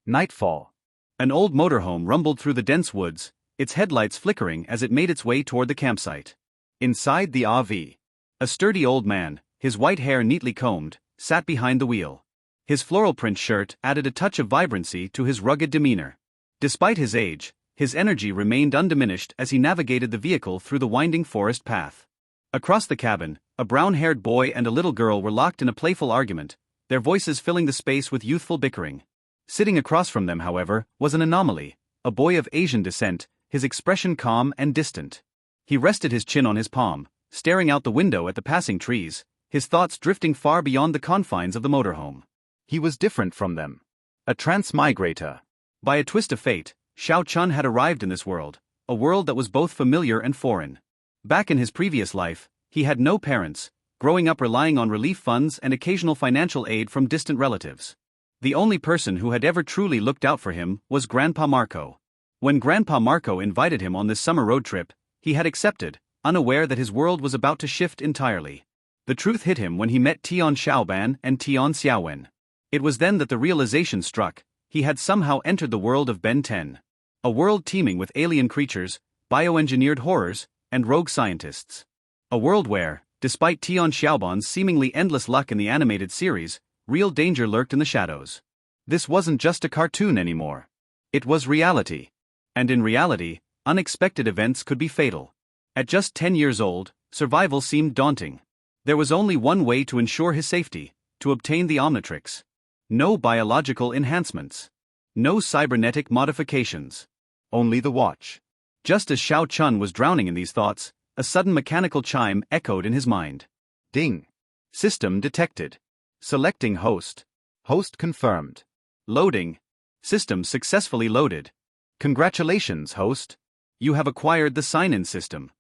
Nightfall. An old motorhome rumbled through the dense woods, its headlights flickering as it made its way toward the campsite. Inside the RV, a sturdy old man, his white hair neatly combed, sat behind the wheel. His floral print shirt added a touch of vibrancy to his rugged demeanor. Despite his age, his energy remained undiminished as he navigated the vehicle through the winding forest path. Across the cabin, a brown-haired boy and a little girl were locked in a playful argument, their voices filling the space with youthful bickering. Sitting across from them, however, was an anomaly, a boy of Asian descent, his expression calm and distant. He rested his chin on his palm, staring out the window at the passing trees, his thoughts drifting far beyond the confines of the motorhome. He was different from them. A transmigrator. By a twist of fate, Xiao Chun had arrived in this world, a world that was both familiar and foreign. Back in his previous life, he had no parents, growing up relying on relief funds and occasional financial aid from distant relatives. The only person who had ever truly looked out for him was Grandpa Marco. When Grandpa Marco invited him on this summer road trip, he had accepted, unaware that his world was about to shift entirely. The truth hit him when he met Tian Xiaoban and Tian Xiaowen. It was then that the realization struck: he had somehow entered the world of Ben 10. A world teeming with alien creatures, bioengineered horrors, and rogue scientists. A world where, despite Tian Xiaoban's seemingly endless luck in the animated series, real danger lurked in the shadows. This wasn't just a cartoon anymore. It was reality. And in reality, unexpected events could be fatal. At just 10 years old, survival seemed daunting. There was only one way to ensure his safety: to obtain the Omnitrix. No biological enhancements. No cybernetic modifications. Only the watch. Just as Xiao Chun was drowning in these thoughts, a sudden mechanical chime echoed in his mind. Ding. System detected. Selecting host. Host confirmed. Loading. System successfully loaded. Congratulations, host. You have acquired the sign-in system.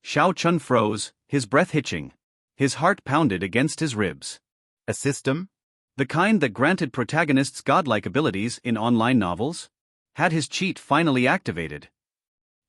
Xiao Chun froze, his breath hitching. His heart pounded against his ribs. A system? The kind that granted protagonists godlike abilities in online novels? Had his cheat finally activated?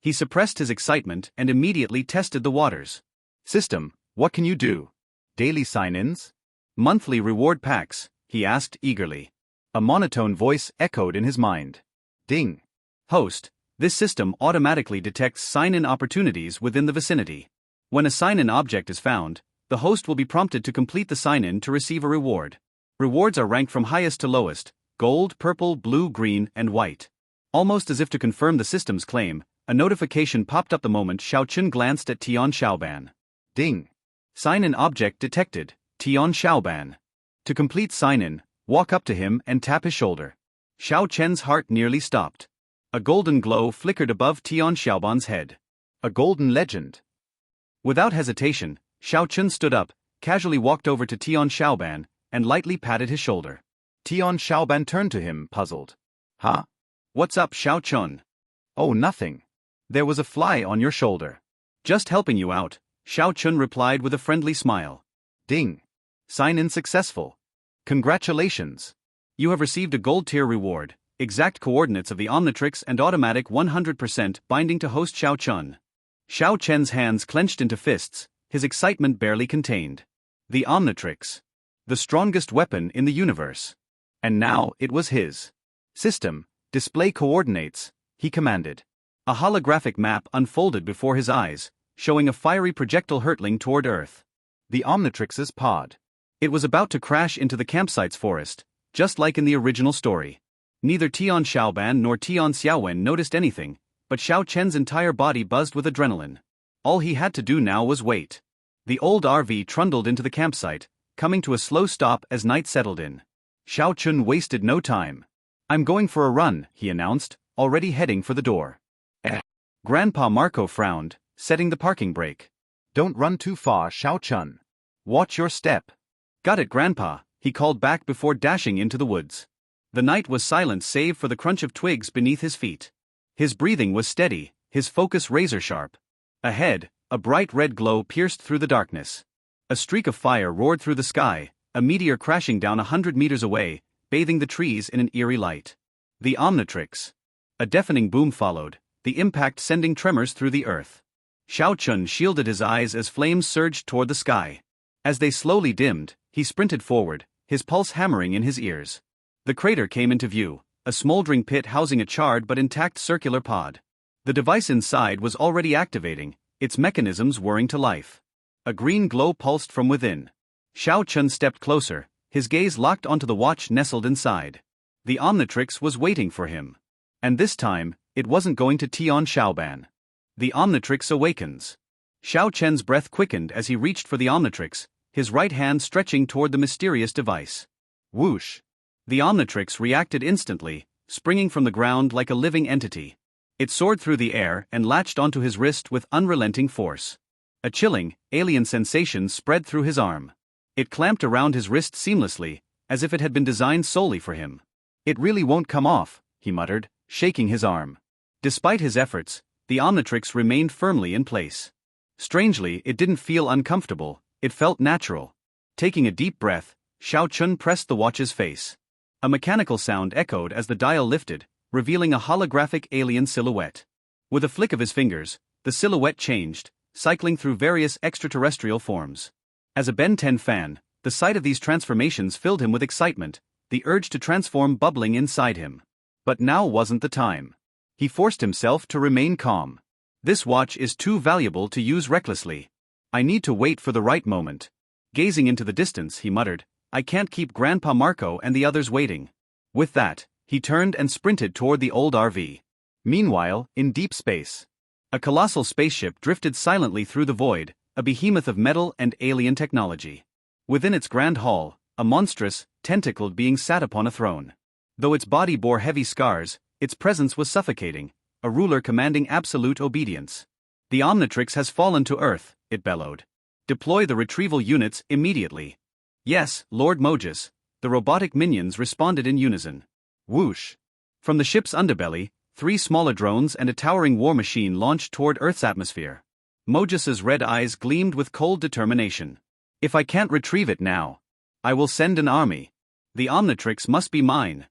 He suppressed his excitement and immediately tested the waters. System, what can you do? Daily sign-ins? Monthly reward packs, he asked eagerly. A monotone voice echoed in his mind. Ding. Host, this system automatically detects sign-in opportunities within the vicinity. When a sign-in object is found, the host will be prompted to complete the sign-in to receive a reward. Rewards are ranked from highest to lowest: gold, purple, blue, green, and white. Almost as if to confirm the system's claim, a notification popped up the moment Xiao Chun glanced at Tian Xiaoban. Ding. Sign-in object detected, Tian Xiaoban. To complete sign-in, walk up to him and tap his shoulder. Xiao Chen's heart nearly stopped. A golden glow flickered above Tian Xiaoban's head. A golden legend. Without hesitation, Xiao Chun stood up, casually walked over to Tian Xiaoban, and lightly patted his shoulder. Tian Xiaoban turned to him, puzzled. Huh? What's up, Xiao Chun? Oh, nothing. There was a fly on your shoulder. Just helping you out, Xiao Chun replied with a friendly smile. Ding. Sign-in successful. Congratulations. You have received a gold tier reward, exact coordinates of the Omnitrix and automatic 100% binding to host Xiao Chun. Xiao Chen's hands clenched into fists, his excitement barely contained. The Omnitrix. The strongest weapon in the universe. And now it was his. System, display coordinates, he commanded. A holographic map unfolded before his eyes, showing a fiery projectile hurtling toward Earth. The Omnitrix's pod. It was about to crash into the campsite's forest, just like in the original story. Neither Tian Xiaoban nor Tian Xiaowen noticed anything, but Xiao Chen's entire body buzzed with adrenaline. All he had to do now was wait. The old RV trundled into the campsite, coming to a slow stop as night settled in. Xiao Chun wasted no time. I'm going for a run, he announced, already heading for the door. Grandpa Marco frowned, setting the parking brake. Don't run too far, Xiao Chun. Watch your step. Got it, Grandpa, he called back before dashing into the woods. The night was silent save for the crunch of twigs beneath his feet. His breathing was steady, his focus razor-sharp. Ahead, a bright red glow pierced through the darkness. A streak of fire roared through the sky, a meteor crashing down 100 meters away, bathing the trees in an eerie light. The Omnitrix. A deafening boom followed, the impact sending tremors through the earth. Xiao Chun shielded his eyes as flames surged toward the sky. As they slowly dimmed, he sprinted forward, his pulse hammering in his ears. The crater came into view, a smoldering pit housing a charred but intact circular pod. The device inside was already activating, its mechanisms whirring to life. A green glow pulsed from within. Xiao Chun stepped closer, his gaze locked onto the watch nestled inside. The Omnitrix was waiting for him. And this time, it wasn't going to Tian Xiaoban. The Omnitrix awakens. Xiao Chen's breath quickened as he reached for the Omnitrix, his right hand stretching toward the mysterious device. Whoosh! The Omnitrix reacted instantly, springing from the ground like a living entity. It soared through the air and latched onto his wrist with unrelenting force. A chilling, alien sensation spread through his arm. It clamped around his wrist seamlessly, as if it had been designed solely for him. It really won't come off, he muttered, shaking his arm. Despite his efforts, the Omnitrix remained firmly in place. Strangely, it didn't feel uncomfortable, it felt natural. Taking a deep breath, Xiao Chun pressed the watch's face. A mechanical sound echoed as the dial lifted, revealing a holographic alien silhouette. With a flick of his fingers, the silhouette changed, cycling through various extraterrestrial forms. As a Ben 10 fan, the sight of these transformations filled him with excitement, the urge to transform bubbling inside him. But now wasn't the time. He forced himself to remain calm. This watch is too valuable to use recklessly. I need to wait for the right moment. Gazing into the distance, he muttered, I can't keep Grandpa Marco and the others waiting. With that, he turned and sprinted toward the old RV. Meanwhile, in deep space, a colossal spaceship drifted silently through the void, a behemoth of metal and alien technology. Within its grand hall, a monstrous, tentacled being sat upon a throne. Though its body bore heavy scars, its presence was suffocating, a ruler commanding absolute obedience. The Omnitrix has fallen to Earth, it bellowed. Deploy the retrieval units immediately. Yes, Lord Mojus, the robotic minions responded in unison. Whoosh! From the ship's underbelly, 3 smaller drones and a towering war machine launched toward Earth's atmosphere. Mojus's red eyes gleamed with cold determination. If I can't retrieve it now, I will send an army. The Omnitrix must be mine.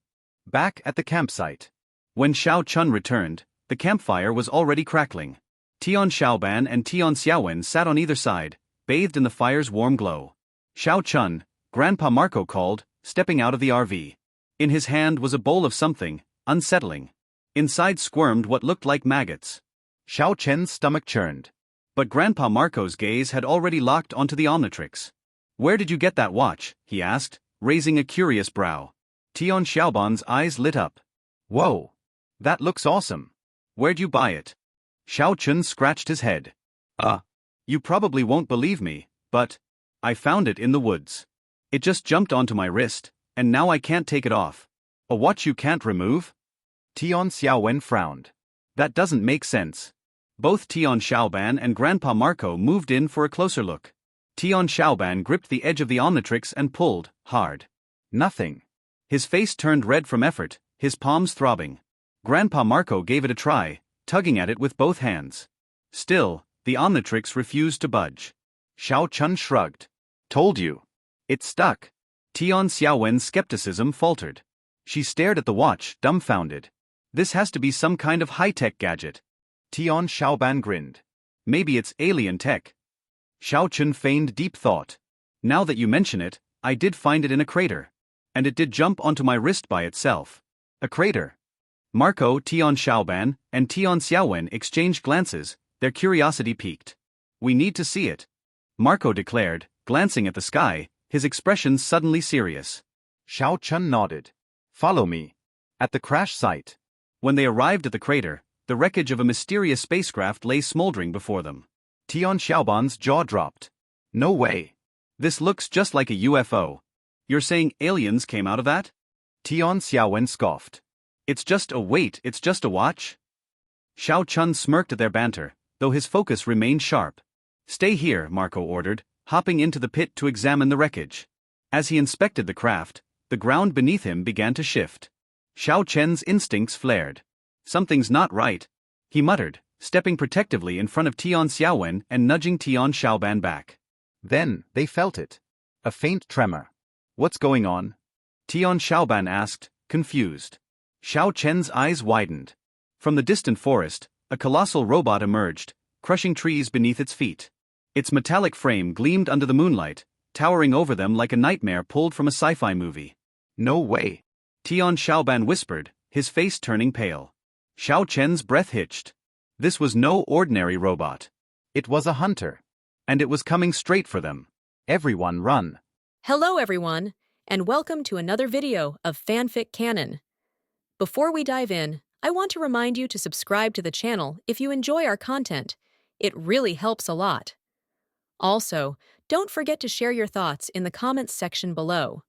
Back at the campsite. When Xiao Chun returned, the campfire was already crackling. Tian Xiaoban and Tian Xiaowen sat on either side, bathed in the fire's warm glow. Xiao Chun, Grandpa Marco called, stepping out of the RV. In his hand was a bowl of something, unsettling. Inside squirmed what looked like maggots. Xiao Chen's stomach churned. But Grandpa Marco's gaze had already locked onto the Omnitrix. Where did you get that watch? He asked, raising a curious brow. Tian Xiaoban's eyes lit up. Whoa! That looks awesome. Where'd you buy it? Xiao Chun scratched his head. You probably won't believe me, but I found it in the woods. It just jumped onto my wrist, and now I can't take it off. A watch you can't remove? Tian Xiaowen frowned. That doesn't make sense. Both Tian Xiaoban and Grandpa Marco moved in for a closer look. Tian Xiaoban gripped the edge of the Omnitrix and pulled, hard. Nothing. His face turned red from effort, his palms throbbing. Grandpa Marco gave it a try, tugging at it with both hands. Still, the Omnitrix refused to budge. Xiao Chun shrugged. Told you. It stuck. Tian Xiaowen's skepticism faltered. She stared at the watch, dumbfounded. This has to be some kind of high-tech gadget. Tian Xiaoban grinned. Maybe it's alien tech. Xiao Chun feigned deep thought. Now that you mention it, I did find it in a crater. And it did jump onto my wrist by itself. A crater. Marco, Tian Xiaoban, and Tian Xiaowen exchanged glances, their curiosity piqued. We need to see it. Marco declared, glancing at the sky, his expression suddenly serious. Xiao Chun nodded. Follow me. At the crash site. When they arrived at the crater, the wreckage of a mysterious spacecraft lay smoldering before them. Tian Xiaoban's jaw dropped. No way. This looks just like a UFO. You're saying aliens came out of that? Tian Xiaowen scoffed. It's just a watch? Xiao Chun smirked at their banter, though his focus remained sharp. Stay here, Marco ordered, hopping into the pit to examine the wreckage. As he inspected the craft, the ground beneath him began to shift. Xiao Chen's instincts flared. Something's not right, he muttered, stepping protectively in front of Tian Xiaowen and nudging Tian Xiaoban back. Then, they felt it. A faint tremor. What's going on? Tian Xiaoban asked, confused. Xiao Chen's eyes widened. From the distant forest, a colossal robot emerged, crushing trees beneath its feet. Its metallic frame gleamed under the moonlight, towering over them like a nightmare pulled from a sci-fi movie. No way. Tian Xiaoban whispered, his face turning pale. Xiao Chen's breath hitched. This was no ordinary robot. It was a hunter. And it was coming straight for them. Everyone run. Hello everyone, and welcome to another video of FanFic Canon. Before we dive in, I want to remind you to subscribe to the channel if you enjoy our content. It really helps a lot. Also, don't forget to share your thoughts in the comments section below.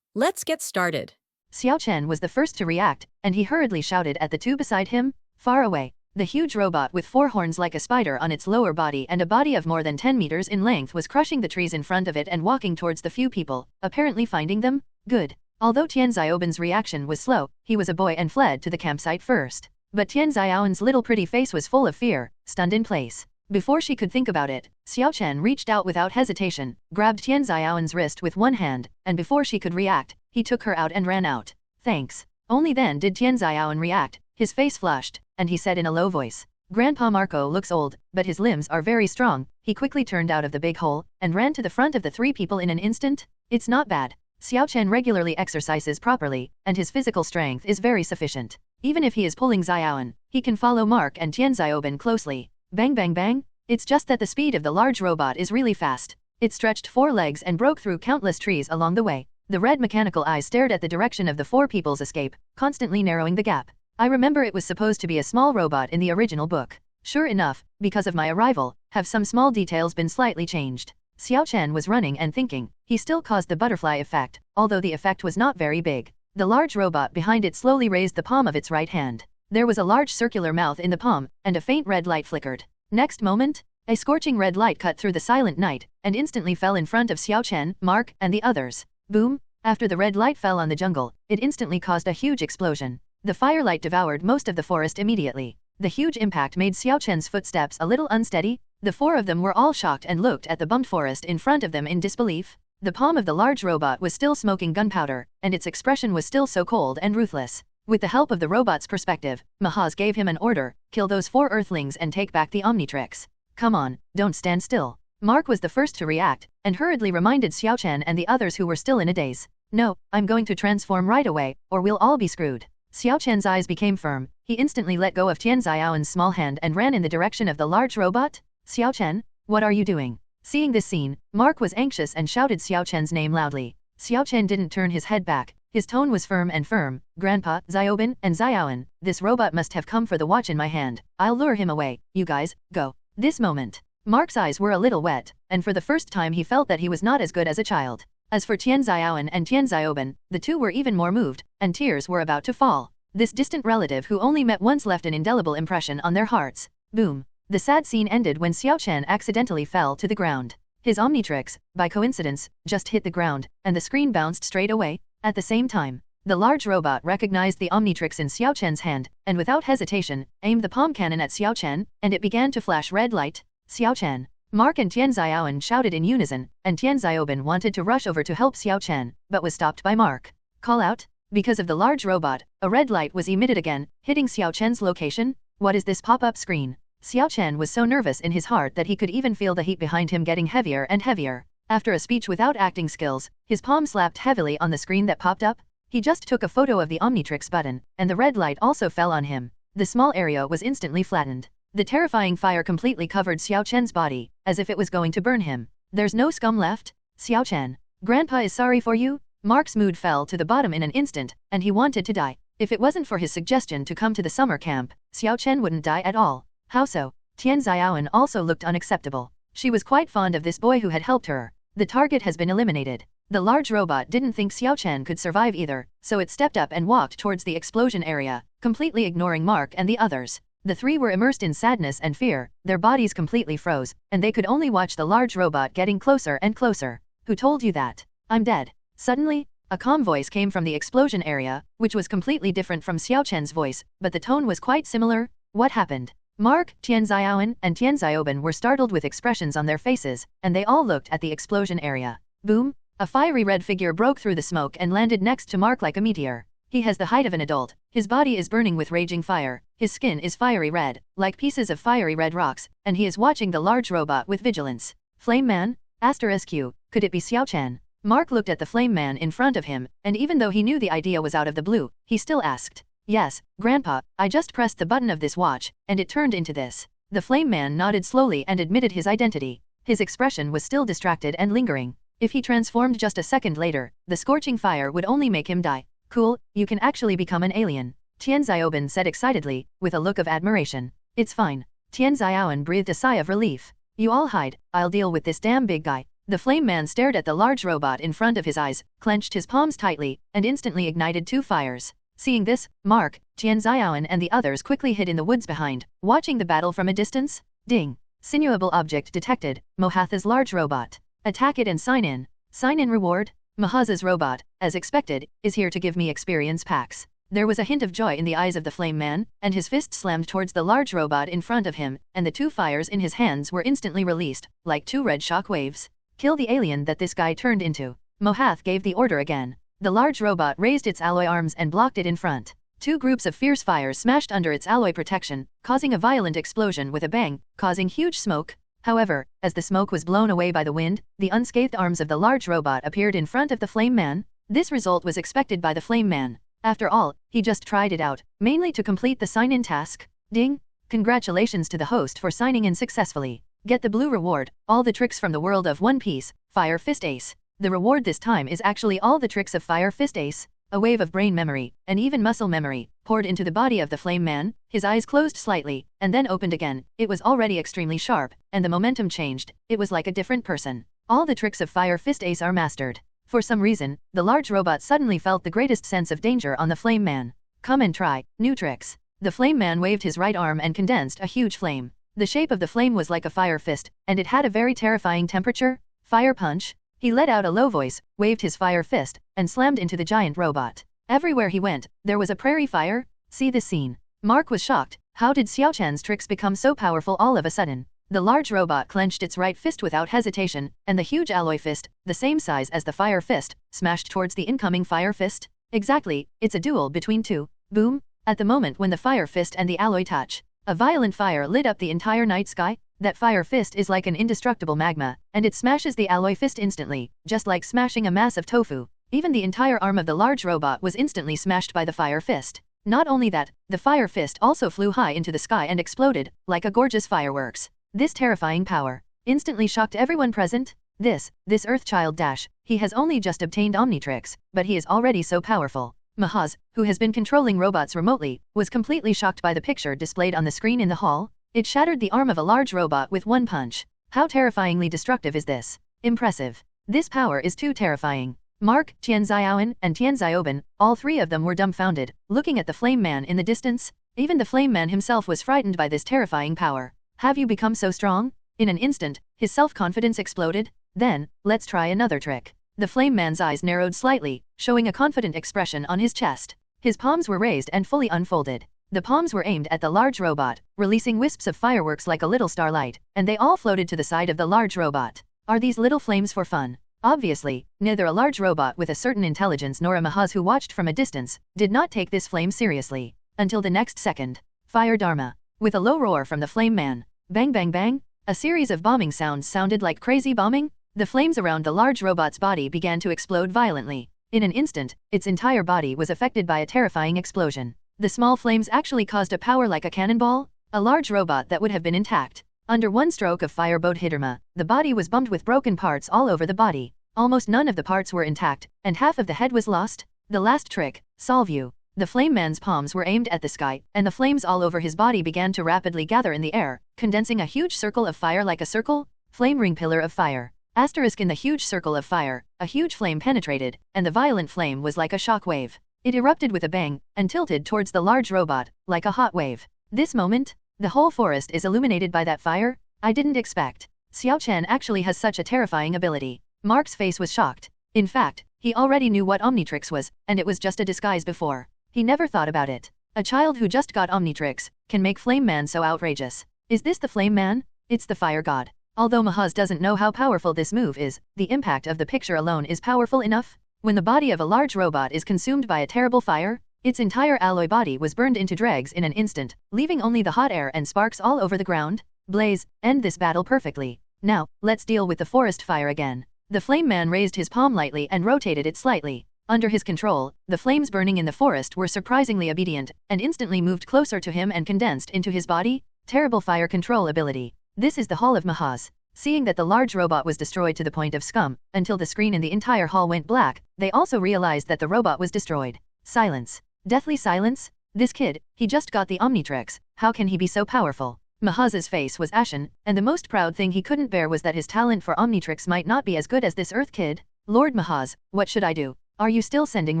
Let's get started. Xiao Chen was the first to react, and he hurriedly shouted at the two beside him, far away. The huge robot with four horns like a spider on its lower body and a body of more than 10 meters in length was crushing the trees in front of it and walking towards the few people, apparently finding them good. Although Tian Xiaoben's reaction was slow, he was a boy and fled to the campsite first. But Tian Xiaoben's little pretty face was full of fear, stunned in place. Before she could think about it, Xiao Chen reached out without hesitation, grabbed Tian Xiaoben's wrist with one hand, and before she could react, he took her out and ran out. Thanks. Only then did Tian Xiaoben react. His face flushed, and he said in a low voice, Grandpa Marco looks old, but his limbs are very strong. He quickly turned out of the big hole, and ran to the front of the three people in an instant. It's not bad. Xiao Chen regularly exercises properly, and his physical strength is very sufficient. Even if he is pulling Xiaoben, he can follow Mark and Tian Xiaoben closely. Bang bang bang. It's just that the speed of the large robot is really fast. It stretched 4 legs and broke through countless trees along the way. The red mechanical eyes stared at the direction of the 4 people's escape, constantly narrowing the gap. I remember it was supposed to be a small robot in the original book. Sure enough, because of my arrival, have some small details been slightly changed. Xiao Chen was running and thinking. He still caused the butterfly effect, although the effect was not very big. The large robot behind it slowly raised the palm of its right hand. There was a large circular mouth in the palm, and a faint red light flickered. Next moment, a scorching red light cut through the silent night, and instantly fell in front of Xiao Chen, Mark, and the others. Boom! After the red light fell on the jungle, it instantly caused a huge explosion. The firelight devoured most of the forest immediately. The huge impact made Xiao Chen's footsteps a little unsteady. The 4 of them were all shocked and looked at the bumped forest in front of them in disbelief. The palm of the large robot was still smoking gunpowder, and its expression was still so cold and ruthless. With the help of the robot's perspective, Mahaz gave him an order, kill those 4 earthlings and take back the Omnitrix. Come on, don't stand still. Mark was the first to react, and hurriedly reminded Xiao Chen and the others who were still in a daze. No, I'm going to transform right away, or we'll all be screwed. Xiao Chen's eyes became firm. He instantly let go of Tian Xiaoben's small hand and ran in the direction of the large robot. Xiao Chen, what are you doing? Seeing this scene, Mark was anxious and shouted Xiao Chen's name loudly. Xiao Chen didn't turn his head back. His tone was firm and firm. Grandpa, Xiaoben, and Xiaoben, this robot must have come for the watch in my hand. I'll lure him away. You guys, go. This moment, Mark's eyes were a little wet, and for the first time he felt that he was not as good as a child. As for Tian Xiaoben and Tian Xiaoben, the two were even more moved, and tears were about to fall. This distant relative who only met once left an indelible impression on their hearts. Boom. The sad scene ended when Xiao Chen accidentally fell to the ground. His Omnitrix, by coincidence, just hit the ground, and the screen bounced straight away. At the same time, the large robot recognized the Omnitrix in Xiao Chen's hand, and without hesitation, aimed the palm cannon at Xiao Chen, and it began to flash red light. Xiao Chen. Mark and Tian Xiaoben shouted in unison, and Tian Xiaoben wanted to rush over to help Xiao Chen, but was stopped by Mark. Call out? Because of the large robot, a red light was emitted again, hitting Xiao Chen's location. What is this pop-up screen? Xiao Chen was so nervous in his heart that he could even feel the heat behind him getting heavier and heavier. After a speech without acting skills, his palm slapped heavily on the screen that popped up. He just took a photo of the Omnitrix button, and the red light also fell on him. The small area was instantly flattened. The terrifying fire completely covered Xiao Chen's body, as if it was going to burn him. There's no scum left? Xiao Chen. Grandpa is sorry for you? Mark's mood fell to the bottom in an instant, and he wanted to die. If it wasn't for his suggestion to come to the summer camp, Xiao Chen wouldn't die at all. How so? Tian Xiaoben also looked unacceptable. She was quite fond of this boy who had helped her. The target has been eliminated. The large robot didn't think Xiao Chen could survive either, so it stepped up and walked towards the explosion area, completely ignoring Mark and the others. The 3 were immersed in sadness and fear, their bodies completely froze, and they could only watch the large robot getting closer and closer. Who told you that? I'm dead. Suddenly, a calm voice came from the explosion area, which was completely different from Xiao Chen's voice, but the tone was quite similar. What happened? Mark, Tian Xiaoben, and Tian Xiaoben were startled with expressions on their faces, and they all looked at the explosion area. Boom! A fiery red figure broke through the smoke and landed next to Mark like a meteor. He has the height of an adult. His body is burning with raging fire. His skin is fiery red, like pieces of fiery red rocks, and he is watching the large robot with vigilance. Flame Man? *Q. Could it be Xiao Chen? Mark looked at the flame man in front of him, and even though he knew the idea was out of the blue, he still asked. Yes, Grandpa, I just pressed the button of this watch, and it turned into this. The Flame Man nodded slowly and admitted his identity. His expression was still distracted and lingering. If he transformed just a second later, the scorching fire would only make him die. Cool, you can actually become an alien, Tian Xiaoban said excitedly, with a look of admiration. It's fine. Tian Xiaoban breathed a sigh of relief. You all hide, I'll deal with this damn big guy. The Flame Man stared at the large robot in front of his eyes, clenched his palms tightly, and instantly ignited 2 fires. Seeing this, Mark, Tian Xiaoban and the others quickly hid in the woods behind, watching the battle from a distance. Ding. Sinuable object detected, Mohatha's large robot. Attack it and sign in. Sign in reward? Mohatha's robot, as expected, is here to give me experience packs. There was a hint of joy in the eyes of the Flame Man, and his fist slammed towards the large robot in front of him, and the 2 fires in his hands were instantly released, like 2 red shock waves. Kill the alien that this guy turned into. Mohath gave the order again. The large robot raised its alloy arms and blocked it in front. 2 groups of fierce fires smashed under its alloy protection, causing a violent explosion with a bang, causing huge smoke. However, as the smoke was blown away by the wind, the unscathed arms of the large robot appeared in front of the Flame Man. This result was expected by the Flame Man. After all, he just tried it out, mainly to complete the sign-in task. Ding! Congratulations to the host for signing in successfully. Get the blue reward, all the tricks from the world of One Piece, Fire Fist Ace. The reward this time is actually all the tricks of Fire Fist Ace. A wave of brain memory, and even muscle memory, poured into the body of the Flame Man. His eyes closed slightly, and then opened again. It was already extremely sharp, and the momentum changed. It was like a different person. All the tricks of Fire Fist Ace are mastered. For some reason, the large robot suddenly felt the greatest sense of danger on the Flame Man. Come and try, new tricks. The Flame Man waved his right arm and condensed a huge flame. The shape of the flame was like a fire fist, and it had a very terrifying temperature. Fire punch. He let out a low voice, waved his fire fist, and slammed into the giant robot. Everywhere he went, there was a prairie fire. See this scene. Mark was shocked. How did Xiao Chan's tricks become so powerful all of a sudden? The large robot clenched its right fist without hesitation, and the huge alloy fist, the same size as the fire fist, smashed towards the incoming fire fist. Exactly, it's a duel between 2. Boom! At the moment when the fire fist and the alloy touch, a violent fire lit up the entire night sky. That fire fist is like an indestructible magma, and it smashes the alloy fist instantly, just like smashing a mass of tofu. Even the entire arm of the large robot was instantly smashed by the fire fist. Not only that, the fire fist also flew high into the sky and exploded, like a gorgeous fireworks. This terrifying power instantly shocked everyone present. This Earthchild dash, he has only just obtained Omnitrix, but he is already so powerful. Mahaz, who has been controlling robots remotely, was completely shocked by the picture displayed on the screen in the hall. It shattered the arm of a large robot with one punch. How terrifyingly destructive is this? Impressive. This power is too terrifying. Mark, Tian Xiaoban, and Tian Xiaoban, all 3 of them were dumbfounded, looking at the Flame Man in the distance. Even the Flame Man himself was frightened by this terrifying power. Have you become so strong? In an instant, his self-confidence exploded. Then, let's try another trick. The Flame Man's eyes narrowed slightly, showing a confident expression on his chest. His palms were raised and fully unfolded. The palms were aimed at the large robot, releasing wisps of fireworks like a little starlight, and they all floated to the side of the large robot. Are these little flames for fun? Obviously, neither a large robot with a certain intelligence nor a Mahaz who watched from a distance did not take this flame seriously. Until the next second. Fire Dharma. With a low roar from the Flame Man. Bang bang bang. A series of bombing sounds sounded like crazy bombing. The flames around the large robot's body began to explode violently. In an instant, its entire body was affected by a terrifying explosion. The small flames actually caused a power like a cannonball, a large robot that would have been intact. Under one stroke of Fire Bodhidharma, the body was bumped with broken parts all over the body. Almost none of the parts were intact, and half of the head was lost. The last trick, Solve You. The Flame Man's palms were aimed at the sky, and the flames all over his body began to rapidly gather in the air, condensing a huge circle of fire like a circle. Flame Ring Pillar of Fire. Asterisk in the huge circle of fire, a huge flame penetrated, and the violent flame was like a shock wave. It erupted with a bang, and tilted towards the large robot, like a hot wave. This moment, the whole forest is illuminated by that fire. I didn't expect. Xiao Chen actually has such a terrifying ability. Mark's face was shocked. In fact, he already knew what Omnitrix was, and it was just a disguise before. He never thought about it. A child who just got Omnitrix can make Flame Man so outrageous. Is this the Flame Man? It's the Fire God. Although Mahaz doesn't know how powerful this move is, the impact of the picture alone is powerful enough. When the body of a large robot is consumed by a terrible fire, its entire alloy body was burned into dregs in an instant, leaving only the hot air and sparks all over the ground. Blaze, end this battle perfectly. Now, let's deal with the forest fire again. The Flame Man raised his palm lightly and rotated it slightly. Under his control, the flames burning in the forest were surprisingly obedient, and instantly moved closer to him and condensed into his body. Terrible fire control ability. This is the Hall of Mahas. Seeing that the large robot was destroyed to the point of scum, until the screen in the entire hall went black, they also realized that the robot was destroyed. Silence. Deathly silence? This kid, he just got the Omnitrix, how can he be so powerful? Mahas's face was ashen, and the most proud thing he couldn't bear was that his talent for Omnitrix might not be as good as this Earth kid. Lord Mahas, what should I do? Are you still sending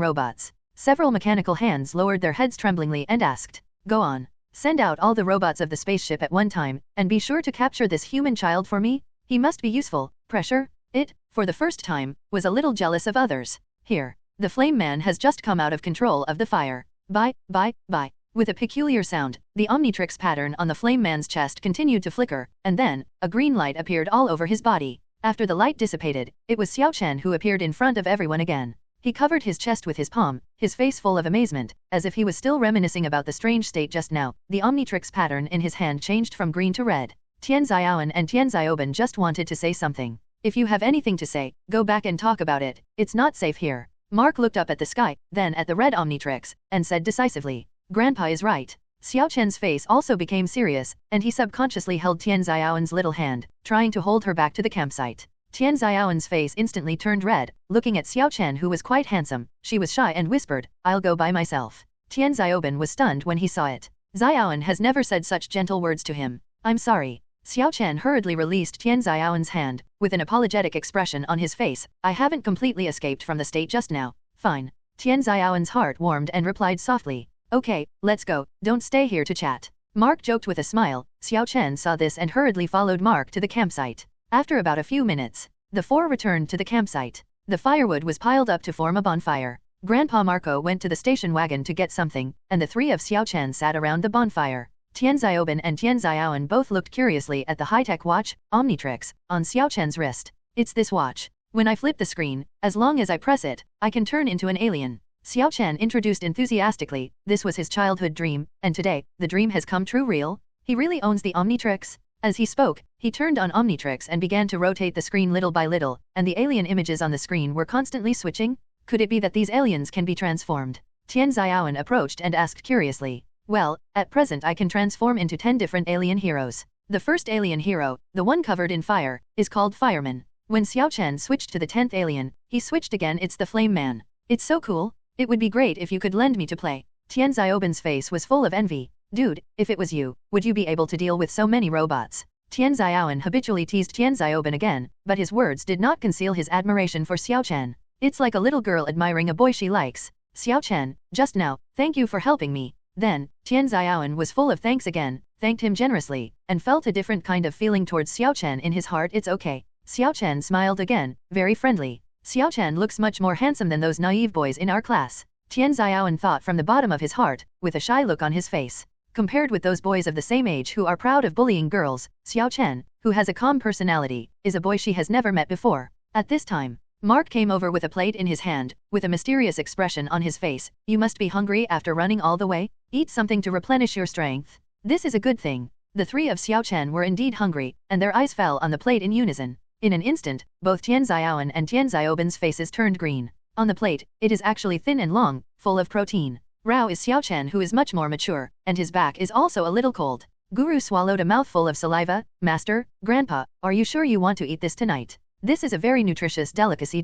robots? Several mechanical hands lowered their heads tremblingly and asked. Go on. Send out all the robots of the spaceship at one time, and be sure to capture this human child for me. He must be useful. Pressure. It, for the first time, was a little jealous of others. Here. The flame man has just come out of control of the fire. Bye. With a peculiar sound, the Omnitrix pattern on the flame man's chest continued to flicker, and then, a green light appeared all over his body. After the light dissipated, it was Xiao Chen who appeared in front of everyone again. He covered his chest with his palm, his face full of amazement, as if he was still reminiscing about the strange state just now. The Omnitrix pattern in his hand changed from green to red. Tian Xiaoan and Tian Xiaoban just wanted to say something. If you have anything to say, go back and talk about it. It's not safe here. Mark looked up at the sky, then at the red Omnitrix, and said decisively, Grandpa is right. Xiao Chen's face also became serious, and he subconsciously held Tian Xiaoan's little hand, trying to hold her back to the campsite. Tian Xiaoan's face instantly turned red, looking at Xiao Chen who was quite handsome. She was shy and whispered, I'll go by myself. Tian Xiaoban was stunned when he saw it. Xiaoan has never said such gentle words to him. I'm sorry. Xiao Chen hurriedly released Tian Xiaoan's hand, with an apologetic expression on his face. I haven't completely escaped from the state just now. Fine. Tian Xiaoan's heart warmed and replied softly. Okay, let's go, don't stay here to chat. Mark joked with a smile. Xiao Chen saw this and hurriedly followed Mark to the campsite. After about a few minutes, the four returned to the campsite. The firewood was piled up to form a bonfire. Grandpa Marco went to the station wagon to get something, and the three of Xiao Chen sat around the bonfire. Tian Xiaoban and Tian Xiaoan both looked curiously at the high-tech watch, Omnitrix, on Xiao Chen's wrist. It's this watch. When I flip the screen, as long as I press it, I can turn into an alien. Xiao Chen introduced enthusiastically. This was his childhood dream, and today, the dream has come true real. He really owns the Omnitrix. As he spoke, he turned on Omnitrix and began to rotate the screen little by little, and the alien images on the screen were constantly switching. Could it be that these aliens can be transformed? Tian Xiaoan approached and asked curiously. Well, at present I can transform into 10 different alien heroes. The first alien hero, the one covered in fire, is called Fireman. When Xiao Chen switched to the 10th alien, he switched again. It's the Flame Man. It's so cool. It would be great if you could lend me to play. Tian Xiaoban's face was full of envy. Dude, if it was you, would you be able to deal with so many robots? Tian Xiaoan habitually teased Tian Xiaoban again, but his words did not conceal his admiration for Xiao Chen. It's like a little girl admiring a boy she likes. Xiao Chen, just now, thank you for helping me. Then, Tian Xiaoan was full of thanks again, thanked him generously, and felt a different kind of feeling towards Xiao Chen in his heart. It's okay. Xiao Chen smiled again, very friendly. Xiao Chen looks much more handsome than those naive boys in our class. Tian Xiaoan thought from the bottom of his heart, with a shy look on his face. Compared with those boys of the same age who are proud of bullying girls, Xiao Chen, who has a calm personality, is a boy she has never met before. At this time, Mark came over with a plate in his hand, with a mysterious expression on his face. You must be hungry after running all the way. Eat something to replenish your strength. This is a good thing. The three of Xiao Chen were indeed hungry, and their eyes fell on the plate in unison. In an instant, both Tian Xiaoan and Tian Xiaoban's faces turned green. On the plate, it is actually thin and long, full of protein. Rao is Xiao Chen, who is much more mature, and his back is also a little cold. Guru swallowed a mouthful of saliva. Master, Grandpa, are you sure you want to eat this tonight? This is a very nutritious delicacy.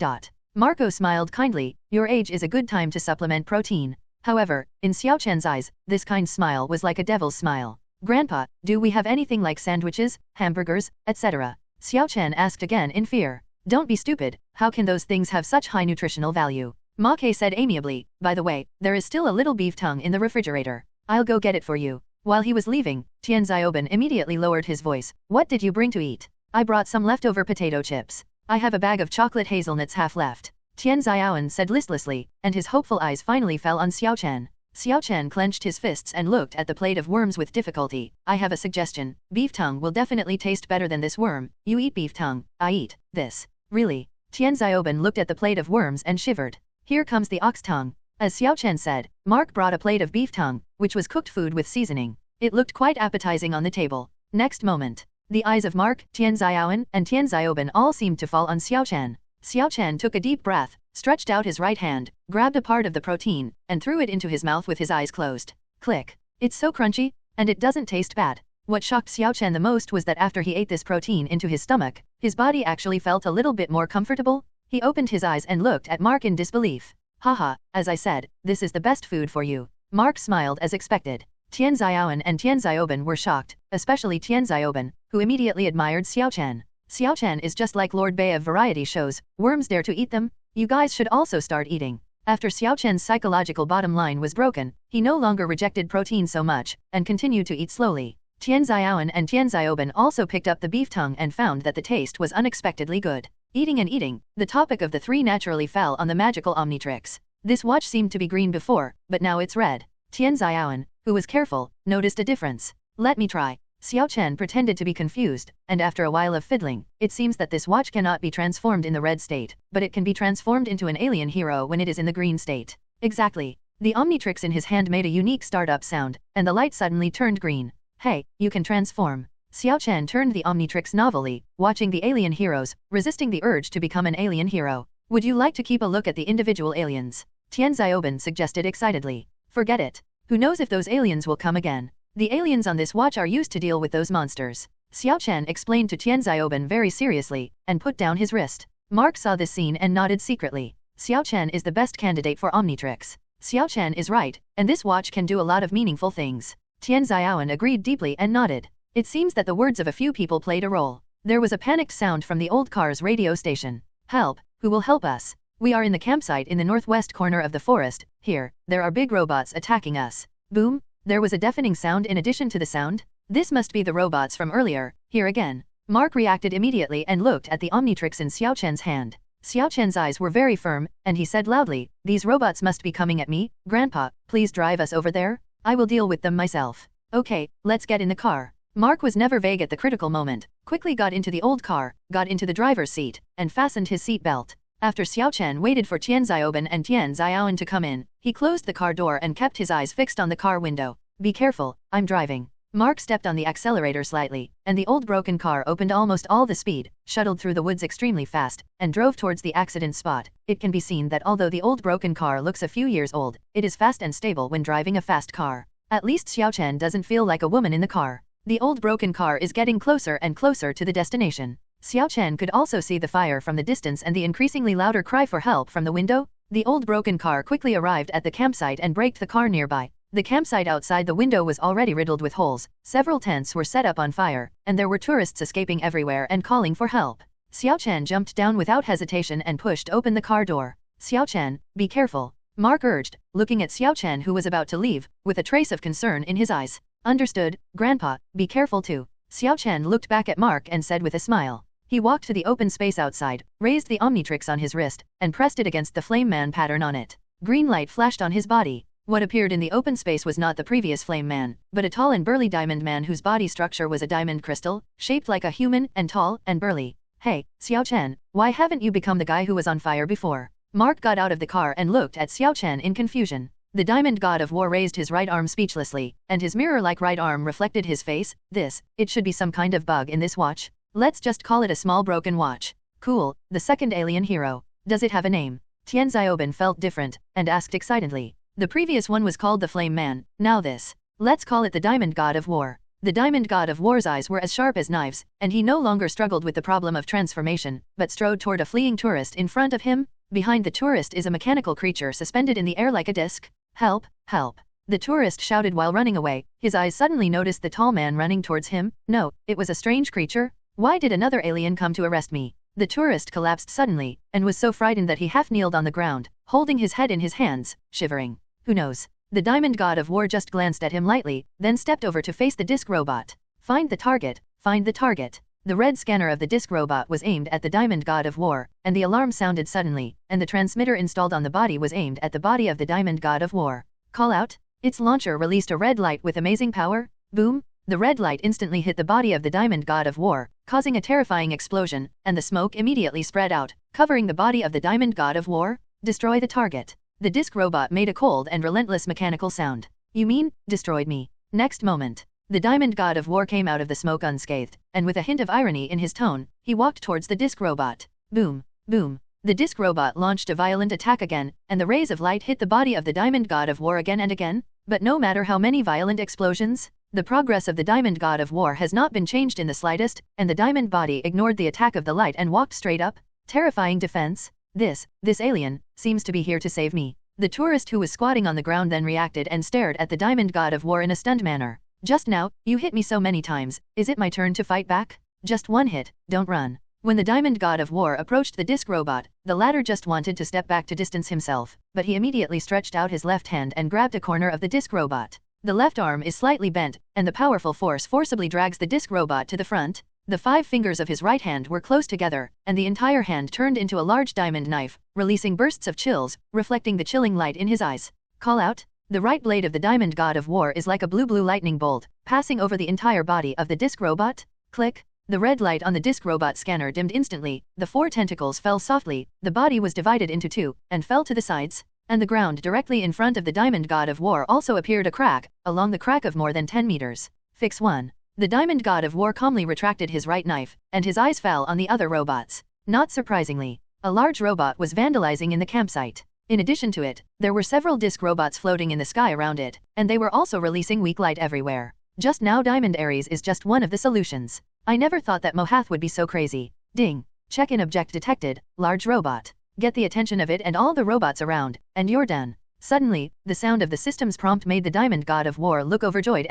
Marco smiled kindly. Your age is a good time to supplement protein. However, in Xiao Chen's eyes, this kind smile was like a devil's smile. Grandpa, do we have anything like sandwiches, hamburgers, etc.? Xiao Chen asked again in fear. Don't be stupid, how can those things have such high nutritional value? Ma Ke said amiably. By the way, there is still a little beef tongue in the refrigerator. I'll go get it for you. While he was leaving, Tian Xiaoban immediately lowered his voice. What did you bring to eat? I brought some leftover potato chips. I have a bag of chocolate hazelnuts half left. Tian Xiaoan said listlessly, and his hopeful eyes finally fell on Xiao Chen. Xiao Chen clenched his fists and looked at the plate of worms with difficulty. I have a suggestion. Beef tongue will definitely taste better than this worm. You eat beef tongue, I eat this. Really? Tian Xiaoban looked at the plate of worms and shivered. Here comes the ox tongue. As Xiao Chen said, Mark brought a plate of beef tongue, which was cooked food with seasoning. It looked quite appetizing on the table. Next moment, the eyes of Mark, Tian Xiaoan, and Tian Xiaoban all seemed to fall on Xiao Chen. Xiao Chen took a deep breath, stretched out his right hand, grabbed a part of the protein, and threw it into his mouth with his eyes closed. Click. It's so crunchy, and it doesn't taste bad. What shocked Xiao Chen the most was that after he ate this protein into his stomach, his body actually felt a little bit more comfortable. He opened his eyes and looked at Mark in disbelief. Haha, as I said, this is the best food for you. Mark smiled as expected. Tian Xiaoan and Tian Xiaoban were shocked, especially Tian Xiaoban, who immediately admired Xiao Chen. Xiao Chen is just like Lord Bei of variety shows, worms dare to eat them? You guys should also start eating. After Xiao Chen's psychological bottom line was broken, he no longer rejected protein so much, and continued to eat slowly. Tian Xiaoan and Tian Xiaoban also picked up the beef tongue and found that the taste was unexpectedly good. Eating and eating, the topic of the three naturally fell on the magical Omnitrix. This watch seemed to be green before, but now it's red. Tian Xiaoan, who was careful, noticed a difference. Let me try. Xiao Chen pretended to be confused, and after a while of fiddling, it seems that this watch cannot be transformed in the red state, but it can be transformed into an alien hero when it is in the green state. Exactly. The Omnitrix in his hand made a unique startup sound, and the light suddenly turned green. Hey, you can transform. Xiao Chen turned the Omnitrix novelly, watching the alien heroes, resisting the urge to become an alien hero. Would you like to keep a look at the individual aliens? Tian Xiaoban suggested excitedly. Forget it. Who knows if those aliens will come again? The aliens on this watch are used to deal with those monsters. Xiao Chen explained to Tian Xiaoban very seriously, and put down his wrist. Mark saw this scene and nodded secretly. Xiao Chen is the best candidate for Omnitrix. Xiao Chen is right, and this watch can do a lot of meaningful things. Tian Xiaoan agreed deeply and nodded. It seems that the words of a few people played a role. There was a panicked sound from the old car's radio station. Help, who will help us? We are in the campsite in the northwest corner of the forest. Here, there are big robots attacking us. Boom! There was a deafening sound in addition to the sound. This must be the robots from earlier. Here again. Mark reacted immediately and looked at the Omnitrix in Xiao Chen's hand. Xiao Chen's eyes were very firm, and he said loudly, "These robots must be coming at me. Grandpa, please drive us over there. I will deal with them myself." Okay, let's get in the car. Mark was never vague at the critical moment, quickly got into the old car, got into the driver's seat, and fastened his seat belt. After Xiao Chen waited for Tian Xiaoban and Tian Xiaoan to come in, he closed the car door and kept his eyes fixed on the car window. Be careful, I'm driving. Mark stepped on the accelerator slightly, and the old broken car opened almost all the speed, shuttled through the woods extremely fast, and drove towards the accident spot. It can be seen that although the old broken car looks a few years old, it is fast and stable when driving a fast car. At least Xiao Chen doesn't feel like a woman in the car. The old broken car is getting closer and closer to the destination. Xiao Chen could also see the fire from the distance and the increasingly louder cry for help from the window. The old broken car quickly arrived at the campsite and braked the car nearby. The campsite outside the window was already riddled with holes, several tents were set up on fire, and there were tourists escaping everywhere and calling for help. Xiao Chen jumped down without hesitation and pushed open the car door. Xiao Chen, be careful, Mark urged, looking at Xiao Chen who was about to leave, with a trace of concern in his eyes. Understood, Grandpa, be careful too. Xiao Chen looked back at Mark and said with a smile. He walked to the open space outside, raised the Omnitrix on his wrist, and pressed it against the Flame Man pattern on it. Green light flashed on his body. What appeared in the open space was not the previous Flame Man, but a tall and burly diamond man whose body structure was a diamond crystal, shaped like a human, and tall and burly. Hey, Xiao Chen, why haven't you become the guy who was on fire before? Mark got out of the car and looked at Xiao Chen in confusion. The diamond god of war raised his right arm speechlessly, and his mirror-like right arm reflected his face. It should be some kind of bug in this watch. Let's just call it a small broken watch. Cool, the second alien hero. Does it have a name? Tian Xiaoban felt different, and asked excitedly. The previous one was called the Flame Man, now this. Let's call it the Diamond God of War. The Diamond God of War's eyes were as sharp as knives, and he no longer struggled with the problem of transformation, but strode toward a fleeing tourist in front of him. Behind the tourist is a mechanical creature suspended in the air like a disc. Help, help. The tourist shouted while running away. His eyes suddenly noticed the tall man running towards him. No, it was a strange creature. Why did another alien come to arrest me? The tourist collapsed suddenly, and was so frightened that he half-kneeled on the ground, holding his head in his hands, shivering. Who knows? The Diamond God of War just glanced at him lightly, then stepped over to face the disc robot. Find the target, find the target. The red scanner of the disc robot was aimed at the Diamond God of War, and the alarm sounded suddenly, and the transmitter installed on the body was aimed at the body of the Diamond God of War. Call out? Its launcher released a red light with amazing power. Boom! The red light instantly hit the body of the Diamond God of War, causing a terrifying explosion, and the smoke immediately spread out, covering the body of the Diamond God of War. Destroy the target. The disc robot made a cold and relentless mechanical sound. You mean, destroyed me? Next moment, the Diamond God of War came out of the smoke unscathed, and with a hint of irony in his tone, he walked towards the disc robot. Boom, boom. The disc robot launched a violent attack again, and the rays of light hit the body of the Diamond God of War again and again, but no matter how many violent explosions, the progress of the Diamond God of War has not been changed in the slightest, and the diamond body ignored the attack of the light and walked straight up. Terrifying defense. This alien, seems to be here to save me. The tourist who was squatting on the ground then reacted and stared at the Diamond God of War in a stunned manner. Just now, you hit me so many times, is it my turn to fight back? Just one hit, don't run. When the Diamond God of War approached the disc robot, the latter just wanted to step back to distance himself, but he immediately stretched out his left hand and grabbed a corner of the disc robot. The left arm is slightly bent, and the powerful force forcibly drags the disc robot to the front. The 5 fingers of his right hand were close together, and the entire hand turned into a large diamond knife, releasing bursts of chills, reflecting the chilling light in his eyes. Call out. The right blade of the Diamond God of War is like a blue lightning bolt, passing over the entire body of the disc robot. Click. The red light on the disc robot scanner dimmed instantly, the 4 tentacles fell softly, the body was divided into 2, and fell to the sides, and the ground directly in front of the Diamond God of War also appeared a crack, along the crack of more than 10 meters. Fix 1. The Diamond God of War calmly retracted his right knife, and his eyes fell on the other robots. Not surprisingly, a large robot was vandalizing in the campsite. In addition to it, there were several disc robots floating in the sky around it, and they were also releasing weak light everywhere. Just now Diamond Ares is just one of the solutions. I never thought that Mohath would be so crazy. Ding. Check-in object detected, large robot. Get the attention of it and all the robots around, and you're done. Suddenly, the sound of the system's prompt made the Diamond God of War look overjoyed.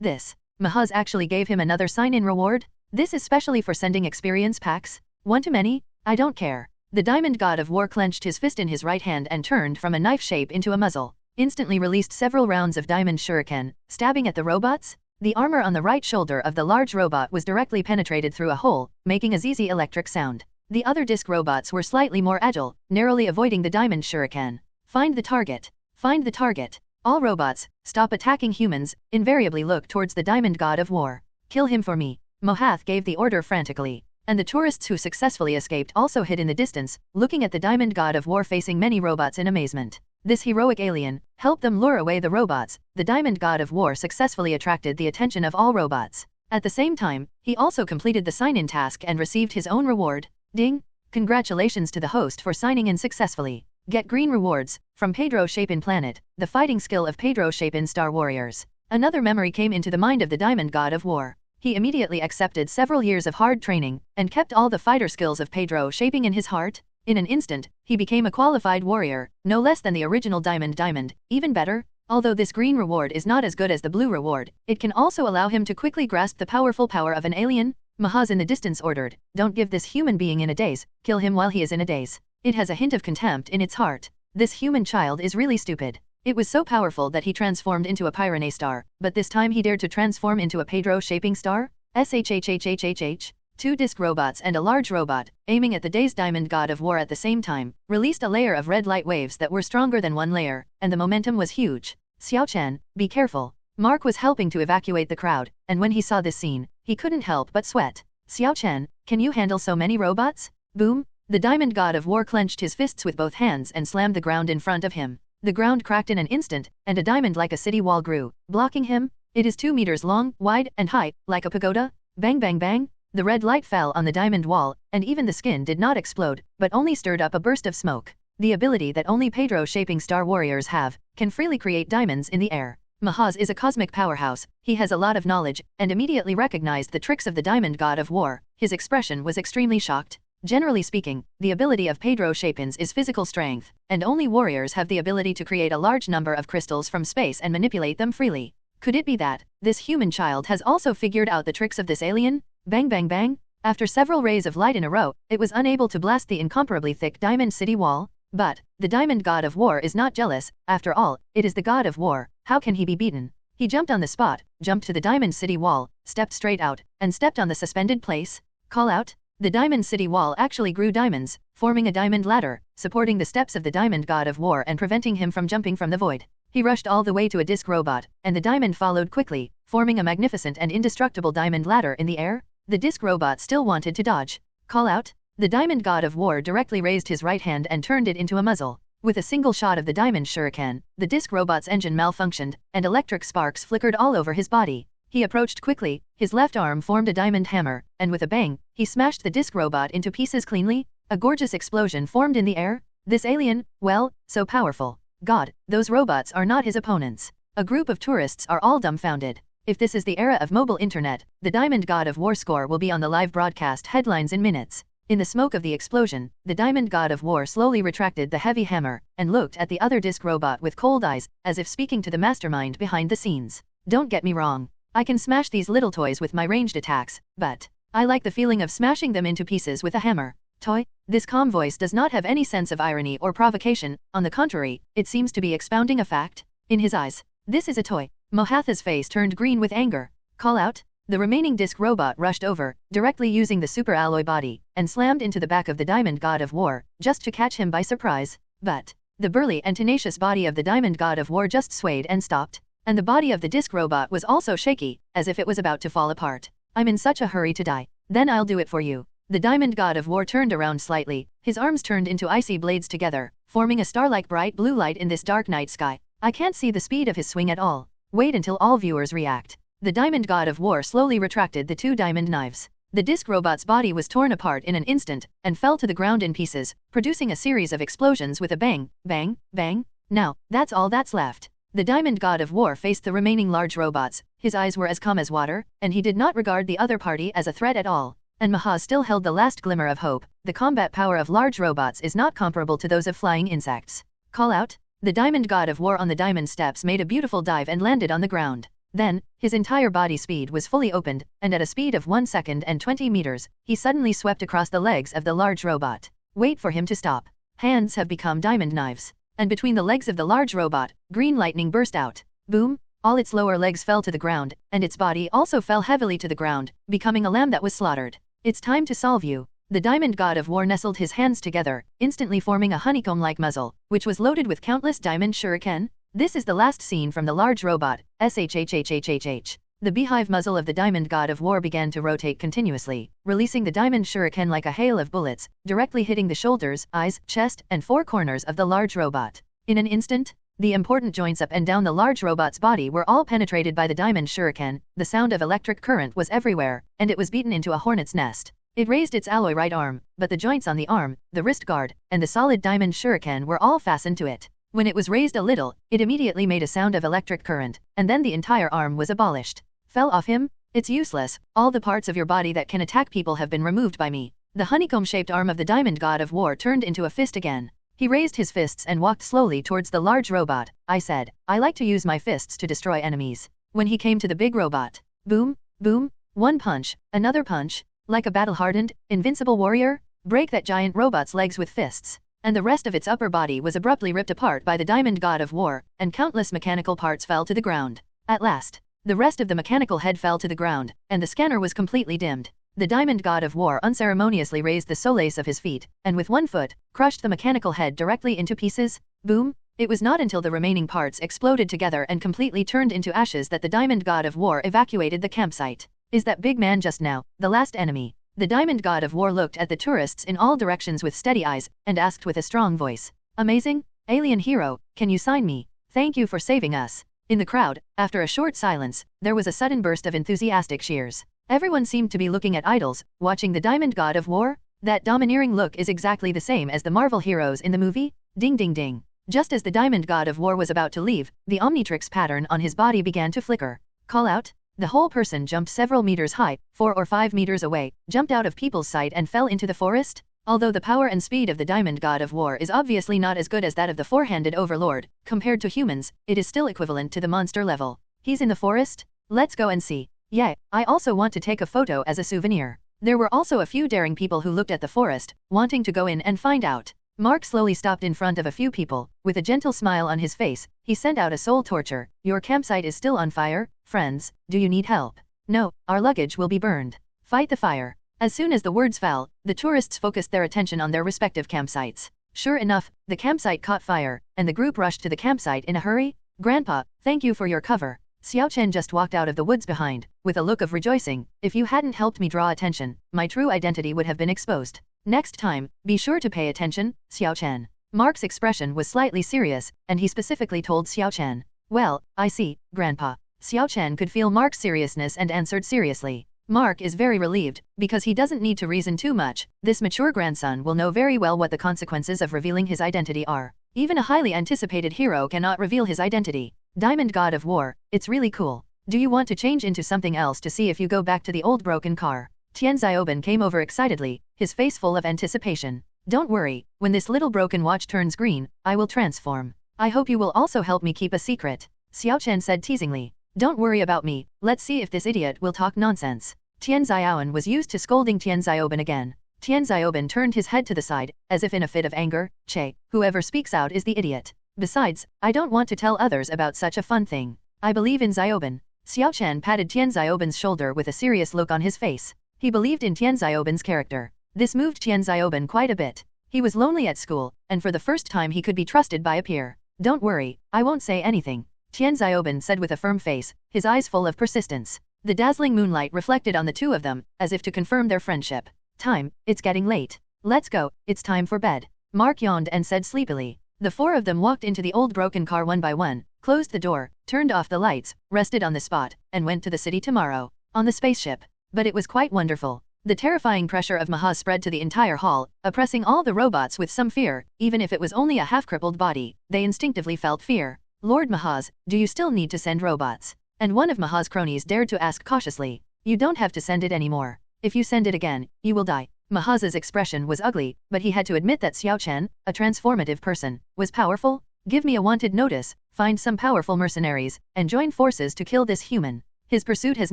This. Mohath actually gave him another sign-in reward? This is specially for sending experience packs? One to many? I don't care. The Diamond God of War clenched his fist in his right hand and turned from a knife shape into a muzzle. Instantly released several rounds of diamond shuriken, stabbing at the robots. The armor on the right shoulder of the large robot was directly penetrated through a hole, making a zizi electric sound. The other disc robots were slightly more agile, narrowly avoiding the diamond shuriken. Find the target. Find the target. All robots, stop attacking humans, invariably look towards the Diamond God of War. Kill him for me. Mohath gave the order frantically. And the tourists who successfully escaped also hid in the distance, looking at the Diamond God of War facing many robots in amazement. This heroic alien helped them lure away the robots. The Diamond God of War successfully attracted the attention of all robots. At the same time, he also completed the sign-in task and received his own reward. Ding! Congratulations to the host for signing in successfully. Get green rewards from Pedro Shapin Planet, the fighting skill of Pedro Shapin Star Warriors. Another memory came into the mind of the Diamond God of War. He immediately accepted several years of hard training and kept all the fighter skills of Pedro Shaping in his heart. In an instant, he became a qualified warrior, no less than the original Diamond. Even better, although this green reward is not as good as the blue reward, it can also allow him to quickly grasp the powerful power of an alien. Mohath in the distance ordered, don't give this human being in a daze, kill him while he is in a daze. It has a hint of contempt in its heart. This human child is really stupid. It was so powerful that he transformed into a Pyrenees star, but this time he dared to transform into a Pedro Shaping star? SHHHHHH. 2 disc robots and a large robot, aiming at the dazed Diamond God of War at the same time, released a layer of red light waves that were stronger than one layer, and the momentum was huge. Xiao Chen, be careful. Mark was helping to evacuate the crowd, and when he saw this scene, he couldn't help but sweat. Xiao Chen, can you handle so many robots? Boom! The Diamond God of War clenched his fists with both hands and slammed the ground in front of him. The ground cracked in an instant, and a diamond like a city wall grew, blocking him. It is 2 meters long, wide, and high, like a pagoda. Bang bang bang! The red light fell on the diamond wall, and even the skin did not explode, but only stirred up a burst of smoke. The ability that only Pedro Shaping Star Warriors have, can freely create diamonds in the air. Mohath is a cosmic powerhouse, he has a lot of knowledge, and immediately recognized the tricks of the Diamond God of War. His expression was extremely shocked. Generally speaking, the ability of Pedro Shapins is physical strength, and only warriors have the ability to create a large number of crystals from space and manipulate them freely. Could it be that this human child has also figured out the tricks of this alien? Bang bang bang! After several rays of light in a row, it was unable to blast the incomparably thick Diamond City wall. But the Diamond God of War is not jealous. After all, it is the God of War. How can he be beaten? He jumped on the spot, jumped to the Diamond City wall, stepped straight out, and stepped on the suspended place. Call out! The Diamond City wall actually grew diamonds, forming a diamond ladder, supporting the steps of the Diamond God of War and preventing him from jumping from the void. He rushed all the way to a disc robot, and the diamond followed quickly, forming a magnificent and indestructible diamond ladder in the air. The disc robot still wanted to dodge. Call out! The Diamond God of War directly raised his right hand and turned it into a muzzle. With a single shot of the diamond shuriken, the disc robot's engine malfunctioned, and electric sparks flickered all over his body. He approached quickly, his left arm formed a diamond hammer, and with a bang, he smashed the disc robot into pieces cleanly. A gorgeous explosion formed in the air. This alien, well, so powerful. God, those robots are not his opponents. A group of tourists are all dumbfounded. If this is the era of mobile internet, the Diamond God of War score will be on the live broadcast headlines in minutes. In the smoke of the explosion, the Diamond God of War slowly retracted the heavy hammer, and looked at the other disc robot with cold eyes, as if speaking to the mastermind behind the scenes. Don't get me wrong. I can smash these little toys with my ranged attacks, but I like the feeling of smashing them into pieces with a hammer. Toy? This calm voice does not have any sense of irony or provocation, on the contrary, it seems to be expounding a fact. In his eyes, this is a toy. Mohatha's face turned green with anger. Call out? The remaining disc robot rushed over, directly using the super alloy body, and slammed into the back of the Diamond God of War, just to catch him by surprise. But the burly and tenacious body of the Diamond God of War just swayed and stopped, and the body of the disc robot was also shaky, as if it was about to fall apart. I'm in such a hurry to die. Then I'll do it for you. The Diamond God of War turned around slightly, his arms turned into icy blades together, forming a star-like bright blue light in this dark night sky. I can't see the speed of his swing at all. Wait until all viewers react. The Diamond God of War slowly retracted the two diamond knives. The disc robot's body was torn apart in an instant, and fell to the ground in pieces, producing a series of explosions with a bang, bang, bang. Now, that's all that's left. The Diamond God of War faced the remaining large robots. His eyes were as calm as water, and he did not regard the other party as a threat at all. And Maha still held the last glimmer of hope. The combat power of large robots is not comparable to those of flying insects. Call out? The Diamond God of War on the diamond steps made a beautiful dive and landed on the ground. Then, his entire body speed was fully opened, and at a speed of 1 second and 20 meters, he suddenly swept across the legs of the large robot. Wait for him to stop. Hands have become diamond knives. And between the legs of the large robot, green lightning burst out. Boom! All its lower legs fell to the ground, and its body also fell heavily to the ground, becoming a lamb that was slaughtered. It's time to solve you. The Diamond God of War nestled his hands together, instantly forming a honeycomb-like muzzle, which was loaded with countless diamond shuriken. This is the last scene from the large robot, SHHHHHH. The beehive muzzle of the Diamond God of War began to rotate continuously, releasing the diamond shuriken like a hail of bullets, directly hitting the shoulders, eyes, chest, and four corners of the large robot. In an instant, the important joints up and down the large robot's body were all penetrated by the diamond shuriken. The sound of electric current was everywhere, and it was beaten into a hornet's nest. It raised its alloy right arm, but the joints on the arm, the wrist guard, and the solid diamond shuriken were all fastened to it. When it was raised a little, it immediately made a sound of electric current, and then the entire arm was abolished. Fell off him? It's useless. All the parts of your body that can attack people have been removed by me. The honeycomb-shaped arm of the Diamond God of War turned into a fist again. He raised his fists and walked slowly towards the large robot. I said, I like to use my fists to destroy enemies. When he came to the big robot, boom, boom, one punch, another punch, like a battle-hardened, invincible warrior, break that giant robot's legs with fists. And the rest of its upper body was abruptly ripped apart by the Diamond God of War, and countless mechanical parts fell to the ground. At last, the rest of the mechanical head fell to the ground, and the scanner was completely dimmed. The Diamond God of War unceremoniously raised the soles of his feet, and with one foot, crushed the mechanical head directly into pieces. Boom! It was not until the remaining parts exploded together and completely turned into ashes that the Diamond God of War evacuated the campsite. Is that big man just now the last enemy? The Diamond God of War looked at the tourists in all directions with steady eyes, and asked with a strong voice, Amazing? Alien hero, can you sign me? Thank you for saving us. In the crowd, after a short silence, there was a sudden burst of enthusiastic cheers. Everyone seemed to be looking at idols, watching the Diamond God of War. That domineering look is exactly the same as the Marvel heroes in the movie. Ding ding ding. Just as the Diamond God of War was about to leave, the Omnitrix pattern on his body began to flicker. Call out? The whole person jumped several meters high, 4 or 5 meters away, jumped out of people's sight and fell into the forest. Although the power and speed of the Diamond God of War is obviously not as good as that of the four-handed overlord, compared to humans, it is still equivalent to the monster level. He's in the forest? Let's go and see. Yeah, I also want to take a photo as a souvenir. There were also a few daring people who looked at the forest, wanting to go in and find out. Mark slowly stopped in front of a few people. With a gentle smile on his face, he sent out a soul torture. Your campsite is still on fire, friends. Do you need help? No, our luggage will be burned. Fight the fire. As soon as the words fell, the tourists focused their attention on their respective campsites. Sure enough, the campsite caught fire, and the group rushed to the campsite in a hurry. Grandpa, thank you for your cover. Xiao Chen just walked out of the woods behind, with a look of rejoicing. If you hadn't helped me draw attention, my true identity would have been exposed. Next time, be sure to pay attention, Xiao Chen. Mark's expression was slightly serious, and he specifically told Xiao Chen. Well, I see, Grandpa. Xiao Chen could feel Mark's seriousness and answered seriously. Mark is very relieved, because he doesn't need to reason too much. This mature grandson will know very well what the consequences of revealing his identity are. Even a highly anticipated hero cannot reveal his identity. Diamond God of War, it's really cool. Do you want to change into something else to see if you go back to the old broken car? Tian Xiaoben came over excitedly, his face full of anticipation. Don't worry, when this little broken watch turns green, I will transform. I hope you will also help me keep a secret. Xiao Chen said teasingly. Don't worry about me, let's see if this idiot will talk nonsense. Tian Xiaoben was used to scolding Tian Xiaoben again. Tian Xiaoben turned his head to the side, as if in a fit of anger. Che, whoever speaks out is the idiot. Besides, I don't want to tell others about such a fun thing. I believe in Xiaoben. Xiao Chen patted Tian Xiaoben's shoulder with a serious look on his face. He believed in Tian Xiaoben's character. This moved Tian Xiaoben quite a bit. He was lonely at school, and for the first time he could be trusted by a peer. Don't worry, I won't say anything. Tian Xiaoben said with a firm face, his eyes full of persistence. The dazzling moonlight reflected on the two of them, as if to confirm their friendship. Time, it's getting late. Let's go, it's time for bed. Mark yawned and said sleepily. The four of them walked into the old broken car one by one, closed the door, turned off the lights, rested on the spot, and went to the city tomorrow. On the spaceship. But it was quite wonderful. The terrifying pressure of Mahaz spread to the entire hall, oppressing all the robots with some fear, even if it was only a half-crippled body. They instinctively felt fear. Lord Mahaz, do you still need to send robots? And one of Mahaz's cronies dared to ask cautiously. You don't have to send it anymore. If you send it again, you will die. Mahaz's expression was ugly, but he had to admit that Xiao Chen, a transformative person, was powerful. Give me a wanted notice, find some powerful mercenaries, and join forces to kill this human. His pursuit has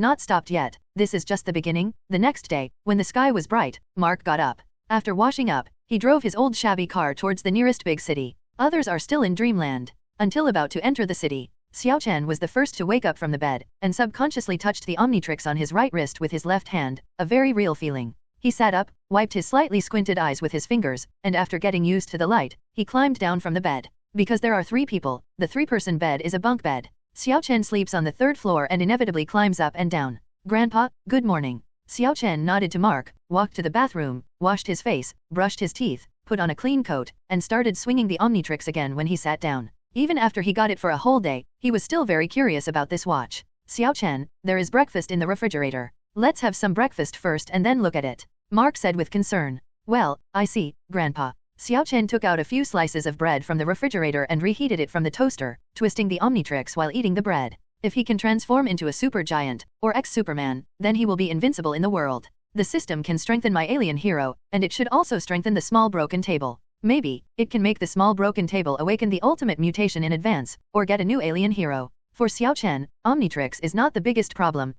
not stopped yet. This is just the beginning. The next day, when the sky was bright, Mark got up. After washing up, he drove his old shabby car towards the nearest big city. Others are still in dreamland. Until about to enter the city, Xiao Chen was the first to wake up from the bed, and subconsciously touched the Omnitrix on his right wrist with his left hand, a very real feeling. He sat up, wiped his slightly squinted eyes with his fingers, and after getting used to the light, he climbed down from the bed. Because there are 3 people, the 3-person bed is a bunk bed. Xiao Chen sleeps on the 3rd floor and inevitably climbs up and down. Grandpa, good morning. Xiao Chen nodded to Mark, walked to the bathroom, washed his face, brushed his teeth, put on a clean coat, and started swinging the Omnitrix again when he sat down. Even after he got it for a whole day, he was still very curious about this watch. Xiao Chen, there is breakfast in the refrigerator. Let's have some breakfast first and then look at it. Mark said with concern. Well, I see, Grandpa. Xiao Chen took out a few slices of bread from the refrigerator and reheated it from the toaster, twisting the Omnitrix while eating the bread. If he can transform into a super giant, or ex-Superman, then he will be invincible in the world. The system can strengthen my alien hero, and it should also strengthen the small broken table. Maybe, it can make the small broken table awaken the ultimate mutation in advance, or get a new alien hero. For Xiao Chen, Omnitrix is not the biggest problem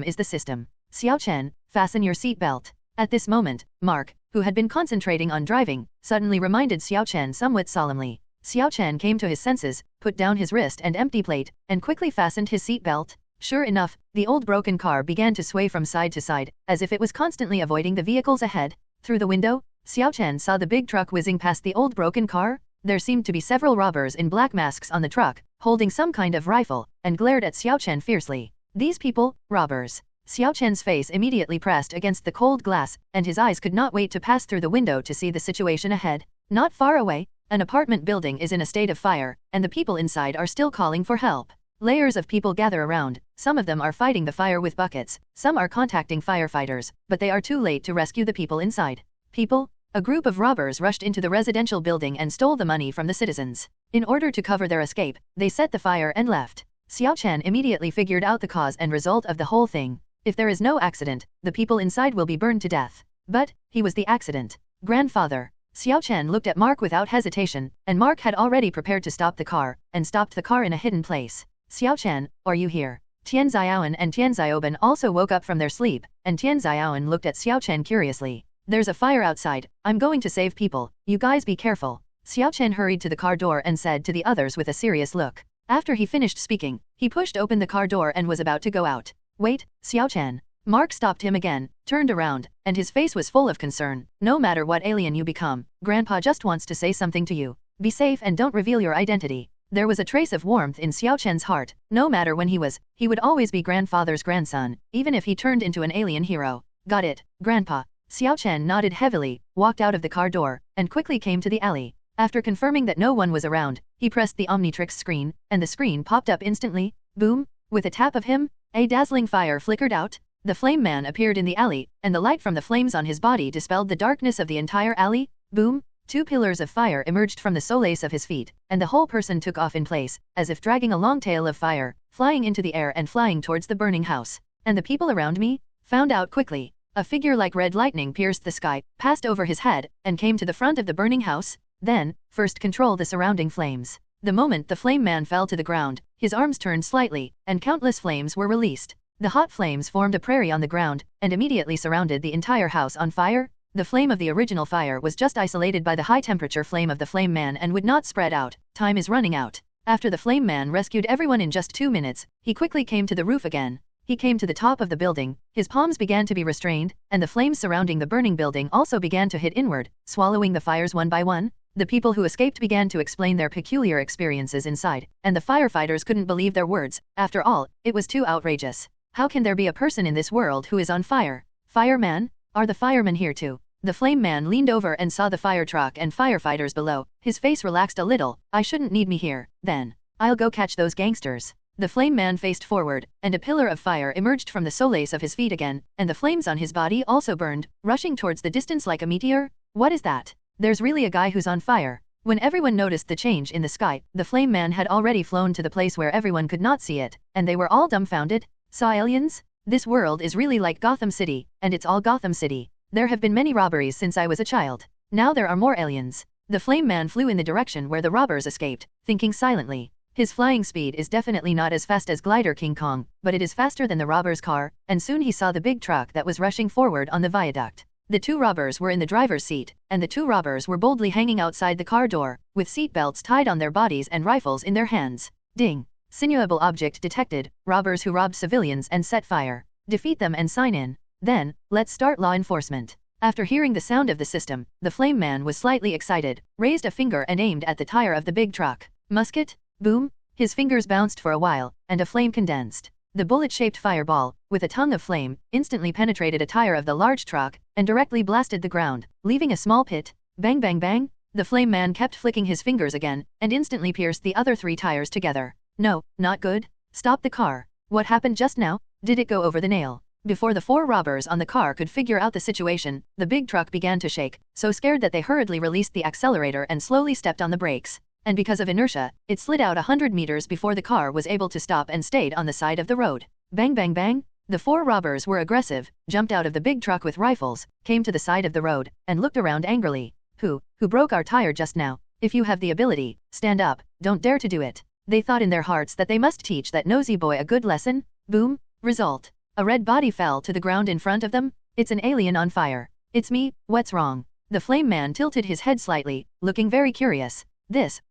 is the system. Xiao Chen, fasten your seatbelt. At this moment, Mark, who had been concentrating on driving, suddenly reminded Xiao Chen somewhat solemnly. Xiao Chen came to his senses, put down his wrist and empty plate, and quickly fastened his seatbelt. Sure enough, the old broken car began to sway from side to side, as if it was constantly avoiding the vehicles ahead. Through the window, Xiao Chen saw the big truck whizzing past the old broken car. There seemed to be several robbers in black masks on the truck, holding some kind of rifle, and glared at Xiao Chen fiercely. These people, robbers. Xiao Chen's face immediately pressed against the cold glass, and his eyes could not wait to pass through the window to see the situation ahead. Not far away, an apartment building is in a state of fire, and the people inside are still calling for help. Layers of people gather around, some of them are fighting the fire with buckets, some are contacting firefighters, but they are too late to rescue the people inside. People? A group of robbers rushed into the residential building and stole the money from the citizens. In order to cover their escape, they set the fire and left. Xiao Chen immediately figured out the cause and result of the whole thing. If there is no accident, the people inside will be burned to death. But, he was the accident. Grandfather. Xiao Chen looked at Mark without hesitation, and Mark had already prepared to stop the car, and stopped the car in a hidden place. Xiao Chen, are you here? Tian Xiaoben and Tian Xiaoben also woke up from their sleep, and Tian Xiaoben looked at Xiao Chen curiously. There's a fire outside, I'm going to save people, you guys be careful. Xiao Chen hurried to the car door and said to the others with a serious look. After he finished speaking, he pushed open the car door and was about to go out. Wait, Xiao Chen. Mark stopped him again, turned around, and his face was full of concern. No matter what alien you become, Grandpa just wants to say something to you. Be safe and don't reveal your identity. There was a trace of warmth in Xiao Chen's heart. No matter when he would always be grandfather's grandson, even if he turned into an alien hero. Got it, Grandpa. Xiao Chen nodded heavily, walked out of the car door, and quickly came to the alley. After confirming that no one was around, he pressed the Omnitrix screen, and the screen popped up instantly. Boom! With a tap of him, a dazzling fire flickered out. The flame man appeared in the alley, and the light from the flames on his body dispelled the darkness of the entire alley. Boom! 2 pillars of fire emerged from the solace of his feet, and the whole person took off in place, as if dragging a long tail of fire, flying into the air and flying towards the burning house. And the people around me? Found out quickly. A figure like red lightning pierced the sky, passed over his head, and came to the front of the burning house. Then, first control the surrounding flames. The moment the flame man fell to the ground, his arms turned slightly, and countless flames were released. The hot flames formed a prairie on the ground, and immediately surrounded the entire house on fire. The flame of the original fire was just isolated by the high-temperature flame of the flame man and would not spread out. Time is running out. After the flame man rescued everyone in just 2 minutes, he quickly came to the roof again. He came to the top of the building, his palms began to be restrained, and the flames surrounding the burning building also began to hit inward, swallowing the fires one by one. The people who escaped began to explain their peculiar experiences inside, and the firefighters couldn't believe their words. After all, it was too outrageous. How can there be a person in this world who is on fire? Fireman? Are the firemen here too? The flame man leaned over and saw the fire truck and firefighters below. His face relaxed a little. I shouldn't need me here, then. I'll go catch those gangsters. The flame man faced forward, and a pillar of fire emerged from the solace of his feet again, and the flames on his body also burned, rushing towards the distance like a meteor. What is that? There's really a guy who's on fire. When everyone noticed the change in the sky, the flame man had already flown to the place where everyone could not see it, and they were all dumbfounded. Saw aliens? This world is really like Gotham City, and it's all Gotham City. There have been many robberies since I was a child. Now there are more aliens. The flame man flew in the direction where the robbers escaped, thinking silently. His flying speed is definitely not as fast as Glider King Kong, but it is faster than the robber's car, and soon he saw the big truck that was rushing forward on the viaduct. The 2 robbers were in the driver's seat, and the 2 robbers were boldly hanging outside the car door, with seat belts tied on their bodies and rifles in their hands. Ding! Signalable object detected, robbers who robbed civilians and set fire. Defeat them and sign in. Then, let's start law enforcement. After hearing the sound of the system, the flame man was slightly excited, raised a finger and aimed at the tire of the big truck. Musket? Boom! His fingers bounced for a while, and a flame condensed. The bullet-shaped fireball, with a tongue of flame, instantly penetrated a tire of the large truck, and directly blasted the ground, leaving a small pit. Bang bang bang! The flame man kept flicking his fingers again, and instantly pierced the other 3 tires together. No, not good. Stop the car. What happened just now? Did it go over the nail? Before the 4 robbers on the car could figure out the situation, the big truck began to shake, so scared that they hurriedly released the accelerator and slowly stepped on the brakes. And because of inertia, it slid out 100 meters before the car was able to stop and stayed on the side of the road. Bang bang bang! The 4 robbers were aggressive, jumped out of the big truck with rifles, came to the side of the road, and looked around angrily. Who broke our tire just now? If you have the ability, stand up, don't dare to do it. They thought in their hearts that they must teach that nosy boy a good lesson. Boom! Result. A red body fell to the ground in front of them. It's an alien on fire. It's me, what's wrong? The flame man tilted his head slightly, looking very curious.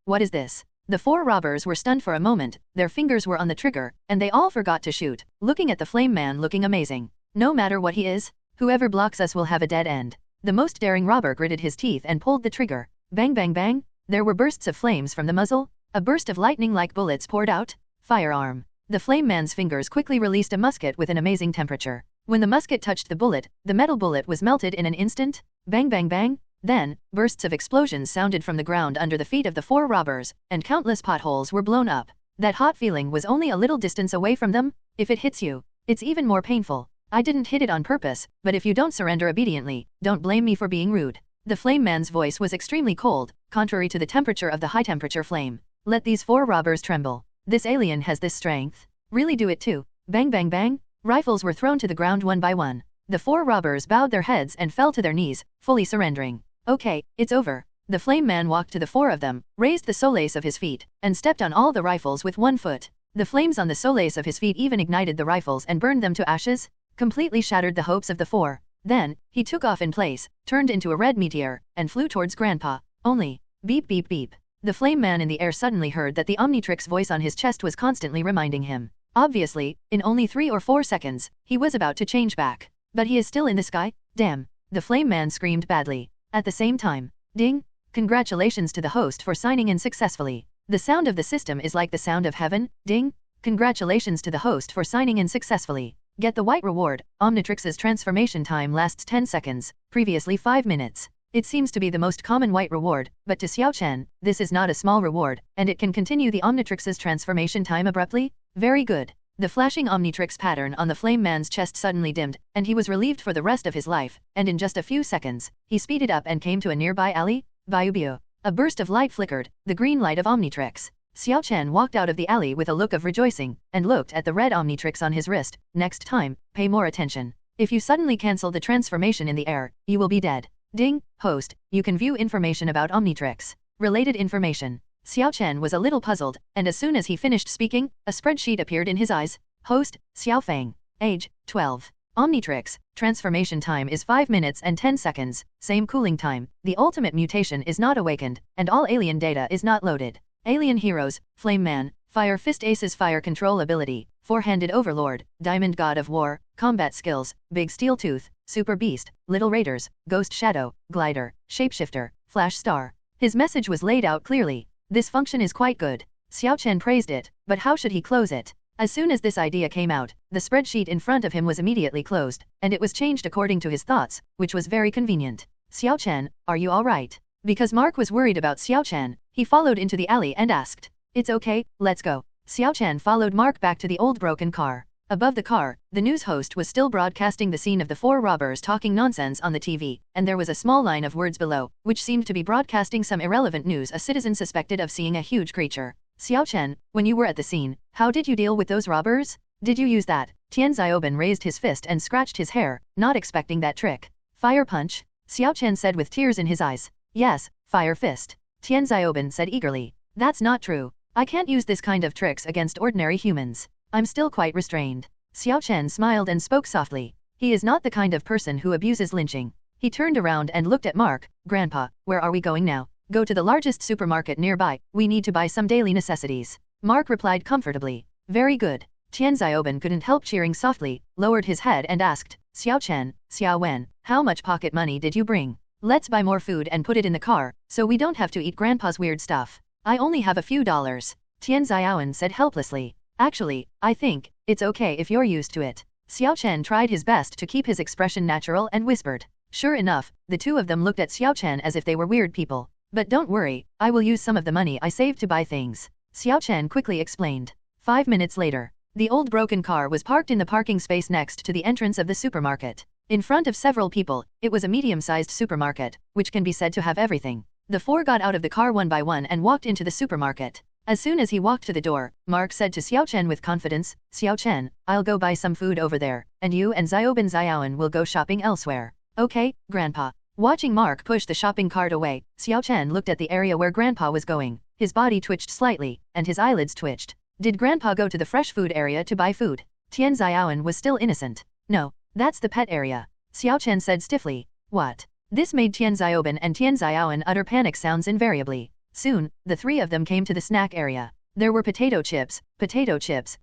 What is this? The 4 robbers were stunned for a moment, their fingers were on the trigger, and they all forgot to shoot, looking at the flame man looking amazing. No matter what he is, whoever blocks us will have a dead end. The most daring robber gritted his teeth and pulled the trigger. Bang bang bang! There were bursts of flames from the muzzle. A burst of lightning like bullets poured out. Firearm. The flame man's fingers quickly released a musket with an amazing temperature. When the musket touched the bullet, the metal bullet was melted in an instant. Bang bang bang! Then, bursts of explosions sounded from the ground under the feet of the 4 robbers, and countless potholes were blown up. That hot feeling was only a little distance away from them. If it hits you, it's even more painful. I didn't hit it on purpose, but if you don't surrender obediently, don't blame me for being rude. The flame man's voice was extremely cold, contrary to the temperature of the high-temperature flame. Let these 4 robbers tremble. This alien has this strength. Really do it too. Bang bang bang! Rifles were thrown to the ground one by one. The 4 robbers bowed their heads and fell to their knees, fully surrendering. Okay, it's over. The flame man walked to the 4 of them, raised the solace of his feet, and stepped on all the rifles with 1 foot. The flames on the solace of his feet even ignited the rifles and burned them to ashes, completely shattered the hopes of the 4. Then, he took off in place, turned into a red meteor, and flew towards Grandpa. Only, beep beep beep. The flame man in the air suddenly heard that the Omnitrix voice on his chest was constantly reminding him. Obviously, in only 3 or 4 seconds, he was about to change back. But he is still in the sky? Damn. The flame man screamed badly. At the same time, ding! Congratulations to the host for signing in successfully. The sound of the system is like the sound of heaven. Ding! Congratulations to the host for signing in successfully. Get the white reward. Omnitrix's transformation time lasts 10 seconds, previously 5 minutes. It seems to be the most common white reward, but to Xiao Chen, this is not a small reward, and it can continue the Omnitrix's transformation time abruptly. Very good. The flashing Omnitrix pattern on the flame man's chest suddenly dimmed, and he was relieved for the rest of his life, and in just a few seconds, he speeded up and came to a nearby alley. Biu. A burst of light flickered, the green light of Omnitrix. Xiao Chen walked out of the alley with a look of rejoicing, and looked at the red Omnitrix on his wrist. Next time, pay more attention. If you suddenly cancel the transformation in the air, you will be dead. Ding, host, you can view information about Omnitrix. Related information. Xiao Chen was a little puzzled, and as soon as he finished speaking, a spreadsheet appeared in his eyes. Host, Xiao Feng. Age, 12. Omnitrix, transformation time is 5 minutes and 10 seconds, same cooling time, the ultimate mutation is not awakened, and all alien data is not loaded. Alien heroes, Flame Man, Fire Fist Ace's fire control ability, Four-handed Overlord, Diamond God of War, combat skills, Big Steel Tooth, Super Beast, Little Raiders, Ghost Shadow, Glider, Shapeshifter, Flash Star. His message was laid out clearly. This function is quite good. Xiao Chen praised it, but how should he close it? As soon as this idea came out, the spreadsheet in front of him was immediately closed, and it was changed according to his thoughts, which was very convenient. Xiao Chen, are you alright? Because Mark was worried about Xiao Chen, he followed into the alley and asked. It's okay, let's go. Xiao Chen followed Mark back to the old broken car. Above the car, the news host was still broadcasting the scene of the 4 robbers talking nonsense on the TV, and there was a small line of words below, which seemed to be broadcasting some irrelevant news a citizen suspected of seeing a huge creature. Xiao Chen, when you were at the scene, how did you deal with those robbers? Did you use that? Tian Xiaoben raised his fist and scratched his hair, not expecting that trick. Fire punch? Xiao Chen said with tears in his eyes. Yes, fire fist. Tian Xiaoben said eagerly. That's not true. I can't use this kind of tricks against ordinary humans. I'm still quite restrained. Xiao Chen smiled and spoke softly. He is not the kind of person who abuses lynching. He turned around and looked at Mark. Grandpa, where are we going now? Go to the largest supermarket nearby, we need to buy some daily necessities. Mark replied comfortably. Very good. Tian Xiaoben couldn't help cheering softly, lowered his head and asked, Xiao Chen, Xiao Wen, how much pocket money did you bring? Let's buy more food and put it in the car, so we don't have to eat Grandpa's weird stuff. I only have a few dollars. Tian Xiaowen said helplessly. Actually, I think it's okay if you're used to it. Xiao Chen tried his best to keep his expression natural and whispered. Sure enough, the two of them looked at Xiao Chen as if they were weird people. But don't worry, I will use some of the money I saved to buy things. Xiao Chen quickly explained. 5 minutes later, the old broken car was parked in the parking space next to the entrance of the supermarket. In front of several people, it was a medium-sized supermarket, which can be said to have everything. The 4 got out of the car one by one and walked into the supermarket. As soon as he walked to the door, Mark said to Xiao Chen with confidence, Xiao Chen, I'll go buy some food over there, and you and Xiaoben Xiaowen will go shopping elsewhere. Okay, Grandpa. Watching Mark push the shopping cart away, Xiao Chen looked at the area where Grandpa was going. His body twitched slightly, and his eyelids twitched. Did Grandpa go to the fresh food area to buy food? Tian Xiaowen was still innocent. No, that's the pet area. Xiao Chen said stiffly. What? This made Tian Xiaoben and Tian Xiaowen utter panic sounds invariably. Soon, the 3 of them came to the snack area. There were potato chips,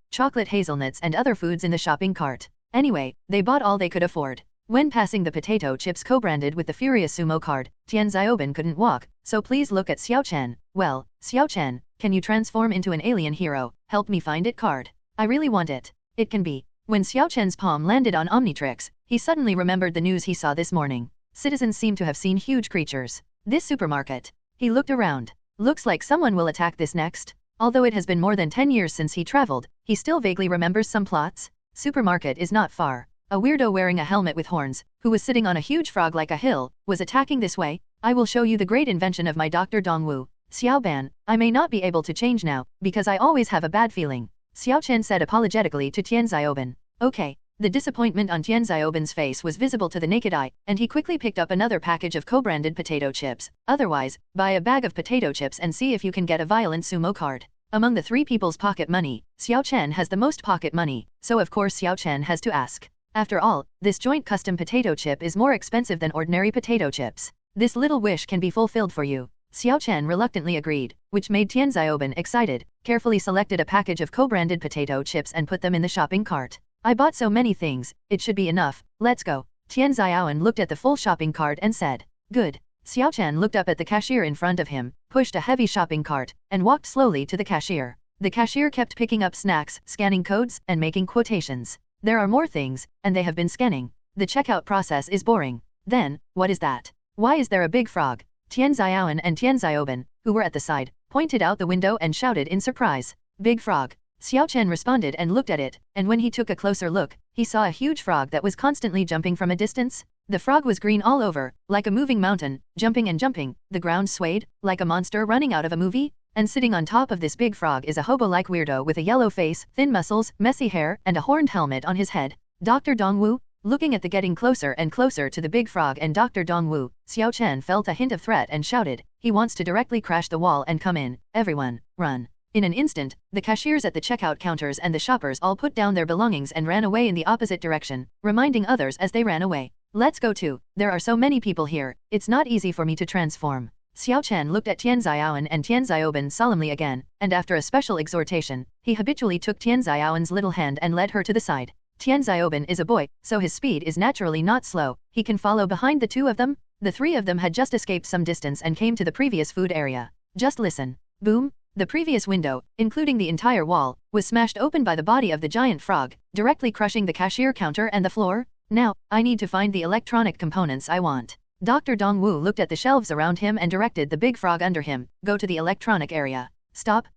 chocolate hazelnuts and other foods in the shopping cart. Anyway, they bought all they could afford. When passing the potato chips co-branded with the Furious Sumo card, Tian Xiaoben couldn't walk, so please look at Xiao Chen. Well, Xiao Chen, can you transform into an alien hero? Help me find it card. I really want it. It can be. When Xiao Chen's palm landed on Omnitrix, he suddenly remembered the news he saw this morning. Citizens seem to have seen huge creatures. This supermarket. He looked around. Looks like someone will attack this next. Although it has been more than 10 years since he traveled, he still vaguely remembers some plots. Supermarket is not far. A weirdo wearing a helmet with horns, who was sitting on a huge frog like a hill, was attacking this way. I will show you the great invention of my Dr. Dongwu. Xiao Ban, I may not be able to change now, because I always have a bad feeling. Xiao Chen said apologetically to Tian Xiaoben. Okay. The disappointment on Tian Xiaoben's face was visible to the naked eye, and he quickly picked up another package of co-branded potato chips. Otherwise, buy a bag of potato chips and see if you can get a violent sumo card. Among the 3 people's pocket money, Xiao Chen has the most pocket money, so of course Xiao Chen has to ask. After all, this joint custom potato chip is more expensive than ordinary potato chips. This little wish can be fulfilled for you. Xiao Chen reluctantly agreed, which made Tian Xiaoben excited, carefully selected a package of co-branded potato chips and put them in the shopping cart. I bought so many things, it should be enough, let's go. Tian Xiaowen looked at the full shopping cart and said, good. Xiao Chen looked up at the cashier in front of him, pushed a heavy shopping cart, and walked slowly to the cashier. The cashier kept picking up snacks, scanning codes, and making quotations. There are more things, and they have been scanning. The checkout process is boring. Then, what is that? Why is there a big frog? Tian Xiaowen and Tian Xiaoben, who were at the side, pointed out the window and shouted in surprise. Big frog. Xiao Chen responded and looked at it, and when he took a closer look, he saw a huge frog that was constantly jumping from a distance. The frog was green all over, like a moving mountain, jumping and jumping, the ground swayed, like a monster running out of a movie, and sitting on top of this big frog is a hobo-like weirdo with a yellow face, thin muscles, messy hair, and a horned helmet on his head. Dr. Dongwu? Looking at the getting closer and closer to the big frog and Dr. Dongwu, Xiao Chen felt a hint of threat and shouted, he wants to directly crash the wall and come in, everyone, run. In an instant, the cashiers at the checkout counters and the shoppers all put down their belongings and ran away in the opposite direction, reminding others as they ran away. Let's go too, there are so many people here, it's not easy for me to transform. Xiao Chen looked at Tian Xiaoan and Tian Xiaoban solemnly again, and after a special exhortation, he habitually took Tian Xiaoan's little hand and led her to the side. Tian Xiaoban is a boy, so his speed is naturally not slow, he can follow behind the two of them. The three of them had just escaped some distance and came to the previous food area. Just listen. Boom. The previous window, including the entire wall, was smashed open by the body of the giant frog, directly crushing the cashier counter and the floor. Now, I need to find the electronic components I want. Dr. Dongwu looked at the shelves around him and directed the big frog under him, go to the electronic area. Stop,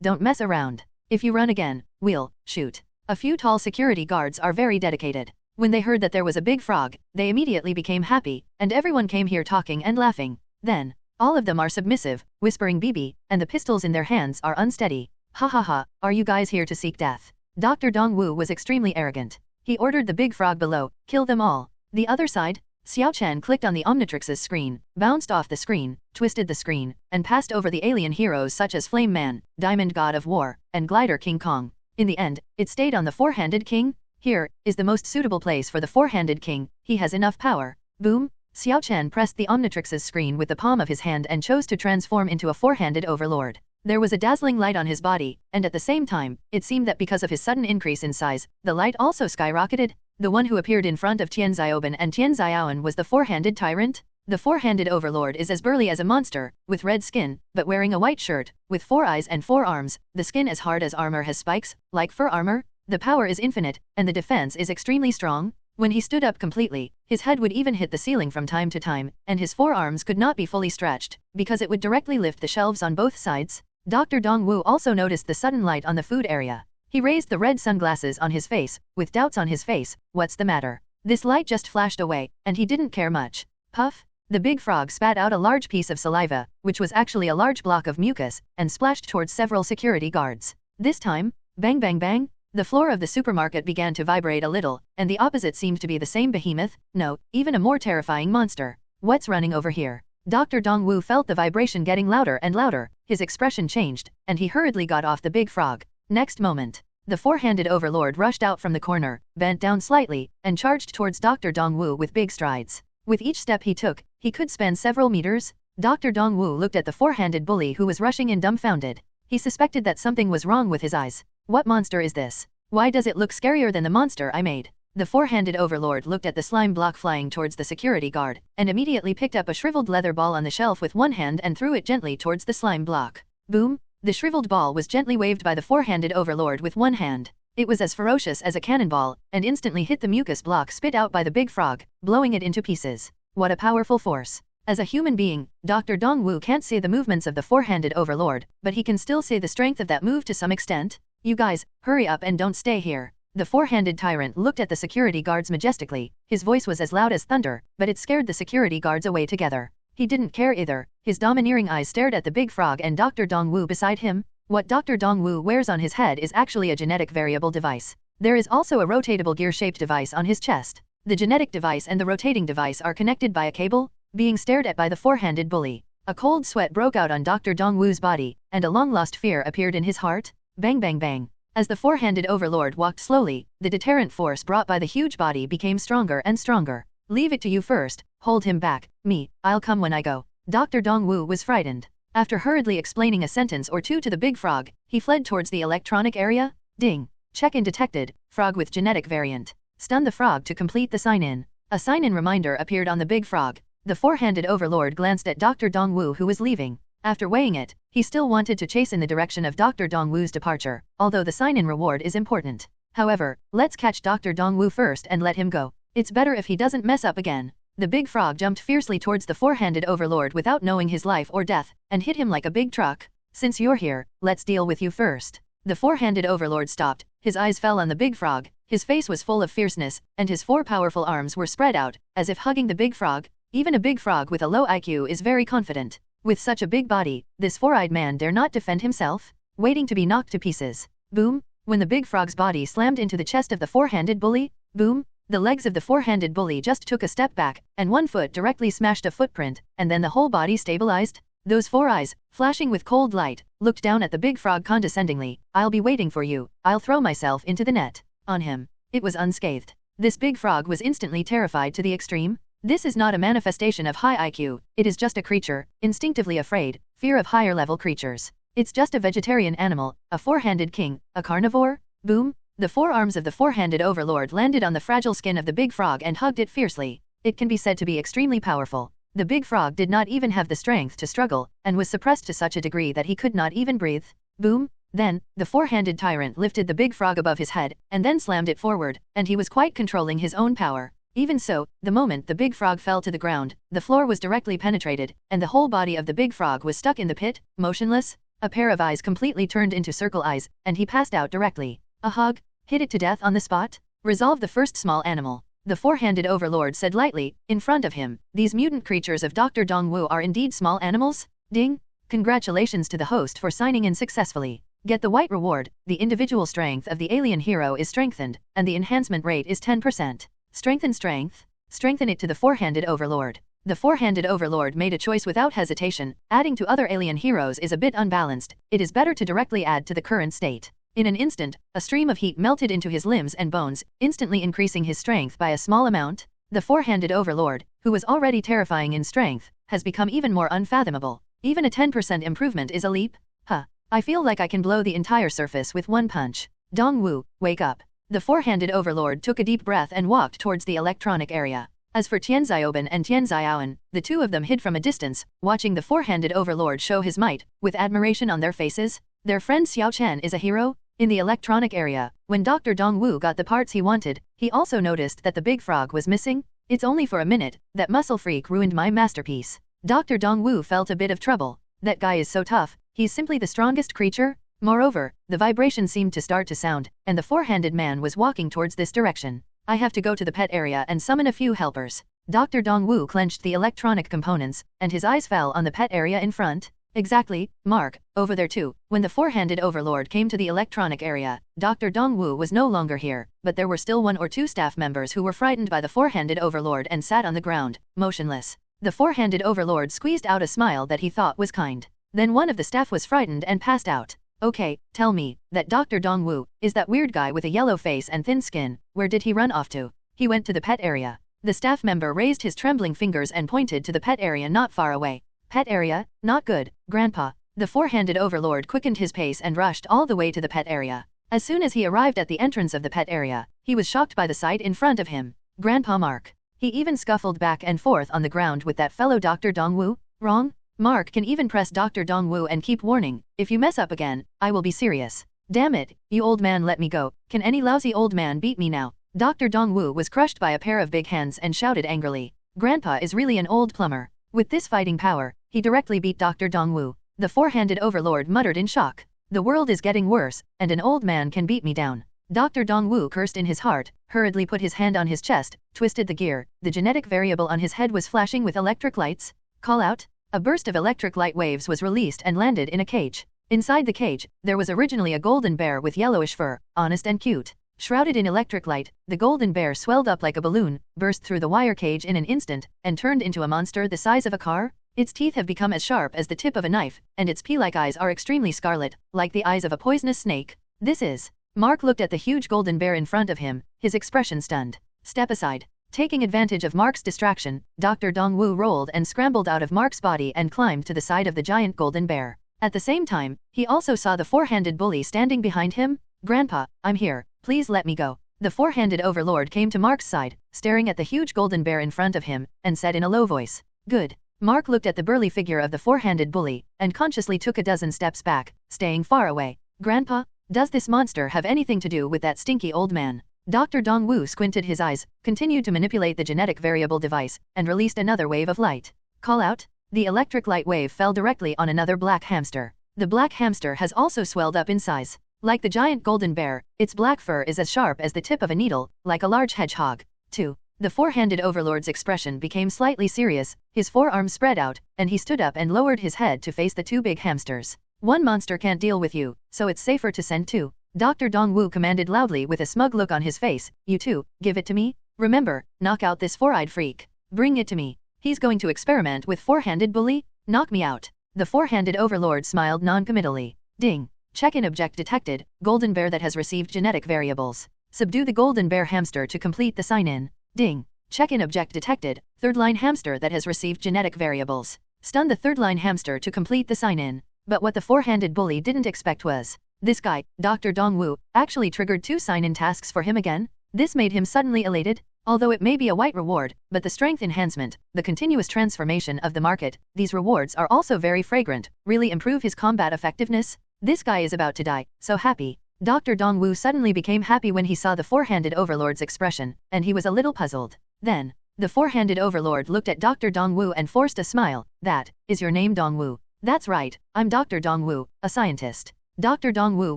don't mess around. If you run again, we'll shoot. A few tall security guards are very dedicated. When they heard that there was a big frog, they immediately became happy, and everyone came here talking and laughing. Then, all of them are submissive, whispering BB, and the pistols in their hands are unsteady. Ha ha ha, are you guys here to seek death? Dr. Dongwu was extremely arrogant. He ordered the big frog below, kill them all. The other side, Xiao Chen clicked on the Omnitrix's screen, bounced off the screen, twisted the screen, and passed over the alien heroes such as Flame Man, Diamond God of War, and Glider King Kong. In the end, it stayed on the four-handed king. Here is the most suitable place for the four-handed king, he has enough power. Boom. Xiao Chen pressed the Omnitrix's screen with the palm of his hand and chose to transform into a four-handed overlord. There was a dazzling light on his body, and at the same time, it seemed that because of his sudden increase in size, the light also skyrocketed. The one who appeared in front of Tian Xiaoban and Tian Xiaoan was the four-handed tyrant. The four-handed overlord is as burly as a monster, with red skin, but wearing a white shirt, with 4 eyes and 4 arms, the skin as hard as armor has spikes, like fur armor. The power is infinite, and the defense is extremely strong. When he stood up completely, his head would even hit the ceiling from time to time, and his forearms could not be fully stretched, because it would directly lift the shelves on both sides. Dr. Dongwu also noticed the sudden light on the food area. He raised the red sunglasses on his face, with doubts on his face. What's the matter? This light just flashed away, and he didn't care much. Puff. The big frog spat out a large piece of saliva, which was actually a large block of mucus, and splashed towards several security guards. This time, bang bang bang, the floor of the supermarket began to vibrate a little, and the opposite seemed to be the same behemoth, no, even a more terrifying monster. What's running over here? Dr. Dongwu felt the vibration getting louder and louder, his expression changed, and he hurriedly got off the big frog. Next moment, the four-handed overlord rushed out from the corner, bent down slightly, and charged towards Dr. Dongwu with big strides. With each step he took, he could span several meters. Dr. Dongwu looked at the four-handed bully who was rushing in dumbfounded. He suspected that something was wrong with his eyes. What monster is this? Why does it look scarier than the monster I made? The four-handed overlord looked at the slime block flying towards the security guard, and immediately picked up a shriveled leather ball on the shelf with one hand and threw it gently towards the slime block. Boom! The shriveled ball was gently waved by the four-handed overlord with one hand. It was as ferocious as a cannonball, and instantly hit the mucus block spit out by the big frog, blowing it into pieces. What a powerful force! As a human being, Dr. Dongwu can't see the movements of the four-handed overlord, but he can still see the strength of that move to some extent. You guys, hurry up and don't stay here. The four-handed tyrant looked at the security guards majestically. His voice was as loud as thunder, but it scared the security guards away together. He didn't care either. His domineering eyes stared at the big frog and Dr. Dongwu beside him. What Dr. Dongwu wears on his head is actually a genetic variable device. There is also a rotatable gear-shaped device on his chest. The genetic device and the rotating device are connected by a cable, being stared at by the four-handed bully. A cold sweat broke out on Dr. Dongwu's body, and a long-lost fear appeared in his heart. Bang bang bang. As the four-handed overlord walked slowly, the deterrent force brought by the huge body became stronger and stronger. Leave it to you first, hold him back, me, I'll come when I go. Dr. Dongwu was frightened. After hurriedly explaining a sentence or two to the big frog, he fled towards the electronic area. Ding. Check-in detected, frog with genetic variant. Stun the frog to complete the sign-in. A sign-in reminder appeared on the big frog. The four-handed overlord glanced at Dr. Dongwu who was leaving. After weighing it, he still wanted to chase in the direction of Dr. Dongwu's departure, although the sign-in reward is important. However, let's catch Dr. Dongwu first and let him go. It's better if he doesn't mess up again. The big frog jumped fiercely towards the four-handed overlord without knowing his life or death, and hit him like a big truck. Since you're here, let's deal with you first. The four-handed overlord stopped, his eyes fell on the big frog, his face was full of fierceness, and his four powerful arms were spread out, as if hugging the big frog. Even a big frog with a low IQ is very confident. With such a big body, this four-eyed man dare not defend himself, waiting to be knocked to pieces. Boom! When the big frog's body slammed into the chest of the four-handed bully, boom! The legs of the four-handed bully just took a step back, and one foot directly smashed a footprint, and then the whole body stabilized. Those four eyes, flashing with cold light, looked down at the big frog condescendingly. I'll be waiting for you. I'll throw myself into the net. On him. It was unscathed. This big frog was instantly terrified to the extreme. This is not a manifestation of high IQ, it is just a creature, instinctively afraid, fear of higher level creatures. It's just a vegetarian animal, a four-handed king, a carnivore. Boom! The forearms of the four-handed overlord landed on the fragile skin of the big frog and hugged it fiercely. It can be said to be extremely powerful. The big frog did not even have the strength to struggle, and was suppressed to such a degree that he could not even breathe. Boom! Then, the four-handed tyrant lifted the big frog above his head, and then slammed it forward, and he was quite controlling his own power. Even so, the moment the big frog fell to the ground, the floor was directly penetrated, and the whole body of the big frog was stuck in the pit, motionless. A pair of eyes completely turned into circle eyes, and he passed out directly. A hug? Hit it to death on the spot? Resolve the first small animal. The four-handed overlord said lightly, in front of him. These mutant creatures of Dr. Dongwu are indeed small animals? Ding! Congratulations to the host for signing in successfully. Get the white reward. The individual strength of the alien hero is strengthened, and the enhancement rate is 10%. Strengthen strength. Strengthen it to the four-handed overlord. The four-handed overlord made a choice without hesitation. Adding to other alien heroes is a bit unbalanced. It is better to directly add to the current state. In an instant, a stream of heat melted into his limbs and bones, instantly increasing his strength by a small amount. The four-handed overlord, who was already terrifying in strength, has become even more unfathomable. Even a 10% improvement is a leap. Huh. I feel like I can blow the entire surface with one punch. Dongwu, wake up. The four-handed overlord took a deep breath and walked towards the electronic area. As for Tianzioben and Tianzioan, the two of them hid from a distance, watching the four-handed overlord show his might, with admiration on their faces. Their friend Xiao Chen is a hero? In the electronic area, when Dr. Dongwu got the parts he wanted, he also noticed that the big frog was missing. It's only for a minute, that muscle freak ruined my masterpiece. Dr. Dongwu felt a bit of trouble. That guy is so tough, he's simply the strongest creature? Moreover, the vibration seemed to start to sound, and the four-handed man was walking towards this direction. I have to go to the pet area and summon a few helpers. Dr. Dongwu clenched the electronic components, and his eyes fell on the pet area in front. Exactly, Mark, over there too. When the four-handed overlord came to the electronic area, Dr. Dongwu was no longer here, but there were still one or two staff members who were frightened by the four-handed overlord and sat on the ground, motionless. The four-handed overlord squeezed out a smile that he thought was kind. Then one of the staff was frightened and passed out. Okay, tell me, that Dr. Dongwu, is that weird guy with a yellow face and thin skin, where did he run off to? He went to the pet area. The staff member raised his trembling fingers and pointed to the pet area not far away. Pet area? Not good, Grandpa. The four-handed overlord quickened his pace and rushed all the way to the pet area. As soon as he arrived at the entrance of the pet area, he was shocked by the sight in front of him. Grandpa Mark. He even scuffled back and forth on the ground with that fellow Dr. Dongwu. Wrong? Mark can even press Dr. Dongwu and keep warning, if you mess up again, I will be serious. Damn it, you old man, let me go. Can any lousy old man beat me now? Dr. Dongwu was crushed by a pair of big hands and shouted angrily. Grandpa is really an old plumber. With this fighting power, he directly beat Dr. Dongwu. The four-handed overlord muttered in shock. The world is getting worse, and an old man can beat me down. Dr. Dongwu cursed in his heart, hurriedly put his hand on his chest, twisted the gear. The genetic variable on his head was flashing with electric lights. Call out. A burst of electric light waves was released and landed in a cage. Inside the cage, there was originally a golden bear with yellowish fur, honest and cute. Shrouded in electric light, the golden bear swelled up like a balloon, burst through the wire cage in an instant, and turned into a monster the size of a car. Its teeth have become as sharp as the tip of a knife, and its pea-like eyes are extremely scarlet, like the eyes of a poisonous snake. This is... Mark looked at the huge golden bear in front of him, his expression stunned. Step aside. Taking advantage of Mark's distraction, Dr. Dongwu rolled and scrambled out of Mark's body and climbed to the side of the giant golden bear. At the same time, he also saw the four-handed bully standing behind him. Grandpa, I'm here, please let me go. The four-handed overlord came to Mark's side, staring at the huge golden bear in front of him, and said in a low voice, Good. Mark looked at the burly figure of the four-handed bully, and consciously took a dozen steps back, staying far away. Grandpa, does this monster have anything to do with that stinky old man? Dr. Dongwu squinted his eyes, continued to manipulate the genetic variable device, and released another wave of light. Call out. The electric light wave fell directly on another black hamster. The black hamster has also swelled up in size. Like the giant golden bear, its black fur is as sharp as the tip of a needle, like a large hedgehog. 2. The four-handed overlord's expression became slightly serious, his forearms spread out, and he stood up and lowered his head to face the two big hamsters. One monster can't deal with you, so it's safer to send two. Dr. Dongwu commanded loudly with a smug look on his face, you two, give it to me? Remember, knock out this four-eyed freak. Bring it to me. He's going to experiment with four-handed bully? Knock me out. The four-handed overlord smiled non-committally. Ding. Check-in object detected, golden bear that has received genetic variables. Subdue the golden bear hamster to complete the sign-in. Ding. Check-in object detected, third-line hamster that has received genetic variables. Stun the third-line hamster to complete the sign-in. But what the four-handed bully didn't expect was, this guy, Dr. Dongwu, actually triggered two sign-in tasks for him again? This made him suddenly elated. Although it may be a white reward, but the strength enhancement, the continuous transformation of the market, these rewards are also very fragrant, really improve his combat effectiveness. This guy is about to die, so happy. Dr. Dongwu suddenly became happy when he saw the four-handed overlord's expression, and he was a little puzzled. Then, the four-handed overlord looked at Dr. Dongwu and forced a smile. That, is your name Dongwu? That's right, I'm Dr. Dongwu, a scientist. Dr. Dongwu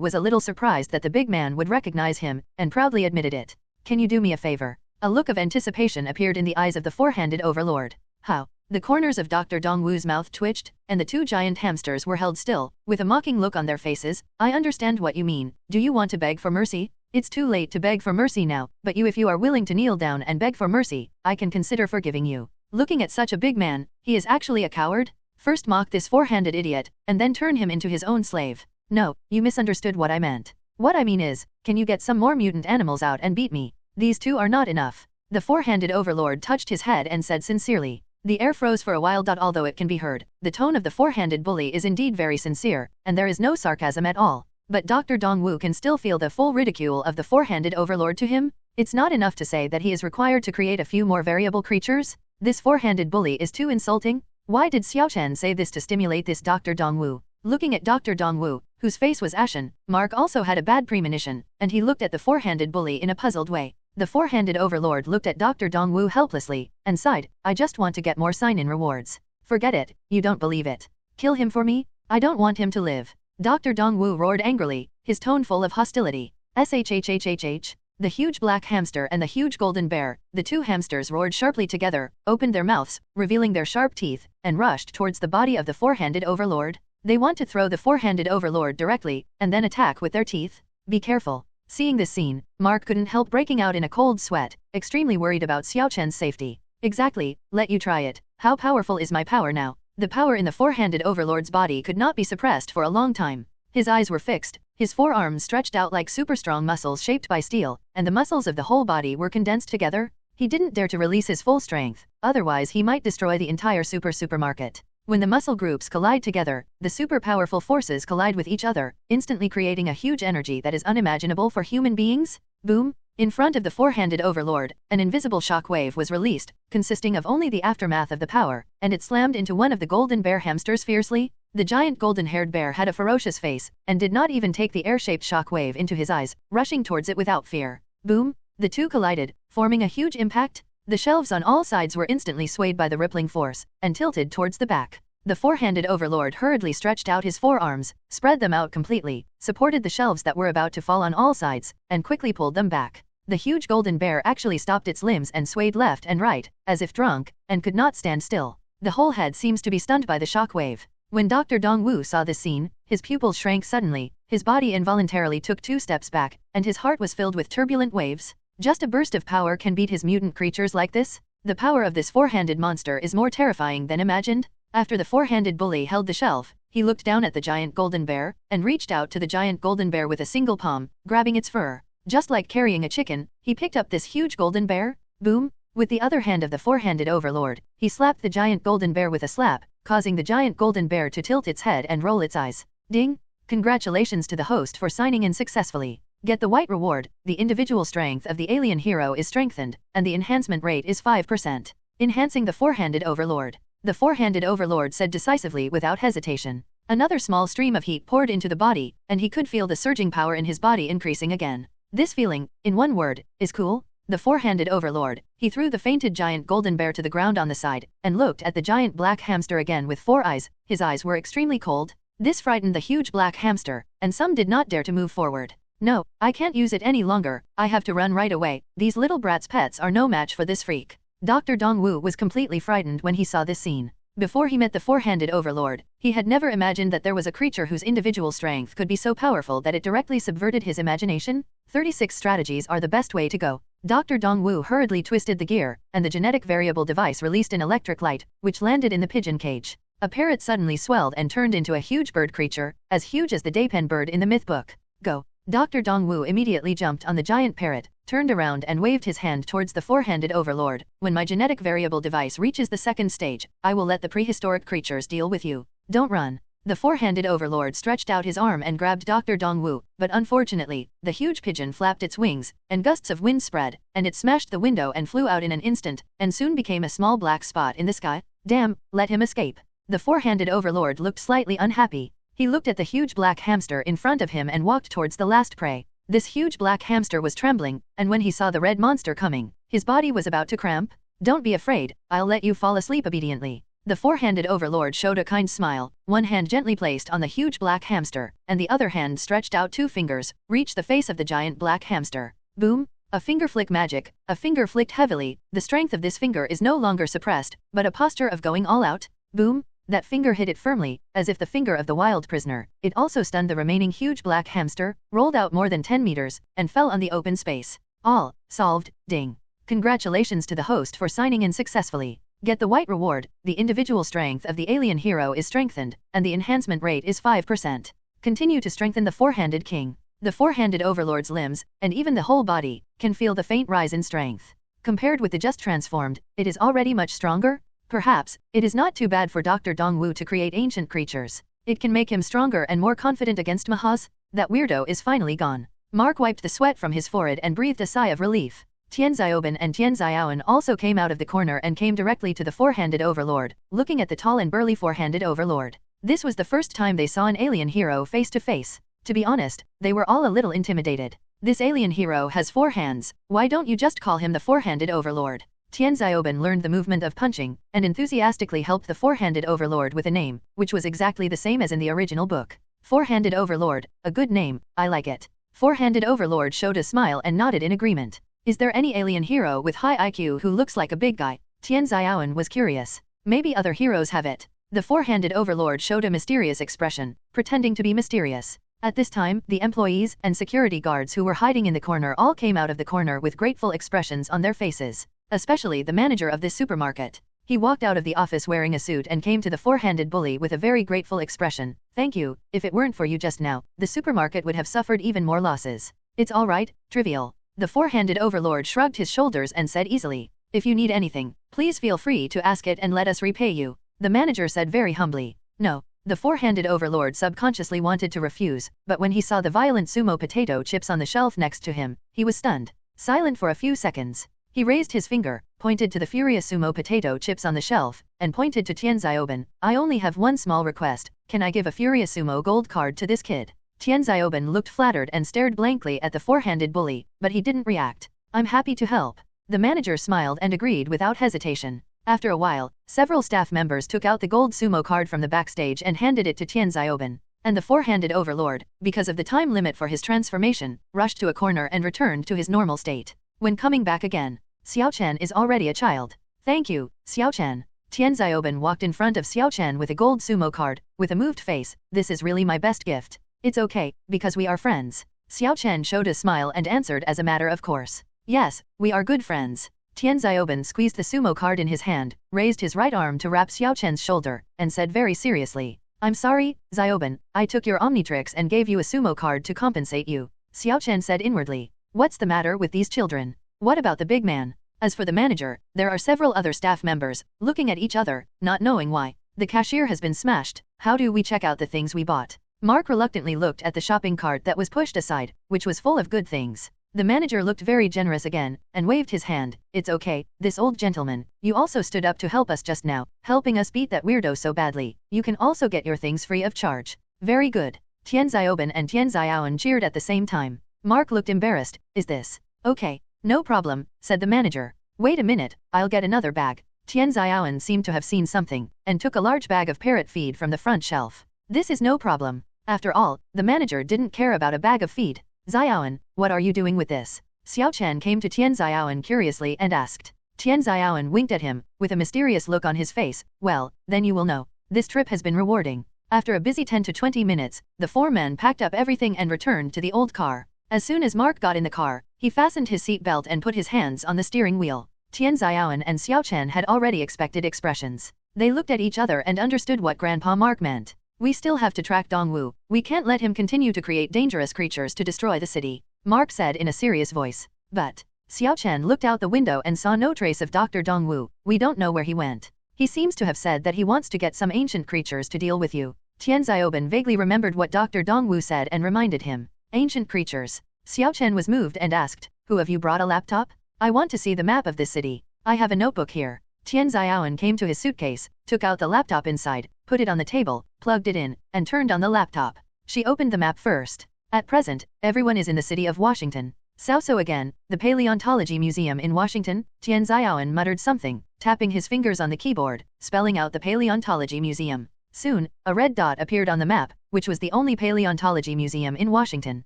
was a little surprised that the big man would recognize him, and proudly admitted it. Can you do me a favor? A look of anticipation appeared in the eyes of the four-handed overlord. How? The corners of Dr. Dongwu's mouth twitched, and the two giant hamsters were held still, with a mocking look on their faces. I understand what you mean. Do you want to beg for mercy? It's too late to beg for mercy now, but if you are willing to kneel down and beg for mercy, I can consider forgiving you. Looking at such a big man, he is actually a coward? First mock this four-handed idiot, and then turn him into his own slave. No, you misunderstood what I meant. What I mean is, can you get some more mutant animals out and beat me? These two are not enough. The four-handed overlord touched his head and said sincerely. The air froze for a while. Although it can be heard, the tone of the four-handed bully is indeed very sincere, and there is no sarcasm at all. But Dr. Dongwu can still feel the full ridicule of the four-handed overlord to him. It's not enough to say that he is required to create a few more variable creatures. This four-handed bully is too insulting. Why did Xiaochen say this to stimulate this Dr. Dongwu? Looking at Dr. Dongwu, whose face was ashen, Mark also had a bad premonition, and he looked at the four-handed bully in a puzzled way. The four-handed overlord looked at Dr. Dongwu helplessly, and sighed, I just want to get more sign-in rewards. Forget it, you don't believe it. Kill him for me? I don't want him to live. Dr. Dongwu roared angrily, his tone full of hostility. Shhhhhh. The huge black hamster and the huge golden bear, the two hamsters roared sharply together, opened their mouths, revealing their sharp teeth, and rushed towards the body of the four-handed overlord. They want to throw the four-handed overlord directly, and then attack with their teeth. Be careful. Seeing this scene, Mark couldn't help breaking out in a cold sweat, extremely worried about Xiaochen's safety. Exactly, let you try it. How powerful is my power now? The power in the four-handed overlord's body could not be suppressed for a long time. His eyes were fixed, his forearms stretched out like super-strong muscles shaped by steel, and the muscles of the whole body were condensed together. He didn't dare to release his full strength, otherwise he might destroy the entire supermarket. When the muscle groups collide together, the super-powerful forces collide with each other, instantly creating a huge energy that is unimaginable for human beings. Boom! In front of the four-handed overlord, an invisible shock wave was released, consisting of only the aftermath of the power, and it slammed into one of the golden bear hamsters fiercely. The giant golden-haired bear had a ferocious face, and did not even take the air-shaped shock wave into his eyes, rushing towards it without fear. Boom! The two collided, forming a huge impact. The shelves on all sides were instantly swayed by the rippling force, and tilted towards the back. The four-handed overlord hurriedly stretched out his forearms, spread them out completely, supported the shelves that were about to fall on all sides, and quickly pulled them back. The huge golden bear actually stopped its limbs and swayed left and right, as if drunk, and could not stand still. The whole head seems to be stunned by the shock wave. When Dr. Dongwu saw this scene, his pupils shrank suddenly, his body involuntarily took 2 steps back, and his heart was filled with turbulent waves. Just a burst of power can beat his mutant creatures like this? The power of this four-handed monster is more terrifying than imagined. After the four-handed bully held the shelf, he looked down at the giant golden bear, and reached out to the giant golden bear with a single palm, grabbing its fur. Just like carrying a chicken, he picked up this huge golden bear. Boom! With the other hand of the four-handed overlord, he slapped the giant golden bear with a slap, causing the giant golden bear to tilt its head and roll its eyes. Ding! Congratulations to the host for signing in successfully. Get the white reward. The individual strength of the alien hero is strengthened, and the enhancement rate is 5%. Enhancing the four-handed overlord. The four-handed overlord said decisively without hesitation. Another small stream of heat poured into the body, and he could feel the surging power in his body increasing again. This feeling, in one word, is cool. The four-handed overlord, he threw the fainted giant golden bear to the ground on the side, and looked at the giant black hamster again with 4 eyes. His eyes were extremely cold. This frightened the huge black hamster, and some did not dare to move forward. No, I can't use it any longer, I have to run right away, these little brats' pets are no match for this freak. Dr. Dongwu was completely frightened when he saw this scene. Before he met the four-handed overlord, he had never imagined that there was a creature whose individual strength could be so powerful that it directly subverted his imagination. 36 strategies are the best way to go. Dr. Dongwu hurriedly twisted the gear, and the genetic variable device released an electric light, which landed in the pigeon cage. A parrot suddenly swelled and turned into a huge bird creature, as huge as the Daypen bird in the myth book. Go. Dr. Dongwu immediately jumped on the giant parrot, turned around and waved his hand towards the four-handed overlord. When my genetic variable device reaches the second stage, I will let the prehistoric creatures deal with you. Don't run. The four-handed overlord stretched out his arm and grabbed Dr. Dongwu, but unfortunately, the huge pigeon flapped its wings, and gusts of wind spread, and it smashed the window and flew out in an instant, and soon became a small black spot in the sky. Damn, let him escape. The four-handed overlord looked slightly unhappy. He looked at the huge black hamster in front of him and walked towards the last prey. This huge black hamster was trembling, and when he saw the red monster coming, his body was about to cramp. Don't be afraid, I'll let you fall asleep obediently. The four-handed overlord showed a kind smile, one hand gently placed on the huge black hamster, and the other hand stretched out 2 fingers, reached the face of the giant black hamster. Boom! A finger flick magic, a finger flicked heavily, the strength of this finger is no longer suppressed, but a posture of going all out. Boom! That finger hit it firmly, as if the finger of the wild prisoner. It also stunned the remaining huge black hamster, rolled out more than 10 meters, and fell on the open space. All solved, ding. Congratulations to the host for signing in successfully. Get the white reward, the individual strength of the alien hero is strengthened, and the enhancement rate is 5%. Continue to strengthen the four-handed king. The four-handed overlord's limbs, and even the whole body, can feel the faint rise in strength. Compared with the just transformed, it is already much stronger. Perhaps, it is not too bad for Dr. Dongwu to create ancient creatures. It can make him stronger and more confident against Mahas. That weirdo is finally gone. Mark wiped the sweat from his forehead and breathed a sigh of relief. Tian Xiaoban and Tian Xiaoan also came out of the corner and came directly to the four-handed overlord, looking at the tall and burly four-handed overlord. This was the first time they saw an alien hero face to face. To be honest, they were all a little intimidated. This alien hero has 4 hands, why don't you just call him the four-handed overlord? Tian Xiaoban learned the movement of punching, and enthusiastically helped the four-handed overlord with a name, which was exactly the same as in the original book. Four-handed overlord, a good name, I like it. Four-handed overlord showed a smile and nodded in agreement. Is there any alien hero with high IQ who looks like a big guy? Tian Xiaoan was curious. Maybe other heroes have it. The four-handed overlord showed a mysterious expression, pretending to be mysterious. At this time, the employees and security guards who were hiding in the corner all came out of the corner with grateful expressions on their faces. Especially the manager of this supermarket. He walked out of the office wearing a suit and came to the four-handed bully with a very grateful expression. Thank you, if it weren't for you just now, the supermarket would have suffered even more losses. It's alright, trivial. The four-handed overlord shrugged his shoulders and said easily. If you need anything, please feel free to ask it and let us repay you. The manager said very humbly. No. The four-handed overlord subconsciously wanted to refuse, but when he saw the violent sumo potato chips on the shelf next to him, he was stunned. Silent for a few seconds. He raised his finger, pointed to the furious sumo potato chips on the shelf, and pointed to Tian Xiaoban. I only have one small request, can I give a furious sumo gold card to this kid? Tian Xiaoban looked flattered and stared blankly at the four-handed bully, but he didn't react. I'm happy to help. The manager smiled and agreed without hesitation. After a while, several staff members took out the gold sumo card from the backstage and handed it to Tian Xiaoban. And the four-handed overlord, because of the time limit for his transformation, rushed to a corner and returned to his normal state. When coming back again, Xiaochan is already a child. Thank you, Xiaochan. Tian Xiaoban walked in front of Xiaochan with a gold sumo card, with a moved face. This is really my best gift. It's okay, because we are friends. Xiaochan showed a smile and answered as a matter of course. Yes, we are good friends. Tian Xiaoban squeezed the sumo card in his hand, raised his right arm to wrap Xiaochan's shoulder, and said very seriously. I'm sorry, Xiaoban, I took your Omnitrix and gave you a sumo card to compensate you. Xiaochan said inwardly. What's the matter with these children? What about the big man? As for the manager, there are several other staff members, looking at each other, not knowing why. The cashier has been smashed, how do we check out the things we bought? Mark reluctantly looked at the shopping cart that was pushed aside, which was full of good things. The manager looked very generous again, and waved his hand. It's okay, this old gentleman, you also stood up to help us just now, helping us beat that weirdo so badly. You can also get your things free of charge. Very good. Tian Xiaoban and Tian Xiaoan cheered at the same time. Mark looked embarrassed. Is this okay? No problem, said the manager. Wait a minute, I'll get another bag. Tian Xiaoan seemed to have seen something, and took a large bag of parrot feed from the front shelf. This is no problem. After all, the manager didn't care about a bag of feed. Xiaoan, what are you doing with this? Xiao Chen came to Tian Xiaoan curiously and asked. Tian Xiaoan winked at him, with a mysterious look on his face. Well, then you will know. This trip has been rewarding. After a busy 10 to 20 minutes, the four men packed up everything and returned to the old car. As soon as Mark got in the car, he fastened his seat belt and put his hands on the steering wheel. Tian Xiaoan and Xiao Chen had already expected expressions. They looked at each other and understood what Grandpa Mark meant. We still have to track Dongwu. We can't let him continue to create dangerous creatures to destroy the city, Mark said in a serious voice. But Xiao Chen looked out the window and saw no trace of Dr. Dongwu. We don't know where he went. He seems to have said that he wants to get some ancient creatures to deal with you. Tian Xiaoban vaguely remembered what Dr. Dongwu said and reminded him. Ancient creatures. Xiao Chen was moved and asked, who of you brought a laptop? I want to see the map of this city. I have a notebook here. Tian Xiaoan came to his suitcase, took out the laptop inside, put it on the table, plugged it in, and turned on the laptop. She opened the map first. At present, everyone is in the city of Washington. So again, the Paleontology Museum in Washington. Tian Xiaoan muttered something, tapping his fingers on the keyboard, spelling out the Paleontology Museum. Soon, a red dot appeared on the map, which was the only Paleontology Museum in Washington.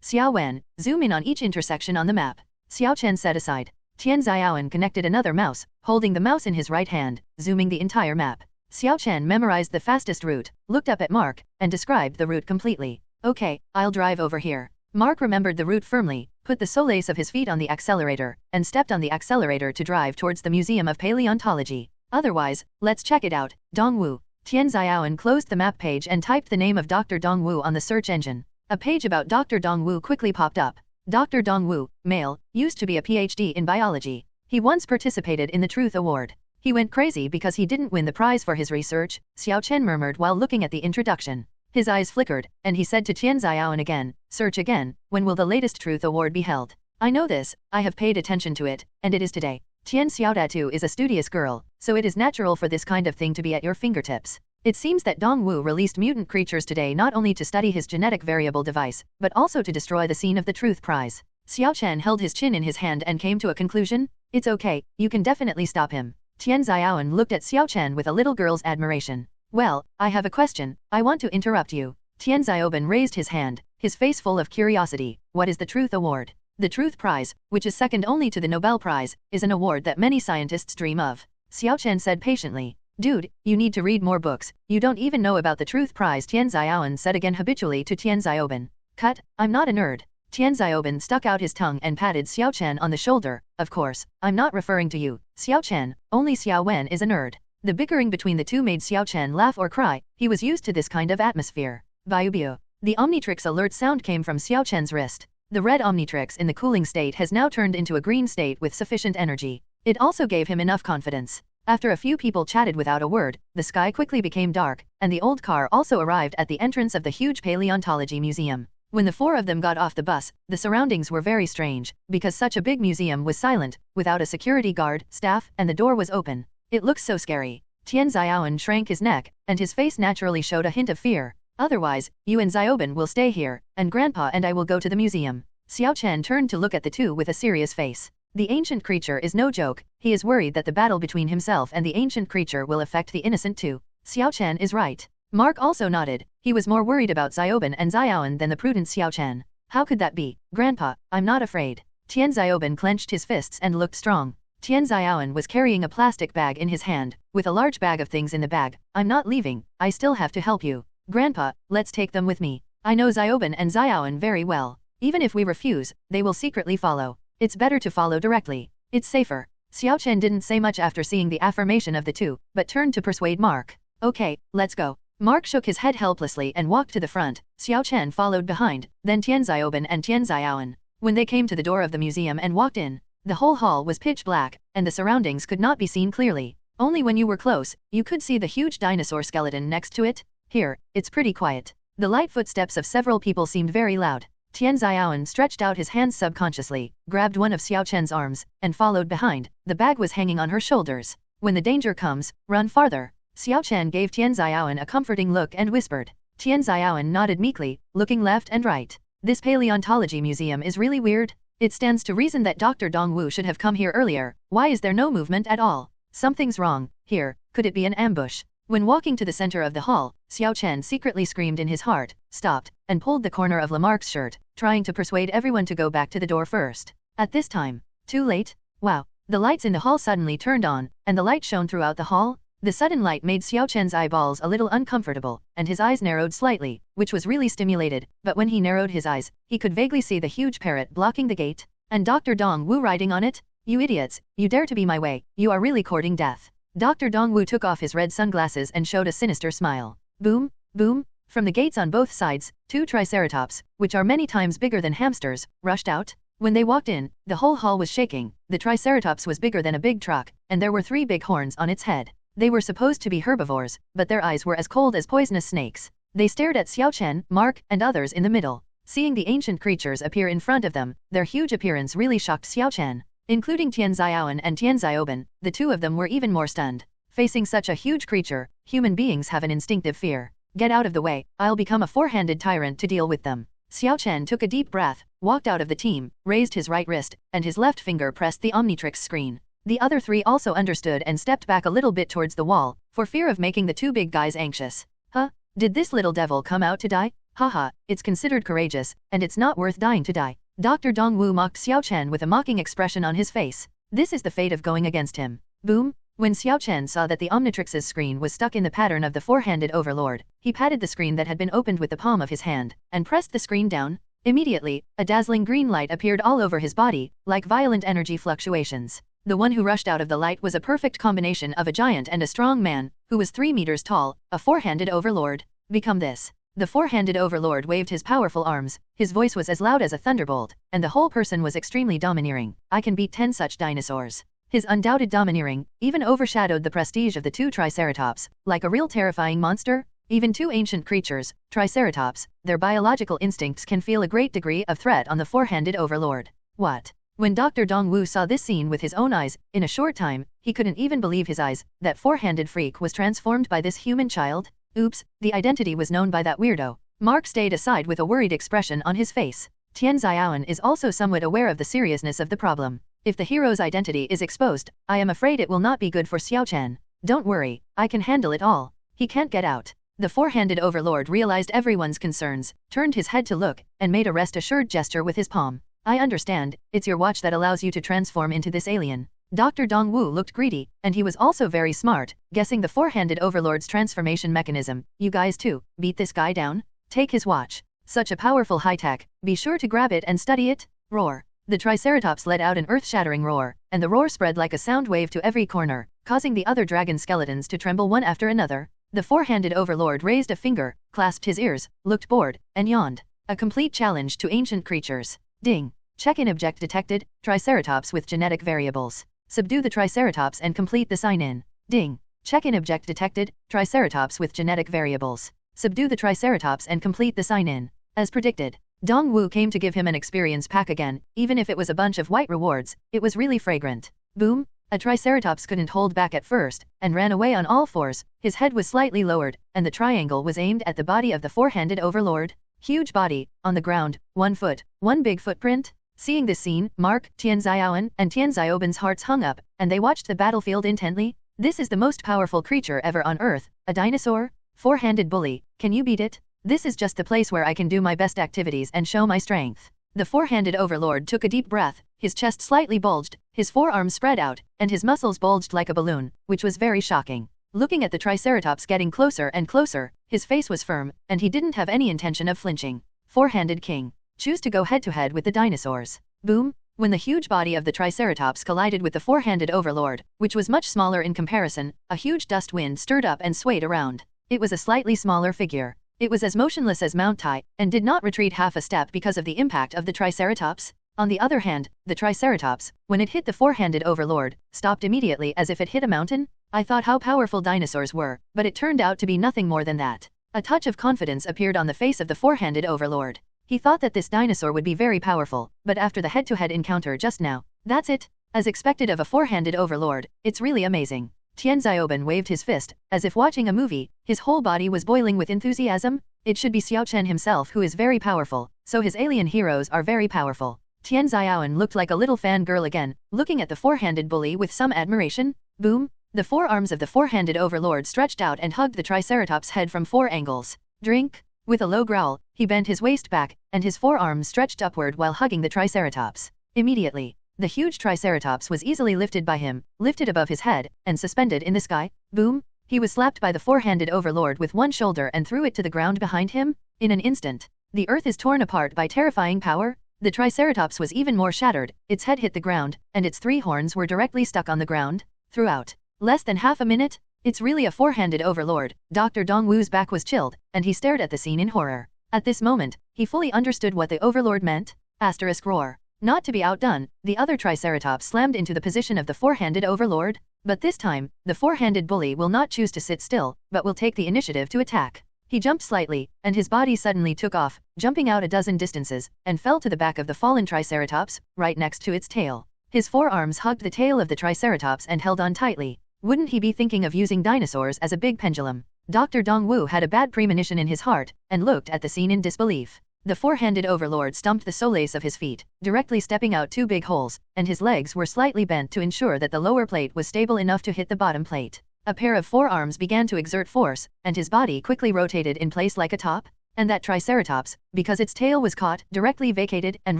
Xiao Wen, zoom in on each intersection on the map. Xiao Chen set aside. Tian Xiaoan connected another mouse, holding the mouse in his right hand, zooming the entire map. Xiao Chen memorized the fastest route, looked up at Mark, and described the route completely. Okay, I'll drive over here. Mark remembered the route firmly, put the soles of his feet on the accelerator, and stepped on the accelerator to drive towards the Museum of Paleontology. Otherwise, let's check it out. Dongwu. Tian Xiaoan closed the map page and typed the name of Dr. Dongwu on the search engine. A page about Dr. Dongwu quickly popped up. Dr. Dongwu, male, used to be a PhD in biology. He once participated in the Truth Award. He went crazy because he didn't win the prize for his research, Xiao Chen murmured while looking at the introduction. His eyes flickered, and he said to Tian Xiaoan again, search again, when will the latest Truth Award be held? I know this, I have paid attention to it, and it is today. Tian Xiaodatu is a studious girl, so it is natural for this kind of thing to be at your fingertips. It seems that Dongwu released mutant creatures today not only to study his genetic variable device, but also to destroy the scene of the Truth Prize. Xiao Chen held his chin in his hand and came to a conclusion. It's okay, you can definitely stop him. Tian Xiaoan looked at Xiao Chen with a little girl's admiration. Well, I have a question, I want to interrupt you. Tian Xiaoban raised his hand, his face full of curiosity. What is the Truth Award? The Truth Prize, which is second only to the Nobel Prize, is an award that many scientists dream of. Xiao Chen said patiently. Dude, you need to read more books, you don't even know about the Truth Prize, Tian Xiaoan said again habitually to Tian Xiaoban. Cut, I'm not a nerd. Tian Xiaoban stuck out his tongue and patted Xiao Chen on the shoulder. Of course, I'm not referring to you, Xiao Chen, only Xiao Wen is a nerd. The bickering between the two made Xiao Chen laugh or cry, he was used to this kind of atmosphere. Biubio. The Omnitrix alert sound came from Xiao Chen's wrist. The red Omnitrix in the cooling state has now turned into a green state with sufficient energy. It also gave him enough confidence. After a few people chatted without a word, the sky quickly became dark, and the old car also arrived at the entrance of the huge Paleontology Museum. When the four of them got off the bus, the surroundings were very strange, because such a big museum was silent, without a security guard, staff, and the door was open. It looks so scary. Tian Xiaoan shrank his neck, and his face naturally showed a hint of fear. Otherwise, you and Xiaoban will stay here, and Grandpa and I will go to the museum. Xiao Chen turned to look at the two with a serious face. The ancient creature is no joke, he is worried that the battle between himself and the ancient creature will affect the innocent too. Xiao Chen is right. Mark also nodded, he was more worried about Xiaoban and Xiaoan than the prudent Xiao Chen. How could that be? Grandpa, I'm not afraid. Tian Xiaoban clenched his fists and looked strong. Tian Xiaoan was carrying a plastic bag in his hand, with a large bag of things in the bag. I'm not leaving, I still have to help you. Grandpa, let's take them with me. I know Xiaoban and Xiaoan very well. Even if we refuse, they will secretly follow. It's better to follow directly. It's safer. Xiao Chen didn't say much after seeing the affirmation of the two, but turned to persuade Mark. Okay, let's go. Mark shook his head helplessly and walked to the front. Xiao Chen followed behind, then Tian Xiaoban and Tian Xiaoan. When they came to the door of the museum and walked in, the whole hall was pitch black, and the surroundings could not be seen clearly. Only when you were close, you could see the huge dinosaur skeleton next to it. Here, it's pretty quiet. The light footsteps of several people seemed very loud. Tian Xiaoan stretched out his hands subconsciously, grabbed one of Xiao Chen's arms, and followed behind. The bag was hanging on her shoulders. When the danger comes, run farther. Xiao Chen gave Tian Xiaoan a comforting look and whispered. Tian Xiaoan nodded meekly, looking left and right. This Paleontology Museum is really weird. It stands to reason that Dr. Dongwu should have come here earlier. Why is there no movement at all? Something's wrong. Here, could it be an ambush? When walking to the center of the hall, Xiao Chen secretly screamed in his heart, stopped, and pulled the corner of Lamarck's shirt, trying to persuade everyone to go back to the door first. At this time, too late? Wow. The lights in the hall suddenly turned on, and the light shone throughout the hall. The sudden light made Xiao Chen's eyeballs a little uncomfortable, and his eyes narrowed slightly, which was really stimulated, but when he narrowed his eyes, he could vaguely see the huge parrot blocking the gate, and Dr. Dong Wu riding on it. You idiots, you dare to be my way, you are really courting death. Dr. Dong Wu took off his red sunglasses and showed a sinister smile. Boom, boom, from the gates on both sides, 2 triceratops, which are many times bigger than hamsters, rushed out. When they walked in, the whole hall was shaking. The triceratops was bigger than a big truck, and there were 3 big horns on its head. They were supposed to be herbivores, but their eyes were as cold as poisonous snakes. They stared at Xiao Chen, Mark, and others in the middle. Seeing the ancient creatures appear in front of them, their huge appearance really shocked Xiao Chen. Including Tian Xiaoan and Tian Xiaoban, the 2 of them were even more stunned. Facing such a huge creature, human beings have an instinctive fear. Get out of the way, I'll become a 4-handed tyrant to deal with them. Xiao Chen took a deep breath, walked out of the team, raised his right wrist, and his left finger pressed the Omnitrix screen. The other 3 also understood and stepped back a little bit towards the wall, for fear of making the 2 big guys anxious. Huh? Did this little devil come out to die? Haha, it's considered courageous, and it's not worth dying to die. Dr. Dong Wu mocked Xiao Chen with a mocking expression on his face. This is the fate of going against him. Boom! When Xiao Chen saw that the Omnitrix's screen was stuck in the pattern of the 4-handed overlord, he patted the screen that had been opened with the palm of his hand, and pressed the screen down. Immediately, a dazzling green light appeared all over his body, like violent energy fluctuations. The one who rushed out of the light was a perfect combination of a giant and a strong man, who was 3 meters tall, a 4-handed overlord. Become this. The 4-handed overlord waved his powerful arms, his voice was as loud as a thunderbolt, and the whole person was extremely domineering. I can beat 10 such dinosaurs. His undoubted domineering even overshadowed the prestige of the 2 triceratops, like a real terrifying monster. Even 2 ancient creatures, triceratops, their biological instincts can feel a great degree of threat on the 4-handed overlord. What? When Dr. Dong Wu saw this scene with his own eyes, in a short time, he couldn't even believe his eyes, that 4-handed freak was transformed by this human child. Oops, the identity was known by that weirdo. Mark stayed aside with a worried expression on his face. Tian Xiaoan is also somewhat aware of the seriousness of the problem. If the hero's identity is exposed, I am afraid it will not be good for Xiao Chen. Don't worry, I can handle it all. He can't get out. The 4-handed overlord realized everyone's concerns, turned his head to look, and made a rest-assured gesture with his palm. I understand, it's your watch that allows you to transform into this alien. Dr. Dong Wu looked greedy, and he was also very smart, guessing the 4-handed overlord's transformation mechanism. You guys too, beat this guy down? Take his watch. Such a powerful high-tech, be sure to grab it and study it. Roar. The Triceratops let out an earth-shattering roar, and the roar spread like a sound wave to every corner, causing the other dragon skeletons to tremble one after another. The 4-handed overlord raised a finger, clasped his ears, looked bored, and yawned. A complete challenge to ancient creatures. Ding. Check-in object detected, Triceratops with genetic variables. Subdue the Triceratops and complete the sign-in. Ding. Check-in object detected, Triceratops with genetic variables. Subdue the Triceratops and complete the sign-in. As predicted, Dong Wu came to give him an experience pack again, even if it was a bunch of white rewards, it was really fragrant. Boom. A Triceratops couldn't hold back at first, and ran away on all fours. His head was slightly lowered, and the triangle was aimed at the body of the 4-handed overlord. Huge body, on the ground, 1 foot, 1 big footprint. Seeing this scene, Mark, Tian Xiaoan, and Tian Xiaoban's hearts hung up, and they watched the battlefield intently. This is the most powerful creature ever on Earth, a dinosaur? 4-handed bully, can you beat it? This is just the place where I can do my best activities and show my strength. The 4-handed overlord took a deep breath, his chest slightly bulged, his forearms spread out, and his muscles bulged like a balloon, which was very shocking. Looking at the Triceratops getting closer and closer, his face was firm, and he didn't have any intention of flinching. 4-handed king. Choose to go head-to-head with the dinosaurs. Boom! When the huge body of the Triceratops collided with the 4-handed overlord, which was much smaller in comparison, a huge dust wind stirred up and swayed around. It was a slightly smaller figure. It was as motionless as Mount Tai, and did not retreat half a step because of the impact of the Triceratops. On the other hand, the Triceratops, when it hit the 4-handed overlord, stopped immediately as if it hit a mountain. I thought how powerful dinosaurs were, but it turned out to be nothing more than that. A touch of confidence appeared on the face of the 4-handed overlord. He thought that this dinosaur would be very powerful, but after the head-to-head encounter just now, that's it. As expected of a 4-handed overlord, it's really amazing. Tian Xiaoban waved his fist, as if watching a movie. His whole body was boiling with enthusiasm. It should be Xiao Chen himself who is very powerful, so his alien heroes are very powerful. Tian Xiaoan looked like a little fangirl again, looking at the 4-handed bully with some admiration. Boom! The forearms of the four-handed overlord stretched out and hugged the Triceratops' head from 4 angles. Drink? With a low growl, he bent his waist back, and his forearms stretched upward while hugging the Triceratops. Immediately, the huge Triceratops was easily lifted by him, lifted above his head, and suspended in the sky. Boom! He was slapped by the four-handed overlord with one shoulder and threw it to the ground behind him. In an instant, the earth is torn apart by terrifying power. The Triceratops was even more shattered, its head hit the ground, and its 3 horns were directly stuck on the ground. Throughout less than half a minute, it's really a four-handed overlord. Dr. Dongwu's back was chilled, and he stared at the scene in horror. At this moment, he fully understood what the overlord meant. Asterisk roar. Not to be outdone, the other Triceratops slammed into the position of the four-handed overlord. But this time, the four-handed bully will not choose to sit still, but will take the initiative to attack. He jumped slightly, and his body suddenly took off, jumping out a dozen distances, and fell to the back of the fallen Triceratops, right next to its tail. His forearms hugged the tail of the Triceratops and held on tightly. Wouldn't he be thinking of using dinosaurs as a big pendulum? Dr. Dongwu had a bad premonition in his heart, and looked at the scene in disbelief. The four-handed overlord stumped the solace of his feet, directly stepping out 2 big holes, and his legs were slightly bent to ensure that the lower plate was stable enough to hit the bottom plate. A pair of forearms began to exert force, and his body quickly rotated in place like a top. And that Triceratops, because its tail was caught, directly vacated and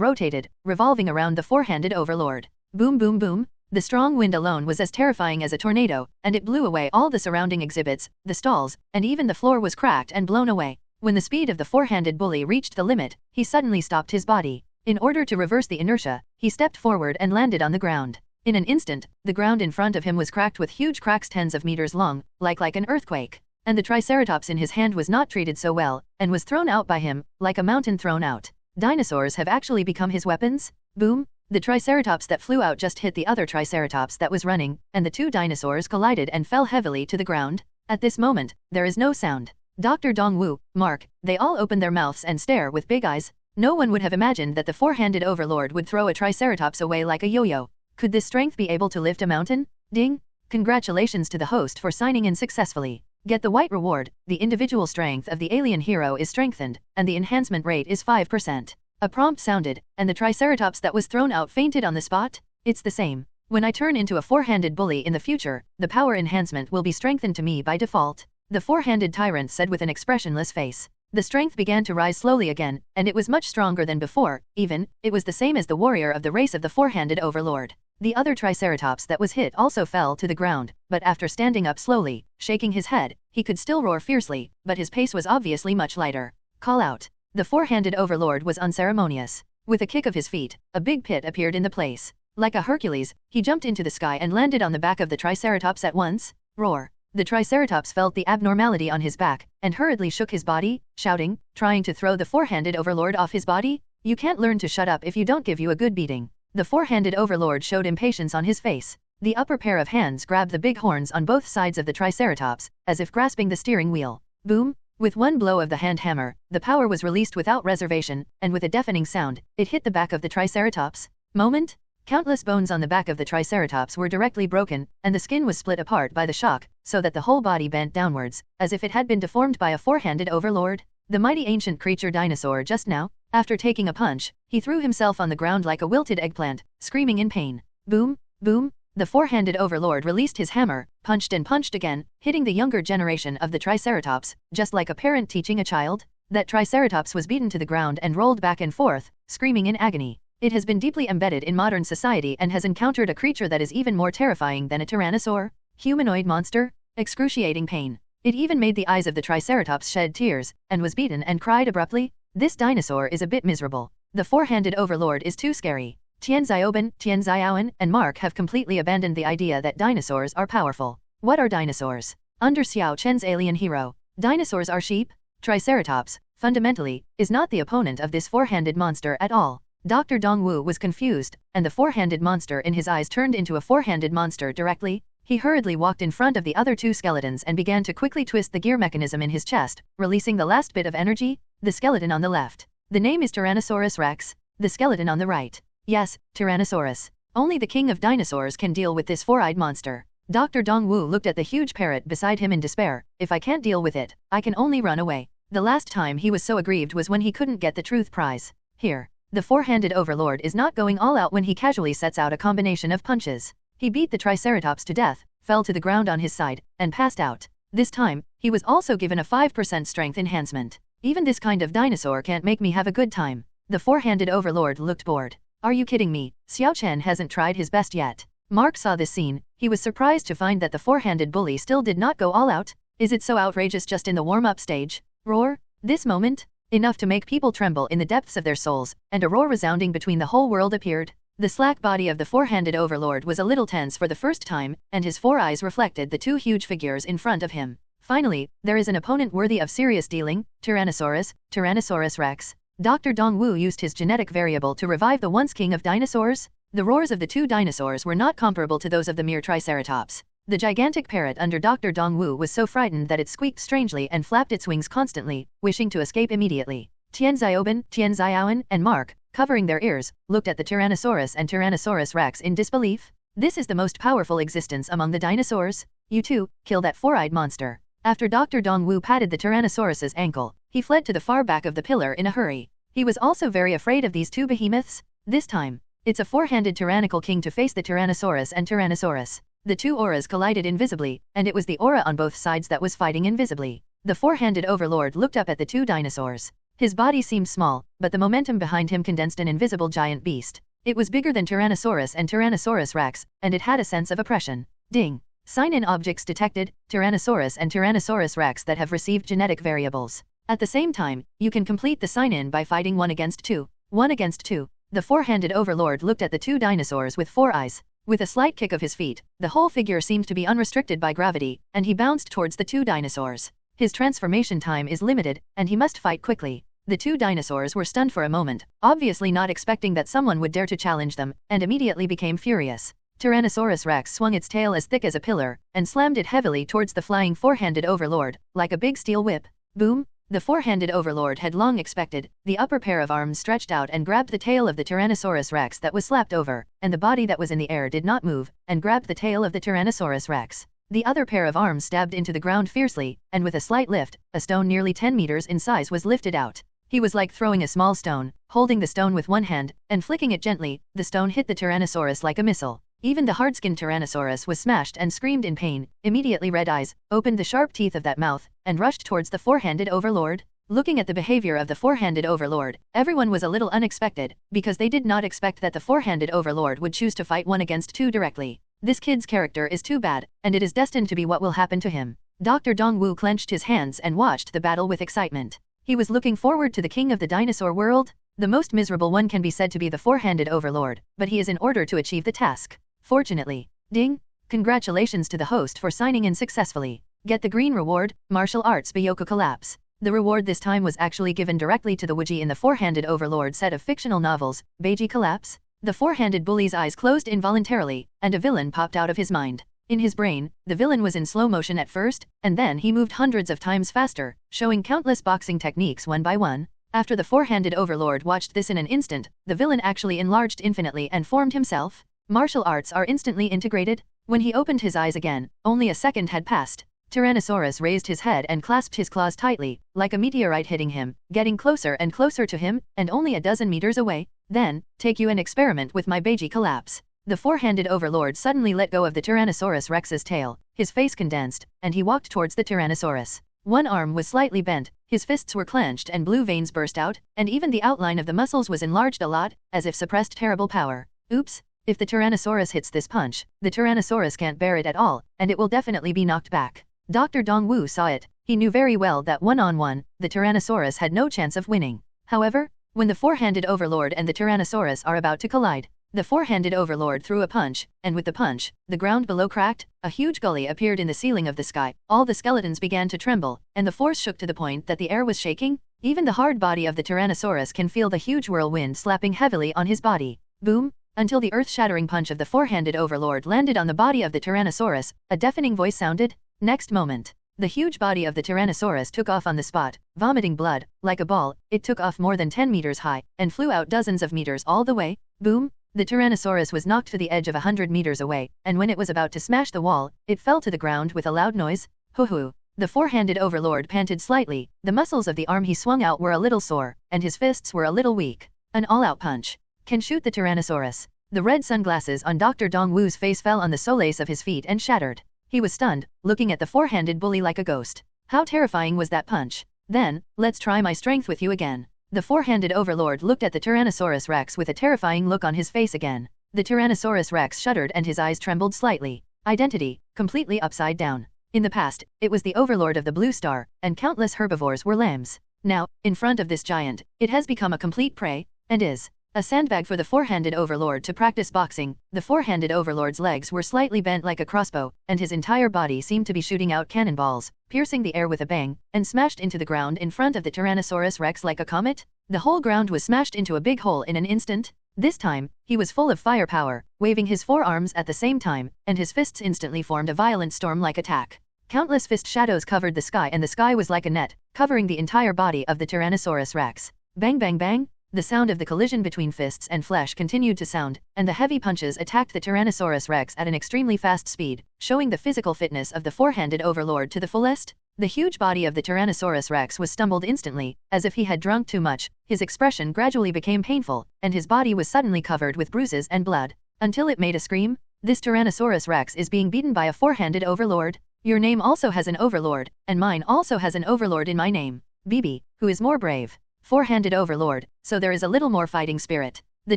rotated, revolving around the four-handed overlord. Boom boom boom. The strong wind alone was as terrifying as a tornado, and it blew away all the surrounding exhibits, the stalls, and even the floor was cracked and blown away. When the speed of the four-handed bully reached the limit, he suddenly stopped his body. In order to reverse the inertia, he stepped forward and landed on the ground. In an instant, the ground in front of him was cracked with huge cracks tens of meters long, like an earthquake. And the Triceratops in his hand was not treated so well, and was thrown out by him, like a mountain thrown out. Dinosaurs have actually become his weapons? Boom! The Triceratops that flew out just hit the other Triceratops that was running, and the 2 dinosaurs collided and fell heavily to the ground. At this moment, there is no sound. Dr. Dongwu, Mark, they all open their mouths and stare with big eyes. No one would have imagined that the four-handed overlord would throw a Triceratops away like a yo-yo. Could this strength be able to lift a mountain? Ding! Congratulations to the host for signing in successfully. Get the white reward. The individual strength of the alien hero is strengthened, and the enhancement rate is 5%. A prompt sounded, and the Triceratops that was thrown out fainted on the spot. It's the same. When I turn into a four-handed bully in the future, the power enhancement will be strengthened to me by default. The four-handed tyrant said with an expressionless face. The strength began to rise slowly again, and it was much stronger than before. It was the same as the warrior of the race of the four-handed overlord. The other Triceratops that was hit also fell to the ground, but after standing up slowly, shaking his head, he could still roar fiercely, but his pace was obviously much lighter. Call out. The four-handed overlord was unceremonious. With a kick of his feet, a big pit appeared in the place. Like a Hercules, he jumped into the sky and landed on the back of the Triceratops at once. Roar. The Triceratops felt the abnormality on his back, and hurriedly shook his body, shouting, trying to throw the four-handed overlord off his body. You can't learn to shut up if you don't give you a good beating. The four-handed overlord showed impatience on his face. The upper pair of hands grabbed the big horns on both sides of the Triceratops, as if grasping the steering wheel. Boom! With one blow of the hand hammer, the power was released without reservation, and with a deafening sound, it hit the back of the Triceratops. Moment? Countless bones on the back of the Triceratops were directly broken, and the skin was split apart by the shock, so that the whole body bent downwards, as if it had been deformed by a four-handed overlord. The mighty ancient creature Dinosaur just now, after taking a punch, he threw himself on the ground like a wilted eggplant, screaming in pain. Boom, boom, the four-handed overlord released his hammer, punched and punched again, hitting the younger generation of the Triceratops, just like a parent teaching a child. That Triceratops was beaten to the ground and rolled back and forth, screaming in agony. It has been deeply embedded in modern society and has encountered a creature that is even more terrifying than a tyrannosaur. Humanoid monster? Excruciating pain. It even made the eyes of the Triceratops shed tears, and was beaten and cried abruptly. This dinosaur is a bit miserable. The four-handed overlord is too scary. Tian Xiaoban, Tian Xiaoan, and Mark have completely abandoned the idea that dinosaurs are powerful. What are dinosaurs? Under Xiao Chen's alien hero, dinosaurs are sheep. Triceratops, fundamentally, is not the opponent of this four-handed monster at all. Dr. Dongwu was confused, and the four-handed monster in his eyes turned into a four-handed monster directly. He hurriedly walked in front of the other two skeletons and began to quickly twist the gear mechanism in his chest, releasing the last bit of energy. The skeleton on the left. The name is Tyrannosaurus Rex. The skeleton on the right. Yes, Tyrannosaurus. Only the king of dinosaurs can deal with this four-eyed monster. Dr. Dongwu looked at the huge parrot beside him in despair. If I can't deal with it, I can only run away. The last time he was so aggrieved was when he couldn't get the truth prize. Here. The four-handed overlord is not going all out when he casually sets out a combination of punches. He beat the Triceratops to death, fell to the ground on his side, and passed out. This time, he was also given a 5% strength enhancement. Even this kind of dinosaur can't make me have a good time. The four-handed overlord looked bored. Are you kidding me? Xiao Chen hasn't tried his best yet. Mark saw this scene. He was surprised to find that the four-handed bully still did not go all out. Is it so outrageous just in the warm-up stage? Roar? This moment? Enough to make people tremble in the depths of their souls, and a roar resounding between the whole world appeared. The slack body of the four-handed overlord was a little tense for the first time, and his four eyes reflected the two huge figures in front of him. Finally, there is an opponent worthy of serious dealing, Tyrannosaurus Rex. Dr. Dongwu used his genetic variable to revive the once king of dinosaurs. The roars of the two dinosaurs were not comparable to those of the mere Triceratops. The gigantic parrot under Dr. Dongwu was so frightened that it squeaked strangely and flapped its wings constantly, wishing to escape immediately. Tian Xiaoban, and Mark, covering their ears, looked at the Tyrannosaurus and Tyrannosaurus Rex in disbelief. This is the most powerful existence among the dinosaurs. You too, kill that four-eyed monster. After Dr. Dongwu patted the Tyrannosaurus's ankle, he fled to the far back of the pillar in a hurry. He was also very afraid of these two behemoths. This time, it's a four-handed tyrannical king to face the Tyrannosaurus and Tyrannosaurus. The two auras collided invisibly, and it was the aura on both sides that was fighting invisibly. The four-handed overlord looked up at the two dinosaurs. His body seemed small, but the momentum behind him condensed an invisible giant beast. It was bigger than Tyrannosaurus and Tyrannosaurus Rex, and it had a sense of oppression. Ding! Sign-in objects detected, Tyrannosaurus and Tyrannosaurus Rex that have received genetic variables. At the same time, you can complete the sign-in by fighting 1 against 2. 1 against 2. The four-handed overlord looked at the two dinosaurs with four eyes. With a slight kick of his feet, the whole figure seemed to be unrestricted by gravity, and he bounced towards the two dinosaurs. His transformation time is limited, and he must fight quickly. The two dinosaurs were stunned for a moment, obviously not expecting that someone would dare to challenge them, and immediately became furious. Tyrannosaurus Rex swung its tail as thick as a pillar, and slammed it heavily towards the flying four-handed overlord, like a big steel whip. Boom! The four-handed overlord had long expected. The upper pair of arms stretched out and grabbed the tail of the Tyrannosaurus Rex that was slapped over, and the body that was in the air did not move, and grabbed the tail of the Tyrannosaurus Rex. The other pair of arms stabbed into the ground fiercely, and with a slight lift, a stone nearly 10 meters in size was lifted out. He was like throwing a small stone, holding the stone with one hand, and flicking it gently. The stone hit the Tyrannosaurus like a missile. Even the hard-skinned Tyrannosaurus was smashed and screamed in pain. Immediately red eyes opened the sharp teeth of that mouth, and rushed towards the four-handed overlord. Looking at the behavior of the four-handed overlord, everyone was a little unexpected, because they did not expect that the four-handed overlord would choose to fight 1 against 2 directly. This kid's character is too bad, and it is destined to be what will happen to him. Dr. Dongwu clenched his hands and watched the battle with excitement. He was looking forward to the king of the dinosaur world. The most miserable one can be said to be the four-handed overlord, but he is in order to achieve the task. Fortunately. Ding! Congratulations to the host for signing in successfully. Get the green reward, Martial Arts Byoku Collapse. The reward this time was actually given directly to the Wuji in the four-handed overlord set of fictional novels, Beiji Collapse. The four-handed bully's eyes closed involuntarily, and a villain popped out of his mind. In his brain, the villain was in slow motion at first, and then he moved hundreds of times faster, showing countless boxing techniques one by one. After the four-handed overlord watched this in an instant, the villain actually enlarged infinitely and formed himself. Martial arts are instantly integrated. When he opened his eyes again, only a second had passed. Tyrannosaurus raised his head and clasped his claws tightly, like a meteorite hitting him, getting closer and closer to him, and only a dozen meters away. Then, take you an experiment with my Beiji Collapse. The four-handed overlord suddenly let go of the Tyrannosaurus Rex's tail, his face condensed, and he walked towards the Tyrannosaurus. One arm was slightly bent, his fists were clenched and blue veins burst out, and even the outline of the muscles was enlarged a lot, as if suppressed terrible power. Oops! If the Tyrannosaurus hits this punch, the Tyrannosaurus can't bear it at all, and it will definitely be knocked back. Dr. Dongwu saw it. He knew very well that one-on-one, the Tyrannosaurus had no chance of winning. However, when the four-handed overlord and the Tyrannosaurus are about to collide, the four-handed overlord threw a punch, and with the punch, the ground below cracked, a huge gully appeared in the ceiling of the sky, all the skeletons began to tremble, and the force shook to the point that the air was shaking. Even the hard body of the Tyrannosaurus can feel the huge whirlwind slapping heavily on his body. Boom! Until the earth-shattering punch of the four-handed overlord landed on the body of the Tyrannosaurus, a deafening voice sounded. Next moment, the huge body of the Tyrannosaurus took off on the spot, vomiting blood. Like a ball, it took off more than 10 meters high, and flew out dozens of meters all the way. Boom! The Tyrannosaurus was knocked to the edge of 100 meters away, and when it was about to smash the wall, it fell to the ground with a loud noise. Hoo-hoo! The four-handed overlord panted slightly. The muscles of the arm he swung out were a little sore, and his fists were a little weak. An all-out punch can shoot the Tyrannosaurus. The red sunglasses on Dr. Dongwu's face fell on the soles of his feet and shattered. He was stunned, looking at the four-handed bully like a ghost. How terrifying was that punch? Then, let's try my strength with you again. The four-handed overlord looked at the Tyrannosaurus Rex with a terrifying look on his face again. The Tyrannosaurus Rex shuddered and his eyes trembled slightly. Identity, completely upside down. In the past, it was the overlord of the Blue Star, and countless herbivores were lambs. Now, in front of this giant, it has become a complete prey, and is a sandbag for the four-handed overlord to practice boxing. The four-handed overlord's legs were slightly bent like a crossbow, and his entire body seemed to be shooting out cannonballs, piercing the air with a bang, and smashed into the ground in front of the Tyrannosaurus Rex like a comet. The whole ground was smashed into a big hole in an instant. This time, he was full of firepower, waving his forearms at the same time, and his fists instantly formed a violent storm-like attack. Countless fist shadows covered the sky, and the sky was like a net, covering the entire body of the Tyrannosaurus Rex. Bang bang bang! The sound of the collision between fists and flesh continued to sound, and the heavy punches attacked the Tyrannosaurus Rex at an extremely fast speed, showing the physical fitness of the four-handed overlord to the fullest. The huge body of the Tyrannosaurus Rex was stumbled instantly, as if he had drunk too much. His expression gradually became painful, and his body was suddenly covered with bruises and blood, until it made a scream. This Tyrannosaurus Rex is being beaten by a four-handed overlord. Your name also has an overlord, and mine also has an overlord in my name. BB, who is more brave? Four-handed overlord, so there is a little more fighting spirit. The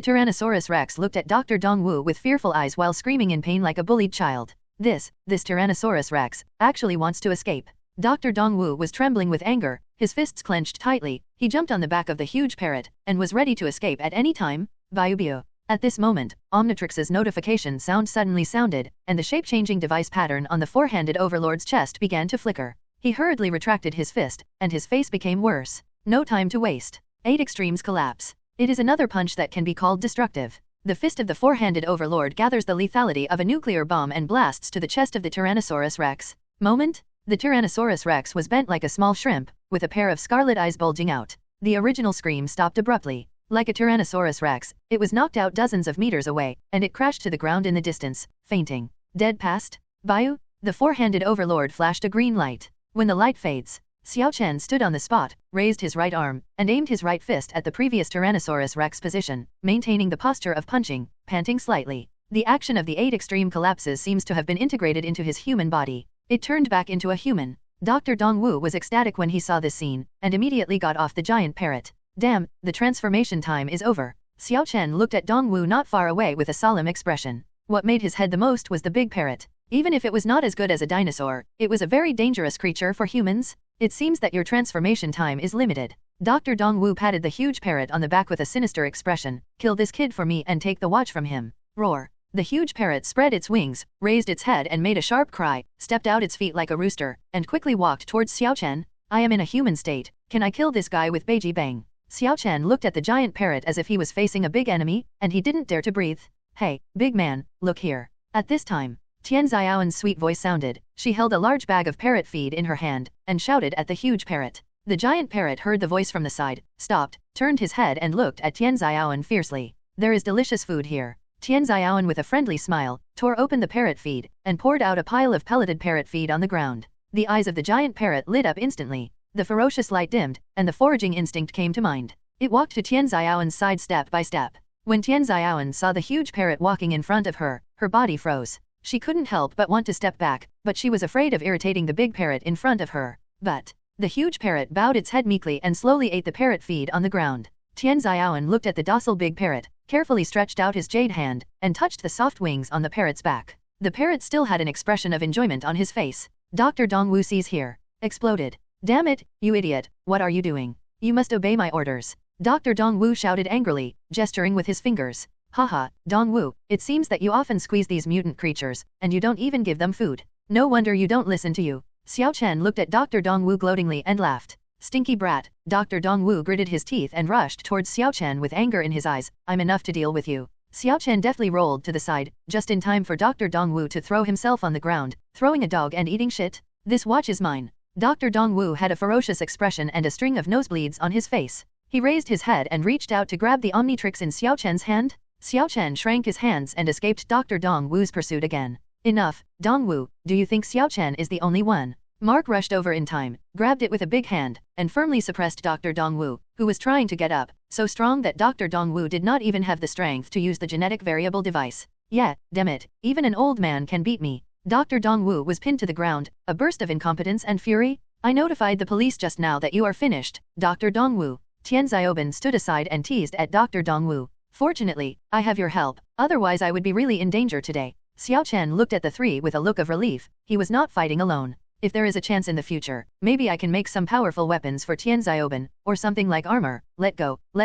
Tyrannosaurus Rex looked at Dr. Dongwu with fearful eyes while screaming in pain like a bullied child. This Tyrannosaurus Rex, actually wants to escape. Dr. Dongwu was trembling with anger, his fists clenched tightly. He jumped on the back of the huge parrot, and was ready to escape at any time. Biubio. At this moment, Omnitrix's notification sound suddenly sounded, and the shape-changing device pattern on the four-handed overlord's chest began to flicker. He hurriedly retracted his fist, and his face became worse. No time to waste. 8 extremes collapse. It is another punch that can be called destructive. The fist of the four-handed overlord gathers the lethality of a nuclear bomb and blasts to the chest of the Tyrannosaurus Rex. Moment? The Tyrannosaurus Rex was bent like a small shrimp, with a pair of scarlet eyes bulging out. The original scream stopped abruptly. Like a Tyrannosaurus Rex, it was knocked out dozens of meters away, and it crashed to the ground in the distance, fainting. Dead past? Bayu? The four-handed overlord flashed a green light. When the light fades, Xiao Chen stood on the spot, raised his right arm, and aimed his right fist at the previous Tyrannosaurus Rex position, maintaining the posture of punching, panting slightly. The action of the 8 extreme collapses seems to have been integrated into his human body. It turned back into a human. Dr. Dongwu was ecstatic when he saw this scene, and immediately got off the giant parrot. Damn, the transformation time is over. Xiao Chen looked at Dongwu not far away with a solemn expression. What made his head the most was the big parrot. Even if it was not as good as a dinosaur, it was a very dangerous creature for humans. It seems that your transformation time is limited. Dr. Dongwu patted the huge parrot on the back with a sinister expression. Kill this kid for me and take the watch from him. Roar. The huge parrot spread its wings, raised its head and made a sharp cry, stepped out its feet like a rooster, and quickly walked towards Xiao Chen. I am in a human state. Can I kill this guy with Beiji Bang? Xiao Chen looked at the giant parrot as if he was facing a big enemy, and he didn't dare to breathe. Hey, big man, look here. At this time, Tian Xiaoan's sweet voice sounded. She held a large bag of parrot feed in her hand, and shouted at the huge parrot. The giant parrot heard the voice from the side, stopped, turned his head and looked at Tian Xiaoan fiercely. There is delicious food here. Tian Xiaoan with a friendly smile, tore open the parrot feed, and poured out a pile of pelleted parrot feed on the ground. The eyes of the giant parrot lit up instantly. The ferocious light dimmed, and the foraging instinct came to mind. It walked to Tian Xiaoan's side step by step. When Tian Xiaoan saw the huge parrot walking in front of her, her body froze. She couldn't help but want to step back, but she was afraid of irritating the big parrot in front of her. But the huge parrot bowed its head meekly and slowly ate the parrot feed on the ground. Tian Xiaoan looked at the docile big parrot, carefully stretched out his jade hand, and touched the soft wings on the parrot's back. The parrot still had an expression of enjoyment on his face. Dr. Dongwu sees here. Exploded. Damn it, you idiot, what are you doing? You must obey my orders. Dr. Dongwu shouted angrily, gesturing with his fingers. Haha, Dongwu, it seems that you often squeeze these mutant creatures, and you don't even give them food. No wonder you don't listen to you. Xiao Chen looked at Dr. Dongwu gloatingly and laughed. Stinky brat. Dr. Dongwu gritted his teeth and rushed towards Xiao Chen with anger in his eyes. I'm enough to deal with you. Xiao Chen deftly rolled to the side, just in time for Dr. Dongwu to throw himself on the ground, throwing a dog and eating shit. This watch is mine. Dr. Dongwu had a ferocious expression and a string of nosebleeds on his face. He raised his head and reached out to grab the Omnitrix in Xiao Chen's hand. Xiao Chen shrank his hands and escaped Dr. Dongwu's pursuit again. Enough, Dongwu, do you think Xiao Chen is the only one? Mark rushed over in time, grabbed it with a big hand, and firmly suppressed Dr. Dongwu, who was trying to get up, so strong that Dr. Dongwu did not even have the strength to use the genetic variable device. Yeah, damn it, even an old man can beat me. Dr. Dongwu was pinned to the ground, a burst of incompetence and fury. I notified the police just now that you are finished, Dr. Dongwu. Tian Xiaoben stood aside and teased at Dr. Dongwu. Fortunately, I have your help, otherwise I would be really in danger today. Xiao Chen looked at the three with a look of relief. He was not fighting alone. If there is a chance in the future, maybe I can make some powerful weapons for Tian Xiaoben, or something like armor. Let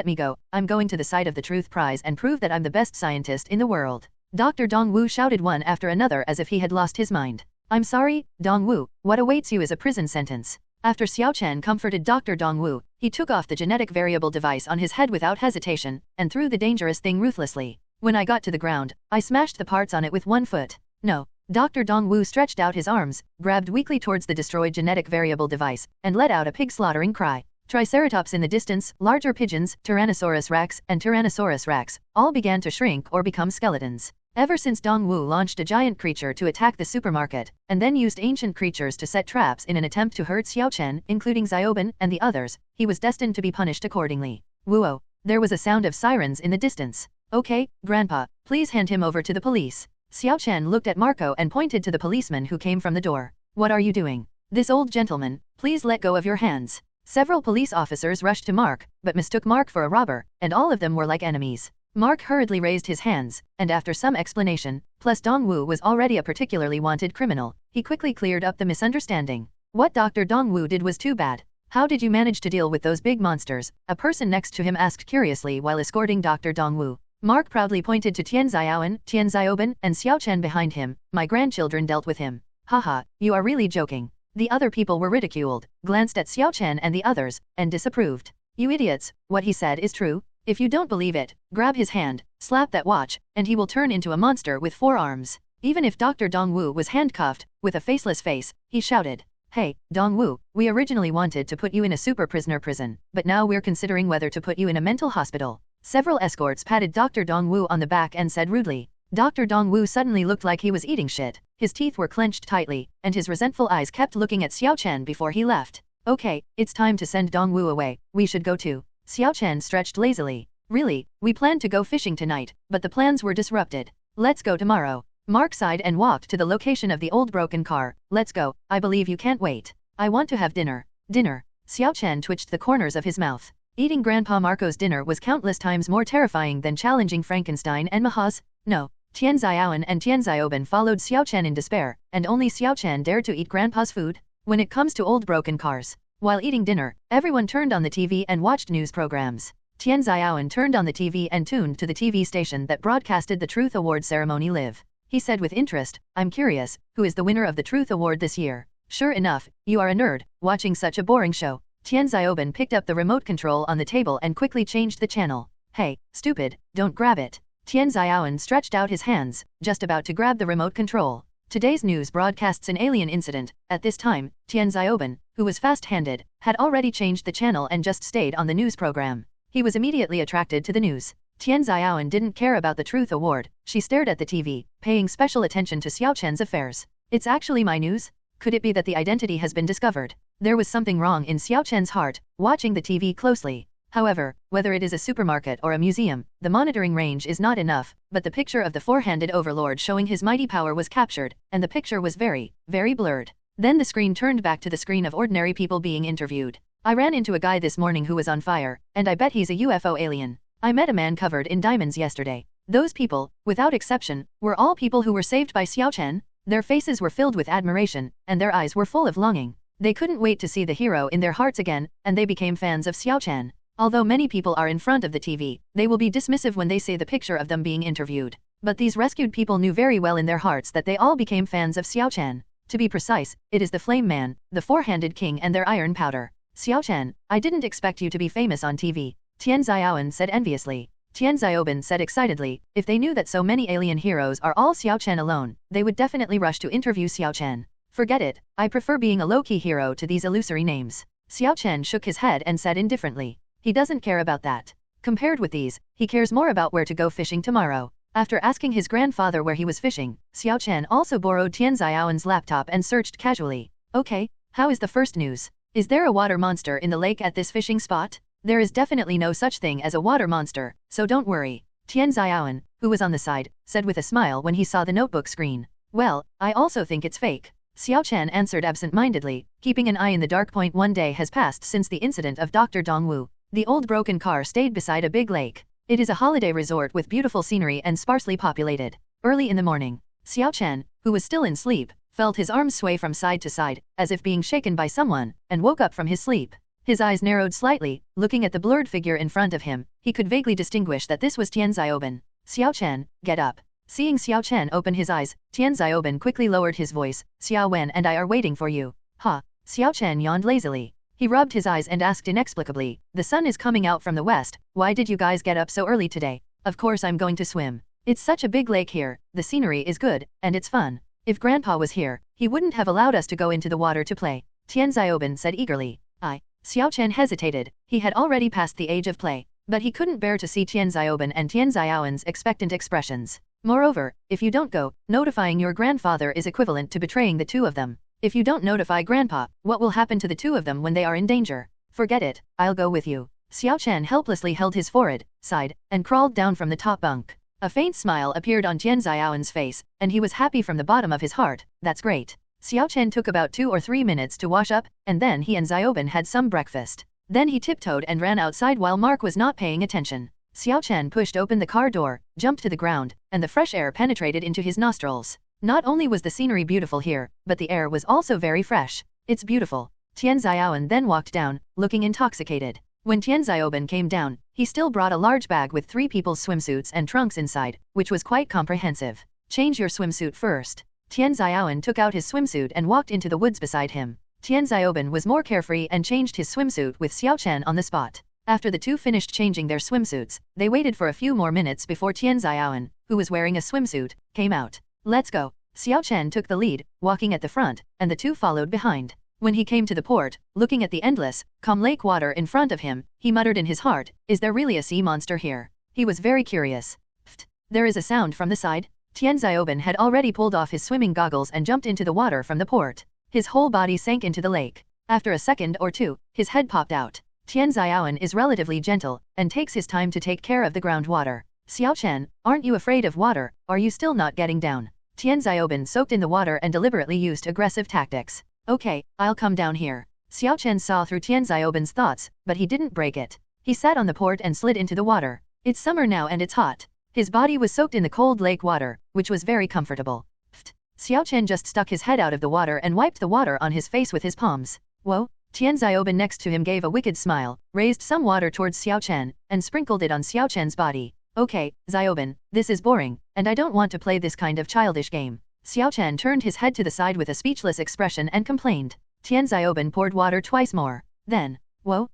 me go, I'm going to the side of the truth prize and prove that I'm the best scientist in the world. Dr. Dongwu shouted one after another as if he had lost his mind. I'm sorry, Dongwu, what awaits you is a prison sentence. After Xiao Chen comforted Dr. Dongwu, he took off the genetic variable device on his head without hesitation, and threw the dangerous thing ruthlessly. When I got to the ground, I smashed the parts on it with 1 foot. No. Dr. Dongwu stretched out his arms, grabbed weakly towards the destroyed genetic variable device, and let out a pig-slaughtering cry. Triceratops in the distance, larger pigeons, Tyrannosaurus rex, and Tyrannosaurus rex, all began to shrink or become skeletons. Ever since Dongwu launched a giant creature to attack the supermarket, and then used ancient creatures to set traps in an attempt to hurt Xiao Chen, including Xiaoben and the others, he was destined to be punished accordingly. Whoa! There was a sound of sirens in the distance. Okay, Grandpa, please hand him over to the police. Xiao Chen looked at Marco and pointed to the policeman who came from the door. What are you doing? This old gentleman, please let go of your hands. Several police officers rushed to Mark, but mistook Mark for a robber, and all of them were like enemies. Mark hurriedly raised his hands, and after some explanation, plus Dongwu was already a particularly wanted criminal, he quickly cleared up the misunderstanding. What Dr. Dongwu did was too bad. How did you manage to deal with those big monsters? A person next to him asked curiously while escorting Dr. Dongwu. Mark proudly pointed to Tian Xiaoben, Tian Xiaoben, and Xiao Chen behind him. My grandchildren dealt with him. Haha, you are really joking. The other people were ridiculed, glanced at Xiao Chen and the others, and disapproved. You idiots, what he said is true. If you don't believe it, grab his hand, slap that watch, and he will turn into a monster with 4 arms. Even if Dr. Dongwu was handcuffed, with a faceless face, he shouted. Hey, Dongwu, we originally wanted to put you in a super prisoner prison, but now we're considering whether to put you in a mental hospital. Several escorts patted Dr. Dongwu on the back and said rudely. Dr. Dongwu suddenly looked like he was eating shit. His teeth were clenched tightly, and his resentful eyes kept looking at Xiao Chen before he left. Okay, it's time to send Dongwu away. We should go too. Xiao Chen stretched lazily. Really, we planned to go fishing tonight, but the plans were disrupted. Let's go tomorrow. Mark sighed and walked to the location of the old broken car. Let's go, I believe you can't wait. I want to have dinner. Dinner. Xiao Chen twitched the corners of his mouth. Eating Grandpa Marco's dinner was countless times more terrifying than challenging Frankenstein and Mahaz. No. Tian Xiaoben and Tian Xiaoben followed Xiao Chen in despair, and only Xiao Chen dared to eat Grandpa's food. When it comes to old broken cars. While eating dinner, everyone turned on the TV and watched news programs. Tian Xiaoben turned on the TV and tuned to the TV station that broadcasted the Truth Award ceremony live. He said with interest, I'm curious, who is the winner of the Truth Award this year? Sure enough, you are a nerd, watching such a boring show. Tian Xiaoben picked up the remote control on the table and quickly changed the channel. Hey, stupid, don't grab it. Tian Xiaoben stretched out his hands, just about to grab the remote control. Today's news broadcasts an alien incident. At this time, Tian Xiaoben, who was fast-handed, had already changed the channel and just stayed on the news program. He was immediately attracted to the news. Tian Xiaoben didn't care about the Truth Award. She stared at the TV, paying special attention to Xiao Chen's affairs. It's actually my news? Could it be that the identity has been discovered? There was something wrong in Xiao Chen's heart, watching the TV closely. However, whether it is a supermarket or a museum, the monitoring range is not enough, but the picture of the four-handed overlord showing his mighty power was captured, and the picture was very, very blurred. Then the screen turned back to the screen of ordinary people being interviewed. I ran into a guy this morning who was on fire, and I bet he's a UFO alien. I met a man covered in diamonds yesterday. Those people, without exception, were all people who were saved by Xiao Chen. Their faces were filled with admiration, and their eyes were full of longing. They couldn't wait to see the hero in their hearts again, and they became fans of Xiao Chen. Although many people are in front of the TV, they will be dismissive when they see the picture of them being interviewed. But these rescued people knew very well in their hearts that they all became fans of Xiao Chen. To be precise, it is the Flame Man, the Four-Handed King and their Iron Powder. Xiao Chen, I didn't expect you to be famous on TV. Tian Xiaoben said enviously. Tian Xiaoben said excitedly, if they knew that so many alien heroes are all Xiao Chen alone, they would definitely rush to interview Xiao Chen. Forget it, I prefer being a low-key hero to these illusory names. Xiao Chen shook his head and said indifferently. He doesn't care about that. Compared with these, he cares more about where to go fishing tomorrow. After asking his grandfather where he was fishing, Xiao Chen also borrowed Tian Xiaoben's laptop and searched casually. Okay, how is the first news? Is there a water monster in the lake at this fishing spot? There is definitely no such thing as a water monster, so don't worry. Tian Xiaoben, who was on the side, said with a smile when he saw the notebook screen. Well, I also think it's fake. Xiao Chen answered absent-mindedly, keeping an eye in the dark. 1 day has passed since the incident of Dr. Dongwu. The old broken car stayed beside a big lake. It is a holiday resort with beautiful scenery and sparsely populated. Early in the morning, Xiao Chen, who was still in sleep, felt his arms sway from side to side, as if being shaken by someone, and woke up from his sleep. His eyes narrowed slightly, looking at the blurred figure in front of him. He could vaguely distinguish that this was Tian Xiaoben. Xiao Chen, get up. Seeing Xiao Chen open his eyes, Tian Xiaoben quickly lowered his voice. Xiao Wen and I are waiting for you. Ha. Xiao Chen yawned lazily. He rubbed his eyes and asked inexplicably, the sun is coming out from the west, why did you guys get up so early today? Of course I'm going to swim. It's such a big lake here, the scenery is good, and it's fun. If Grandpa was here, he wouldn't have allowed us to go into the water to play. Tian Xiaoben said eagerly. Xiao Chen hesitated. He had already passed the age of play, but he couldn't bear to see Tian Xiaoben and Tian Xiaowen's expectant expressions. Moreover, if you don't go, notifying your grandfather is equivalent to betraying the two of them. If you don't notify Grandpa, what will happen to the two of them when they are in danger? Forget it, I'll go with you. Xiao Chen helplessly held his forehead, sighed, and crawled down from the top bunk. A faint smile appeared on Tian Xiaowen's face, and he was happy from the bottom of his heart. That's great. Xiao Chen took about 2 or 3 minutes to wash up, and then he and Xiaoben had some breakfast. Then he tiptoed and ran outside while Mark was not paying attention. Xiao Chen pushed open the car door, jumped to the ground, and the fresh air penetrated into his nostrils. Not only was the scenery beautiful here, but the air was also very fresh. It's beautiful. Tian Xiaowen then walked down, looking intoxicated. When Tian Xiaoben came down, he still brought a large bag with 3 people's swimsuits and trunks inside, which was quite comprehensive. Change your swimsuit first. Tian Xiaowen took out his swimsuit and walked into the woods beside him. Tian Xiaoben was more carefree and changed his swimsuit with Xiao Chen on the spot. After the two finished changing their swimsuits, they waited for a few more minutes before Tian Xiaowen, who was wearing a swimsuit, came out. Let's go. Xiao Chen took the lead, walking at the front, and the two followed behind. When he came to the port, looking at the endless, calm lake water in front of him, he muttered in his heart, is there really a sea monster here? He was very curious. Pfft, there is a sound from the side. Tian Xiaoben had already pulled off his swimming goggles and jumped into the water from the port. His whole body sank into the lake. After a second or two, his head popped out. Tian Xiaowen is relatively gentle, and takes his time to take care of the groundwater. Xiao Chen, aren't you afraid of water, are you still not getting down? Tian Xiaoben soaked in the water and deliberately used aggressive tactics. Okay, I'll come down here. Xiao Chen saw through Tian Xiaoben's thoughts, but he didn't break it. He sat on the port and slid into the water. It's summer now and it's hot. His body was soaked in the cold lake water, which was very comfortable. Pfft. Xiao Chen just stuck his head out of the water and wiped the water on his face with his palms. Whoa. Tian Xiaoben next to him gave a wicked smile, raised some water towards Xiao Chen, and sprinkled it on Xiao Chen's body. Okay, Xiaoben, this is boring, and I don't want to play this kind of childish game. Xiao Chen turned his head to the side with a speechless expression and complained. Tian Xiaoben poured water twice more. Then, whoa,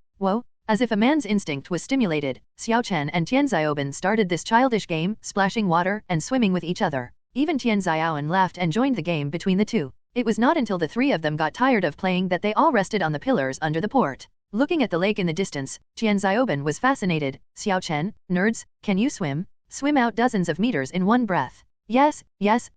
as if a man's instinct was stimulated, Xiao Chen and Tian Xiaoben started this childish game, splashing water and swimming with each other. Even Tian Xiaoben laughed and joined the game between the two. It was not until the three of them got tired of playing that they all rested on the pillars under the port. Looking at the lake in the distance, Tian Xiaoben was fascinated. Xiao Chen, nerds, can you swim? Swim out dozens of meters in one breath. Yes,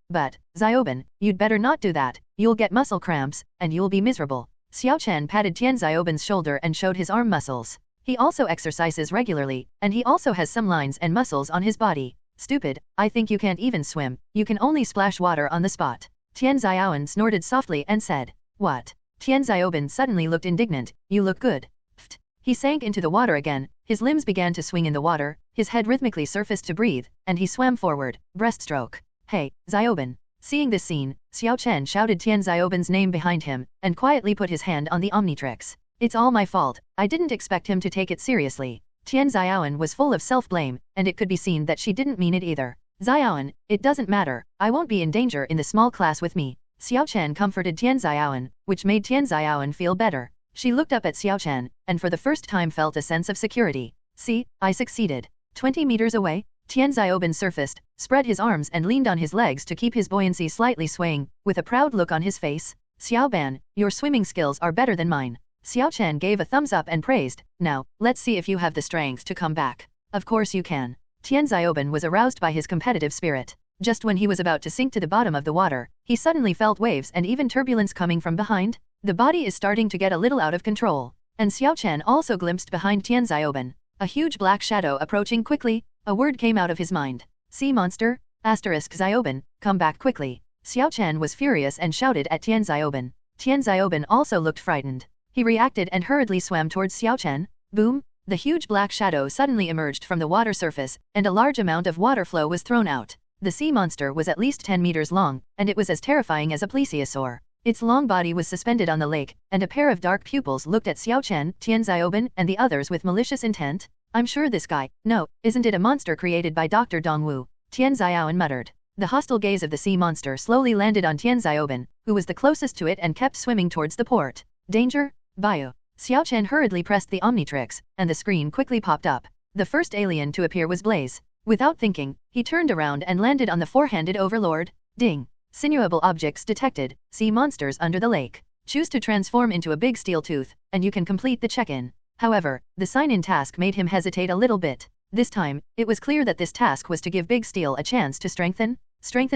but, Xiaoben, you'd better not do that, you'll get muscle cramps, and you'll be miserable. Xiao Chen patted Tian Xiaoben's shoulder and showed his arm muscles. He also exercises regularly, and he also has some lines and muscles on his body. Stupid, I think you can't even swim, you can only splash water on the spot. Tian Xiaoben snorted softly and said, what? Tian Xiaoben suddenly looked indignant, you look good. Pfft. He sank into the water again, his limbs began to swing in the water, his head rhythmically surfaced to breathe, and he swam forward, breaststroke. Hey, Xiaoben. Seeing this scene, Xiao Chen shouted Tian Xiaoben's name behind him, and quietly put his hand on the Omnitrix. It's all my fault, I didn't expect him to take it seriously. Tian Xiaoben was full of self-blame, and it could be seen that she didn't mean it either. Xiaoben, it doesn't matter, I won't be in danger in the small class with me. Xiao Chen comforted Tian Xiaoben, which made Tian Xiaoben feel better. She looked up at Xiao Chen, and for the first time felt a sense of security. See, I succeeded. 20 meters away, Tian Xiaoben surfaced, spread his arms and leaned on his legs to keep his buoyancy slightly swaying, with a proud look on his face. Xiaoben, your swimming skills are better than mine. Xiao Chen gave a thumbs up and praised, now, let's see if you have the strength to come back. Of course you can. Tian Xiaoben was aroused by his competitive spirit. Just when he was about to sink to the bottom of the water, he suddenly felt waves and even turbulence coming from behind. The body is starting to get a little out of control. And Xiao Chen also glimpsed behind Tian Xiaoben. A huge black shadow approaching quickly, a word came out of his mind. Sea monster? *Xiaoben, come back quickly. Xiao Chen was furious and shouted at Tian Xiaoben. Tian Xiaoben also looked frightened. He reacted and hurriedly swam towards Xiao Chen. Boom! The huge black shadow suddenly emerged from the water surface, and a large amount of water flow was thrown out. The sea monster was at least 10 meters long, and it was as terrifying as a plesiosaur. Its long body was suspended on the lake, and a pair of dark pupils looked at Xiao Chen, Tian Xiaoben, and the others with malicious intent. I'm sure this guy, no, isn't it a monster created by Dr. Dongwu? Tian Xiaoben muttered. The hostile gaze of the sea monster slowly landed on Tian Xiaoben, who was the closest to it and kept swimming towards the port. Danger? Bio. Xiao Chen hurriedly pressed the Omnitrix, and the screen quickly popped up. The first alien to appear was Blaze. Without thinking, he turned around and landed on the four-handed overlord. Ding! Sinuable objects detected. Sea monsters under the lake. Choose to transform into a big steel tooth, and you can complete the check-in. However, the sign-in task made him hesitate a little bit. This time, it was clear that this task was to give Big Steel a chance to strengthen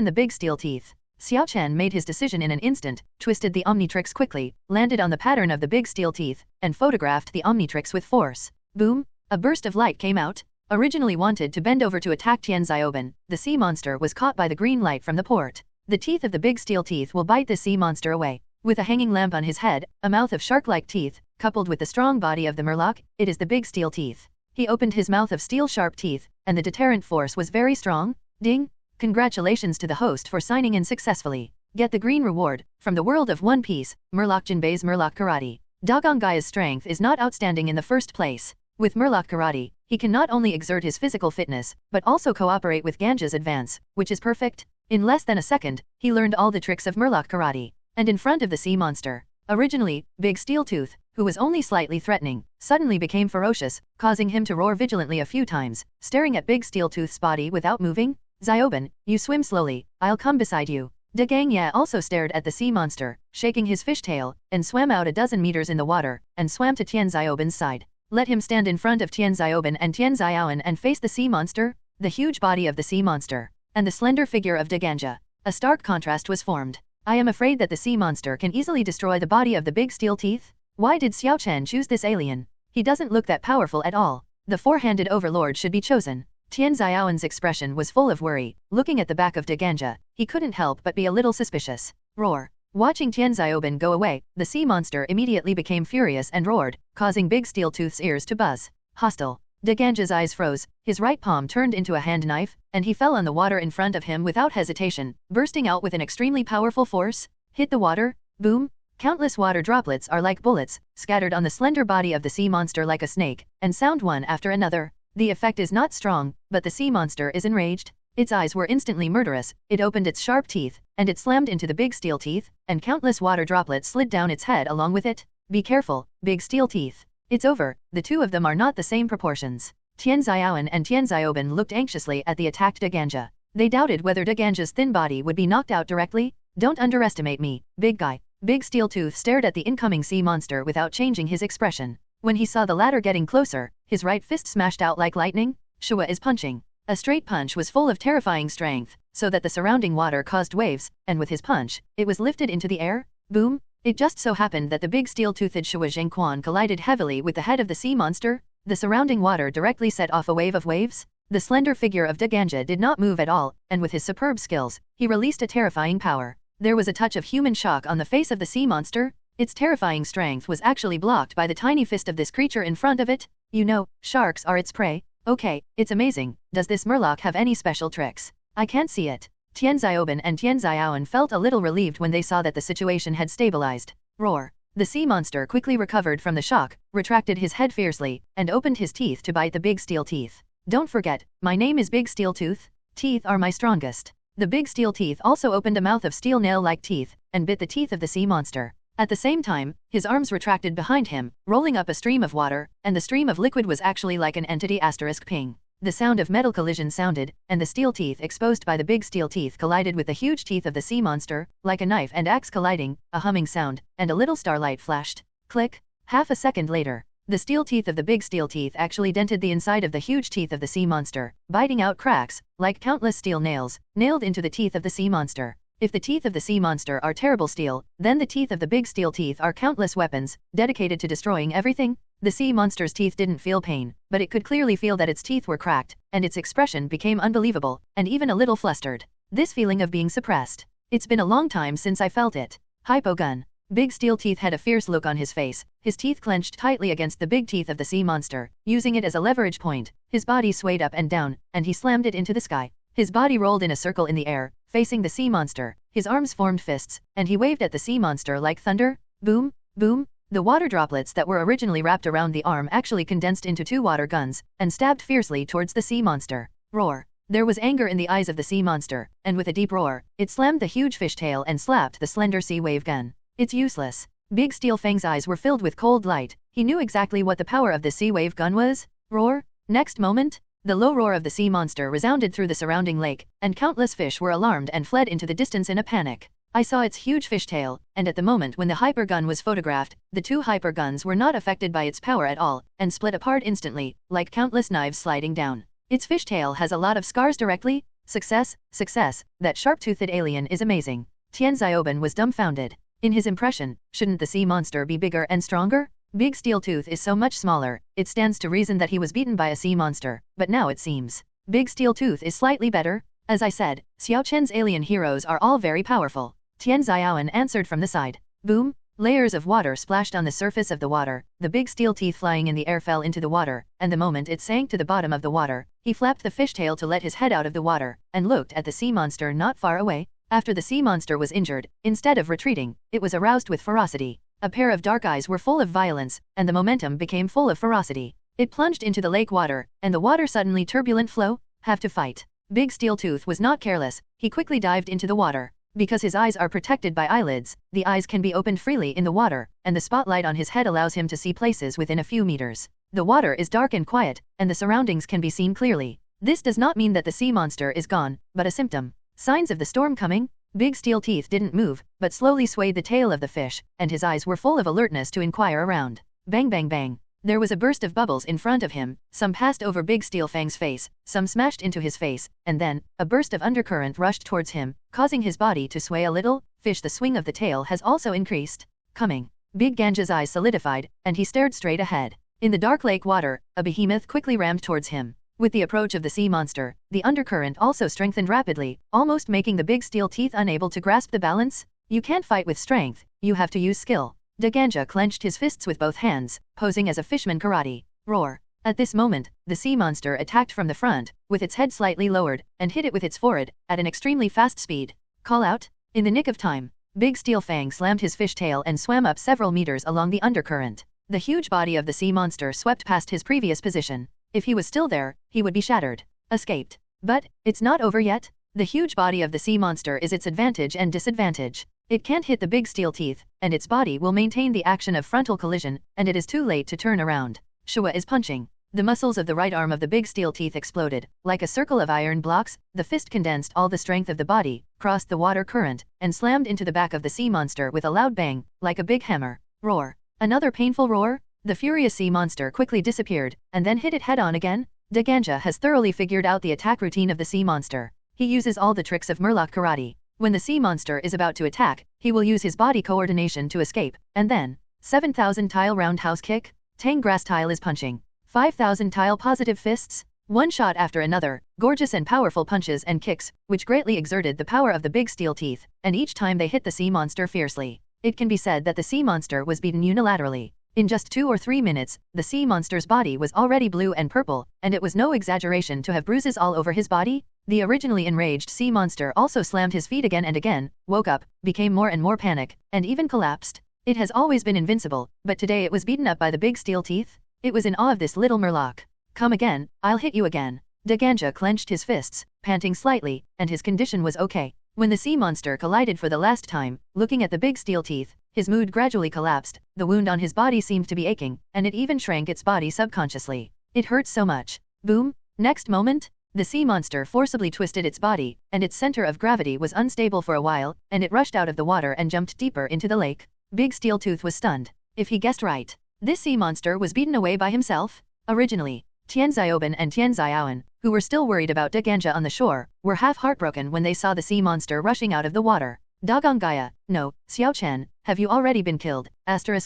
the big steel teeth. Xiao Chen made his decision in an instant, twisted the Omnitrix quickly, landed on the pattern of the big steel teeth, and photographed the Omnitrix with force. Boom! A burst of light came out. Originally wanted to bend over to attack Tian Xiaoben, the sea monster was caught by the green light from the port. The teeth of the big steel teeth will bite the sea monster away. With a hanging lamp on his head, a mouth of shark-like teeth, coupled with the strong body of the Murloc, it is the big steel teeth. He opened his mouth of steel-sharp teeth, and the deterrent force was very strong. Ding! Congratulations to the host for signing in successfully. Get the green reward, from the world of One Piece, Murloc Jinbei's Murloc Karate. Dogong Gaia's strength is not outstanding in the first place. With Murloc Karate, he can not only exert his physical fitness, but also cooperate with Ganja's advance, which is perfect. In less than a second, he learned all the tricks of Murloc Karate. And in front of the sea monster. Originally, Big Steel Tooth, who was only slightly threatening, suddenly became ferocious, causing him to roar vigilantly a few times, staring at Big Steel Tooth's body without moving. Xiaoben, you swim slowly, I'll come beside you. De Gangya also stared at the sea monster, shaking his fishtail, and swam out a dozen meters in the water, and swam to Tian Xiaoben's side. Let him stand in front of Tian Xiaoben and Tian Xiaoben and face the sea monster, the huge body of the sea monster, and the slender figure of De Ganja. A stark contrast was formed. I am afraid that the sea monster can easily destroy the body of the big steel teeth. Why did Xiao Chen choose this alien? He doesn't look that powerful at all. The four-handed overlord should be chosen. Tian Xiaowen's expression was full of worry. Looking at the back of De Ganja, he couldn't help but be a little suspicious. Roar. Watching Tian Xiaoben go away, the sea monster immediately became furious and roared, causing Big Steel Tooth's ears to buzz. Hostile. De Ganja's eyes froze, his right palm turned into a hand knife, and he fell on the water in front of him without hesitation, bursting out with an extremely powerful force. Hit the water. Boom. Countless water droplets are like bullets, scattered on the slender body of the sea monster like a snake, and sound one after another. The effect is not strong, but the sea monster is enraged. Its eyes were instantly murderous, it opened its sharp teeth, and it slammed into the big steel teeth, and countless water droplets slid down its head along with it. Be careful, big steel teeth. It's over, the two of them are not the same proportions. Tian Xiaowen and Tian Xiaoben looked anxiously at the attacked De Ganja. They doubted whether De Ganja's thin body would be knocked out directly. Don't underestimate me, big guy. Big Steel Tooth stared at the incoming sea monster without changing his expression. When he saw the latter getting closer, his right fist smashed out like lightning. Shua is punching. A straight punch was full of terrifying strength, so that the surrounding water caused waves, and with his punch, it was lifted into the air. Boom! It just so happened that the big steel-toothed Shua Zhengquan collided heavily with the head of the sea monster. The surrounding water directly set off a wave of waves. The slender figure of De Ganja did not move at all, and with his superb skills, he released a terrifying power. There was a touch of human shock on the face of the sea monster. Its terrifying strength was actually blocked by the tiny fist of this creature in front of it. You know, sharks are its prey. Okay, it's amazing. Does this Murloc have any special tricks? I can't see it. Tian Xiaoben and Tian Xiaowen felt a little relieved when they saw that the situation had stabilized. Roar. The sea monster quickly recovered from the shock, retracted his head fiercely, and opened his teeth to bite the big steel teeth. Don't forget, my name is Big Steel Tooth. Teeth are my strongest. The big steel teeth also opened a mouth of steel nail-like teeth, and bit the teeth of the sea monster. At the same time, his arms retracted behind him, rolling up a stream of water, and the stream of liquid was actually like an entity * ping. The sound of metal collision sounded, and the steel teeth exposed by the big steel teeth collided with the huge teeth of the sea monster, like a knife and axe colliding, a humming sound, and a little starlight flashed. Click. Half a second later, the steel teeth of the big steel teeth actually dented the inside of the huge teeth of the sea monster, biting out cracks, like countless steel nails, nailed into the teeth of the sea monster. If the teeth of the sea monster are terrible steel, then the teeth of the big steel teeth are countless weapons, dedicated to destroying everything. The sea monster's teeth didn't feel pain, but it could clearly feel that its teeth were cracked, and its expression became unbelievable, and even a little flustered. This feeling of being suppressed, It's been a long time since I felt it. Hypo gun. Big Steel Teeth had a fierce look on his face, his teeth clenched tightly against the big teeth of the sea monster. Using it as a leverage point, his body swayed up and down, and he slammed it into the sky. His body rolled in a circle in the air, facing the sea monster. His arms formed fists, and he waved at the sea monster like thunder. Boom, boom. The water droplets that were originally wrapped around the arm actually condensed into 2 water guns, and stabbed fiercely towards the sea monster. Roar. There was anger in the eyes of the sea monster, and with a deep roar, it slammed the huge fishtail and slapped the slender sea wave gun. It's useless. Big Steel Fang's eyes were filled with cold light. He knew exactly what the power of the sea wave gun was. Roar. Next moment, the low roar of the sea monster resounded through the surrounding lake, and countless fish were alarmed and fled into the distance in a panic. I saw its huge fishtail, and at the moment when the hyper gun was photographed, the 2 hyper guns were not affected by its power at all, and split apart instantly, like countless knives sliding down. Its fishtail has a lot of scars directly. Success, success, that sharp-toothed alien is amazing. Tian Xiaoban was dumbfounded. In his impression, shouldn't the sea monster be bigger and stronger? Big Steel Tooth is so much smaller, it stands to reason that he was beaten by a sea monster, but now it seems Big Steel Tooth is slightly better. As I said, Xiao Chen's alien heroes are all very powerful. Tian Xiaoan answered from the side. Boom! Layers of water splashed on the surface of the water, the big steel teeth flying in the air fell into the water, and the moment it sank to the bottom of the water, he flapped the fishtail to let his head out of the water, and looked at the sea monster not far away. After the sea monster was injured, instead of retreating, it was aroused with ferocity. A pair of dark eyes were full of violence, and the momentum became full of ferocity. It plunged into the lake water, and the water suddenly turbulent flow. Have to fight. Big Steel Tooth was not careless, he quickly dived into the water. Because his eyes are protected by eyelids, the eyes can be opened freely in the water, and the spotlight on his head allows him to see places within a few meters. The water is dark and quiet, and the surroundings can be seen clearly. This does not mean that the sea monster is gone, but a symptom. Signs of the storm coming? Big Steel Teeth didn't move, but slowly swayed the tail of the fish, and his eyes were full of alertness to inquire around. Bang bang bang. There was a burst of bubbles in front of him, some passed over Big Steel Fang's face, some smashed into his face, and then, a burst of undercurrent rushed towards him, causing his body to sway a little. Fish, the swing of the tail has also increased. Coming. Big Ganja's eyes solidified, and he stared straight ahead. In the dark lake water, a behemoth quickly rammed towards him. With the approach of the sea monster, the undercurrent also strengthened rapidly, almost making the Big Steel Teeth unable to grasp the balance. You can't fight with strength, you have to use skill. Ganja clenched his fists with both hands, posing as a fishman karate. Roar. At this moment, the sea monster attacked from the front, with its head slightly lowered, and hit it with its forehead, at an extremely fast speed. Call out. In the nick of time, Big Steel Fang slammed his fish tail and swam up several meters along the undercurrent. The huge body of the sea monster swept past his previous position. If he was still there, he would be shattered. Escaped. But, it's not over yet. The huge body of the sea monster is its advantage and disadvantage. It can't hit the Big Steel Teeth, and its body will maintain the action of frontal collision, and it is too late to turn around. Shua is punching. The muscles of the right arm of the Big Steel Teeth exploded. Like a circle of iron blocks, the fist condensed all the strength of the body, crossed the water current, and slammed into the back of the sea monster with a loud bang, like a big hammer. Roar. Another painful roar. The furious sea monster quickly disappeared, and then hit it head-on again. Ganja has thoroughly figured out the attack routine of the sea monster. He uses all the tricks of Murloc karate. When the sea monster is about to attack, he will use his body coordination to escape, and then 7,000 tile roundhouse kick. Tang grass tile is punching. 5,000 tile positive fists. One shot after another, gorgeous and powerful punches and kicks, which greatly exerted the power of the Big Steel Teeth, and each time they hit the sea monster fiercely. It can be said that the sea monster was beaten unilaterally. In just 2 or 3 minutes, the sea monster's body was already blue and purple, and it was no exaggeration to have bruises all over his body. The originally enraged sea monster also slammed his feet again and again, woke up, became more and more panic, and even collapsed. It has always been invincible, but today it was beaten up by the Big Steel Teeth. It was in awe of this little Murloc. Come again, I'll hit you again. Ganja clenched his fists, panting slightly, and his condition was okay. When the sea monster collided for the last time, looking at the Big Steel Teeth, his mood gradually collapsed, the wound on his body seemed to be aching, and it even shrank its body subconsciously. It hurt so much. Boom! Next moment, the sea monster forcibly twisted its body, and its center of gravity was unstable for a while, and it rushed out of the water and jumped deeper into the lake. Big Steel Tooth was stunned. If he guessed right, this sea monster was beaten away by himself. Originally, Tian Xiaoban and Tian Xiaoan, who were still worried about Ganja on the shore, were half heartbroken when they saw the sea monster rushing out of the water. Dagong Gaia, no, Xiao Chen, have you already been killed?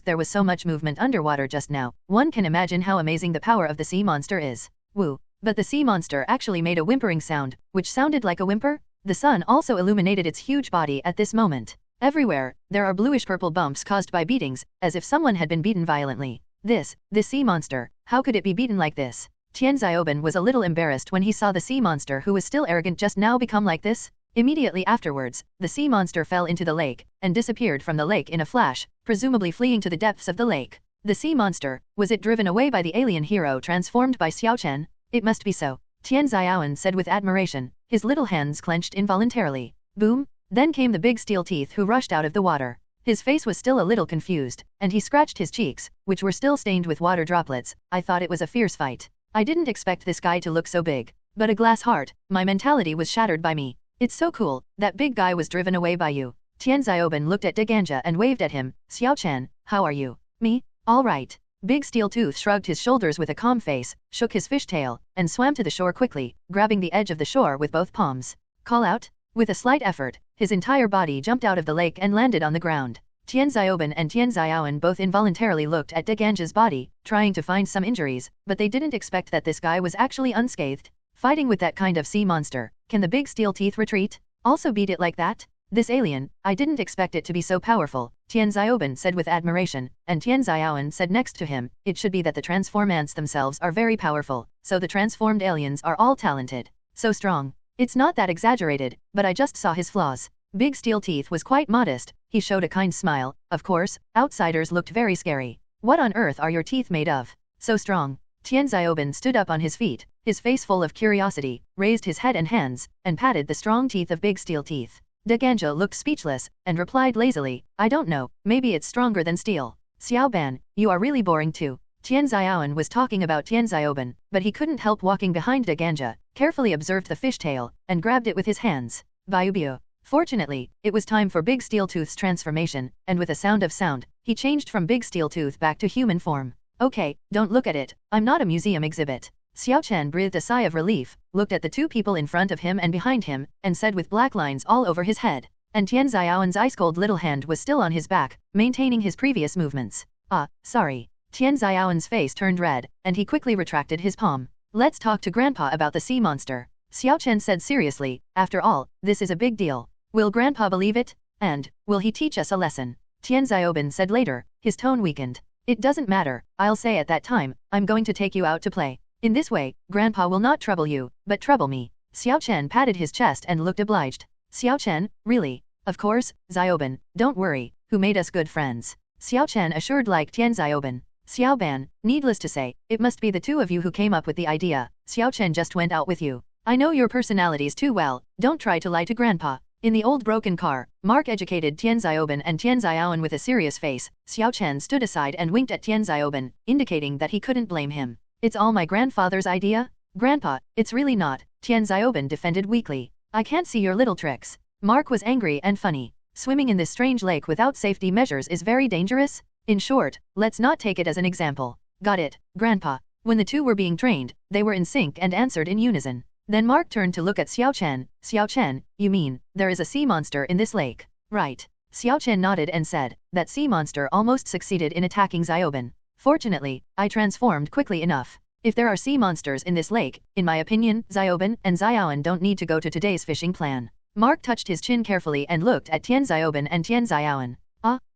There was so much movement underwater just now, one can imagine how amazing the power of the sea monster is. Woo. But the sea monster actually made a whimpering sound, which sounded like a whimper. The sun also illuminated its huge body at this moment. Everywhere, there are bluish-purple bumps caused by beatings, as if someone had been beaten violently. This sea monster, how could it be beaten like this? Tian Xiaoben was a little embarrassed when he saw the sea monster who was still arrogant just now become like this. Immediately afterwards, the sea monster fell into the lake, and disappeared from the lake in a flash, presumably fleeing to the depths of the lake. The sea monster, was it driven away by the alien hero transformed by Xiao Chen? It must be so. Tian Xiaowen said with admiration, his little hands clenched involuntarily. Boom! Then came the big steel teeth who rushed out of the water. His face was still a little confused, and he scratched his cheeks, which were still stained with water droplets. I thought it was a fierce fight. I didn't expect this guy to look so big. But a glass heart, my mentality was shattered by me. It's so cool, that big guy was driven away by you. Tian Xiaoben looked at Deganja and waved at him. Xiao Chen, how are you? Me? All right. Big Steel Tooth shrugged his shoulders with a calm face, shook his fishtail, and swam to the shore quickly, grabbing the edge of the shore with both palms. Call out? With a slight effort, his entire body jumped out of the lake and landed on the ground. Tian Xiaoben and Tian Xiaowen both involuntarily looked at Deganja's body, trying to find some injuries, but they didn't expect that this guy was actually unscathed. Fighting with that kind of sea monster, can the Big Steel Teeth retreat? Also beat it like that? This alien, I didn't expect it to be so powerful, Tian Xiaoben said with admiration, and Tian Xiaowen said next to him, it should be that the transform ants themselves are very powerful, so the transformed aliens are all talented. So strong. It's not that exaggerated, but I just saw his flaws. Big Steel Teeth was quite modest, he showed a kind smile. Of course, outsiders looked very scary. What on earth are your teeth made of? So strong. Tian Xiaoben stood up on his feet, his face full of curiosity, raised his head and hands, and patted the strong teeth of Big Steel Teeth. Deganja looked speechless, and replied lazily, I don't know, maybe it's stronger than steel. Xiao Ban, you are really boring too. Tian Xiaowen was talking about Tian Xiaoben, but he couldn't help walking behind Deganja, carefully observed the fishtail, and grabbed it with his hands. Biubio. Fortunately, it was time for Big Steel Tooth's transformation, and with a sound, he changed from Big Steel Tooth back to human form. Okay, don't look at it, I'm not a museum exhibit. Xiao Chen breathed a sigh of relief, looked at the two people in front of him and behind him, and said with black lines all over his head. And Tian Xiaowen's ice-cold little hand was still on his back, maintaining his previous movements. Sorry. Tian Xiaowen's face turned red, and he quickly retracted his palm. Let's talk to Grandpa about the sea monster. Xiao Chen said seriously, after all, this is a big deal. Will Grandpa believe it? And, will he teach us a lesson? Tian Xiaoben said later, his tone weakened. It doesn't matter, I'll say at that time, I'm going to take you out to play. In this way, Grandpa will not trouble you, but trouble me. Xiao Chen patted his chest and looked obliged. Xiao Chen, really? Of course, Xiaoben, don't worry, who made us good friends? Xiao Chen assured like Tian Xiaoben. Xiao Ban, needless to say, it must be the two of you who came up with the idea. Xiao Chen just went out with you. I know your personalities too well, don't try to lie to Grandpa. In the old broken car, Mark educated Tian Xiaoben and Tian Xiaowen with a serious face. Xiao Chen stood aside and winked at Tian Xiaoben, indicating that he couldn't blame him. It's all my grandfather's idea? Grandpa, it's really not, Tian Xiaoben defended weakly. I can't see your little tricks. Mark was angry and funny. Swimming in this strange lake without safety measures is very dangerous? In short, let's not take it as an example. Got it, Grandpa. When the two were being trained, they were in sync and answered in unison. Then Mark turned to look at Xiao Chen. Xiao Chen, you mean, there is a sea monster in this lake? Right. Xiao Chen nodded and said, that sea monster almost succeeded in attacking Xiaoben. Fortunately, I transformed quickly enough. If there are sea monsters in this lake, in my opinion, Xiaoben and Xiaowen don't need to go to today's fishing plan. Mark touched his chin carefully and looked at Tian Xiaoben and Tian Xiaowen.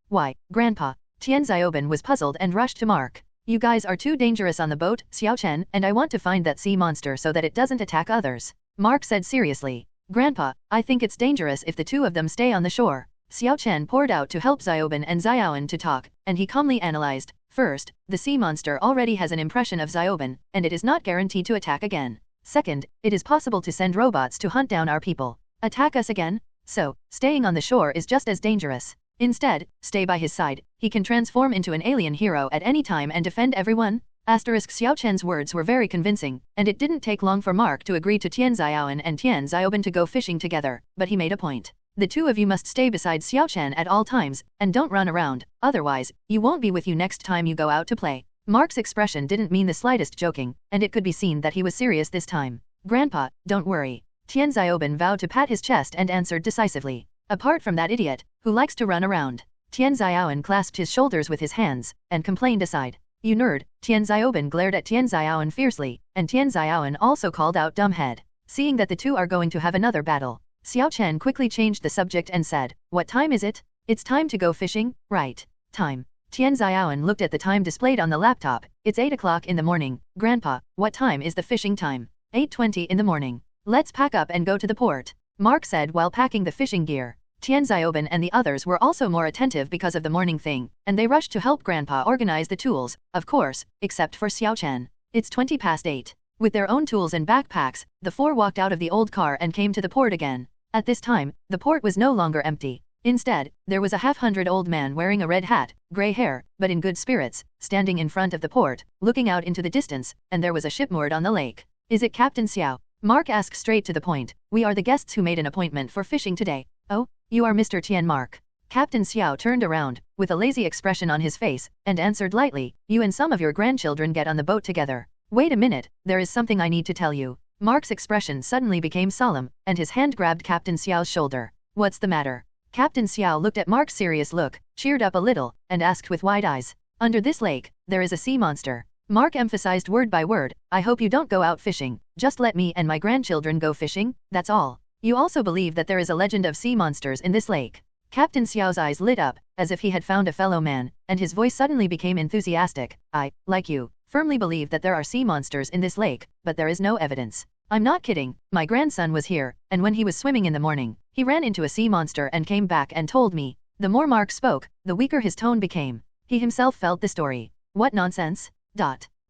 Why, Grandpa? Tian Xiaoben was puzzled and rushed to Mark. You guys are too dangerous on the boat, Xiao Chen, and I want to find that sea monster so that it doesn't attack others. Mark said seriously. Grandpa, I think it's dangerous if the two of them stay on the shore. Xiao Chen poured out to help Xiaoben and Xiaowen to talk, and he calmly analyzed. First, the sea monster already has an impression of Xiaoben, and it is not guaranteed to attack again. Second, it is possible to send robots to hunt down our people. Attack us again? So, staying on the shore is just as dangerous. Instead, stay by his side, he can transform into an alien hero at any time and defend everyone? Xiao Chen's words were very convincing, and it didn't take long for Mark to agree to Tian Xiaowen and Tian Xiaoben to go fishing together, but he made a point. The two of you must stay beside Xiao Chen at all times, and don't run around, otherwise, you won't be with you next time you go out to play. Mark's expression didn't mean the slightest joking, and it could be seen that he was serious this time. Grandpa, don't worry. Tian Xiaoben vowed to pat his chest and answered decisively. Apart from that idiot, who likes to run around. Tian Xiaowen clasped his shoulders with his hands, and complained aside. You nerd. Tian Xiaoben glared at Tian Xiaowen fiercely, and Tian Xiaowen also called out dumbhead. Seeing that the two are going to have another battle, Xiao Chen quickly changed the subject and said, "What time is it? It's time to go fishing, right?" Time. Tian Xiaoan looked at the time displayed on the laptop. "It's 8 o'clock in the morning. Grandpa, what time is the fishing time?" 8:20 in the morning. "Let's pack up and go to the port," Mark said while packing the fishing gear. Tian Xiaoban and the others were also more attentive because of the morning thing, and they rushed to help Grandpa organize the tools, of course, except for Xiao Chen. It's 20 past 8. With their own tools and backpacks, the four walked out of the old car and came to the port again. At this time, the port was no longer empty. Instead, there was a half-hundred-old man wearing a red hat, grey hair, but in good spirits, standing in front of the port, looking out into the distance, and there was a ship moored on the lake. "Is it Captain Xiao?" Mark asked straight to the point. "We are the guests who made an appointment for fishing today." "Oh, you are Mr. Tian Mark." Captain Xiao turned around, with a lazy expression on his face, and answered lightly, "You and some of your grandchildren get on the boat together." "Wait a minute, there is something I need to tell you." Mark's expression suddenly became solemn, and his hand grabbed Captain Xiao's shoulder. "What's the matter?" Captain Xiao looked at Mark's serious look, cheered up a little, and asked with wide eyes. "Under this lake, there is a sea monster." Mark emphasized word by word, "I hope you don't go out fishing, just let me and my grandchildren go fishing, that's all. You also believe that there is a legend of sea monsters in this lake." Captain Xiao's eyes lit up, as if he had found a fellow man, and his voice suddenly became enthusiastic. "I, like you, firmly believe that there are sea monsters in this lake, but there is no evidence. I'm not kidding, my grandson was here, and when he was swimming in the morning, he ran into a sea monster and came back and told me." The more Mark spoke, the weaker his tone became. He himself felt the story. "What nonsense?"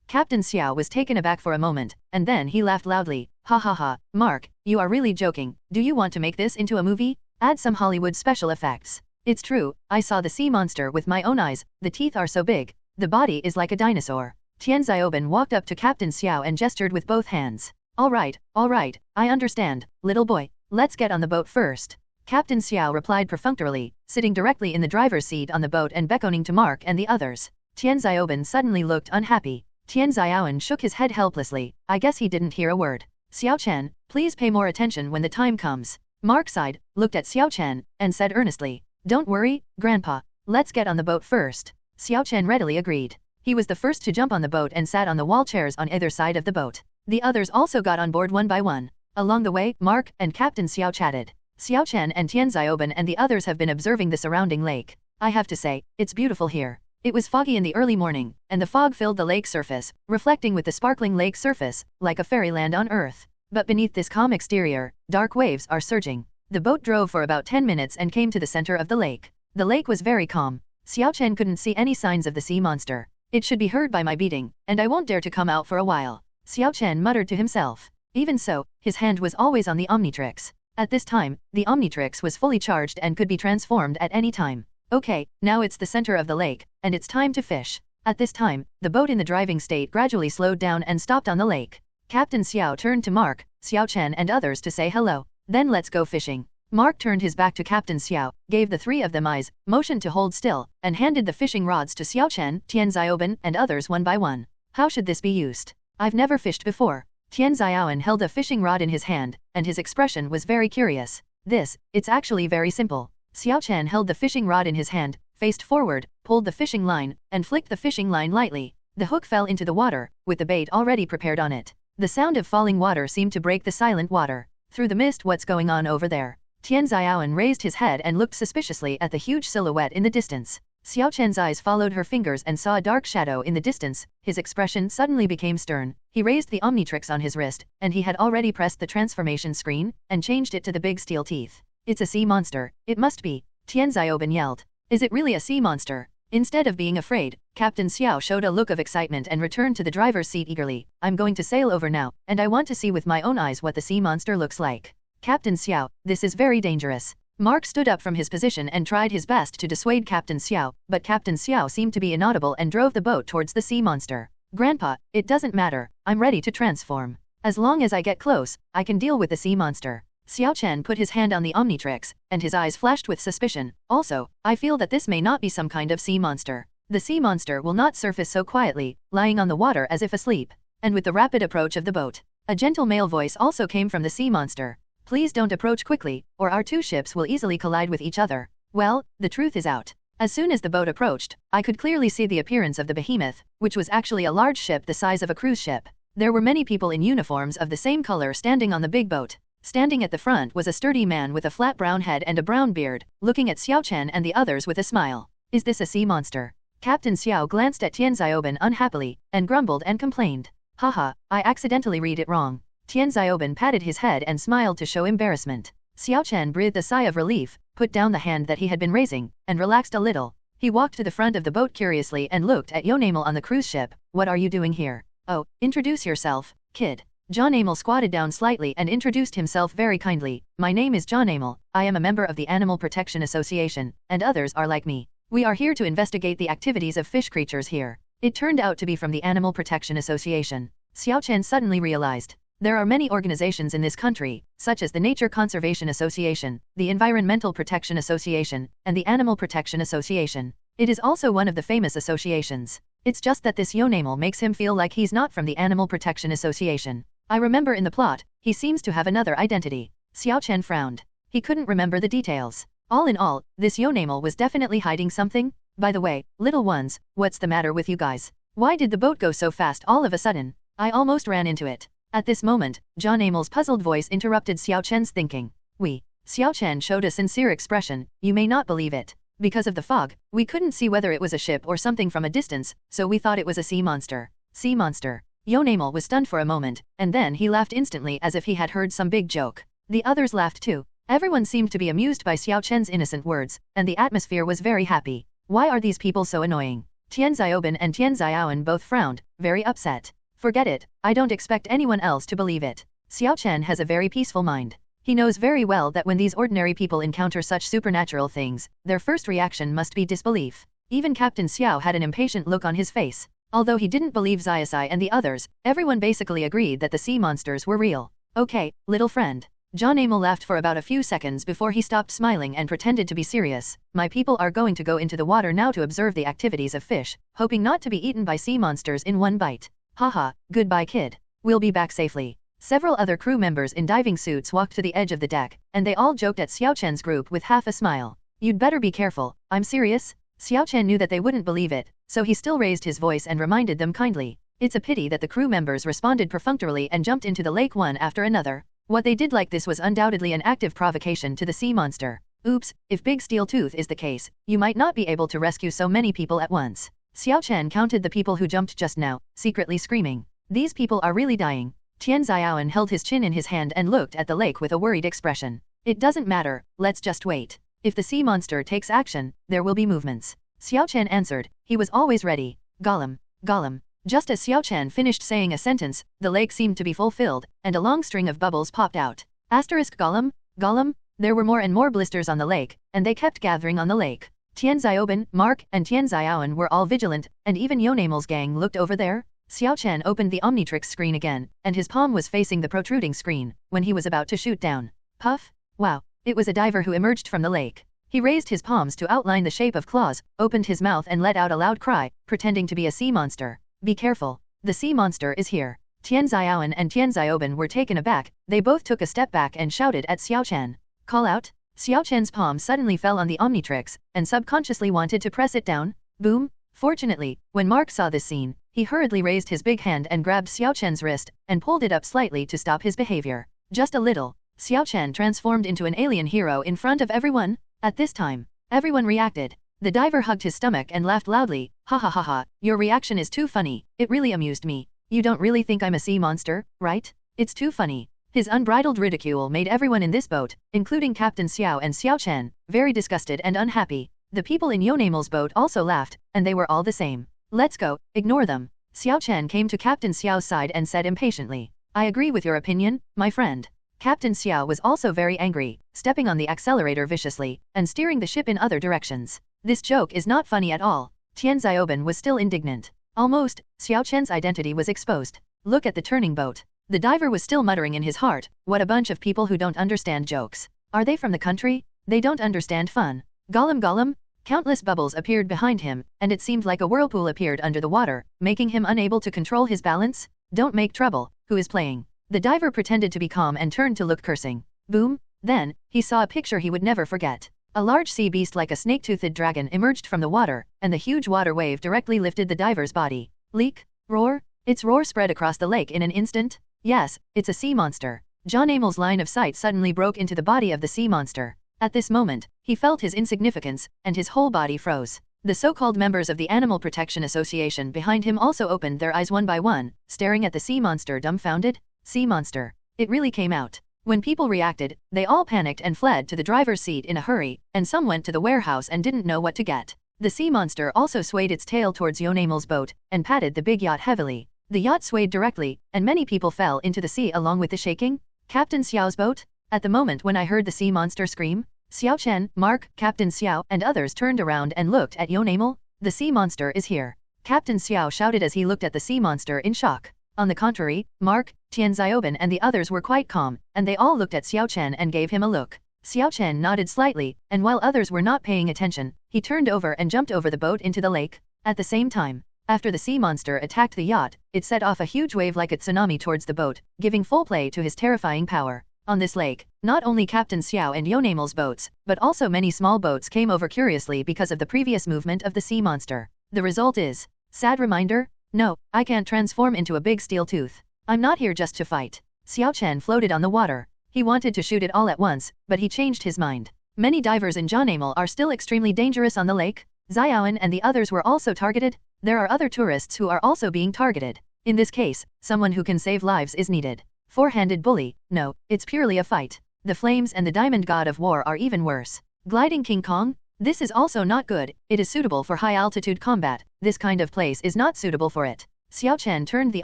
Captain Xiao was taken aback for a moment, and then he laughed loudly. "Ha ha ha, Mark, you are really joking. Do you want to make this into a movie? Add some Hollywood special effects." "It's true, I saw the sea monster with my own eyes, the teeth are so big. The body is like a dinosaur." Tian Xiaoban walked up to Captain Xiao and gestured with both hands. All right, I understand, little boy, let's get on the boat first." Captain Xiao replied perfunctorily, sitting directly in the driver's seat on the boat and beckoning to Mark and the others. Tian Xiaoban suddenly looked unhappy. Tian Xiaoan shook his head helplessly. I guess he didn't hear a word. "Xiao Chen, please pay more attention when the time comes." Mark sighed, looked at Xiao Chen, and said earnestly, "Don't worry, Grandpa, let's get on the boat first." Xiao Chen readily agreed. He was the first to jump on the boat and sat on the wall chairs on either side of the boat. The others also got on board one by one. Along the way, Mark and Captain Xiao chatted. "Xiao Chen and Tian Xiaoban and the others have been observing the surrounding lake. I have to say, it's beautiful here." It was foggy in the early morning, and the fog filled the lake surface, reflecting with the sparkling lake surface, like a fairyland on earth. But beneath this calm exterior, dark waves are surging. The boat drove for about 10 minutes and came to the center of the lake. The lake was very calm. Xiao Chen couldn't see any signs of the sea monster. "It should be heard by my beating, and I won't dare to come out for a while," Xiao Chen muttered to himself. Even so, his hand was always on the Omnitrix. At this time, the Omnitrix was fully charged and could be transformed at any time. Okay, now it's the center of the lake, and it's time to fish. At this time, the boat in the driving state gradually slowed down and stopped on the lake. Captain Xiao turned to Mark, Xiao Chen and others to say hello. "Then let's go fishing." Mark turned his back to Captain Xiao, gave the three of them eyes, motioned to hold still, and handed the fishing rods to Xiao Chen, Tian Xiaoban, and others one by one. "How should this be used? I've never fished before." Tian Xiaoan held a fishing rod in his hand, and his expression was very curious. It's actually very simple." Xiao Chen held the fishing rod in his hand, faced forward, pulled the fishing line, and flicked the fishing line lightly. The hook fell into the water, with the bait already prepared on it. The sound of falling water seemed to break the silent water. Through the mist, "What's going on over there?" Tian Xiaoan raised his head and looked suspiciously at the huge silhouette in the distance. Xiao Chen's eyes followed her fingers and saw a dark shadow in the distance. His expression suddenly became stern. He raised the Omnitrix on his wrist, and he had already pressed the transformation screen, and changed it to the big steel teeth. "It's a sea monster, it must be," Tian Xiaoban yelled. "Is it really a sea monster?" Instead of being afraid, Captain Xiao showed a look of excitement and returned to the driver's seat eagerly. "I'm going to sail over now, and I want to see with my own eyes what the sea monster looks like." "Captain Xiao, this is very dangerous." Mark stood up from his position and tried his best to dissuade Captain Xiao, but Captain Xiao seemed to be inaudible and drove the boat towards the sea monster. "Grandpa, it doesn't matter, I'm ready to transform. As long as I get close, I can deal with the sea monster." Xiao Chen put his hand on the Omnitrix, and his eyes flashed with suspicion. "Also, I feel that this may not be some kind of sea monster. The sea monster will not surface so quietly, lying on the water as if asleep." And with the rapid approach of the boat, a gentle male voice also came from the sea monster. "Please don't approach quickly, or our two ships will easily collide with each other." Well, the truth is out. As soon as the boat approached, I could clearly see the appearance of the behemoth, which was actually a large ship the size of a cruise ship. There were many people in uniforms of the same color standing on the big boat. Standing at the front was a sturdy man with a flat brown head and a brown beard, looking at Xiao Chen and the others with a smile. Is this a sea monster? Captain Xiao glanced at Tian Xiaoben unhappily, and grumbled and complained. Haha, I accidentally read it wrong. Tian Xiaoben patted his head and smiled to show embarrassment. Xiao Chen breathed a sigh of relief, put down the hand that he had been raising, and relaxed a little. He walked to the front of the boat curiously and looked at John Emil on the cruise ship. What are you doing here? Oh, introduce yourself, kid. John Emil squatted down slightly and introduced himself very kindly. My name is John Emil, I am a member of the Animal Protection Association, and others are like me. We are here to investigate the activities of fish creatures here. It turned out to be from the Animal Protection Association. Xiao Chen suddenly realized. There are many organizations in this country, such as the Nature Conservation Association, the Environmental Protection Association, and the Animal Protection Association. It is also one of the famous associations. It's just that this John Emil makes him feel like he's not from the Animal Protection Association. I remember in the plot, he seems to have another identity. Xiao Chen frowned. He couldn't remember the details. All in all, this John Emil was definitely hiding something. By the way, little ones, what's the matter with you guys? Why did the boat go so fast all of a sudden? I almost ran into it. At this moment, John Emil's puzzled voice interrupted Xiao Chen's thinking. Xiao Chen showed a sincere expression, you may not believe it. Because of the fog, we couldn't see whether it was a ship or something from a distance, so we thought it was a sea monster. Sea monster. John Emil was stunned for a moment, and then he laughed instantly as if he had heard some big joke. The others laughed too. Everyone seemed to be amused by Xiao Chen's innocent words, and the atmosphere was very happy. Why are these people so annoying? Tian Xiaoben and Tian Xiaoan both frowned, very upset. Forget it, I don't expect anyone else to believe it. Xiao Chen has a very peaceful mind. He knows very well that when these ordinary people encounter such supernatural things, their first reaction must be disbelief. Even Captain Xiao had an impatient look on his face. Although he didn't believe Xiaosai and the others, everyone basically agreed that the sea monsters were real. Okay, little friend. John Emil laughed for about a few seconds before he stopped smiling and pretended to be serious. My people are going to go into the water now to observe the activities of fish, hoping not to be eaten by sea monsters in one bite. Haha, goodbye kid. We'll be back safely. Several other crew members in diving suits walked to the edge of the deck, and they all joked at Xiao Chen's group with half a smile. You'd better be careful, I'm serious. Xiao Chen knew that they wouldn't believe it, so he still raised his voice and reminded them kindly. It's a pity that the crew members responded perfunctorily and jumped into the lake one after another. What they did like this was undoubtedly an active provocation to the sea monster. Oops, if Big Steel Tooth is the case, you might not be able to rescue so many people at once. Xiao Chen counted the people who jumped just now, secretly screaming. These people are really dying. Tian Xiaoan held his chin in his hand and looked at the lake with a worried expression. It doesn't matter, let's just wait. If the sea monster takes action, there will be movements. Xiao Chen answered, he was always ready. Gollum, Gollum. Just as Xiao Chen finished saying a sentence, the lake seemed to be fulfilled, and a long string of bubbles popped out. Asterisk Gollum, Gollum. There were more and more blisters on the lake, and they kept gathering on the lake. Tian Xiaoben, Mark, and Tian Xiaoan were all vigilant, and even John Emil's gang looked over there. Xiao Chen opened the Omnitrix screen again, and his palm was facing the protruding screen, when he was about to shoot down. Puff! Wow! It was a diver who emerged from the lake. He raised his palms to outline the shape of claws, opened his mouth and let out a loud cry, pretending to be a sea monster. Be careful! The sea monster is here. Tian Xiaoan and Tian Xiaoben were taken aback, they both took a step back and shouted at Xiao Chen. Call out! Xiao Chen's palm suddenly fell on the Omnitrix, and subconsciously wanted to press it down. Boom! Fortunately, when Mark saw this scene, he hurriedly raised his big hand and grabbed Xiao Chen's wrist, and pulled it up slightly to stop his behavior. Just a little. Xiao Chen transformed into an alien hero in front of everyone. At this time, everyone reacted. The diver hugged his stomach and laughed loudly. Ha ha ha ha, your reaction is too funny, it really amused me. You don't really think I'm a sea monster, right? It's too funny. His unbridled ridicule made everyone in this boat, including Captain Xiao and Xiao Chen, very disgusted and unhappy. The people in John Emil's boat also laughed, and they were all the same. Let's go, ignore them. Xiao Chen came to Captain Xiao's side and said impatiently. I agree with your opinion, my friend. Captain Xiao was also very angry, stepping on the accelerator viciously, and steering the ship in other directions. This joke is not funny at all. Tian Xiaoben was still indignant. Almost, Xiao Chen's identity was exposed. Look at the turning boat. The diver was still muttering in his heart, what a bunch of people who don't understand jokes. Are they from the country? They don't understand fun. Gollum Gollum? Countless bubbles appeared behind him, and it seemed like a whirlpool appeared under the water, making him unable to control his balance. Don't make trouble, who is playing? The diver pretended to be calm and turned to look cursing. Boom! Then, he saw a picture he would never forget. A large sea beast like a snake-toothed dragon emerged from the water, and the huge water wave directly lifted the diver's body. Leak? Roar? Its roar spread across the lake in an instant. Yes, it's a sea monster. John Amel's line of sight suddenly broke into the body of the sea monster. At this moment, he felt his insignificance, and his whole body froze. The so-called members of the Animal Protection Association behind him also opened their eyes one by one, staring at the sea monster dumbfounded. Sea monster. It really came out. When people reacted, they all panicked and fled to the driver's seat in a hurry, and some went to the warehouse and didn't know what to get. The sea monster also swayed its tail towards John Amel's boat, and patted the big yacht heavily. The yacht swayed directly, and many people fell into the sea along with the shaking. Captain Xiao's boat? At the moment when I heard the sea monster scream, Xiao Chen, Mark, Captain Xiao, and others turned around and looked at John Amel. The sea monster is here. Captain Xiao shouted as he looked at the sea monster in shock. On the contrary, Mark, Tian Xiaoben and the others were quite calm, and they all looked at Xiao Chen and gave him a look. Xiao Chen nodded slightly, and while others were not paying attention, he turned over and jumped over the boat into the lake. At the same time, after the sea monster attacked the yacht, it set off a huge wave like a tsunami towards the boat, giving full play to his terrifying power. On this lake, not only Captain Xiao and John Amel's boats, but also many small boats came over curiously because of the previous movement of the sea monster. The result is, sad reminder, no, I can't transform into a big steel tooth. I'm not here just to fight. Xiao Chen floated on the water. He wanted to shoot it all at once, but he changed his mind. Many divers in John Amel are still extremely dangerous on the lake. Xiaoan and the others were also targeted. There are other tourists who are also being targeted. In this case, someone who can save lives is needed. Four-handed bully, no, it's purely a fight. The flames and the diamond god of war are even worse. Gliding King Kong? This is also not good. It is suitable for high-altitude combat. This kind of place is not suitable for it. Xiao Chen turned the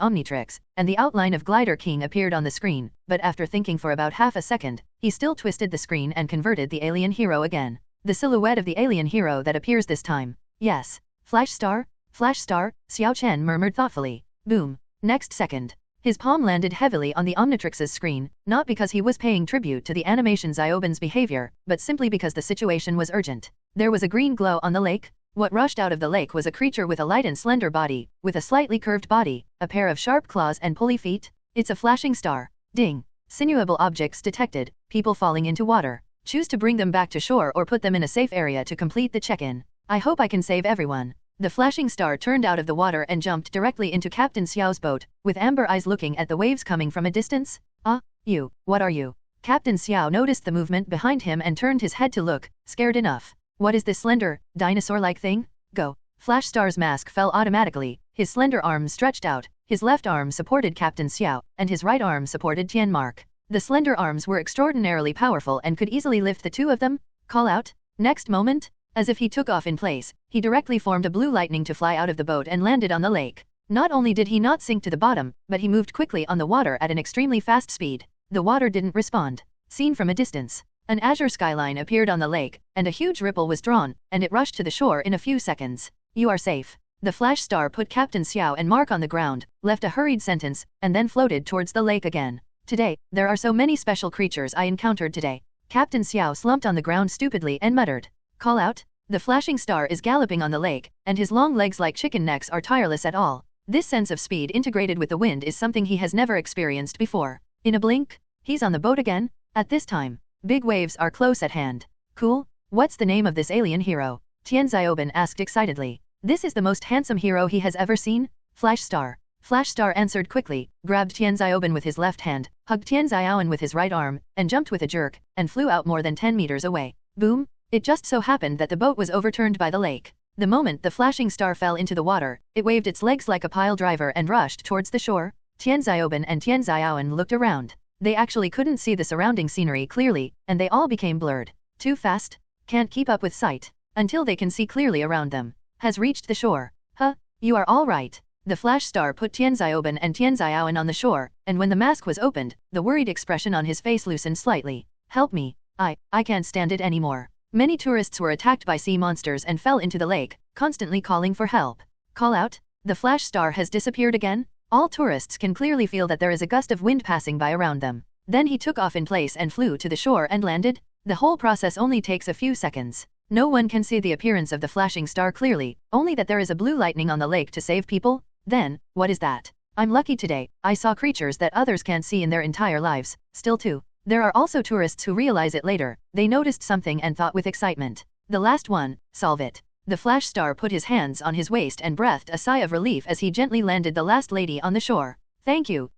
Omnitrix, and the outline of Glider King appeared on the screen, but after thinking for about half a second, he still twisted the screen and converted the alien hero again. The silhouette of the alien hero that appears this time. Yes. Flash Star? Flash Star? Xiao Chen murmured thoughtfully. Boom. Next second. His palm landed heavily on the Omnitrix's screen, not because he was paying tribute to the animation Xiaoben's behavior, but simply because the situation was urgent. There was a green glow on the lake. What rushed out of the lake was a creature with a light and slender body, with a slightly curved body, a pair of sharp claws and pulley feet. It's a flashing star. Ding. Sinuable objects detected, people falling into water. Choose to bring them back to shore or put them in a safe area to complete the check-in. I hope I can save everyone. The flashing star turned out of the water and jumped directly into Captain Xiao's boat, with amber eyes looking at the waves coming from a distance. Ah, you, what are you? Captain Xiao noticed the movement behind him and turned his head to look, scared enough. What is this slender, dinosaur-like thing? Go. Flash Star's mask fell automatically, his slender arms stretched out, his left arm supported Captain Xiao, and his right arm supported Tian Mark. The slender arms were extraordinarily powerful and could easily lift the two of them. Call out. Next moment, as if he took off in place, he directly formed a blue lightning to fly out of the boat and landed on the lake. Not only did he not sink to the bottom, but he moved quickly on the water at an extremely fast speed. The water didn't respond. Seen from a distance, an azure skyline appeared on the lake, and a huge ripple was drawn, and it rushed to the shore in a few seconds. You are safe. The flash star put Captain Xiao and Mark on the ground, left a hurried sentence, and then floated towards the lake again. Today, there are so many special creatures I encountered today. Captain Xiao slumped on the ground stupidly and muttered. Call out. The flashing star is galloping on the lake, and his long legs like chicken necks are tireless at all. This sense of speed integrated with the wind is something he has never experienced before. In a blink, he's on the boat again. At this time, big waves are close at hand. Cool. What's the name of this alien hero? Tian Xiaoben asked excitedly. This is the most handsome hero he has ever seen? Flash Star. Flash Star answered quickly, grabbed Tian Xiaoben with his left hand, hugged Tian Xiaoben with his right arm, and jumped with a jerk, and flew out more than 10 meters away. Boom! It just so happened that the boat was overturned by the lake. The moment the flashing star fell into the water, it waved its legs like a pile driver and rushed towards the shore. Tian Xiaoben and Tian Xiaoan looked around. They actually couldn't see the surrounding scenery clearly, and they all became blurred. Too fast? Can't keep up with sight. Until they can see clearly around them. Has reached the shore. Huh? You are all right. The flash star put Tian Xiaoben and Tian Xiaoan on the shore, and when the mask was opened, the worried expression on his face loosened slightly. Help me. I can't stand it anymore. Many tourists were attacked by sea monsters and fell into the lake, constantly calling for help. Call out. The flash star has disappeared again? All tourists can clearly feel that there is a gust of wind passing by around them. Then he took off in place and flew to the shore and landed. The whole process only takes a few seconds. No one can see the appearance of the flashing star clearly, only that there is a blue lightning on the lake to save people. Then, what is that? I'm lucky today, I saw creatures that others can't see in their entire lives. Still too. There are also tourists who realize it later. They noticed something and thought with excitement. The last one, solve it. The flash star put his hands on his waist and breathed a sigh of relief as he gently landed the last lady on the shore. Thank you,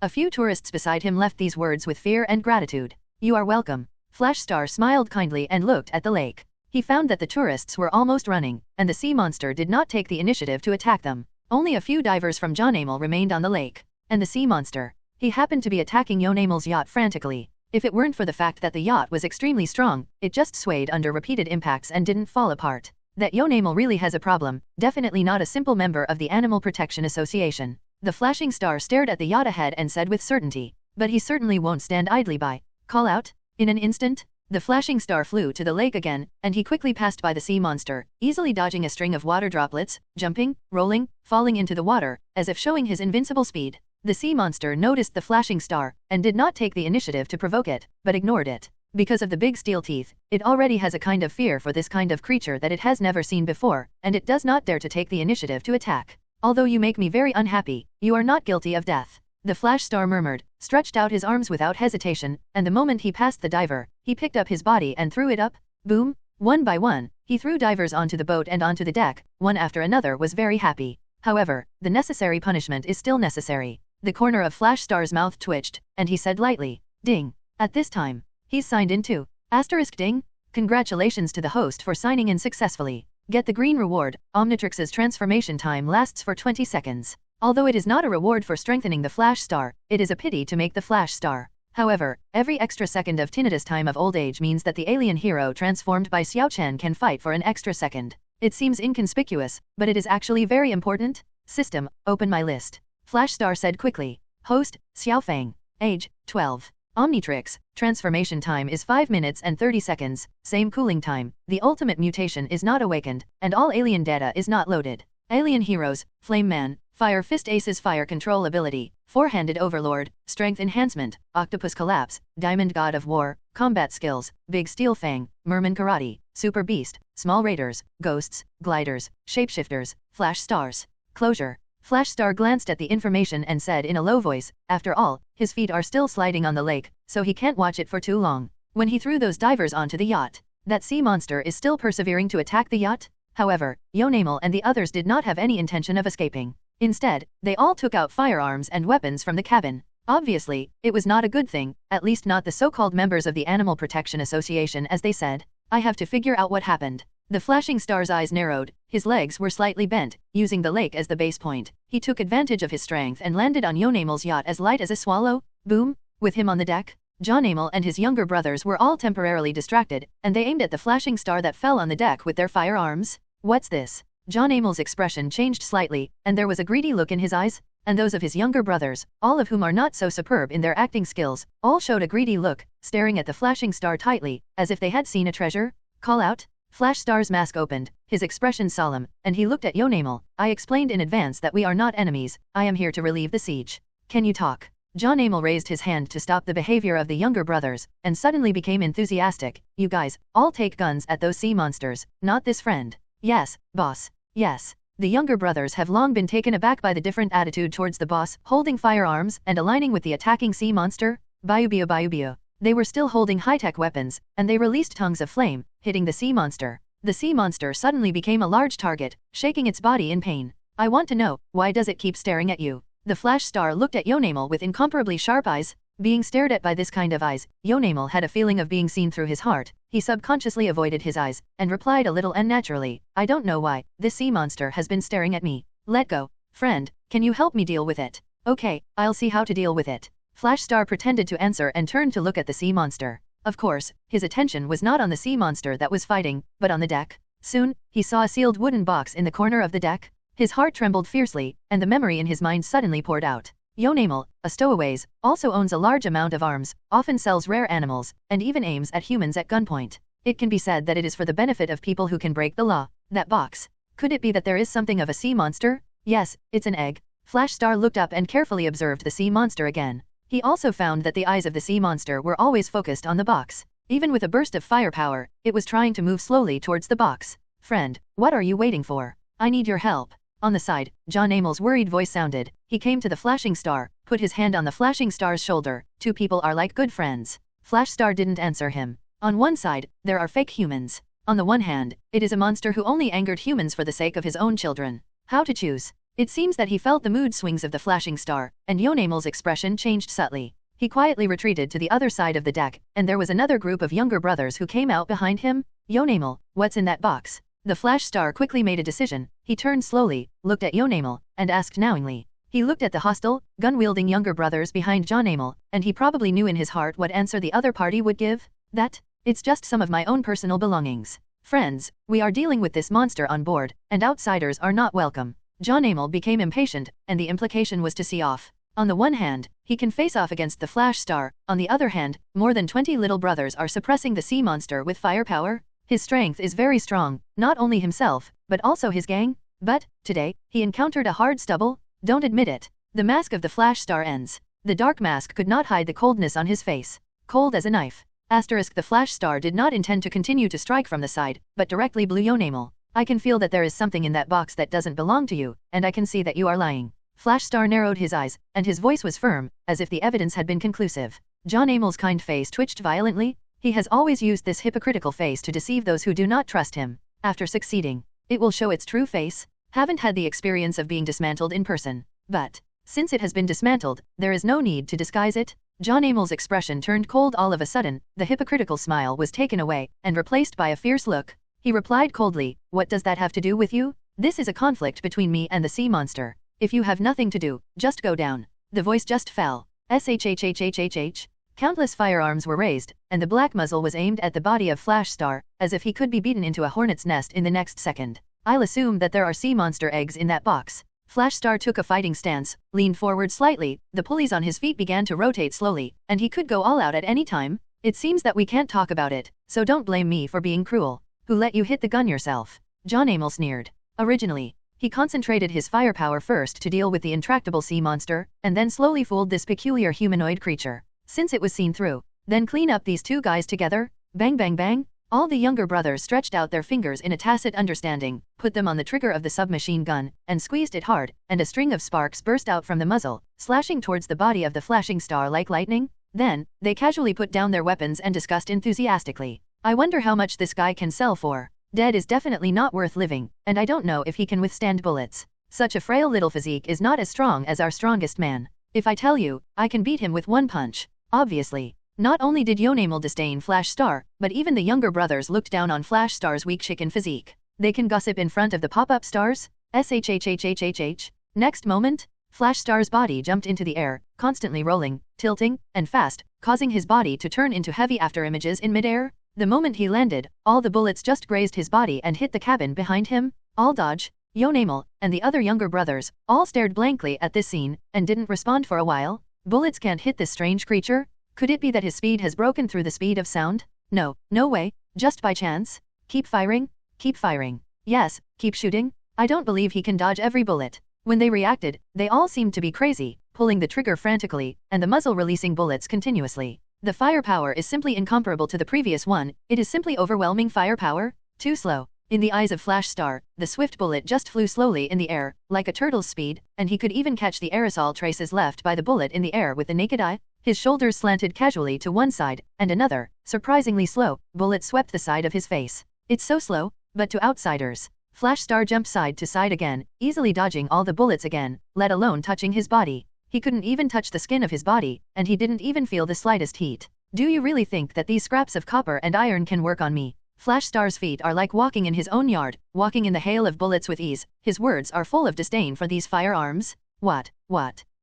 A few tourists beside him left these words with fear and gratitude. You are welcome. Flash Star smiled kindly and looked at the lake. He found that the tourists were almost running, and the sea monster did not take the initiative to attack them. Only a few divers from Animo remained on the lake. And the sea monster. He happened to be attacking Animo's yacht frantically. If it weren't for the fact that the yacht was extremely strong, it just swayed under repeated impacts and didn't fall apart. That Animo really has a problem, definitely not a simple member of the Animal Protection Association. The flashing star stared at the yacht ahead and said with certainty, but he certainly won't stand idly by. Call out? In an instant, the flashing star flew to the lake again, and he quickly passed by the sea monster, easily dodging a string of water droplets, jumping, rolling, falling into the water, as if showing his invincible speed. The sea monster noticed the flashing star, and did not take the initiative to provoke it, but ignored it. Because of the big steel teeth, it already has a kind of fear for this kind of creature that it has never seen before, and it does not dare to take the initiative to attack. Although you make me very unhappy, you are not guilty of death. The flash star murmured, stretched out his arms without hesitation, and the moment he passed the diver, he picked up his body and threw it up. Boom! One by one, he threw divers onto the boat and onto the deck, one after another was very happy. However, the necessary punishment is still necessary. The corner of Flash Star's mouth twitched, and he said lightly, ding. At this time, he's signed in too. Asterisk ding. Congratulations to the host for signing in successfully. Get the green reward. Omnitrix's transformation time lasts for 20 seconds. Although it is not a reward for strengthening the Flash Star, it is a pity to make the Flash Star. However, every extra second of tinnitus time of old age means that the alien hero transformed by Xiao Chen can fight for an extra second. It seems inconspicuous, but it is actually very important. System, open my list. Flash Star said quickly. Host, Xiao Feng. Age, 12. Omnitrix, transformation time is 5 minutes and 30 seconds, same cooling time, the ultimate mutation is not awakened, and all alien data is not loaded. Alien heroes, Flame Man, Fire Fist Ace's fire control ability, Four-handed Overlord, Strength Enhancement, Octopus Collapse, Diamond God of War, Combat Skills, Big Steel Fang, Merman Karate, Super Beast, Small Raiders, Ghosts, Gliders, Shapeshifters, Flash Stars. Closure. Flash Star glanced at the information and said in a low voice, after all, his feet are still sliding on the lake, so he can't watch it for too long. When he threw those divers onto the yacht, that sea monster is still persevering to attack the yacht? However, Animo and the others did not have any intention of escaping. Instead, they all took out firearms and weapons from the cabin. Obviously, it was not a good thing, at least not the so-called members of the Animal Protection Association as they said. I have to figure out what happened. The flashing star's eyes narrowed, his legs were slightly bent, using the lake as the base point. He took advantage of his strength and landed on Animo's yacht as light as a swallow. Boom! With him on the deck, Animo and his younger brothers were all temporarily distracted, and they aimed at the flashing star that fell on the deck with their firearms. What's this? Animo's expression changed slightly, and there was a greedy look in his eyes, and those of his younger brothers, all of whom are not so superb in their acting skills, all showed a greedy look, staring at the flashing star tightly, as if they had seen a treasure. Call out? Flash Star's mask opened, his expression solemn, and he looked at Animo. I explained in advance that we are not enemies, I am here to relieve the siege. Can you talk? Animo raised his hand to stop the behavior of the younger brothers, and suddenly became enthusiastic. You guys, all take guns at those sea monsters, not this friend. Yes, boss. Yes. The younger brothers have long been taken aback by the different attitude towards the boss, holding firearms and aligning with the attacking sea monster. Bayubio. They were still holding high-tech weapons, and they released tongues of flame, hitting the sea monster. The sea monster suddenly became a large target, shaking its body in pain. I want to know, why does it keep staring at you? The Flash Star looked at Animo with incomparably sharp eyes. Being stared at by this kind of eyes, Animo had a feeling of being seen through his heart. He subconsciously avoided his eyes, and replied a little unnaturally, I don't know why, this sea monster has been staring at me. Let go. Friend, can you help me deal with it? Okay, I'll see how to deal with it. Flash Star pretended to answer and turned to look at the sea monster. Of course, his attention was not on the sea monster that was fighting, but on the deck. Soon, he saw a sealed wooden box in the corner of the deck. His heart trembled fiercely, and the memory in his mind suddenly poured out. Animo, a stowaways, also owns a large amount of arms, often sells rare animals, and even aims at humans at gunpoint. It can be said that it is for the benefit of people who can break the law. That box. Could it be that there is something of a sea monster? Yes, it's an egg. Flash Star looked up and carefully observed the sea monster again. He also found that the eyes of the sea monster were always focused on the box. Even with a burst of firepower, it was trying to move slowly towards the box. Friend, what are you waiting for? I need your help. On the side, Animo's worried voice sounded. He came to the flashing star, put his hand on the flashing star's shoulder. Two people are like good friends. Flash Star didn't answer him. On one side, there are fake humans. On the one hand, it is a monster who only angered humans for the sake of his own children. How to choose? It seems that he felt the mood swings of the flashing star, and Yonamel's expression changed subtly. He quietly retreated to the other side of the deck, and there was another group of younger brothers who came out behind him. Yonamel, what's in that box? The flash star quickly made a decision. He turned slowly, looked at Yonamel, and asked knowingly. He looked at the hostile, gun-wielding younger brothers behind Jonamel, and he probably knew in his heart what answer the other party would give. That? It's just some of my own personal belongings. Friends, we are dealing with this monster on board, and outsiders are not welcome. Jonamel became impatient, and the implication was to see off. On the one hand, he can face off against the flash star, on the other hand, more than 20 little brothers are suppressing the sea monster with firepower. His strength is very strong, not only himself, but also his gang. But, today, he encountered a hard stubble. Don't admit it. The mask of the flash star ends. The dark mask could not hide the coldness on his face. Cold as a knife. Asterisk the flash star did not intend to continue to strike from the side, but directly blew Yonamel. I can feel that there is something in that box that doesn't belong to you, and I can see that you are lying. Flash star narrowed his eyes, and his voice was firm, as if the evidence had been conclusive. Jonamel's kind face twitched violently. He has always used this hypocritical face to deceive those who do not trust him. After succeeding, it will show its true face. Haven't had the experience of being dismantled in person. But, since it has been dismantled, there is no need to disguise it. Jonamel's expression turned cold all of a sudden. The hypocritical smile was taken away, and replaced by a fierce look. He replied coldly, what does that have to do with you? This is a conflict between me and the sea monster. If you have nothing to do, just go down. The voice just fell. Shhhhhhh. Countless firearms were raised, and the black muzzle was aimed at the body of Flash Star, as if he could be beaten into a hornet's nest in the next second. I'll assume that there are sea monster eggs in that box. Flash Star took a fighting stance, leaned forward slightly, the pulleys on his feet began to rotate slowly, and he could go all out at any time. It seems that we can't talk about it, so don't blame me for being cruel. Who let you hit the gun yourself? Jonamel sneered. Originally, he concentrated his firepower first to deal with the intractable sea monster, and then slowly fooled this peculiar humanoid creature. Since it was seen through, then clean up these two guys together. Bang bang bang. All the younger brothers stretched out their fingers in a tacit understanding, put them on the trigger of the submachine gun, and squeezed it hard, and a string of sparks burst out from the muzzle, slashing towards the body of the flashing star like lightning. Then, they casually put down their weapons and discussed enthusiastically. I wonder how much this guy can sell for. Dead is definitely not worth living, and I don't know if he can withstand bullets. Such a frail little physique is not as strong as our strongest man. If I tell you, I can beat him with one punch. Obviously. Not only did Yonamel disdain Flash Star, but even the younger brothers looked down on Flash Star's weak chicken physique. They can gossip in front of the pop-up stars? Shhhhhhh. Next moment, Flash Star's body jumped into the air, constantly rolling, tilting, and fast, causing his body to turn into heavy afterimages in midair. The moment he landed, all the bullets just grazed his body and hit the cabin behind him. All dodge. Yonamel, and the other younger brothers, all stared blankly at this scene, and didn't respond for a while. Bullets can't hit this strange creature? Could it be that his speed has broken through the speed of sound? No, no way, just by chance. Keep firing, keep firing. Yes, keep shooting. I don't believe he can dodge every bullet. When they reacted, they all seemed to be crazy, pulling the trigger frantically, and the muzzle releasing bullets continuously. The firepower is simply incomparable to the previous one. It is simply overwhelming firepower. Too slow. In the eyes of Flash Star, the swift bullet just flew slowly in the air, like a turtle's speed, and he could even catch the aerosol traces left by the bullet in the air with the naked eye. His shoulders slanted casually to one side, and another, surprisingly slow, bullet swept the side of his face. It's so slow, but to outsiders. Flash Star jumped side to side again, easily dodging all the bullets again, let alone touching his body. He couldn't even touch the skin of his body, and he didn't even feel the slightest heat. Do you really think that these scraps of copper and iron can work on me? Flash Star's feet are like walking in his own yard, walking in the hail of bullets with ease. His words are full of disdain for these firearms. What?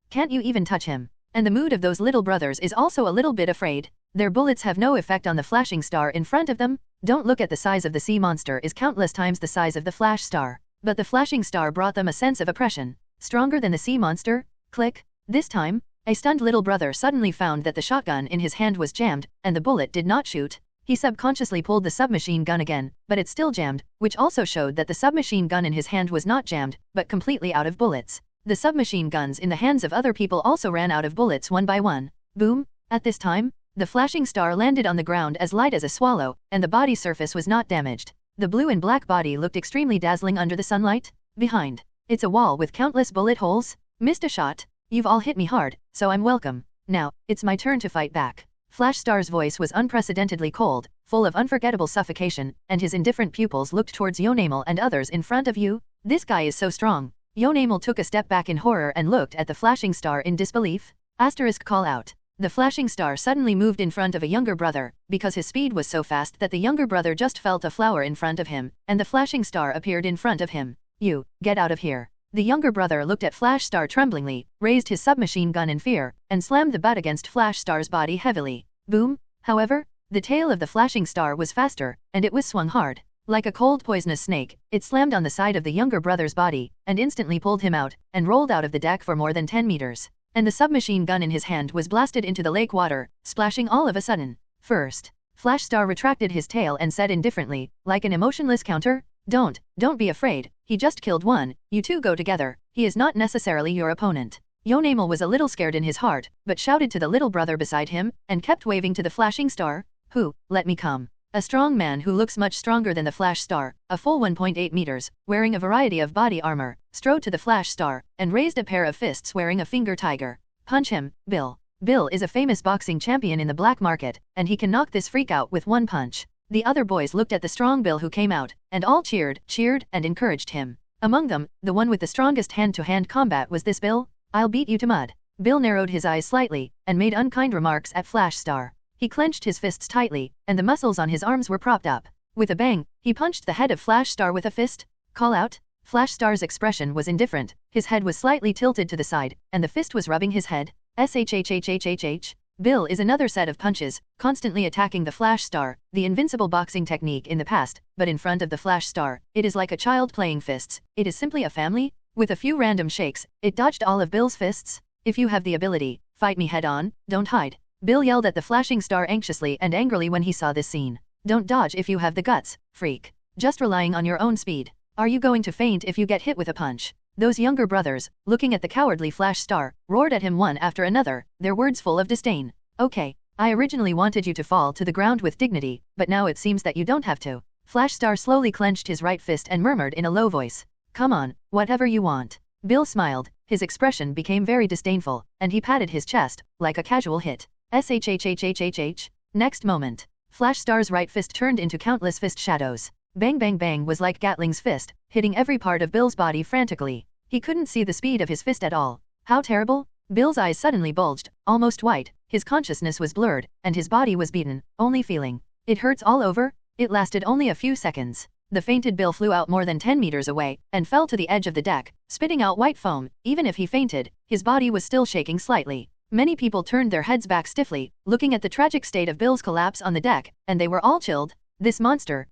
Can't you even touch him? And the mood of those little brothers is also a little bit afraid. Their bullets have no effect on the flashing star in front of them. Don't look at the size of the sea monster is countless times the size of the Flash Star. But the flashing star brought them a sense of oppression. Stronger than the sea monster? Click. This time, a stunned little brother suddenly found that the shotgun in his hand was jammed, and the bullet did not shoot. He subconsciously pulled the submachine gun again, but it still jammed, which also showed that the submachine gun in his hand was not jammed, but completely out of bullets. The submachine guns in the hands of other people also ran out of bullets one by one. Boom! At this time, the flashing star landed on the ground as light as a swallow, and the body surface was not damaged. The blue and black body looked extremely dazzling under the sunlight. Behind, it's a wall with countless bullet holes. Missed a shot. You've all hit me hard, so I'm welcome. Now, it's my turn to fight back. Flash Star's voice was unprecedentedly cold, full of unforgettable suffocation, and his indifferent pupils looked towards Yonamel and others in front of you. This guy is so strong. Yonamel took a step back in horror and looked at the flashing star in disbelief. Call out. The flashing star suddenly moved in front of a younger brother, because his speed was so fast that the younger brother just felt a flower in front of him, and the flashing star appeared in front of him. You, get out of here. The younger brother looked at Flash Star tremblingly, raised his submachine gun in fear, and slammed the butt against Flash Star's body heavily. Boom! However, the tail of the flashing star was faster, and it was swung hard. Like a cold poisonous snake, it slammed on the side of the younger brother's body, and instantly pulled him out, and rolled out of the deck for more than 10 meters. And the submachine gun in his hand was blasted into the lake water, splashing all of a sudden. First, Flash Star retracted his tail and said indifferently, like an emotionless counter, Don't be afraid, he just killed one, you two go together, he is not necessarily your opponent. Yonamel was a little scared in his heart, but shouted to the little brother beside him, and kept waving to the flashing star, Who, let me come. A strong man who looks much stronger than the Flash Star, a full 1.8 meters, wearing a variety of body armor, strode to the Flash Star, and raised a pair of fists wearing a finger tiger. Punch him, Bill. Bill is a famous boxing champion in the black market, and he can knock this freak out with one punch. The other boys looked at the strong Bill who came out, and all cheered, and encouraged him. Among them, the one with the strongest hand-to-hand combat was this Bill. I'll beat you to mud. Bill narrowed his eyes slightly, and made unkind remarks at Flash Star. He clenched his fists tightly, and the muscles on his arms were propped up. With a bang, he punched the head of Flash Star with a fist. Call out. Flash Star's expression was indifferent, his head was slightly tilted to the side, and the fist was rubbing his head. Shhhhhhh. Bill is another set of punches, constantly attacking the Flash Star, the invincible boxing technique in the past, but in front of the Flash Star, it is like a child playing fists, it is simply a family. With a few random shakes, it dodged all of Bill's fists. If you have the ability, fight me head on, don't hide. Bill yelled at the flashing star anxiously and angrily when he saw this scene. Don't dodge if you have the guts, freak. Just relying on your own speed. Are you going to faint if you get hit with a punch? Those younger brothers, looking at the cowardly Flash Star, roared at him one after another, their words full of disdain. Okay, I originally wanted you to fall to the ground with dignity, but now it seems that you don't have to. Flash Star slowly clenched his right fist and murmured in a low voice. Come on, whatever you want. Bill smiled, his expression became very disdainful, and he patted his chest, like a casual hit. Shhhhhhh. Next moment, Flash Star's right fist turned into countless fist shadows. Bang bang bang was like Gatling's fist, hitting every part of Bill's body frantically. He couldn't see the speed of his fist at all. How terrible! Bill's eyes suddenly bulged, almost white, his consciousness was blurred, and his body was beaten, only feeling. It hurts all over? It lasted only a few seconds. The fainted Bill flew out more than 10 meters away, and fell to the edge of the deck, spitting out white foam. Even if he fainted, his body was still shaking slightly. Many people turned their heads back stiffly, looking at the tragic state of Bill's collapse on the deck, and they were all chilled. This monster,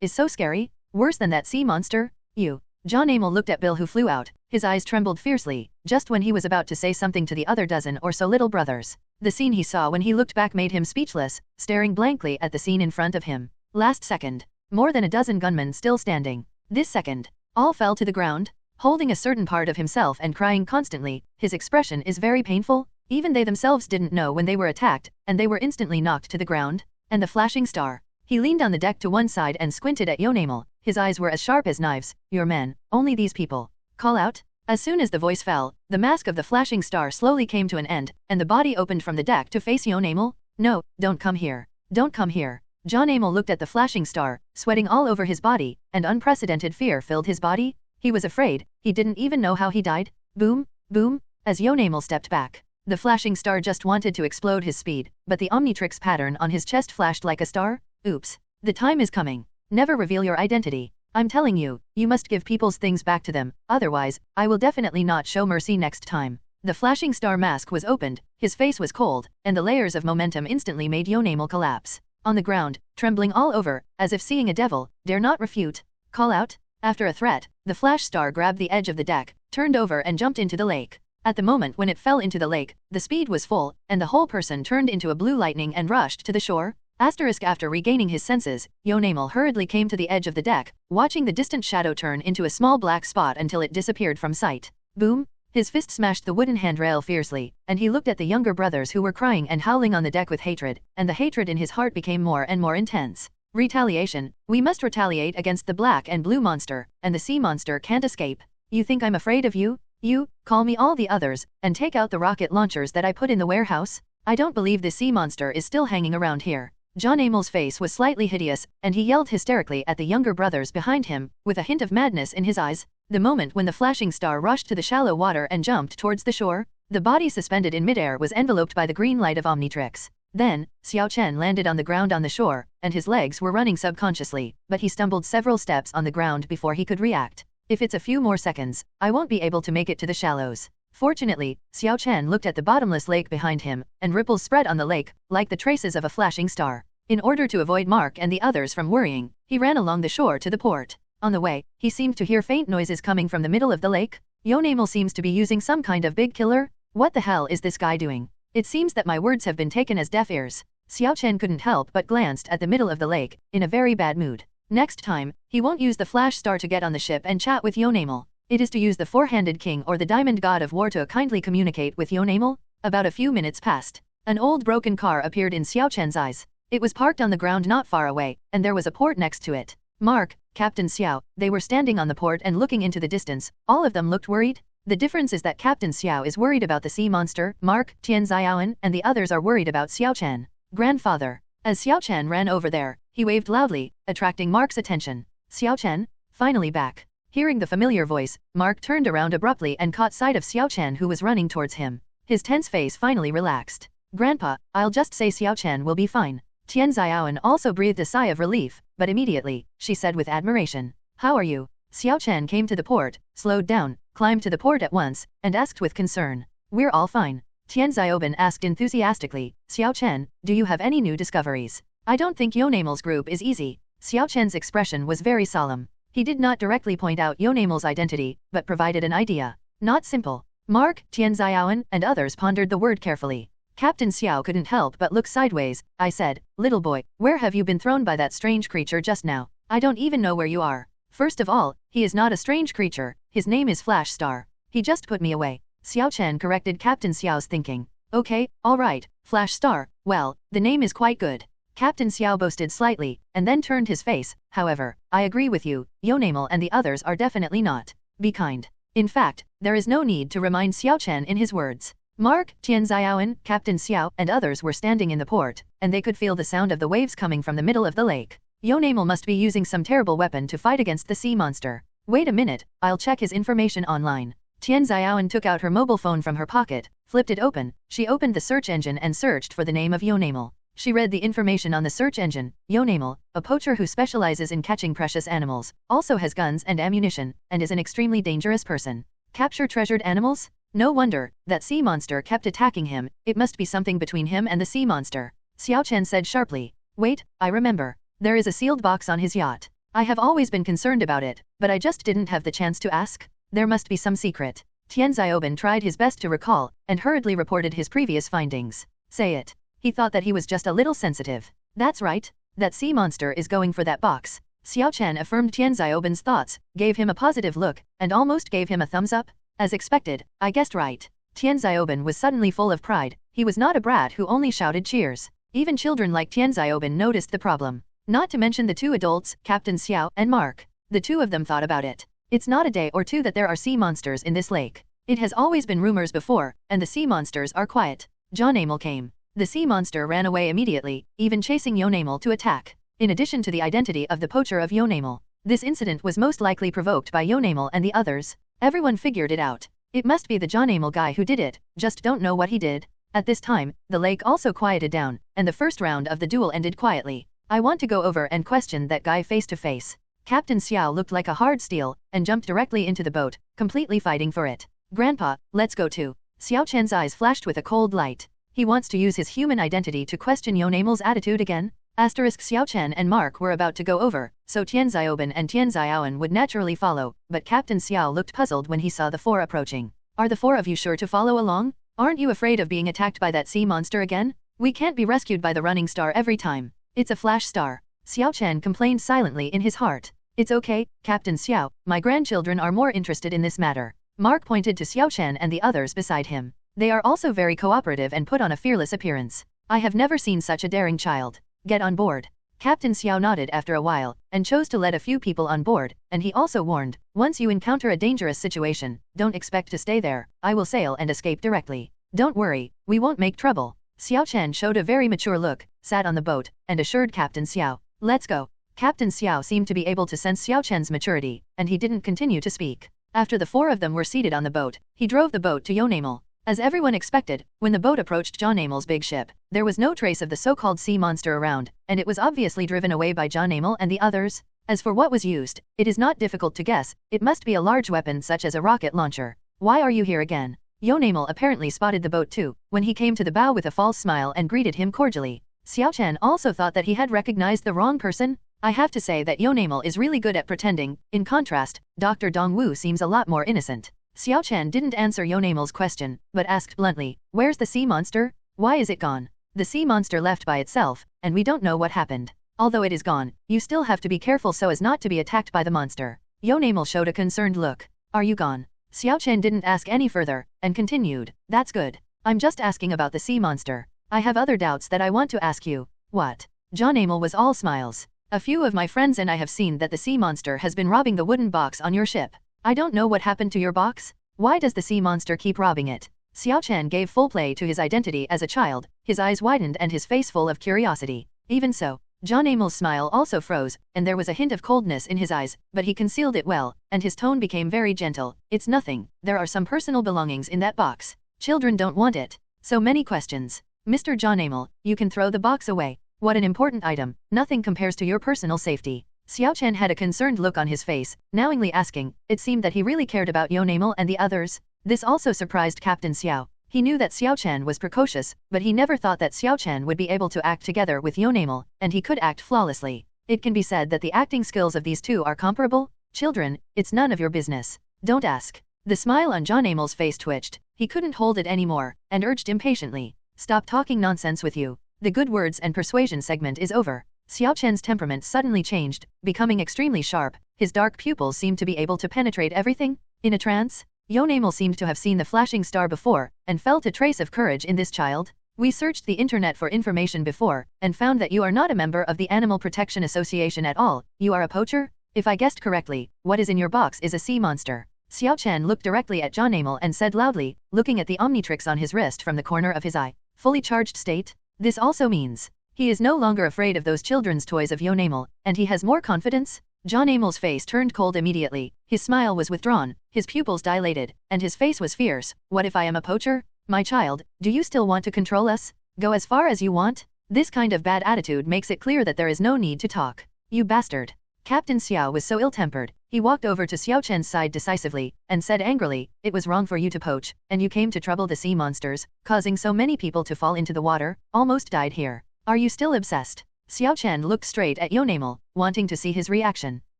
is so scary, worse than that sea monster. Yonamel looked at Bill who flew out, his eyes trembled fiercely, just when he was about to say something to the other dozen or so little brothers. The scene he saw when he looked back made him speechless, staring blankly at the scene in front of him. Last second, more than a dozen gunmen still standing. This second, all fell to the ground, holding a certain part of himself and crying constantly. His expression is very painful. Even they themselves didn't know when they were attacked, and they were instantly knocked to the ground. And the flashing star. He leaned on the deck to one side and squinted at Yonamel. His eyes were as sharp as knives. Your men, only these people. Call out. As soon as the voice fell, the mask of the flashing star slowly came to an end, and the body opened from the deck to face Yonamel. No, don't come here. Don't come here. Yonamel looked at the flashing star, sweating all over his body, and unprecedented fear filled his body. He was afraid, he didn't even know how he died. Boom, boom, as Yonamel stepped back. The flashing star just wanted to explode his speed, but the Omnitrix pattern on his chest flashed like a star. Oops. The time is coming. Never reveal your identity. I'm telling you, you must give people's things back to them, otherwise, I will definitely not show mercy next time. The flashing star mask was opened, his face was cold, and the layers of momentum instantly made Yonamel collapse. On the ground, trembling all over, as if seeing a devil, dare not refute. Call out. After a threat, the flash star grabbed the edge of the deck, turned over and jumped into the lake. At the moment when it fell into the lake, the speed was full, and the whole person turned into a blue lightning and rushed to the shore. After regaining his senses, Yonamel hurriedly came to the edge of the deck, watching the distant shadow turn into a small black spot until it disappeared from sight. Boom! His fist smashed the wooden handrail fiercely, and he looked at the younger brothers who were crying and howling on the deck with hatred, and the hatred in his heart became more and more intense. Retaliation. We must retaliate against the black and blue monster, and the sea monster can't escape. You think I'm afraid of you? You, call me all the others, and take out the rocket launchers that I put in the warehouse? I don't believe the sea monster is still hanging around here. Yonamel's face was slightly hideous, and he yelled hysterically at the younger brothers behind him, with a hint of madness in his eyes. The moment when the flashing star rushed to the shallow water and jumped towards the shore, the body suspended in midair was enveloped by the green light of Omnitrix. Then, Xiao Chen landed on the ground on the shore, and his legs were running subconsciously, but he stumbled several steps on the ground before he could react. If it's a few more seconds, I won't be able to make it to the shallows. Fortunately, Xiao Chen looked at the bottomless lake behind him, and ripples spread on the lake, like the traces of a flashing star. In order to avoid Mark and the others from worrying, he ran along the shore to the port. On the way, he seemed to hear faint noises coming from the middle of the lake. Yonamel seems to be using some kind of big killer. What the hell is this guy doing? It seems that my words have been taken as deaf ears. Xiao Chen couldn't help but glanced at the middle of the lake, in a very bad mood. Next time, he won't use the flash star to get on the ship and chat with Yonamel. It is to use the four-handed king or the diamond god of war to kindly communicate with Yonamel. About a few minutes passed. An old broken car appeared in Xiao Chen's eyes. It was parked on the ground not far away, and there was a port next to it. Mark, Captain Xiao, they were standing on the port and looking into the distance. All of them looked worried. The difference is that Captain Xiao is worried about the sea monster, Mark, Tian Xiaoan, and the others are worried about Xiao Chen. Grandfather. As Xiao Chen ran over there, he waved loudly, attracting Mark's attention. Xiao Chen? Finally back. Hearing the familiar voice, Mark turned around abruptly and caught sight of Xiao Chen who was running towards him. His tense face finally relaxed. Grandpa, I'll just say Xiao Chen will be fine. Tian Xiaoan also breathed a sigh of relief, but immediately, she said with admiration. How are you? Xiao Chen came to the port, slowed down, climbed to the port at once, and asked with concern. We're all fine. Tian Xiaoban asked enthusiastically, Xiao Chen, do you have any new discoveries? I don't think Yonamel's group is easy. Xiao Chen's expression was very solemn. He did not directly point out Yonamel's identity, but provided an idea. Not simple. Mark, Tian Xiaoan, and others pondered the word carefully. Captain Xiao couldn't help but look sideways. I said, little boy, where have you been thrown by that strange creature just now? I don't even know where you are. First of all, he is not a strange creature, his name is Flash Star. He just put me away. Xiao Chen corrected Captain Xiao's thinking. Okay, alright, Flash Star, well, the name is quite good. Captain Xiao boasted slightly, and then turned his face. However, I agree with you, Yonamel and the others are definitely not. Be kind. In fact, there is no need to remind Xiao Chen in his words. Mark, Tian Xiaoan, Captain Xiao, and others were standing in the port, and they could feel the sound of the waves coming from the middle of the lake. Yonamel must be using some terrible weapon to fight against the sea monster. Wait a minute, I'll check his information online. Tian Xiaoan took out her mobile phone from her pocket, flipped it open, she opened the search engine and searched for the name of Yonamel. She read the information on the search engine. Yonamel, a poacher who specializes in catching precious animals, also has guns and ammunition, and is an extremely dangerous person. Capture treasured animals? No wonder that sea monster kept attacking him. It must be something between him and the sea monster. Xiao Chen said sharply. Wait, I remember. There is a sealed box on his yacht. I have always been concerned about it, but I just didn't have the chance to ask. There must be some secret. Tian Xiaoban tried his best to recall, and hurriedly reported his previous findings. Say it. He thought that he was just a little sensitive. That's right. That sea monster is going for that box. Xiao Chen affirmed Tian Xiaoban's thoughts, gave him a positive look, and almost gave him a thumbs up. As expected, I guessed right. Tian Xiaoban was suddenly full of pride. He was not a brat who only shouted cheers. Even children like Tian Xiaoban noticed the problem. Not to mention the two adults, Captain Xiao and Mark. The two of them thought about it. It's not a day or two that there are sea monsters in this lake. It has always been rumors before, and the sea monsters are quiet. Yonamel came. The sea monster ran away immediately, even chasing Yonamel to attack. In addition to the identity of the poacher of Yonamel, this incident was most likely provoked by Yonamel and the others. Everyone figured it out. It must be the Yonamel guy who did it, just don't know what he did. At this time, the lake also quieted down, and the first round of the duel ended quietly. I want to go over and question that guy face to face. Captain Xiao looked like a hard steel, and jumped directly into the boat, completely fighting for it. Grandpa, let's go too. Xiao Chen's eyes flashed with a cold light. He wants to use his human identity to question Yonamel's attitude again? Xiao Chen and Mark were about to go over, so Tian Xiaoban and Tian Xiaoan would naturally follow, but Captain Xiao looked puzzled when he saw the four approaching. Are the four of you sure to follow along? Aren't you afraid of being attacked by that sea monster again? We can't be rescued by the running star every time. It's a flash star. Xiao Chen complained silently in his heart. It's okay, Captain Xiao, my grandchildren are more interested in this matter. Mark pointed to Xiao Chen and the others beside him. They are also very cooperative and put on a fearless appearance. I have never seen such a daring child. Get on board. Captain Xiao nodded after a while, and chose to let a few people on board, and he also warned, once you encounter a dangerous situation, don't expect to stay there, I will sail and escape directly. Don't worry, we won't make trouble. Xiao Chen showed a very mature look, sat on the boat, and assured Captain Xiao, let's go. Captain Xiao seemed to be able to sense Xiao Chen's maturity, and he didn't continue to speak. After the four of them were seated on the boat, he drove the boat to Yonamel. As everyone expected, when the boat approached Jonamel's big ship, there was no trace of the so-called sea monster around, and it was obviously driven away by Jonamel and the others. As for what was used, it is not difficult to guess, it must be a large weapon such as a rocket launcher. Why are you here again? Yonamel apparently spotted the boat too, when he came to the bow with a false smile and greeted him cordially. Xiaochan also thought that he had recognized the wrong person. I have to say that Yonamel is really good at pretending. In contrast, Dr. Dongwu seems a lot more innocent. Xiaochan didn't answer Yonamel's question, but asked bluntly, "Where's the sea monster? Why is it gone?" "The sea monster left by itself, and we don't know what happened. Although it is gone, you still have to be careful so as not to be attacked by the monster." Yonamel showed a concerned look. "Are you gone?" Xiaochan didn't ask any further, and continued, "That's good. I'm just asking about the sea monster. I have other doubts that I want to ask you." "What?" Yonamel was all smiles. "A few of my friends and I have seen that the sea monster has been robbing the wooden box on your ship. I don't know what happened to your box. Why does the sea monster keep robbing it?" Xiaochan gave full play to his identity as a child, his eyes widened and his face full of curiosity. Even so, Jonamel's smile also froze, and there was a hint of coldness in his eyes, but he concealed it well, and his tone became very gentle. "It's nothing, there are some personal belongings in that box. Children don't want it. So many questions. Mr. Jonamel, you can throw the box away. What an important item, nothing compares to your personal safety." Xiaochan had a concerned look on his face, knowingly asking. It seemed that he really cared about Yonamel and the others. This also surprised Captain Xiao. He knew that Xiaochan was precocious, but he never thought that Xiaochan would be able to act together with Yonamel, and he could act flawlessly. It can be said that the acting skills of these two are comparable. "Children, it's none of your business. Don't ask." The smile on Jonamel's face twitched. He couldn't hold it anymore, and urged impatiently, "Stop talking nonsense with you. The good words and persuasion segment is over." Xiaochan's temperament suddenly changed, becoming extremely sharp. His dark pupils seemed to be able to penetrate everything. In a trance, Yonamel seemed to have seen the flashing star before, and felt a trace of courage in this child. "We searched the internet for information before, and found that you are not a member of the Animal Protection Association at all. You are a poacher? If I guessed correctly, what is in your box is a sea monster." Xiaochan looked directly at Jonamel and said loudly, looking at the Omnitrix on his wrist from the corner of his eye, "Fully charged state? This also means he is no longer afraid of those children's toys of Yonamel, and he has more confidence?" Jonamel's face turned cold immediately, his smile was withdrawn, his pupils dilated, and his face was fierce. "What if I am a poacher? My child, do you still want to control us? Go as far as you want?" This kind of bad attitude makes it clear that there is no need to talk. "You bastard." Captain Xiao was so ill-tempered, he walked over to Xiaochan's side decisively, and said angrily, "It was wrong for you to poach, and you came to trouble the sea monsters, causing so many people to fall into the water, almost died here. Are you still obsessed?" Xiaochan looked straight at Yonamel, wanting to see his reaction.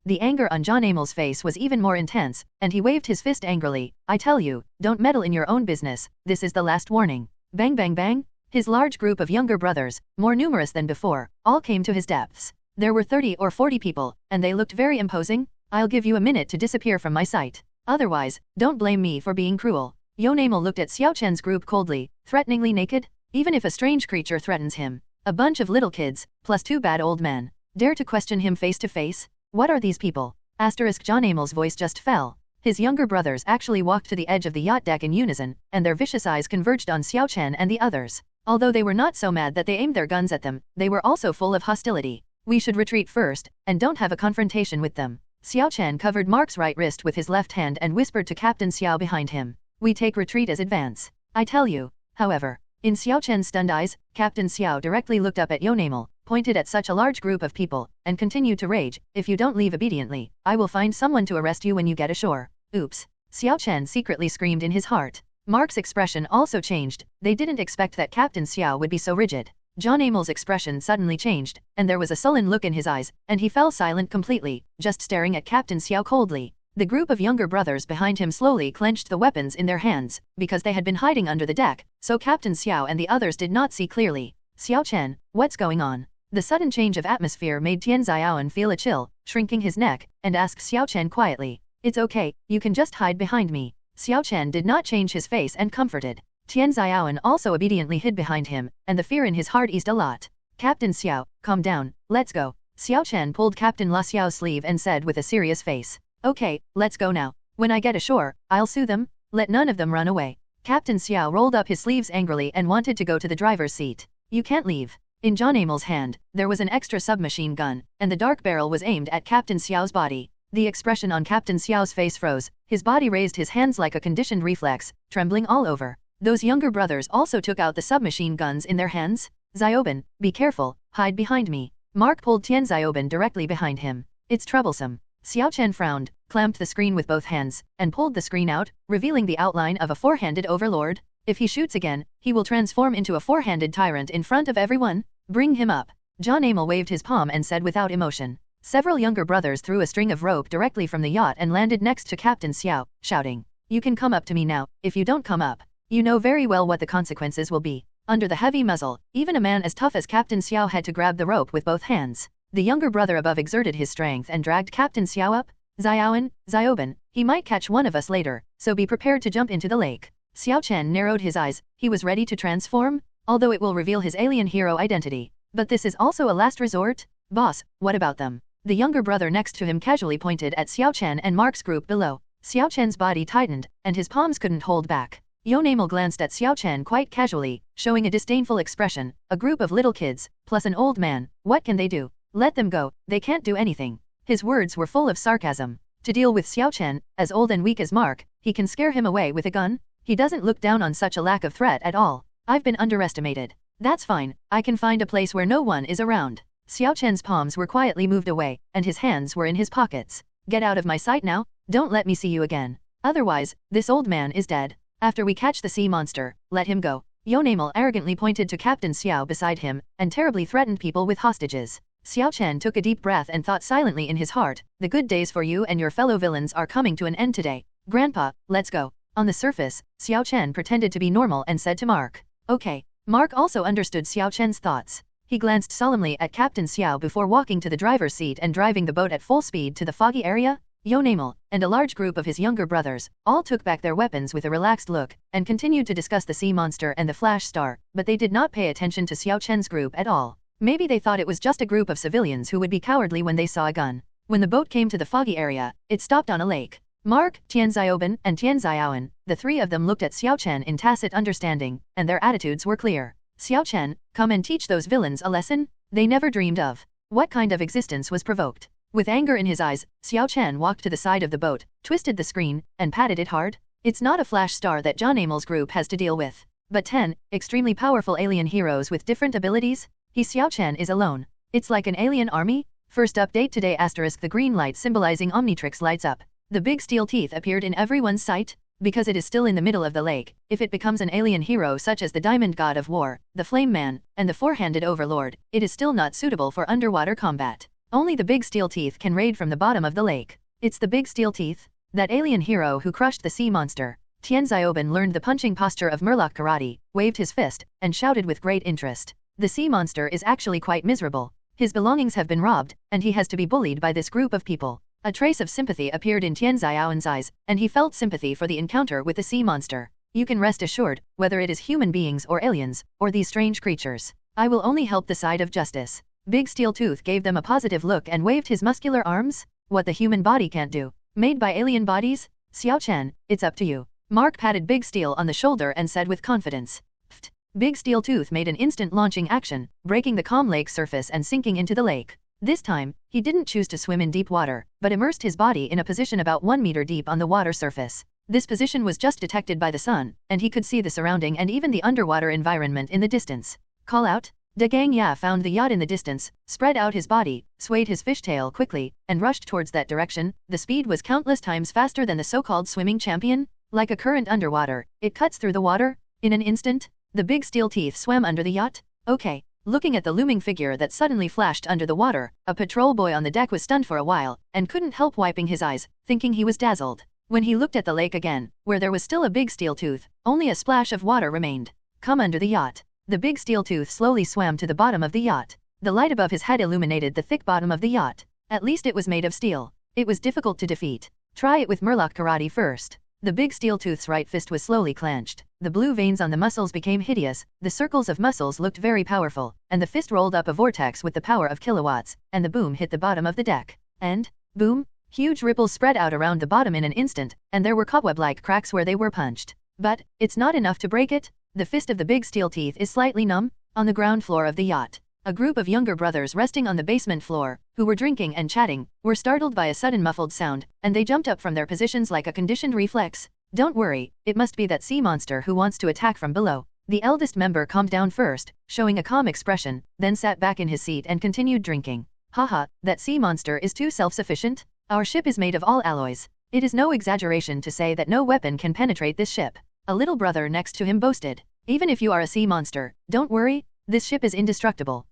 The anger on Jonamel's face was even more intense, and he waved his fist angrily. "I tell you, don't meddle in your own business, this is the last warning." Bang bang bang! His large group of younger brothers, more numerous than before, all came to his depths. There were 30 or 40 people, and they looked very imposing. "I'll give you a minute to disappear from my sight. Otherwise, don't blame me for being cruel." Yonamel looked at Xiaochan's group coldly, threateningly naked. Even if a strange creature threatens him, a bunch of little kids, plus 2 bad old men, dare to question him face to face? What are these people? Jonamel's voice just fell. His younger brothers actually walked to the edge of the yacht deck in unison, and their vicious eyes converged on Xiaochan and the others. Although they were not so mad that they aimed their guns at them, they were also full of hostility. "We should retreat first, and don't have a confrontation with them." Xiaochan covered Mark's right wrist with his left hand and whispered to Captain Xiao behind him. "We take retreat as advance. I tell you." However, in Xiaochan's stunned eyes, Captain Xiao directly looked up at Yonamel, pointed at such a large group of people, and continued to rage, "If you don't leave obediently, I will find someone to arrest you when you get ashore." Oops! Xiaochan secretly screamed in his heart. Mark's expression also changed. They didn't expect that Captain Xiao would be so rigid. Jonamel's expression suddenly changed, and there was a sullen look in his eyes, and he fell silent completely, just staring at Captain Xiao coldly. The group of younger brothers behind him slowly clenched the weapons in their hands, because they had been hiding under the deck, so Captain Xiao and the others did not see clearly. "Xiaochan, what's going on?" The sudden change of atmosphere made Tian Xiaoan feel a chill, shrinking his neck, and asked Xiaochan quietly, "It's okay, you can just hide behind me." Xiaochan did not change his face and comforted. Tian Xiaoan also obediently hid behind him, and the fear in his heart eased a lot. "Captain Xiao, calm down, let's go." Xiaochan pulled Captain La Xiao's sleeve and said with a serious face, "Okay, let's go now. When I get ashore, I'll sue them. Let none of them run away." Captain Xiao rolled up his sleeves angrily and wanted to go to the driver's seat. "You can't leave." In Jonamel's hand, there was an extra submachine gun, and the dark barrel was aimed at Captain Xiao's body. The expression on Captain Xiao's face froze, his body raised his hands like a conditioned reflex, trembling all over. Those younger brothers also took out the submachine guns in their hands. Xiaoben, be careful, hide behind me. Mark pulled Tian Xiaoben directly behind him. It's troublesome. Xiao Chen frowned, clamped the screen with both hands, and pulled the screen out, revealing the outline of a four-handed overlord. If he shoots again, he will transform into a four-handed tyrant in front of everyone. Bring him up. John Amel waved his palm and said without emotion. Several younger brothers threw a string of rope directly from the yacht and landed next to Captain Xiao, shouting, "You can come up to me now. If you don't come up, you know very well what the consequences will be." Under the heavy muzzle, even a man as tough as Captain Xiao had to grab the rope with both hands. The younger brother above exerted his strength and dragged Captain Xiao up. Xiaoben, he might catch one of us later, so be prepared to jump into the lake. Xiao Chen narrowed his eyes. He was ready to transform, although it will reveal his alien hero identity. But this is also a last resort? Boss, what about them? The younger brother next to him casually pointed at Xiao Chen and Mark's group below. Xiao Chen's body tightened, and his palms couldn't hold back. Yon Amel glanced at Xiao Chen quite casually, showing a disdainful expression. A group of little kids, plus an old man, what can they do? Let them go, they can't do anything. His words were full of sarcasm. To deal with Xiao Chen, as old and weak as Mark, he can scare him away with a gun? He doesn't look down on such a lack of threat at all. I've been underestimated. That's fine, I can find a place where no one is around. Xiao Chen's palms were quietly moved away, and his hands were in his pockets. Get out of my sight now, don't let me see you again. Otherwise, this old man is dead. After we catch the sea monster, let him go. Yon Amel arrogantly pointed to Captain Xiao beside him, and terribly threatened people with hostages. Xiao Chen took a deep breath and thought silently in his heart, the good days for you and your fellow villains are coming to an end today. Grandpa, let's go. On the surface, Xiao Chen pretended to be normal and said to Mark, okay. Mark also understood Xiao Chen's thoughts. He glanced solemnly at Captain Xiao before walking to the driver's seat and driving the boat at full speed to the foggy area. Yon Amel, and a large group of his younger brothers, all took back their weapons with a relaxed look, and continued to discuss the sea monster and the flash star, but they did not pay attention to Xiao Chen's group at all. Maybe they thought it was just a group of civilians who would be cowardly when they saw a gun. When the boat came to the foggy area, it stopped on a lake. Mark, Tian Xiaoben, and Tian Xiaoan, the three of them looked at Xiao Chen in tacit understanding, and their attitudes were clear. Xiao Chen, come and teach those villains a lesson they never dreamed of. What kind of existence was provoked? With anger in his eyes, Xiao Chen walked to the side of the boat, twisted the screen, and patted it hard. It's not a flash star that John Amel's group has to deal with, but 10 extremely powerful alien heroes with different abilities. Xiao Chen is alone. It's like an alien army. First update today *, the green light symbolizing Omnitrix lights up. The big steel teeth appeared in everyone's sight. Because it is still in the middle of the lake, if it becomes an alien hero such as the Diamond God of War, the Flame Man, and the Four-Handed Overlord, it is still not suitable for underwater combat. Only the big steel teeth can raid from the bottom of the lake. It's the big steel teeth, that alien hero who crushed the sea monster. Tian Xiaoben learned the punching posture of Murloc karate, waved his fist, and shouted with great interest. The sea monster is actually quite miserable. His belongings have been robbed, and he has to be bullied by this group of people. A trace of sympathy appeared in Tian Xiaoan's eyes, and he felt sympathy for the encounter with the sea monster. You can rest assured, whether it is human beings or aliens, or these strange creatures, I will only help the side of justice. Big Steel Tooth gave them a positive look and waved his muscular arms. What the human body can't do, made by alien bodies? Xiao Chen, it's up to you. Mark patted Big Steel on the shoulder and said with confidence. Pfft. Big Steel Tooth made an instant launching action, breaking the calm lake surface and sinking into the lake. This time, he didn't choose to swim in deep water, but immersed his body in a position about 1 meter deep on the water surface. This position was just detected by the sun, and he could see the surrounding and even the underwater environment in the distance. Call out. De Gang Ya found the yacht in the distance, spread out his body, swayed his fishtail quickly, and rushed towards that direction. The speed was countless times faster than the so-called swimming champion. Like a current underwater, it cuts through the water. In an instant, the big steel teeth swam under the yacht. Okay. Looking at the looming figure that suddenly flashed under the water, a patrol boy on the deck was stunned for a while, and couldn't help wiping his eyes, thinking he was dazzled. When he looked at the lake again, where there was still a big steel tooth, only a splash of water remained. Come under the yacht. The big steel tooth slowly swam to the bottom of the yacht. The light above his head illuminated the thick bottom of the yacht. At least it was made of steel. It was difficult to defeat. Try it with Murloc karate first. The big steel tooth's right fist was slowly clenched. The blue veins on the muscles became hideous, the circles of muscles looked very powerful, and the fist rolled up a vortex with the power of kilowatts, and the boom hit the bottom of the deck. And, boom, huge ripples spread out around the bottom in an instant, and there were cobweb-like cracks where they were punched. But, it's not enough to break it. The fist of the big steel teeth is slightly numb. On the ground floor of the yacht, A group of younger brothers resting on the basement floor, who were drinking and chatting, were startled by a sudden muffled sound, and they jumped up from their positions like a conditioned reflex. Don't worry, it must be that sea monster who wants to attack from below. The eldest member calmed down first, showing a calm expression, then sat back in his seat and continued drinking. Haha, that sea monster is too self-sufficient. Our ship is made of all alloys. It is no exaggeration to say that no weapon can penetrate this ship. A little brother next to him boasted. Even if you are a sea monster, don't worry, this ship is indestructible.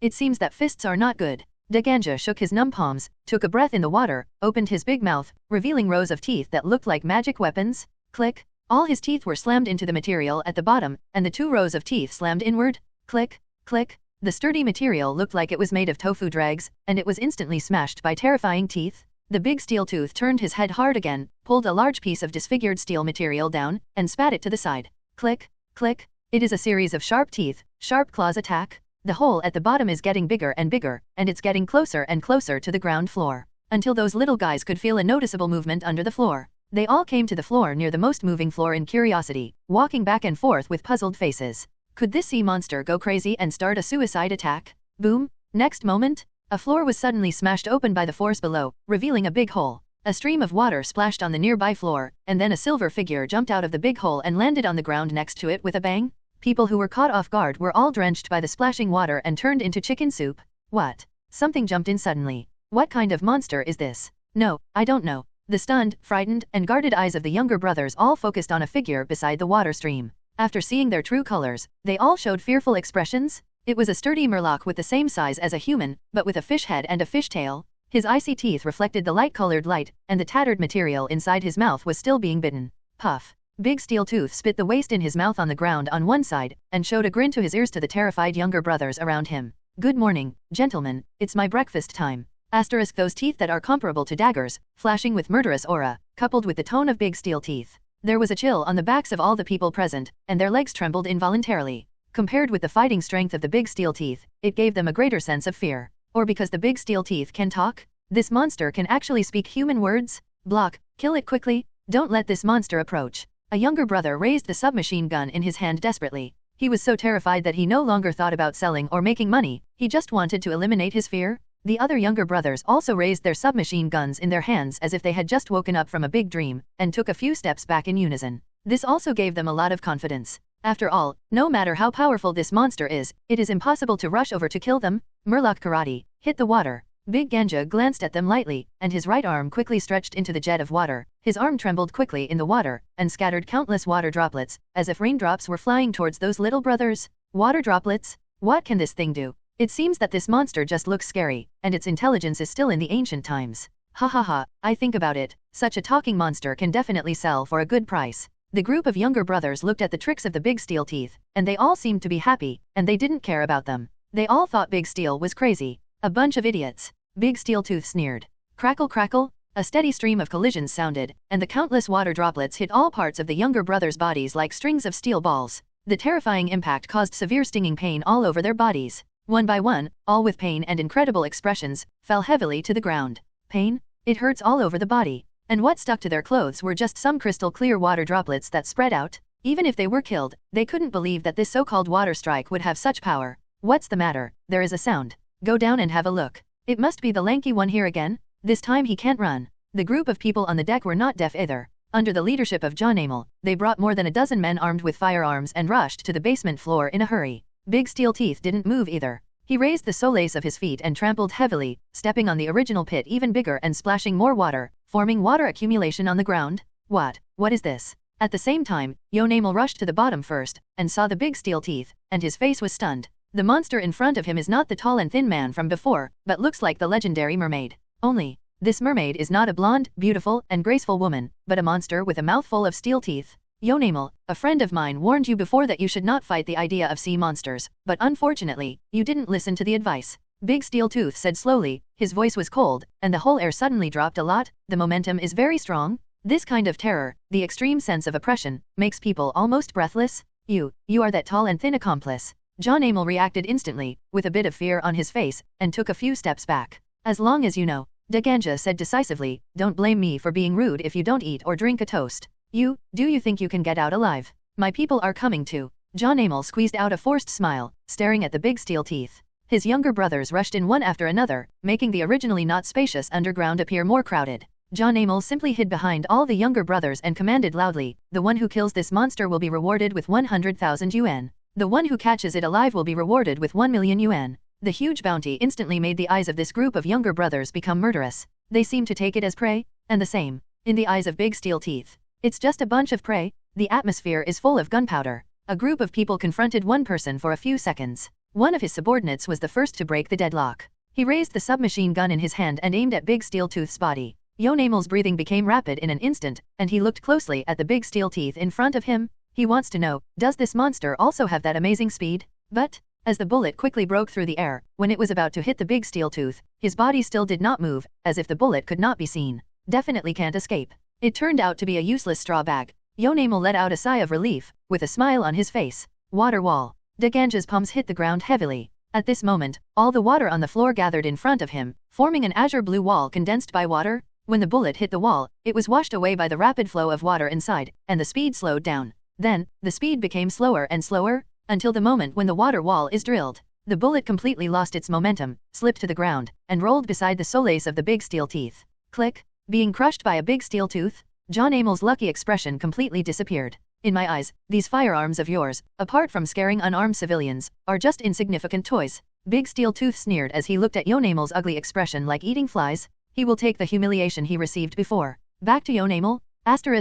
It seems that fists are not good. Daganja shook his numb palms, took a breath in the water, opened his big mouth, revealing rows of teeth that looked like magic weapons. Click. All his teeth were slammed into the material at the bottom, and the 2 rows of teeth slammed inward. Click, click. The sturdy material looked like it was made of tofu dregs, and it was instantly smashed by terrifying teeth. The big steel tooth turned his head hard again, pulled a large piece of disfigured steel material down, and spat it to the side. Click, click. It is a series of sharp teeth, sharp claws attack. The hole at the bottom is getting bigger and bigger, and it's getting closer and closer to the ground floor, until those little guys could feel a noticeable movement under the floor. They all came to the floor near the most moving floor in curiosity, walking back and forth with puzzled faces. Could this sea monster go crazy and start a suicide attack? Boom! Next moment, a floor was suddenly smashed open by the force below, revealing a big hole. A stream of water splashed on the nearby floor, and then a silver figure jumped out of the big hole and landed on the ground next to it with a bang. People who were caught off guard were all drenched by the splashing water and turned into chicken soup. What? Something jumped in suddenly. What kind of monster is this? No, I don't know. The stunned, frightened, and guarded eyes of the younger brothers all focused on a figure beside the water stream. After seeing their true colors, they all showed fearful expressions. It was a sturdy murloc with the same size as a human, but with a fish head and a fish tail. His icy teeth reflected the light-colored light, and the tattered material inside his mouth was still being bitten. Puff. Big steel tooth spit the waste in his mouth on the ground on one side, and showed a grin to his ears to the terrified younger brothers around him. Good morning, gentlemen, it's my breakfast time. Asterisk those teeth that are comparable to daggers, flashing with murderous aura, coupled with the tone of big steel teeth. There was a chill on the backs of all the people present, and their legs trembled involuntarily. Compared with the fighting strength of the big steel teeth, it gave them a greater sense of fear. Or because the big steel teeth can talk? This monster can actually speak human words? Block, kill it quickly, don't let this monster approach. A younger brother raised the submachine gun in his hand desperately. He was so terrified that he no longer thought about selling or making money, he just wanted to eliminate his fear. The other younger brothers also raised their submachine guns in their hands as if they had just woken up from a big dream, and took a few steps back in unison. This also gave them a lot of confidence. After all, no matter how powerful this monster is, it is impossible to rush over to kill them. Murloc karate, hit the water. Big Ganja glanced at them lightly, and his right arm quickly stretched into the jet of water. His arm trembled quickly in the water, and scattered countless water droplets, as if raindrops were flying towards those little brothers. Water droplets? What can this thing do? It seems that this monster just looks scary, and its intelligence is still in the ancient times. Ha ha ha, I think about it, such a talking monster can definitely sell for a good price. The group of younger brothers looked at the tricks of the big steel teeth, and they all seemed to be happy, and they didn't care about them. They all thought Big Steel was crazy. A bunch of idiots. Big Steel Tooth sneered. Crackle crackle, a steady stream of collisions sounded, and the countless water droplets hit all parts of the younger brothers' bodies like strings of steel balls. The terrifying impact caused severe stinging pain all over their bodies. One by one, all with pain and incredible expressions, fell heavily to the ground. Pain? It hurts all over the body. And what stuck to their clothes were just some crystal clear water droplets that spread out. Even if they were killed, they couldn't believe that this so-called water strike would have such power. What's the matter? There is a sound. Go down and have a look. It must be the lanky one here again. This time he can't run. The group of people on the deck were not deaf either. Under the leadership of Animo, they brought more than a dozen men armed with firearms and rushed to the basement floor in a hurry. Big Steel Teeth didn't move either. He raised the soles of his feet and trampled heavily, stepping on the original pit even bigger and splashing more water, forming water accumulation on the ground. What is this? At the same time, Animo rushed to the bottom first, and saw the Big Steel Teeth, and his face was stunned. The monster in front of him is not the tall and thin man from before, but looks like the legendary mermaid. Only, this mermaid is not a blonde, beautiful, and graceful woman, but a monster with a mouthful of steel teeth. Animo, a friend of mine warned you before that you should not fight the idea of sea monsters, but unfortunately, you didn't listen to the advice. Big Steel Tooth said slowly, his voice was cold, and the whole air suddenly dropped a lot. The momentum is very strong. This kind of terror, the extreme sense of oppression, makes people almost breathless. You are that tall and thin accomplice. Animo reacted instantly, with a bit of fear on his face, and took a few steps back. As long as you know, Daganja said decisively, don't blame me for being rude if you don't eat or drink a toast. Do you think you can get out alive? My people are coming too. Animo squeezed out a forced smile, staring at the Big Steel Teeth. His younger brothers rushed in one after another, making the originally not spacious underground appear more crowded. John Amel simply hid behind all the younger brothers and commanded loudly, "The one who kills this monster will be rewarded with 100,000 yuan. The one who catches it alive will be rewarded with 1 million yuan." The huge bounty instantly made the eyes of this group of younger brothers become murderous. They seemed to take it as prey, and the same in the eyes of Big Steel Teeth. It's just a bunch of prey. The atmosphere is full of gunpowder. A group of people confronted one person for a few seconds. One of his subordinates was the first to break the deadlock. He raised the submachine gun in his hand and aimed at Big Steel Tooth's body. Yonamel's breathing became rapid in an instant, and he looked closely at the Big Steel Teeth in front of him. He wants to know, does this monster also have that amazing speed? But, as the bullet quickly broke through the air, when it was about to hit the Big Steel Tooth, his body still did not move, as if the bullet could not be seen. Definitely can't escape. It turned out to be a useless straw bag. Yonamel let out a sigh of relief, with a smile on his face. Water wall. Daganja's palms hit the ground heavily. At this moment, all the water on the floor gathered in front of him, forming an azure blue wall condensed by water. When the bullet hit the wall, it was washed away by the rapid flow of water inside, and the speed slowed down. Then, the speed became slower and slower, until the moment when the water wall is drilled. The bullet completely lost its momentum, slipped to the ground, and rolled beside the solace of the Big Steel Teeth. Click. Being crushed by a big steel tooth, John Amel's lucky expression completely disappeared. "In my eyes, these firearms of yours, apart from scaring unarmed civilians, are just insignificant toys." Big Steel Tooth sneered as he looked at Yonamel's ugly expression like eating flies. He will take the humiliation he received before. "Back to Yonamel.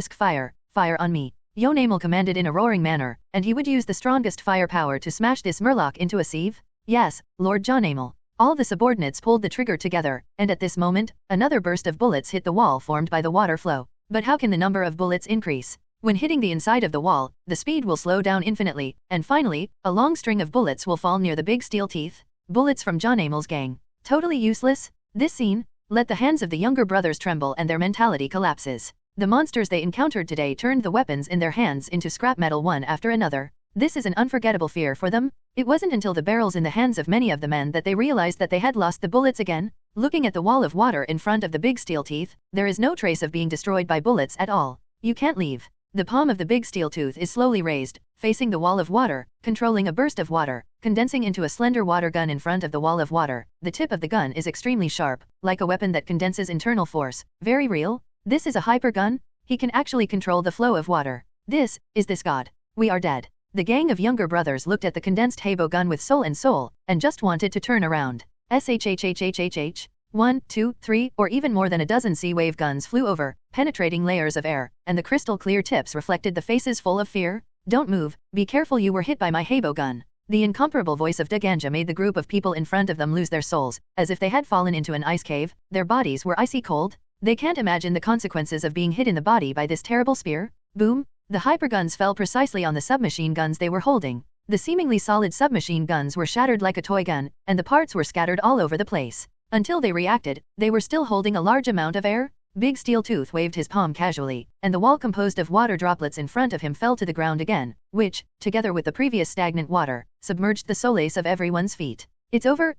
Fire. Fire on me." Yonamel commanded in a roaring manner, and he would use the strongest firepower to smash this murloc into a sieve. "Yes, Lord John Amel." All the subordinates pulled the trigger together, and at this moment, another burst of bullets hit the wall formed by the water flow. But how can the number of bullets increase? When hitting the inside of the wall, the speed will slow down infinitely, and finally, a long string of bullets will fall near the Big Steel Teeth. Bullets from John Amel's gang. Totally useless. This scene let the hands of the younger brothers tremble and their mentality collapses. The monsters they encountered today turned the weapons in their hands into scrap metal one after another. This is an unforgettable fear for them. It wasn't until the barrels in the hands of many of the men that they realized that they had lost the bullets again. Looking at the wall of water in front of the Big Steel Teeth, there is no trace of being destroyed by bullets at all. You can't leave. The palm of the Big Steel Tooth is slowly raised, facing the wall of water, controlling a burst of water, condensing into a slender water gun in front of the wall of water. The tip of the gun is extremely sharp, like a weapon that condenses internal force. Very real. This is a hyper gun. He can actually control the flow of water. This god. We are dead. The gang of younger brothers looked at the condensed Habo gun with soul and just wanted to turn around. SHHHHHH. 1, 2, 3, or even more than a dozen sea-wave guns flew over, penetrating layers of air, and the crystal-clear tips reflected the faces full of fear. "Don't move, be careful, you were hit by my Habo gun." The incomparable voice of Daganja made the group of people in front of them lose their souls, as if they had fallen into an ice cave. Their bodies were icy cold. They can't imagine the consequences of being hit in the body by this terrible spear. Boom! The hyperguns fell precisely on the submachine guns they were holding. The seemingly solid submachine guns were shattered like a toy gun, and the parts were scattered all over the place. Until they reacted, they were still holding a large amount of air. Big Steel Tooth waved his palm casually, and the wall composed of water droplets in front of him fell to the ground again, which, together with the previous stagnant water, submerged the solace of everyone's feet. It's over.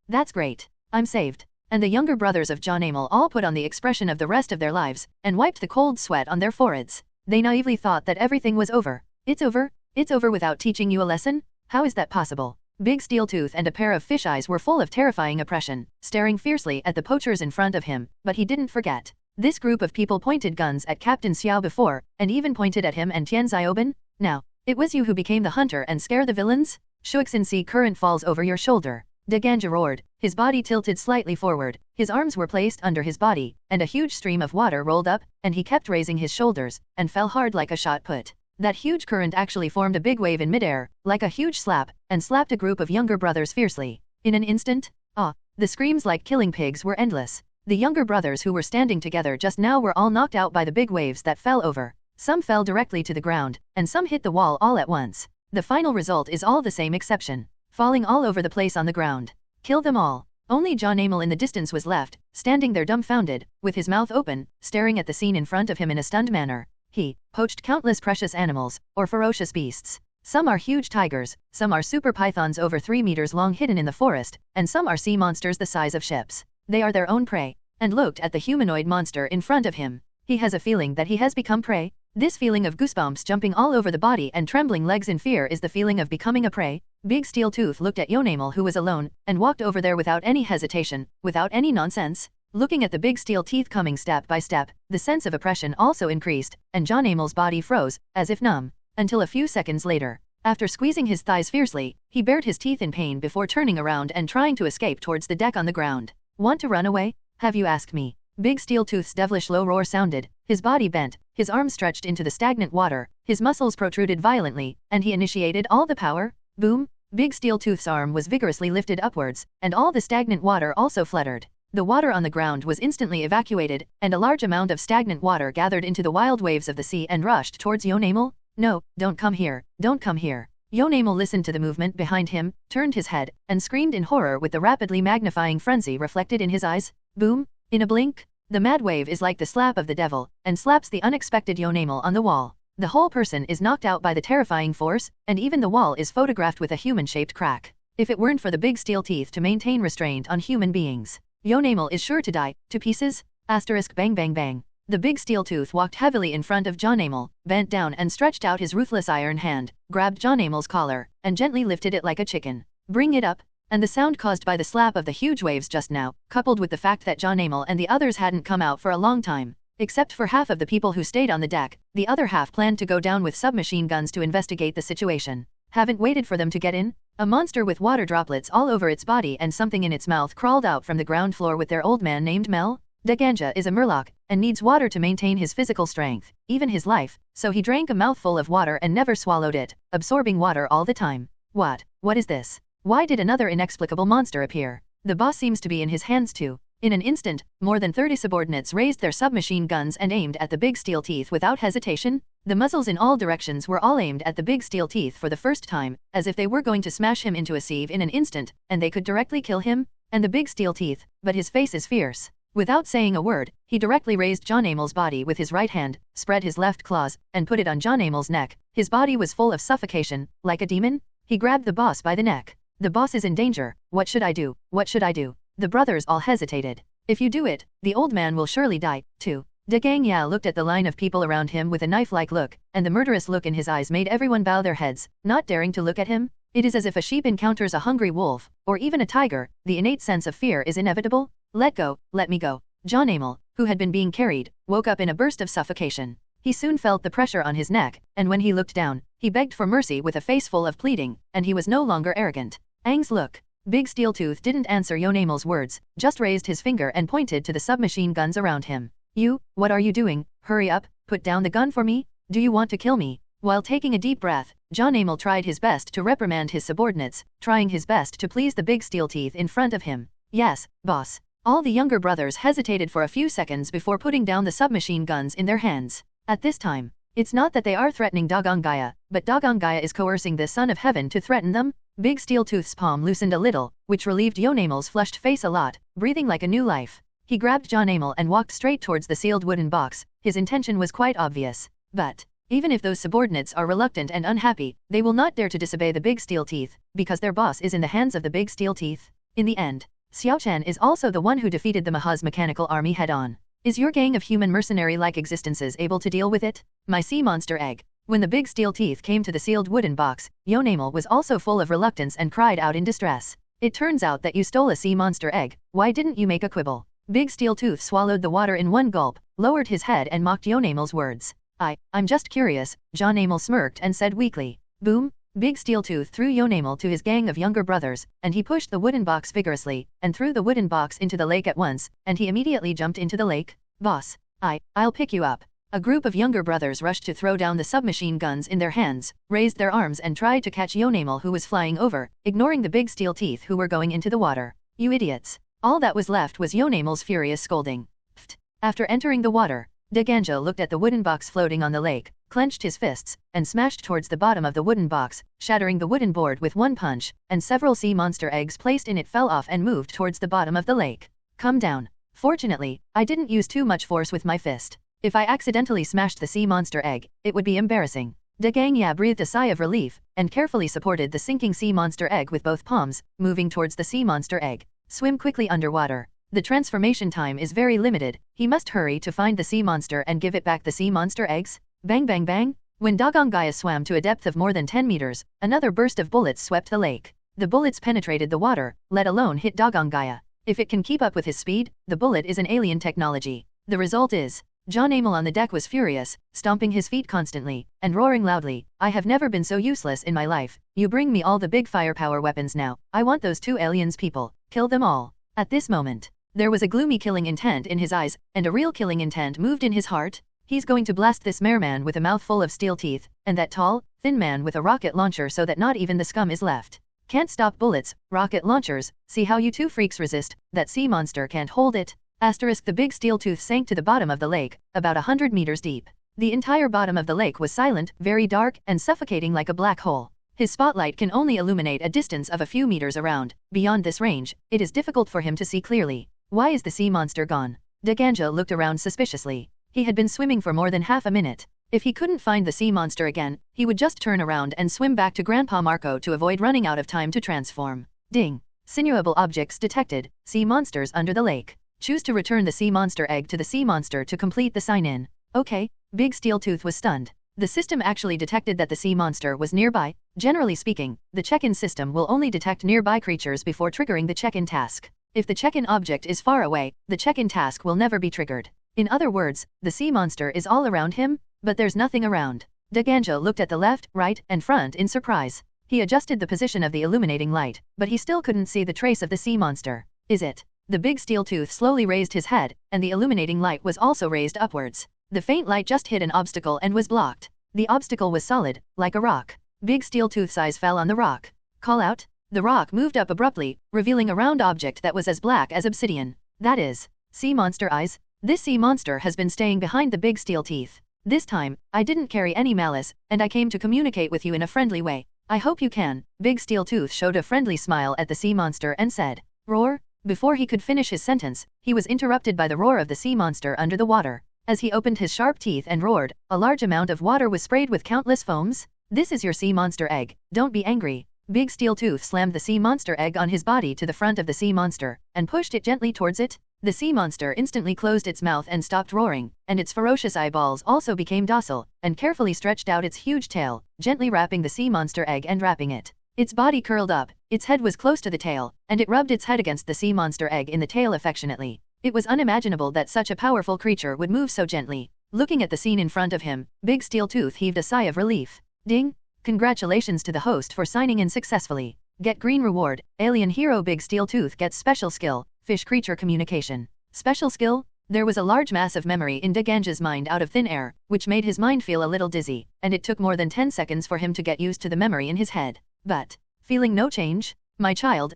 That's great. I'm saved." And the younger brothers of John Amel all put on the expression of the rest of their lives, and wiped the cold sweat on their foreheads. They naively thought that everything was over. It's over without teaching you a lesson? How is that possible? Big Steel Tooth and a pair of fish eyes were full of terrifying oppression, staring fiercely at the poachers in front of him, but he didn't forget. This group of people pointed guns at Captain Xiao before, and even pointed at him and Tian Xiaoban. Now, it was you who became the hunter and scare the villains? Shuixin Sea current falls over your shoulder. Daganja roared, his body tilted slightly forward, his arms were placed under his body, and a huge stream of water rolled up, and he kept raising his shoulders, and fell hard like a shot put. That huge current actually formed a big wave in midair, like a huge slap, and slapped a group of younger brothers fiercely. In an instant, the screams like killing pigs were endless. The younger brothers who were standing together just now were all knocked out by the big waves that fell over. Some fell directly to the ground, and some hit the wall all at once. The final result is all the same exception. Falling all over the place on the ground. Kill them all. Only John Amel in the distance was left, standing there dumbfounded, with his mouth open, staring at the scene in front of him in a stunned manner. He poached countless precious animals, or ferocious beasts. Some are huge tigers, some are super pythons over 3 meters long hidden in the forest, and some are sea monsters the size of ships. They are their own prey. And looked at the humanoid monster in front of him. He has a feeling that he has become prey. This feeling of goosebumps jumping all over the body and trembling legs in fear is the feeling of becoming a prey. Big Steel Tooth looked at Yonamel, who was alone, and walked over there without any hesitation, without any nonsense. Looking at the big steel teeth coming step by step, the sense of oppression also increased, and Yonamel's body froze, as if numb, until a few seconds later. After squeezing his thighs fiercely, he bared his teeth in pain before turning around and trying to escape towards the deck on the ground. Want to run away? Have you asked me? Big Steel Tooth's devilish low roar sounded, his body bent, his arms stretched into the stagnant water, his muscles protruded violently, and he initiated all the power. Boom! Big Steel Tooth's arm was vigorously lifted upwards, and all the stagnant water also fluttered. The water on the ground was instantly evacuated, and a large amount of stagnant water gathered into the wild waves of the sea and rushed towards Yonamel. No, don't come here, don't come here. Yonamel listened to the movement behind him, turned his head, and screamed in horror with the rapidly magnifying frenzy reflected in his eyes. Boom! In a blink, the mad wave is like the slap of the devil, and slaps the unexpected Yonamel on the wall. The whole person is knocked out by the terrifying force, and even the wall is photographed with a human-shaped crack. If it weren't for the big steel teeth to maintain restraint on human beings, Yonamel is sure to die, to pieces. Asterisk bang bang bang. The big steel tooth walked heavily in front of Yonamel, bent down and stretched out his ruthless iron hand, grabbed Yonamel's collar, and gently lifted it like a chicken. Bring it up. And the sound caused by the slap of the huge waves just now, coupled with the fact that Yonamel and the others hadn't come out for a long time. Except for half of the people who stayed on the deck, the other half planned to go down with submachine guns to investigate the situation. Haven't waited for them to get in? A monster with water droplets all over its body and something in its mouth crawled out from the ground floor with their old man named Mel. Daganja is a murloc, and needs water to maintain his physical strength, even his life, so he drank a mouthful of water and never swallowed it, absorbing water all the time. What is this? Why did another inexplicable monster appear? The boss seems to be in his hands too. In an instant, more than 30 subordinates raised their submachine guns and aimed at the big steel teeth without hesitation. The muzzles in all directions were all aimed at the big steel teeth for the first time, as if they were going to smash him into a sieve in an instant, and they could directly kill him. And the big steel teeth, but his face is fierce. Without saying a word, he directly raised Yonamel's body with his right hand, spread his left claws, and put it on Yonamel's neck. His body was full of suffocation, like a demon. He grabbed the boss by the neck. The boss is in danger. What should I do? What should I do? The brothers all hesitated. If you do it, the old man will surely die, too. Gang Ya looked at the line of people around him with a knife-like look, and the murderous look in his eyes made everyone bow their heads, not daring to look at him. It is as if a sheep encounters a hungry wolf, or even a tiger. The innate sense of fear is inevitable. Let go, let me go. Yonamel, who had been being carried, woke up in a burst of suffocation. He soon felt the pressure on his neck, and when he looked down, he begged for mercy with a face full of pleading, and he was no longer arrogant. Aang's look. Big Steel Tooth didn't answer Yonamel's words, just raised his finger and pointed to the submachine guns around him. You, what are you doing? Hurry up, put down the gun for me? Do you want to kill me? While taking a deep breath, Yonamel tried his best to reprimand his subordinates, trying his best to please the big steel teeth in front of him. Yes, boss. All the younger brothers hesitated for a few seconds before putting down the submachine guns in their hands. At this time, it's not that they are threatening Dagangaya, but Dagangaya is coercing the Son of Heaven to threaten them. Big Steel Tooth's palm loosened a little, which relieved Yonamel's flushed face a lot, breathing like a new life. He grabbed Yonamel and walked straight towards the sealed wooden box. His intention was quite obvious. But even if those subordinates are reluctant and unhappy, they will not dare to disobey the Big Steel Teeth, because their boss is in the hands of the Big Steel Teeth. In the end, Xiao Chen is also the one who defeated the Maha's mechanical army head-on. Is your gang of human mercenary-like existences able to deal with it? My sea monster egg. When the big steel teeth came to the sealed wooden box, Yonamel was also full of reluctance and cried out in distress. It turns out that you stole a sea monster egg. Why didn't you make a quibble? Big Steel Tooth swallowed the water in one gulp, lowered his head and mocked Yonamel's words. I'm just curious, Yonamel smirked and said weakly. Boom! Big Steel Tooth threw Yonamel to his gang of younger brothers, and he pushed the wooden box vigorously, and threw the wooden box into the lake at once, and he immediately jumped into the lake. Boss. I'll pick you up. A group of younger brothers rushed to throw down the submachine guns in their hands, raised their arms and tried to catch Yonamel who was flying over, ignoring the big steel teeth who were going into the water. You idiots. All that was left was Yonamel's furious scolding. Pfft. After entering the water, Daganja looked at the wooden box floating on the lake, clenched his fists, and smashed towards the bottom of the wooden box, shattering the wooden board with one punch, and several sea monster eggs placed in it fell off and moved towards the bottom of the lake. Come down. Fortunately, I didn't use too much force with my fist. If I accidentally smashed the sea monster egg, it would be embarrassing. Daganja breathed a sigh of relief, and carefully supported the sinking sea monster egg with both palms, moving towards the sea monster egg. Swim quickly underwater. The transformation time is very limited. He must hurry to find the sea monster and give it back the sea monster eggs. Bang bang bang! When Dagongaya swam to a depth of more than 10 meters, another burst of bullets swept the lake. The bullets penetrated the water, let alone hit Dagongaya. If it can keep up with his speed, the bullet is an alien technology. The result is, John Amel on the deck was furious, stomping his feet constantly, and roaring loudly, "I have never been so useless in my life. You bring me all the big firepower weapons now. I want those 2 aliens people. Kill them all." At this moment, there was a gloomy killing intent in his eyes, and a real killing intent moved in his heart. He's going to blast this merman with a mouthful of steel teeth, and that tall, thin man with a rocket launcher so that not even the scum is left. Can't stop bullets, rocket launchers, see how you 2 freaks resist, that sea monster can't hold it. The big steel tooth sank to the bottom of the lake, about 100 meters deep. The entire bottom of the lake was silent, very dark, and suffocating like a black hole. His spotlight can only illuminate a distance of a few meters around. Beyond this range, it is difficult for him to see clearly. Why is the sea monster gone? Daganja looked around suspiciously. He had been swimming for more than half a minute. If he couldn't find the sea monster again, he would just turn around and swim back to Grandpa Marco to avoid running out of time to transform. Ding! Sinuable objects detected, sea monsters under the lake. Choose to return the sea monster egg to the sea monster to complete the sign-in. Okay, Big Steel Tooth was stunned. The system actually detected that the sea monster was nearby. Generally speaking, the check-in system will only detect nearby creatures before triggering the check-in task. If the check-in object is far away, the check-in task will never be triggered. In other words, the sea monster is all around him, but there's nothing around. Daganja looked at the left, right, and front in surprise. He adjusted the position of the illuminating light, but he still couldn't see the trace of the sea monster. Is it? The big steel tooth slowly raised his head, and the illuminating light was also raised upwards. The faint light just hit an obstacle and was blocked. The obstacle was solid, like a rock. Big steel tooth's eyes fell on the rock. Call out? The rock moved up abruptly, revealing a round object that was as black as obsidian. That is, sea monster eyes. This sea monster has been staying behind the big steel teeth. This time, I didn't carry any malice, and I came to communicate with you in a friendly way. I hope you can. Big steel tooth showed a friendly smile at the sea monster and said, "Roar." Before he could finish his sentence, he was interrupted by the roar of the sea monster under the water. As he opened his sharp teeth and roared, a large amount of water was sprayed with countless foams. "This is your sea monster egg, don't be angry." Big steel tooth slammed the sea monster egg on his body to the front of the sea monster, and pushed it gently towards it. The sea monster instantly closed its mouth and stopped roaring, and its ferocious eyeballs also became docile, and carefully stretched out its huge tail, gently wrapping the sea monster egg and wrapping it. Its body curled up, its head was close to the tail, and it rubbed its head against the sea monster egg in the tail affectionately. It was unimaginable that such a powerful creature would move so gently. Looking at the scene in front of him, Big Steel Tooth heaved a sigh of relief. Ding! Congratulations to the host for signing in successfully. Get green reward. Alien hero Big Steel Tooth gets special skill, fish creature communication. Special skill? There was a large mass of memory in Daganja's mind out of thin air, which made his mind feel a little dizzy, and it took more than 10 seconds for him to get used to the memory in his head. But, feeling no change? My child,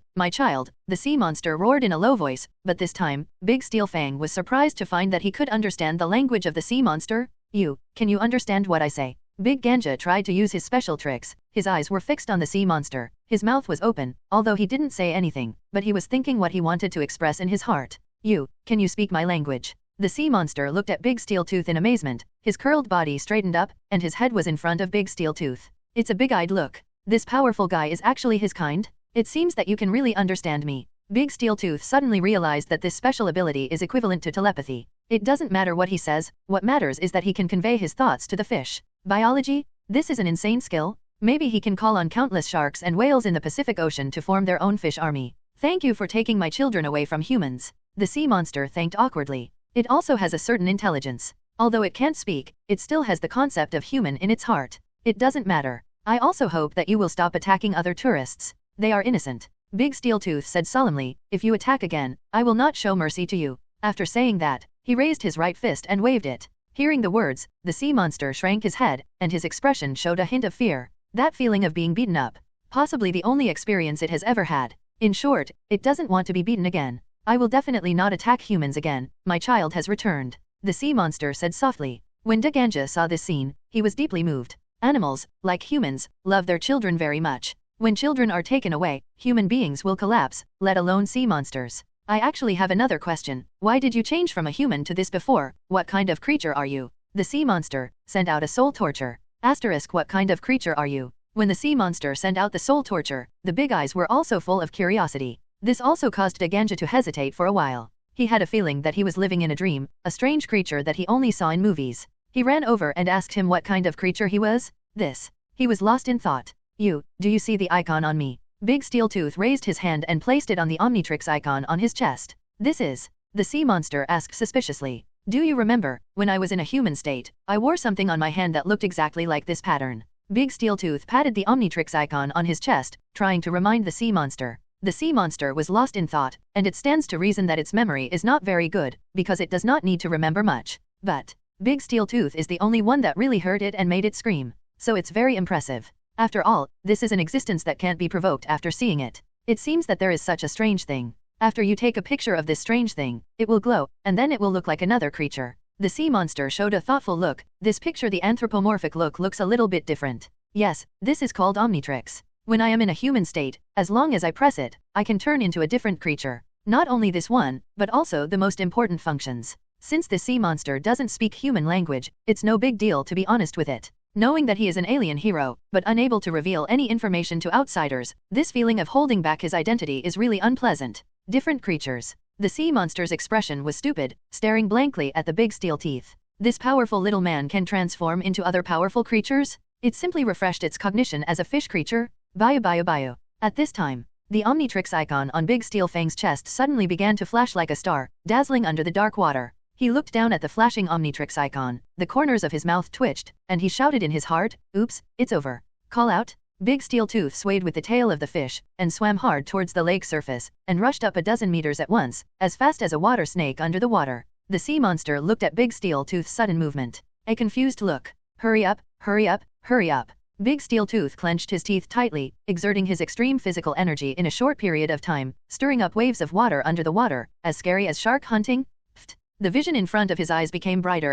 the sea monster roared in a low voice, but this time, Big Steel Fang was surprised to find that he could understand the language of the sea monster. Can you understand what I say? Big Ganja tried to use his special tricks. His eyes were fixed on the sea monster. His mouth was open, although he didn't say anything, but he was thinking what he wanted to express in his heart. Can you speak my language? The sea monster looked at Big Steel Tooth in amazement. His curled body straightened up, and his head was in front of Big Steel Tooth. It's a big-eyed look. This powerful guy is actually his kind? It seems that you can really understand me. Big Steel Tooth suddenly realized that this special ability is equivalent to telepathy. It doesn't matter what he says, what matters is that he can convey his thoughts to the fish. Biology? This is an insane skill. Maybe he can call on countless sharks and whales in the Pacific Ocean to form their own fish army. Thank you for taking my children away from humans. The sea monster thanked awkwardly. It also has a certain intelligence. Although it can't speak, it still has the concept of human in its heart. It doesn't matter. I also hope that you will stop attacking other tourists. They are innocent. Big Steel Tooth said solemnly, if you attack again, I will not show mercy to you. After saying that, he raised his right fist and waved it. Hearing the words, the sea monster shrank his head, and his expression showed a hint of fear. That feeling of being beaten up. Possibly the only experience it has ever had. In short, it doesn't want to be beaten again. I will definitely not attack humans again. My child has returned. The sea monster said softly. When Daganja saw this scene, he was deeply moved. Animals, like humans, love their children very much. When children are taken away, human beings will collapse, let alone sea monsters. I actually have another question. Why did you change from a human to this before? What kind of creature are you? The sea monster sent out a soul torture. What kind of creature are you? When the sea monster sent out the soul torture, the big eyes were also full of curiosity. This also caused Daganja to hesitate for a while. He had a feeling that he was living in a dream, a strange creature that he only saw in movies. He ran over and asked him what kind of creature he was. This. He was lost in thought. Do you see the icon on me? Big Steel Tooth raised his hand and placed it on the Omnitrix icon on his chest. This is. The sea monster asked suspiciously. Do you remember, when I was in a human state, I wore something on my hand that looked exactly like this pattern? Big Steel Tooth patted the Omnitrix icon on his chest, trying to remind the sea monster. The sea monster was lost in thought, and it stands to reason that its memory is not very good, because it does not need to remember much. But Big Steel Tooth is the only one that really heard it and made it scream. So it's very impressive. After all, this is an existence that can't be provoked after seeing it. It seems that there is such a strange thing. After you take a picture of this strange thing, it will glow, and then it will look like another creature. The sea monster showed a thoughtful look. This picture, the anthropomorphic look, looks a little bit different. Yes, this is called Omnitrix. When I am in a human state, as long as I press it, I can turn into a different creature. Not only this one, but also the most important functions. Since the sea monster doesn't speak human language, it's no big deal to be honest with it. Knowing that he is an alien hero, but unable to reveal any information to outsiders, this feeling of holding back his identity is really unpleasant. Different creatures. The sea monster's expression was stupid, staring blankly at the big steel teeth. This powerful little man can transform into other powerful creatures? It simply refreshed its cognition as a fish creature. Bio. At this time, the Omnitrix icon on Big Steel Fang's chest suddenly began to flash like a star, dazzling under the dark water. He looked down at the flashing Omnitrix icon, the corners of his mouth twitched, and he shouted in his heart, "Oops, it's over." Call out? Big Steel Tooth swayed with the tail of the fish, and swam hard towards the lake surface, and rushed up a dozen meters at once, as fast as a water snake under the water. The sea monster looked at Big Steel Tooth's sudden movement. A confused look. Hurry up, hurry up, hurry up. Big Steel Tooth clenched his teeth tightly, exerting his extreme physical energy in a short period of time, stirring up waves of water under the water, as scary as shark hunting. Pfft. The vision in front of his eyes became brighter,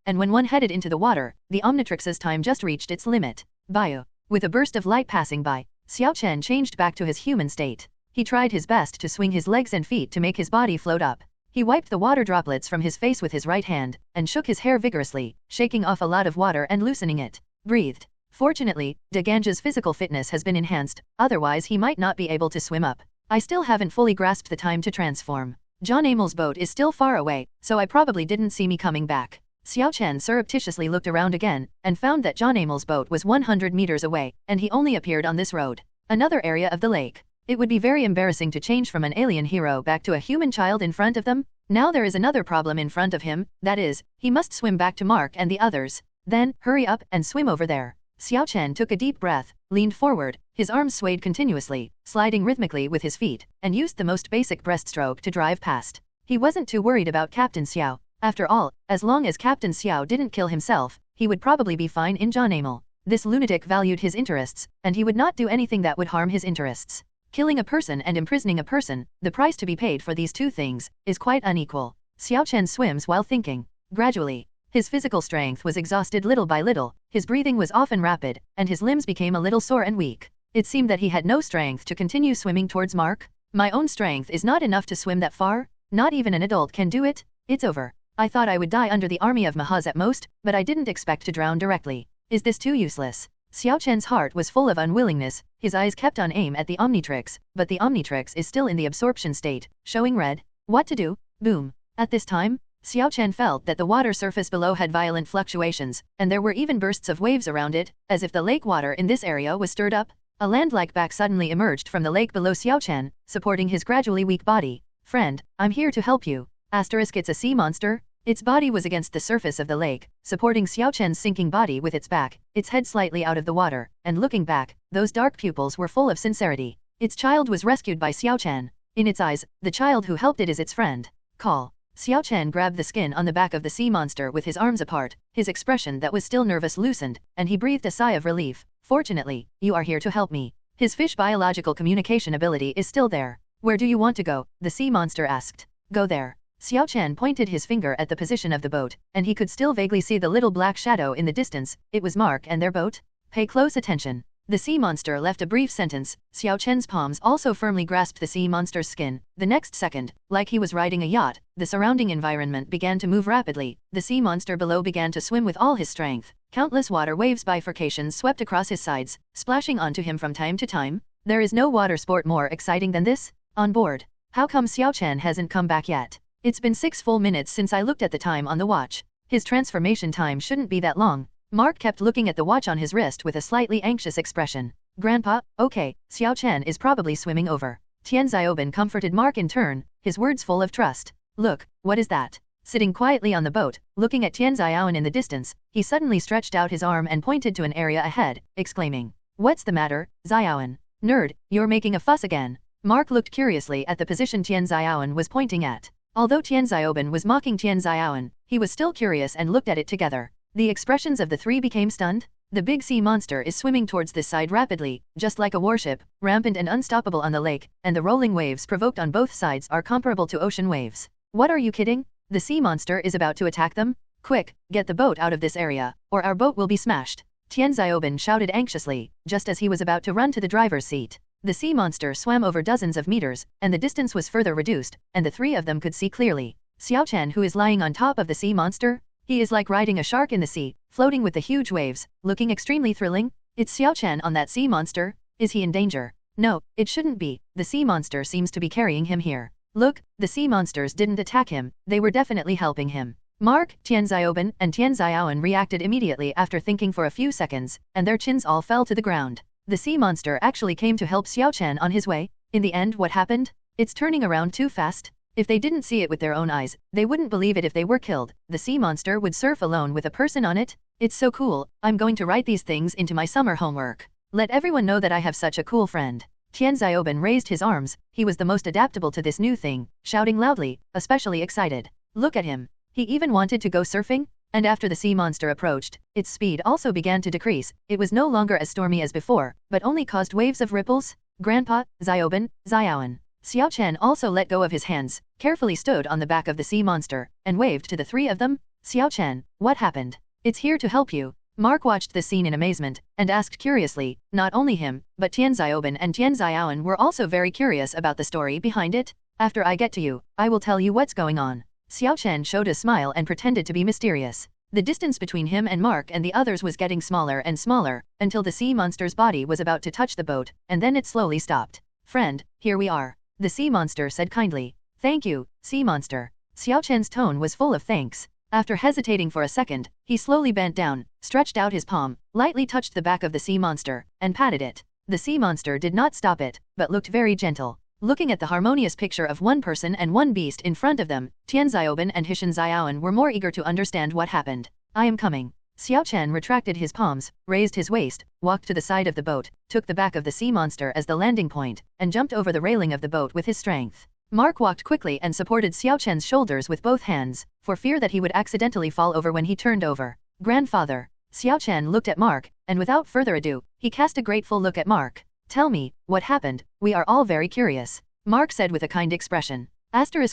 and when one headed into the water, the Omnitrix's time just reached its limit. Bio. With a burst of light passing by, Xiao Chen changed back to his human state. He tried his best to swing his legs and feet to make his body float up. He wiped the water droplets from his face with his right hand, and shook his hair vigorously, shaking off a lot of water and loosening it. Breathed. Fortunately, Daganja's physical fitness has been enhanced, otherwise he might not be able to swim up. I still haven't fully grasped the time to transform. John Amel's boat is still far away, so I probably didn't see me coming back. Xiao Chen surreptitiously looked around again, and found that John Amel's boat was 100 meters away, and he only appeared on this road. Another area of the lake. It would be very embarrassing to change from an alien hero back to a human child in front of them. Now there is another problem in front of him, that is, he must swim back to Mark and the others. Then, hurry up and swim over there. Xiao Chen took a deep breath, leaned forward, his arms swayed continuously, sliding rhythmically with his feet, and used the most basic breaststroke to drive past. He wasn't too worried about Captain Xiao. After all, as long as Captain Xiao didn't kill himself, he would probably be fine in John Amel. This lunatic valued his interests, and he would not do anything that would harm his interests. Killing a person and imprisoning a person, the price to be paid for these two things, is quite unequal. Xiao Chen swims while thinking. Gradually, his physical strength was exhausted little by little, his breathing was often rapid, and his limbs became a little sore and weak. It seemed that he had no strength to continue swimming towards Mark. My own strength is not enough to swim that far? Not even an adult can do it? It's over. I thought I would die under the army of Mahaz at most, but I didn't expect to drown directly. Is this too useless? Xiao Chen's heart was full of unwillingness, his eyes kept on aim at the Omnitrix, but the Omnitrix is still in the absorption state, showing red. What to do? Boom. At this time, Xiao Chen felt that the water surface below had violent fluctuations, and there were even bursts of waves around it, as if the lake water in this area was stirred up. A land-like back suddenly emerged from the lake below Xiao Chen, supporting his gradually weak body. Friend, I'm here to help you. It's a sea monster. Its body was against the surface of the lake, supporting Xiao Chen's sinking body with its back, its head slightly out of the water, and looking back, those dark pupils were full of sincerity. Its child was rescued by Xiao Chen. In its eyes, the child who helped it is its friend. Call. Xiao Chen grabbed the skin on the back of the sea monster with his arms apart, his expression that was still nervous loosened, and he breathed a sigh of relief. Fortunately, you are here to help me. His fish biological communication ability is still there. Where do you want to go? The sea monster asked. Go there. Xiao Chen pointed his finger at the position of the boat, and he could still vaguely see the little black shadow in the distance. It was Mark and their boat. Pay close attention. The sea monster left a brief sentence. Xiao Chen's palms also firmly grasped the sea monster's skin. The next second, like he was riding a yacht, the surrounding environment began to move rapidly. The sea monster below began to swim with all his strength. Countless water waves bifurcations swept across his sides, splashing onto him from time to time. There is no water sport more exciting than this. On board. How come Xiao Chen hasn't come back yet? It's been 6 full minutes since I looked at the time on the watch. His transformation time shouldn't be that long. Mark kept looking at the watch on his wrist with a slightly anxious expression. Grandpa, okay, Xiao Chen is probably swimming over. Tian Xiaobin comforted Mark in turn, his words full of trust. Look, what is that? Sitting quietly on the boat, looking at Tian Xiaowen in the distance, he suddenly stretched out his arm and pointed to an area ahead, exclaiming. What's the matter, Xiaowen? Nerd, you're making a fuss again. Mark looked curiously at the position Tian Xiaowen was pointing at. Although Tian Xiaobin was mocking Tian Xiaowen, he was still curious and looked at it together. The expressions of the three became stunned. The big sea monster is swimming towards this side rapidly, just like a warship, rampant and unstoppable on the lake, and the rolling waves provoked on both sides are comparable to ocean waves. What are you kidding? The sea monster is about to attack them? Quick, get the boat out of this area, or our boat will be smashed. Tian Xiaobin shouted anxiously, just as he was about to run to the driver's seat. The sea monster swam over dozens of meters, and the distance was further reduced, and the three of them could see clearly. Xiao Chen, who is lying on top of the sea monster? He is like riding a shark in the sea, floating with the huge waves, looking extremely thrilling. It's Xiao Chen on that sea monster. Is he in danger? No, it shouldn't be. The sea monster seems to be carrying him here. Look, the sea monsters didn't attack him, they were definitely helping him. Mark, Tian Xiaobin, and Tian Xiaowen reacted immediately after thinking for a few seconds, and their chins all fell to the ground. The sea monster actually came to help Xiao Chen on his way. In the end, what happened? It's turning around too fast. If they didn't see it with their own eyes, they wouldn't believe it if they were killed. The sea monster would surf alone with a person on it. It's so cool, I'm going to write these things into my summer homework. Let everyone know that I have such a cool friend. Tian Xiaobin raised his arms, he was the most adaptable to this new thing, shouting loudly, especially excited. Look at him. He even wanted to go surfing? And after the sea monster approached, its speed also began to decrease. It was no longer as stormy as before, but only caused waves of ripples. Grandpa, Xiaobin, Xiaowen. Xiao Chen also let go of his hands, carefully stood on the back of the sea monster, and waved to the three of them. Xiao Chen, what happened? It's here to help you. Mark watched the scene in amazement, and asked curiously. Not only him, but Tian Xiaobin and Tian Xiaowen were also very curious about the story behind it. After I get to you, I will tell you what's going on. Xiao Chen showed a smile and pretended to be mysterious. The distance between him and Mark and the others was getting smaller and smaller, until the sea monster's body was about to touch the boat, and then it slowly stopped. Friend, here we are. The sea monster said kindly. Thank you, sea monster. Xiao Chen's tone was full of thanks. After hesitating for a second, he slowly bent down, stretched out his palm, lightly touched the back of the sea monster, and patted it. The sea monster did not stop it, but looked very gentle. Looking at the harmonious picture of one person and one beast in front of them, Tian Xiaobin and Hishan Xiaowen were more eager to understand what happened. I am coming. Xiao Chen retracted his palms, raised his waist, walked to the side of the boat, took the back of the sea monster as the landing point, and jumped over the railing of the boat with his strength. Mark walked quickly and supported Xiao Chen's shoulders with both hands, for fear that he would accidentally fall over when he turned over. Grandfather. Xiao Chen looked at Mark, and without further ado, he cast a grateful look at Mark. Tell me, what happened? We are all very curious. Mark said with a kind expression.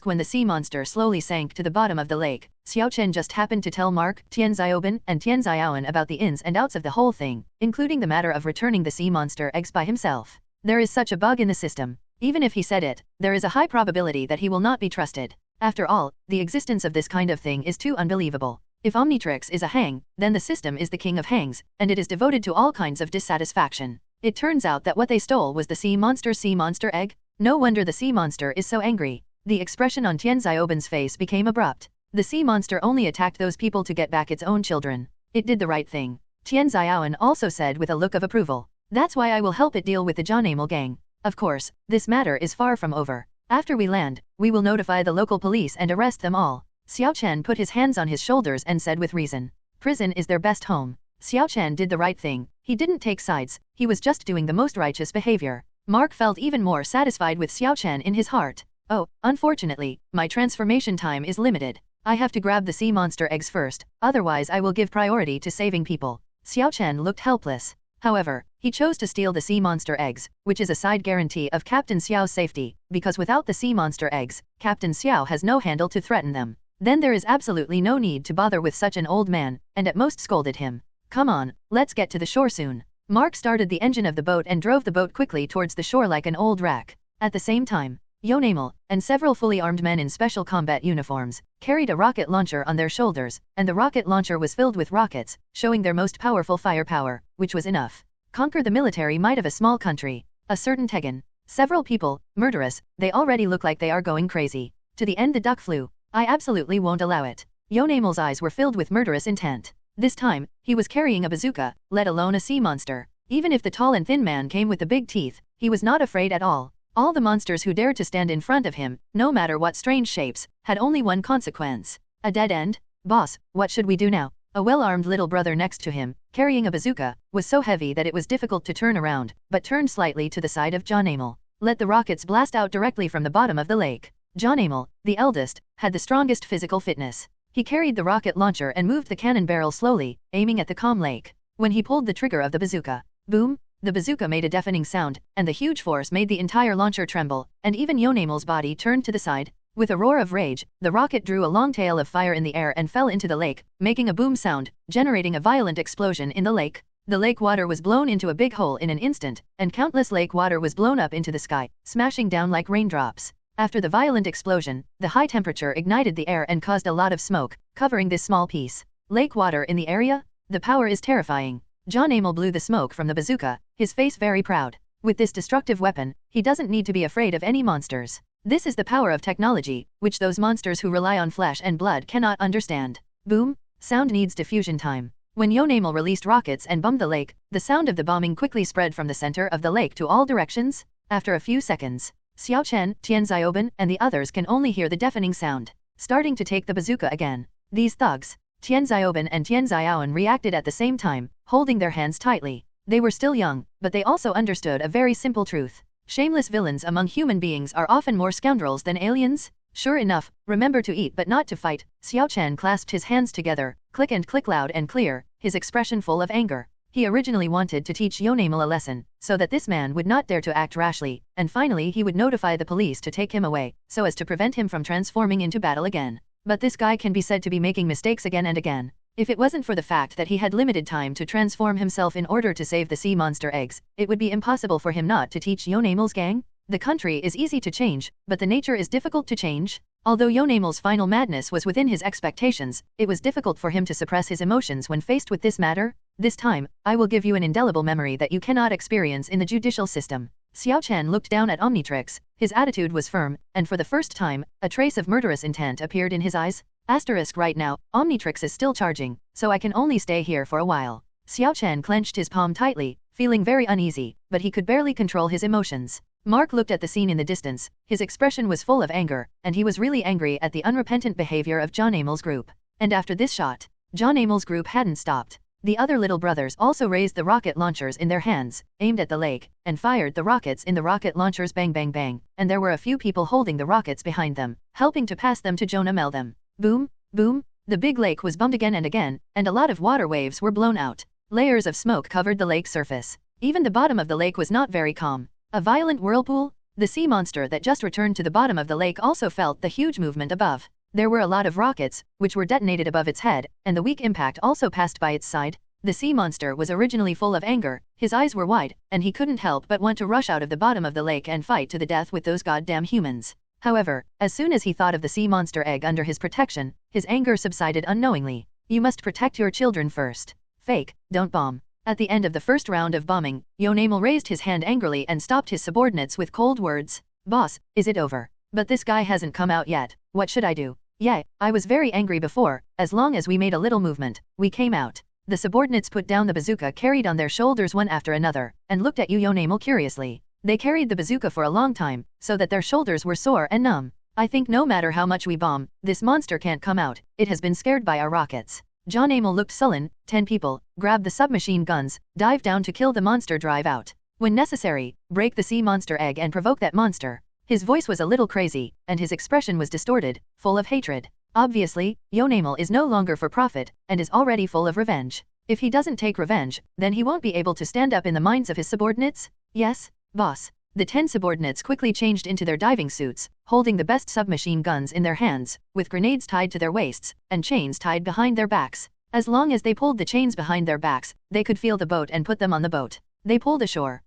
When the sea monster slowly sank to the bottom of the lake, Xiao Chen just happened to tell Mark, Tian Xiaobin, and Tian Xiaowen about the ins and outs of the whole thing, including the matter of returning the sea monster eggs by himself. There is such a bug in the system. Even if he said it, there is a high probability that he will not be trusted. After all, the existence of this kind of thing is too unbelievable. If Omnitrix is a hang, then the system is the king of hangs, and it is devoted to all kinds of dissatisfaction. It turns out that what they stole was the sea monster egg. No wonder the sea monster is so angry. The expression on Tian Xiaobin's face became abrupt. The sea monster only attacked those people to get back its own children. It did the right thing. Tian Xiaowen also said with a look of approval. That's why I will help it deal with the Animo gang. Of course, this matter is far from over. After we land, we will notify the local police and arrest them all. Xiao Chen put his hands on his shoulders and said with reason. Prison is their best home. Xiao Chen did the right thing. He didn't take sides, he was just doing the most righteous behavior. Mark felt even more satisfied with Xiao Chen in his heart. Oh, unfortunately, my transformation time is limited. I have to grab the sea monster eggs first, otherwise I will give priority to saving people. Xiao Chen looked helpless. However, he chose to steal the sea monster eggs, which is a side guarantee of Captain Xiao's safety, because without the sea monster eggs, Captain Xiao has no handle to threaten them. Then there is absolutely no need to bother with such an old man, and at most scolded him. Come on, let's get to the shore soon. Mark started the engine of the boat and drove the boat quickly towards the shore like an old wreck. At the same time, Animo, and several fully armed men in special combat uniforms, carried a rocket launcher on their shoulders, and the rocket launcher was filled with rockets, showing their most powerful firepower, which was enough. Conquer the military might of a small country. A certain Tegan. Several people, murderous, they already look like they are going crazy. To the end the duck flew. I absolutely won't allow it. Yonamel's eyes were filled with murderous intent. This time, he was carrying a bazooka, let alone a sea monster. Even if the tall and thin man came with the big teeth, he was not afraid at all. All the monsters who dared to stand in front of him, no matter what strange shapes, had only one consequence. A dead end? Boss, what should we do now? A well-armed little brother next to him, carrying a bazooka, was so heavy that it was difficult to turn around, but turned slightly to the side of Animo. Let the rockets blast out directly from the bottom of the lake. Animo, the eldest, had the strongest physical fitness. He carried the rocket launcher and moved the cannon barrel slowly, aiming at the calm lake. When he pulled the trigger of the bazooka, boom! The bazooka made a deafening sound, and the huge force made the entire launcher tremble, and even Yonamel's body turned to the side. With a roar of rage, the rocket drew a long tail of fire in the air and fell into the lake, making a boom sound, generating a violent explosion in the lake. The lake water was blown into a big hole in an instant, and countless lake water was blown up into the sky, smashing down like raindrops. After the violent explosion, the high temperature ignited the air and caused a lot of smoke, covering this small piece. Lake water in the area? The power is terrifying. Animo blew the smoke from the bazooka, his face very proud. With this destructive weapon, he doesn't need to be afraid of any monsters. This is the power of technology, which those monsters who rely on flesh and blood cannot understand. Boom! Sound needs diffusion time. When Animo released rockets and bombed the lake, the sound of the bombing quickly spread from the center of the lake to all directions. After a few seconds, Xiao Chen, Tian Xiaoben, and the others can only hear the deafening sound, starting to take the bazooka again. These thugs, Tian Xiaoben and Tian Xiaoan, reacted at the same time, holding their hands tightly. They were still young, but they also understood a very simple truth. Shameless villains among human beings are often more scoundrels than aliens. Sure enough, remember to eat but not to fight. Xiao Chen clasped his hands together, click and click loud and clear, his expression full of anger. He originally wanted to teach Animo a lesson, so that this man would not dare to act rashly, and finally he would notify the police to take him away, so as to prevent him from transforming into battle again. But this guy can be said to be making mistakes again and again. If it wasn't for the fact that he had limited time to transform himself in order to save the sea monster eggs, it would be impossible for him not to teach Animo's gang. The country is easy to change, but the nature is difficult to change. Although Animo's final madness was within his expectations, it was difficult for him to suppress his emotions when faced with this matter. This time, I will give you an indelible memory that you cannot experience in the judicial system. Xiao Chen looked down at Omnitrix. His attitude was firm, and for the first time, a trace of murderous intent appeared in his eyes. Asterisk right now, Omnitrix is still charging, so I can only stay here for a while. Xiao Chen clenched his palm tightly, feeling very uneasy, but he could barely control his emotions. Mark looked at the scene in the distance. His expression was full of anger, and he was really angry at the unrepentant behavior of Animo's group. And after this shot, Animo's group hadn't stopped. The other little brothers also raised the rocket launchers in their hands, aimed at the lake, and fired the rockets in the rocket launchers bang bang bang, and there were a few people holding the rockets behind them, helping to pass them to Jonamel them. Boom, boom, the big lake was bombed again and again, and a lot of water waves were blown out. Layers of smoke covered the lake's surface. Even the bottom of the lake was not very calm. A violent whirlpool? The sea monster that just returned to the bottom of the lake also felt the huge movement above. There were a lot of rockets, which were detonated above its head, and the weak impact also passed by its side. The sea monster was originally full of anger, his eyes were wide, and he couldn't help but want to rush out of the bottom of the lake and fight to the death with those goddamn humans. However, as soon as he thought of the sea monster egg under his protection, his anger subsided unknowingly. You must protect your children first. Fake, don't bomb. At the end of the first round of bombing, Animo raised his hand angrily and stopped his subordinates with cold words. Boss, is it over? But this guy hasn't come out yet. What should I do? Yeah, I was very angry before. As long as we made a little movement, we came out. The subordinates put down the bazooka carried on their shoulders one after another, and looked at Animo curiously. They carried the bazooka for a long time, so that their shoulders were sore and numb. I think no matter how much we bomb, this monster can't come out. It has been scared by our rockets. Animo looked sullen. 10 people, grab the submachine guns, dive down to kill the monster, drive out. When necessary, break the sea monster egg and provoke that monster. His voice was a little crazy, and his expression was distorted, full of hatred. Obviously, Animo is no longer for profit, and is already full of revenge. If he doesn't take revenge, then he won't be able to stand up in the minds of his subordinates. Yes, boss. The 10 subordinates quickly changed into their diving suits, holding the best submachine guns in their hands, with grenades tied to their waists, and chains tied behind their backs. As long as they pulled the chains behind their backs, they could feel the boat and put them on the boat. They pulled ashore.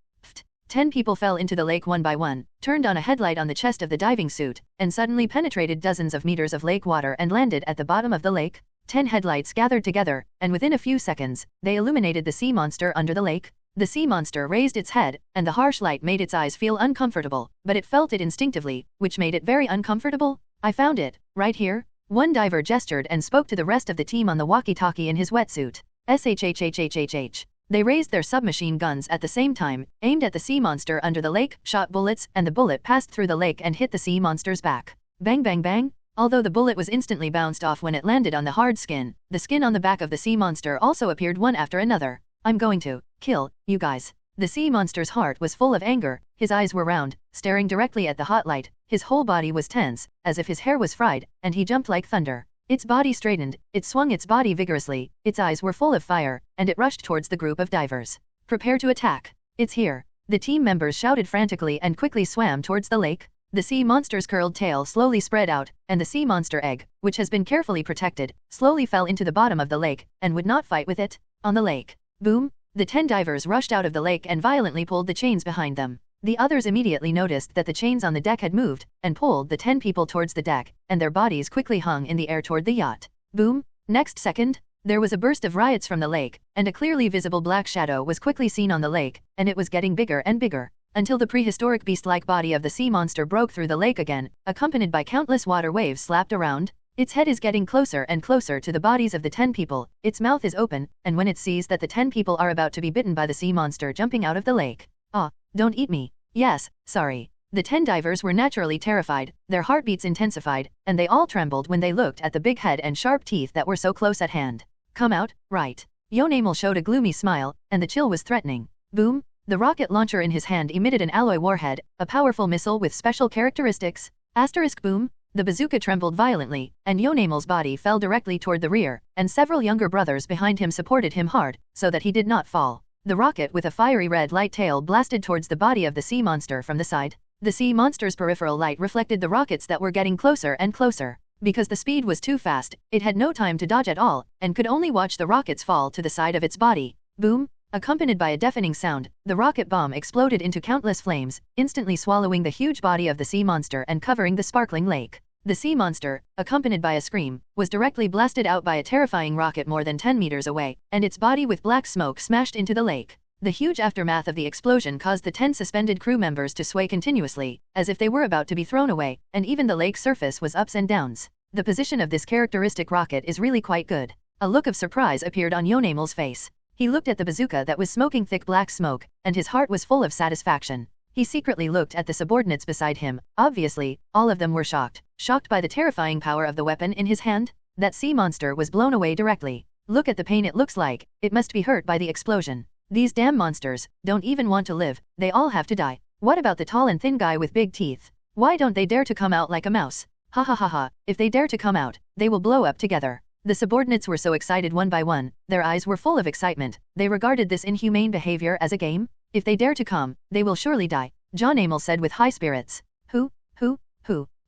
10 people fell into the lake one by one, turned on a headlight on the chest of the diving suit, and suddenly penetrated dozens of meters of lake water and landed at the bottom of the lake. 10 headlights gathered together, and within a few seconds, they illuminated the sea monster under the lake. The sea monster raised its head, and the harsh light made its eyes feel uncomfortable, but it felt it instinctively, which made it very uncomfortable. I found it, right here. One diver gestured and spoke to the rest of the team on the walkie-talkie in his wetsuit. SHHHHHH. They raised their submachine guns at the same time, aimed at the sea monster under the lake, shot bullets, and the bullet passed through the lake and hit the sea monster's back. Bang bang bang. Although the bullet was instantly bounced off when it landed on the hard skin, the skin on the back of the sea monster also appeared one after another. I'm going to kill you guys. The sea monster's heart was full of anger, his eyes were round, staring directly at the hot light, his whole body was tense, as if his hair was fried, and he jumped like thunder. Its body straightened, it swung its body vigorously, its eyes were full of fire, and it rushed towards the group of divers. Prepare to attack. It's here. The team members shouted frantically and quickly swam towards the lake. The sea monster's curled tail slowly spread out, and the sea monster egg, which has been carefully protected, slowly fell into the bottom of the lake, and would not fight with it. On the lake. Boom! The 10 divers rushed out of the lake and violently pulled the chains behind them. The others immediately noticed that the chains on the deck had moved, and pulled the 10 people towards the deck, and their bodies quickly hung in the air toward the yacht. Boom! Next second, there was a burst of riots from the lake, and a clearly visible black shadow was quickly seen on the lake, and it was getting bigger and bigger, until the prehistoric beast-like body of the sea monster broke through the lake again, accompanied by countless water waves slapped around. Its head is getting closer and closer to the bodies of the 10 people, its mouth is open, and when it sees that the 10 people are about to be bitten by the sea monster jumping out of the lake. Ah, don't eat me. Yes, sorry. The 10 divers were naturally terrified, their heartbeats intensified, and they all trembled when they looked at the big head and sharp teeth that were so close at hand. Come out, right. Animo showed a gloomy smile, and the chill was threatening. Boom! The rocket launcher in his hand emitted an alloy warhead, a powerful missile with special characteristics. Asterisk boom! The bazooka trembled violently, and Animo's body fell directly toward the rear, and several younger brothers behind him supported him hard, so that he did not fall. The rocket with a fiery red light tail blasted towards the body of the sea monster from the side. The sea monster's peripheral light reflected the rockets that were getting closer and closer. Because the speed was too fast, it had no time to dodge at all, and could only watch the rockets fall to the side of its body. Boom! Accompanied by a deafening sound, the rocket bomb exploded into countless flames, instantly swallowing the huge body of the sea monster and covering the sparkling lake. The sea monster, accompanied by a scream, was directly blasted out by a terrifying rocket more than 10 meters away, and its body with black smoke smashed into the lake. The huge aftermath of the explosion caused the 10 suspended crew members to sway continuously, as if they were about to be thrown away, and even the lake surface was ups and downs. The position of this characteristic rocket is really quite good. A look of surprise appeared on Animo's face. He looked at the bazooka that was smoking thick black smoke, and his heart was full of satisfaction. He secretly looked at the subordinates beside him. Obviously, all of them were shocked. Shocked by the terrifying power of the weapon in his hand? That sea monster was blown away directly. Look at the pain it looks like, it must be hurt by the explosion. These damn monsters don't even want to live, they all have to die. What about the tall and thin guy with big teeth? Why don't they dare to come out like a mouse? Ha ha ha ha, if they dare to come out, they will blow up together. The subordinates were so excited one by one, their eyes were full of excitement. They regarded this inhumane behavior as a game. If they dare to come, they will surely die, Animo said with high spirits. Who?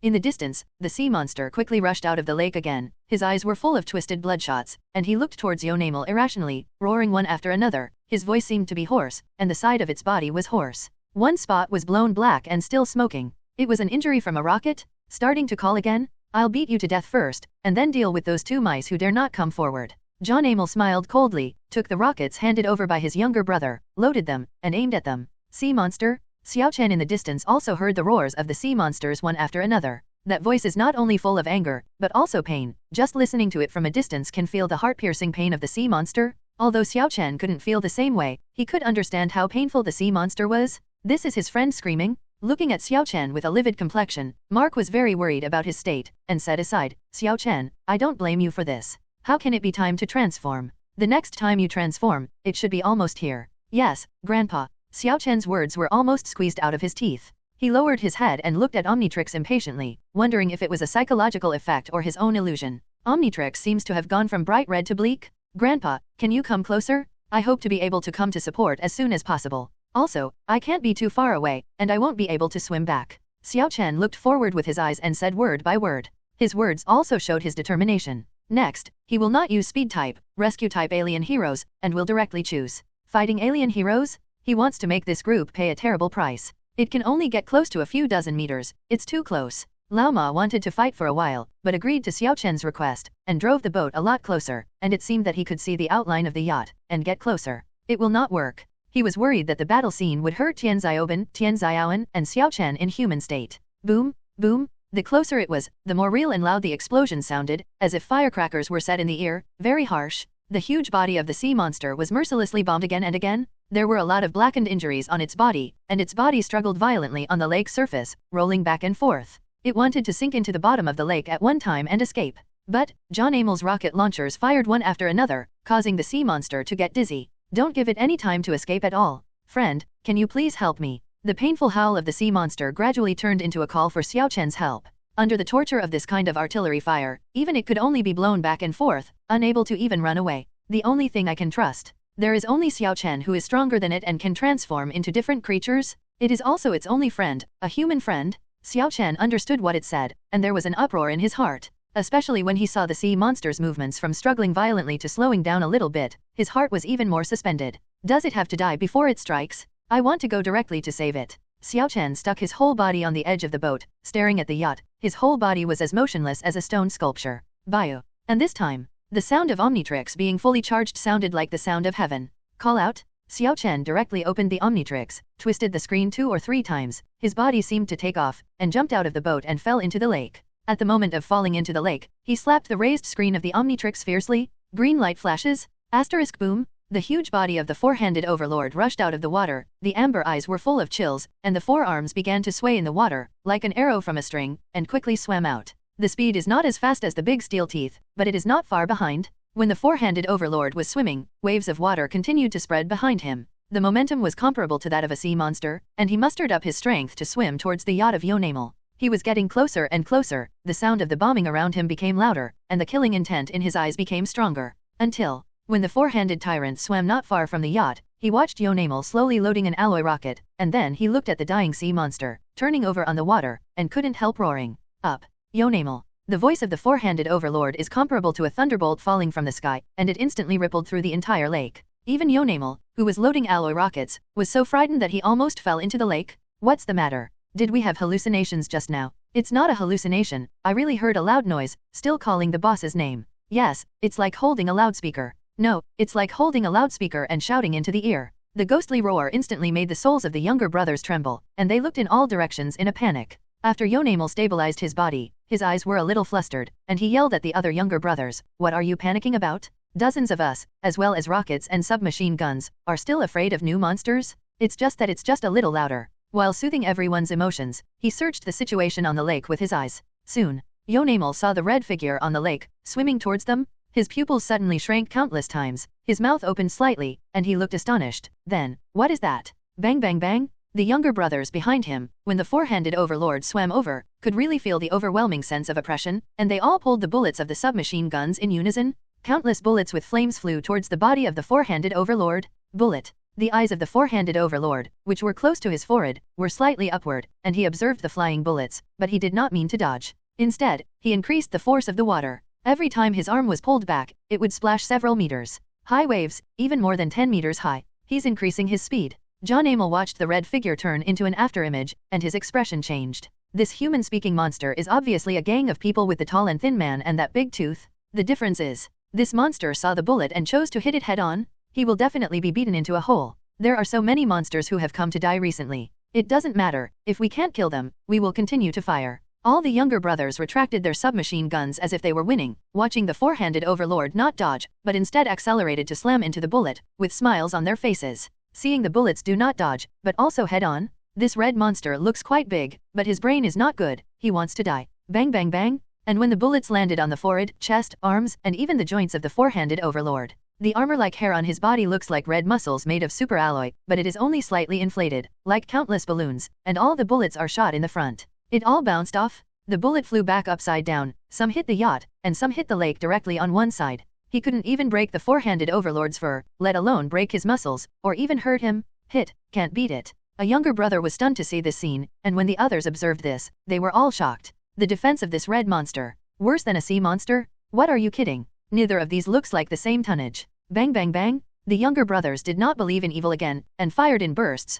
In the distance, the sea monster quickly rushed out of the lake again. His eyes were full of twisted bloodshots, and he looked towards Animo irrationally, roaring one after another. His voice seemed to be hoarse, and the side of its body was hoarse. One spot was blown black and still smoking. It was an injury from a rocket? Starting to call again? I'll beat you to death first, and then deal with those 2 mice who dare not come forward. Animo smiled coldly, took the rockets handed over by his younger brother, loaded them, and aimed at them. Sea monster? Xiao Chen in the distance also heard the roars of the sea monsters one after another. That voice is not only full of anger, but also pain. Just listening to it from a distance can feel the heart-piercing pain of the sea monster. Although Xiao Chen couldn't feel the same way, he could understand how painful the sea monster was. This is his friend screaming. Looking at Xiao Chen with a livid complexion, Mark was very worried about his state, and said aside, Xiao Chen, I don't blame you for this. How can it be time to transform? The next time you transform, it should be almost here. Yes, Grandpa. Xiao Chen's words were almost squeezed out of his teeth. He lowered his head and looked at Omnitrix impatiently, wondering if it was a psychological effect or his own illusion. Omnitrix seems to have gone from bright red to bleak. Grandpa, can you come closer? I hope to be able to come to support as soon as possible. Also, I can't be too far away, and I won't be able to swim back. Xiao Chen looked forward with his eyes and said word by word. His words also showed his determination. Next, he will not use speed type, rescue type alien heroes, and will directly choose fighting alien heroes. He wants to make this group pay a terrible price. It can only get close to a few dozen meters, it's too close. Lao Ma wanted to fight for a while, but agreed to Xiao Chen's request, and drove the boat a lot closer, and it seemed that he could see the outline of the yacht, and get closer. It will not work. He was worried that the battle scene would hurt Tian Xiaoban, Tian Xiaoan, and Xiao Chen in human state. Boom, boom, The closer it was, the more real and loud the explosion sounded, as if firecrackers were set in the ear, very harsh. The huge body of the sea monster was mercilessly bombed again and again. There were a lot of blackened injuries on its body, and its body struggled violently on the lake's surface, rolling back and forth. It wanted to sink into the bottom of the lake at one time and escape. But, John Amell's rocket launchers fired one after another, causing the sea monster to get dizzy. Don't give it any time to escape at all. Friend, can you please help me? The painful howl of the sea monster gradually turned into a call for Xiao Chen's help. Under the torture of this kind of artillery fire, even it could only be blown back and forth, unable to even run away. The only thing I can trust. There is only Xiao Chen who is stronger than it and can transform into different creatures. It is also its only friend, a human friend. Xiao Chen understood what it said, and there was an uproar in his heart. Especially when he saw the sea monster's movements from struggling violently to slowing down a little bit, his heart was even more suspended. Does it have to die before it strikes? I want to go directly to save it. Xiao Chen stuck his whole body on the edge of the boat, staring at the yacht. His whole body was as motionless as a stone sculpture. Bio. And this time, the sound of Omnitrix being fully charged sounded like the sound of heaven. Call out? Xiao Chen directly opened the Omnitrix, twisted the screen 2 or 3 times. His body seemed to take off, and jumped out of the boat and fell into the lake. At the moment of falling into the lake, he slapped the raised screen of the Omnitrix fiercely. Green light flashes. Asterisk boom. The huge body of the four-handed overlord rushed out of the water, the amber eyes were full of chills, and the forearms began to sway in the water, like an arrow from a string, and quickly swam out. The speed is not as fast as the big steel teeth, but it is not far behind. When the four-handed overlord was swimming, waves of water continued to spread behind him. The momentum was comparable to that of a sea monster, and he mustered up his strength to swim towards the yacht of Yonamel. He was getting closer and closer, the sound of the bombing around him became louder, and the killing intent in his eyes became stronger. Until, when the four-handed tyrant swam not far from the yacht, he watched Yonamel slowly loading an alloy rocket, and then he looked at the dying sea monster, turning over on the water, and couldn't help roaring. Up. Yonamel. The voice of the four-handed overlord is comparable to a thunderbolt falling from the sky, and it instantly rippled through the entire lake. Even Yonamel, who was loading alloy rockets, was so frightened that he almost fell into the lake. What's the matter? Did we have hallucinations just now? It's not a hallucination, I really heard a loud noise, still calling the boss's name. Yes, it's like holding a loudspeaker. No, it's like holding a loudspeaker and shouting into the ear. The ghostly roar instantly made the souls of the younger brothers tremble, and they looked in all directions in a panic. After Yonamel stabilized his body, his eyes were a little flustered, and he yelled at the other younger brothers, "What are you panicking about? Dozens of us, as well as rockets and submachine guns, are still afraid of new monsters? It's just that it's just a little louder." While soothing everyone's emotions, he searched the situation on the lake with his eyes. Soon, Yonamel saw the red figure on the lake, swimming towards them. His pupils suddenly shrank countless times, his mouth opened slightly, and he looked astonished. Then, what is that? Bang bang bang! The younger brothers behind him, when the four-handed overlord swam over, could really feel the overwhelming sense of oppression, and they all pulled the bullets of the submachine guns in unison. Countless bullets with flames flew towards the body of the four-handed overlord. Bullet. The eyes of the four-handed overlord, which were close to his forehead, were slightly upward, and he observed the flying bullets, but he did not mean to dodge. Instead, he increased the force of the water. Every time his arm was pulled back, it would splash several meters. High waves, even more than 10 meters high. He's increasing his speed. John Amell watched the red figure turn into an afterimage, and his expression changed. This human-speaking monster is obviously a gang of people with the tall and thin man and that big tooth. The difference is, this monster saw the bullet and chose to hit it head-on. He will definitely be beaten into a hole. There are so many monsters who have come to die recently. It doesn't matter, if we can't kill them, we will continue to fire. All the younger brothers retracted their submachine guns as if they were winning, watching the four-handed overlord not dodge, but instead accelerated to slam into the bullet, with smiles on their faces. Seeing the bullets do not dodge, but also head-on, this red monster looks quite big, but his brain is not good, he wants to die. Bang bang bang, and when the bullets landed on the forehead, chest, arms, and even the joints of the four-handed overlord, the armor-like hair on his body looks like red muscles made of superalloy, but it is only slightly inflated, like countless balloons, and all the bullets are shot in the front. It all bounced off. The bullet flew back upside down, some hit the yacht, and some hit the lake directly on one side. He couldn't even break the four-handed overlord's fur, let alone break his muscles, or even hurt him. Hit, can't beat it. A younger brother was stunned to see this scene, and when the others observed this, they were all shocked. The defense of this red monster. Worse than a sea monster? What are you kidding? Neither of these looks like the same tonnage. Bang bang bang. The younger brothers did not believe in evil again, and fired in bursts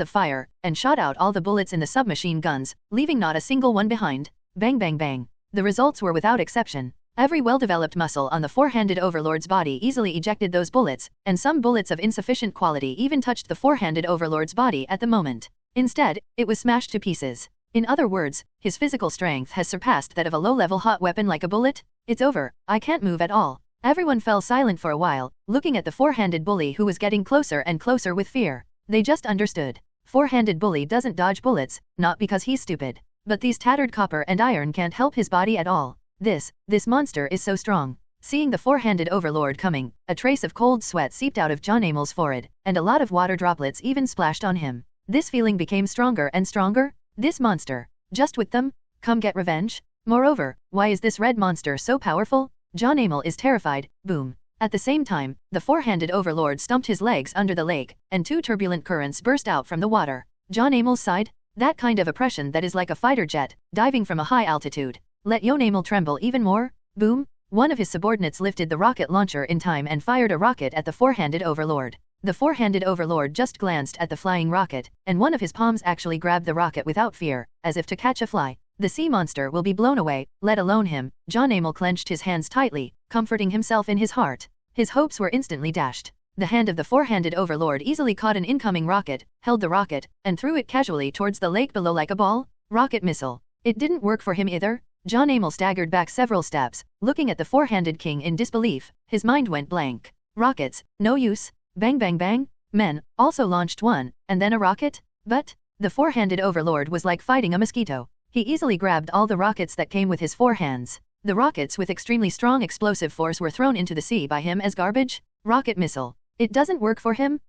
of fire, and shot out all the bullets in the submachine guns, leaving not a single one behind. Bang bang bang. The results were without exception. Every well-developed muscle on the four-handed overlord's body easily ejected those bullets, and some bullets of insufficient quality even touched the four-handed overlord's body at the moment. Instead, it was smashed to pieces. In other words, his physical strength has surpassed that of a low-level hot weapon like a bullet. It's over, I can't move at all. Everyone fell silent for a while, looking at the four-handed bully who was getting closer and closer with fear. They just understood. Four-handed bully doesn't dodge bullets, not because he's stupid. But these tattered copper and iron can't help his body at all. This monster is so strong. Seeing the four-handed overlord coming, a trace of cold sweat seeped out of John Amel's forehead, and a lot of water droplets even splashed on him. This feeling became stronger and stronger. This monster. Just with them? Come get revenge? Moreover, why is this red monster so powerful? John Amel is terrified. Boom. At the same time, the four-handed overlord stumped his legs under the lake, and two turbulent currents burst out from the water. John Amel's side? That kind of oppression that is like a fighter jet, diving from a high altitude. Let John Amel tremble even more. Boom. One of his subordinates lifted the rocket launcher in time and fired a rocket at the four-handed overlord. The four-handed overlord just glanced at the flying rocket, and one of his palms actually grabbed the rocket without fear, as if to catch a fly. The sea monster will be blown away, let alone him. John Amel clenched his hands tightly, comforting himself in his heart. His hopes were instantly dashed. The hand of the four-handed overlord easily caught an incoming rocket, held the rocket, and threw it casually towards the lake below like a ball. Rocket missile. It didn't work for him either. John Amel staggered back several steps, looking at the four-handed king in disbelief. His mind went blank. Rockets, no use. Bang bang bang. Men also launched one, and then a rocket? But the four-handed overlord was like fighting a mosquito. He easily grabbed all the rockets that came with his four hands. The rockets with extremely strong explosive force were thrown into the sea by him as garbage. Rocket missile. It doesn't work for him?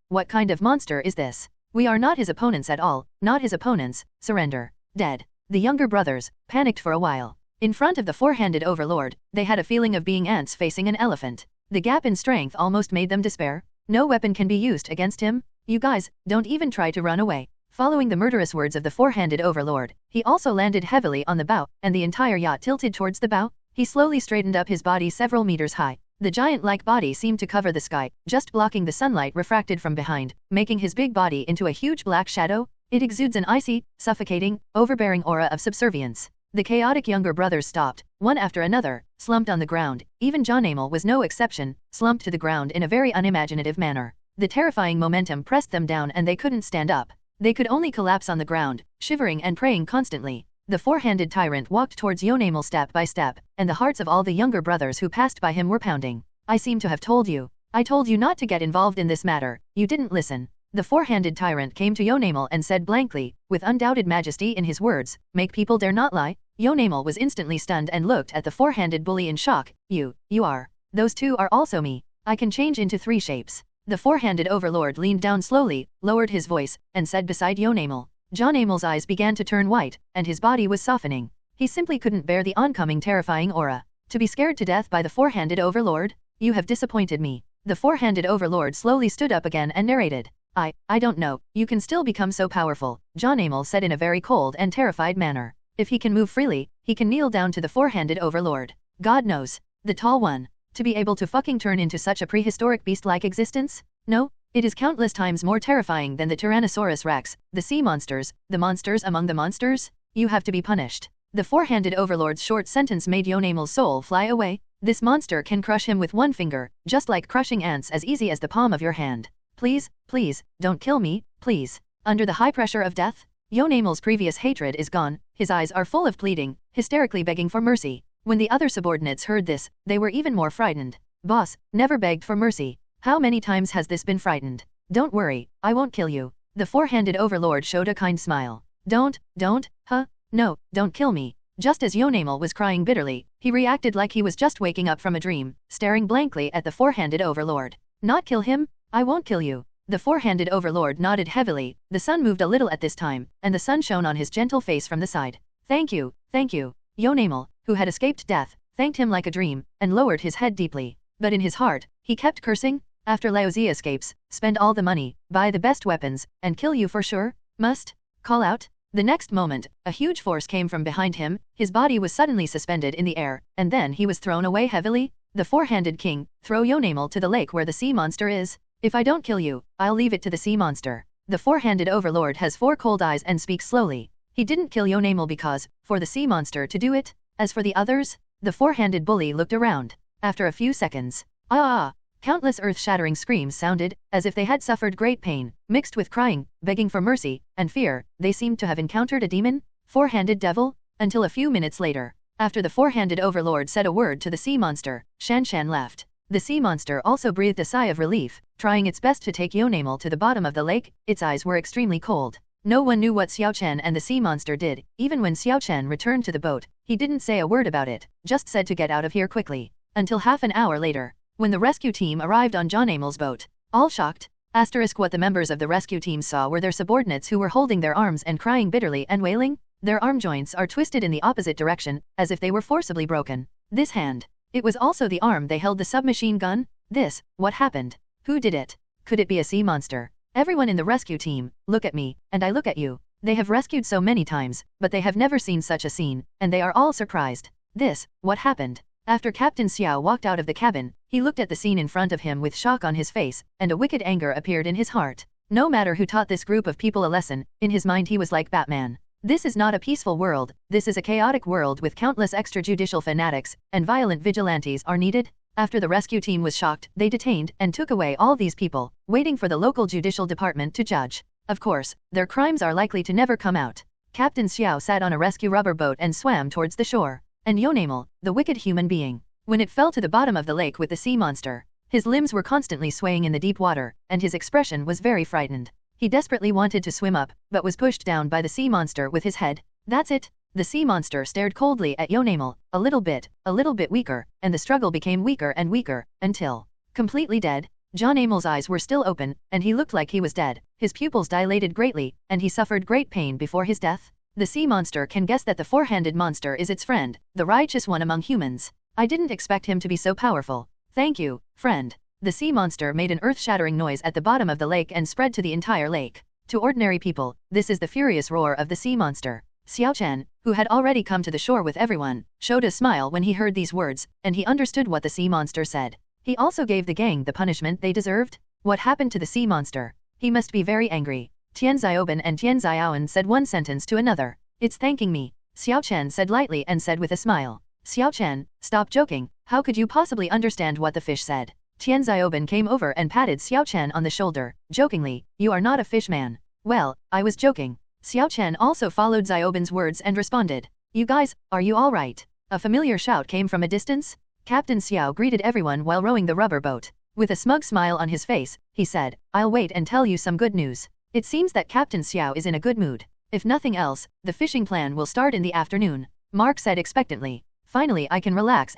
What kind of monster is this? We are not his opponents at all, not his opponents. Surrender. Dead. The younger brothers panicked for a while. In front of the four-handed overlord, they had a feeling of being ants facing an elephant. The gap in strength almost made them despair. No weapon can be used against him. You guys, don't even try to run away. Following the murderous words of the four-handed overlord, he also landed heavily on the bow, and the entire yacht tilted towards the bow. He slowly straightened up his body several meters high. The giant-like body seemed to cover the sky, just blocking the sunlight refracted from behind, making his big body into a huge black shadow. It exudes an icy, suffocating, overbearing aura of subservience. The chaotic younger brothers stopped, one after another, slumped on the ground. Even John Amel was no exception, slumped to the ground in a very unimaginative manner. The terrifying momentum pressed them down and they couldn't stand up. They could only collapse on the ground, shivering and praying constantly. The four-handed tyrant walked towards John Amel step by step, and the hearts of all the younger brothers who passed by him were pounding. I seem to have told you. I told you not to get involved in this matter. You didn't listen. The four-handed tyrant came to John Amel and said blankly, with undoubted majesty in his words, make people dare not lie. John Amel was instantly stunned and looked at the four-handed bully in shock. You are. Those two are also me. I can change into 3 shapes. The four-handed overlord leaned down slowly, lowered his voice, and said beside John Amel. John Amel's eyes began to turn white, and his body was softening. He simply couldn't bear the oncoming terrifying aura. To be scared to death by the four-handed overlord? You have disappointed me. The four-handed overlord slowly stood up again and narrated. I don't know, you can still become so powerful, John Amel said in a very cold and terrified manner. If he can move freely, he can kneel down to the four-handed overlord. God knows. The tall one. To be able to fucking turn into such a prehistoric beast-like existence? No, it is countless times more terrifying than the Tyrannosaurus Rex, the sea monsters, the monsters among the monsters. You have to be punished. The four-handed overlord's short sentence made John Amel's soul fly away. This monster can crush him with one finger, just like crushing ants as easy as the palm of your hand. Please, don't kill me, please. Under the high pressure of death, John Amel's previous hatred is gone. His eyes are full of pleading, hysterically begging for mercy. When the other subordinates heard this, they were even more frightened. Boss, never begged for mercy. How many times has this been frightened? Don't worry, I won't kill you. The four-handed overlord showed a kind smile. Don't, no, don't kill me. Just as John Amel was crying bitterly, he reacted like he was just waking up from a dream, staring blankly at the four-handed overlord. Not kill him? I won't kill you. The four-handed overlord nodded heavily. The sun moved a little at this time, and the sun shone on his gentle face from the side. Thank you. John Amel, who had escaped death, thanked him like a dream, and lowered his head deeply. But in his heart, he kept cursing. After Laozi escapes, spend all the money, buy the best weapons, and kill you for sure. Must call out. The next moment, a huge force came from behind him. His body was suddenly suspended in the air, and then he was thrown away heavily. The four-handed king, throw John Amel to the lake where the sea monster is. If I don't kill you, I'll leave it to the sea monster. The four-handed overlord has 4 cold eyes and speaks slowly. He didn't kill John Amel because, for the sea monster to do it. As for the others, the four-handed bully looked around. After a few seconds, Countless earth-shattering screams sounded, as if they had suffered great pain, mixed with crying, begging for mercy, and fear. They seemed to have encountered a demon, four-handed devil, until a few minutes later. After the four-handed overlord said a word to the sea monster, Shan left. The sea monster also breathed a sigh of relief, trying its best to take Yonamel to the bottom of the lake. Its eyes were extremely cold. No one knew what Xiao Chen and the sea monster did. Even when Xiao Chen returned to the boat, he didn't say a word about it, just said to get out of here quickly. Until half an hour later, when the rescue team arrived on Yonamel's boat, all shocked. What the members of the rescue team saw were their subordinates who were holding their arms and crying bitterly and wailing. Their arm joints are twisted in the opposite direction, as if they were forcibly broken. This hand. It was also the arm they held the submachine gun. What happened? Who did it? Could it be a sea monster? Everyone in the rescue team, look at me, and I look at you. They have rescued so many times, but they have never seen such a scene, and they are all surprised. What happened? After Captain Xiao walked out of the cabin, he looked at the scene in front of him with shock on his face, and a wicked anger appeared in his heart. No matter who taught this group of people a lesson, in his mind he was like Batman. This is not a peaceful world, this is a chaotic world with countless extrajudicial fanatics, and violent vigilantes are needed. After the rescue team was shocked, they detained and took away all these people, waiting for the local judicial department to judge. Of course, their crimes are likely to never come out. Captain Xiao sat on a rescue rubber boat and swam towards the shore. And Yonamel, the wicked human being, when it fell to the bottom of the lake with the sea monster, his limbs were constantly swaying in the deep water, and his expression was very frightened. He desperately wanted to swim up, but was pushed down by the sea monster with his head. That's it. The sea monster stared coldly at Yonamel, a little bit weaker, and the struggle became weaker and weaker, until completely dead. Yonamel's eyes were still open, and he looked like he was dead. His pupils dilated greatly, and he suffered great pain before his death. The sea monster can guess that the four-handed monster is its friend, the righteous one among humans. I didn't expect him to be so powerful. Thank you, friend. The sea monster made an earth-shattering noise at the bottom of the lake and spread to the entire lake. To ordinary people, this is the furious roar of the sea monster. Xiao Chen, who had already come to the shore with everyone, showed a smile when he heard these words, and he understood what the sea monster said. He also gave the gang the punishment they deserved. What happened to the sea monster? He must be very angry. Tian Xiaoban and Tian Xiaoan said one sentence to another. It's thanking me. Xiao Chen said lightly and said with a smile. Xiao Chen, stop joking. How could you possibly understand what the fish said? Tian Xiaoban came over and patted Xiao Chen on the shoulder, jokingly. You are not a fish man. Well, I was joking. Xiao Chen also followed Xiaoban's words and responded. You guys, are you all right? A familiar shout came from a distance. Captain Xiao greeted everyone while rowing the rubber boat. With a smug smile on his face, he said, I'll wait and tell you some good news. It seems that Captain Xiao is in a good mood. If nothing else, the fishing plan will start in the afternoon. Mark said expectantly. Finally I can relax.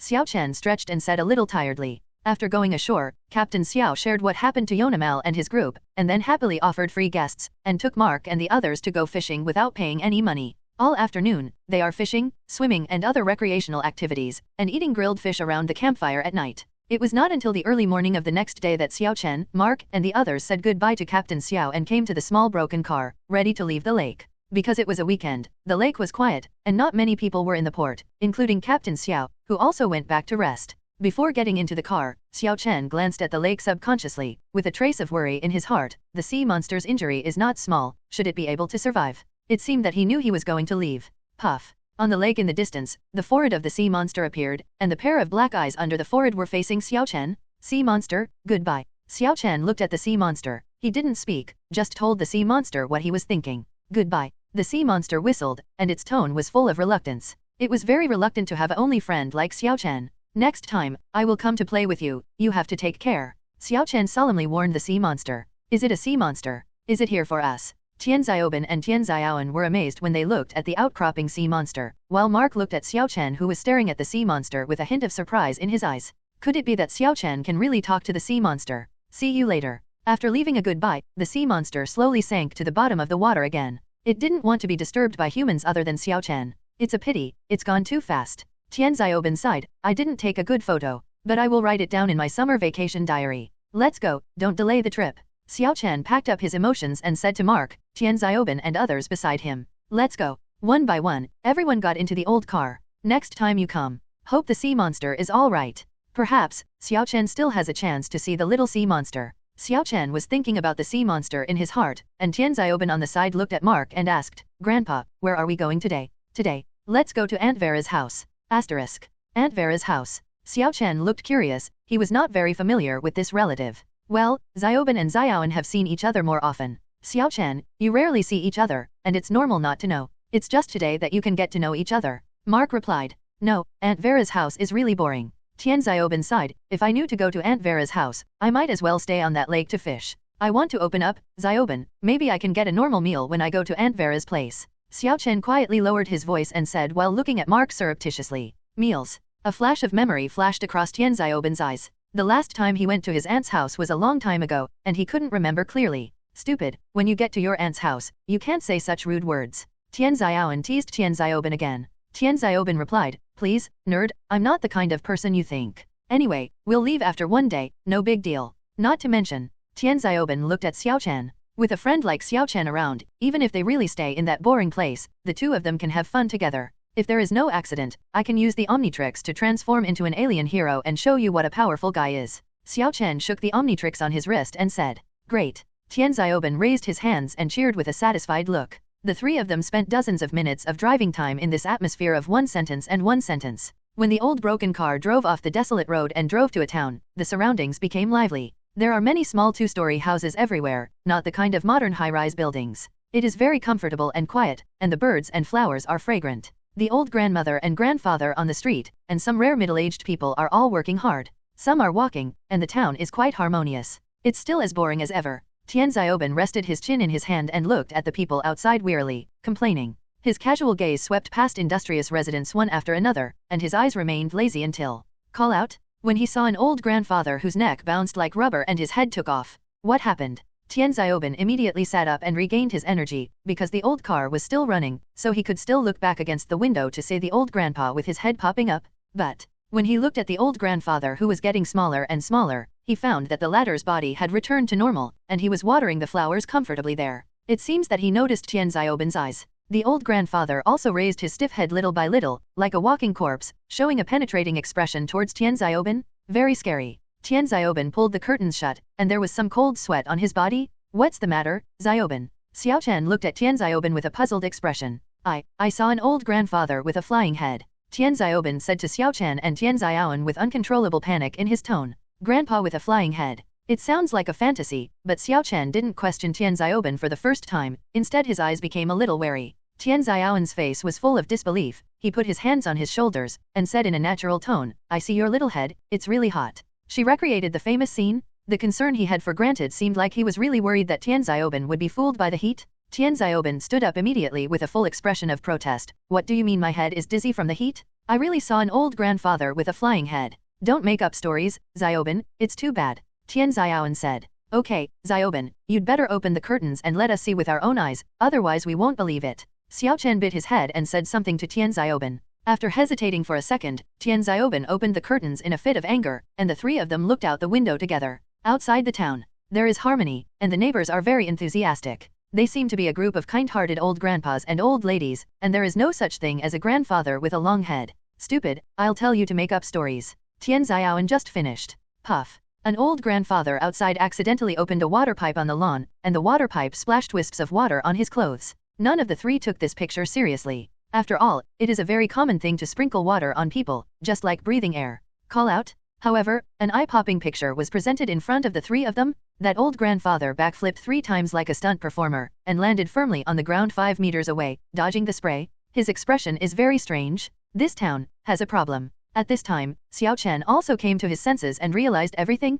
Xiao Chen stretched and said a little tiredly. After going ashore, Captain Xiao shared what happened to Yonamel and his group, and then happily offered free guests, and took Mark and the others to go fishing without paying any money. All afternoon, they are fishing, swimming and other recreational activities, and eating grilled fish around the campfire at night. It was not until the early morning of the next day that Xiao Chen, Mark, and the others said goodbye to Captain Xiao and came to the small broken car, ready to leave the lake. Because it was a weekend, the lake was quiet, and not many people were in the port, including Captain Xiao, who also went back to rest. Before getting into the car, Xiao Chen glanced at the lake subconsciously, with a trace of worry in his heart. The sea monster's injury is not small, should it be able to survive? It seemed that he knew he was going to leave. Puff. On the lake in the distance, the forehead of the sea monster appeared, and the pair of black eyes under the forehead were facing Xiao Chen. Sea monster, goodbye. Xiao Chen looked at the sea monster. He didn't speak, just told the sea monster what he was thinking. Goodbye. The sea monster whistled, and its tone was full of reluctance. It was very reluctant to have a only friend like Xiao Chen. Next time, I will come to play with you, you have to take care. Xiao Chen solemnly warned the sea monster. Is it a sea monster? Is it here for us? Tian Xiaoban and Tian Xiaoan were amazed when they looked at the outcropping sea monster, while Mark looked at Xiao Chen who was staring at the sea monster with a hint of surprise in his eyes. Could it be that Xiao Chen can really talk to the sea monster? See you later. After leaving a goodbye, the sea monster slowly sank to the bottom of the water again. It didn't want to be disturbed by humans other than Xiao Chen. It's a pity, it's gone too fast. Tian Xiaoban sighed. I didn't take a good photo, but I will write it down in my summer vacation diary. Let's go, don't delay the trip. Xiao Chen packed up his emotions and said to Mark, Tian Xiaoban and others beside him. Let's go. One by one, everyone got into the old car. Next time you come, hope the sea monster is all right. Perhaps, Xiao Chen still has a chance to see the little sea monster. Xiao Chen was thinking about the sea monster in his heart, and Tian Xiaoban on the side looked at Mark and asked, Grandpa, where are we going today? Today, let's go to Aunt Vera's house. Aunt Vera's house. Xiao Chen looked curious, he was not very familiar with this relative. Well, Xiaoben and Xiaoan have seen each other more often. Xiao Chen, you rarely see each other, and it's normal not to know. It's just today that you can get to know each other. Mark replied. No, Aunt Vera's house is really boring. Tian Xiaoben sighed, if I knew to go to Aunt Vera's house, I might as well stay on that lake to fish. I want to open up, Xiaoben, maybe I can get a normal meal when I go to Aunt Vera's place. Xiao Chen quietly lowered his voice and said while looking at Mark surreptitiously. Meals. A flash of memory flashed across Tian Xiaoben's eyes. The last time he went to his aunt's house was a long time ago, and he couldn't remember clearly. Stupid, when you get to your aunt's house, you can't say such rude words. Tian Xiaoan teased Tian Xiaoben again. Tian Xiaoben replied, please, nerd, I'm not the kind of person you think. Anyway, we'll leave after one day, no big deal. Not to mention. Tian Xiaoben looked at Xiao Chen. With a friend like Xiao Chen around, even if they really stay in that boring place, the two of them can have fun together. If there is no accident, I can use the Omnitrix to transform into an alien hero and show you what a powerful guy is. Xiao Chen shook the Omnitrix on his wrist and said, great. Tian Xiaoben raised his hands and cheered with a satisfied look. The three of them spent dozens of minutes of driving time in this atmosphere of one sentence and one sentence. When the old broken car drove off the desolate road and drove to a town, the surroundings became lively. There are many small two-story houses everywhere, not the kind of modern high-rise buildings. It is very comfortable and quiet, and the birds and flowers are fragrant. The old grandmother and grandfather on the street, and some rare middle-aged people are all working hard. Some are walking, and the town is quite harmonious. It's still as boring as ever. Tian Xiaoben rested his chin in his hand and looked at the people outside wearily, complaining. His casual gaze swept past industrious residents one after another, and his eyes remained lazy until call out, when he saw an old grandfather whose neck bounced like rubber and his head took off. What happened? Tian Xiaoben immediately sat up and regained his energy, because the old car was still running, so he could still look back against the window to see the old grandpa with his head popping up. But when he looked at the old grandfather who was getting smaller and smaller, he found that the latter's body had returned to normal, and he was watering the flowers comfortably there. It seems that he noticed Tian Xiaoben's eyes. The old grandfather also raised his stiff head little by little, like a walking corpse, showing a penetrating expression towards Tian Xiaoben. Very scary. Tian Xiaoben pulled the curtains shut, and there was some cold sweat on his body. What's the matter, Xiaoben? Xiao Chen looked at Tian Xiaoben with a puzzled expression. I saw an old grandfather with a flying head. Tian Xiaoben said to Xiao Chen and Tian Xiaoan with uncontrollable panic in his tone. Grandpa with a flying head. It sounds like a fantasy, but Xiao Chen didn't question Tian Xiaoben for the first time, instead his eyes became a little wary. Tian Xiaoan's face was full of disbelief, he put his hands on his shoulders, and said in a natural tone, I see your little head, it's really hot. She recreated the famous scene. The concern he had for granted seemed like he was really worried that Tian Xiaoben would be fooled by the heat. Tian Xiaoben stood up immediately with a full expression of protest. What do you mean my head is dizzy from the heat? I really saw an old grandfather with a flying head. Don't make up stories, Xiaoben, it's too bad. Tian Xiaoan said. Okay, Xiaoben, you'd better open the curtains and let us see with our own eyes, otherwise we won't believe it. Xiao Chen bit his head and said something to Tian Xiaoben. After hesitating for a second, Tian Xiaoben opened the curtains in a fit of anger, and the three of them looked out the window together. Outside the town, there is harmony, and the neighbors are very enthusiastic. They seem to be a group of kind-hearted old grandpas and old ladies, and there is no such thing as a grandfather with a long head. Stupid, I'll tell you to make up stories. Tian Xiaoan just finished. Puff. An old grandfather outside accidentally opened a water pipe on the lawn, and the water pipe splashed wisps of water on his clothes. None of the three took this picture seriously. After all, it is a very common thing to sprinkle water on people, just like breathing air. Call out? However, an eye-popping picture was presented in front of the three of them. That old grandfather backflipped 3 times like a stunt performer, and landed firmly on the ground 5 meters away, dodging the spray. His expression is very strange. This town has a problem. At this time, Xiao Chen also came to his senses and realized everything.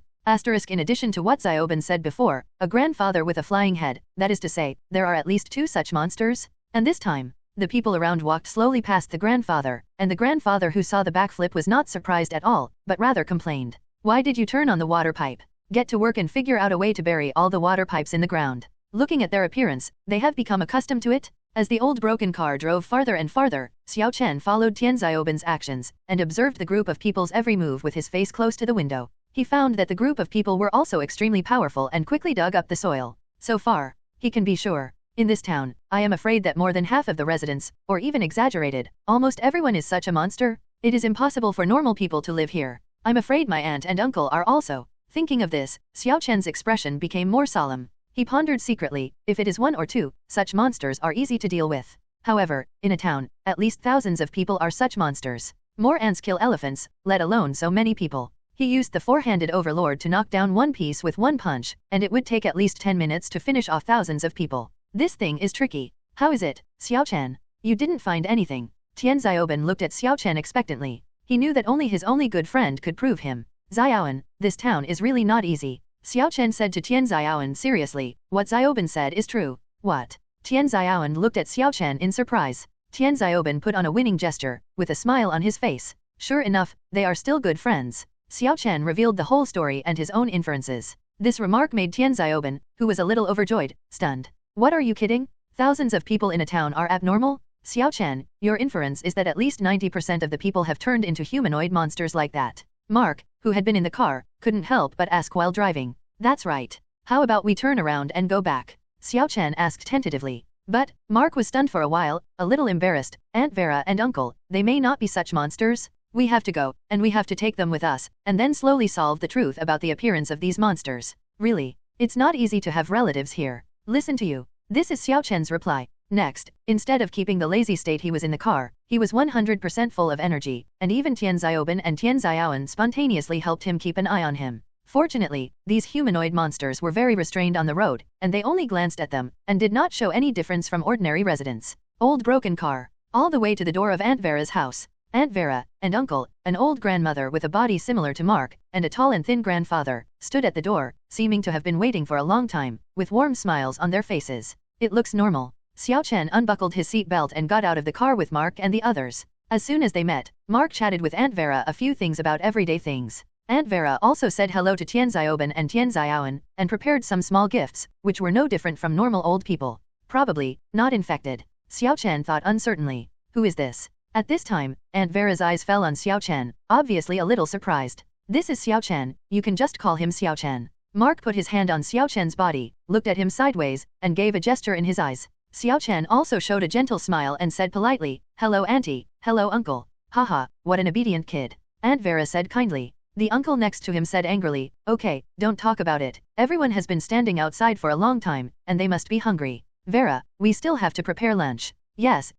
In addition to what Xiaoben said before, a grandfather with a flying head, that is to say, there are at least 2 such monsters. And this time, the people around walked slowly past the grandfather, and the grandfather who saw the backflip was not surprised at all, but rather complained. Why did you turn on the water pipe? Get to work and figure out a way to bury all the water pipes in the ground. Looking at their appearance, they have become accustomed to it. As the old broken car drove farther and farther, Xiao Chen followed Tian Xiaoben's actions, and observed the group of people's every move with his face close to the window. He found that the group of people were also extremely powerful and quickly dug up the soil. So far, he can be sure. In this town, I am afraid that more than half of the residents, or even exaggerated, almost everyone is such a monster. It is impossible for normal people to live here. I'm afraid my aunt and uncle are also. Thinking of this, Xiao Chen's expression became more solemn. He pondered secretly, if it is 1 or 2, such monsters are easy to deal with. However, in a town, at least thousands of people are such monsters. More ants kill elephants, let alone so many people. He used the four-handed overlord to knock down one piece with one punch, and it would take at least 10 minutes to finish off thousands of people. This thing is tricky. How is it, Xiao Chen? You didn't find anything. Tian Xiaoben looked at Xiao Chen expectantly. He knew that only his only good friend could prove him. Xiaoan, this town is really not easy. Xiao Chen said to Tian Xiaoan seriously. What Xiaoben said is true. What? Tian Xiaoan looked at Xiao Chen in surprise. Tian Xiaoben put on a winning gesture, with a smile on his face. Sure enough, they are still good friends. Xiao Chen revealed the whole story and his own inferences. This remark made Tian Xiaoben, who was a little overjoyed, stunned. What are you kidding? Thousands of people in a town are abnormal? Xiao Chen, your inference is that at least 90% of the people have turned into humanoid monsters like that. Mark, who had been in the car, couldn't help but ask while driving. That's right. How about we turn around and go back? Xiao Chen asked tentatively. But, Mark was stunned for a while, a little embarrassed. Aunt Vera and Uncle, they may not be such monsters. We have to go, and we have to take them with us, and then slowly solve the truth about the appearance of these monsters. Really, it's not easy to have relatives here. Listen to you. This is Xiao Chen's reply. Next, instead of keeping the lazy state he was in the car, he was 100% full of energy, and even Tian Xiaoben and Tian Xiaoan spontaneously helped him keep an eye on him. Fortunately, these humanoid monsters were very restrained on the road, and they only glanced at them, and did not show any difference from ordinary residents. Old broken car. All the way to the door of Aunt Vera's house. Aunt Vera, and Uncle, an old grandmother with a body similar to Mark, and a tall and thin grandfather, stood at the door, seeming to have been waiting for a long time, with warm smiles on their faces. It looks normal. Xiao Chen unbuckled his seat belt and got out of the car with Mark and the others. As soon as they met, Mark chatted with Aunt Vera a few things about everyday things. Aunt Vera also said hello to Tian Xiaoben and Tian Xiaoan, and prepared some small gifts, which were no different from normal old people. Probably, not infected. Xiao Chen thought uncertainly. Who is this? At this time, Aunt Vera's eyes fell on Xiao Chen, obviously a little surprised. This is Xiao Chen, you can just call him Xiao Chen. Mark put his hand on Xiao Chen's body, looked at him sideways, and gave a gesture in his eyes. Xiao Chen also showed a gentle smile and said politely, hello auntie, hello uncle. Haha, what an obedient kid. Aunt Vera said kindly. The uncle next to him said angrily, okay, don't talk about it. Everyone has been standing outside for a long time, and they must be hungry. Vera, we still have to prepare lunch. Yes,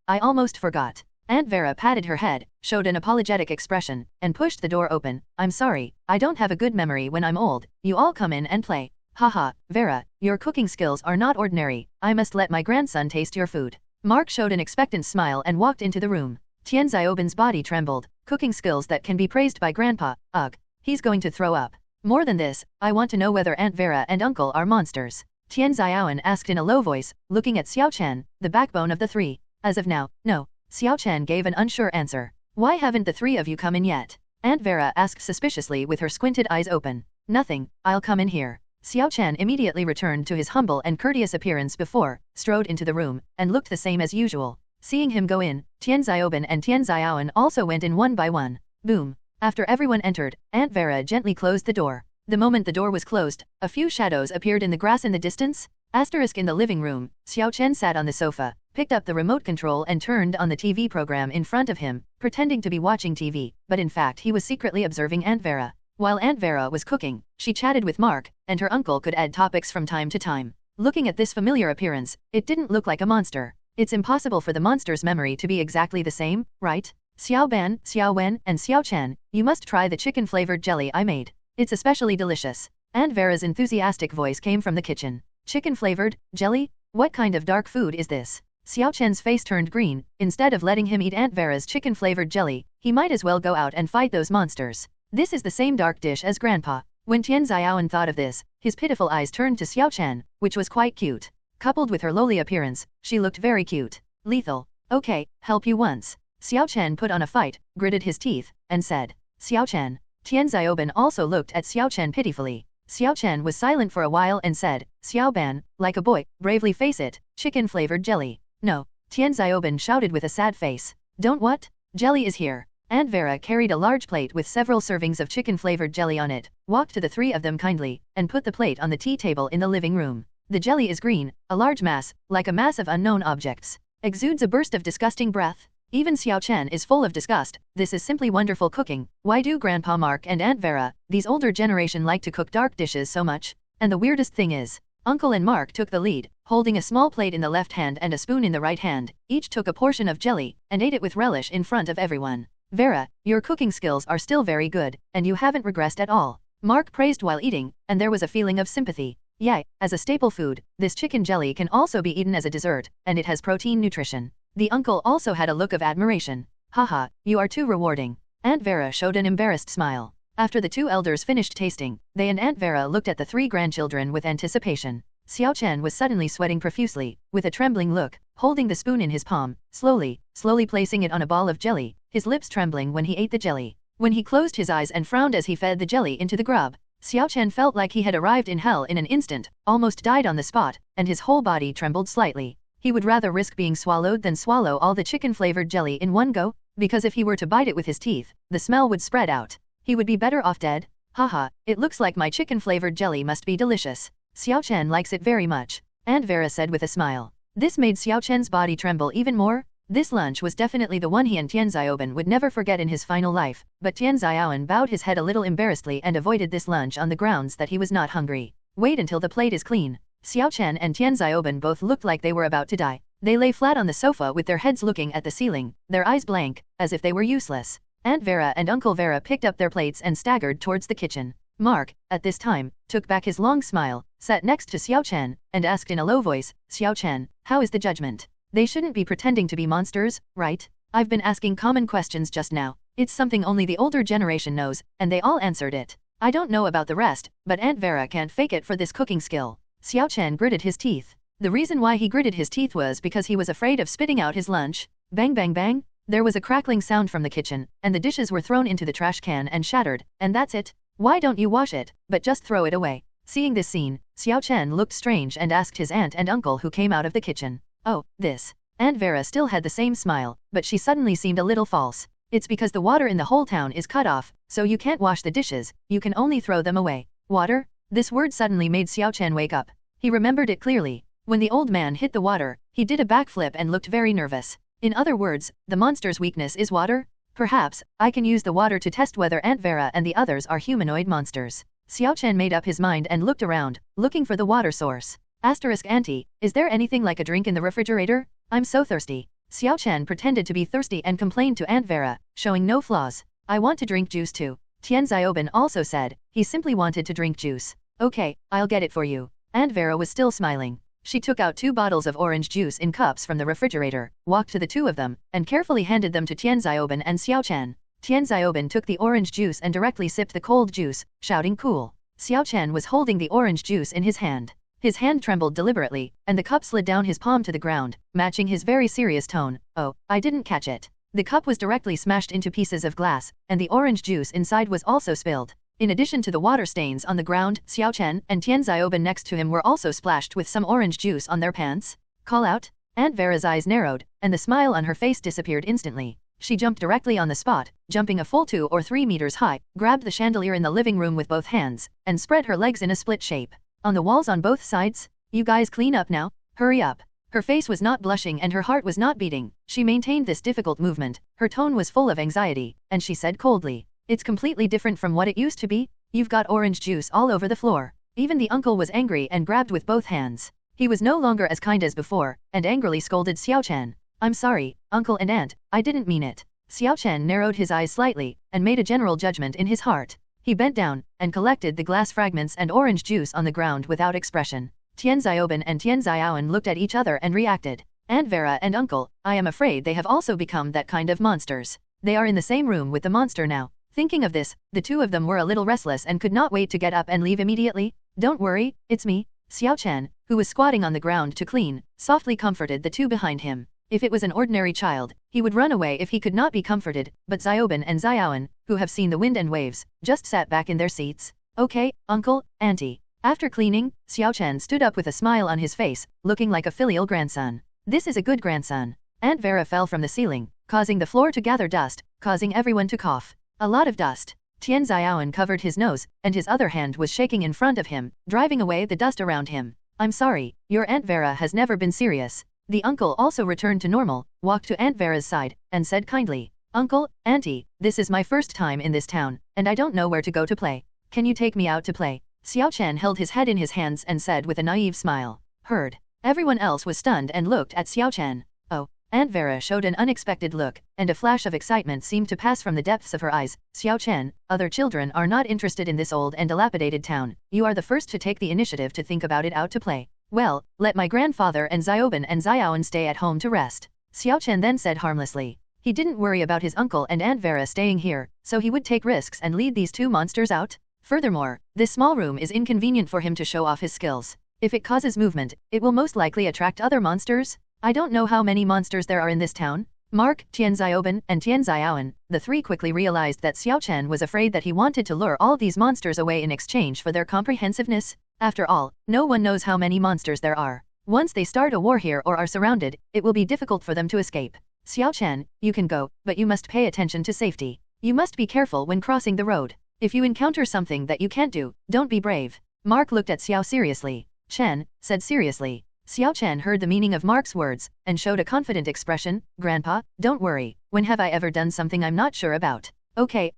I almost forgot. Aunt Vera patted her head, showed an apologetic expression, and pushed the door open. I'm sorry, I don't have a good memory when I'm old. You all come in and play. Haha, Vera, your cooking skills are not ordinary. I must let my grandson taste your food. Mark showed an expectant smile and walked into the room. Tian Xiaoben's body trembled. Cooking skills that can be praised by Grandpa. Ugh, he's going to throw up. More than this, I want to know whether Aunt Vera and Uncle are monsters. Tian Xiaoan asked in a low voice, looking at Xiao Chen, the backbone of the three. As of now, no. Xiao Chen gave an unsure answer. Why haven't the three of you come in yet? Aunt Vera asked suspiciously with her squinted eyes open. Nothing, I'll come in here. Xiao Chen immediately returned to his humble and courteous appearance before, strode into the room, and looked the same as usual. Seeing him go in, Tian Xiaoben and Tian Xiaoan also went in one by one. Boom. After everyone entered, Aunt Vera gently closed the door. The moment the door was closed, a few shadows appeared in the grass in the distance. Asterisk in the living room, Xiao Chen sat on the sofa, picked up the remote control and turned on the TV program in front of him, pretending to be watching TV, but in fact he was secretly observing Aunt Vera. While Aunt Vera was cooking, she chatted with Mark, and her uncle could add topics from time to time. Looking at this familiar appearance, it didn't look like a monster. It's impossible for the monster's memory to be exactly the same, right? Xiao Ban, Xiao Wen, and Xiao Chen, you must try the chicken-flavored jelly I made. It's especially delicious. Aunt Vera's enthusiastic voice came from the kitchen. Chicken-flavored, jelly? What kind of dark food is this? Xiao Chen's face turned green. Instead of letting him eat Aunt Vera's chicken-flavored jelly, he might as well go out and fight those monsters. This is the same dark dish as Grandpa. When Tian Xiaoan thought of this, his pitiful eyes turned to Xiao Chen, which was quite cute. Coupled with her lowly appearance, she looked very cute. Lethal. Okay, help you once. Xiao Chen put on a fight, gritted his teeth, and said, Xiao Chen. Tian Xiaoben also looked at Xiao Chen pitifully. Xiao Chen was silent for a while and said, Xiao Ban, like a boy, bravely face it, chicken-flavored jelly. No. Tian Xiaoben shouted with a sad face. Don't what? Jelly is here. Aunt Vera carried a large plate with several servings of chicken-flavored jelly on it, walked to the three of them kindly, and put the plate on the tea table in the living room. The jelly is green, a large mass, like a mass of unknown objects. Exudes a burst of disgusting breath. Even Xiao Chen is full of disgust. This is simply wonderful cooking. Why do Grandpa Mark and Aunt Vera, these older generation, like to cook dark dishes so much? And the weirdest thing is, Uncle and Mark took the lead, holding a small plate in the left hand and a spoon in the right hand. Each took a portion of jelly, and ate it with relish in front of everyone. Vera, your cooking skills are still very good, and you haven't regressed at all. Mark praised while eating, and there was a feeling of sympathy. Yay, as a staple food, this chicken jelly can also be eaten as a dessert, and it has protein nutrition. The uncle also had a look of admiration. Haha, you are too rewarding. Aunt Vera showed an embarrassed smile. After the two elders finished tasting, they and Aunt Vera looked at the three grandchildren with anticipation. Xiao Chen was suddenly sweating profusely, with a trembling look, holding the spoon in his palm, slowly placing it on a ball of jelly, his lips trembling when he ate the jelly. When he closed his eyes and frowned as he fed the jelly into the grub, Xiao Chen felt like he had arrived in hell in an instant, almost died on the spot, and his whole body trembled slightly. He would rather risk being swallowed than swallow all the chicken-flavored jelly in one go, because if he were to bite it with his teeth, the smell would spread out. He would be better off dead. Haha, it looks like my chicken-flavored jelly must be delicious. Xiao Chen likes it very much, Aunt Vera said with a smile. This made Xiao Chen's body tremble even more. This lunch was definitely the one he and Tian Xiaoben would never forget in his final life, but Tian Xiaoben bowed his head a little embarrassedly and avoided this lunch on the grounds that he was not hungry. Wait until the plate is clean. Xiao Chen and Tian Xiaoben both looked like they were about to die. They lay flat on the sofa with their heads looking at the ceiling, their eyes blank, as if they were useless. Aunt Vera and Uncle Vera picked up their plates and staggered towards the kitchen. Mark, at this time, took back his long smile, sat next to Xiao Chen, and asked in a low voice, Xiao Chen, how is the judgment? They shouldn't be pretending to be monsters, right? I've been asking common questions just now. It's something only the older generation knows, and they all answered it. I don't know about the rest, but Aunt Vera can't fake it for this cooking skill. Xiao Chen gritted his teeth. The reason why he gritted his teeth was because he was afraid of spitting out his lunch. Bang bang bang! There was a crackling sound from the kitchen, and the dishes were thrown into the trash can and shattered, and that's it. Why don't you wash it, but just throw it away? Seeing this scene, Xiao Chen looked strange and asked his aunt and uncle who came out of the kitchen. Oh, this. Aunt Vera still had the same smile, but she suddenly seemed a little false. It's because the water in the whole town is cut off, so you can't wash the dishes, you can only throw them away. Water? This word suddenly made Xiao Chen wake up. He remembered it clearly. When the old man hit the water, he did a backflip and looked very nervous. In other words, the monster's weakness is water? Perhaps, I can use the water to test whether Aunt Vera and the others are humanoid monsters. Xiao Chen made up his mind and looked around, looking for the water source. Auntie, is there anything like a drink in the refrigerator? I'm so thirsty. Xiao Chen pretended to be thirsty and complained to Aunt Vera, showing no flaws. I want to drink juice too. Tian Xiaoben also said, he simply wanted to drink juice. Okay, I'll get it for you. Aunt Vera was still smiling. She took out 2 bottles of orange juice in cups from the refrigerator, walked to the two of them, and carefully handed them to Tian Xiaoben and Xiao Chen. Tian Xiaoben took the orange juice and directly sipped the cold juice, shouting cool. Xiao Chen was holding the orange juice in his hand. His hand trembled deliberately, and the cup slid down his palm to the ground, matching his very serious tone. Oh, I didn't catch it. The cup was directly smashed into pieces of glass, and the orange juice inside was also spilled. In addition to the water stains on the ground, Xiao Chen and Tian Xiaoben next to him were also splashed with some orange juice on their pants. Call out? Aunt Vera's eyes narrowed, and the smile on her face disappeared instantly. She jumped directly on the spot, jumping a full 2 or 3 meters high, grabbed the chandelier in the living room with both hands, and spread her legs in a split shape. On the walls on both sides? You guys clean up now? Hurry up. Her face was not blushing and her heart was not beating. She maintained this difficult movement, her tone was full of anxiety, and she said coldly, it's completely different from what it used to be. You've got orange juice all over the floor. Even the uncle was angry and grabbed with both hands. He was no longer as kind as before, and angrily scolded Xiao Chen. I'm sorry, uncle and aunt, I didn't mean it. Xiao Chen narrowed his eyes slightly, and made a general judgment in his heart. He bent down, and collected the glass fragments and orange juice on the ground without expression. Tian Xiaoben and Tian Xiaowen looked at each other and reacted. Aunt Vera and uncle, I am afraid they have also become that kind of monsters. They are in the same room with the monster now. Thinking of this, the two of them were a little restless and could not wait to get up and leave immediately. Don't worry, it's me. Xiao Chen, who was squatting on the ground to clean, softly comforted the two behind him. If it was an ordinary child, he would run away if he could not be comforted, but Xiaoben and Xiaowen, who have seen the wind and waves, just sat back in their seats. Okay, uncle, auntie. After cleaning, Xiao Chen stood up with a smile on his face, looking like a filial grandson. This is a good grandson. Aunt Vera fell from the ceiling, causing the floor to gather dust, causing everyone to cough. A lot of dust. Tian Xiaowen covered his nose, and his other hand was shaking in front of him, driving away the dust around him. I'm sorry, your Aunt Vera has never been serious. The uncle also returned to normal, walked to Aunt Vera's side, and said kindly, Uncle, Auntie, this is my first time in this town, and I don't know where to go to play. Can you take me out to play? Xiao Chen held his head in his hands and said with a naive smile. Heard. Everyone else was stunned and looked at Xiao Chen. Oh, Aunt Vera showed an unexpected look, and a flash of excitement seemed to pass from the depths of her eyes. Xiao Chen, other children are not interested in this old and dilapidated town. You are the first to take the initiative to think about it out to play. Well, let my grandfather and Xiaoban and Xiaoan stay at home to rest. Xiao Chen then said harmlessly. He didn't worry about his uncle and Aunt Vera staying here, so he would take risks and lead these two monsters out. Furthermore, this small room is inconvenient for him to show off his skills. If it causes movement, it will most likely attract other monsters. I don't know how many monsters there are in this town. Mark, Tian Xiaoban, and Tian Xiaoan, the three quickly realized that Xiao Chen was afraid that he wanted to lure all these monsters away in exchange for their comprehensiveness. After all, no one knows how many monsters there are. Once they start a war here or are surrounded, it will be difficult for them to escape. Xiao Chen, you can go, but you must pay attention to safety. You must be careful when crossing the road. If you encounter something that you can't do, don't be brave. Mark looked at Xiao seriously. Chen said seriously. Xiao Chen heard the meaning of Mark's words, and showed a confident expression. Grandpa, don't worry. When have I ever done something I'm not sure about? Okay,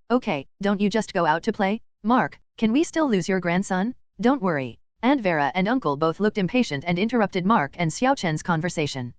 don't you just go out to play? Mark, can we still lose your grandson? Don't worry. Aunt Vera and Uncle both looked impatient and interrupted Mark and Xiao Chen's conversation.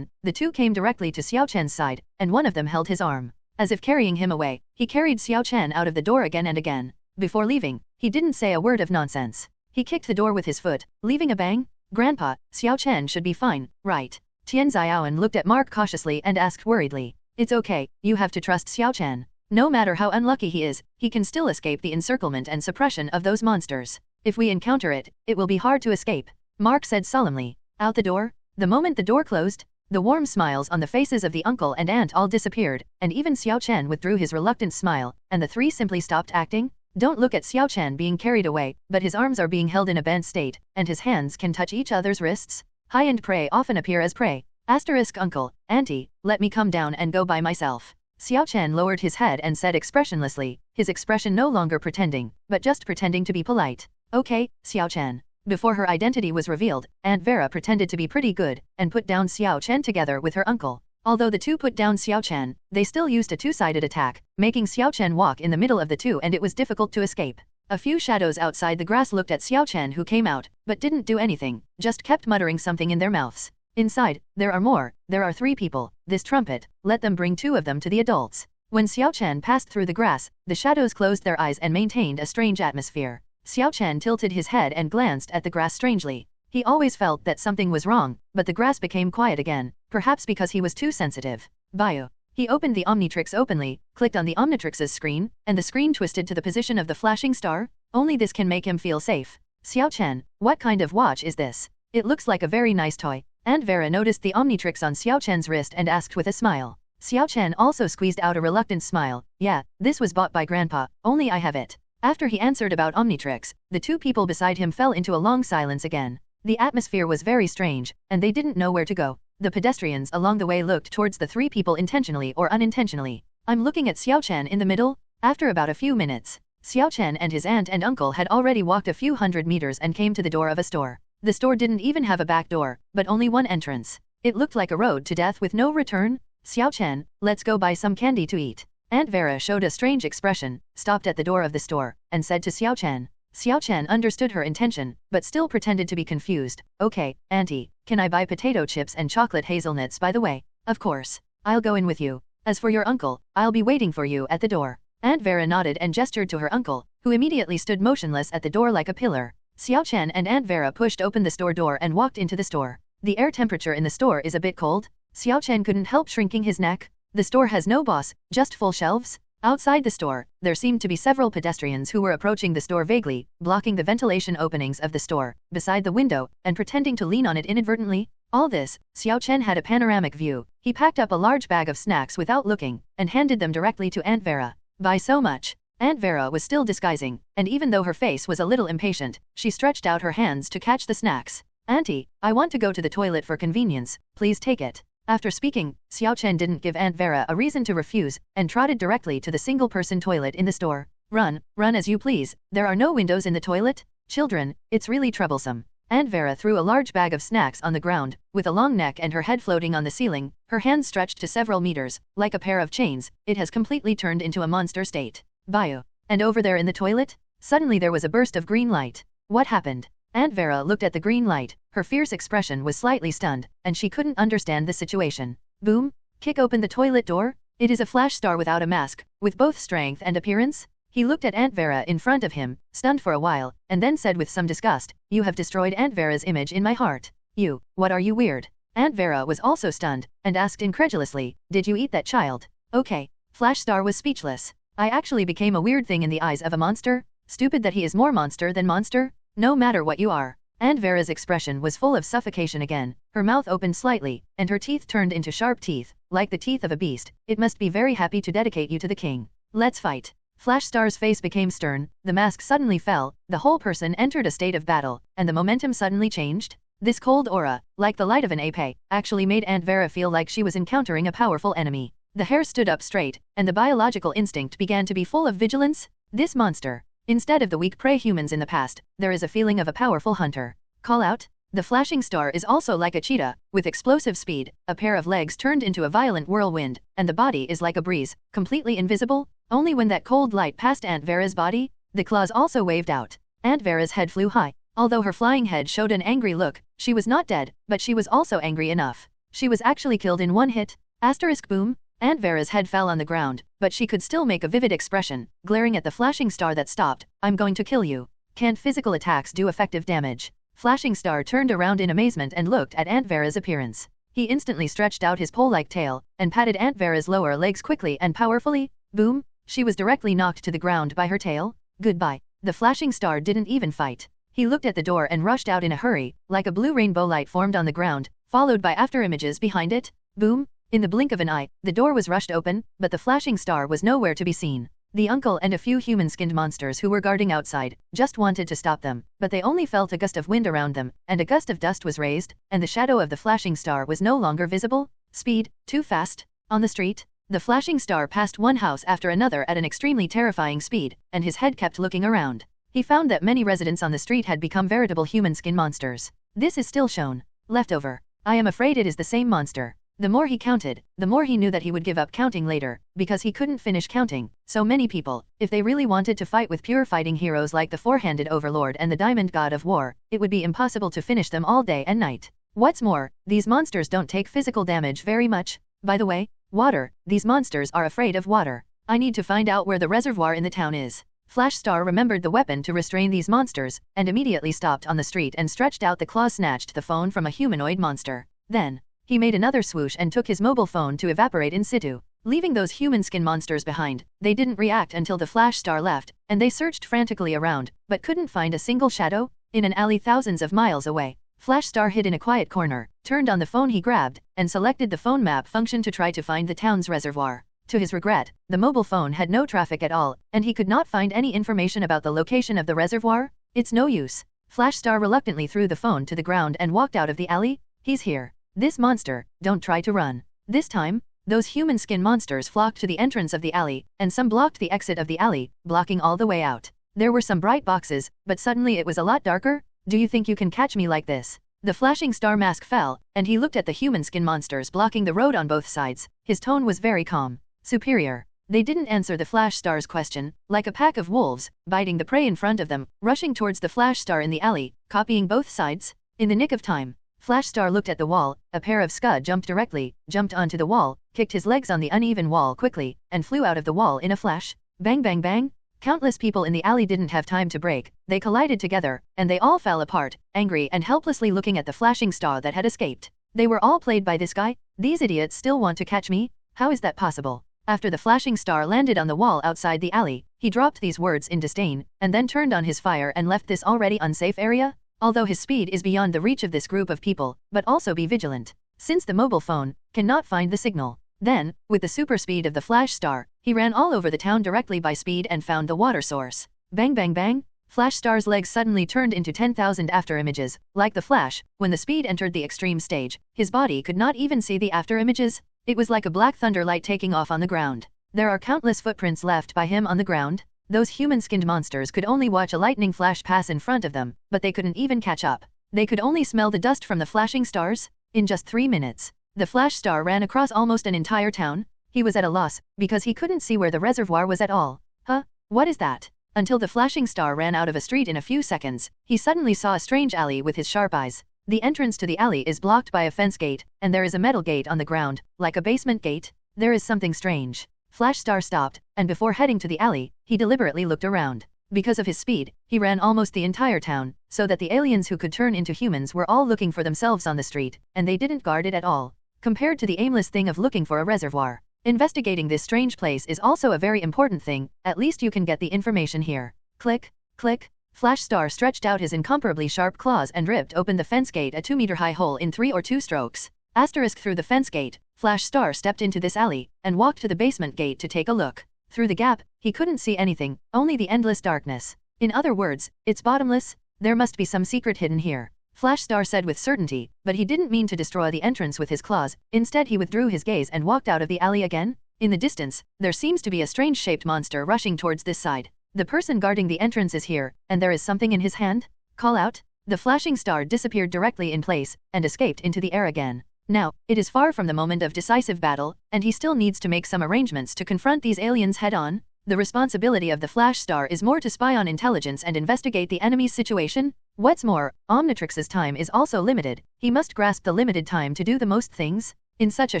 The two came directly to Xiao Chen's side, and one of them held his arm. As if carrying him away, he carried Xiao Chen out of the door again and again. Before leaving, he didn't say a word of nonsense. He kicked the door with his foot, leaving a bang. Grandpa, Xiao Chen should be fine, right? Tian Xiaoan looked at Mark cautiously and asked worriedly. It's okay, you have to trust Xiao Chen. No matter how unlucky he is, he can still escape the encirclement and suppression of those monsters. If we encounter it, it will be hard to escape. Mark said solemnly. Out the door? The moment the door closed, the warm smiles on the faces of the uncle and aunt all disappeared, and even Xiao Chen withdrew his reluctant smile, and the three simply stopped acting. Don't look at Xiao Chen being carried away, but his arms are being held in a bent state, and his hands can touch each other's wrists. High-end prey often appear as prey. Asterisk uncle, auntie, let me come down and go by myself. Xiao Chen lowered his head and said expressionlessly, his expression no longer pretending, but just pretending to be polite. Okay, Xiao Chen. Before her identity was revealed, Aunt Vera pretended to be pretty good, and put down Xiao Chen together with her uncle. Although the two put down Xiao Chen, they still used a two-sided attack, making Xiao Chen walk in the middle of the two and it was difficult to escape. A few shadows outside the grass looked at Xiao Chen who came out, but didn't do anything, just kept muttering something in their mouths. Inside, there are more, there are 3 people, this trumpet, let them bring 2 of them to the adults. When Xiao Chen passed through the grass, the shadows closed their eyes and maintained a strange atmosphere. Xiao Chen tilted his head and glanced at the grass strangely. He always felt that something was wrong, but the grass became quiet again, perhaps because he was too sensitive. Bio. He opened the Omnitrix openly, clicked on the Omnitrix's screen, and the screen twisted to the position of the flashing star. Only this can make him feel safe. Xiao Chen, what kind of watch is this? It looks like a very nice toy. Aunt Vera noticed the Omnitrix on Xiao Chen's wrist and asked with a smile. Xiao Chen also squeezed out a reluctant smile. Yeah, this was bought by Grandpa, only I have it. After he answered about Omnitrix, the 2 people beside him fell into a long silence again. The atmosphere was very strange, and they didn't know where to go. The pedestrians along the way looked towards the 3 people intentionally or unintentionally. I'm looking at Xiao Chen in the middle. After about a few minutes, Xiao Chen and his aunt and uncle had already walked a few hundred meters and came to the door of a store. The store didn't even have a back door, but only one entrance. It looked like a road to death with no return. Xiao Chen, let's go buy some candy to eat. Aunt Vera showed a strange expression, stopped at the door of the store, and said to Xiao Chen. Xiao Chen understood her intention, but still pretended to be confused. Okay, auntie, can I buy potato chips and chocolate hazelnuts by the way? Of course. I'll go in with you. As for your uncle, I'll be waiting for you at the door. Aunt Vera nodded and gestured to her uncle, who immediately stood motionless at the door like a pillar. Xiao Chen and Aunt Vera pushed open the store door and walked into the store. The air temperature in the store is a bit cold. Xiao Chen couldn't help shrinking his neck. The store has no boss, just full shelves. Outside the store, there seemed to be several pedestrians who were approaching the store vaguely, blocking the ventilation openings of the store, beside the window, and pretending to lean on it inadvertently. All this, Xiao Chen had a panoramic view. He packed up a large bag of snacks without looking, and handed them directly to Aunt Vera. Buy so much. Aunt Vera was still disguising, and even though her face was a little impatient, she stretched out her hands to catch the snacks. Auntie, I want to go to the toilet for convenience, please take it. After speaking, Xiao Chen didn't give Aunt Vera a reason to refuse, and trotted directly to the single-person toilet in the store. Run as you please, there are no windows in the toilet. Children, it's really troublesome. Aunt Vera threw a large bag of snacks on the ground, with a long neck and her head floating on the ceiling, her hands stretched to several meters, like a pair of chains. It has completely turned into a monster state. Bio. And over there in the toilet? Suddenly there was a burst of green light. What happened? Aunt Vera looked at the green light, her fierce expression was slightly stunned, and she couldn't understand the situation. Boom! Kick open the toilet door? It is a flash star without a mask, with both strength and appearance? He looked at Aunt Vera in front of him, stunned for a while, and then said with some disgust, "You have destroyed Aunt Vera's image in my heart. You, what are you weird?" Aunt Vera was also stunned, and asked incredulously, "Did you eat that child?" Okay. Flash Star was speechless. I actually became a weird thing in the eyes of a monster? Stupid that he is more monster than monster? No matter what you are. Aunt Vera's expression was full of suffocation again, her mouth opened slightly, and her teeth turned into sharp teeth, like the teeth of a beast. "It must be very happy to dedicate you to the king. Let's fight." Flash Star's face became stern, the mask suddenly fell, the whole person entered a state of battle, and the momentum suddenly changed. This cold aura, like the light of an ape, actually made Aunt Vera feel like she was encountering a powerful enemy. The hair stood up straight, and the biological instinct began to be full of vigilance. This monster. Instead of the weak prey humans in the past, there is a feeling of a powerful hunter. Call out? The flashing star is also like a cheetah, with explosive speed, a pair of legs turned into a violent whirlwind, and the body is like a breeze, completely invisible. Only when that cold light passed Aunt Vera's body, the claws also waved out. Aunt Vera's head flew high. Although her flying head showed an angry look, she was not dead, but she was also angry enough. She was actually killed in one hit. Asterisk boom. Aunt Vera's head fell on the ground, but she could still make a vivid expression, glaring at the flashing star that stopped. "I'm going to kill you. Can't physical attacks do effective damage?" Flashing Star turned around in amazement and looked at Aunt Vera's appearance. He instantly stretched out his pole-like tail, and patted Aunt Vera's lower legs quickly and powerfully. Boom! She was directly knocked to the ground by her tail. Goodbye. The Flashing Star didn't even fight. He looked at the door and rushed out in a hurry, like a blue rainbow light formed on the ground, followed by afterimages behind it. Boom! In the blink of an eye, the door was rushed open, but the Flashing Star was nowhere to be seen. The uncle and a few human-skinned monsters who were guarding outside just wanted to stop them, but they only felt a gust of wind around them, and a gust of dust was raised, and the shadow of the Flashing Star was no longer visible. Speed, too fast. On the street, the Flashing Star passed one house after another at an extremely terrifying speed, and his head kept looking around. He found that many residents on the street had become veritable human skin monsters. This is still shown. Leftover. I am afraid it is the same monster. The more he counted, the more he knew that he would give up counting later, because he couldn't finish counting. So many people, if they really wanted to fight with pure fighting heroes like the four-handed Overlord and the Diamond God of War, it would be impossible to finish them all day and night. What's more, these monsters don't take physical damage very much. By the way, water, these monsters are afraid of water. I need to find out where the reservoir in the town is. Flash Star remembered the weapon to restrain these monsters, and immediately stopped on the street and stretched out the claws, snatched the phone from a humanoid monster. Then, he made another swoosh and took his mobile phone to evaporate in situ, leaving those human skin monsters behind. They didn't react until the Flash Star left, and they searched frantically around, but couldn't find a single shadow. In an alley thousands of miles away, Flash Star hid in a quiet corner, turned on the phone he grabbed, and selected the phone map function to try to find the town's reservoir. To his regret, the mobile phone had no traffic at all, and he could not find any information about the location of the reservoir. It's no use. Flash Star reluctantly threw the phone to the ground and walked out of the alley. He's here. This monster, don't try to run. This time, those human skin monsters flocked to the entrance of the alley, and some blocked the exit of the alley, blocking all the way out. There were some bright boxes, but suddenly it was a lot darker. Do you think you can catch me like this? The Flashing Star mask fell, and he looked at the human skin monsters blocking the road on both sides. His tone was very calm. Superior. They didn't answer the Flash Star's question, like a pack of wolves, biting the prey in front of them, rushing towards the Flash Star in the alley, copying both sides. In the nick of time, Flash Star looked at the wall. A pair of scud jumped onto the wall, kicked his legs on the uneven wall quickly, and flew out of the wall in a flash. Bang bang bang. Countless people in the alley didn't have time to break. They collided together, and they all fell apart, angry and helplessly looking at the Flashing Star that had escaped. They were all played by this guy? These idiots still want to catch me? How is that possible? After the Flashing Star landed on the wall outside the alley, he dropped these words in disdain, and then turned on his fire and left this already unsafe area. Although his speed is beyond the reach of this group of people, but also be vigilant, since the mobile phone cannot find the signal. Then, with the super speed of the Flash Star, he ran all over the town directly by speed and found the water source. Bang bang bang. Flash Star's legs suddenly turned into 10,000 afterimages. Like the Flash, when the speed entered the extreme stage, his body could not even see the afterimages. It was like a black thunder light taking off on the ground. There are countless footprints left by him on the ground. Those human-skinned monsters could only watch a lightning flash pass in front of them, but they couldn't even catch up. They could only smell the dust from the flashing stars. In just 3 minutes, the Flash Star ran across almost an entire town. He was at a loss, because he couldn't see where the reservoir was at all. Huh? What is that? until the flashing star ran out of a street in a few seconds. He suddenly saw a strange alley with his sharp eyes. The entrance to the alley is blocked by a fence gate, and there is a metal gate on the ground, like a basement gate. There is something strange. Flash Star stopped, and before heading to the alley, he deliberately looked around. Because of his speed, he ran almost the entire town, so that the aliens who could turn into humans were all looking for themselves on the street, and they didn't guard it at all. Compared to the aimless thing of looking for a reservoir. Investigating this strange place is also a very important thing, at least you can get the information here. Click, click. Flash Star stretched out his incomparably sharp claws and ripped open the fence gate, a 2-meter-high hole in 3 or 2 strokes. Asterisk through the fence gate, Flash Star stepped into this alley, and walked to the basement gate to take a look. Through the gap, he couldn't see anything, only the endless darkness. In other words, it's bottomless. There must be some secret hidden here. Flash Star said with certainty, but he didn't mean to destroy the entrance with his claws. Instead he withdrew his gaze and walked out of the alley again. In the distance, there seems to be a strange-shaped monster rushing towards this side. The person guarding the entrance is here, and there is something in his hand? Call out. The flashing star disappeared directly in place, and escaped into the air again. Now, it is far from the moment of decisive battle, and he still needs to make some arrangements to confront these aliens head-on. The responsibility of the Flash Star is more to spy on intelligence and investigate the enemy's situation. What's more, Omnitrix's time is also limited. He must grasp the limited time to do the most things. In such a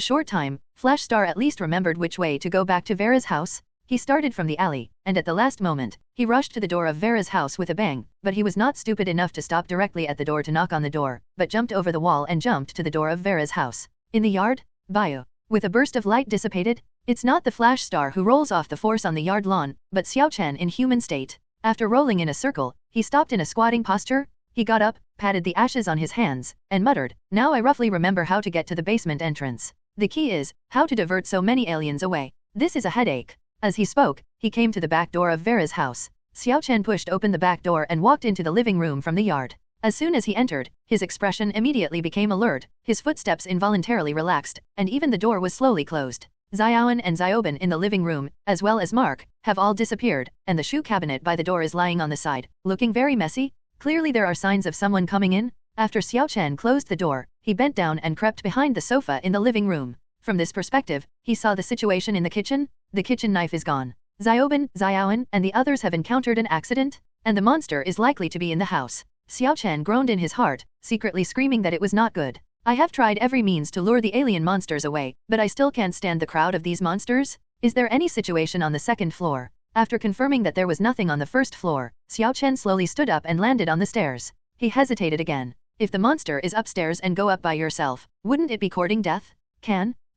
short time, Flash Star at least remembered which way to go back to Vera's house. He started from the alley, and at the last moment, he rushed to the door of Vera's house with a bang, but he was not stupid enough to stop directly at the door to knock on the door, but jumped over the wall and jumped to the door of Vera's house. In the yard, Bio. With a burst of light dissipated, it's not the Flash Star who rolls off the force on the yard lawn, but Xiao Chen in human state. After rolling in a circle, he stopped in a squatting posture. He got up, patted the ashes on his hands, and muttered, "Now I roughly remember how to get to the basement entrance. The key is, how to divert so many aliens away. This is a headache." As he spoke, he came to the back door of Vera's house. Xiao Chen pushed open the back door and walked into the living room from the yard. As soon as he entered, his expression immediately became alert, his footsteps involuntarily relaxed, and even the door was slowly closed. Xiaoan and Xiaoben in the living room, as well as Mark, have all disappeared, and the shoe cabinet by the door is lying on the side, looking very messy. Clearly there are signs of someone coming in. After Xiao Chen closed the door, he bent down and crept behind the sofa in the living room. From this perspective, he saw the situation in the kitchen. The kitchen knife is gone. Xiaoben, Xiaoan, and the others have encountered an accident, and the monster is likely to be in the house. Xiao Chen groaned in his heart, secretly screaming that it was not good. I have tried every means to lure the alien monsters away, but I still can't stand the crowd of these monsters. Is there any situation on the second floor? After confirming that there was nothing on the first floor, Xiao Chen slowly stood up and landed on the stairs. He hesitated again. If the monster is upstairs and go up by yourself, wouldn't it be courting death?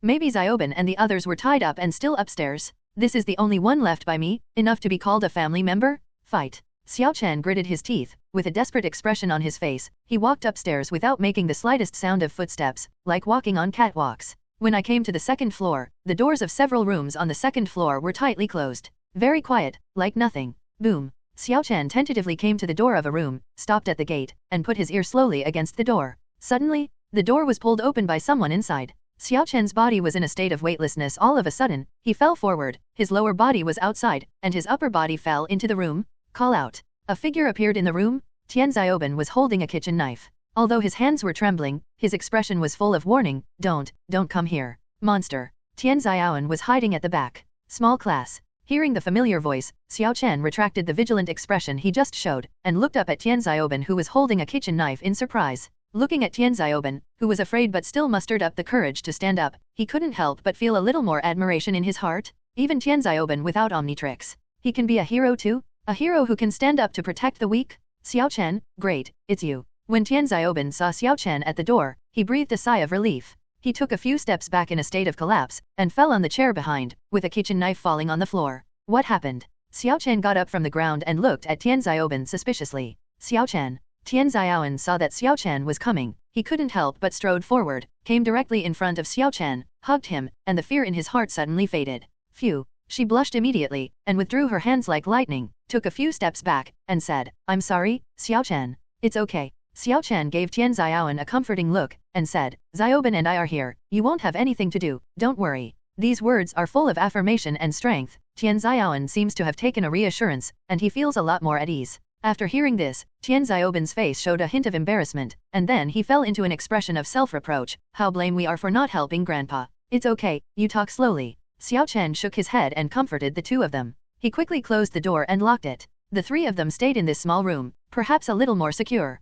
Maybe Xiaoben and the others were tied up and still upstairs. This is the only one left by me, enough to be called a family member? Fight. Xiao Chen gritted his teeth. With a desperate expression on his face, he walked upstairs without making the slightest sound of footsteps, like walking on catwalks. When I came to the second floor, the doors of several rooms on the second floor were tightly closed. Very quiet, like nothing. Boom. Xiao Chen tentatively came to the door of a room, stopped at the gate, and put his ear slowly against the door. Suddenly, the door was pulled open by someone inside. Xiao Chen's body was in a state of weightlessness. All of a sudden, he fell forward, his lower body was outside, and his upper body fell into the room. Call out. A figure appeared in the room. Tian Xiaoben was holding a kitchen knife. Although his hands were trembling, his expression was full of warning. Don't come here. Monster. Tian Xiaoben was hiding at the back. Small class. Hearing the familiar voice, Xiao Chen retracted the vigilant expression he just showed, and looked up at Tian Xiaoben, who was holding a kitchen knife, in surprise. Looking at Tian Xiaoben, who was afraid but still mustered up the courage to stand up, he couldn't help but feel a little more admiration in his heart. Even Tian Xiaoben without Omnitrix. He can be a hero too? A hero who can stand up to protect the weak? Xiao Chen, great, it's you. When Tian Xiaoben saw Xiao Chen at the door, he breathed a sigh of relief. He took a few steps back in a state of collapse, and fell on the chair behind, with a kitchen knife falling on the floor. What happened? Xiao Chen got up from the ground and looked at Tian Xiaoben suspiciously. Xiao Chen. Tian Xiaoben saw that Xiao Chen was coming. He couldn't help but strode forward, came directly in front of Xiao Chen, hugged him, and the fear in his heart suddenly faded. Phew. She blushed immediately, and withdrew her hands like lightning, took a few steps back, and said, I'm sorry, Xiao Chen. It's okay. Xiao Chen gave Tian Xiaoben a comforting look, and said, Xiaoben and I are here, you won't have anything to do, don't worry. These words are full of affirmation and strength. Tian Xiaoben seems to have taken a reassurance, and he feels a lot more at ease. After hearing this, Tian Xiaoben's face showed a hint of embarrassment, and then he fell into an expression of self-reproach. How blame we are for not helping Grandpa. It's okay, you talk slowly. Xiao Chen shook his head and comforted the two of them. He quickly closed the door and locked it. The three of them stayed in this small room, perhaps a little more secure.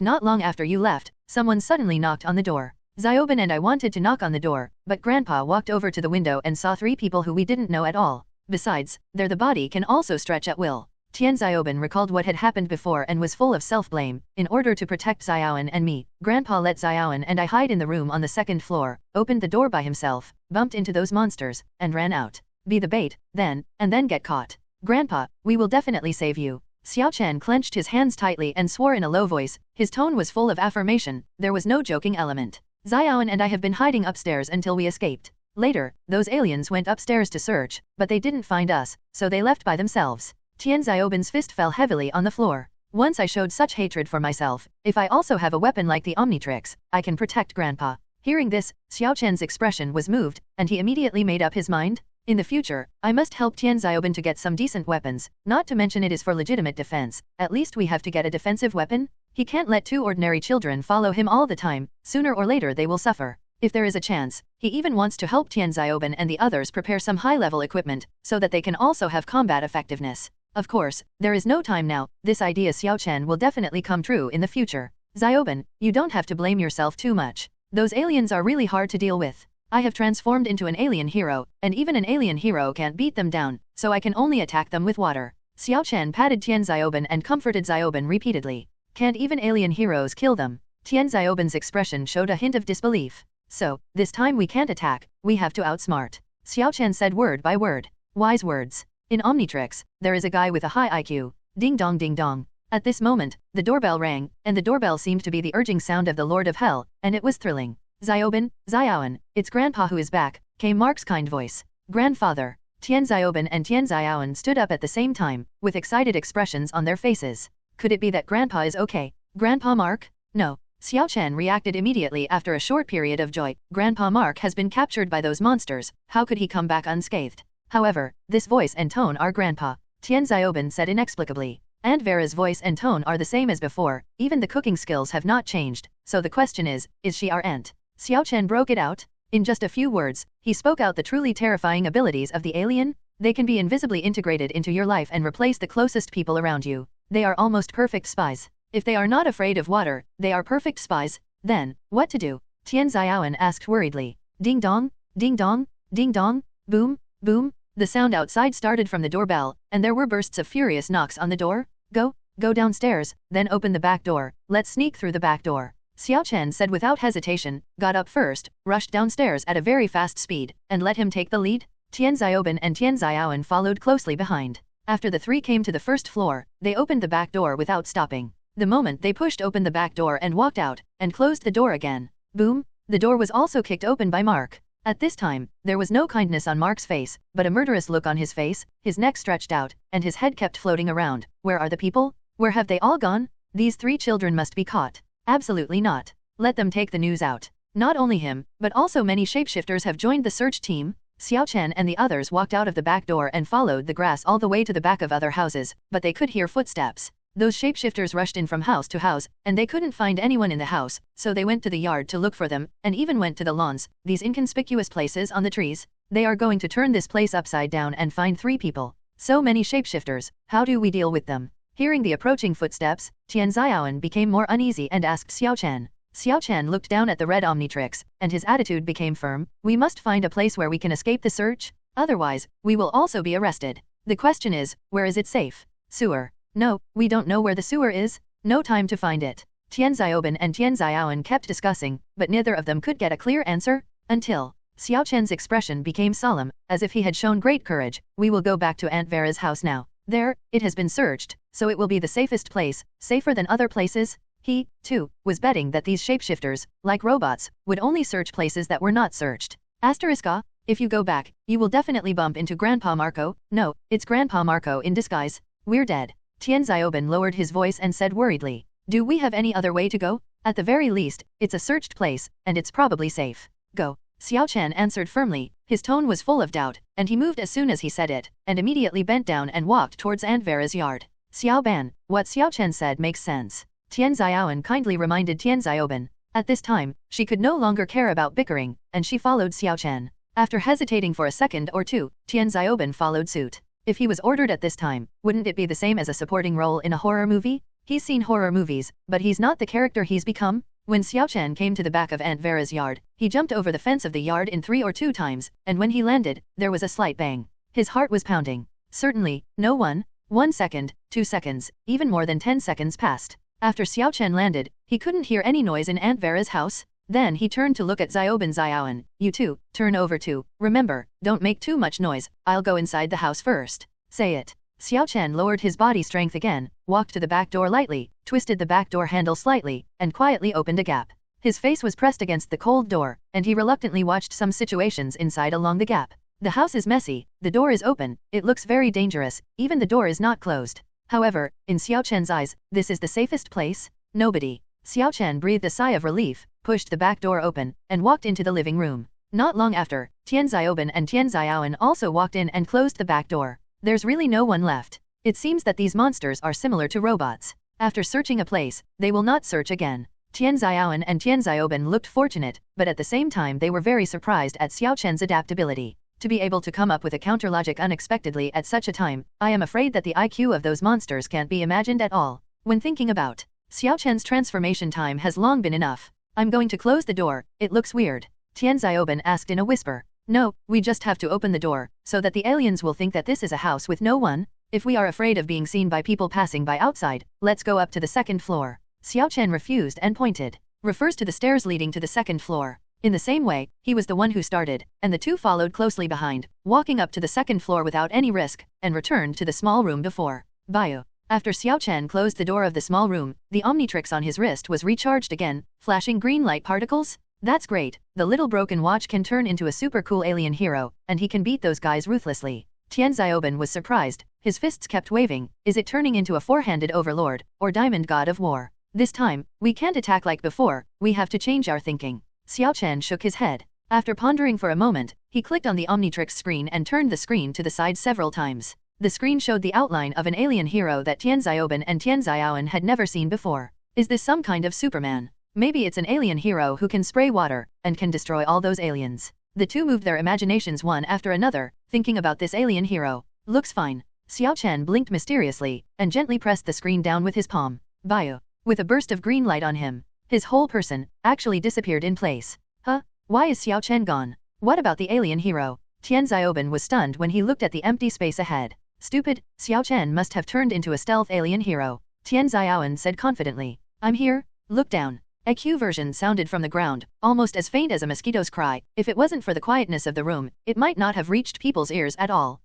Not long after you left, someone suddenly knocked on the door. Xiaoben and I wanted to knock on the door, but Grandpa walked over to the window and saw 3 people who we didn't know at all. Besides, the body can also stretch at will. Tian Xiaoben recalled what had happened before and was full of self-blame. In order to protect Xiaowen and me, Grandpa let Xiaowen and I hide in the room on the 2nd floor, opened the door by himself, bumped into those monsters, and ran out. Be the bait, then get caught. Grandpa, we will definitely save you. Xiao Chen clenched his hands tightly and swore in a low voice. His tone was full of affirmation, there was no joking element. Xiaowen and I have been hiding upstairs until we escaped. Later, those aliens went upstairs to search, but they didn't find us, so they left by themselves. Tian Xiaoben's fist fell heavily on the floor. Once I showed such hatred for myself, if I also have a weapon like the Omnitrix, I can protect Grandpa. Hearing this, Xiao Chen's expression was moved, and he immediately made up his mind. In the future, I must help Tian Xiaoben to get some decent weapons, not to mention it is for legitimate defense. At least we have to get a defensive weapon. He can't let 2 ordinary children follow him all the time, sooner or later they will suffer. If there is a chance, he even wants to help Tian Xiaoben and the others prepare some high-level equipment, so that they can also have combat effectiveness. Of course, there is no time now, this idea Xiao Chen will definitely come true in the future. Xiaoben, you don't have to blame yourself too much. Those aliens are really hard to deal with. I have transformed into an alien hero, and even an alien hero can't beat them down, so I can only attack them with water. Xiao Chen patted Tian Xiaoben and comforted Xiaoben repeatedly. Can't even alien heroes kill them? Tian Xiaoben's expression showed a hint of disbelief. So, this time we can't attack, we have to outsmart. Xiao Chen said word by word. Wise words. In Omnitrix, there is a guy with a high IQ. Ding dong ding dong. At this moment, the doorbell rang, and the doorbell seemed to be the urging sound of the Lord of Hell, and it was thrilling. Xiaoben, Xiaowen, it's Grandpa who is back, came Mark's kind voice. Grandfather. Tian Xiaoben and Tian Xiaowen stood up at the same time, with excited expressions on their faces. Could it be that Grandpa is okay? Grandpa Mark? No. Xiao Chen reacted immediately after a short period of joy. Grandpa Mark has been captured by those monsters, how could he come back unscathed? However, this voice and tone are Grandpa. Tian Xiaoben said inexplicably. Aunt Vera's voice and tone are the same as before, even the cooking skills have not changed, so the question is she our aunt? Xiao Chen broke it out. In just a few words, he spoke out the truly terrifying abilities of the alien. They can be invisibly integrated into your life and replace the closest people around you. They are almost perfect spies. If they are not afraid of water, they are perfect spies. Then, what to do? Tian Xiaowen asked worriedly. Ding dong, ding dong, ding dong, boom, boom. The sound outside started from the doorbell, and there were bursts of furious knocks on the door. Go downstairs, then open the back door. Let's sneak through the back door. Xiao Chen said without hesitation, got up first, rushed downstairs at a very fast speed, and let him take the lead. Tian Xiaoben and Tian Xiaowen followed closely behind. After the 3 came to the 1st floor, they opened the back door without stopping. The moment they pushed open the back door and walked out, and closed the door again. Boom! The door was also kicked open by Mark. At this time, there was no kindness on Mark's face, but a murderous look on his face, his neck stretched out, and his head kept floating around. Where are the people? Where have they all gone? These 3 children must be caught. Absolutely not. Let them take the news out. Not only him, but also many shapeshifters have joined the search team. Xiao Chen and the others walked out of the back door and followed the grass all the way to the back of other houses, but they could hear footsteps. Those shapeshifters rushed in from house to house, and they couldn't find anyone in the house, so they went to the yard to look for them, and even went to the lawns, these inconspicuous places on the trees. They are going to turn this place upside down and find 3 people. So many shapeshifters, how do we deal with them? Hearing the approaching footsteps, Tian Xiaowen became more uneasy and asked Xiao Chen. Xiao Chen looked down at the red Omnitrix, and his attitude became firm. We must find a place where we can escape the search, otherwise, we will also be arrested. The question is, where is it safe? Sewer. No, we don't know where the sewer is. No time to find it. Tian Xiaoben and Tian Xiaowen kept discussing, but neither of them could get a clear answer, until Xiao Chen's expression became solemn, as if he had shown great courage. We will go back to Aunt Vera's house now. There, it has been searched, so it will be the safest place, safer than other places. He, too, was betting that these shapeshifters, like robots, would only search places that were not searched. If you go back, you will definitely bump into Grandpa Marco. No, it's Grandpa Marco in disguise. We're dead. Tian Xiaoben lowered his voice and said worriedly. Do we have any other way to go? At the very least, it's a searched place, and it's probably safe. Go. Xiao Chen answered firmly. His tone was full of doubt, and he moved as soon as he said it, and immediately bent down and walked towards Aunt Vera's yard. Xiao Ban, what Xiao Chen said makes sense. Tian Xiaowen kindly reminded Tian Xiaoben. At this time, she could no longer care about bickering, and she followed Xiao Chen. After hesitating for a second or two, Tian Xiaoben followed suit. If he was ordered at this time, wouldn't it be the same as a supporting role in a horror movie? He's seen horror movies, but he's not the character he's become. When Xiaochen came to the back of Aunt Vera's yard, he jumped over the fence of the yard in 3 or 2 times, and when he landed, there was a slight bang. His heart was pounding. Certainly, no 1 second, 2 seconds, even more than 10 seconds passed. After Xiaochen landed, he couldn't hear any noise in Aunt Vera's house. Then he turned to look at Xiaoban. You two, turn over too. Remember, don't make too much noise, I'll go inside the house first. Say it. Xiaochen lowered his body strength again, walked to the back door lightly, twisted the back door handle slightly, and quietly opened a gap. His face was pressed against the cold door, and he reluctantly watched some situations inside along the gap. The house is messy, the door is open, it looks very dangerous, even the door is not closed. However, in Xiaochen's eyes, this is the safest place. Nobody. Xiaochen breathed a sigh of relief, pushed the back door open, and walked into the living room. Not long after, Tian Xiaoban and Tian Xiaoan also walked in and closed the back door. There's really no one left. It seems that these monsters are similar to robots. After searching a place, they will not search again. Tian Xiaoan and Tian Xiaoban looked fortunate, but at the same time they were very surprised at Xiaochen's adaptability. To be able to come up with a counter-logic unexpectedly at such a time, I am afraid that the IQ of those monsters can't be imagined at all. When thinking about Xiaochen's transformation time has long been enough. I'm going to close the door, it looks weird. Tian Xiaoban asked in a whisper. No, we just have to open the door, so that the aliens will think that this is a house with no one. If we are afraid of being seen by people passing by outside, let's go up to the 2nd floor. Xiaochen refused and pointed. Refers to the stairs leading to the 2nd floor. In the same way, he was the one who started, and the two followed closely behind, walking up to the 2nd floor without any risk, and returned to the small room before. Bio. After Xiaochen closed the door of the small room, the Omnitrix on his wrist was recharged again, flashing green light particles. That's great, the little broken watch can turn into a super cool alien hero, and he can beat those guys ruthlessly. Tian Xiaoban was surprised, his fists kept waving. Is it turning into a 4-handed overlord, or diamond god of war? This time, we can't attack like before, we have to change our thinking. Xiaochen shook his head. After pondering for a moment, he clicked on the Omnitrix screen and turned the screen to the side several times. The screen showed the outline of an alien hero that Tian Xiaoban and Tian Xiaoan had never seen before. Is this some kind of Superman? Maybe it's an alien hero who can spray water, and can destroy all those aliens. The two moved their imaginations one after another, thinking about this alien hero. Looks fine. Xiaochen blinked mysteriously, and gently pressed the screen down with his palm. Bio. With a burst of green light on him, his whole person actually disappeared in place. Huh? Why is Xiaochen gone? What about the alien hero? Tian Xiaoban was stunned when he looked at the empty space ahead. Stupid, Xiaochen must have turned into a stealth alien hero. Tian Xiaoan said confidently. I'm here, look down. A Q version sounded from the ground, almost as faint as a mosquito's cry. If it wasn't for the quietness of the room, it might not have reached people's ears at all.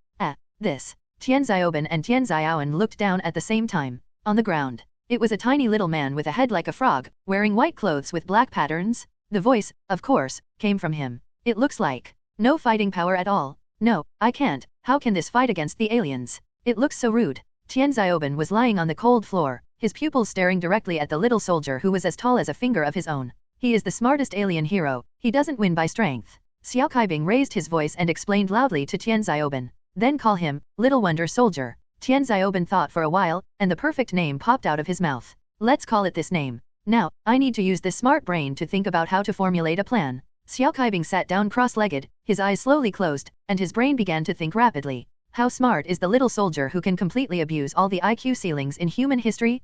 This. Tian Xiaoban and Tian Xiaoan looked down at the same time. On the ground. It was a tiny little man with a head like a frog, wearing white clothes with black patterns. The voice, of course, came from him. It looks like no fighting power at all. No, I can't. How can this fight against the aliens? It looks so rude. Tian Xiaoban was lying on the cold floor, his pupils staring directly at the little soldier who was as tall as a finger of his own. He is the smartest alien hero, he doesn't win by strength. Xiao Kaibing raised his voice and explained loudly to Tian Xiaoban. Then call him, Little Wonder Soldier. Tian Xiaoban thought for a while, and the perfect name popped out of his mouth. Let's call it this name. Now, I need to use this smart brain to think about how to formulate a plan. Xiao Kaibing sat down cross-legged, his eyes slowly closed, and his brain began to think rapidly. How smart is the little soldier who can completely abuse all the IQ ceilings in human history?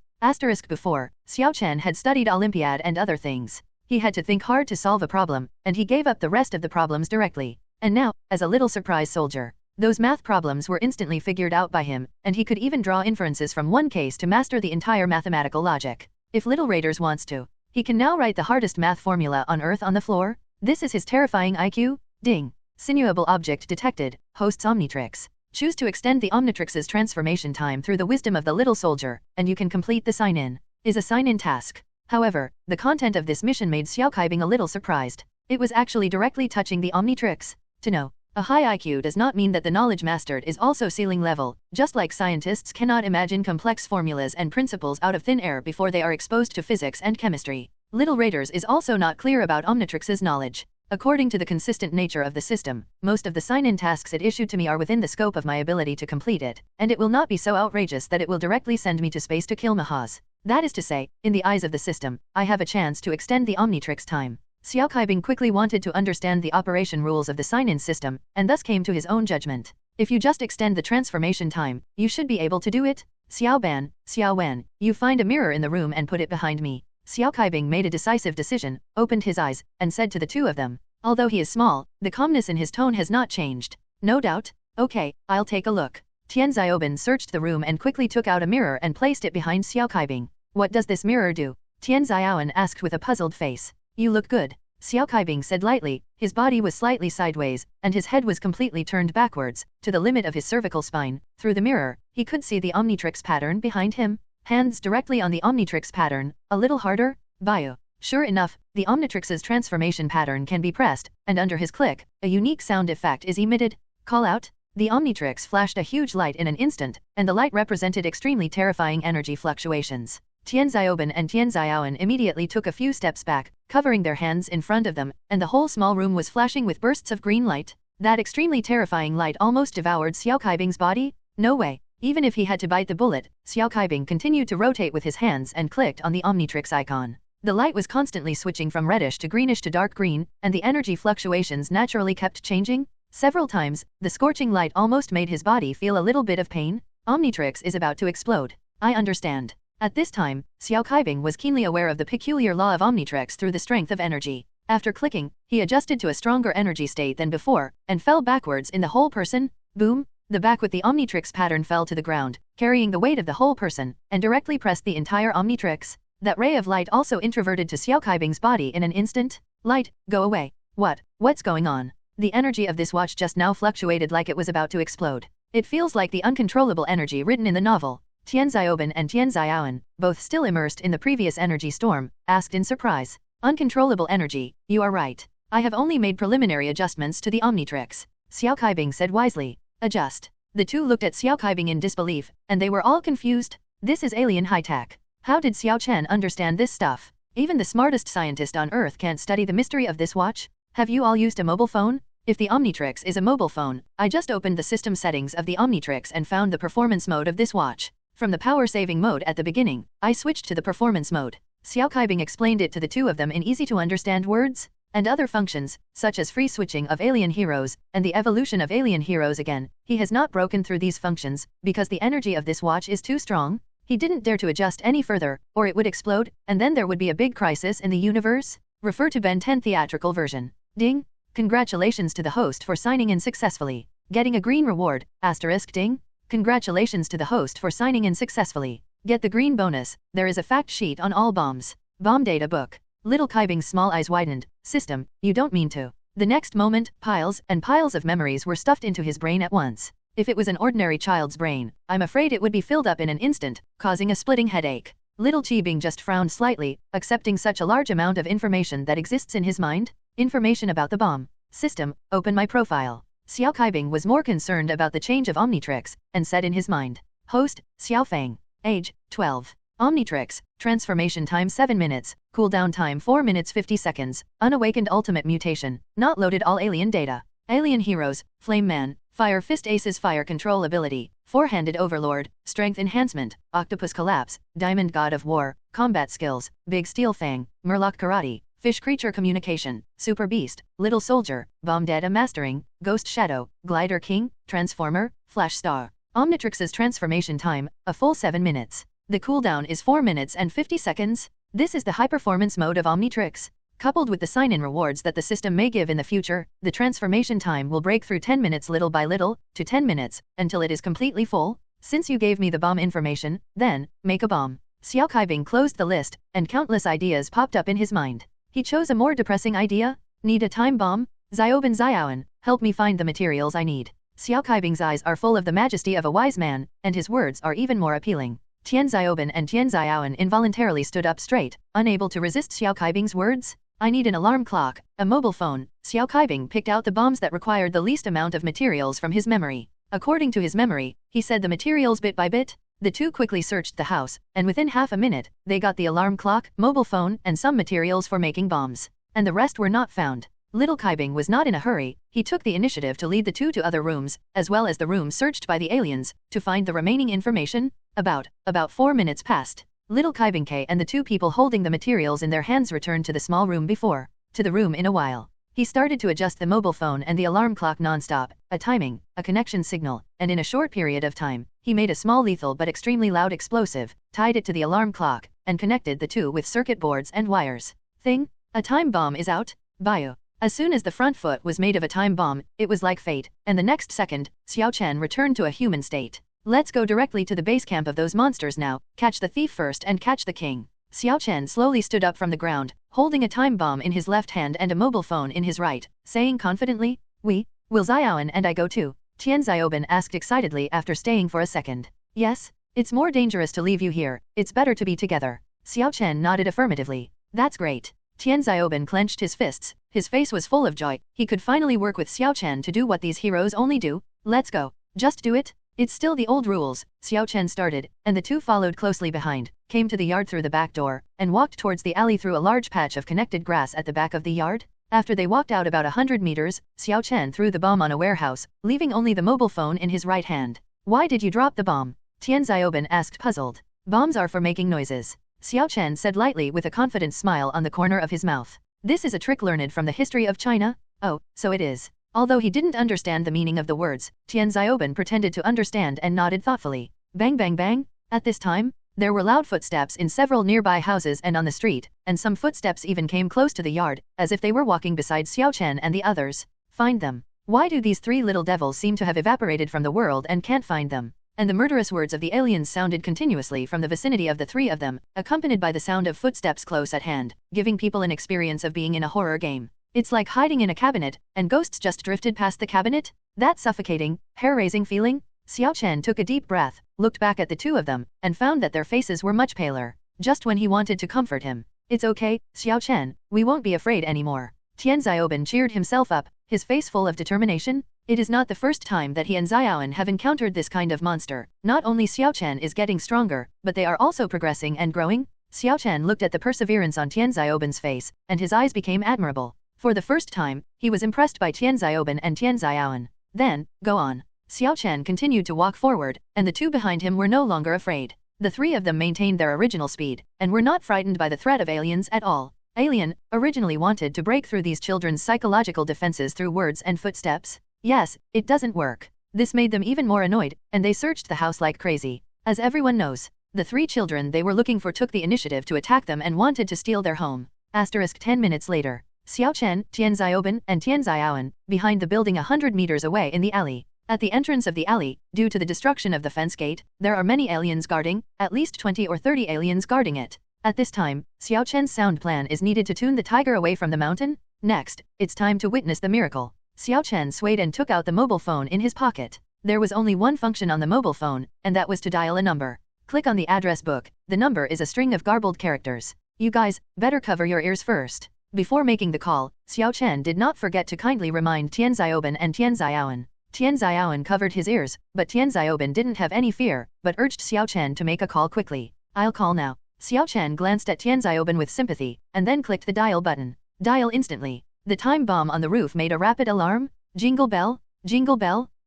Before, Xiao Chen had studied Olympiad and other things. He had to think hard to solve a problem, and he gave up the rest of the problems directly. And now, as a little surprise soldier, those math problems were instantly figured out by him, and he could even draw inferences from one case to master the entire mathematical logic. If Little Raiders wants to, he can now write the hardest math formula on Earth on the floor. This is his terrifying IQ. Ding. Sinuable object detected, hosts Omnitrix. Choose to extend the Omnitrix's transformation time through the wisdom of the little soldier, and you can complete the sign-in. Is a sign-in task. However, the content of this mission made Xiao Kaibing a little surprised. It was actually directly touching the Omnitrix. To know a high IQ does not mean that the knowledge mastered is also ceiling level, just like scientists cannot imagine complex formulas and principles out of thin air before they are exposed to physics and chemistry. Little Raiders is also not clear about Omnitrix's knowledge. According to the consistent nature of the system, most of the sign-in tasks it issued to me are within the scope of my ability to complete it, and it will not be so outrageous that it will directly send me to space to kill Mahas. That is to say, in the eyes of the system, I have a chance to extend the Omnitrix time. Xiao Kaibing quickly wanted to understand the operation rules of the sign-in system, and thus came to his own judgment. If you just extend the transformation time, you should be able to do it. Xiao Ban, Xiao Wen, you find a mirror in the room and put it behind me. Xiao Kaibing made a decisive decision, opened his eyes, and said to the two of them. Although he is small, the calmness in his tone has not changed. No doubt. Okay, I'll take a look. Tian Xiaoban searched the room and quickly took out a mirror and placed it behind Xiao Kaibing. What does this mirror do? Tian Xiaoan asked with a puzzled face. You look good. Xiao Kaibing said lightly. His body was slightly sideways, and his head was completely turned backwards, to the limit of his cervical spine. Through the mirror, he could see the Omnitrix pattern behind him. Hands directly on the Omnitrix pattern, a little harder. Bio. Sure enough, the Omnitrix's transformation pattern can be pressed, and under his click, a unique sound effect is emitted. Call out. The Omnitrix flashed a huge light in an instant, and the light represented extremely terrifying energy fluctuations. Tian Xiaoban and Tian Xiaoan immediately took a few steps back, covering their hands in front of them, and the whole small room was flashing with bursts of green light. That extremely terrifying light almost devoured Xiao Kaibing's body. No way. Even if he had to bite the bullet, Xiao Kaibing continued to rotate with his hands and clicked on the Omnitrix icon. The light was constantly switching from reddish to greenish to dark green, and the energy fluctuations naturally kept changing. Several times, the scorching light almost made his body feel a little bit of pain. Omnitrix is about to explode. I understand. At this time, Xiao Kaibing was keenly aware of the peculiar law of Omnitrix through the strength of energy. After clicking, he adjusted to a stronger energy state than before, and fell backwards in the whole person. Boom! The back with the Omnitrix pattern fell to the ground, carrying the weight of the whole person, and directly pressed the entire Omnitrix. That ray of light also introverted to Xiao Kaibing's body in an instant. Light, go away. What's going on? The energy of this watch just now fluctuated like it was about to explode. It feels like the uncontrollable energy written in the novel. Tian Xiaoban and Tian Xiaoan, both still immersed in the previous energy storm, asked in surprise. Uncontrollable energy, you are right. I have only made preliminary adjustments to the Omnitrix. Xiao Kaibing said wisely. Adjust. The two looked at Xiao Kaibing in disbelief, and they were all confused. This is alien high-tech. How did Xiao Chen understand this stuff? Even the smartest scientist on Earth can't study the mystery of this watch. Have you all used a mobile phone? If the Omnitrix is a mobile phone, I just opened the system settings of the Omnitrix and found the performance mode of this watch. From the power-saving mode at the beginning, I switched to the performance mode. Xiao Kaibing explained it to the two of them in easy-to-understand words, and other functions, such as free switching of alien heroes, and the evolution of alien heroes again. He has not broken through these functions, because the energy of this watch is too strong. He didn't dare to adjust any further, or it would explode, and then there would be a big crisis in the universe. Refer to Ben 10 theatrical version. Ding! Congratulations to the host for signing in successfully. Getting a green reward, asterisk ding. Congratulations to the host for signing in successfully. Get the green bonus. There is a fact sheet on all bombs. Bomb data book. Little Kaibing's small eyes widened. System, you don't mean to. The next moment, piles and piles of memories were stuffed into his brain at once. If it was an ordinary child's brain, I'm afraid it would be filled up in an instant, causing a splitting headache. Little Kaibing just frowned slightly, accepting such a large amount of information that exists in his mind. Information about the bomb. System, open my profile. Xiao Kaibing was more concerned about the change of Omnitrix, and said in his mind. Host, Xiao Feng. Age, 12. Omnitrix, transformation time 7 minutes, cooldown time 4 minutes 50 seconds, unawakened ultimate mutation, not loaded all alien data. Alien heroes, Flame Man, Fire Fist Ace's fire control ability, Four-handed Overlord, Strength Enhancement, Octopus Collapse, Diamond God of War, Combat Skills, Big Steel Fang, Murloc Karate, Fish Creature Communication, Super Beast, Little Soldier, Bomb Data Mastering, Ghost Shadow, Glider King, Transformer, Flash Star. Omnitrix's transformation time, a full 7 minutes. The cooldown is 4 minutes and 50 seconds. This is the high-performance mode of Omnitrix. Coupled with the sign-in rewards that the system may give in the future, the transformation time will break through 10 minutes little by little, to 10 minutes, until it is completely full. Since you gave me the bomb information, then, make a bomb. Xiao Kaibing closed the list, and countless ideas popped up in his mind. He chose a more depressing idea. Need a time bomb? Xiaoban Xiaoan, help me find the materials I need. Xiao Kaibing's eyes are full of the majesty of a wise man, and his words are even more appealing. Tian Xiaoban and Tian Xiaoan involuntarily stood up straight, unable to resist Xiao Kaibing's words. I need an alarm clock, a mobile phone. Xiao Kaibing picked out the bombs that required the least amount of materials from his memory. According to his memory, he said the materials bit by bit. The two quickly searched the house, and within half a minute, they got the alarm clock, mobile phone, and some materials for making bombs. And the rest were not found. Little Kaibing was not in a hurry. He took the initiative to lead the two to other rooms, as well as the room searched by the aliens, to find the remaining information. About 4 minutes passed. Little Kaibing and the two people holding the materials in their hands returned to the small room before. To the room in a while. He started to adjust the mobile phone and the alarm clock non-stop, a timing, a connection signal, and in a short period of time, he made a small lethal but extremely loud explosive, tied it to the alarm clock, and connected the two with circuit boards and wires. Thing? A time bomb is out? Bio. As soon as the front foot was made of a time bomb, it was like fate, and the next second, Xiao Chen returned to a human state. Let's go directly to the base camp of those monsters now, catch the thief first and catch the king. Xiao Chen slowly stood up from the ground, holding a time bomb in his left hand and a mobile phone in his right, saying confidently, Will Xiaoan and I go too? Tian Xiaoban asked excitedly after staying for a second. Yes? It's more dangerous to leave you here, it's better to be together. Xiao Chen nodded affirmatively. That's great. Tian Xiaoban clenched his fists, his face was full of joy, he could finally work with Xiao Chen to do what these heroes only do. Let's go. Just do it. It's still the old rules, Xiao Chen started, and the two followed closely behind, came to the yard through the back door, and walked towards the alley through a large patch of connected grass at the back of the yard. After they walked out about 100 meters, Xiao Chen threw the bomb on a warehouse, leaving only the mobile phone in his right hand. Why did you drop the bomb? Tian Xiaoban asked puzzled. Bombs are for making noises. Xiao Chen said lightly with a confident smile on the corner of his mouth. This is a trick learned from the history of China? Oh, so it is. Although he didn't understand the meaning of the words, Tian Xiaoban pretended to understand and nodded thoughtfully. Bang bang bang. At this time, there were loud footsteps in several nearby houses and on the street, and some footsteps even came close to the yard, as if they were walking beside Xiao Chen and the others. Find them. Why do these three little devils seem to have evaporated from the world and can't find them? And the murderous words of the aliens sounded continuously from the vicinity of the three of them, accompanied by the sound of footsteps close at hand, giving people an experience of being in a horror game. It's like hiding in a cabinet, and ghosts just drifted past the cabinet? That suffocating, hair-raising feeling? Xiao Chen took a deep breath, looked back at the two of them, and found that their faces were much paler. Just when he wanted to comfort him. It's okay, Xiao Chen, we won't be afraid anymore. Tian Xiaoban cheered himself up, his face full of determination. It is not the first time that he and Xiaoan have encountered this kind of monster. Not only Xiao Chen is getting stronger, but they are also progressing and growing. Xiao Chen looked at the perseverance on Tian Xiaoban's face, and his eyes became admirable. For the first time, he was impressed by Tian Xiaoban and Tian Xiaoan. Then, go on. Xiao Chen continued to walk forward, and the two behind him were no longer afraid. The three of them maintained their original speed, and were not frightened by the threat of aliens at all. Alien originally wanted to break through these children's psychological defenses through words and footsteps. Yes, it doesn't work. This made them even more annoyed, and they searched the house like crazy. As everyone knows, the three children they were looking for took the initiative to attack them and wanted to steal their home. 10 minutes later. Xiao Chen, Tian Xiaoban, and Tian Xiaoan, behind the building 100 meters away in the alley. At the entrance of the alley, due to the destruction of the fence gate, there are many aliens guarding, at least 20 or 30 aliens guarding it. At this time, Xiao Chen's sound plan is needed to tune the tiger away from the mountain. Next, it's time to witness the miracle. Xiao Chen swayed and took out the mobile phone in his pocket. There was only one function on the mobile phone, and that was to dial a number. Click on the address book. The number is a string of garbled characters. You guys, better cover your ears first. Before making the call, Xiao Chen did not forget to kindly remind Tian Xiaoban and Tian Xiaoan. Tian Xiaoan covered his ears, but Tian Xiaoban didn't have any fear, but urged Xiao Chen to make a call quickly. I'll call now. Xiao Chen glanced at Tian Xiaoban with sympathy, and then clicked the dial button. Dial instantly. The time bomb on the roof made a rapid alarm. Jingle bell,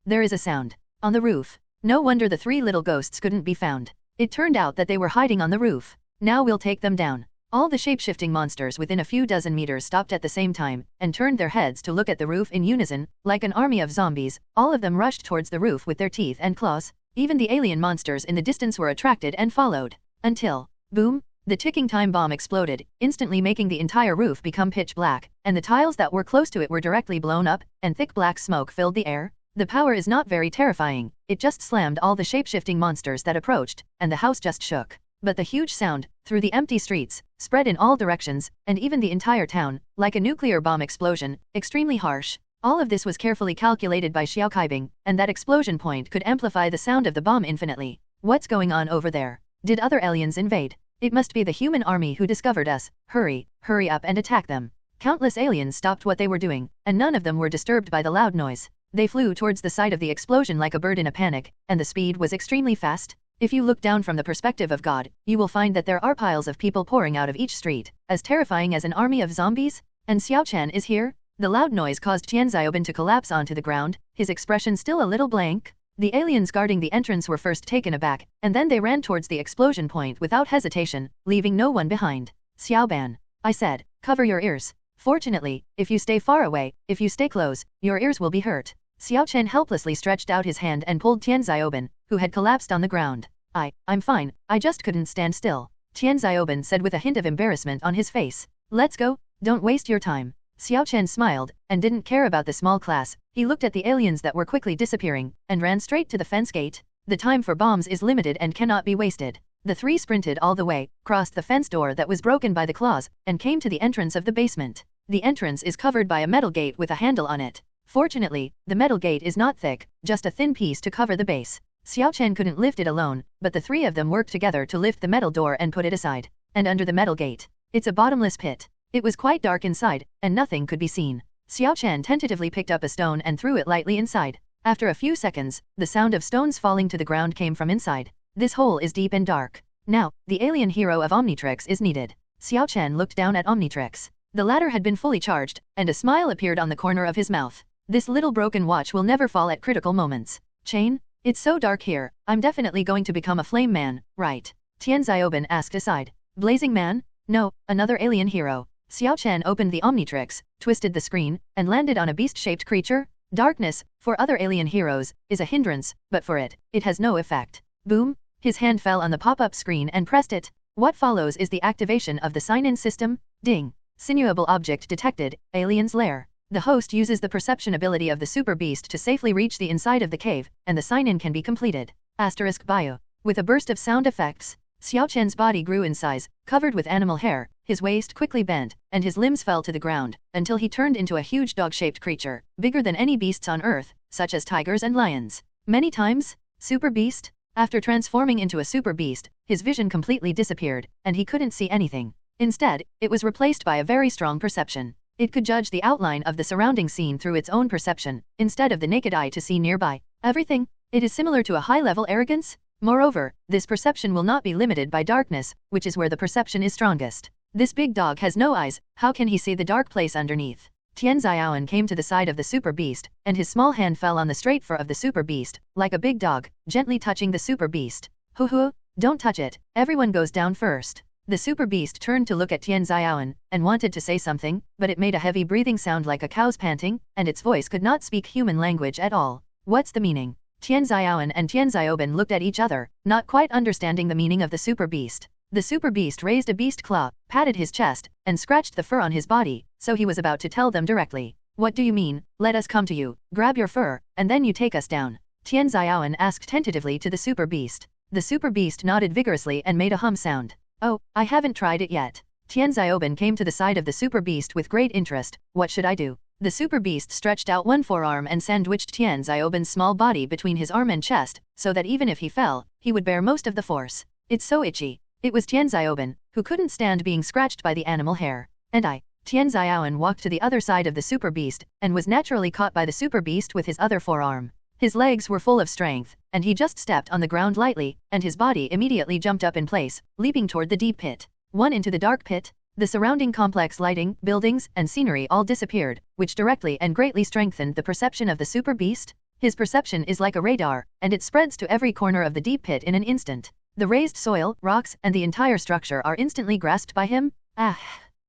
there is a sound. On the roof. No wonder the three little ghosts couldn't be found. It turned out that they were hiding on the roof. Now we'll take them down. All the shape-shifting monsters within a few dozen meters stopped at the same time, and turned their heads to look at the roof in unison, like an army of zombies. All of them rushed towards the roof with their teeth and claws. Even the alien monsters in the distance were attracted and followed. Until, boom, the ticking time bomb exploded, instantly making the entire roof become pitch black, and the tiles that were close to it were directly blown up, and thick black smoke filled the air. The power is not very terrifying, it just slammed all the shape-shifting monsters that approached, and the house just shook. But the huge sound, through the empty streets, spread in all directions, and even the entire town, like a nuclear bomb explosion, extremely harsh. All of this was carefully calculated by Xiao Kaibing, and that explosion point could amplify the sound of the bomb infinitely. What's going on over there? Did other aliens invade? It must be the human army who discovered us. Hurry up and attack them. Countless aliens stopped what they were doing, and none of them were disturbed by the loud noise. They flew towards the site of the explosion like a bird in a panic, and the speed was extremely fast. If you look down from the perspective of God, you will find that there are piles of people pouring out of each street, as terrifying as an army of zombies. And Xiao Chen is here? The loud noise caused Tian Xiaoban to collapse onto the ground, his expression still a little blank. The aliens guarding the entrance were first taken aback, and then they ran towards the explosion point without hesitation, leaving no one behind. Xiaoban, I said, cover your ears. Fortunately, if you stay far away, if you stay close, your ears will be hurt. Xiao Chen helplessly stretched out his hand and pulled Tian Xiaoben, who had collapsed on the ground. I'm fine, I just couldn't stand still. Tian Xiaoben said with a hint of embarrassment on his face. Let's go, don't waste your time. Xiao Chen smiled, and didn't care about the small class. He looked at the aliens that were quickly disappearing, and ran straight to the fence gate. The time for bombs is limited and cannot be wasted. The three sprinted all the way, crossed the fence door that was broken by the claws, and came to the entrance of the basement. The entrance is covered by a metal gate with a handle on it. Fortunately, the metal gate is not thick, just a thin piece to cover the base. Xiao Chen couldn't lift it alone, but the three of them worked together to lift the metal door and put it aside. And under the metal gate, it's a bottomless pit. It was quite dark inside, and nothing could be seen. Xiao Chen tentatively picked up a stone and threw it lightly inside. After a few seconds, the sound of stones falling to the ground came from inside. This hole is deep and dark. Now, the alien hero of Omnitrix is needed. Xiao Chen looked down at Omnitrix. The latter had been fully charged, and a smile appeared on the corner of his mouth. This little broken watch will never fall at critical moments. Chain? It's so dark here, I'm definitely going to become a flame man, right? Tian Xiaoben asked aside. Blazing man? No, another alien hero. Xiao Chen opened the Omnitrix, twisted the screen, and landed on a beast-shaped creature. Darkness, for other alien heroes, is a hindrance, but for it has no effect. Boom! His hand fell on the pop-up screen and pressed it. What follows is the activation of the sign-in system. Ding! Sinuable object detected, alien's lair. The host uses the perception ability of the super beast to safely reach the inside of the cave, and the sign-in can be completed. Asterisk bio. With a burst of sound effects, Xiao Chen's body grew in size, covered with animal hair, his waist quickly bent, and his limbs fell to the ground, until he turned into a huge dog-shaped creature, bigger than any beasts on Earth, such as tigers and lions. Many times? Super beast? After transforming into a super beast, his vision completely disappeared, and he couldn't see anything. Instead, it was replaced by a very strong perception. It could judge the outline of the surrounding scene through its own perception, instead of the naked eye to see nearby everything. It is similar to a high-level arrogance. Moreover, this perception will not be limited by darkness, which is where the perception is strongest. This big dog has no eyes, how can he see the dark place underneath? Tian Xiaoan came to the side of the super beast, and his small hand fell on the straight fur of the super beast, like a big dog, gently touching the super beast. Hoo, don't touch it, everyone goes down first. The super beast turned to look at Tian Xiaoan, and wanted to say something, but it made a heavy breathing sound like a cow's panting, and its voice could not speak human language at all. What's the meaning? Tian Xiaoan and Tian Xiaoben looked at each other, not quite understanding the meaning of the super beast. The super beast raised a beast claw, patted his chest, and scratched the fur on his body, so he was about to tell them directly. What do you mean? Let us come to you, grab your fur, and then you take us down. Tian Xiaoan asked tentatively to the super beast. The super beast nodded vigorously and made a hum sound. Oh, I haven't tried it yet. Tian Xiaoben came to the side of the super beast with great interest. What should I do? The super beast stretched out one forearm and sandwiched Tian Xiaoben's small body between his arm and chest, so that even if he fell, he would bear most of the force. It's so itchy. It was Tian Xiaoben, who couldn't stand being scratched by the animal hair. And Tian Xiaoan walked to the other side of the super beast, and was naturally caught by the super beast with his other forearm. His legs were full of strength, and he just stepped on the ground lightly, and his body immediately jumped up in place, leaping toward the deep pit. One into the dark pit. The surrounding complex lighting, buildings, and scenery all disappeared, which directly and greatly strengthened the perception of the super beast. His perception is like a radar, and it spreads to every corner of the deep pit in an instant. The raised soil, rocks, and the entire structure are instantly grasped by him.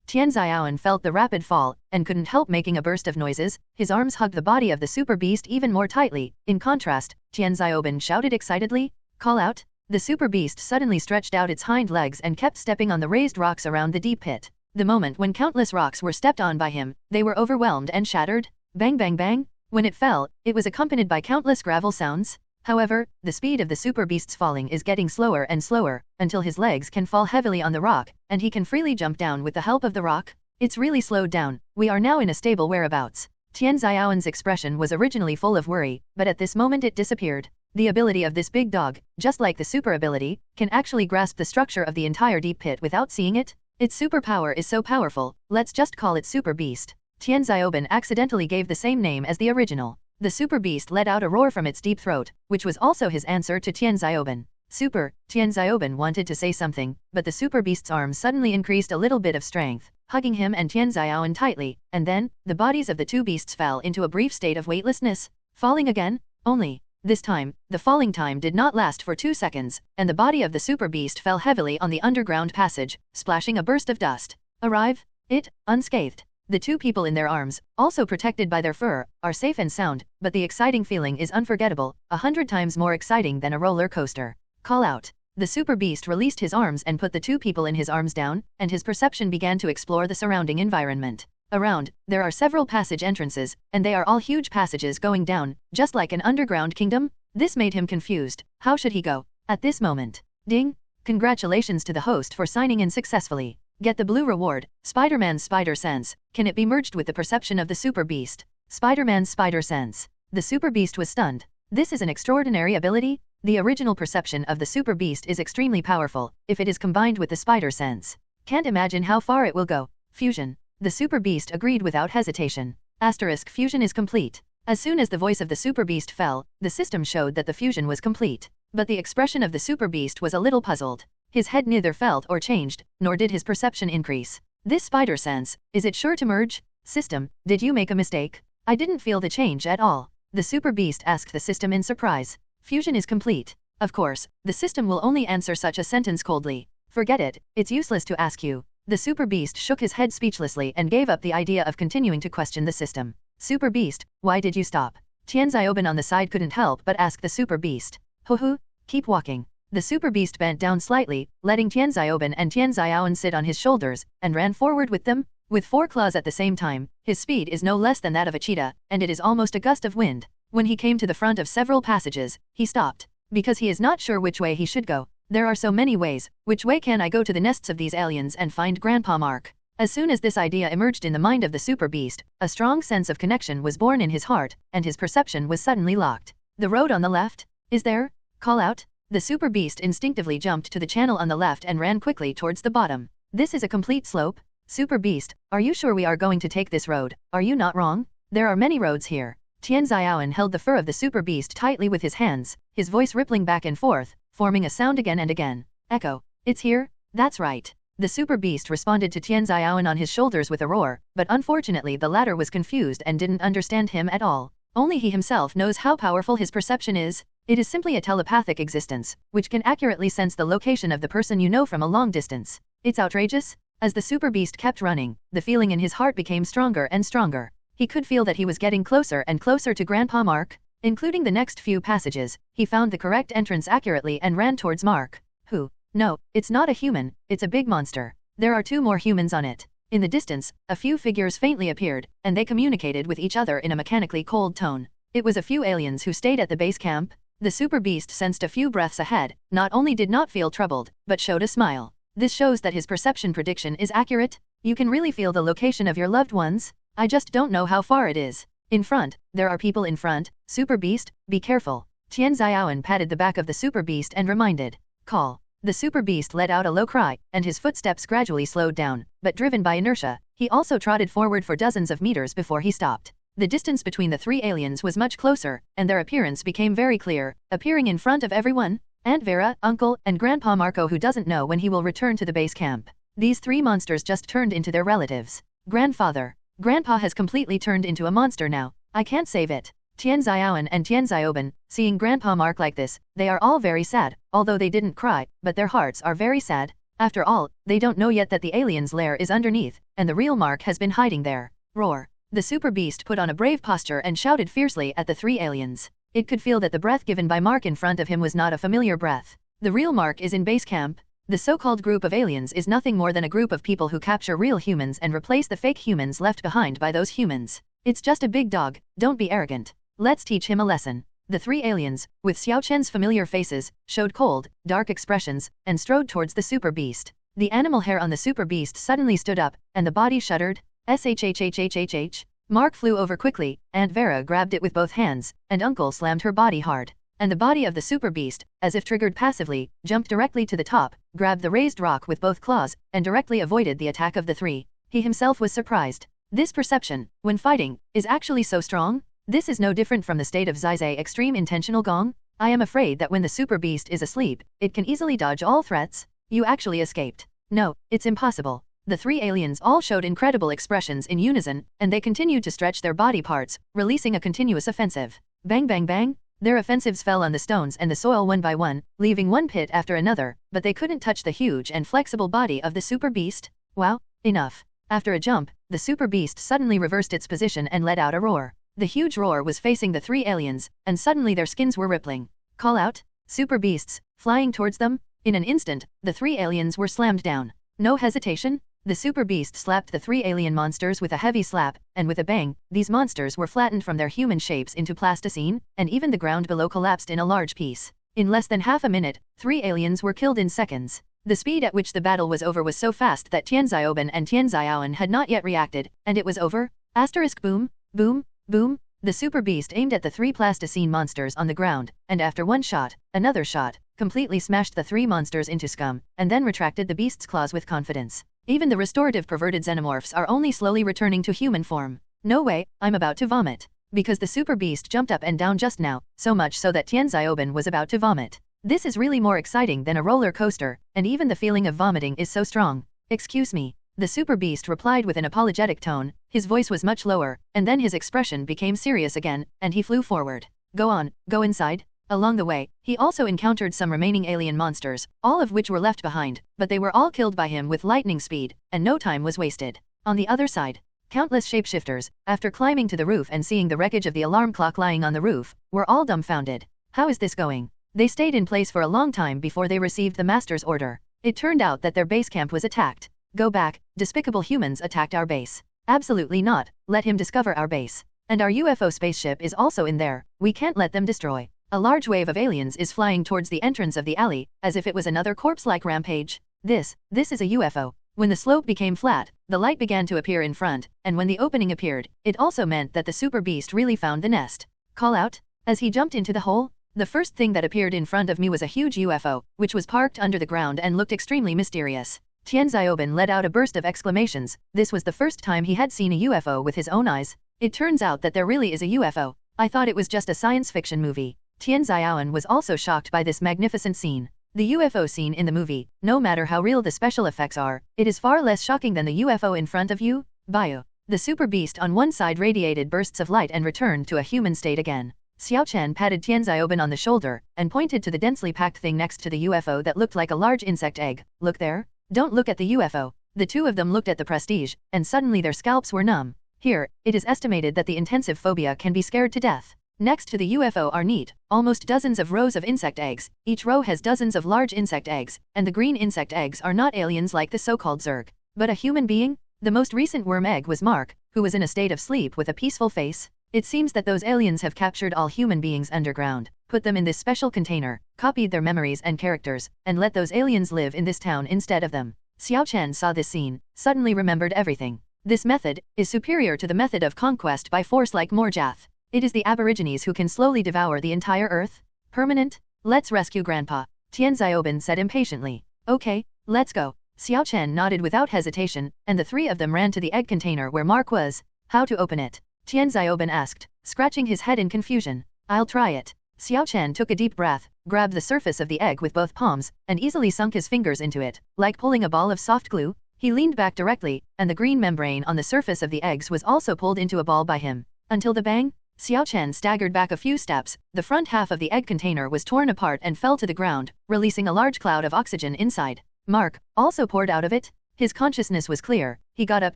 Tian Xiaoan felt the rapid fall, and couldn't help making a burst of noises. His arms hugged the body of the super beast even more tightly. In contrast, Tian Xiaoben shouted excitedly, "Call out!" The super beast suddenly stretched out its hind legs and kept stepping on the raised rocks around the deep pit. The moment when countless rocks were stepped on by him, they were overwhelmed and shattered. Bang bang bang! When it fell, it was accompanied by countless gravel sounds. However, the speed of the super beast's falling is getting slower and slower, until his legs can fall heavily on the rock, and he can freely jump down with the help of the rock. It's really slowed down. We are now in a stable whereabouts. Tian Xiaoan's expression was originally full of worry, but at this moment it disappeared. The ability of this big dog, just like the super ability, can actually grasp the structure of the entire deep pit without seeing it. Its superpower is so powerful, let's just call it Super Beast. Tian Xiaoben accidentally gave the same name as the original. The super beast let out a roar from its deep throat, which was also his answer to Tian Xiaoben. Super, Tian Xiaoben wanted to say something, but the super beast's arms suddenly increased a little bit of strength, hugging him and Tian Xiaoben tightly, and then, the bodies of the two beasts fell into a brief state of weightlessness, falling again, only. This time, the falling time did not last for 2 seconds, and the body of the super beast fell heavily on the underground passage, splashing a burst of dust. Arrive? It, unscathed. The two people in their arms, also protected by their fur, are safe and sound, but the exciting feeling is unforgettable, 100 times more exciting than a roller coaster. Call out. The super beast released his arms and put the two people in his arms down, and his perception began to explore the surrounding environment. Around, there are several passage entrances, and they are all huge passages going down, just like an underground kingdom. This made him confused. How should he go? At this moment. Ding! Congratulations to the host for signing in successfully. Get the blue reward, Spider-Man's Spider Sense. Can it be merged with the perception of the Super Beast? Spider-Man's Spider Sense. The Super Beast was stunned. This is an extraordinary ability. The original perception of the Super Beast is extremely powerful, if it is combined with the Spider Sense. Can't imagine how far it will go. Fusion. The Super Beast agreed without hesitation. Asterisk fusion is complete. As soon as the voice of the Super Beast fell, the system showed that the fusion was complete. But the expression of the Super Beast was a little puzzled. His head neither felt or changed, nor did his perception increase. This Spider Sense, is it sure to merge? System, did you make a mistake? I didn't feel the change at all. The Super Beast asked the system in surprise. Fusion is complete. Of course, the system will only answer such a sentence coldly. Forget it, it's useless to ask you. The Super Beast shook his head speechlessly and gave up the idea of continuing to question the system. Super Beast, why did you stop? Tianzioben on the side couldn't help but ask the Super Beast. Hoo, keep walking. The Super Beast bent down slightly, letting Tianzioben and Tianziowen sit on his shoulders, and ran forward with them. With 4 claws at the same time, his speed is no less than that of a cheetah, and it is almost a gust of wind. When he came to the front of several passages, he stopped. Because he is not sure which way he should go. There are so many ways. Which way can I go to the nests of these aliens and find Grandpa Mark? As soon as this idea emerged in the mind of the Super Beast, a strong sense of connection was born in his heart, and his perception was suddenly locked. The road on the left? Is there? Call out. The Super Beast instinctively jumped to the channel on the left and ran quickly towards the bottom. This is a complete slope? Super Beast, are you sure we are going to take this road? Are you not wrong? There are many roads here. Tianziowen held the fur of the Super Beast tightly with his hands, his voice rippling back and forth, forming a sound again and again. Echo. It's here? That's right. The Super Beast responded to Tianziowen on his shoulders with a roar, but unfortunately the latter was confused and didn't understand him at all. Only he himself knows how powerful his perception is. It is simply a telepathic existence, which can accurately sense the location of the person you know from a long distance. It's outrageous. As the Super Beast kept running, the feeling in his heart became stronger and stronger. He could feel that he was getting closer and closer to Grandpa Mark. Including the next few passages, he found the correct entrance accurately and ran towards Mark. Who? No, it's not a human, it's a big monster. There are 2 more humans on it. In the distance, a few figures faintly appeared, and they communicated with each other in a mechanically cold tone. It was a few aliens who stayed at the base camp. The Super Beast sensed a few breaths ahead, not only did not feel troubled, but showed a smile. This shows that his perception prediction is accurate. You can really feel the location of your loved ones. I just don't know how far it is. In front, there are people in front. Super Beast, be careful. Tianziowen patted the back of the Super Beast and reminded. Call. The Super Beast let out a low cry, and his footsteps gradually slowed down, but driven by inertia, he also trotted forward for dozens of meters before he stopped. The distance between the 3 aliens was much closer, and their appearance became very clear, appearing in front of everyone. Aunt Vera, Uncle, and Grandpa Marco, who doesn't know when he will return to the base camp. These 3 monsters just turned into their relatives. Grandfather. Grandpa has completely turned into a monster now. I can't save it. Tianziowen and Tianzioben, seeing Grandpa Mark like this, they are all very sad, although they didn't cry, but their hearts are very sad. After all, they don't know yet that the alien's lair is underneath, and the real Mark has been hiding there. Roar. The Super Beast put on a brave posture and shouted fiercely at the 3 aliens. It could feel that the breath given by Mark in front of him was not a familiar breath. The real Mark is in base camp. The so-called group of aliens is nothing more than a group of people who capture real humans and replace the fake humans left behind by those humans. It's just a big dog, don't be arrogant. Let's teach him a lesson. The 3 aliens, with Xiao Chen's familiar faces, showed cold, dark expressions, and strode towards the Super Beast. The animal hair on the Super Beast suddenly stood up, and the body shuddered. Shhhhhhh. Mark flew over quickly, Aunt Vera grabbed it with both hands, and Uncle slammed her body hard. And the body of the Super Beast, as if triggered passively, jumped directly to the top, grabbed the raised rock with both claws, and directly avoided the attack of the 3. He himself was surprised. This perception, when fighting, is actually so strong? This is no different from the state of Zizay Extreme Intentional Gong. I am afraid that when the Super Beast is asleep, it can easily dodge all threats. You actually escaped. No, it's impossible. The 3 aliens all showed incredible expressions in unison, and they continued to stretch their body parts, releasing a continuous offensive. Bang bang bang! Their offensives fell on the stones and the soil one by one, leaving one pit after another, but they couldn't touch the huge and flexible body of the Super Beast. Wow, enough. After a jump, the super beast suddenly reversed its position and let out a roar. The huge roar was facing the 3 aliens, and suddenly their skins were rippling. Call out, super beasts, flying towards them. In an instant, the 3 aliens were slammed down. No hesitation, the super beast slapped the 3 alien monsters with a heavy slap, and with a bang, these monsters were flattened from their human shapes into plasticine, and even the ground below collapsed in a large piece. In less than half a minute, 3 aliens were killed in seconds. The speed at which the battle was over was so fast that Tianzioben and Tianziowen had not yet reacted, and it was over. Asterisk boom, boom, boom. The super beast aimed at the 3 plasticine monsters on the ground, and after one shot, another shot, completely smashed the 3 monsters into scum, and then retracted the beast's claws with confidence. Even the restorative perverted xenomorphs are only slowly returning to human form. No way, I'm about to vomit. Because the super beast jumped up and down just now, so much so that Tianzioben was about to vomit. This is really more exciting than a roller coaster, and even the feeling of vomiting is so strong. Excuse me. The super beast replied with an apologetic tone, his voice was much lower, and then his expression became serious again, and he flew forward. Go on, go inside. Along the way, he also encountered some remaining alien monsters, all of which were left behind, but they were all killed by him with lightning speed, and no time was wasted. On the other side, countless shapeshifters, after climbing to the roof and seeing the wreckage of the alarm clock lying on the roof, were all dumbfounded. How is this going? They stayed in place for a long time before they received the master's order. It turned out that their base camp was attacked. Go back, despicable humans attacked our base. Absolutely not, let him discover our base. And our UFO spaceship is also in there, we can't let them destroy. A large wave of aliens is flying towards the entrance of the alley, as if it was another corpse-like rampage. This is a UFO. When the slope became flat, the light began to appear in front, and when the opening appeared, it also meant that the super beast really found the nest. Call out. As he jumped into the hole, the first thing that appeared in front of me was a huge UFO, which was parked under the ground and looked extremely mysterious. Tianzioben let out a burst of exclamations. This was the first time he had seen a UFO with his own eyes. It turns out that there really is a UFO. I thought it was just a science fiction movie. Tianziowen was also shocked by this magnificent scene. The UFO scene in the movie, no matter how real the special effects are, it is far less shocking than the UFO in front of you. Bio. The super beast on one side radiated bursts of light and returned to a human state again. Xiaochen patted Tianzioben on the shoulder, and pointed to the densely packed thing next to the UFO that looked like a large insect egg. Look there? Don't look at the UFO. The two of them looked at the prestige, and suddenly their scalps were numb. Here, it is estimated that the intensive phobia can be scared to death. Next to the UFO are neat, almost dozens of rows of insect eggs. Each row has dozens of large insect eggs, and the green insect eggs are not aliens like the so-called Zerg, but a human being. The most recent worm egg was Mark, who was in a state of sleep with a peaceful face. It seems that those aliens have captured all human beings underground, put them in this special container, copied their memories and characters, and let those aliens live in this town instead of them. Xiaochen saw this scene, suddenly remembered everything. This method is superior to the method of conquest by force like Morjath. It is the Aborigines who can slowly devour the entire Earth. Permanent? Let's rescue Grandpa. Tianzioben said impatiently. Okay, let's go. Xiaochen nodded without hesitation, and the 3 of them ran to the egg container where Mark was. How to open it? Tianzioben asked, scratching his head in confusion. I'll try it. Xiaochen took a deep breath, grabbed the surface of the egg with both palms, and easily sunk his fingers into it, like pulling a ball of soft glue. He leaned back directly, and the green membrane on the surface of the eggs was also pulled into a ball by him. Until the bang, Xiaochen staggered back a few steps. The front half of the egg container was torn apart and fell to the ground, releasing a large cloud of oxygen inside. Mark also poured out of it. His consciousness was clear. He got up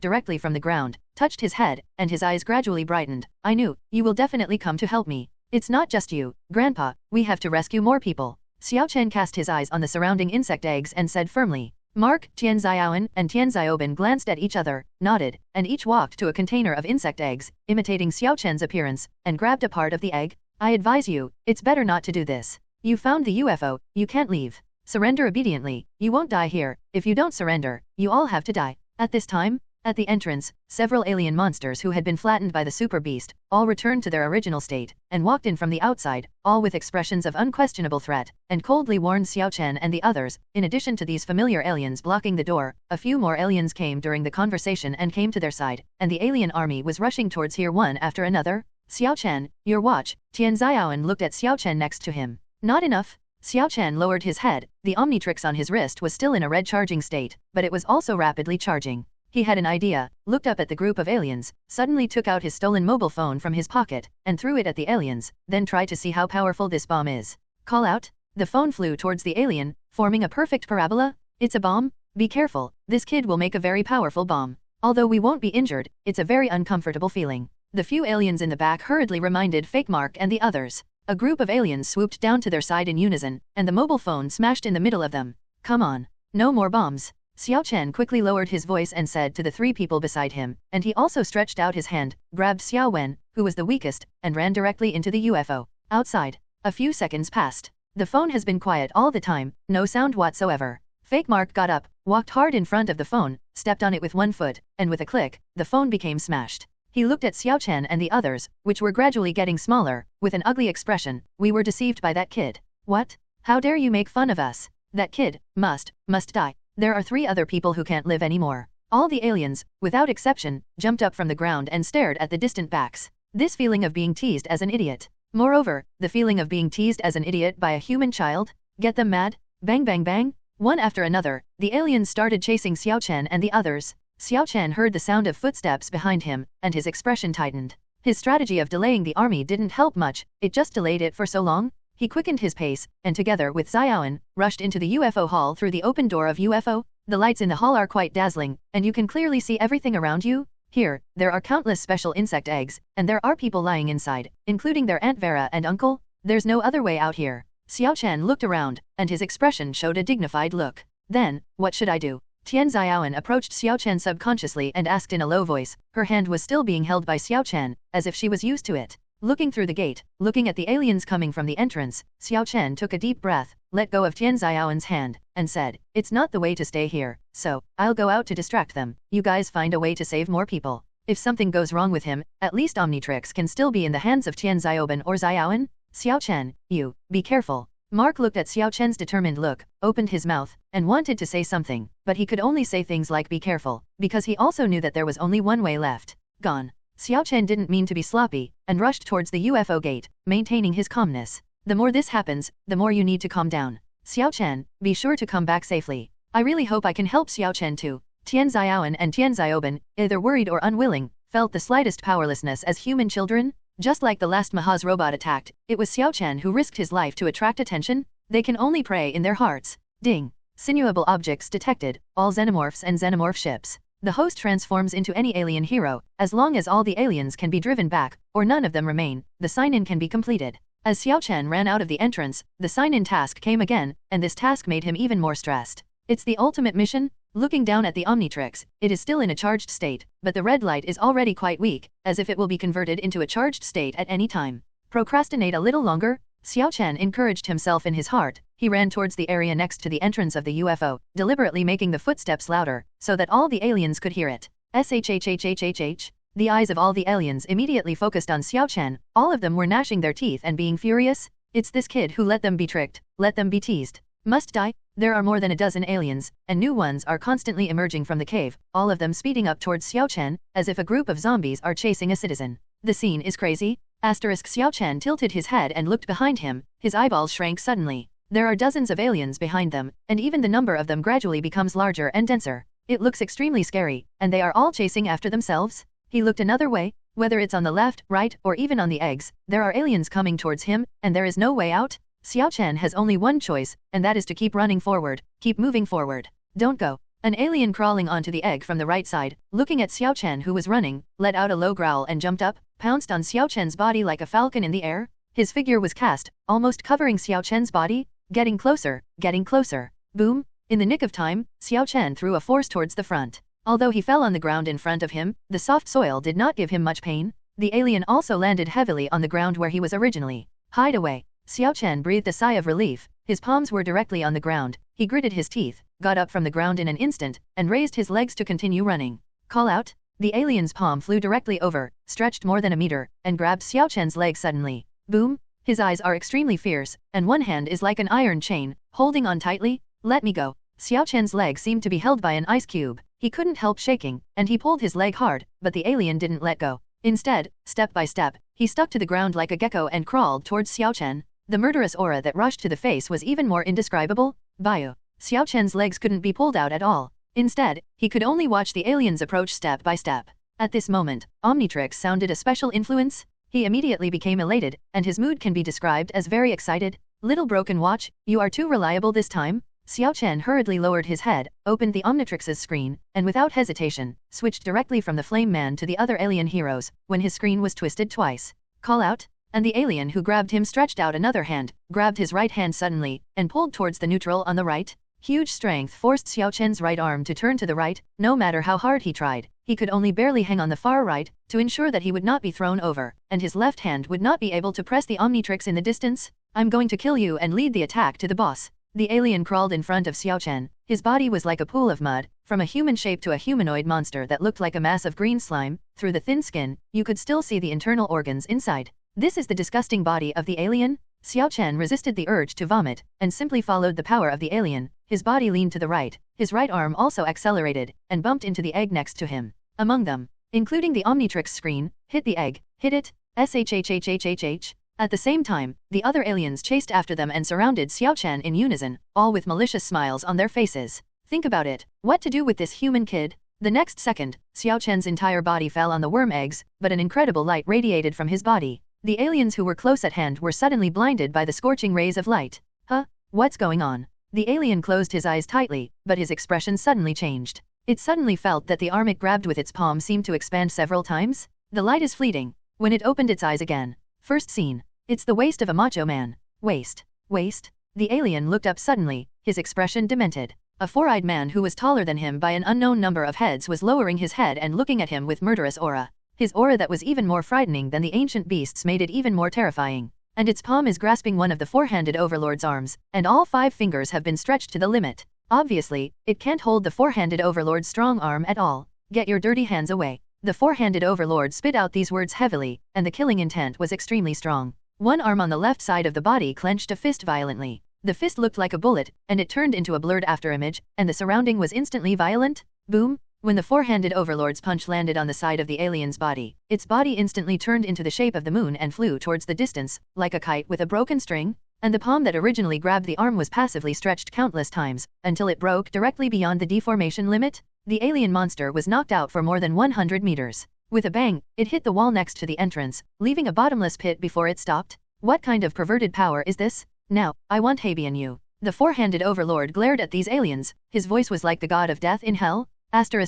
directly from the ground, touched his head, and his eyes gradually brightened. I knew, you will definitely come to help me. It's not just you, Grandpa, we have to rescue more people. Xiaochen cast his eyes on the surrounding insect eggs and said firmly. Mark, Tianziowen, and Tianzioben glanced at each other, nodded, and each walked to a container of insect eggs, imitating Xiaochen's appearance, and grabbed a part of the egg. I advise you, it's better not to do this. You found the UFO, you can't leave. Surrender obediently, you won't die here. If you don't surrender, you all have to die. At this time, at the entrance, several alien monsters who had been flattened by the super beast, all returned to their original state, and walked in from the outside, all with expressions of unquestionable threat, and coldly warned Xiaochen and the others. In addition to these familiar aliens blocking the door, a few more aliens came during the conversation and came to their side, and the alien army was rushing towards here one after another. Xiaochen, your watch. Tianziowen looked at Xiaochen next to him. Not enough. Xiaochen lowered his head. The Omnitrix on his wrist was still in a red charging state, but it was also rapidly charging. He had an idea, looked up at the group of aliens, suddenly took out his stolen mobile phone from his pocket, and threw it at the aliens, then tried to see how powerful this bomb is. Call out. The phone flew towards the alien, forming a perfect parabola. It's a bomb? Be careful, this kid will make a very powerful bomb. Although we won't be injured, it's a very uncomfortable feeling. The few aliens in the back hurriedly reminded Fake Mark and the others. A group of aliens swooped down to their side in unison, and the mobile phone smashed in the middle of them. Come on. No more bombs. Xiao Chen quickly lowered his voice and said to the three people beside him, and he also stretched out his hand, grabbed Xiao Wen, who was the weakest, and ran directly into the UFO. Outside. A few seconds passed. The phone has been quiet all the time, no sound whatsoever. Fake Mark got up, walked hard in front of the phone, stepped on it with one foot, and with a click, the phone became smashed. He looked at Xiao Chen and the others, which were gradually getting smaller, with an ugly expression. We were deceived by that kid. What? How dare you make fun of us? That kid must die. There are 3 other people who can't live anymore. All the aliens, without exception, jumped up from the ground and stared at the distant backs. This feeling of being teased as an idiot. Moreover, the feeling of being teased as an idiot by a human child. Get them mad? Bang bang bang. One after another, the aliens started chasing Xiao Chen and the others. Xiao Chen heard the sound of footsteps behind him, and his expression tightened. His strategy of delaying the army didn't help much, it just delayed it for so long. He quickened his pace, and together with Xiaoan, rushed into the UFO hall through the open door of UFO. The lights in the hall are quite dazzling, and you can clearly see everything around you. Here, there are countless special insect eggs, and there are people lying inside, including their Aunt Vera and uncle. There's no other way out here. Xiao Chen looked around, and his expression showed a dignified look. Then, what should I do? Tian Xiaoan approached Xiao Chen subconsciously and asked in a low voice. Her hand was still being held by Xiao Chen, as if she was used to it. Looking through the gate, looking at the aliens coming from the entrance, Xiao Chen took a deep breath, let go of Tian Xiaoan's hand, and said, "It's not the way to stay here, so I'll go out to distract them. You guys find a way to save more people. If something goes wrong with him, at least Omnitrix can still be in the hands of Tian Xiaoban or Xiaoan. Xiao Chen, you, be careful." Mark looked at Xiao Chen's determined look, opened his mouth, and wanted to say something, but he could only say things like be careful, because he also knew that there was only one way left. Gone. Xiao Chen didn't mean to be sloppy, and rushed towards the UFO gate, maintaining his calmness. The more this happens, the more you need to calm down. Xiao Chen, be sure to come back safely. I really hope I can help Xiao Chen too. Tian Xiaoan and Tian Xiaoban, either worried or unwilling, felt the slightest powerlessness as human children. Just like the last Mahaz robot attacked, it was Xiao Chen who risked his life to attract attention. They can only pray in their hearts. Ding. Sinuable objects detected, all xenomorphs and xenomorph ships. The host transforms into any alien hero, as long as all the aliens can be driven back, or none of them remain, the sign-in can be completed. As Xiao Chen ran out of the entrance, the sign-in task came again, and this task made him even more stressed. It's the ultimate mission. Looking down at the Omnitrix, it is still in a charged state, but the red light is already quite weak, as if it will be converted into a charged state at any time. Procrastinate a little longer? Xiao Chen encouraged himself in his heart. He ran towards the area next to the entrance of the UFO, deliberately making the footsteps louder, so that all the aliens could hear it. Shhhhhhh. The eyes of all the aliens immediately focused on Xiao Chen. All of them were gnashing their teeth and being furious. It's this kid who let them be tricked, let them be teased. Must die. There are more than a dozen aliens, and new ones are constantly emerging from the cave, all of them speeding up towards Xiao Chen, as if a group of zombies are chasing a citizen. The scene is crazy. Xiao Chen tilted his head and looked behind him, his eyeballs shrank suddenly. There are dozens of aliens behind them, and even the number of them gradually becomes larger and denser. It looks extremely scary, and they are all chasing after themselves. He looked another way, whether it's on the left, right, or even on the eggs, there are aliens coming towards him, and there is no way out. Xiao Chen has only one choice, and that is to keep running forward, keep moving forward. Don't go. An alien crawling onto the egg from the right side, looking at Xiao Chen who was running, let out a low growl and jumped up, pounced on Xiao Chen's body like a falcon in the air. His figure was cast, almost covering Xiao Chen's body, getting closer, getting closer. Boom! In the nick of time, Xiao Chen threw a force towards the front. Although he fell on the ground in front of him, the soft soil did not give him much pain. The alien also landed heavily on the ground where he was originally. Hide away. Xiao Chen breathed a sigh of relief. His palms were directly on the ground. He gritted his teeth, got up from the ground in an instant, and raised his legs to continue running. Call out. The alien's palm flew directly over, stretched more than a meter, and grabbed Xiao Chen's leg suddenly. Boom! His eyes are extremely fierce, and one hand is like an iron chain, holding on tightly. Let me go. Xiao Chen's leg seemed to be held by an ice cube. He couldn't help shaking, and he pulled his leg hard, but the alien didn't let go. Instead, step by step, he stuck to the ground like a gecko and crawled towards Xiao Chen. The murderous aura that rushed to the face was even more indescribable. Bio. Xiao Chen's legs couldn't be pulled out at all. Instead, he could only watch the aliens approach step by step. At this moment, Omnitrix sounded a special influence. He immediately became elated, and his mood can be described as very excited. Little broken watch, you are too reliable this time. Xiao Chen hurriedly lowered his head, opened the Omnitrix's screen, and without hesitation, switched directly from the Flame Man to the other alien heroes, when his screen was twisted twice. Call out? And the alien who grabbed him stretched out another hand, grabbed his right hand suddenly, and pulled towards the neutral on the right. Huge strength forced Xiao Chen's right arm to turn to the right. No matter how hard he tried, he could only barely hang on the far right, to ensure that he would not be thrown over, and his left hand would not be able to press the Omnitrix in the distance. I'm going to kill you and lead the attack to the boss. The alien crawled in front of Xiao Chen. His body was like a pool of mud, from a human shape to a humanoid monster that looked like a mass of green slime. Through the thin skin, you could still see the internal organs inside. This is the disgusting body of the alien? Xiao Chen resisted the urge to vomit, and simply followed the power of the alien. His body leaned to the right, his right arm also accelerated, and bumped into the egg next to him. Among them, including the Omnitrix screen, hit the egg, hit it, shhhhhhh. At the same time, the other aliens chased after them and surrounded Xiao Chen in unison, all with malicious smiles on their faces. Think about it, what to do with this human kid? The next second, Xiao Chen's entire body fell on the worm eggs, but an incredible light radiated from his body. The aliens who were close at hand were suddenly blinded by the scorching rays of light. Huh? What's going on? The alien closed his eyes tightly, but his expression suddenly changed. It suddenly felt that the arm it grabbed with its palm seemed to expand several times. The light is fleeting. When it opened its eyes again. First scene. It's the waist of a macho man. Waist. Waist? The alien looked up suddenly, his expression demented. A four-eyed man who was taller than him by an unknown number of heads was lowering his head and looking at him with murderous aura. His aura that was even more frightening than the ancient beasts made it even more terrifying. And its palm is grasping one of the four-handed overlord's arms, and all 5 fingers have been stretched to the limit. Obviously, it can't hold the four-handed overlord's strong arm at all. Get your dirty hands away. The four-handed overlord spit out these words heavily, and the killing intent was extremely strong. One arm on the left side of the body clenched a fist violently. The fist looked like a bullet, and it turned into a blurred afterimage, and the surrounding was instantly violent. Boom! When the four-handed overlord's punch landed on the side of the alien's body, its body instantly turned into the shape of the moon and flew towards the distance, like a kite with a broken string, and the palm that originally grabbed the arm was passively stretched countless times, until it broke directly beyond the deformation limit. The alien monster was knocked out for more than 100 meters. With a bang, it hit the wall next to the entrance, leaving a bottomless pit before it stopped. What kind of perverted power is this? Now, I want Habian you. The four-handed overlord glared at these aliens. His voice was like the god of death in hell.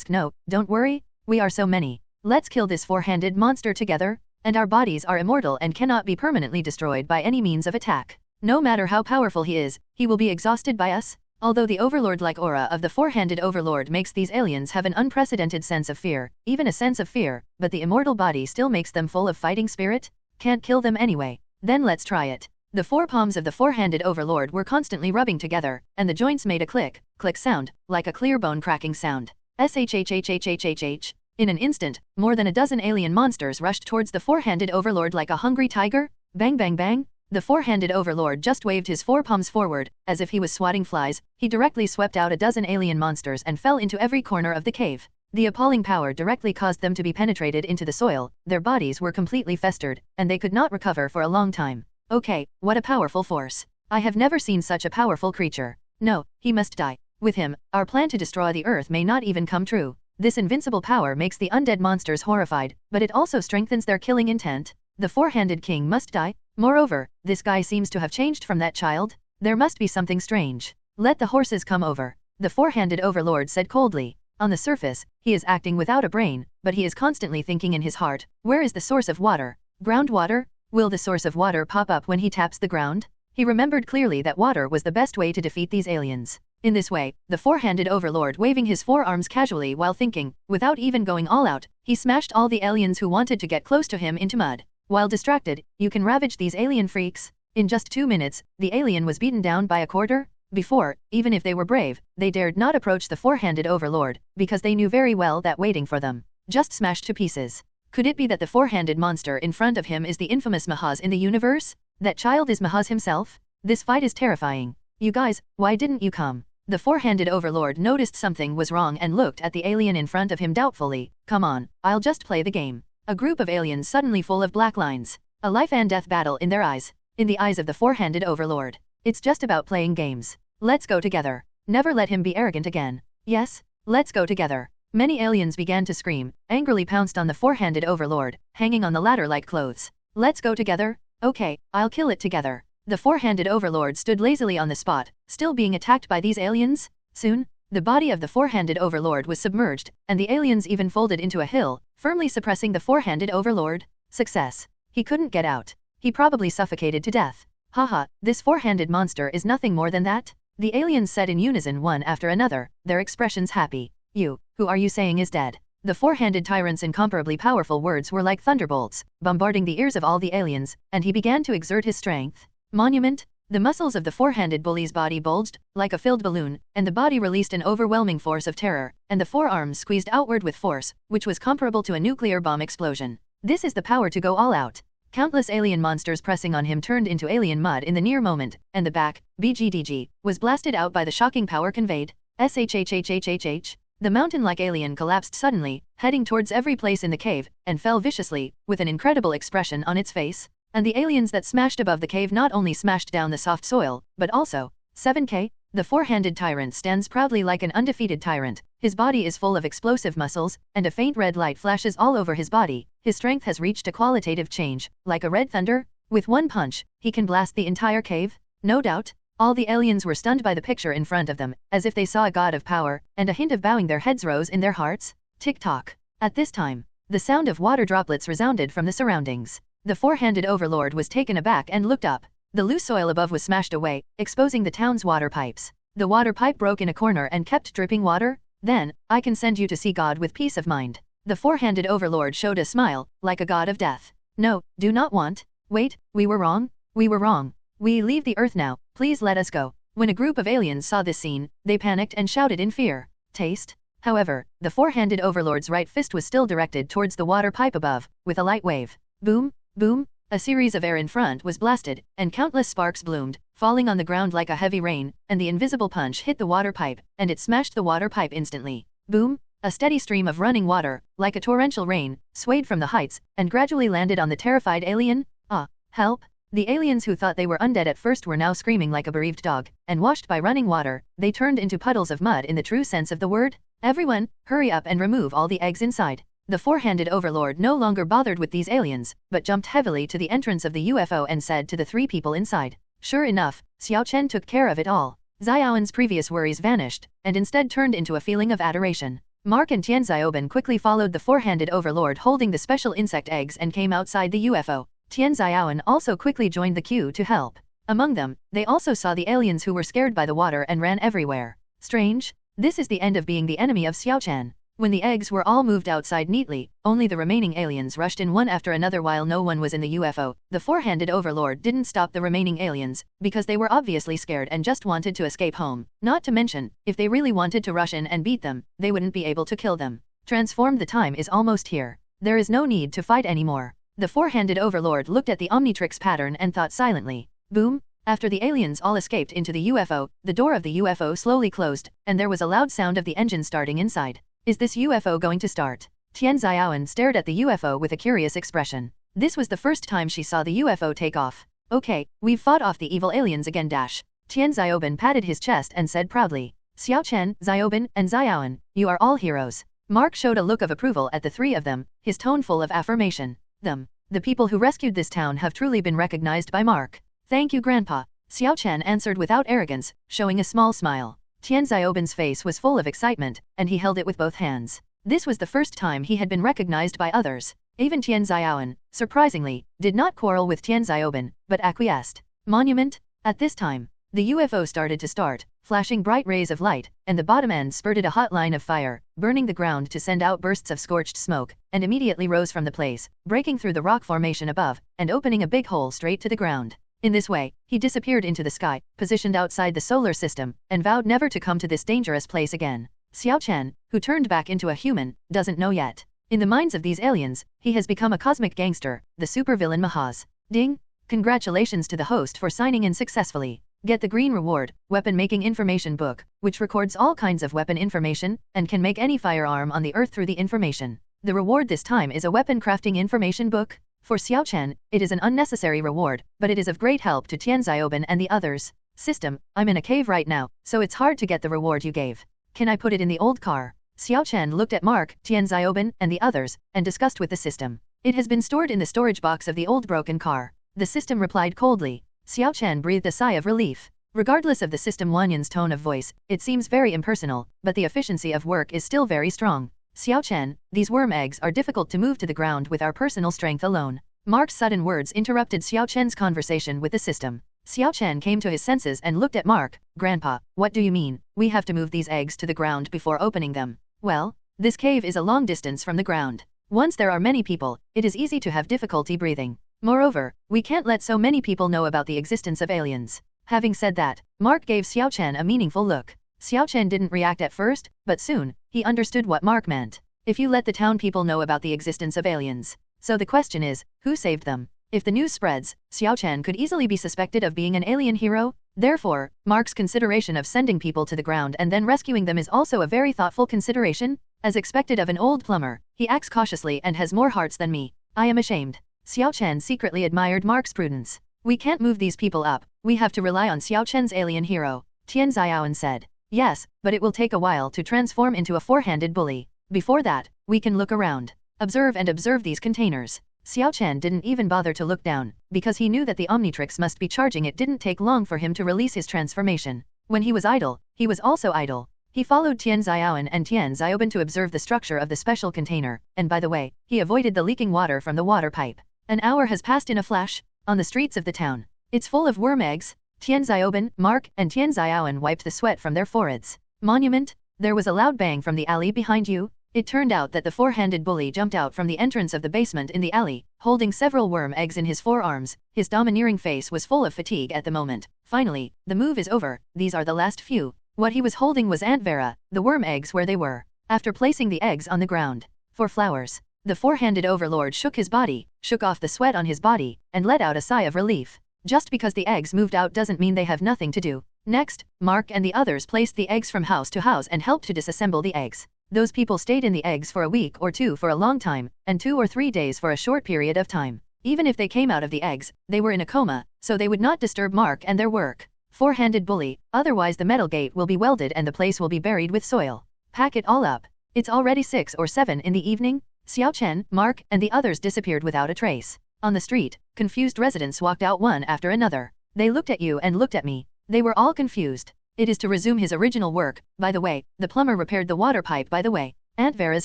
No, don't worry, we are so many. Let's kill this four-handed monster together, and our bodies are immortal and cannot be permanently destroyed by any means of attack. No matter how powerful he is, he will be exhausted by us. Although the overlord-like aura of the four-handed overlord makes these aliens have an unprecedented sense of fear, even a sense of fear, but the immortal body still makes them full of fighting spirit. Can't kill them anyway. Then let's try it. The 4 palms of the four-handed overlord were constantly rubbing together, and the joints made a click, click sound, like a clear bone cracking sound. Shhhhhhhh. In an instant, more than a dozen alien monsters rushed towards the four-handed overlord like a hungry tiger. Bang bang bang. The four-handed overlord just waved his 4 palms forward, as if he was swatting flies. He directly swept out a dozen alien monsters and fell into every corner of the cave. The appalling power directly caused them to be penetrated into the soil. Their bodies were completely festered, and they could not recover for a long time. Okay, what a powerful force. I have never seen such a powerful creature. No, he must die. With him, our plan to destroy the Earth may not even come true. This invincible power makes the undead monsters horrified, but it also strengthens their killing intent. The four-handed king must die. Moreover, this guy seems to have changed from that child. There must be something strange. Let the horses come over. The four-handed overlord said coldly. On the surface, he is acting without a brain, but he is constantly thinking in his heart, where is the source of water? Groundwater? Will the source of water pop up when he taps the ground? He remembered clearly that water was the best way to defeat these aliens. In this way, the four-handed overlord waving his 4 arms casually while thinking, without even going all out, he smashed all the aliens who wanted to get close to him into mud. While distracted, you can ravage these alien freaks. In just 2 minutes, the alien was beaten down by a quarter. Before, even if they were brave, they dared not approach the four-handed overlord, because they knew very well that waiting for them, just smashed to pieces. Could it be that the four-handed monster in front of him is the infamous Mahaz in the universe? That child is Mahaz himself? This fight is terrifying. You guys, why didn't you come? The four-handed overlord noticed something was wrong and looked at the alien in front of him doubtfully. Come on, I'll just play the game. A group of aliens suddenly full of black lines. A life and death battle in their eyes. In the eyes of the four-handed overlord. It's just about playing games. Let's go together. Never let him be arrogant again. Yes, let's go together. Many aliens began to scream, angrily pounced on the four-handed overlord, hanging on the ladder like clothes. Let's go together? Okay, I'll kill it together. The four-handed overlord stood lazily on the spot, still being attacked by these aliens. Soon, the body of the four-handed overlord was submerged, and the aliens even folded into a hill, firmly suppressing the four-handed overlord. Success. He couldn't get out. He probably suffocated to death. Haha, this four-handed monster is nothing more than that? The aliens said in unison one after another, their expressions happy. You, who are you saying is dead? The four-handed tyrant's incomparably powerful words were like thunderbolts, bombarding the ears of all the aliens, and he began to exert his strength. Monument. The muscles of the four-handed bully's body bulged, like a filled balloon, and the body released an overwhelming force of terror, and the forearms squeezed outward with force, which was comparable to a nuclear bomb explosion. This is the power to go all out. Countless alien monsters pressing on him turned into alien mud in the near moment, and the back, BGDG, was blasted out by the shocking power conveyed. SHHHHHH. The mountain-like alien collapsed suddenly, heading towards every place in the cave, and fell viciously, with an incredible expression on its face. And the aliens that smashed above the cave not only smashed down the soft soil, but also 7K. The four-handed tyrant stands proudly like an undefeated tyrant. His body is full of explosive muscles, and a faint red light flashes all over his body. His strength has reached a qualitative change, like a red thunder. With one punch, he can blast the entire cave. No doubt. All the aliens were stunned by the picture in front of them, as if they saw a god of power, and a hint of bowing their heads rose in their hearts. Tick-tock. At this time, the sound of water droplets resounded from the surroundings. The four-handed overlord was taken aback and looked up. The loose soil above was smashed away, exposing the town's water pipes. The water pipe broke in a corner and kept dripping water. Then, I can send you to see God with peace of mind. The four-handed overlord showed a smile, like a god of death. No, do not want. Wait, we were wrong. We were wrong. We leave the earth now, please let us go. When a group of aliens saw this scene, they panicked and shouted in fear. Taste. However, the four-handed overlord's right fist was still directed towards the water pipe above, with a light wave. Boom, boom, a series of air in front was blasted, and countless sparks bloomed, falling on the ground like a heavy rain, and the invisible punch hit the water pipe, and it smashed the water pipe instantly. Boom, a steady stream of running water, like a torrential rain, swayed from the heights, and gradually landed on the terrified alien. Ah, help! The aliens who thought they were undead at first were now screaming like a bereaved dog, and washed by running water, they turned into puddles of mud in the true sense of the word. Everyone, hurry up and remove all the eggs inside. The four-handed overlord no longer bothered with these aliens, but jumped heavily to the entrance of the UFO and said to the three people inside. Sure enough, Xiao Chen took care of it all. Xiaowen's previous worries vanished, and instead turned into a feeling of adoration. Mark and Tian Xiaoben quickly followed the four-handed overlord holding the special insect eggs and came outside the UFO. Tian Xiaowen also quickly joined the queue to help. Among them, they also saw the aliens who were scared by the water and ran everywhere. Strange. This is the end of being the enemy of Xiao Chen. When the eggs were all moved outside neatly, only the remaining aliens rushed in one after another while no one was in the UFO. The four-handed overlord didn't stop the remaining aliens, because they were obviously scared and just wanted to escape home. Not to mention, if they really wanted to rush in and beat them, they wouldn't be able to kill them. Transformed, the time is almost here. There is no need to fight anymore. The four-handed overlord looked at the Omnitrix pattern and thought silently. Boom! After the aliens all escaped into the UFO, the door of the UFO slowly closed, and there was a loud sound of the engine starting inside. Is this UFO going to start? Tian Xiaowen stared at the UFO with a curious expression. This was the first time she saw the UFO take off. Okay, we've fought off the evil aliens again dash. Tian Xiaoben patted his chest and said proudly. Xiao Chen, Xiaoben, and Xiaowen, you are all heroes. Mark showed a look of approval at the three of them, his tone full of affirmation. The people who rescued this town have truly been recognized by Mark. Thank you, Grandpa. Xiao Chen answered without arrogance, showing a small smile. Tian Xiaoben's face was full of excitement, and he held it with both hands. This was the first time he had been recognized by others. Even Tian Xiaowen, surprisingly, did not quarrel with Tian Xiaoben, but acquiesced. Monument. At this time, the UFO started to start, flashing bright rays of light, and the bottom end spurted a hot line of fire, burning the ground to send out bursts of scorched smoke, and immediately rose from the place, breaking through the rock formation above, and opening a big hole straight to the ground. In this way, he disappeared into the sky, positioned outside the solar system, and vowed never to come to this dangerous place again. Xiao Chen, who turned back into a human, doesn't know yet. In the minds of these aliens, he has become a cosmic gangster, the supervillain Mahaz. Ding! Congratulations to the host for signing in successfully. Get the green reward, weapon making information book, which records all kinds of weapon information, and can make any firearm on the earth through the information. The reward this time is a weapon crafting information book. For Xiao Chen, it is an unnecessary reward, but it is of great help to Tian Xiaoben and the others. System, I'm in a cave right now, so it's hard to get the reward you gave. Can I put it in the old car? Xiao Chen looked at Mark, Tian Xiaoben, and the others, and discussed with the system. It has been stored in the storage box of the old broken car. The system replied coldly. Xiao Chen breathed a sigh of relief. Regardless of the System Wanyan's tone of voice, it seems very impersonal, but the efficiency of work is still very strong. Xiao Chen, these worm eggs are difficult to move to the ground with our personal strength alone. Mark's sudden words interrupted Xiao Chen's conversation with the system. Xiao Chen came to his senses and looked at Mark. Grandpa, what do you mean? We have to move these eggs to the ground before opening them. Well, this cave is a long distance from the ground. Once there are many people, it is easy to have difficulty breathing. Moreover, we can't let so many people know about the existence of aliens. Having said that, Mark gave Xiao Chen a meaningful look. Xiao Chen didn't react at first, but soon, he understood what Mark meant. If you let the town people know about the existence of aliens. So the question is, who saved them? If the news spreads, Xiao Chen could easily be suspected of being an alien hero. Therefore, Mark's consideration of sending people to the ground and then rescuing them is also a very thoughtful consideration. As expected of an old plumber, he acts cautiously and has more hearts than me. I am ashamed. Xiao Chen secretly admired Mark's prudence. We can't move these people up, we have to rely on Xiao Chen's alien hero, Tian Xiaoan said. Yes, but it will take a while to transform into a four-handed bully. Before that, we can look around. Observe these containers. Xiao Chen didn't even bother to look down, because he knew that the Omnitrix must be charging. It didn't take long for him to release his transformation. When he was idle, he was also idle. He followed Tian Xiaoan and Tian Xiaoban to observe the structure of the special container, and by the way, he avoided the leaking water from the water pipe. An hour has passed in a flash. On the streets of the town. It's full of worm eggs. Tian Xiaoban, Mark, and Tian Xiaoan wiped the sweat from their foreheads. Monument? There was a loud bang from the alley behind you. It turned out that the four-handed bully jumped out from the entrance of the basement in the alley, holding several worm eggs in his forearms. His domineering face was full of fatigue at the moment. Finally, the move is over. These are the last few. What he was holding was Aunt Vera, the worm eggs where they were. After placing the eggs on the ground. For flowers. The four-handed overlord shook his body, shook off the sweat on his body, and let out a sigh of relief. Just because the eggs moved out doesn't mean they have nothing to do. Next, Mark and the others placed the eggs from house to house and helped to disassemble the eggs. Those people stayed in the eggs for a week or two for a long time, and 2 or 3 days for a short period of time. Even if they came out of the eggs, they were in a coma, so they would not disturb Mark and their work. Four-handed bully, otherwise the metal gate will be welded and the place will be buried with soil. Pack it all up. It's already 6 or 7 in the evening. Xiao Chen, Mark, and the others disappeared without a trace. On the street, confused residents walked out one after another. They looked at you and looked at me. They were all confused. It is to resume his original work. By the way, the plumber repaired the water pipe by the way. Aunt Vera's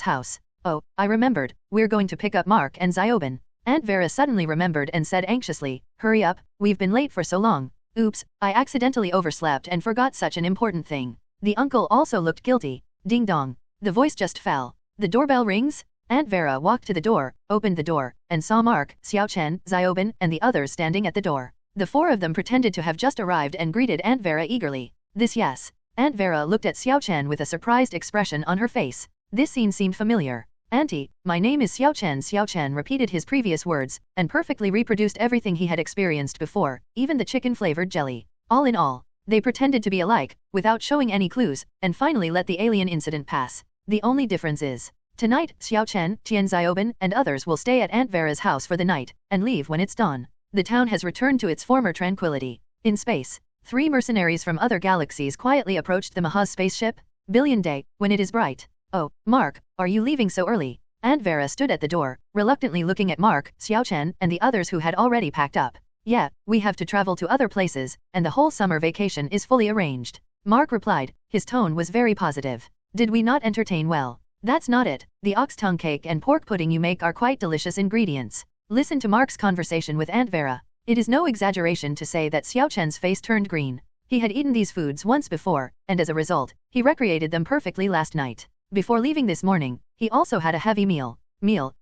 house. Oh, I remembered. We're going to pick up Mark and Xiaoban. Aunt Vera suddenly remembered and said anxiously, hurry up, we've been late for so long. Oops, I accidentally overslept and forgot such an important thing. The uncle also looked guilty. Ding dong. The voice just fell. The doorbell rings? Aunt Vera walked to the door, opened the door, and saw Mark, Xiao Chen, Xiaoban, and the others standing at the door. The 4 of them pretended to have just arrived and greeted Aunt Vera eagerly. This yes. Aunt Vera looked at Xiao Chen with a surprised expression on her face. This scene seemed familiar. Auntie, my name is Xiao Chen. Xiao Chen repeated his previous words, and perfectly reproduced everything he had experienced before, even the chicken-flavored jelly. All in all, they pretended to be alike, without showing any clues, and finally let the alien incident pass. The only difference is, tonight, Xiao Chen, Tian Xiaoban, and others will stay at Aunt Vera's house for the night, and leave when it's dawn. The town has returned to its former tranquility. In space, 3 mercenaries from other galaxies quietly approached the Maha's spaceship. Billion Day, when it is bright. Oh, Mark, are you leaving so early? Aunt Vera stood at the door, reluctantly looking at Mark, Xiao Chen, and the others who had already packed up. Yeah, we have to travel to other places, and the whole summer vacation is fully arranged. Mark replied, his tone was very positive. Did we not entertain well? That's not it. The ox tongue cake and pork pudding you make are quite delicious ingredients. Listen to Mark's conversation with Aunt Vera. It is no exaggeration to say that Xiao Chen's face turned green. He had eaten these foods once before, and as a result, he recreated them perfectly last night. Before leaving this morning, he also had a heavy meal.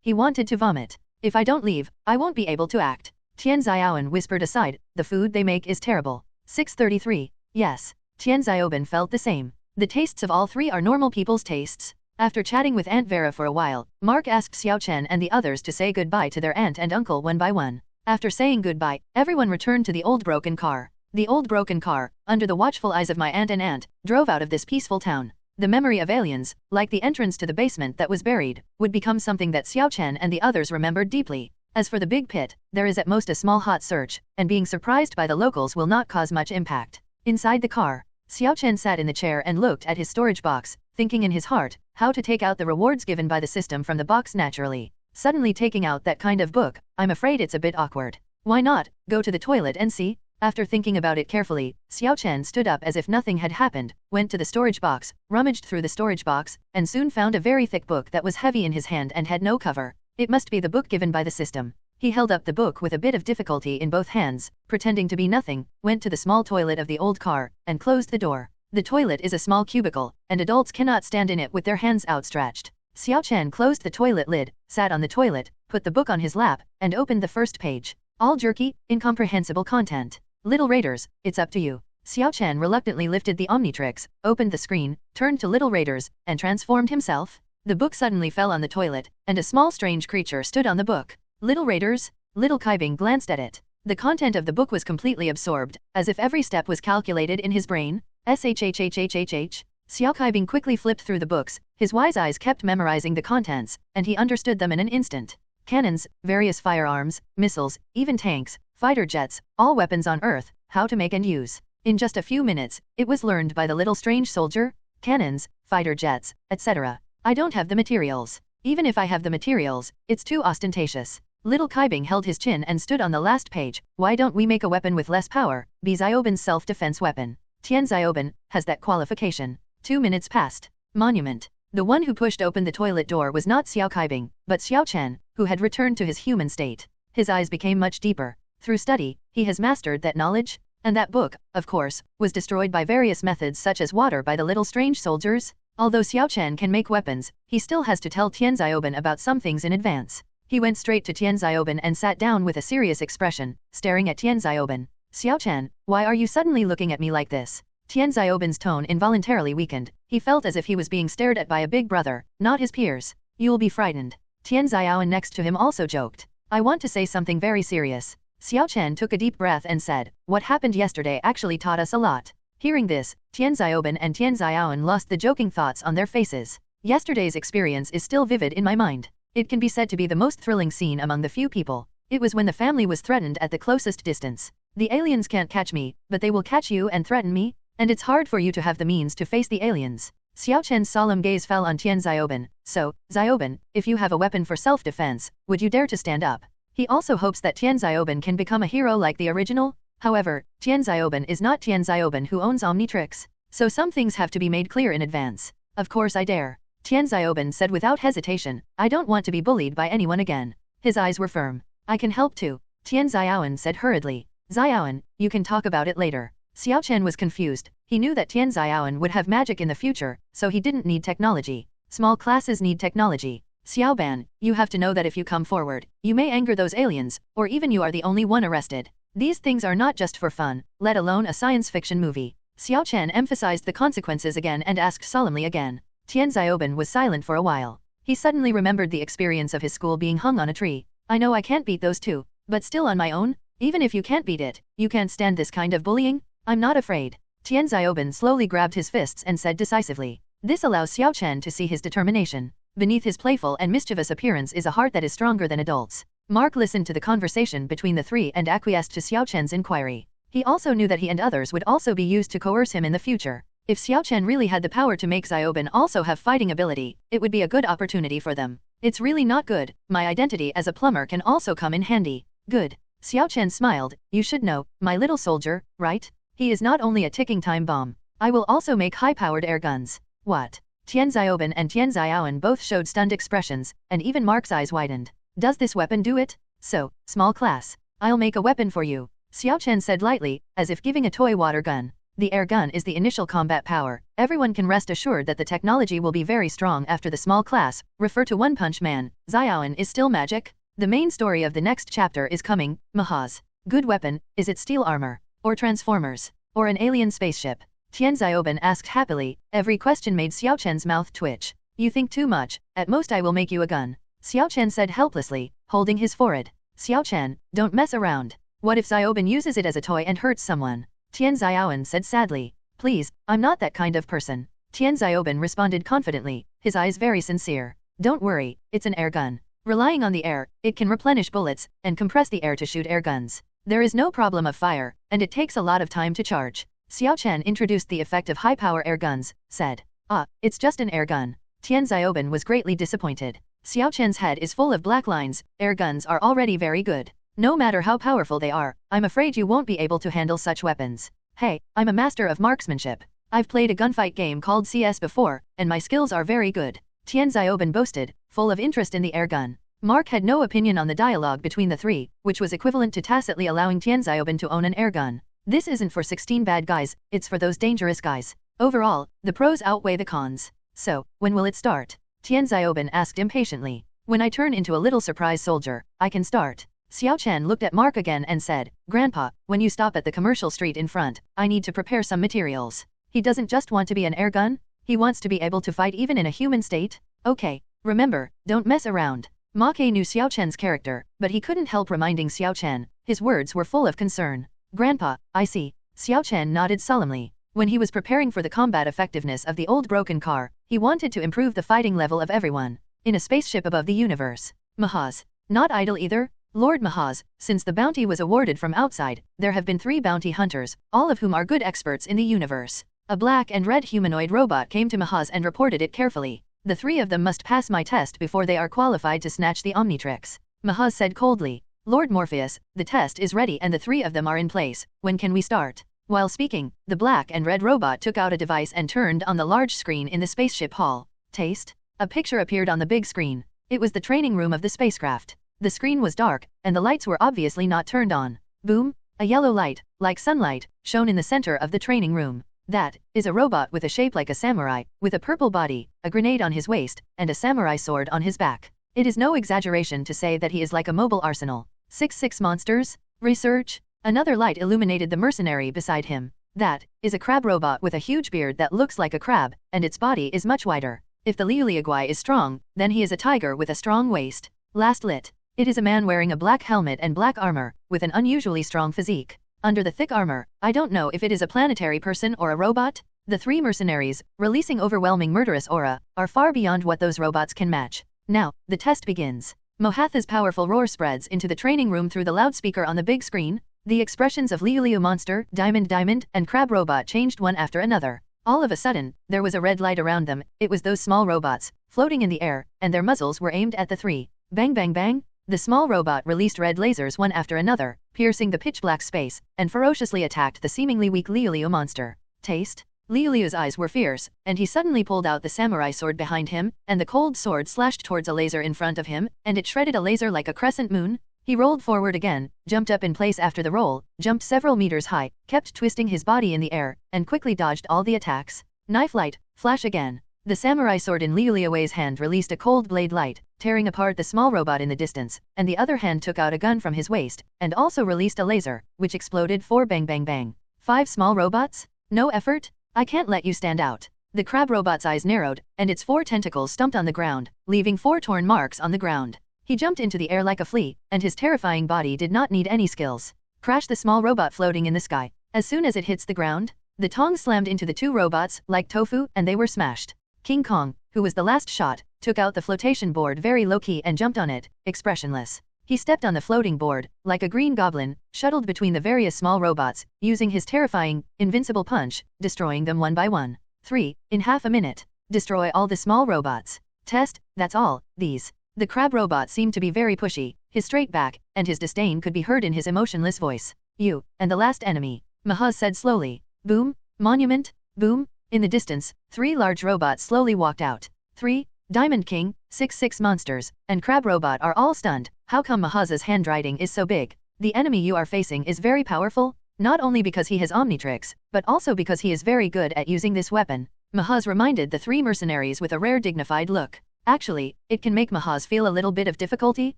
He wanted to vomit. If I don't leave, I won't be able to act. Tian Xiaoan whispered aside, the food they make is terrible. 6:33. Yes. Tian Xiaoban felt the same. The tastes of all 3 are normal people's tastes. After chatting with Aunt Vera for a while, Mark asked Xiao Chen and the others to say goodbye to their aunt and uncle one by one. After saying goodbye, everyone returned to the old broken car. The old broken car, under the watchful eyes of my aunt, drove out of this peaceful town. The memory of aliens, like the entrance to the basement that was buried, would become something that Xiao Chen and the others remembered deeply. As for the big pit, there is at most a small hot search, and being surprised by the locals will not cause much impact. Inside the car, Xiao Chen sat in the chair and looked at his storage box, thinking in his heart, how to take out the rewards given by the system from the box naturally. Suddenly taking out that kind of book, I'm afraid it's a bit awkward. Why not, go to the toilet and see? After thinking about it carefully, Xiao Chen stood up as if nothing had happened, went to the storage box, rummaged through the storage box, and soon found a very thick book that was heavy in his hand and had no cover. It must be the book given by the system. He held up the book with a bit of difficulty in both hands, pretending to be nothing, went to the small toilet of the old car, and closed the door. The toilet is a small cubicle, and adults cannot stand in it with their hands outstretched. Xiao Chen closed the toilet lid, sat on the toilet, put the book on his lap, and opened the first page. All jerky, incomprehensible content. Little Raiders, it's up to you. Xiao Chen reluctantly lifted the Omnitrix, opened the screen, turned to Little Raiders, and transformed himself. The book suddenly fell on the toilet, and a small strange creature stood on the book. Little Raiders? Little Kaibing glanced at it. The content of the book was completely absorbed, as if every step was calculated in his brain. Shhhhhhh. Xiao Kaibing quickly flipped through the books, his wise eyes kept memorizing the contents, and he understood them in an instant. Cannons, various firearms, missiles, even tanks, fighter jets, all weapons on Earth, how to make and use. In just a few minutes, it was learned by the little strange soldier. Cannons, fighter jets, etc. I don't have the materials. Even if I have the materials, it's too ostentatious. Little Kaibing held his chin and stood on the last page. Why don't we make a weapon with less power? Be Xiaoben's self-defense weapon. Tian Xiaoben has that qualification. 2 minutes passed. Monument. The one who pushed open the toilet door was not Xiao Kaibing, but Xiao Chen, who had returned to his human state. His eyes became much deeper. Through study, he has mastered that knowledge, and that book, of course, was destroyed by various methods such as water by the little strange soldiers. Although Xiao Chen can make weapons, he still has to tell Tian Xiaoben about some things in advance. He went straight to Tian Xiaoben and sat down with a serious expression, staring at Tian Xiaoben. Xiao Chen, why are you suddenly looking at me like this? Tian Xiaoben's tone involuntarily weakened. He felt as if he was being stared at by a big brother, not his peers. You'll be frightened. Tian Xiaoben next to him also joked. I want to say something very serious. Xiao Chen took a deep breath and said, what happened yesterday actually taught us a lot. Hearing this, Tian Xiaoben and Tian Xiaoben lost the joking thoughts on their faces. Yesterday's experience is still vivid in my mind. It can be said to be the most thrilling scene among the few people. It was when the family was threatened at the closest distance. The aliens can't catch me, but they will catch you and threaten me, and it's hard for you to have the means to face the aliens. Xiao Chen's solemn gaze fell on Tian Xiaoben. So, Xiaoben, if you have a weapon for self-defense, would you dare to stand up? He also hopes that Tian Xiaoben can become a hero like the original. However, Tian Xiaoben is not Tian Xiaoben who owns Omnitrix, so some things have to be made clear in advance. Of course I dare. Tian Xiaoben said without hesitation, I don't want to be bullied by anyone again. His eyes were firm. I can help too. Tian Xiaoben said hurriedly. Xiaoben, you can talk about it later. Xiao Chen was confused. He knew that Tian Xiaoben would have magic in the future, so he didn't need technology. Small classes need technology. Xiaoban, you have to know that if you come forward, you may anger those aliens, or even you are the only one arrested. These things are not just for fun, let alone a science fiction movie. Xiao Chen emphasized the consequences again and asked solemnly again. Tian Xiaoben was silent for a while. He suddenly remembered the experience of his school being hung on a tree. I know I can't beat those two, but still on my own? Even if you can't beat it, you can't stand this kind of bullying? I'm not afraid. Tian Xiaoben slowly grabbed his fists and said decisively. This allows Xiao Chen to see his determination. Beneath his playful and mischievous appearance is a heart that is stronger than adults. Mark listened to the conversation between the three and acquiesced to Xiao Chen's inquiry. He also knew that he and others would also be used to coerce him in the future. If Xiao Chen really had the power to make Xiaoben also have fighting ability, it would be a good opportunity for them. It's really not good. My identity as a plumber can also come in handy. Good. Xiao Chen smiled. You should know, my little soldier, right? He is not only a ticking time bomb. I will also make high-powered air guns. What? Tian Xiaoben and Tian Xiaoben both showed stunned expressions, and even Mark's eyes widened. Does this weapon do it? So, small class. I'll make a weapon for you. Xiao Chen said lightly, as if giving a toy water gun. The air gun is the initial combat power. Everyone can rest assured that the technology will be very strong after the small class. Refer to One Punch Man. Xiaoben is still magic? The main story of the next chapter is coming. Mahaz. Good weapon, is it steel armor? Or transformers? Or an alien spaceship? Tian Xiaoben asked happily. Every question made Xiao Chen's mouth twitch. You think too much. At most I will make you a gun. Xiao Chen said helplessly, holding his forehead. Xiao Chen, don't mess around. What if Xiaoben uses it as a toy and hurts someone? Tian Xiaoben said sadly. Please, I'm not that kind of person. Tian Xiaoben responded confidently, his eyes very sincere. Don't worry, it's an air gun. Relying on the air, it can replenish bullets, and compress the air to shoot air guns. There is no problem of fire, and it takes a lot of time to charge. Xiao Chen introduced the effect of high-power air guns, said. Ah, it's just an air gun. Tian Xiaoben was greatly disappointed. Xiao Chen's head is full of black lines, air guns are already very good. No matter how powerful they are, I'm afraid you won't be able to handle such weapons. Hey, I'm a master of marksmanship. I've played a gunfight game called CS before, and my skills are very good. Tian Xiaoban boasted, full of interest in the air gun. Mark had no opinion on the dialogue between the three, which was equivalent to tacitly allowing Tian Xiaoban to own an air gun. This isn't for 16 bad guys, it's for those dangerous guys. Overall, the pros outweigh the cons. So, when will it start? Tian Xiaoban asked impatiently. When I turn into a little surprise soldier, I can start. Xiao Chen looked at Mark again and said, Grandpa, when you stop at the commercial street in front, I need to prepare some materials. He doesn't just want to be an air gun, he wants to be able to fight even in a human state. Okay, remember, don't mess around. Ma Ke knew Xiao Chen's character, but he couldn't help reminding Xiao Chen. His words were full of concern. Grandpa, I see. Xiao Chen nodded solemnly. When he was preparing for the combat effectiveness of the old broken car, he wanted to improve the fighting level of everyone. In a spaceship above the universe. Mahaz. Not idle either. Lord Mahaz, since the bounty was awarded from outside, there have been 3 bounty hunters, all of whom are good experts in the universe. A black and red humanoid robot came to Mahaz and reported it carefully. The 3 of them must pass my test before they are qualified to snatch the Omnitrix. Mahaz said coldly. Lord Morpheus, the test is ready and the 3 of them are in place. When can we start? While speaking, the black and red robot took out a device and turned on the large screen in the spaceship hall. Taste? A picture appeared on the big screen. It was the training room of the spacecraft. The screen was dark, and the lights were obviously not turned on. Boom! A yellow light, like sunlight, shone in the center of the training room. That is a robot with a shape like a samurai, with a purple body, a grenade on his waist, and a samurai sword on his back. It is no exaggeration to say that he is like a mobile arsenal. 6 monsters? Research? Another light illuminated the mercenary beside him. That is a crab robot with a huge beard that looks like a crab, and its body is much wider. If the Liuliaguai is strong, then he is a tiger with a strong waist. Last lit. It is a man wearing a black helmet and black armor, with an unusually strong physique. Under the thick armor, I don't know if it is a planetary person or a robot. The 3 mercenaries, releasing overwhelming murderous aura, are far beyond what those robots can match. Now, the test begins. Mohatha's powerful roar spreads into the training room through the loudspeaker on the big screen. The expressions of Liu Monster, Diamond, and Crab Robot changed one after another. All of a sudden, there was a red light around them. It was those small robots, floating in the air, and their muzzles were aimed at the 3. Bang bang bang! The small robot released red lasers one after another, piercing the pitch-black space, and ferociously attacked the seemingly weak Liu monster. Taste? Liu's eyes were fierce, and he suddenly pulled out the samurai sword behind him, and the cold sword slashed towards a laser in front of him, and it shredded a laser like a crescent moon. He rolled forward again, jumped up in place after the roll, jumped several meters high, kept twisting his body in the air, and quickly dodged all the attacks. Knife light, flash again. The samurai sword in Liulia's hand released a cold blade light, tearing apart the small robot in the distance, and the other hand took out a gun from his waist, and also released a laser, which exploded 4 bang bang bang. 5 small robots? No effort? I can't let you stand out. The crab robot's eyes narrowed, and its 4 tentacles stumped on the ground, leaving 4 torn marks on the ground. He jumped into the air like a flea, and his terrifying body did not need any skills. Crash the small robot floating in the sky. As soon as it hits the ground, the tongs slammed into the 2 robots, like tofu, and they were smashed. King Kong, who was the last shot, took out the flotation board very low-key and jumped on it, expressionless. He stepped on the floating board, like a green goblin, shuttled between the various small robots, using his terrifying, invincible punch, destroying them one by one. 3. In half a minute. Destroy all the small robots. Test, that's all, these. The crab robot seemed to be very pushy, his straight back, and his disdain could be heard in his emotionless voice. You, and the last enemy. Mahaz said slowly. Boom, monument, boom. In the distance, 3 large robots slowly walked out. 3. Diamond King, 6 monsters, and Crab Robot are all stunned. How come Mahaz's handwriting is so big? The enemy you are facing is very powerful, not only because he has Omnitrix, but also because he is very good at using this weapon. Mahaz reminded the 3 mercenaries with a rare dignified look. Actually, it can make Mahaz feel a little bit of difficulty.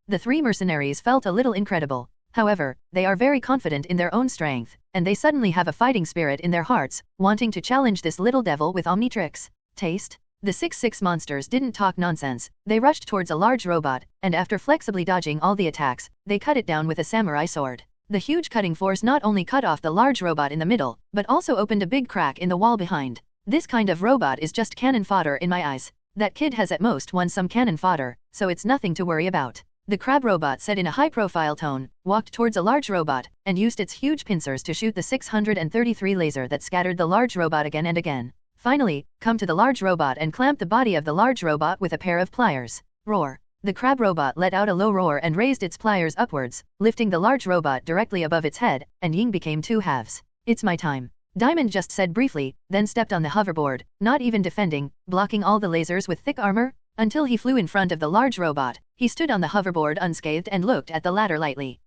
The 3 mercenaries felt a little incredible. However, they are very confident in their own strength, and they suddenly have a fighting spirit in their hearts, wanting to challenge this little devil with Omnitrix. Taste? The 6 monsters didn't talk nonsense. They rushed towards a large robot, and after flexibly dodging all the attacks, they cut it down with a samurai sword. The huge cutting force not only cut off the large robot in the middle, but also opened a big crack in the wall behind. This kind of robot is just cannon fodder in my eyes. That kid has at most won some cannon fodder, so it's nothing to worry about. The crab robot said in a high-profile tone, walked towards a large robot, and used its huge pincers to shoot the 633 laser that scattered the large robot again and again. Finally, come to the large robot and clamp the body of the large robot with a pair of pliers. Roar. The crab robot let out a low roar and raised its pliers upwards, lifting the large robot directly above its head, and Ying became two halves. It's my time. Diamond just said briefly, then stepped on the hoverboard, not even defending, blocking all the lasers with thick armor, until he flew in front of the large robot. He stood on the hoverboard unscathed and looked at the latter lightly.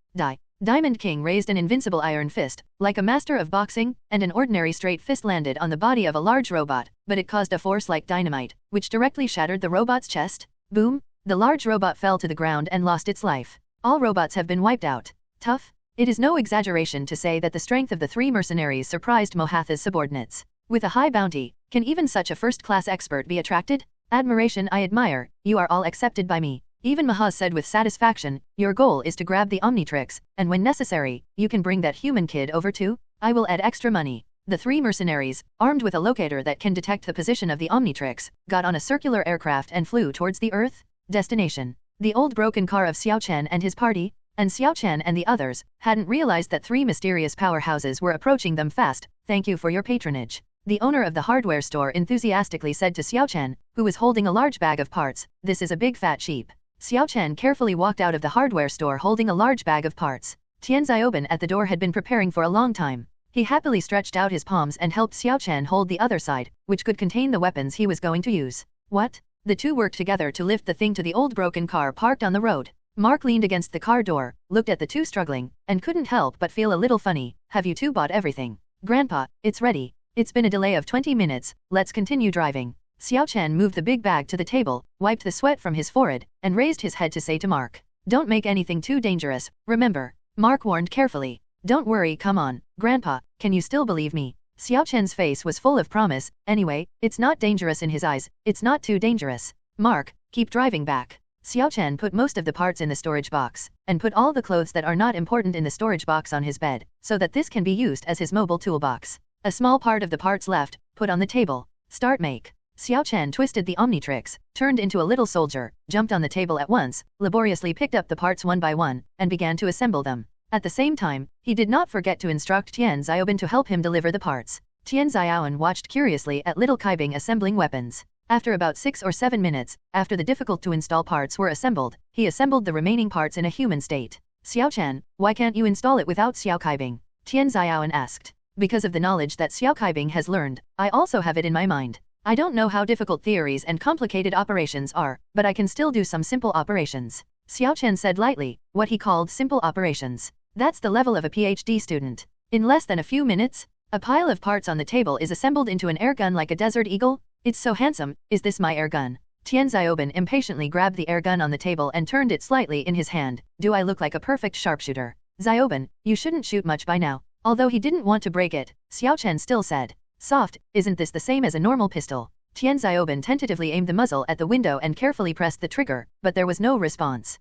Diamond King raised an invincible iron fist, like a master of boxing, and an ordinary straight fist landed on the body of a large robot, but it caused a force like dynamite, which directly shattered the robot's chest. Boom! The large robot fell to the ground and lost its life. All robots have been wiped out. Tough? It is no exaggeration to say that the strength of the three mercenaries surprised Mohatha's subordinates. With a high bounty, can even such a first-class expert be attracted? Admiration I admire, you are all accepted by me. Even Mahaz said with satisfaction, your goal is to grab the Omnitrix, and when necessary, you can bring that human kid over too? I will add extra money. The three mercenaries, armed with a locator that can detect the position of the Omnitrix, got on a circular aircraft and flew towards the Earth. Destination: the old broken car of Xiao Chen and his party, and Xiao Chen and the others hadn't realized that three mysterious powerhouses were approaching them fast. Thank you for your patronage. The owner of the hardware store enthusiastically said to Xiao Chen, who was holding a large bag of parts, this is a big fat sheep. Xiao Chen carefully walked out of the hardware store holding a large bag of parts. Tian Xiaoben at the door had been preparing for a long time. He happily stretched out his palms and helped Xiao Chen hold the other side, which could contain the weapons he was going to use. What? The two worked together to lift the thing to the old broken car parked on the road. Mark leaned against the car door, looked at the two struggling, and couldn't help but feel a little funny. Have you two bought everything? Grandpa, it's ready. It's been a delay of 20 minutes, let's continue driving. Xiao Chen moved the big bag to the table, wiped the sweat from his forehead, and raised his head to say to Mark, don't make anything too dangerous, remember. Mark warned carefully. Don't worry, come on, Grandpa, can you still believe me? Xiao Chen's face was full of promise. Anyway, it's not dangerous in his eyes, it's not too dangerous. Mark, keep driving back. Xiao Chen put most of the parts in the storage box, and put all the clothes that are not important in the storage box on his bed, so that this can be used as his mobile toolbox. A small part of the parts left, put on the table. Start make. Xiao Chen twisted the Omnitrix, turned into a little soldier, jumped on the table at once, laboriously picked up the parts one by one, and began to assemble them. At the same time, he did not forget to instruct Tian Xiaoben to help him deliver the parts. Tian Xiaoben watched curiously at little Kaibing assembling weapons. After about 6 or 7 minutes, after the difficult-to-install parts were assembled, he assembled the remaining parts in a human state. Xiao Chen, why can't you install it without Xiao Kaibing? Tian Xiaoben asked. Because of the knowledge that Xiao Kaibing has learned, I also have it in my mind. I don't know how difficult theories and complicated operations are, but I can still do some simple operations. Xiao Chen said lightly, what he called simple operations. That's the level of a PhD student. In less than a few minutes, a pile of parts on the table is assembled into an air gun like a desert eagle. It's so handsome, is this my air gun? Tian Xiaoben impatiently grabbed the air gun on the table and turned it slightly in his hand. Do I look like a perfect sharpshooter? Xiaoben, you shouldn't shoot much by now. Although he didn't want to break it, Xiao Chen still said, soft, isn't this the same as a normal pistol? Tian Xiaoben tentatively aimed the muzzle at the window and carefully pressed the trigger, but there was no response.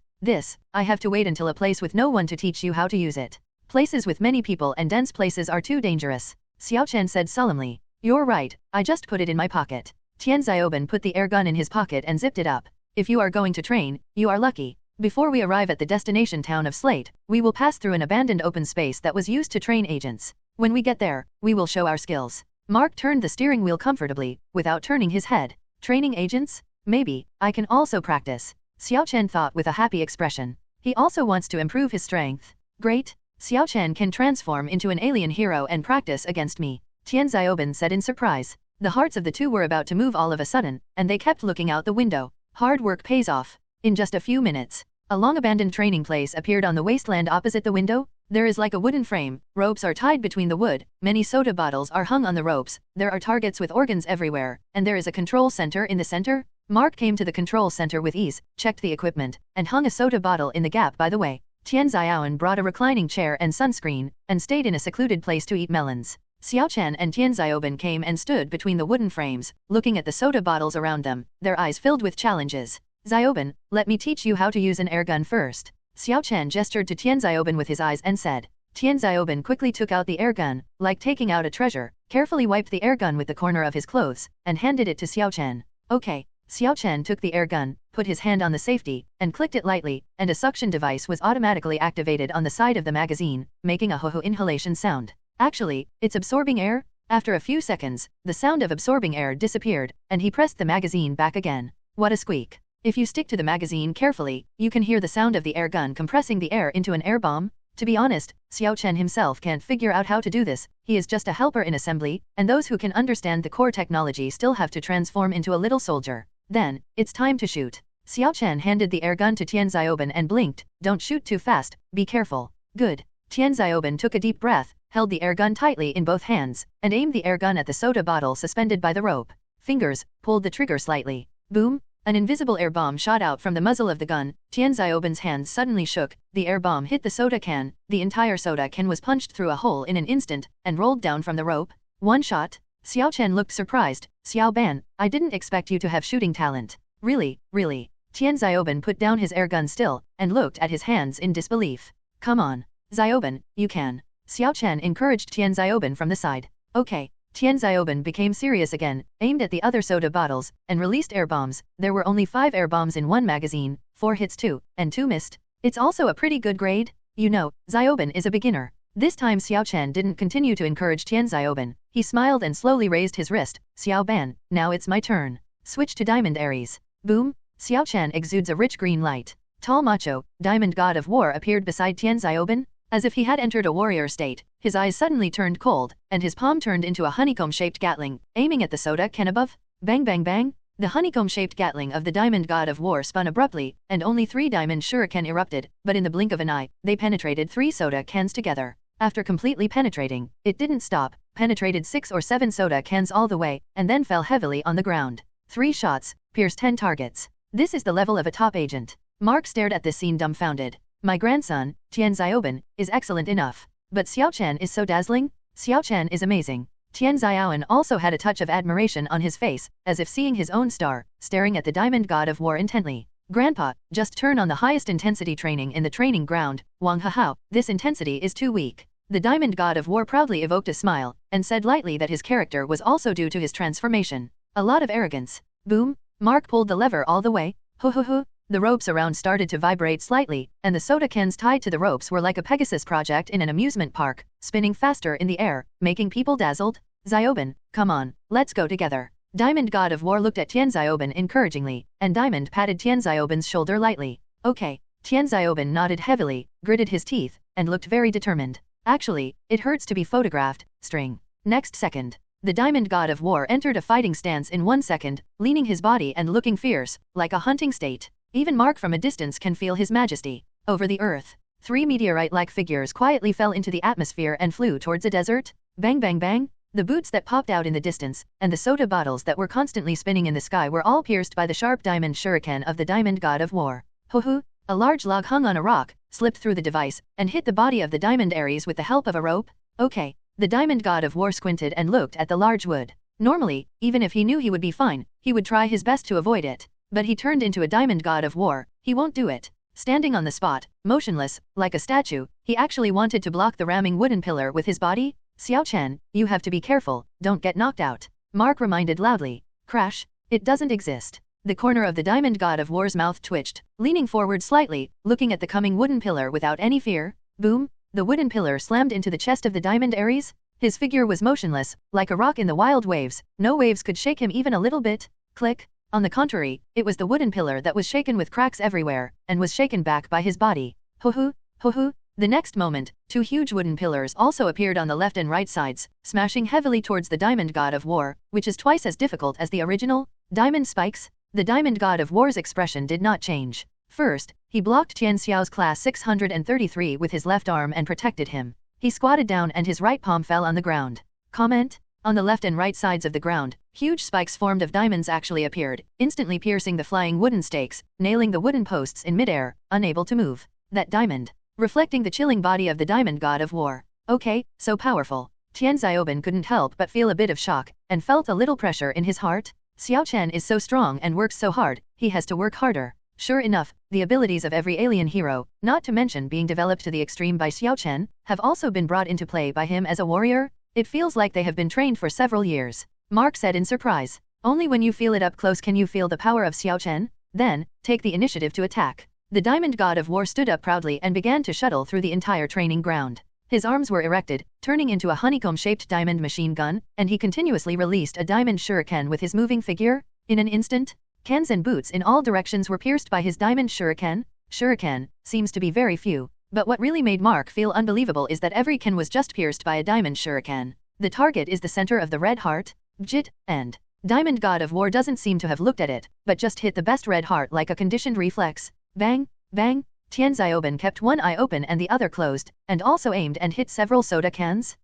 I have to wait until a place with no one to teach you how to use it. Places with many people and dense places are too dangerous. Xiao Chen said solemnly. You're right, I just put it in my pocket. Tian Xiaoben put the air gun in his pocket and zipped it up. If you are going to train, you are lucky. Before we arrive at the destination town of Slate, we will pass through an abandoned open space that was used to train agents. When we get there, we will show our skills. Mark turned the steering wheel comfortably, without turning his head. Training agents? Maybe, I can also practice. Xiao Chen thought with a happy expression. He also wants to improve his strength. Great! Xiao Chen can transform into an alien hero and practice against me. Tian Xiaoben said in surprise. The hearts of the two were about to move all of a sudden, and they kept looking out the window. Hard work pays off. In just a few minutes, a long-abandoned training place appeared on the wasteland opposite the window. There is like a wooden frame, ropes are tied between the wood, many soda bottles are hung on the ropes, there are targets with organs everywhere, and there is a control center in the center. Mark came to the control center with ease, checked the equipment, and hung a soda bottle in the gap by the way. Tian Xiaoben brought a reclining chair and sunscreen, and stayed in a secluded place to eat melons. Xiao Chen and Tian Xiaoben came and stood between the wooden frames, looking at the soda bottles around them, their eyes filled with challenges. Xiaoben, let me teach you how to use an airgun first. Xiao Chen gestured to Tian Xiaoben with his eyes and said. Tian Xiaoben quickly took out the airgun, like taking out a treasure, carefully wiped the airgun with the corner of his clothes, and handed it to Xiao Chen. Okay. Xiao Chen took the airgun, put his hand on the safety, and clicked it lightly, and a suction device was automatically activated on the side of the magazine, making a ho-ho inhalation sound. Actually, it's absorbing air? After a few seconds, the sound of absorbing air disappeared, and he pressed the magazine back again. What a squeak. If you stick to the magazine carefully, you can hear the sound of the air gun compressing the air into an air bomb. To be honest, Xiao Chen himself can't figure out how to do this, he is just a helper in assembly, and those who can understand the core technology still have to transform into a little soldier. Then, it's time to shoot. Xiao Chen handed the air gun to Tian Xiaoben and blinked, "Don't shoot too fast, be careful." Good. Tian Xiaoben took a deep breath, held the air gun tightly in both hands, and aimed the air gun at the soda bottle suspended by the rope. Fingers pulled the trigger slightly. Boom! An invisible air bomb shot out from the muzzle of the gun. Tian Xiaoben's hands suddenly shook, the air bomb hit the soda can, the entire soda can was punched through a hole in an instant, and rolled down from the rope. One shot? Xiao Chen looked surprised. "Xiao Ban, I didn't expect you to have shooting talent." "Really, really?" Tian Xiaoben put down his air gun still, and looked at his hands in disbelief. "Come on. Xiaoben, you can." Xiao Chen encouraged Tian Xiaoben from the side. "Okay." Tian Xiaoben became serious again, aimed at the other soda bottles, and released air bombs. There were only 5 air bombs in one magazine, 4 hits 2, and 2 missed. It's also a pretty good grade. You know, Xiaoben is a beginner. This time Xiao Chen didn't continue to encourage Tian Xiaoben. He smiled and slowly raised his wrist. "Xiao Ban, now it's my turn. Switch to Diamond Aries." Boom! Xiao Chen exudes a rich green light. Tall macho, Diamond God of War appeared beside Tian Xiaoben. As if he had entered a warrior state, his eyes suddenly turned cold, and his palm turned into a honeycomb-shaped gatling, aiming at the soda can above. Bang bang bang! The honeycomb-shaped gatling of the Diamond God of War spun abruptly, and only 3 diamond shuriken erupted, but in the blink of an eye, they penetrated 3 soda cans together. After completely penetrating, it didn't stop, penetrated 6 or 7 soda cans all the way, and then fell heavily on the ground. 3 shots, pierced 10 targets. This is the level of a top agent. Mark stared at this scene dumbfounded. My grandson, Tian Xiaoben, is excellent enough. But Xiao Chen is so dazzling? Xiao Chen is amazing. Tian Xiaoben also had a touch of admiration on his face, as if seeing his own star, staring at the Diamond God of War intently. Grandpa, just turn on the highest intensity training in the training ground. Wang Hahao, this intensity is too weak. The Diamond God of War proudly evoked a smile, and said lightly that his character was also due to his transformation. A lot of arrogance. Boom! Mark pulled the lever all the way. Ho ho ho! The ropes around started to vibrate slightly, and the soda cans tied to the ropes were like a Pegasus project in an amusement park, spinning faster in the air, making people dazzled. Xiaoben, come on, let's go together. Diamond God of War looked at Tian Xiaoben encouragingly, and Diamond patted Tian Xiaoben's shoulder lightly. Okay. Tian Xiaoben nodded heavily, gritted his teeth, and looked very determined. Actually, it hurts to be photographed. String. Next second. The Diamond God of War entered a fighting stance in 1 second, leaning his body and looking fierce, like a hunting state. Even Mark from a distance can feel his majesty. Over the earth, 3 meteorite-like figures quietly fell into the atmosphere and flew towards a desert. Bang bang bang! The boots that popped out in the distance, and the soda bottles that were constantly spinning in the sky were all pierced by the sharp diamond shuriken of the Diamond God of War. Ho ho! A large log hung on a rock, slipped through the device, and hit the body of the Diamond Aries with the help of a rope. Okay. The Diamond God of War squinted and looked at the large wood. Normally, even if he knew he would be fine, he would try his best to avoid it. But he turned into a Diamond God of War, he won't do it. Standing on the spot, motionless, like a statue, he actually wanted to block the ramming wooden pillar with his body. Xiao Chen, you have to be careful, don't get knocked out. Mark reminded loudly. Crash. It doesn't exist. The corner of the Diamond God of War's mouth twitched, leaning forward slightly, looking at the coming wooden pillar without any fear. Boom. The wooden pillar slammed into the chest of the Diamond Aries. His figure was motionless, like a rock in the wild waves. No waves could shake him even a little bit. Click. On the contrary, it was the wooden pillar that was shaken with cracks everywhere, and was shaken back by his body. Ho ho, ho ho. The next moment, 2 huge wooden pillars also appeared on the left and right sides, smashing heavily towards the Diamond God of War, which is twice as difficult as the original. Diamond spikes? The Diamond God of War's expression did not change. First, he blocked Tian Xiao's class 633 with his left arm and protected him. He squatted down and his right palm fell on the ground. Comment? On the left and right sides of the ground, huge spikes formed of diamonds actually appeared, instantly piercing the flying wooden stakes, nailing the wooden posts in midair, unable to move. That diamond, reflecting the chilling body of the Diamond God of War. Okay, so powerful. Tian Xiaoben couldn't help but feel a bit of shock, and felt a little pressure in his heart. Xiao Chen is so strong and works so hard, he has to work harder. Sure enough, the abilities of every alien hero, not to mention being developed to the extreme by Xiao Chen, have also been brought into play by him as a warrior. It feels like they have been trained for several years. Mark said in surprise. Only when you feel it up close can you feel the power of Xiao Chen. Then, take the initiative to attack. The Diamond God of War stood up proudly and began to shuttle through the entire training ground. His arms were erected, turning into a honeycomb-shaped diamond machine gun, and he continuously released a diamond shuriken with his moving figure. In an instant, Cans and boots in all directions were pierced by his diamond shuriken. Shuriken seems to be very few, but what really made Mark feel unbelievable is that every can was just pierced by a diamond shuriken. The target is the center of the red heart, Bjit, and Diamond God of War doesn't seem to have looked at it, but just hit the best red heart like a conditioned reflex. Bang, bang. Tian Xiaoben kept one eye open and the other closed, and also aimed and hit several soda cans.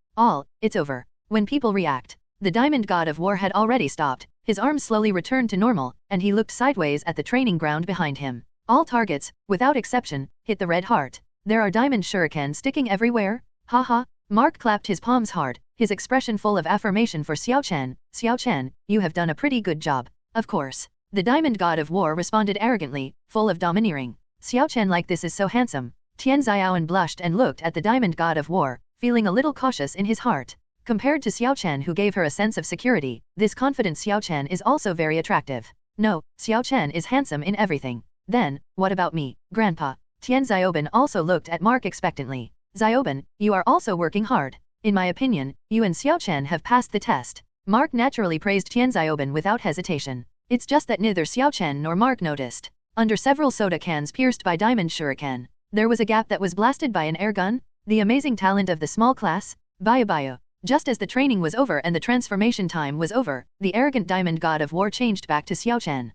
It's over. When people react, the Diamond God of War had already stopped, his arms slowly returned to normal, and he looked sideways at the training ground behind him. All targets, without exception, hit the red heart. There are diamond shurikens sticking everywhere. Haha. Mark clapped his palms hard, his expression full of affirmation for Xiao Chen. Xiao Chen, you have done a pretty good job. Of course. The Diamond God of War responded arrogantly, full of domineering. Xiao Chen like this is so handsome. Tian Xiaoan blushed and looked at the Diamond God of War, feeling a little cautious in his heart. Compared to Xiao Chen who gave her a sense of security, this confident Xiao Chen is also very attractive. No, Xiao Chen is handsome in everything. Then, what about me, Grandpa? Tian Xiaoben also looked at Mark expectantly. Xiaoben, you are also working hard. In my opinion, you and Xiao Chen have passed the test. Mark naturally praised Tian Xiaoben without hesitation. It's just that neither Xiao Chen nor Mark noticed. Under several soda cans pierced by diamond shuriken, there was a gap that was blasted by an air gun. The amazing talent of the small class. Baya. Just as the training was over and the transformation time was over, the arrogant Diamond God of War changed back to Xiao Chen.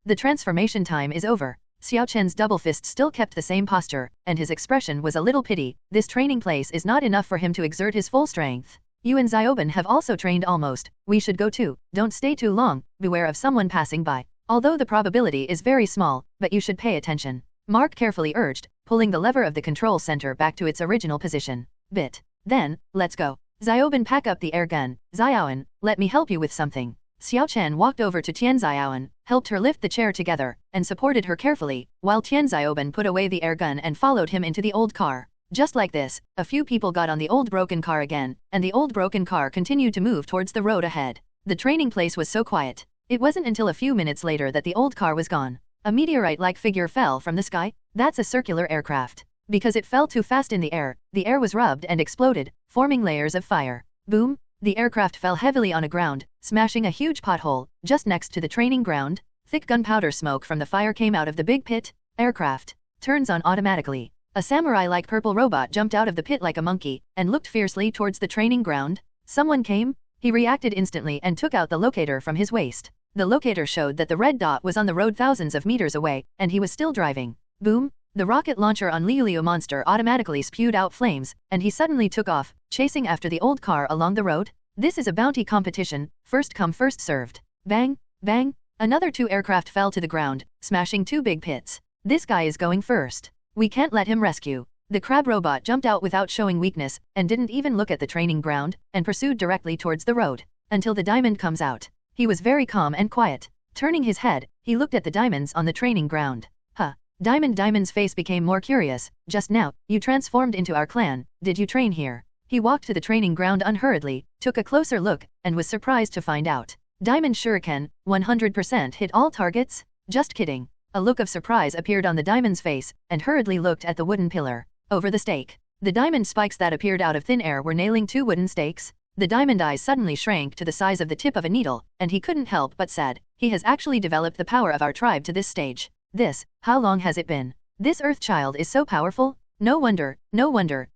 The transformation time is over. Xiao Chen's double fist still kept the same posture, and his expression was a little pity. This training place is not enough for him to exert his full strength. You and Xiaoben have also trained almost. We should go too. Don't stay too long. Beware of someone passing by. Although the probability is very small, but you should pay attention. Mark carefully urged, pulling the lever of the control center back to its original position. Then, let's go. Xiaoben, pack up the air gun. Xiaoan, let me help you with something. Xiao Chen walked over to Tian Xiaoan, helped her lift the chair together, and supported her carefully, while Tian Xiaoben put away the air gun and followed him into the old car. Just like this, a few people got on the old broken car again, and the old broken car continued to move towards the road ahead. The training place was so quiet. It wasn't until a few minutes later that the old car was gone. A meteorite-like figure fell from the sky. That's a circular aircraft. Because it fell too fast in the air was rubbed and exploded, forming layers of fire. Boom! The aircraft fell heavily on the ground, smashing a huge pothole, just next to the training ground. Thick gunpowder smoke from the fire came out of the big pit. Aircraft turns on automatically. A samurai-like purple robot jumped out of the pit like a monkey, and looked fiercely towards the training ground. Someone came? He reacted instantly and took out the locator from his waist. The locator showed that the red dot was on the road thousands of meters away, and he was still driving. Boom! The rocket launcher on Liu monster automatically spewed out flames, and he suddenly took off, chasing after the old car along the road. This is a bounty competition, first come first served. Bang! Bang! Another 2 aircraft fell to the ground, smashing 2 big pits. This guy is going first. We can't let him rescue. The crab robot jumped out without showing weakness, and didn't even look at the training ground, and pursued directly towards the road, until the diamond comes out. He was very calm and quiet. Turning his head, he looked at the diamonds on the training ground. Diamond's face became more curious. Just now, you transformed into our clan. Did you train here? He walked to the training ground unhurriedly, took a closer look, and was surprised to find out. Diamond shuriken, 100% hit all targets? Just kidding. A look of surprise appeared on the diamond's face, and hurriedly looked at the wooden pillar. Over the stake. The diamond spikes that appeared out of thin air were nailing 2 wooden stakes. The diamond eyes suddenly shrank to the size of the tip of a needle, and he couldn't help but said, he has actually developed the power of our tribe to this stage. How long has it been? This Earth child is so powerful? No wonder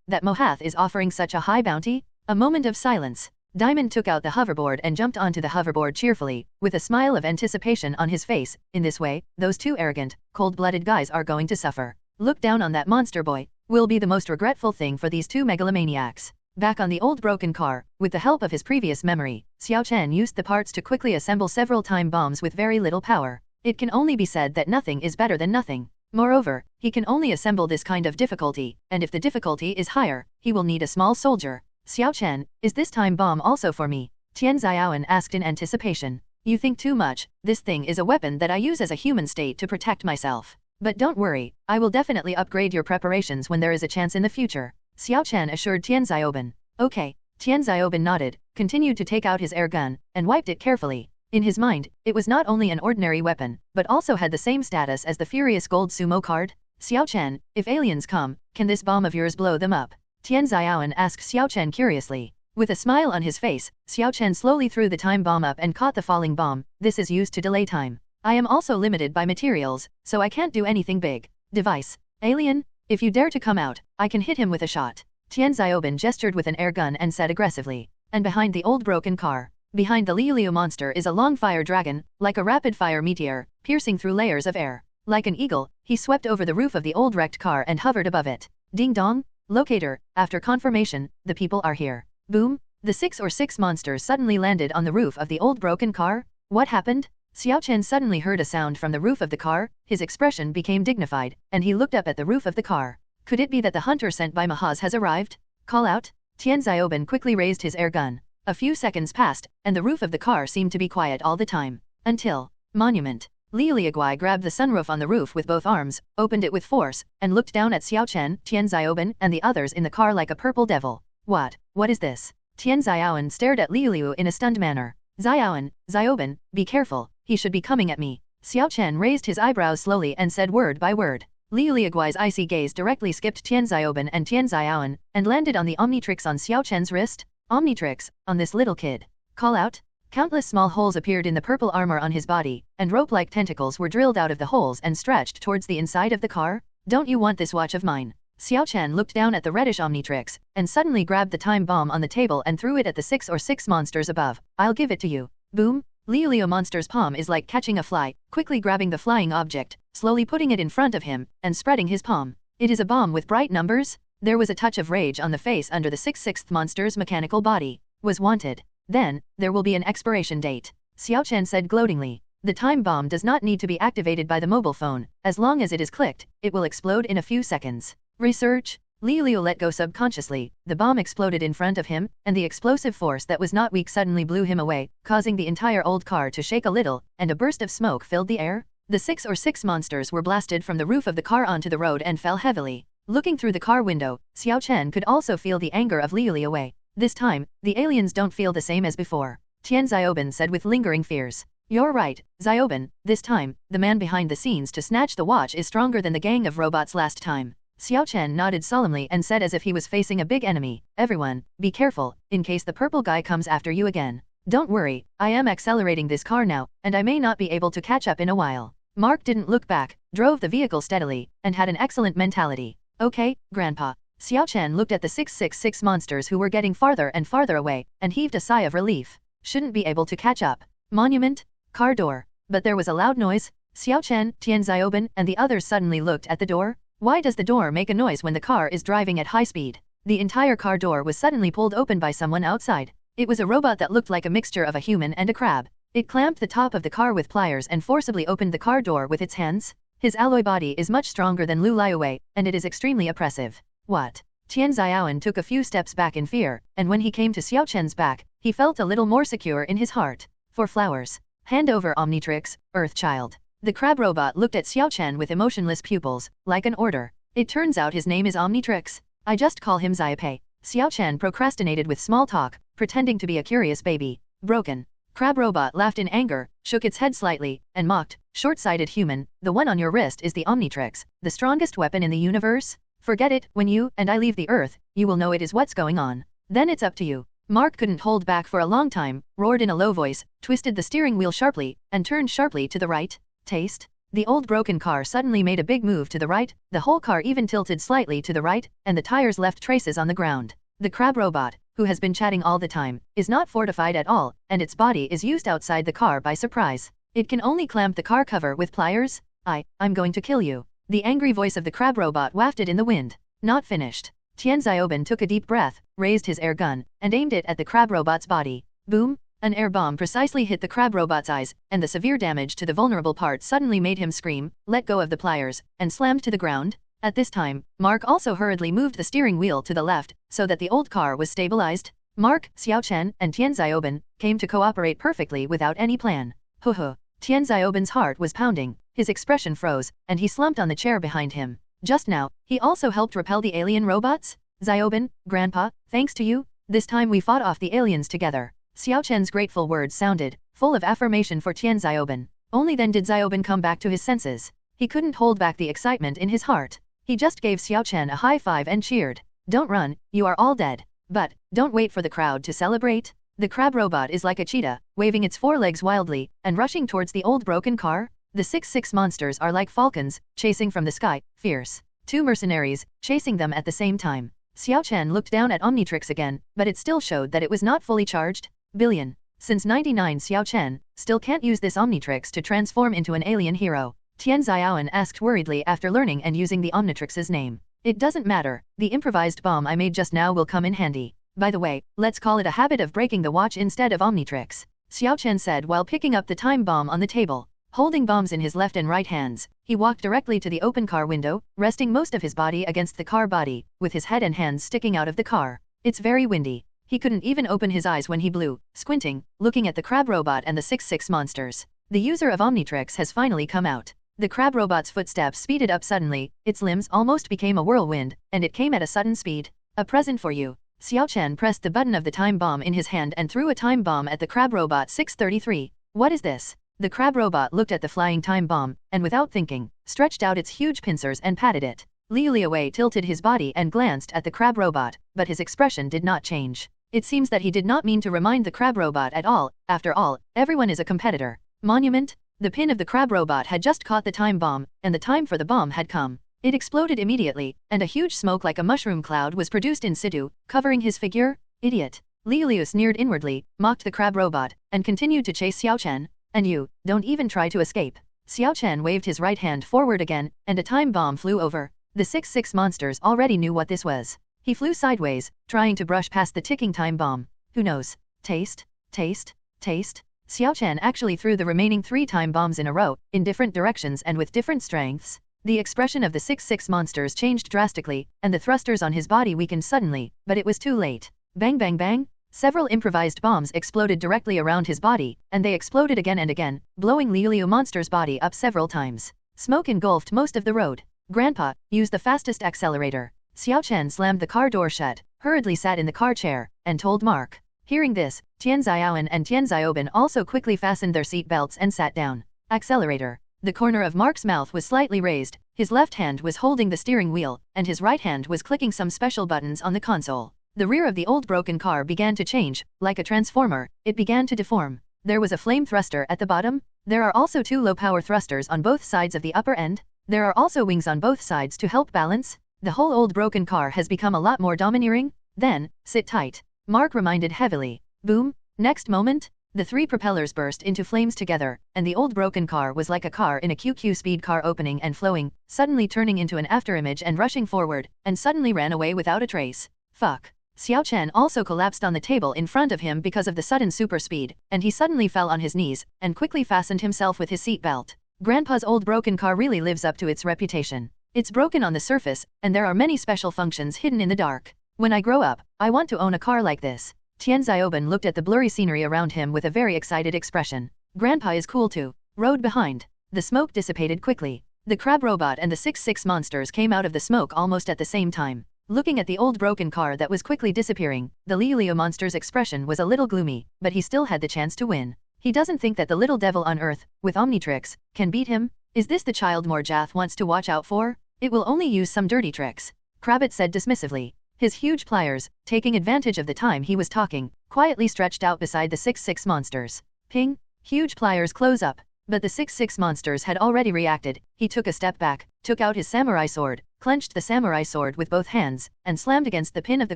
that Mohath is offering such a high bounty. A moment of silence. Diamond took out the hoverboard and jumped onto the hoverboard cheerfully, with a smile of anticipation on his face. In this way, those 2 arrogant, cold-blooded guys are going to suffer. Look down on that monster boy. Will be the most regretful thing for these 2 megalomaniacs. Back on the old broken car, with the help of his previous memory, Xiao Chen used the parts to quickly assemble several time bombs with very little power. It can only be said that nothing is better than nothing. Moreover, he can only assemble this kind of difficulty, and if the difficulty is higher, he will need a small soldier. Xiao Chen, is this time bomb also for me? Tian Xiaoan asked in anticipation. You think too much. This thing is a weapon that I use as a human state to protect myself. But don't worry, I will definitely upgrade your preparations when there is a chance in the future. Xiao Chen assured Tian Xiaoben. Okay. Tian Xiaoben nodded, continued to take out his air gun, and wiped it carefully. In his mind, it was not only an ordinary weapon, but also had the same status as the Furious Gold Sumo card. Xiao Chen, if aliens come, can this bomb of yours blow them up? Tian Xiaoan asked Xiao Chen curiously. With a smile on his face, Xiao Chen slowly threw the time bomb up and caught the falling bomb. This is used to delay time. I am also limited by materials, so I can't do anything big. Device. Alien, if you dare to come out, I can hit him with a shot. Tian Xiaoben gestured with an air gun and said aggressively. And behind the old broken car, behind the Liu monster is a long fire dragon, like a rapid-fire meteor, piercing through layers of air. Like an eagle, he swept over the roof of the old wrecked car and hovered above it. Ding dong, locator, after confirmation, the people are here. Boom, the 6 or 6 monsters suddenly landed on the roof of the old broken car. What happened? Xiao Chen suddenly heard a sound from the roof of the car, his expression became dignified, and he looked up at the roof of the car. Could it be that the hunter sent by Mahaz has arrived? Call out? Tian Xiaoben quickly raised his air gun. A few seconds passed, and the roof of the car seemed to be quiet all the time. Until... Monument. Li Liaguai grabbed the sunroof on the roof with both arms, opened it with force, and looked down at Xiao Chen, Tian Xiaoben, and the others in the car like a purple devil. What is this? Tian Xiaoben stared at Li Liu in a stunned manner. Xiaoben, be careful, he should be coming at me. Xiao Chen raised his eyebrows slowly and said word by word. Li Liaguai's icy gaze directly skipped Tian Xiaoben and Tian Xiaoben, and landed on the Omnitrix on Xiao Chen's wrist. Omnitrix, on this little kid. Call out? Countless small holes appeared in the purple armor on his body, and rope-like tentacles were drilled out of the holes and stretched towards the inside of the car. Don't you want this watch of mine? Xiao Chen looked down at the reddish Omnitrix, and suddenly grabbed the time bomb on the table and threw it at the 6 or 6 monsters above. I'll give it to you. Boom! Liu monster's palm is like catching a fly, quickly grabbing the flying object, slowly putting it in front of him, and spreading his palm. It is a bomb with bright numbers? There was a touch of rage on the face under the 6/6th monster's mechanical body. Was wanted. Then, there will be an expiration date. Xiao Chen said gloatingly. The time bomb does not need to be activated by the mobile phone. As long as it is clicked, it will explode in a few seconds. Research? Liu let go subconsciously, the bomb exploded in front of him, and the explosive force that was not weak suddenly blew him away, causing the entire old car to shake a little, and a burst of smoke filled the air. The 6 or 6 monsters were blasted from the roof of the car onto the road and fell heavily. Looking through the car window, Xiao Chen could also feel the anger of Liu away. This time, the aliens don't feel the same as before. Tian Xiaoben said with lingering fears. You're right, Xiaoben, this time, the man behind the scenes to snatch the watch is stronger than the gang of robots last time. Xiao Chen nodded solemnly and said as if he was facing a big enemy, everyone, be careful, in case the purple guy comes after you again. Don't worry, I am accelerating this car now, and I may not be able to catch up in a while. Mark didn't look back, drove the vehicle steadily, and had an excellent mentality. Okay, Grandpa. Xiao Chen looked at the 666 monsters who were getting farther and farther away, and heaved a sigh of relief. Shouldn't be able to catch up. Monument? Car door. But there was a loud noise. Xiao Chen, Tian Xiaoben, and the others suddenly looked at the door. Why does the door make a noise when the car is driving at high speed? The entire car door was suddenly pulled open by someone outside. It was a robot that looked like a mixture of a human and a crab. It clamped the top of the car with pliers and forcibly opened the car door with its hands. His alloy body is much stronger than Lu Liuwei, and it is extremely oppressive. What? Tian Xiaoben took a few steps back in fear, and when he came to Xiao Chen's back, he felt a little more secure in his heart. For flowers. Hand over Omnitrix, Earthchild. The crab robot looked at Xiao Chen with emotionless pupils, like an order. It turns out his name is Omnitrix. I just call him Xiaopei. Xiao Chen procrastinated with small talk, pretending to be a curious baby. Broken. Crab robot laughed in anger, shook its head slightly, and mocked, short-sighted human, the one on your wrist is the Omnitrix, the strongest weapon in the universe? Forget it, when you and I leave the Earth, you will know it is what's going on. Then it's up to you. Mark couldn't hold back for a long time, roared in a low voice, twisted the steering wheel sharply, and turned sharply to the right. Taste? The old broken car suddenly made a big move to the right, the whole car even tilted slightly to the right, and the tires left traces on the ground. The crab robot, who has been chatting all the time, is not fortified at all, and its body is used outside the car by surprise. It can only clamp the car cover with pliers. I'm going to kill you. The angry voice of the crab robot wafted in the wind. Not finished. Tian Xiaoben took a deep breath, raised his air gun, and aimed it at the crab robot's body. Boom! An air bomb precisely hit the crab robot's eyes, and the severe damage to the vulnerable part suddenly made him scream, let go of the pliers, and slammed to the ground. At this time, Mark also hurriedly moved the steering wheel to the left, so that the old car was stabilized. Mark, Xiao Chen, and Tian Xiaoben came to cooperate perfectly without any plan. Tian Xiaoben's heart was pounding, his expression froze, and he slumped on the chair behind him. Just now, he also helped repel the alien robots? Xiaoben, Grandpa, thanks to you, this time we fought off the aliens together. Xiao Chen's grateful words sounded, full of affirmation for Tian Xiaoben. Only then did Xiaoben come back to his senses. He couldn't hold back the excitement in his heart. He just gave Xiao Chen a high five and cheered. Don't run, you are all dead. But, don't wait for the crowd to celebrate. The crab robot is like a cheetah, waving its forelegs wildly, and rushing towards the old broken car. The 6-6 monsters are like falcons, chasing from the sky, fierce. 2 mercenaries, chasing them at the same time. Xiao Chen looked down at Omnitrix again, but it still showed that it was not fully charged. Billion. Since 99 Xiao Chen still can't use this Omnitrix to transform into an alien hero. Tian Xiaoan asked worriedly after learning and using the Omnitrix's name. It doesn't matter, the improvised bomb I made just now will come in handy. By the way, let's call it a habit of breaking the watch instead of Omnitrix, Xiao Chen said while picking up the time bomb on the table. Holding bombs in his left and right hands, he walked directly to the open car window, resting most of his body against the car body, with his head and hands sticking out of the car. It's very windy. He couldn't even open his eyes when he blew, squinting, looking at the crab robot and the 6-6 monsters. The user of Omnitrix has finally come out. The crab robot's footsteps speeded up suddenly, its limbs almost became a whirlwind, and it came at a sudden speed. A present for you. Xiao Chen pressed the button of the time bomb in his hand and threw a time bomb at the crab robot 633. What is this? The crab robot looked at the flying time bomb, and without thinking, stretched out its huge pincers and patted it. Liu Liuwei tilted his body and glanced at the crab robot, but his expression did not change. It seems that he did not mean to remind the crab robot at all. After all, everyone is a competitor. Monument? The pin of the crab robot had just caught the time bomb, and the time for the bomb had come. It exploded immediately, and a huge smoke like a mushroom cloud was produced in situ, covering his figure. Idiot. Liu Liu sneered inwardly, mocked the crab robot, and continued to chase Xiao Chen. And you, don't even try to escape. Xiao Chen waved his right hand forward again, and a time bomb flew over. The 6-6 monsters already knew what this was. He flew sideways, trying to brush past the ticking time bomb. Who knows? Taste? Taste? Taste? Xiao Chen actually threw the remaining 3 time bombs in a row, in different directions and with different strengths. The expression of the 6-6 monsters changed drastically, and the thrusters on his body weakened suddenly, but it was too late. Bang bang bang! Several improvised bombs exploded directly around his body, and they exploded again and again, blowing Liu Liu monster's body up several times. Smoke engulfed most of the road. Grandpa, use the fastest accelerator. Xiao Chen slammed the car door shut, hurriedly sat in the car chair, and told Mark. Hearing this, Tian Xiaoan and Tian Xiaoban also quickly fastened their seat belts and sat down. Accelerator. The corner of Mark's mouth was slightly raised, his left hand was holding the steering wheel, and his right hand was clicking some special buttons on the console. The rear of the old broken car began to change, like a transformer, it began to deform. There was a flame thruster at the bottom. There are also 2 low-power thrusters on both sides of the upper end. There are also wings on both sides to help balance. The whole old broken car has become a lot more domineering. Then, sit tight. Mark reminded heavily. Boom. Next moment, the 3 propellers burst into flames together, and the old broken car was like a car in a QQ speed car opening and flowing, suddenly turning into an afterimage and rushing forward, and suddenly ran away without a trace. Fuck. Xiao Chen also collapsed on the table in front of him because of the sudden super speed, and he suddenly fell on his knees, and quickly fastened himself with his seat belt. Grandpa's old broken car really lives up to its reputation. It's broken on the surface, and there are many special functions hidden in the dark. When I grow up, I want to own a car like this. Tian Xiaoban looked at the blurry scenery around him with a very excited expression. Grandpa is cool too. Road behind. The smoke dissipated quickly. The crab robot and the 6-6 monsters came out of the smoke almost at the same time. Looking at the old broken car that was quickly disappearing, the Liu Liu monster's expression was a little gloomy, but he still had the chance to win. He doesn't think that the little devil on Earth, with Omnitrix, can beat him. Is this the child Morjath wants to watch out for? It will only use some dirty tricks. Krabbit said dismissively. His huge pliers, taking advantage of the time he was talking, quietly stretched out beside the 6-6 monsters. Ping! Huge pliers close up. But the 6-6 monsters had already reacted. He took a step back, took out his samurai sword, clenched the samurai sword with both hands, and slammed against the pin of the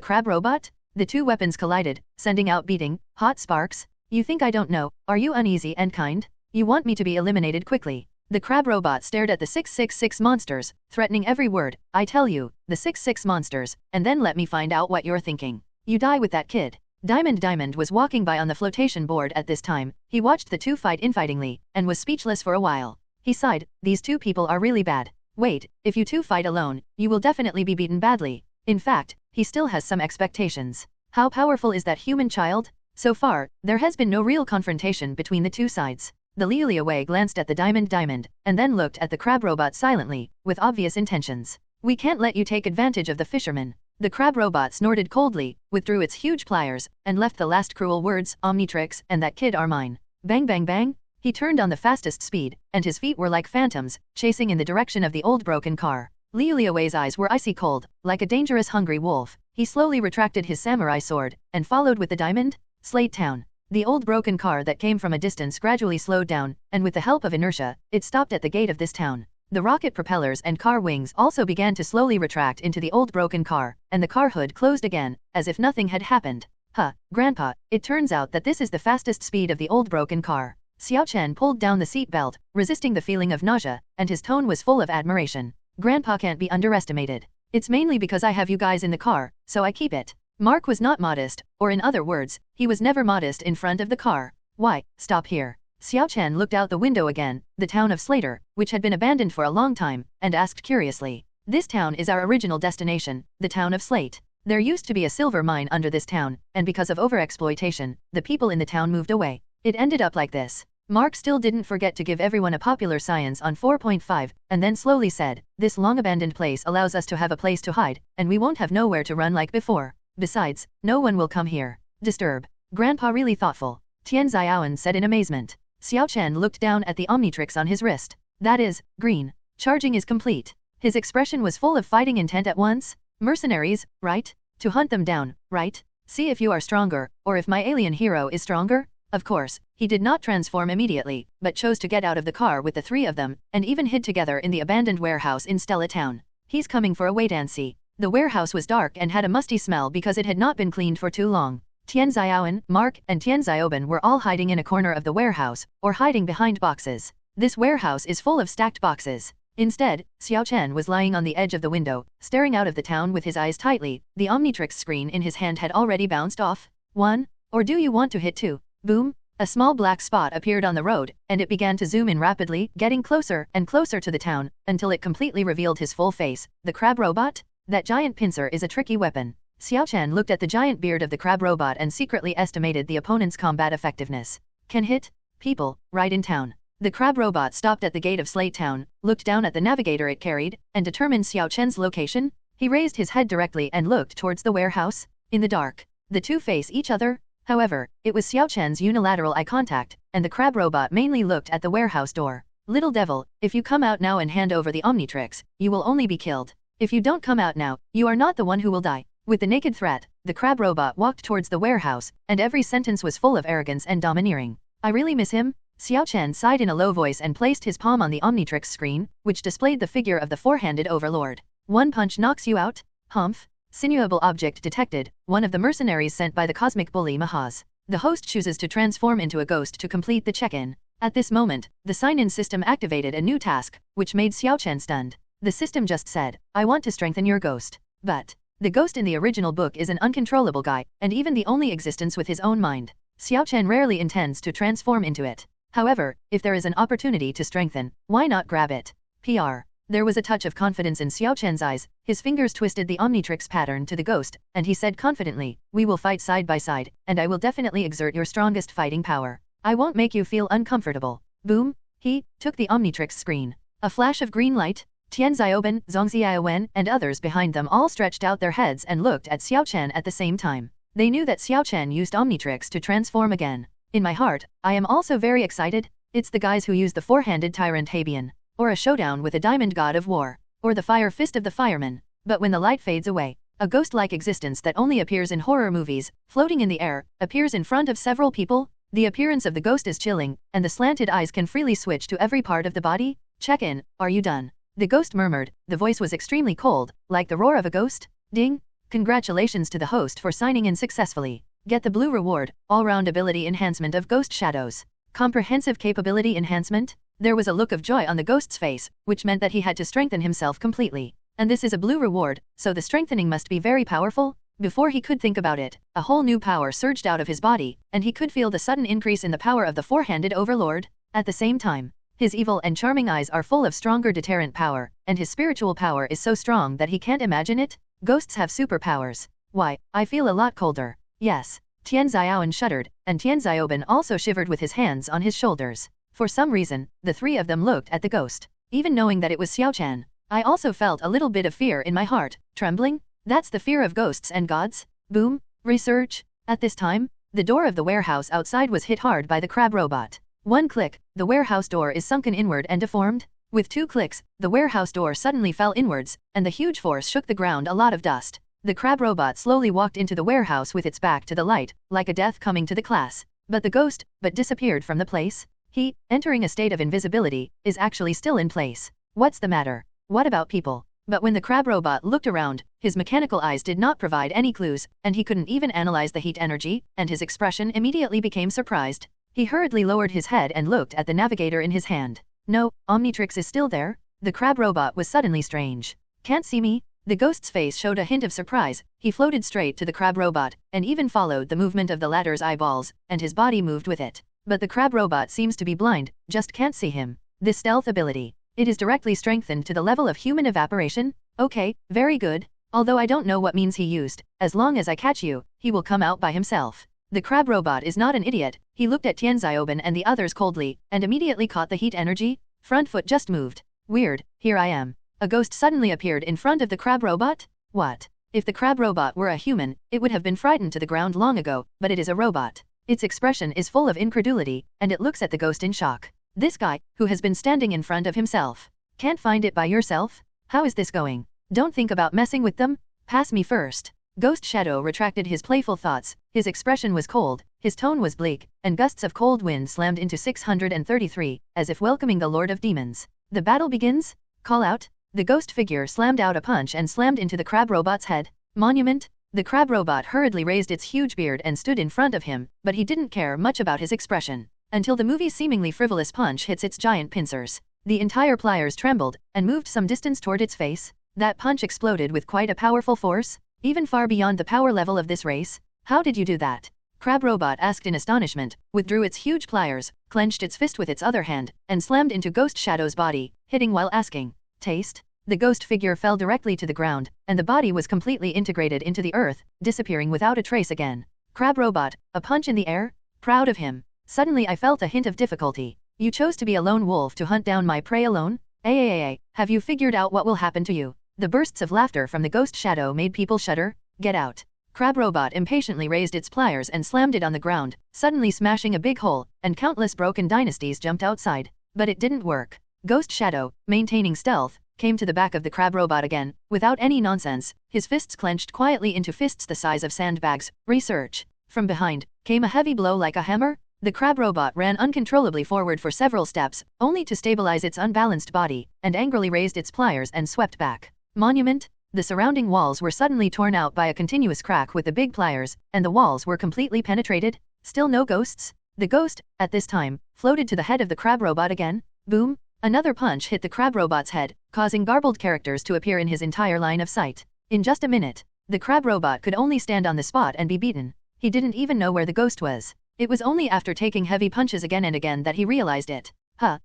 crab robot. The 2 weapons collided, sending out beating, hot sparks. You think I don't know? Are you uneasy and kind? You want me to be eliminated quickly? The crab robot stared at the 6-6 monsters, threatening every word. I tell you, the 6-6 monsters, and then let me find out what you're thinking. You die with that kid. Diamond was walking by on the flotation board at this time. He watched the 2 fight infightingly, and was speechless for a while. He sighed, these 2 people are really bad. Wait, if you 2 fight alone, you will definitely be beaten badly. In fact, he still has some expectations. How powerful is that human child? So far, there has been no real confrontation between the 2 sides. The Liu Liuwei glanced at the Diamond, and then looked at the crab robot silently, with obvious intentions. We can't let you take advantage of the fisherman. The crab robot snorted coldly, withdrew its huge pliers, and left the last cruel words, Omnitrix and that kid are mine. Bang bang bang! He turned on the fastest speed, and his feet were like phantoms, chasing in the direction of the old broken car. Liu Liuwei's eyes were icy cold, like a dangerous hungry wolf. He slowly retracted his samurai sword, and followed with the Diamond. Slate Town. The old broken car that came from a distance gradually slowed down, and with the help of inertia, it stopped at the gate of this town. The rocket propellers and car wings also began to slowly retract into the old broken car, and the car hood closed again, as if nothing had happened. Huh, Grandpa, it turns out that this is the fastest speed of the old broken car. Xiao Chen pulled down the seat belt, resisting the feeling of nausea, and his tone was full of admiration. Grandpa can't be underestimated. It's mainly because I have you guys in the car, so I keep it. Mark was not modest, or in other words, he was never modest in front of the car. Why, stop here. Xiao Chen looked out the window again, the town of Slater, which had been abandoned for a long time, and asked curiously. This town is our original destination, the town of Slate. There used to be a silver mine under this town, and because of overexploitation, the people in the town moved away. It ended up like this. Mark still didn't forget to give everyone a popular science on 4.5, and then slowly said, this long abandoned place allows us to have a place to hide, and we won't have nowhere to run like before. Besides, no one will come here. Disturb. Grandpa really thoughtful. Tian Xiaoan said in amazement. Xiao Chen looked down at the Omnitrix on his wrist. That is, green. Charging is complete. His expression was full of fighting intent at once. Mercenaries, right? To hunt them down, right? See if you are stronger, or if my alien hero is stronger? Of course, he did not transform immediately, but chose to get out of the car with the three of them, and even hid together in the abandoned warehouse in Stella Town. He's coming for a wait-and-see. The warehouse was dark and had a musty smell because it had not been cleaned for too long. Tian Xiaoan, Mark, and Tian Xiaoban were all hiding in a corner of the warehouse, or hiding behind boxes. This warehouse is full of stacked boxes. Instead, Xiao Chen was lying on the edge of the window, staring out of the town with his eyes tightly. The Omnitrix screen in his hand had already bounced off. One? Or do you want to hit two? Boom! A small black spot appeared on the road, and it began to zoom in rapidly, getting closer and closer to the town, until it completely revealed his full face. The crab robot? That giant pincer is a tricky weapon. Xiao Chen looked at the giant beard of the crab robot and secretly estimated the opponent's combat effectiveness. Can hit people right in town. The crab robot stopped at the gate of Slate Town, looked down at the navigator it carried, and determined Xiao Chen's location. He raised his head directly and looked towards the warehouse. In the dark, the two face each other. However, it was Xiao Chen's unilateral eye contact, and the crab robot mainly looked at the warehouse door. Little devil, if you come out now and hand over the Omnitrix, you will only be killed. If you don't come out now, you are not the one who will die. With the naked threat, the crab robot walked towards the warehouse, and every sentence was full of arrogance and domineering. I really miss him. Xiao Chen sighed in a low voice and placed his palm on the Omnitrix screen, which displayed the figure of the four-handed overlord. One punch knocks you out? Humph. Sinuable object detected, one of the mercenaries sent by the cosmic bully Mahaz. The host chooses to transform into a ghost to complete the check-in. At this moment, the sign-in system activated a new task, which made Xiao Chen stunned. The system just said, I want to strengthen your ghost. But the ghost in the original book is an uncontrollable guy, and even the only existence with his own mind. Xiao Chen rarely intends to transform into it. However, if there is an opportunity to strengthen, why not grab it? PR. There was a touch of confidence in Xiao Chen's eyes. His fingers twisted the Omnitrix pattern to the ghost, and he said confidently, we will fight side by side, and I will definitely exert your strongest fighting power. I won't make you feel uncomfortable. Boom! He took the Omnitrix screen. A flash of green light. Tian Xiaoban, Zhongxiaowen, and others behind them all stretched out their heads and looked at Xiao Chen at the same time. They knew that Xiao Chen used Omnitrix to transform again. In my heart, I am also very excited. It's the guys who use the four-handed tyrant Habian, or a showdown with a diamond god of war, or the fire fist of the fireman. But when the light fades away, a ghost-like existence that only appears in horror movies, floating in the air, appears in front of several people. The appearance of the ghost is chilling, and the slanted eyes can freely switch to every part of the body. Check in, are you done? The ghost murmured. The voice was extremely cold, like the roar of a ghost. Ding! Congratulations to the host for signing in successfully. Get the blue reward, all-round ability enhancement of ghost shadows. Comprehensive capability enhancement? There was a look of joy on the ghost's face, which meant that he had to strengthen himself completely. And this is a blue reward, so the strengthening must be very powerful? Before he could think about it, a whole new power surged out of his body, and he could feel the sudden increase in the power of the four-handed overlord. At the same time, his evil and charming eyes are full of stronger deterrent power, and his spiritual power is so strong that he can't imagine it. Ghosts have superpowers. Why, I feel a lot colder. Yes. Tian Xiaoan shuddered, and Tian Xiaoban also shivered with his hands on his shoulders. For some reason, the three of them looked at the ghost. Even knowing that it was Xiao Chen, I also felt a little bit of fear in my heart. Trembling? That's the fear of ghosts and gods? Boom. Research. At this time, the door of the warehouse outside was hit hard by the crab robot. One click, the warehouse door is sunken inward and deformed. With 2 clicks, the warehouse door suddenly fell inwards, and the huge force shook the ground a lot of dust. The crab robot slowly walked into the warehouse with its back to the light, like a death coming to the class. But the ghost disappeared from the place. He, entering a state of invisibility, is actually still in place. What's the matter? What about people? But when the crab robot looked around, his mechanical eyes did not provide any clues, and he couldn't even analyze the heat energy, and his expression immediately became surprised. He hurriedly lowered his head and looked at the navigator in his hand. No, Omnitrix is still there? The crab robot was suddenly strange. Can't see me? The ghost's face showed a hint of surprise. He floated straight to the crab robot, and even followed the movement of the latter's eyeballs, and his body moved with it. But the crab robot seems to be blind, just can't see him. This stealth ability. It is directly strengthened to the level of human evaporation? Okay, very good. Although I don't know what means he used, as long as I catch you, he will come out by himself. The crab robot is not an idiot. He looked at Tianzioben and the others coldly, and immediately caught the heat energy. Front foot just moved. Weird, here I am. A ghost suddenly appeared in front of the crab robot? What? If the crab robot were a human, it would have been frightened to the ground long ago, but it is a robot. Its expression is full of incredulity, and it looks at the ghost in shock. This guy, who has been standing in front of himself. Can't find it by yourself? How is this going? Don't think about messing with them? Pass me first. Ghost Shadow retracted his playful thoughts. His expression was cold, his tone was bleak, and gusts of cold wind slammed into 633, as if welcoming the Lord of Demons. The battle begins? Call out. The ghost figure slammed out a punch and slammed into the crab robot's head. Monument? The crab robot hurriedly raised its huge beard and stood in front of him, but he didn't care much about his expression. Until the movie's seemingly frivolous punch hits its giant pincers. The entire pliers trembled, and moved some distance toward its face. That punch exploded with quite a powerful force, even far beyond the power level of this race. How did you do that? Crab robot asked in astonishment, withdrew its huge pliers, clenched its fist with its other hand, and slammed into Ghost Shadow's body, hitting while asking. Taste? The ghost figure fell directly to the ground, and the body was completely integrated into the earth, disappearing without a trace again. Crab robot, a punch in the air? Proud of him. Suddenly I felt a hint of difficulty. You chose to be a lone wolf to hunt down my prey alone? Have you figured out what will happen to you? The bursts of laughter from the ghost shadow made people shudder. Get out. Crab robot impatiently raised its pliers and slammed it on the ground, suddenly smashing a big hole, and countless broken dynasties jumped outside. But it didn't work. Ghost Shadow, maintaining stealth, came to the back of the crab robot again, without any nonsense, his fists clenched quietly into fists the size of sandbags. Research. From behind, came a heavy blow like a hammer. The crab robot ran uncontrollably forward for several steps, only to stabilize its unbalanced body, and angrily raised its pliers and swept back. Monument? The surrounding walls were suddenly torn out by a continuous crack with the big pliers, and the walls were completely penetrated. Still no ghosts? The ghost, at this time, floated to the head of the crab robot again. Boom! Another punch hit the crab robot's head, causing garbled characters to appear in his entire line of sight. In just a minute, the crab robot could only stand on the spot and be beaten. He didn't even know where the ghost was. It was only after taking heavy punches again and again that he realized it.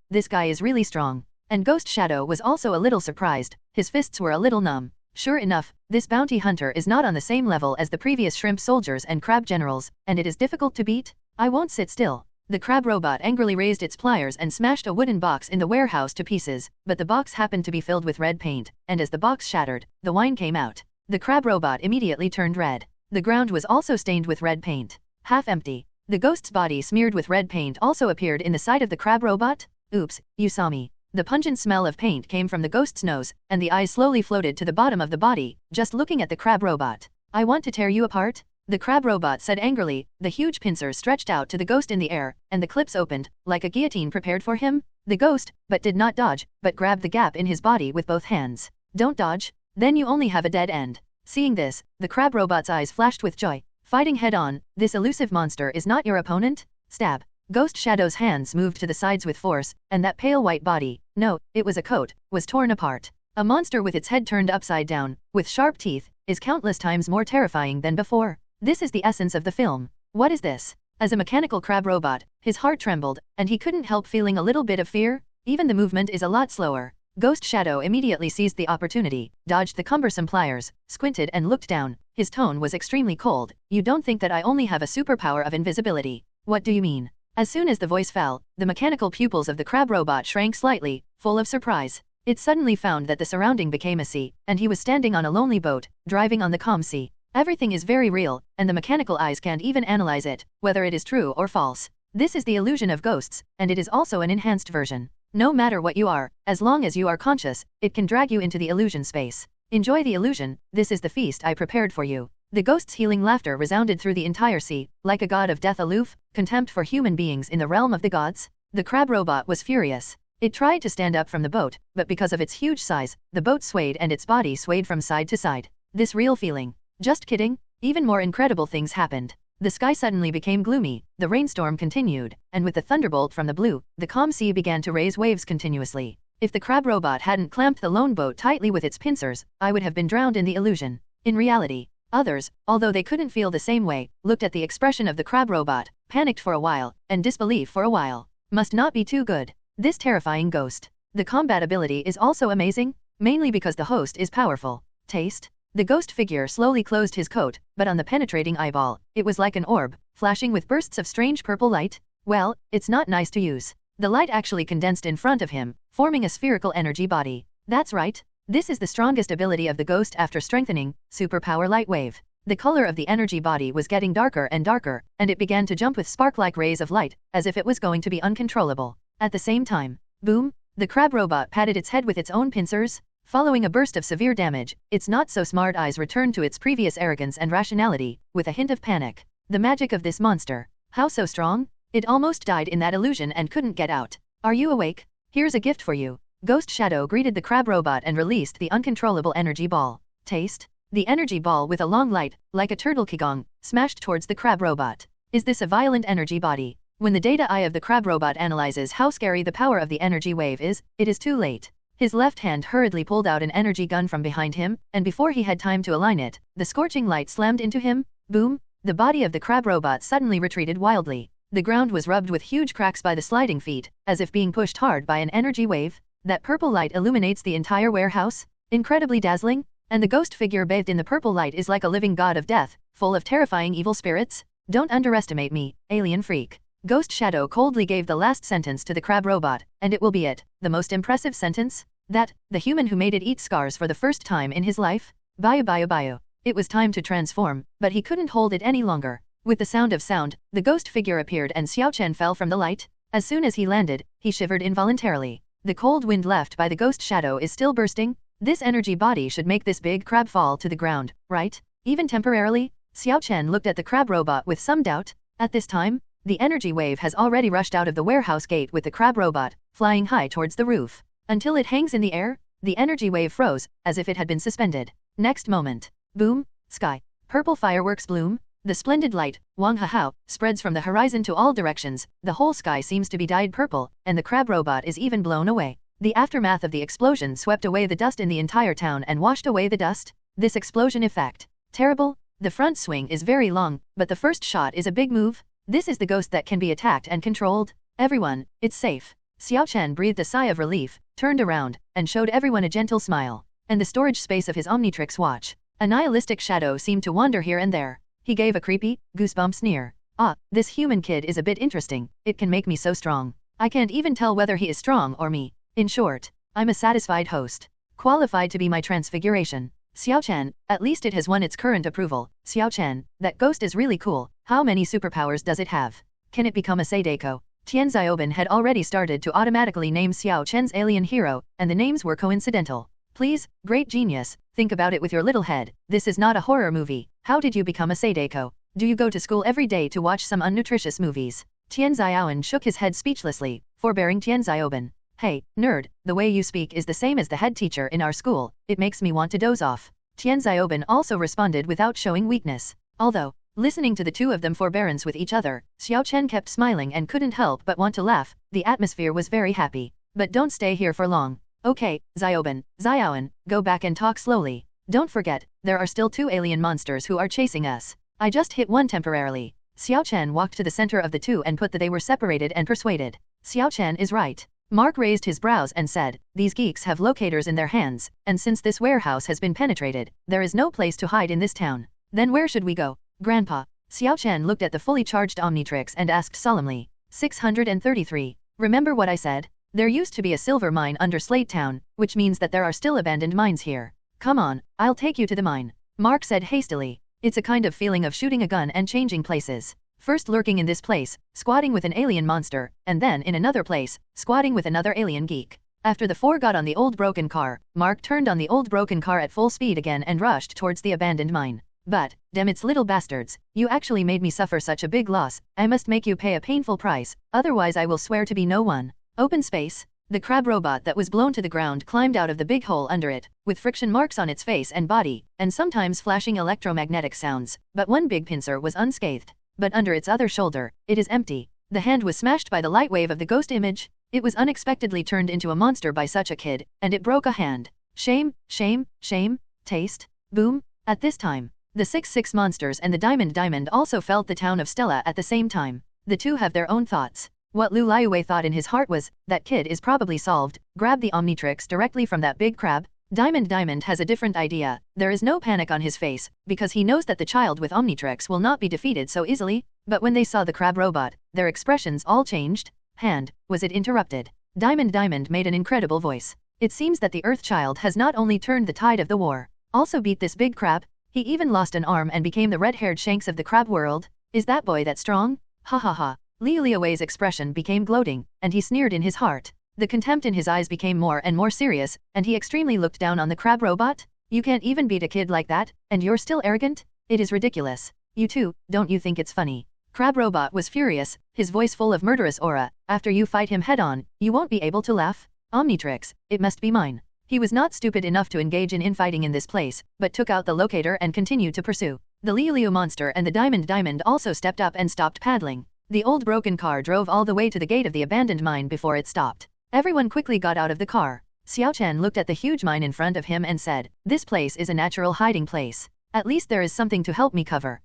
This guy is really strong. And Ghost Shadow was also a little surprised. His fists were a little numb. Sure enough, this bounty hunter is not on the same level as the previous shrimp soldiers and crab generals, and it is difficult to beat. I won't sit still. The crab robot angrily raised its pliers and smashed a wooden box in the warehouse to pieces, but the box happened to be filled with red paint, and as the box shattered, the wine came out. The crab robot immediately turned red. The ground was also stained with red paint. Half empty. The ghost's body smeared with red paint also appeared in the side of the crab robot. Oops, you saw me. The pungent smell of paint came from the ghost's nose, and the eyes slowly floated to the bottom of the body, just looking at the crab robot. I want to tear you apart? The crab robot said angrily. The huge pincers stretched out to the ghost in the air, and the clips opened, like a guillotine prepared for him. The ghost, did not dodge, but grabbed the gap in his body with both hands. Don't dodge, then you only have a dead end. Seeing this, the crab robot's eyes flashed with joy. Fighting head-on, this elusive monster is not your opponent? Stab. Ghost Shadow's hands moved to the sides with force, and that pale white body, no, it was a coat, was torn apart. A monster with its head turned upside down, with sharp teeth, is countless times more terrifying than before. This is the essence of the film. What is this? As a mechanical crab robot, his heart trembled, and he couldn't help feeling a little bit of fear. Even the movement is a lot slower. Ghost Shadow immediately seized the opportunity, dodged the cumbersome pliers, squinted and looked down. His tone was extremely cold. You don't think that I only have a superpower of invisibility? What do you mean? As soon as the voice fell, the mechanical pupils of the crab robot shrank slightly, full of surprise. It suddenly found that the surrounding became a sea, and he was standing on a lonely boat, driving on the calm sea. Everything is very real, and the mechanical eyes can't even analyze it, whether it is true or false. This is the illusion of ghosts, and it is also an enhanced version. No matter what you are, as long as you are conscious, it can drag you into the illusion space. Enjoy the illusion. This is the feast I prepared for you. The ghost's healing laughter resounded through the entire sea, like a god of death aloof, contempt for human beings in the realm of the gods. The crab robot was furious. It tried to stand up from the boat, but because of its huge size, the boat swayed and its body swayed from side to side. This real feeling. Just kidding. Even more incredible things happened. The sky suddenly became gloomy, the rainstorm continued, and with the thunderbolt from the blue, the calm sea began to raise waves continuously. If the crab robot hadn't clamped the lone boat tightly with its pincers, I would have been drowned in the illusion. In reality, others, although they couldn't feel the same way, looked at the expression of the crab robot, panicked for a while, and disbelief for a while. Must not be too good. This terrifying ghost. The combat ability is also amazing, mainly because the host is powerful. Taste? The ghost figure slowly closed his coat, but on the penetrating eyeball, it was like an orb, flashing with bursts of strange purple light. Well, it's not nice to use. The light actually condensed in front of him, forming a spherical energy body. That's right. This is the strongest ability of the ghost after strengthening, superpower light wave. The color of the energy body was getting darker and darker, and it began to jump with spark-like rays of light, as if it was going to be uncontrollable. At the same time, boom, the crab robot patted its head with its own pincers. Following a burst of severe damage, its not-so-smart eyes returned to its previous arrogance and rationality, with a hint of panic. The magic of this monster. How so strong? It almost died in that illusion and couldn't get out. Are you awake? Here's a gift for you. Ghost Shadow greeted the crab robot and released the uncontrollable energy ball. Taste? The energy ball with a long light, like a turtle qigong, smashed towards the crab robot. Is this a violent energy body? When the data eye of the crab robot analyzes how scary the power of the energy wave is, it is too late. His left hand hurriedly pulled out an energy gun from behind him, and before he had time to align it, the scorching light slammed into him. Boom! The body of the crab robot suddenly retreated wildly. The ground was rubbed with huge cracks by the sliding feet, as if being pushed hard by an energy wave. That purple light illuminates the entire warehouse. Incredibly dazzling, and the ghost figure bathed in the purple light is like a living god of death, full of terrifying evil spirits. Don't underestimate me, alien freak. Ghost Shadow coldly gave the last sentence to the crab robot, and it will be it, the most impressive sentence? That, the human who made it eat scars for the first time in his life? Bio. It was time to transform, but he couldn't hold it any longer. With the sound, the ghost figure appeared and Xiao Chen fell from the light. As soon as he landed, he shivered involuntarily. The cold wind left by the Ghost Shadow is still bursting. This energy body should make this big crab fall to the ground, right? Even temporarily? Xiao Chen looked at the crab robot with some doubt. At this time, the energy wave has already rushed out of the warehouse gate with the crab robot, flying high towards the roof. Until it hangs in the air, the energy wave froze, as if it had been suspended. Next moment, boom, sky, purple fireworks bloom. The splendid light, Wang Hao, spreads from the horizon to all directions. The whole sky seems to be dyed purple, and the crab robot is even blown away. The aftermath of the explosion swept away the dust in the entire town and washed away the dust. This explosion effect. Terrible. The front swing is very long, but the first shot is a big move. This is the ghost that can be attacked and controlled. Everyone, it's safe. Xiao Chen breathed a sigh of relief, turned around, and showed everyone a gentle smile. And the storage space of his Omnitrix watch. A nihilistic shadow seemed to wander here and there. He gave a creepy, goosebump sneer. Ah, this human kid is a bit interesting. It can make me so strong. I can't even tell whether he is strong or me. In short, I'm a satisfied host. Qualified to be my transfiguration. Xiao Chen, at least it has won its current approval. Xiao Chen, that ghost is really cool. How many superpowers does it have? Can it become a Seideko? Tian Xiaoben had already started to automatically name Xiao Chen's alien hero, and the names were coincidental. Please, great genius, think about it with your little head. This is not a horror movie. How did you become a Seideko? Do you go to school every day to watch some unnutritious movies? Tian Xiaoben shook his head speechlessly, forbearing Tian Xiaoben. Hey, nerd, the way you speak is the same as the head teacher in our school. It makes me want to doze off. Tian Xiaoben also responded without showing weakness. Although, listening to the two of them forbearance with each other, Xiao Chen kept smiling and couldn't help but want to laugh. The atmosphere was very happy. But don't stay here for long. Okay, Xiaoben, go back and talk slowly. Don't forget, there are still 2 alien monsters who are chasing us. I just hit one temporarily. Xiao Chen walked to the center of the two and put that they were separated and persuaded. Xiao Chen is right. Mark raised his brows and said, these geeks have locators in their hands, and since this warehouse has been penetrated, there is no place to hide in this town. Then where should we go? Grandpa. Xiao Chen looked at the fully charged Omnitrix and asked solemnly. 633. Remember what I said? There used to be a silver mine under Slate Town, which means that there are still abandoned mines here. Come on, I'll take you to the mine. Mark said hastily. It's a kind of feeling of shooting a gun and changing places. First lurking in this place, squatting with an alien monster, and then in another place, squatting with another alien geek. After the 4 got on the old broken car, Mark turned on the old broken car at full speed again and rushed towards the abandoned mine. But, damn its little bastards, you actually made me suffer such a big loss, I must make you pay a painful price, otherwise I will swear to be no one. Open space. The crab robot that was blown to the ground climbed out of the big hole under it, with friction marks on its face and body, and sometimes flashing electromagnetic sounds, but one big pincer was unscathed. But under its other shoulder, it is empty. The hand was smashed by the light wave of the ghost image. It was unexpectedly turned into a monster by such a kid, and it broke a hand. Shame, shame, shame, taste, boom. At this time, the 6-6 monsters and the Diamond also felt the town of Stella at the same time. The two have their own thoughts. What Lu Liuwei thought in his heart was, that kid is probably solved, grab the Omnitrix directly from that big crab. Diamond has a different idea. There is no panic on his face, because he knows that the child with Omnitrix will not be defeated so easily, but when they saw the crab robot, their expressions all changed. Hand, was it interrupted? Diamond made an incredible voice. It seems that the Earth Child has not only turned the tide of the war, also beat this big crab, he even lost an arm and became the red-haired Shanks of the crab world. Is that boy that strong? Ha ha ha. Liu Liuwei's expression became gloating, and he sneered in his heart. The contempt in his eyes became more and more serious, and he extremely looked down on the crab robot. You can't even beat a kid like that, and you're still arrogant? It is ridiculous. You too, don't you think it's funny? Crab robot was furious, his voice full of murderous aura. After you fight him head-on, you won't be able to laugh. Omnitrix, it must be mine. He was not stupid enough to engage in infighting in this place, but took out the locator and continued to pursue. The Liu monster and the Diamond also stepped up and stopped paddling. The old broken car drove all the way to the gate of the abandoned mine before it stopped. Everyone quickly got out of the car. Xiao Chen looked at the huge mine in front of him and said, "This place is a natural hiding place. At least there is something to help me cover.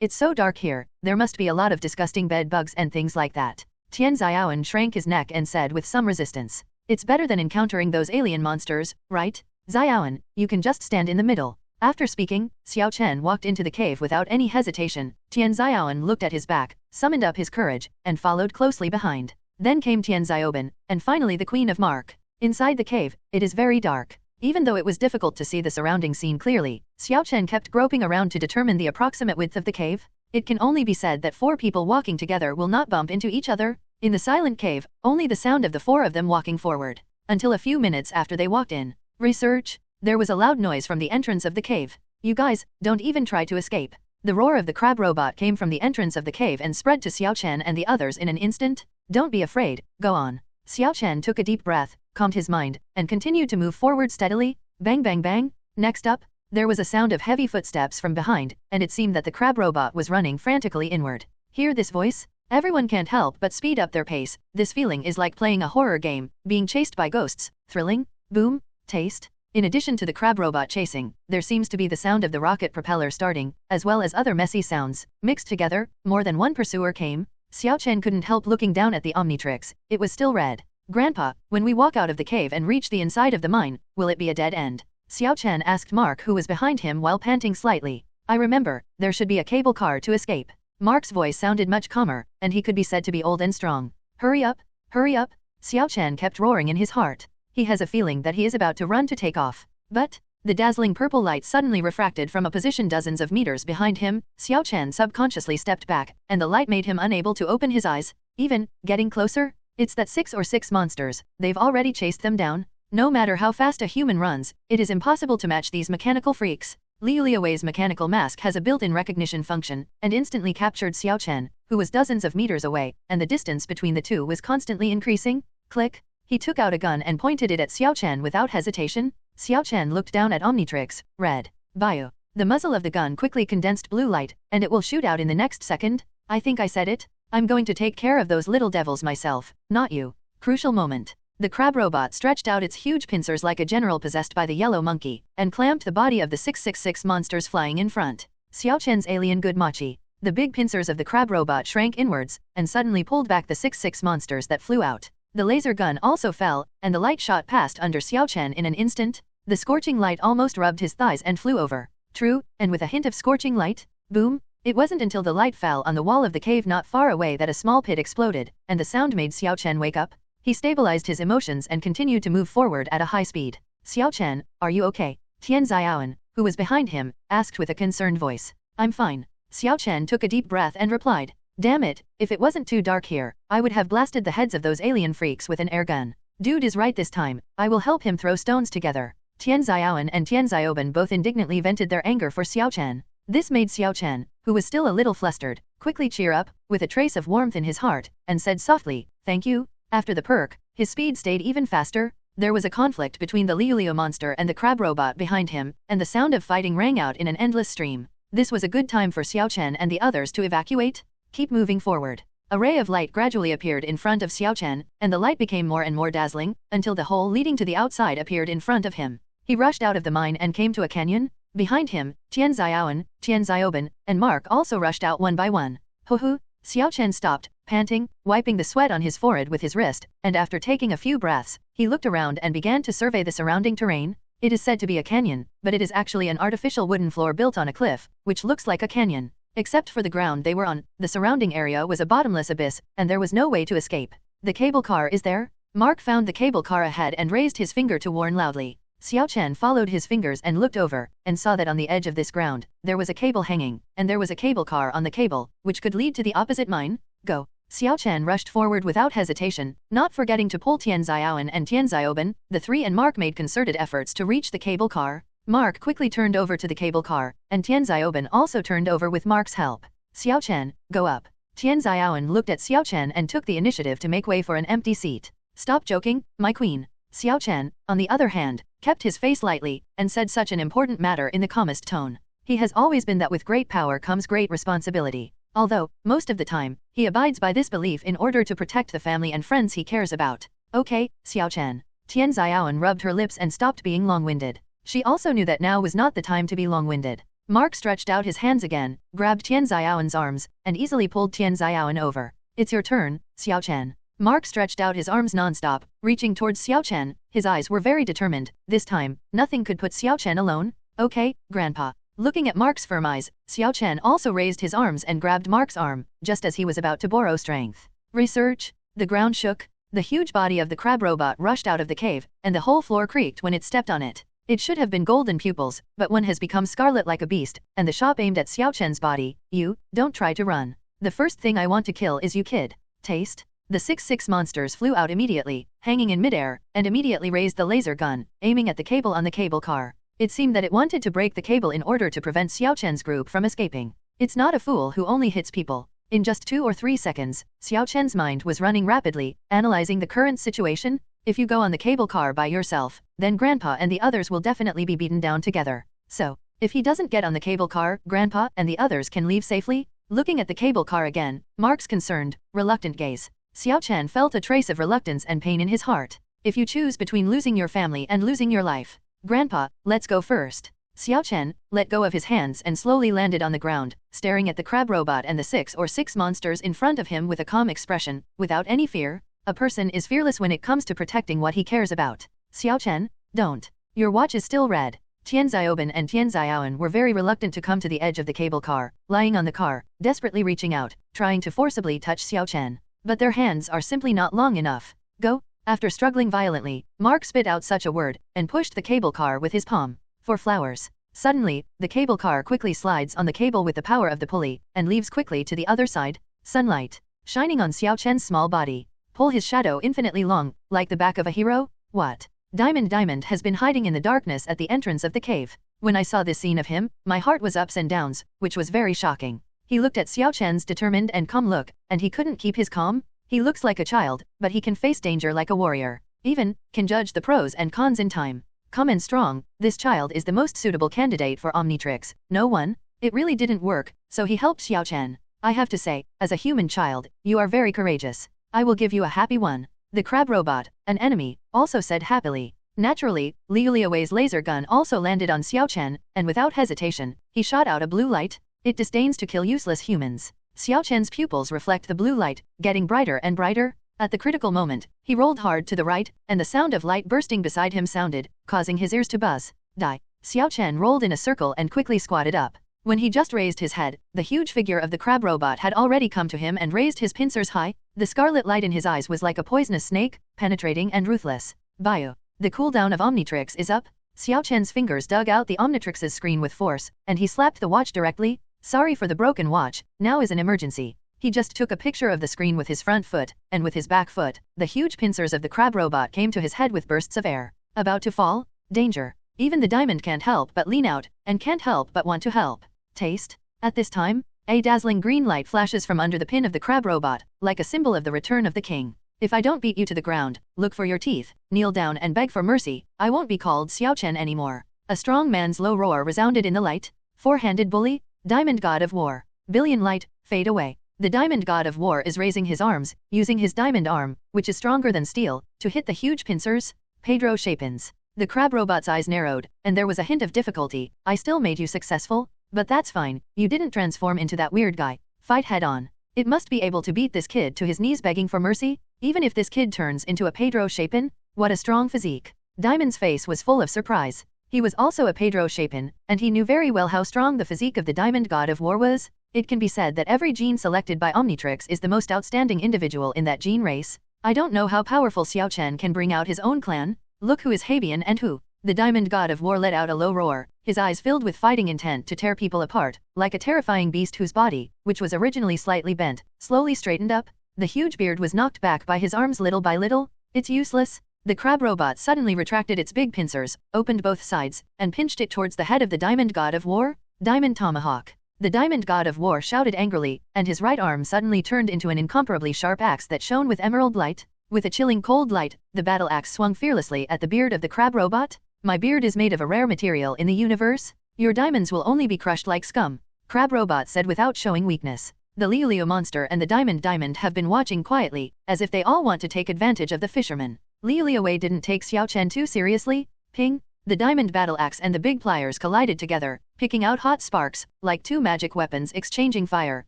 It's so dark here, there must be a lot of disgusting bed bugs and things like that." Tian Xiaoan shrank his neck and said with some resistance, "It's better than encountering those alien monsters, right? Xiaoan, you can just stand in the middle." After speaking, Xiao Chen walked into the cave without any hesitation. Tian Xiaoan looked at his back, summoned up his courage, and followed closely behind. Then came Tian Xiaoban, and finally the Queen of Mark. Inside the cave, it is very dark. Even though it was difficult to see the surrounding scene clearly, Xiao Chen kept groping around to determine the approximate width of the cave. It can only be said that 4 people walking together will not bump into each other. In the silent cave, only the sound of the 4 of them walking forward. Until a few minutes after they walked in. Research. There was a loud noise from the entrance of the cave. "You guys, don't even try to escape." The roar of the crab robot came from the entrance of the cave and spread to Xiao Chen and the others in an instant. "Don't be afraid, go on." Xiao Chen took a deep breath, calmed his mind, and continued to move forward steadily. Bang bang bang. Next up, there was a sound of heavy footsteps from behind, and it seemed that the crab robot was running frantically inward. Hear this voice? Everyone can't help but speed up their pace. This feeling is like playing a horror game, being chased by ghosts. Thrilling? Boom? Taste? In addition to the crab robot chasing, there seems to be the sound of the rocket propeller starting, as well as other messy sounds. Mixed together, more than one pursuer came. Xiao Chen couldn't help looking down at the Omnitrix. It was still red. "Grandpa, when we walk out of the cave and reach the inside of the mine, will it be a dead end?" Xiao Chen asked Mark, who was behind him while panting slightly. "I remember, there should be a cable car to escape." Mark's voice sounded much calmer, and he could be said to be old and strong. Hurry up, hurry up." Xiao Chen kept roaring in his heart. He has a feeling that he is about to run to take off. But, the dazzling purple light suddenly refracted from a position dozens of meters behind him. Xiao Chen subconsciously stepped back, and the light made him unable to open his eyes. Even, getting closer? It's that 6 monsters, they've already chased them down. No matter how fast a human runs, it is impossible to match these mechanical freaks. Liu Liuwei's mechanical mask has a built-in recognition function, and instantly captured Xiao Chen, who was dozens of meters away, and the distance between the two was constantly increasing. Click. He took out a gun and pointed it at Xiao Chen without hesitation. Xiao Chen looked down at Omnitrix, red. Bio. The muzzle of the gun quickly condensed blue light, and it will shoot out in the next second. "I think I said it. I'm going to take care of those little devils myself, not you." Crucial moment. The crab robot stretched out its huge pincers like a general possessed by the yellow monkey, and clamped the body of the 666 monsters flying in front. Xiao Chen's alien good machi. The big pincers of the crab robot shrank inwards, and suddenly pulled back the 66 monsters that flew out. The laser gun also fell, and the light shot past under Xiao Chen in an instant. The scorching light almost rubbed his thighs and flew over. True, and with a hint of scorching light. Boom. It wasn't until the light fell on the wall of the cave not far away that a small pit exploded, and the sound made Xiao Chen wake up. He stabilized his emotions and continued to move forward at a high speed. "Xiao Chen, are you okay?" Tian Xiaoan, who was behind him, asked with a concerned voice. "I'm fine." Xiao Chen took a deep breath and replied, "Damn it, if it wasn't too dark here, I would have blasted the heads of those alien freaks with an air gun. Dude is right this time, I will help him throw stones together." Tian Xiaoan and Tian Xiaoban both indignantly vented their anger for Xiao Chen. This made Xiao Chen, who was still a little flustered, quickly cheer up, with a trace of warmth in his heart, and said softly, "Thank you." After the perk, his speed stayed even faster. There was a conflict between the Liulio monster and the crab robot behind him, and the sound of fighting rang out in an endless stream. This was a good time for Xiao Chen and the others to evacuate. Keep moving forward. A ray of light gradually appeared in front of Xiao Chen, and the light became more and more dazzling, until the hole leading to the outside appeared in front of him. He rushed out of the mine and came to a canyon. Behind him, Tian Xiaoan, Tian Xiaoban, and Mark also rushed out one by one. Hoo-hoo! Xiao Chen stopped, panting, wiping the sweat on his forehead with his wrist, and after taking a few breaths, he looked around and began to survey the surrounding terrain. It is said to be a canyon, but it is actually an artificial wooden floor built on a cliff, which looks like a canyon. Except for the ground they were on, the surrounding area was a bottomless abyss, and there was no way to escape. The cable car is there? Mark found the cable car ahead and raised his finger to warn loudly. Xiao Chen followed his fingers and looked over, and saw that on the edge of this ground, there was a cable hanging, and there was a cable car on the cable, which could lead to the opposite mine. Go! Xiao Chen rushed forward without hesitation, not forgetting to pull Tian Xiaoan and Tian Xiaoban. The three and Mark made concerted efforts to reach the cable car. Mark quickly turned over to the cable car, and Tian Xiaoban also turned over with Mark's help. Xiao Chen, go up. Tian Xiaoan looked at Xiao Chen and took the initiative to make way for an empty seat. Stop joking, my queen. Xiao Chen, on the other hand, kept his face lightly, and said such an important matter in the calmest tone. He has always been that with great power comes great responsibility. Although, most of the time, he abides by this belief in order to protect the family and friends he cares about. Okay, Xiao Chen. Tian Xiaoan rubbed her lips and stopped being long-winded. She also knew that now was not the time to be long-winded. Mark stretched out his hands again, grabbed Tian Xiaoan's arms, and easily pulled Tian Xiaoan over. It's your turn, Xiao Chen. Mark stretched out his arms non-stop, reaching towards Xiao Chen. His eyes were very determined. This time, nothing could put Xiao Chen alone. Okay, Grandpa. Looking at Mark's firm eyes, Xiao Chen also raised his arms and grabbed Mark's arm, just as he was about to borrow strength. Research. The ground shook. The huge body of the crab robot rushed out of the cave, and the whole floor creaked when it stepped on it. It should have been golden pupils, but one has become scarlet like a beast, and the shop aimed at Xiao Chen's body. You, don't try to run. The first thing I want to kill is you, kid. Taste. The 6-6 monsters flew out immediately, hanging in midair, and immediately raised the laser gun, aiming at the cable on the cable car. It seemed that it wanted to break the cable in order to prevent Xiao Chen's group from escaping. It's not a fool who only hits people. In just 2 or 3 seconds, Xiao Chen's mind was running rapidly, analyzing the current situation. If you go on the cable car by yourself, then Grandpa and the others will definitely be beaten down together. So, if he doesn't get on the cable car, Grandpa and the others can leave safely? Looking at the cable car again, Mark's concerned, reluctant gaze. Xiao Chen felt a trace of reluctance and pain in his heart. If you choose between losing your family and losing your life, Grandpa, let's go first. Xiao Chen let go of his hands and slowly landed on the ground, staring at the crab robot and the 6 or 6 monsters in front of him with a calm expression, without any fear. A person is fearless when it comes to protecting what he cares about. Xiao Chen, don't. Your watch is still red. Tian Xiaoban and Tian Xiaoan were very reluctant to come to the edge of the cable car, lying on the car, desperately reaching out, trying to forcibly touch Xiao Chen. But their hands are simply not long enough. Go. After struggling violently, Mark spit out such a word, and pushed the cable car with his palm. For flowers. Suddenly, the cable car quickly slides on the cable with the power of the pulley, and leaves quickly to the other side. Sunlight. Shining on Xiao Chen's small body. Pull his shadow infinitely long, like the back of a hero? What? Diamond has been hiding in the darkness at the entrance of the cave. When I saw this scene of him, my heart was ups and downs, which was very shocking. He looked at Xiao Chen's determined and calm look, and he couldn't keep his calm. He looks like a child, but he can face danger like a warrior. Even, can judge the pros and cons in time. Calm and strong, this child is the most suitable candidate for Omnitrix. No one? It really didn't work, so he helped Xiao Chen. I have to say, as a human child, you are very courageous. I will give you a happy one. The crab robot, an enemy, also said happily. Naturally, Liu Liuwei's laser gun also landed on Xiao Chen, and without hesitation, he shot out a blue light. It disdains to kill useless humans. Xiao Chen's pupils reflect the blue light, getting brighter and brighter. At the critical moment, he rolled hard to the right, and the sound of light bursting beside him sounded, causing his ears to buzz. Die. Xiao Chen rolled in a circle and quickly squatted up. When he just raised his head, the huge figure of the crab robot had already come to him and raised his pincers high. The scarlet light in his eyes was like a poisonous snake, penetrating and ruthless. Bio. The cooldown of Omnitrix is up. Xiao Chen's fingers dug out the Omnitrix's screen with force, and he slapped the watch directly. Sorry for the broken watch, now is an emergency. He just took a picture of the screen with his front foot, and with his back foot, the huge pincers of the crab robot came to his head with bursts of air. About to fall? Danger. Even the diamond can't help but lean out, and can't help but want to help. Taste? At this time, a dazzling green light flashes from under the pin of the crab robot, like a symbol of the return of the king. If I don't beat you to the ground, look for your teeth, kneel down and beg for mercy, I won't be called Xiaochen anymore. A strong man's low roar resounded in the light. Four-handed bully, Diamond God of War. Billion light, fade away. The Diamond God of War is raising his arms, using his diamond arm, which is stronger than steel, to hit the huge pincers. Pedro Shapins. The crab robot's eyes narrowed, and there was a hint of difficulty. I still made you successful? But that's fine, you didn't transform into that weird guy. Fight head on. It must be able to beat this kid to his knees begging for mercy, even if this kid turns into a Pedro Shapin. What a strong physique. Diamond's face was full of surprise. He was also a Pedro Shapin, and he knew very well how strong the physique of the Diamond God of War was. It can be said that every gene selected by Omnitrix is the most outstanding individual in that gene race. I don't know how powerful Xiao Chen can bring out his own clan. Look who is Habian and who. The Diamond God of War let out a low roar, his eyes filled with fighting intent to tear people apart, like a terrifying beast whose body, which was originally slightly bent, slowly straightened up. The huge beard was knocked back by his arms little by little. It's useless. The crab robot suddenly retracted its big pincers, opened both sides, and pinched it towards the head of the Diamond God of War. Diamond Tomahawk. The Diamond God of War shouted angrily, and his right arm suddenly turned into an incomparably sharp axe that shone with emerald light. With a chilling cold light, the battle axe swung fearlessly at the beard of the crab robot. My beard is made of a rare material in the universe. Your diamonds will only be crushed like scum. Crab robot said without showing weakness. The Leo monster and the Diamond have been watching quietly, as if they all want to take advantage of the fisherman. Leo Wei didn't take Xiao Chen too seriously. Ping! The diamond battle axe and the big pliers collided together, picking out hot sparks, like two magic weapons exchanging fire,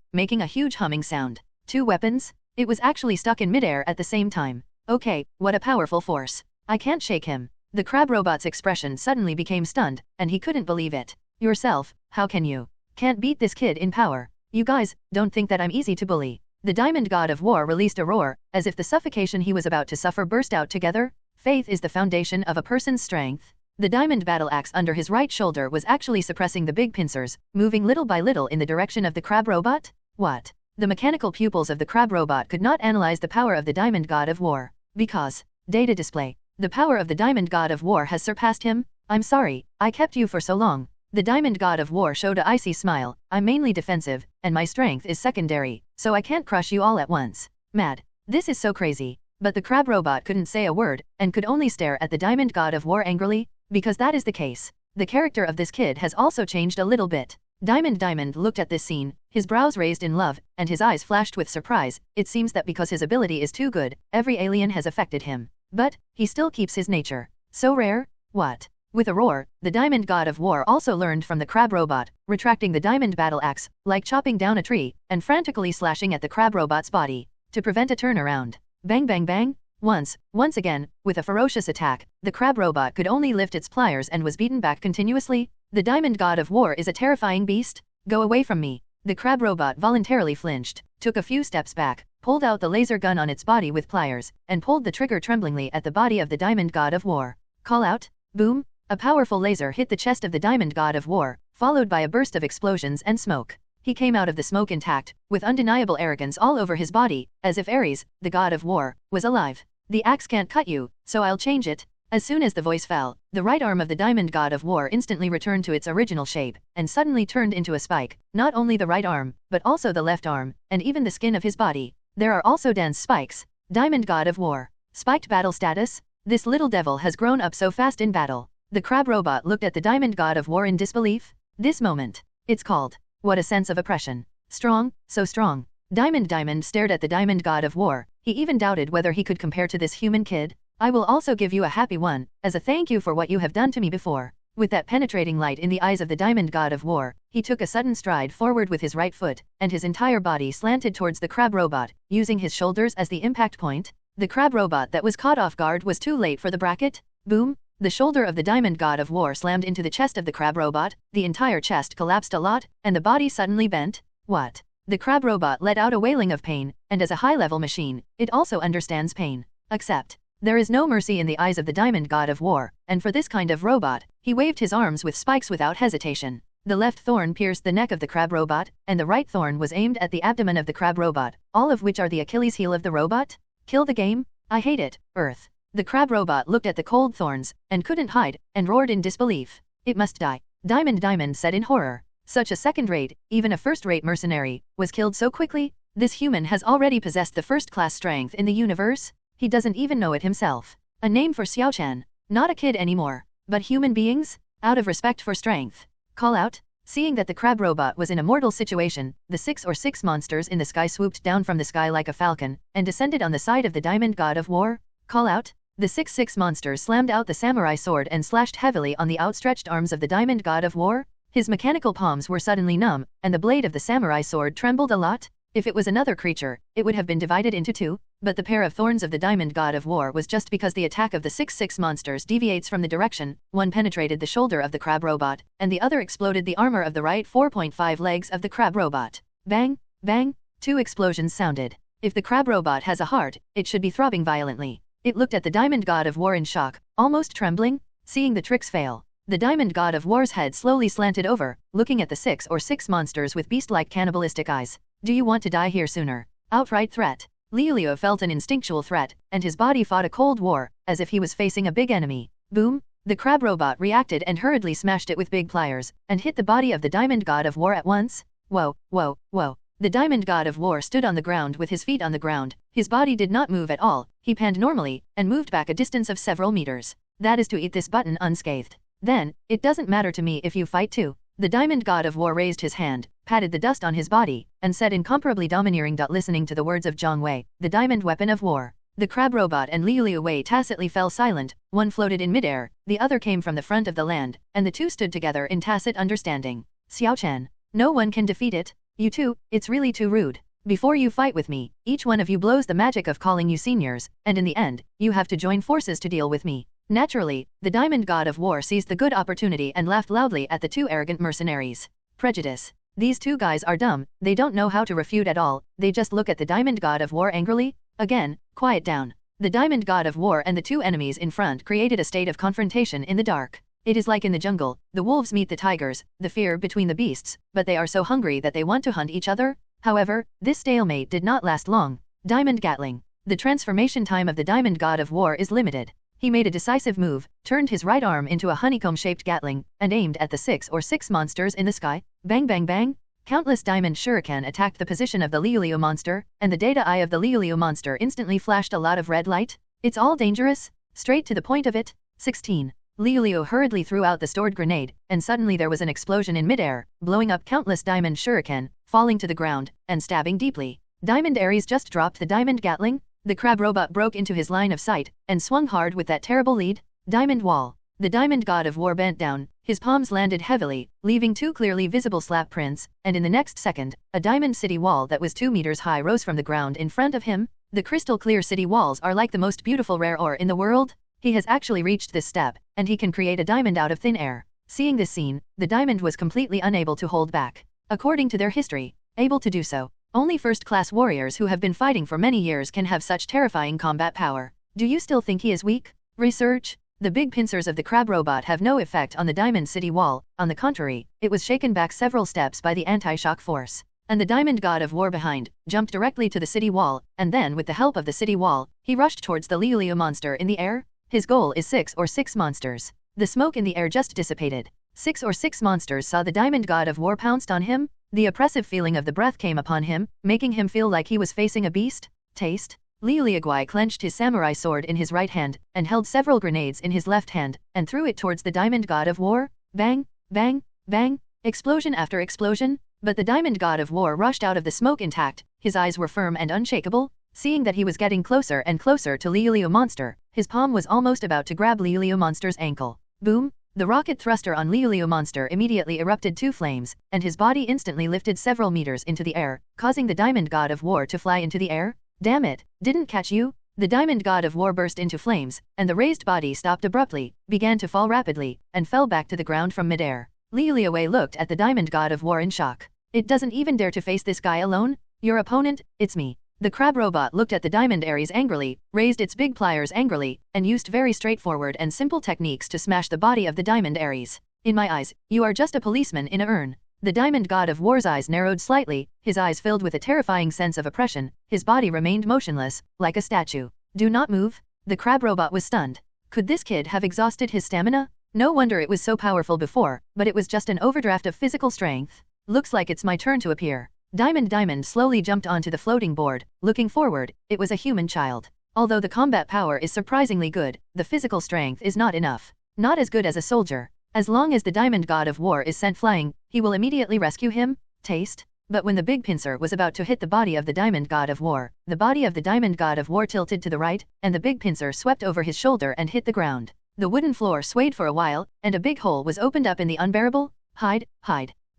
making a huge humming sound. Two weapons? It was actually stuck in midair at the same time. Okay, what a powerful force. I can't shake him. The crab robot's expression suddenly became stunned, and he couldn't believe it. Yourself, how can you? Can't beat this kid in power. You guys, don't think that I'm easy to bully. The Diamond God of War released a roar, as if the suffocation he was about to suffer burst out together. Faith is the foundation of a person's strength. The diamond battle axe under his right shoulder was actually suppressing the big pincers, moving little by little in the direction of the crab robot. What? The mechanical pupils of the crab robot could not analyze the power of the Diamond God of War. Because, data display, the power of the Diamond God of War has surpassed him. I'm sorry, I kept you for so long. The Diamond God of War showed a icy smile. I'm mainly defensive, and my strength is secondary, so I can't crush you all at once. Mad. This is so crazy. But the crab robot couldn't say a word, and could only stare at the Diamond God of War angrily, because that is the case. The character of this kid has also changed a little bit. Diamond looked at this scene, his brows raised in love, and his eyes flashed with surprise. It seems that because his ability is too good, every alien has affected him. But, he still keeps his nature. So rare? What? With a roar, the Diamond God of War also learned from the crab robot, retracting the diamond battle axe, like chopping down a tree, and frantically slashing at the crab robot's body, to prevent a turnaround. Bang bang bang! Once again, with a ferocious attack, the crab robot could only lift its pliers and was beaten back continuously. The Diamond God of War is a terrifying beast. Go away from me. The crab robot voluntarily flinched, took a few steps back, pulled out the laser gun on its body with pliers, and pulled the trigger tremblingly at the body of the Diamond God of War. Call out. Boom! A powerful laser hit the chest of the Diamond God of War, followed by a burst of explosions and smoke. He came out of the smoke intact, with undeniable arrogance all over his body, as if Ares, the God of War, was alive. The axe can't cut you, so I'll change it. As soon as the voice fell, the right arm of the Diamond God of War instantly returned to its original shape, and suddenly turned into a spike. Not only the right arm, but also the left arm, and even the skin of his body. There are also dense spikes. Diamond God of War. Spiked battle status? This little devil has grown up so fast in battle. The crab robot looked at the Diamond God of War in disbelief. This moment. It's called. What a sense of oppression. Strong, so strong. Diamond stared at the Diamond God of War. He even doubted whether he could compare to this human kid. I will also give you a happy one, as a thank you for what you have done to me before. With that penetrating light in the eyes of the Diamond God of War, he took a sudden stride forward with his right foot, and his entire body slanted towards the crab robot, using his shoulders as the impact point. The crab robot that was caught off guard was too late for the bracket. Boom! The shoulder of the Diamond God of War slammed into the chest of the crab robot, the entire chest collapsed a lot, and the body suddenly bent. What? The crab robot let out a wailing of pain, and as a high-level machine, it also understands pain. Except, there is no mercy in the eyes of the Diamond God of War, and for this kind of robot, he waved his arms with spikes without hesitation. The left thorn pierced the neck of the crab robot, and the right thorn was aimed at the abdomen of the crab robot, all of which are the Achilles heel of the robot. Kill the game? I hate it, Earth. The crab robot looked at the cold thorns, and couldn't hide, and roared in disbelief. It must die. Diamond said in horror. Such a second-rate, even a first-rate mercenary, was killed so quickly? This human has already possessed the first-class strength in the universe? He doesn't even know it himself. A name for Xiaochan. Not a kid anymore. But human beings? Out of respect for strength. Call out? Seeing that the crab robot was in a mortal situation, the 6/6 monsters in the sky swooped down from the sky like a falcon, and descended on the side of the Diamond God of War. Call out? The 6/6 monsters slammed out the samurai sword and slashed heavily on the outstretched arms of the Diamond God of War. His mechanical palms were suddenly numb, and the blade of the samurai sword trembled a lot. If it was another creature, it would have been divided into two, but the pair of thorns of the Diamond God of War was just because the attack of the 6/6 monsters deviates from the direction. One penetrated the shoulder of the crab robot, and the other exploded the armor of the right 4.5 legs of the crab robot. Bang, bang, 2 explosions sounded. If the crab robot has a heart, it should be throbbing violently. It looked at the Diamond God of War in shock, almost trembling, seeing the tricks fail. The Diamond God of War's head slowly slanted over, looking at the 6/6 monsters with beast-like cannibalistic eyes. Do you want to die here sooner? Outright threat. Liu felt an instinctual threat, and his body fought a cold war, as if he was facing a big enemy. Boom! The crab robot reacted and hurriedly smashed it with big pliers, and hit the body of the Diamond God of War at once. Whoa, whoa, whoa. The Diamond God of War stood on the ground with his feet on the ground. His body did not move at all. He panned normally, and moved back a distance of several meters. That is to eat this button unscathed. Then, it doesn't matter to me if you fight too. The Diamond God of War raised his hand, patted the dust on his body, and said incomparably domineering. Listening to the words of Zhang Wei, the Diamond Weapon of War, the crab robot and Liu Wei tacitly fell silent. One floated in midair, the other came from the front of the land, and the two stood together in tacit understanding. Xiaochan, no one can defeat it. You two, it's really too rude. Before you fight with me, each one of you blows the magic of calling you seniors, and in the end, you have to join forces to deal with me. Naturally, the Diamond God of War seized the good opportunity and laughed loudly at the two arrogant mercenaries. Prejudice. These two guys are dumb, they don't know how to refute at all, they just look at the Diamond God of War angrily. Again, quiet down. The Diamond God of War and the two enemies in front created a state of confrontation in the dark. It is like in the jungle, the wolves meet the tigers, the fear between the beasts, but they are so hungry that they want to hunt each other. However, this stalemate did not last long. Diamond Gatling. The transformation time of the Diamond God of War is limited. He made a decisive move, turned his right arm into a honeycomb-shaped Gatling, and aimed at the 6/6 monsters in the sky. Bang bang bang! Countless diamond shuriken attacked the position of the Liu monster, and the data eye of the Liu monster instantly flashed a lot of red light. It's all dangerous. Straight to the point of it. 16. Liu hurriedly threw out the stored grenade, and suddenly there was an explosion in midair, blowing up countless diamond shuriken, falling to the ground, and stabbing deeply. Diamond Ares just dropped the diamond Gatling. The crab robot broke into his line of sight, and swung hard with that terrible lead. Diamond Wall. The Diamond God of War bent down, his palms landed heavily, leaving two clearly visible slap prints, and in the next second, a diamond city wall that was 2 meters high rose from the ground in front of him. The crystal clear city walls are like the most beautiful rare ore in the world. He has actually reached this step, and he can create a diamond out of thin air. Seeing this scene, the diamond was completely unable to hold back. According to their history, able to do so. Only first-class warriors who have been fighting for many years can have such terrifying combat power. Do you still think he is weak? Research. The big pincers of the crab robot have no effect on the Diamond City wall. On the contrary, it was shaken back several steps by the anti-shock force. And the Diamond God of War behind jumped directly to the city wall, and then with the help of the city wall, he rushed towards the Liu monster in the air. His goal is 6/6 monsters. The smoke in the air just dissipated. 6/6 monsters saw the Diamond God of War pounced on him. The oppressive feeling of the breath came upon him, making him feel like he was facing a beast. Taste. Liu Guai clenched his samurai sword in his right hand, and held several grenades in his left hand, and threw it towards the Diamond God of War. Bang, bang, bang, explosion after explosion, but the Diamond God of War rushed out of the smoke intact, his eyes were firm and unshakable. Seeing that he was getting closer and closer to Liu monster, his palm was almost about to grab Liu monster's ankle. Boom! The rocket thruster on Liu monster immediately erupted 2 flames, and his body instantly lifted several meters into the air, causing the Diamond God of War to fly into the air. Damn it, didn't catch you? The Diamond God of War burst into flames, and the raised body stopped abruptly, began to fall rapidly, and fell back to the ground from midair. Liu Wei looked at the Diamond God of War in shock. It doesn't even dare to face this guy alone? Your opponent? It's me. The crab robot looked at the Diamond Ares angrily, raised its big pliers angrily, and used very straightforward and simple techniques to smash the body of the Diamond Ares. In my eyes, you are just a policeman in a urn. The Diamond God of War's eyes narrowed slightly, his eyes filled with a terrifying sense of oppression, his body remained motionless, like a statue. Do not move. The crab robot was stunned. Could this kid have exhausted his stamina? No wonder it was so powerful before, but it was just an overdraft of physical strength. Looks like it's my turn to appear. Diamond slowly jumped onto the floating board. Looking forward, it was a human child. Although the combat power is surprisingly good, the physical strength is not enough. Not as good as a soldier. As long as the Diamond God of War is sent flying, he will immediately rescue him. Taste. But when the big pincer was about to hit the body of the Diamond God of War, the body of the Diamond God of War tilted to the right, and the big pincer swept over his shoulder and hit the ground. The wooden floor swayed for a while, and a big hole was opened up in the unbearable. Hide.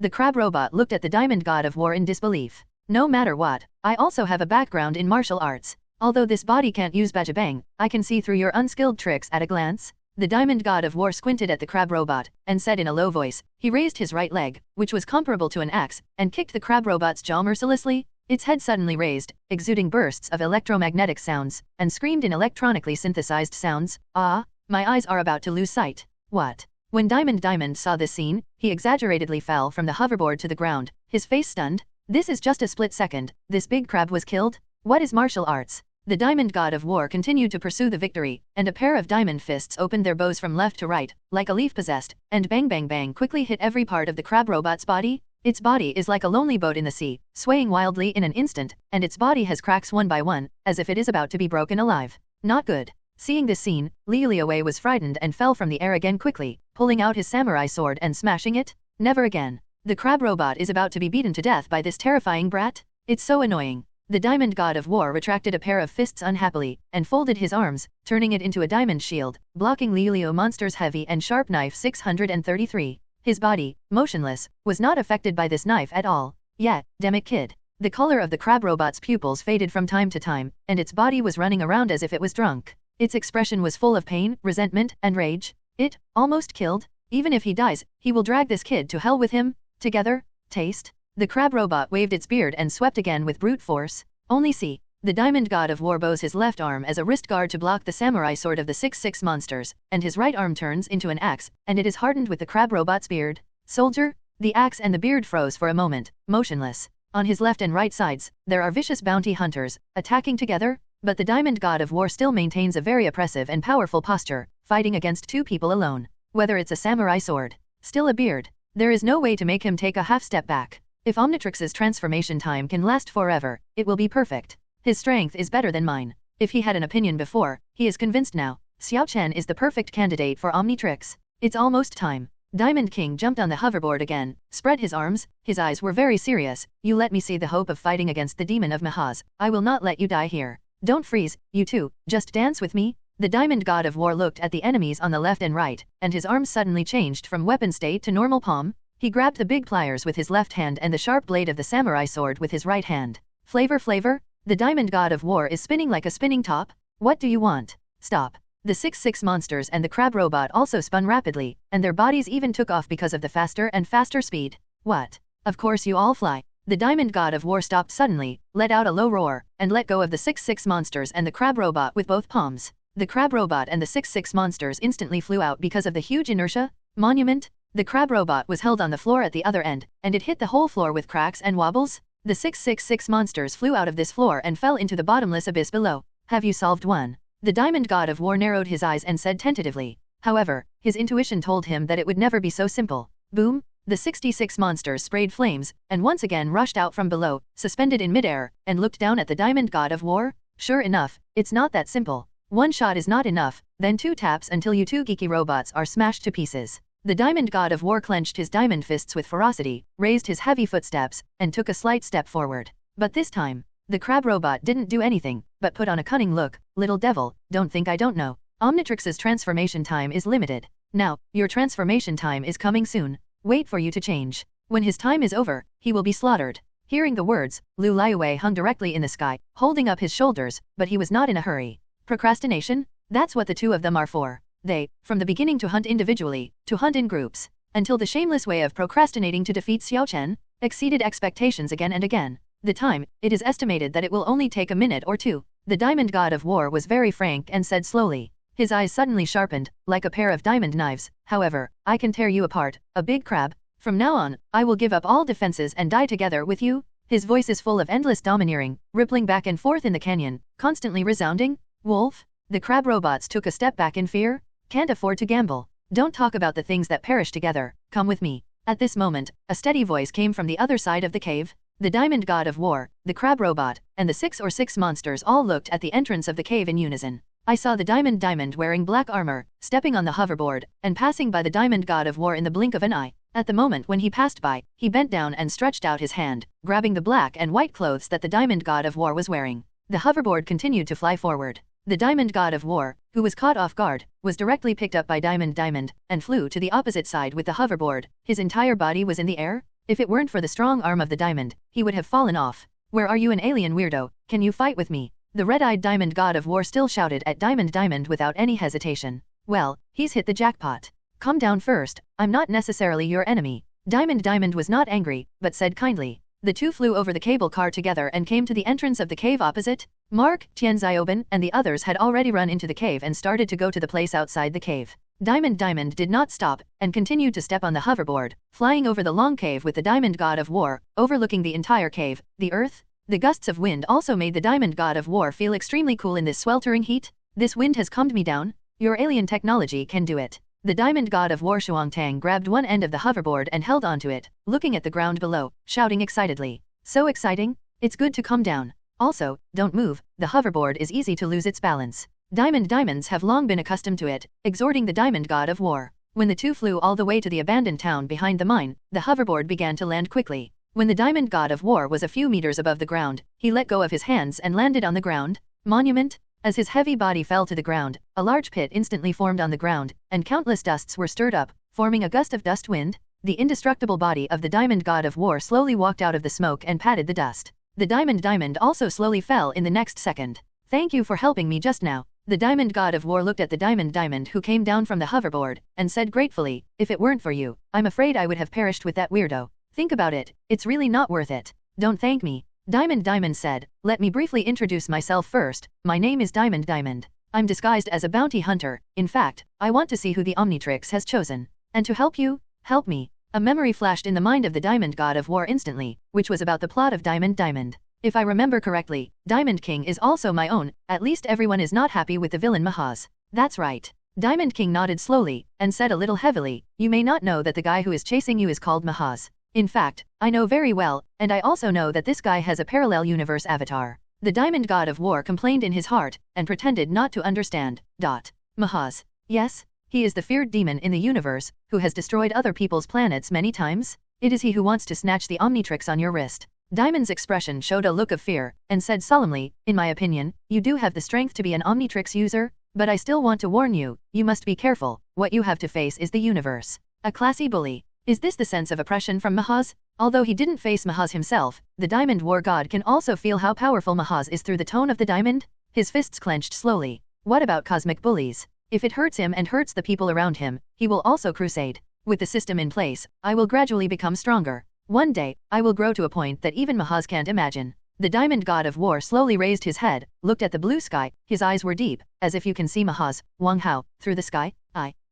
The crab robot looked at the Diamond God of War in disbelief. No matter what, I also have a background in martial arts. Although this body can't use bajabang, I can see through your unskilled tricks at a glance. The Diamond God of War squinted at the crab robot, and said in a low voice. He raised his right leg, which was comparable to an axe, and kicked the crab robot's jaw mercilessly. Its head suddenly raised, exuding bursts of electromagnetic sounds, and screamed in electronically synthesized sounds. Ah, my eyes are about to lose sight. What? When Diamond saw this scene, he exaggeratedly fell from the hoverboard to the ground, his face stunned. This is just a split second. This big crab was killed? What is martial arts? The Diamond God of War continued to pursue the victory, and a pair of diamond fists opened their bows from left to right, like a leaf possessed, and bang quickly hit every part of the crab robot's body. Its body is like a lonely boat in the sea, swaying wildly in an instant, and its body has cracks one by one, as if it is about to be broken alive. Not good. Seeing this scene, Liuliawei was frightened and fell from the air again quickly, pulling out his samurai sword and smashing it. Never again. The crab robot is about to be beaten to death by this terrifying brat. It's so annoying. The Diamond God of War retracted a pair of fists unhappily, and folded his arms, turning it into a diamond shield, blocking Liulio Monster's heavy and sharp knife 633. His body, motionless, was not affected by this knife at all. Yet, Demic Kid. The color of the crab robot's pupils faded from time to time, and its body was running around as if it was drunk. Its expression was full of pain, resentment, and rage. It, almost killed. Even if he dies, he will drag this kid to hell with him. Together. Taste. The crab robot waved its beard and swept again with brute force. Only see. The Diamond God of War bows his left arm as a wrist guard to block the samurai sword of the 6-6 monsters, and his right arm turns into an axe, and it is hardened with the crab robot's beard. Soldier. The axe and the beard froze for a moment, motionless. On his left and right sides, there are vicious bounty hunters, attacking together. But the Diamond God of War still maintains a very oppressive and powerful posture, fighting against two people alone. Whether it's a samurai sword, still a beard, there is no way to make him take a half step back. If Omnitrix's transformation time can last forever, it will be perfect. His strength is better than mine. If he had an opinion before, he is convinced now. Xiao Chen is the perfect candidate for Omnitrix. It's almost time. Diamond King jumped on the hoverboard again, spread his arms, his eyes were very serious. You let me see the hope of fighting against the demon of Mahaz. I will not let you die here. Don't freeze, you two, just dance with me. The Diamond God of War looked at the enemies on the left and right, and his arms suddenly changed from weapon state to normal palm. He grabbed the big pliers with his left hand and the sharp blade of the samurai sword with his right hand. Flavor, the Diamond God of War is spinning like a spinning top. What do you want? Stop. The 6-6 monsters and the crab robot also spun rapidly, and their bodies even took off because of the faster and faster speed. What? Of course you all fly. The Diamond God of War stopped suddenly, let out a low roar, and let go of the 6-6 monsters and the crab robot with both palms. The crab robot and the 6-6 monsters instantly flew out because of the huge inertia. Monument. The crab robot was held on the floor at the other end, and it hit the whole floor with cracks and wobbles. The 6-6 monsters flew out of this floor and fell into the bottomless abyss below. Have you solved one? The Diamond God of War narrowed his eyes and said tentatively. However, his intuition told him that it would never be so simple. Boom! The 66 monsters sprayed flames, and once again rushed out from below, suspended in midair, and looked down at the Diamond God of War. Sure enough, it's not that simple. One shot is not enough, then 2 taps until you 2 geeky robots are smashed to pieces. The Diamond God of War clenched his diamond fists with ferocity, raised his heavy footsteps, and took a slight step forward. But this time, the crab robot didn't do anything, but put on a cunning look. Little devil, don't think I don't know. Omnitrix's transformation time is limited. Now, your transformation time is coming soon. Wait for you to change. When his time is over, he will be slaughtered. Hearing the words, Lu Liuwei hung directly in the sky, holding up his shoulders, but he was not in a hurry. Procrastination? That's what the two of them are for. They, from the beginning to hunt individually, to hunt in groups, until the shameless way of procrastinating to defeat Xiao Chen exceeded expectations again and again. The time, it is estimated that it will only take a minute or two. The Diamond God of War was very frank and said slowly. His eyes suddenly sharpened, like a pair of diamond knives. However, I can tear you apart, a big crab. From now on, I will give up all defenses and die together with you. His voice is full of endless domineering, rippling back and forth in the canyon, constantly resounding. Wolf? The crab robots took a step back in fear. Can't afford to gamble. Don't talk about the things that perish together, come with me. At this moment, a steady voice came from the other side of the cave. The diamond god of war, the crab robot, and the 6 monsters all looked at the entrance of the cave in unison. I saw the diamond wearing black armor, stepping on the hoverboard, and passing by the diamond god of war in the blink of an eye. At the moment when he passed by, he bent down and stretched out his hand, grabbing the black and white clothes that the diamond god of war was wearing. The hoverboard continued to fly forward. The diamond god of war, who was caught off guard, was directly picked up by Diamond, and flew to the opposite side with the hoverboard. His entire body was in the air. If it weren't for the strong arm of the diamond, he would have fallen off. Where are you, an alien weirdo? Can you fight with me? The red-eyed diamond god of war still shouted at Diamond without any hesitation. Well, he's hit the jackpot. Calm down first, I'm not necessarily your enemy. Diamond was not angry, but said kindly. The two flew over the cable car together and came to the entrance of the cave opposite. Mark, Tianzioben, and the others had already run into the cave and started to go to the place outside the cave. Diamond did not stop, and continued to step on the hoverboard, flying over the long cave with the diamond god of war, overlooking the entire cave, the earth. The gusts of wind also made the diamond god of war feel extremely cool in this sweltering heat. This wind has calmed me down. Your alien technology can do it. The diamond god of war Shuangtang grabbed one end of the hoverboard and held onto it, looking at the ground below, shouting excitedly. So exciting? It's good to calm down. Also, don't move, the hoverboard is easy to lose its balance. Diamonds have long been accustomed to it, exhorting the diamond god of war. When the two flew all the way to the abandoned town behind the mine, the hoverboard began to land quickly. When the diamond god of war was a few meters above the ground, he let go of his hands and landed on the ground. Monument? As his heavy body fell to the ground, a large pit instantly formed on the ground, and countless dusts were stirred up, forming a gust of dust wind. The indestructible body of the diamond god of war slowly walked out of the smoke and patted the dust. The diamond also slowly fell in the next second. Thank you for helping me just now. The diamond god of war looked at the diamond who came down from the hoverboard, and said gratefully, if it weren't for you, I'm afraid I would have perished with that weirdo. Think about it, it's really not worth it. Don't thank me. Diamond said, let me briefly introduce myself first. My name is Diamond. I'm disguised as a bounty hunter. In fact, I want to see who the Omnitrix has chosen. And to help you, help me. A memory flashed in the mind of the diamond god of war instantly, which was about the plot of Diamond. If I remember correctly, Diamond King is also my own. At least everyone is not happy with the villain Mahaz. That's right. Diamond King nodded slowly, and said a little heavily, you may not know that the guy who is chasing you is called Mahaz. In fact, I know very well, and I also know that this guy has a parallel universe avatar. The diamond god of war complained in his heart, and pretended not to understand. Mahaz. Yes? He is the feared demon in the universe, who has destroyed other people's planets many times. It is he who wants to snatch the Omnitrix on your wrist. Diamond's expression showed a look of fear, and said solemnly, in my opinion, you do have the strength to be an Omnitrix user, but I still want to warn you, you must be careful. What you have to face is the universe. A classy bully. Is this the sense of oppression from Mahaz? Although he didn't face Mahaz himself, the diamond war god can also feel how powerful Mahaz is through the tone of the diamond. His fists clenched slowly. What about cosmic bullies? If it hurts him and hurts the people around him, he will also crusade. With the system in place, I will gradually become stronger. One day, I will grow to a point that even Mahaz can't imagine. The diamond god of war slowly raised his head, looked at the blue sky, his eyes were deep, as if you can see Mahaz, Wang Hao, through the sky.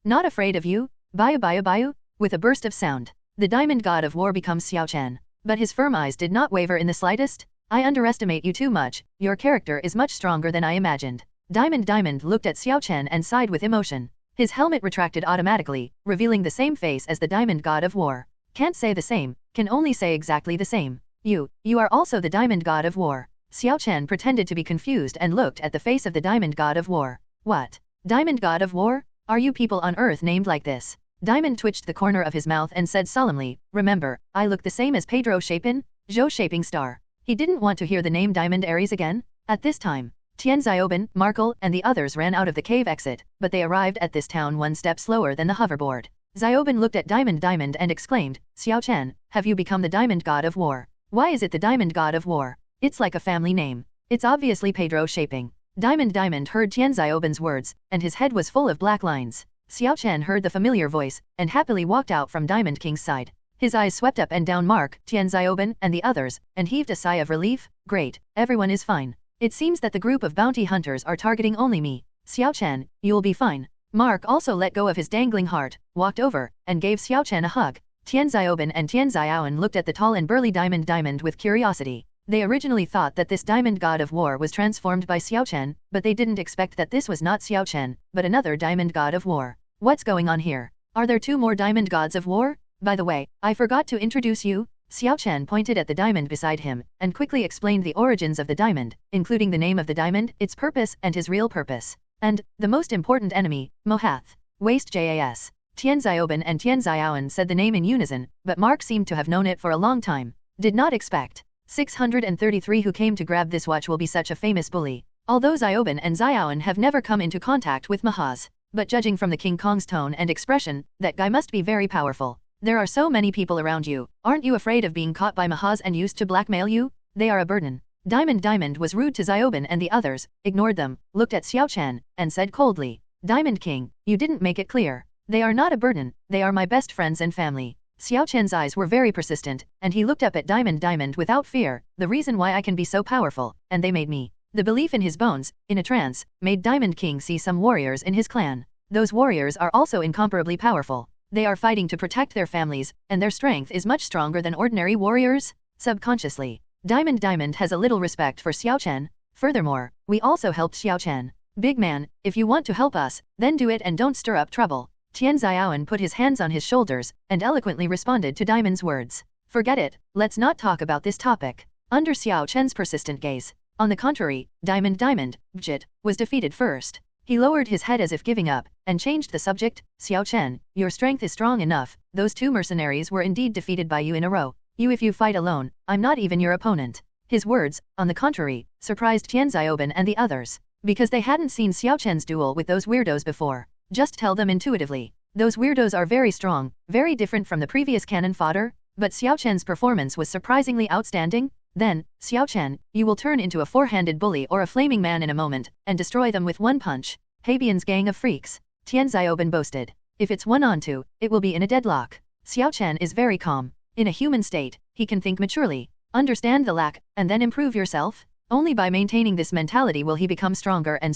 Not afraid of you? Bayu. With a burst of sound, the diamond god of war becomes Xiao Chen. But his firm eyes did not waver in the slightest. I underestimate you too much, your character is much stronger than I imagined. Diamond looked at Xiao Chen and sighed with emotion. His helmet retracted automatically, revealing the same face as the diamond god of war. Can't say the same, can only say exactly the same. You are also the diamond god of war. Xiao Chen pretended to be confused and looked at the face of the diamond god of war. What? Diamond god of war? Are you people on Earth named like this? Diamond twitched the corner of his mouth and said solemnly, remember, I look the same as Pedro Shaping, Zhou Shaping Star. He didn't want to hear the name Diamond Aries again. At this time, Tianzioben, Markle, and the others ran out of the cave exit, but they arrived at this town one step slower than the hoverboard. Zioben looked at Diamond and exclaimed, Xiao Chen, have you become the diamond god of war? Why is it the diamond god of war? It's like a family name. It's obviously Pedro Shaping. Diamond heard Tianzioben's words, and his head was full of black lines. Xiao Chen heard the familiar voice, and happily walked out from Diamond King's side. His eyes swept up and down Mark, Tianzioben, and the others, and heaved a sigh of relief. Great, everyone is fine. It seems that the group of bounty hunters are targeting only me. Xiao Chen, you'll be fine. Mark also let go of his dangling heart, walked over, and gave Xiao Chen a hug. Tianzioben and Tianziowen looked at the tall and burly Diamond with curiosity. They originally thought that this diamond god of war was transformed by Xiao Chen, but they didn't expect that this was not Xiao Chen, but another diamond god of war. What's going on here? Are there 2 more diamond gods of war? By the way, I forgot to introduce you. Xiao Chen pointed at the diamond beside him, and quickly explained the origins of the diamond, including the name of the diamond, its purpose, and his real purpose. And, the most important enemy, Mohath. Waste JAS. Tian Xiaoban and Tian Xiaoan said the name in unison, but Mark seemed to have known it for a long time. Did not expect. 633 who came to grab this watch will be such a famous bully. Although Xiaoban and Xiaoan have never come into contact with Mahaz. But judging from the King Kong's tone and expression, that guy must be very powerful. There are so many people around you. Aren't you afraid of being caught by Mahaz and used to blackmail you? They are a burden. Diamond was rude to Xiaoban and the others, ignored them, looked at Xiao Chen, and said coldly, Diamond King, you didn't make it clear. They are not a burden, they are my best friends and family. Xiao Chen's eyes were very persistent, and he looked up at Diamond without fear. The reason why I can be so powerful, and they made me. The belief in his bones, in a trance, made Diamond King see some warriors in his clan. Those warriors are also incomparably powerful. They are fighting to protect their families, and their strength is much stronger than ordinary warriors. Subconsciously, Diamond has a little respect for Xiao Chen. Furthermore, we also helped Xiao Chen. Big man, if you want to help us, then do it and don't stir up trouble. Tian Xiaoan put his hands on his shoulders, and eloquently responded to Diamond's words. Forget it, let's not talk about this topic. Under Xiao Chen's persistent gaze. On the contrary, Diamond, Bjit, was defeated first. He lowered his head as if giving up, and changed the subject. Xiao Chen, your strength is strong enough. Those 2 mercenaries were indeed defeated by you in a row. If you fight alone, I'm not even your opponent. His words, on the contrary, surprised Tian Xiaoban and the others. Because they hadn't seen Xiao Chen's duel with those weirdos before. Just tell them intuitively. Those weirdos are very strong, very different from the previous cannon fodder, but Xiao Chen's performance was surprisingly outstanding. Then, Xiao Chen, you will turn into a 4-handed bully or a flaming man in a moment, and destroy them with 1 punch. Hebian's gang of freaks. Tian Xiaoban boasted. If it's 1-on-2, it will be in a deadlock. Xiao Chen is very calm. In a human state, he can think maturely, understand the lack, and then improve yourself. Only by maintaining this mentality will he become stronger and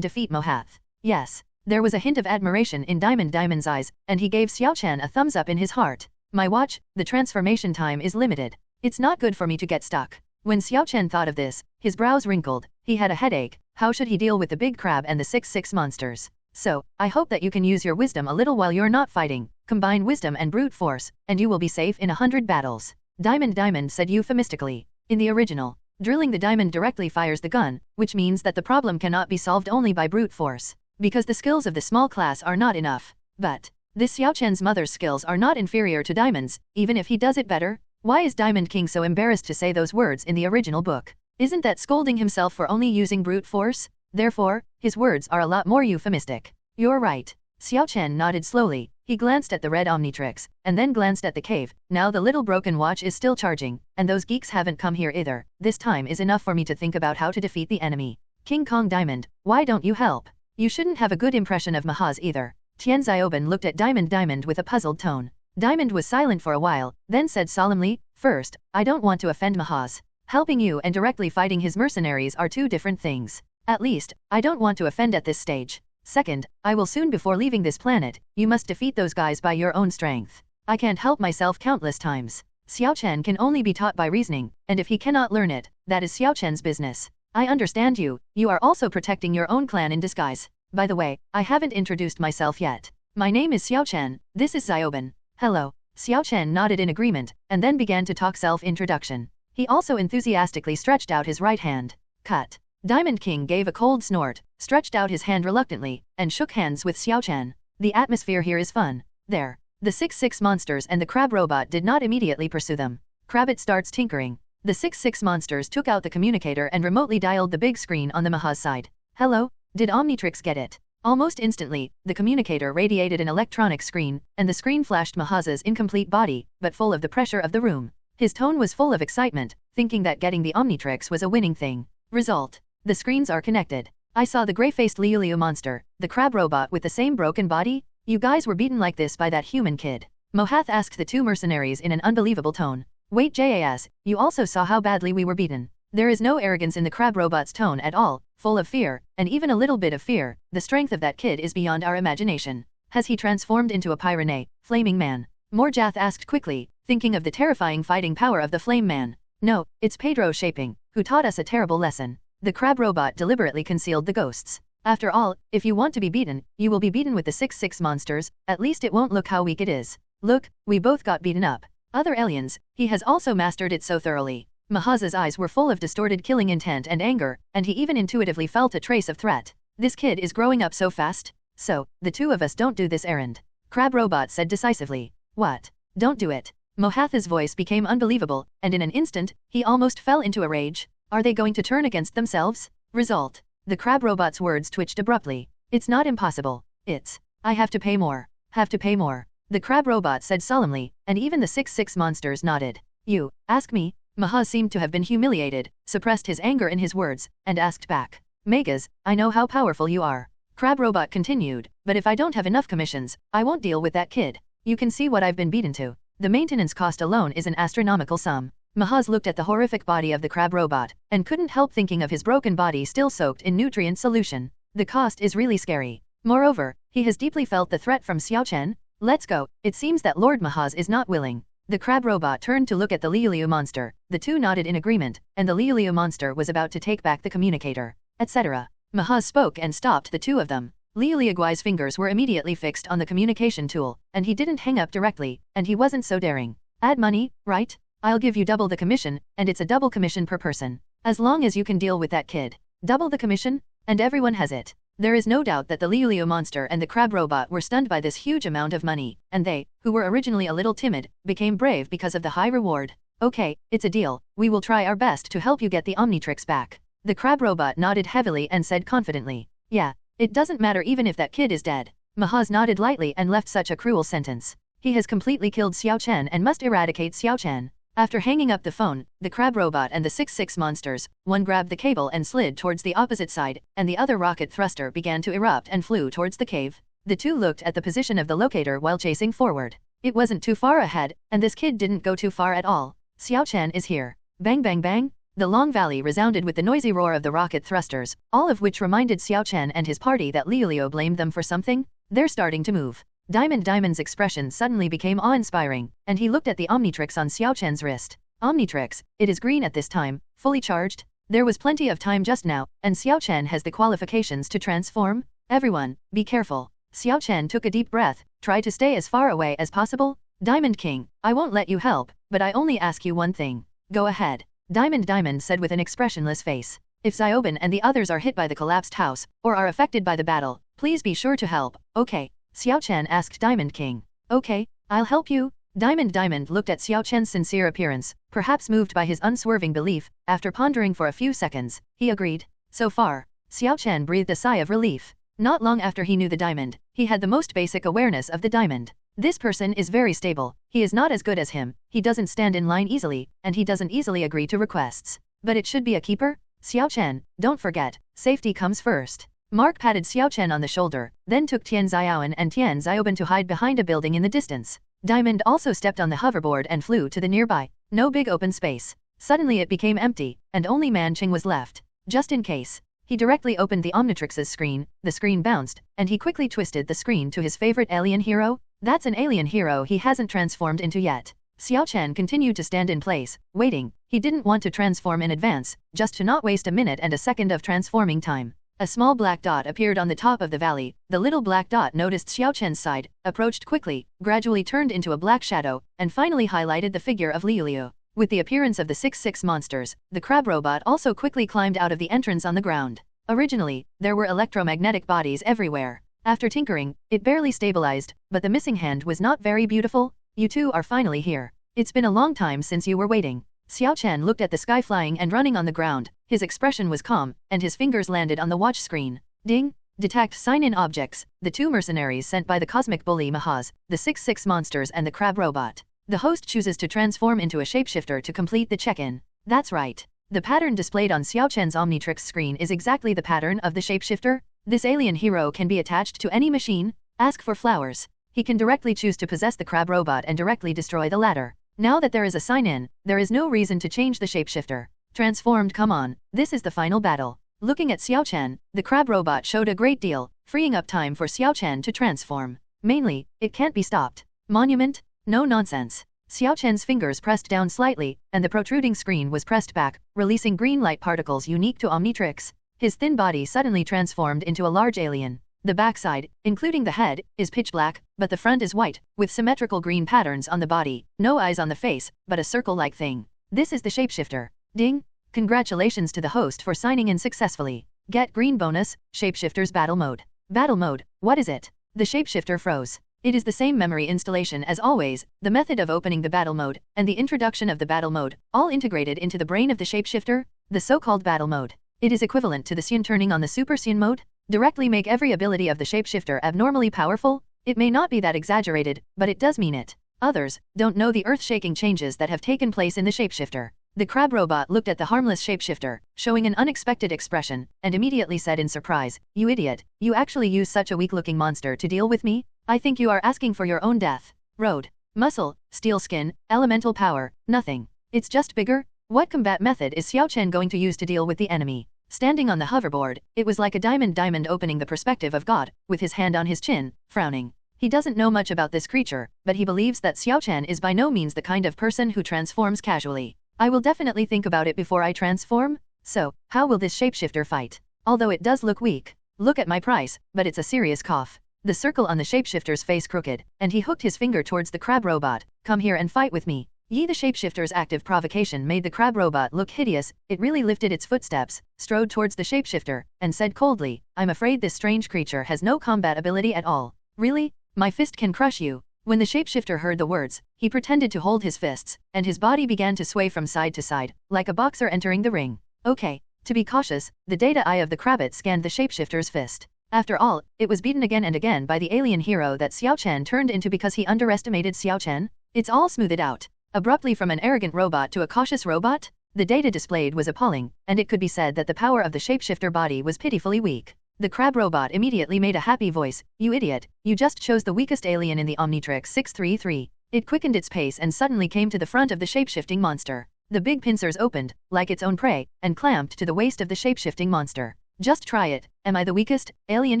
defeat Mohath. Yes. There was a hint of admiration in Diamond's eyes, and he gave Xiao Chen a thumbs up in his heart. My watch, the transformation time is limited. It's not good for me to get stuck. When Xiao Chen thought of this, his brows wrinkled. He had a headache. How should he deal with the big crab and the 6-6 monsters? So, I hope that you can use your wisdom a little while you're not fighting. Combine wisdom and brute force, and you will be safe in 100 battles. Diamond said euphemistically. In the original, drilling the diamond directly fires the gun, which means that the problem cannot be solved only by brute force. Because the skills of the small class are not enough. But, this Xiao Chen's mother's skills are not inferior to Diamond's, even if he does it better. Why is Diamond King so embarrassed to say those words in the original book? Isn't that scolding himself for only using brute force? Therefore, his words are a lot more euphemistic. You're right. Xiao Chen nodded slowly. He glanced at the red Omnitrix, and then glanced at the cave. Now the little broken watch is still charging, and those geeks haven't come here either. This time is enough for me to think about how to defeat the enemy. King Kong Diamond, why don't you help? You shouldn't have a good impression of Mahaz either. Tian Xiaoban looked at Diamond with a puzzled tone. Diamond was silent for a while, then said solemnly, First, I don't want to offend Mahaz. Helping you and directly fighting his mercenaries are 2 different things. At least, I don't want to offend at this stage. Second, I will soon before leaving this planet. You must defeat those guys by your own strength. I can't help myself countless times. Xiao Chen can only be taught by reasoning, and if he cannot learn it, that is Xiao Chen's business. I understand you. You are also protecting your own clan in disguise. By the way, I haven't introduced myself yet. My name is Xiao Chen, this is Xiaoban. Hello. Xiao Chen nodded in agreement, and then began to talk self-introduction. He also enthusiastically stretched out his right hand. Cut. Diamond King gave a cold snort, stretched out his hand reluctantly, and shook hands with Xiao Chen. The atmosphere here is fun. There. The 6-6 monsters and the crab robot did not immediately pursue them. Crabbit starts tinkering. The 6-6 monsters took out the communicator and remotely dialed the big screen on the Mahaz side. Hello? Did Omnitrix get it? Almost instantly, the communicator radiated an electronic screen, and the screen flashed Mahaz's incomplete body, but full of the pressure of the room. His tone was full of excitement, thinking that getting the Omnitrix was a winning thing. Result. The screens are connected. I saw the gray-faced Liuliu monster, the crab robot with the same broken body. You guys were beaten like this by that human kid. Mohath asked the 2 mercenaries in an unbelievable tone. Wait JAS, you also saw how badly we were beaten. There is no arrogance in the crab robot's tone at all, full of fear, and even a little bit of fear. The strength of that kid is beyond our imagination. Has he transformed into a Pyrenees, flaming man? Morjath asked quickly, thinking of the terrifying fighting power of the flame man. No, it's Pedro Shaping, who taught us a terrible lesson. The crab robot deliberately concealed the ghosts. After all, if you want to be beaten, you will be beaten with the 6-6 monsters, at least it won't look how weak it is. Look, we both got beaten up. Other aliens, he has also mastered it so thoroughly. Mahaz's eyes were full of distorted killing intent and anger, and he even intuitively felt a trace of threat. This kid is growing up so fast. So, the two of us don't do this errand. Crab Robot said decisively. What? Don't do it. Mohatha's voice became unbelievable, and in an instant, he almost fell into a rage. Are they going to turn against themselves? Result. The Crab Robot's words twitched abruptly. It's not impossible. It's. I have to pay more. Have to pay more. The Crab Robot said solemnly, and even the 6-6 monsters nodded. You, ask me? Mahaz seemed to have been humiliated, suppressed his anger in his words, and asked back. Megas, I know how powerful you are. Crab Robot continued, but if I don't have enough commissions, I won't deal with that kid. You can see what I've been beaten to. The maintenance cost alone is an astronomical sum. Mahaz looked at the horrific body of the Crab Robot, and couldn't help thinking of his broken body still soaked in nutrient solution. The cost is really scary. Moreover, he has deeply felt the threat from Xiao Chen. Let's go. It seems that Lord Mahaz is not willing. The Crab Robot turned to look at the Liuliu monster. The two nodded in agreement, and the Liuliu monster was about to take back the communicator, etc. Mahaz spoke and stopped the two of them. Liuliuguai's fingers were immediately fixed on the communication tool, and he didn't hang up directly, and he wasn't so daring. Add money, right? I'll give you double the commission, and it's a double commission per person. As long as you can deal with that kid. Double the commission? And everyone has it. There is no doubt that the Liuliu monster and the Crab Robot were stunned by this huge amount of money, and they, who were originally a little timid, became brave because of the high reward. Okay, it's a deal. We will try our best to help you get the Omnitrix back. The Crab Robot nodded heavily and said confidently. Yeah. It doesn't matter even if that kid is dead. Mahaz nodded lightly and left such a cruel sentence. He has completely killed Xiao Chen and must eradicate Xiao Chen. After hanging up the phone, the Crab Robot and the 6-6 monsters, one grabbed the cable and slid towards the opposite side, and the other rocket thruster began to erupt and flew towards the cave. The two looked at the position of the locator while chasing forward. It wasn't too far ahead, and this kid didn't go too far at all. Xiao Chen is here. Bang bang bang. The long valley resounded with the noisy roar of the rocket thrusters, all of which reminded Xiao Chen and his party that Liuliu blamed them for something. They're starting to move. Diamond's expression suddenly became awe-inspiring, and he looked at the Omnitrix on Xiao Chen's wrist. Omnitrix, it is green at this time, fully charged. There was plenty of time just now, and Xiao Chen has the qualifications to transform. Everyone, be careful. Xiao Chen took a deep breath, try to stay as far away as possible. Diamond King, I won't let you help, but I only ask you one thing. Go ahead. Diamond said with an expressionless face. If Xiaoban and the others are hit by the collapsed house, or are affected by the battle, please be sure to help. Okay. Xiao Chen asked Diamond King. Okay, I'll help you. Diamond looked at Xiao Chen's sincere appearance, perhaps moved by his unswerving belief. After pondering for a few seconds, he agreed. So far, Xiao Chen breathed a sigh of relief. Not long after he knew the diamond, he had the most basic awareness of the diamond. This person is very stable. He is not as good as him. He doesn't stand in line easily, and he doesn't easily agree to requests. But it should be a keeper? Xiao Chen, don't forget, safety comes first. Mark patted Xiao Chen on the shoulder, then took Tian Xiaoan and Tian Xiaoban to hide behind a building in the distance. Diamond also stepped on the hoverboard and flew to the nearby, no big open space. Suddenly it became empty, and only Man Ching was left. Just in case. He directly opened the Omnitrix's screen, the screen bounced, and he quickly twisted the screen to his favorite alien hero. That's an alien hero he hasn't transformed into yet. Xiao Chen continued to stand in place, waiting. He didn't want to transform in advance, just to not waste a minute and a second of transforming time. A small black dot appeared on the top of the valley. The little black dot noticed Xiao Chen's side, approached quickly, gradually turned into a black shadow, and finally highlighted the figure of Liuliu. With the appearance of the 6-6 monsters, the Crab Robot also quickly climbed out of the entrance on the ground. Originally, there were electromagnetic bodies everywhere. After tinkering, it barely stabilized, but the missing hand was not very beautiful. You two are finally here. It's been a long time since you were waiting. Xiao Chen looked at the sky flying and running on the ground. His expression was calm, and his fingers landed on the watch screen. Ding! Detect sign-in objects. The two mercenaries sent by the cosmic bully Mahaz, the 6-6 monsters and the Crab Robot. The host chooses to transform into a shapeshifter to complete the check-in. That's right. The pattern displayed on Xiao Chen's Omnitrix screen is exactly the pattern of the shapeshifter. This alien hero can be attached to any machine. Ask for flowers. He can directly choose to possess the Crab Robot and directly destroy the latter. Now that there is a sign-in, there is no reason to change the shapeshifter. Transformed, come on, this is the final battle. Looking at Xiao Chen, the Crab Robot showed a great deal, freeing up time for Xiao Chen to transform. Mainly, it can't be stopped. Monument? No nonsense. Xiao Chen's fingers pressed down slightly, and the protruding screen was pressed back, releasing green light particles unique to Omnitrix. His thin body suddenly transformed into a large alien. The backside, including the head, is pitch black, but the front is white, with symmetrical green patterns on the body, no eyes on the face, but a circle-like thing. This is the shapeshifter. Ding! Congratulations to the host for signing in successfully. Get green bonus, Shapeshifters Battle Mode. Battle Mode, what is it? The shapeshifter froze. It is the same memory installation as always, the method of opening the battle mode, and the introduction of the battle mode, all integrated into the brain of the shapeshifter, the so-called battle mode. It is equivalent to the Cyan turning on the Super Cyan mode? Directly make every ability of the shapeshifter abnormally powerful? It may not be that exaggerated, but it does mean it. Others don't know the earth-shaking changes that have taken place in the shapeshifter. The crab robot looked at the harmless shapeshifter, showing an unexpected expression, and immediately said in surprise, "You idiot, you actually use such a weak-looking monster to deal with me? I think you are asking for your own death." Road. Muscle, steel skin, elemental power, nothing. It's just bigger? What combat method is Xiao Chen going to use to deal with the enemy? Standing on the hoverboard, it was like a diamond opening the perspective of God, with his hand on his chin, frowning. He doesn't know much about this creature, but he believes that Xiao Chen is by no means the kind of person who transforms casually. I will definitely think about it before I transform. So, how will this shapeshifter fight? Although it does look weak. Look at my price, but it's a serious cough. The circle on the shapeshifter's face crooked, and he hooked his finger towards the crab robot. "Come here and fight with me." The shapeshifter's active provocation made the crab robot look hideous. It really lifted its footsteps, strode towards the shapeshifter, and said coldly, "I'm afraid this strange creature has no combat ability at all." "Really? My fist can crush you." When the shapeshifter heard the words, he pretended to hold his fists, and his body began to sway from side to side, like a boxer entering the ring. Okay. To be cautious, the data eye of the Krabbit scanned the shapeshifter's fist. After all, it was beaten again and again by the alien hero that Xiao Chen turned into because he underestimated Xiao Chen. It's all smoothed out. Abruptly from an arrogant robot to a cautious robot? The data displayed was appalling, and it could be said that the power of the shapeshifter body was pitifully weak. The crab robot immediately made a happy voice, "You idiot, you just chose the weakest alien in the Omnitrix 633. It quickened its pace and suddenly came to the front of the shapeshifting monster. The big pincers opened, like its own prey, and clamped to the waist of the shapeshifting monster. "Just try it. Am I the weakest, alien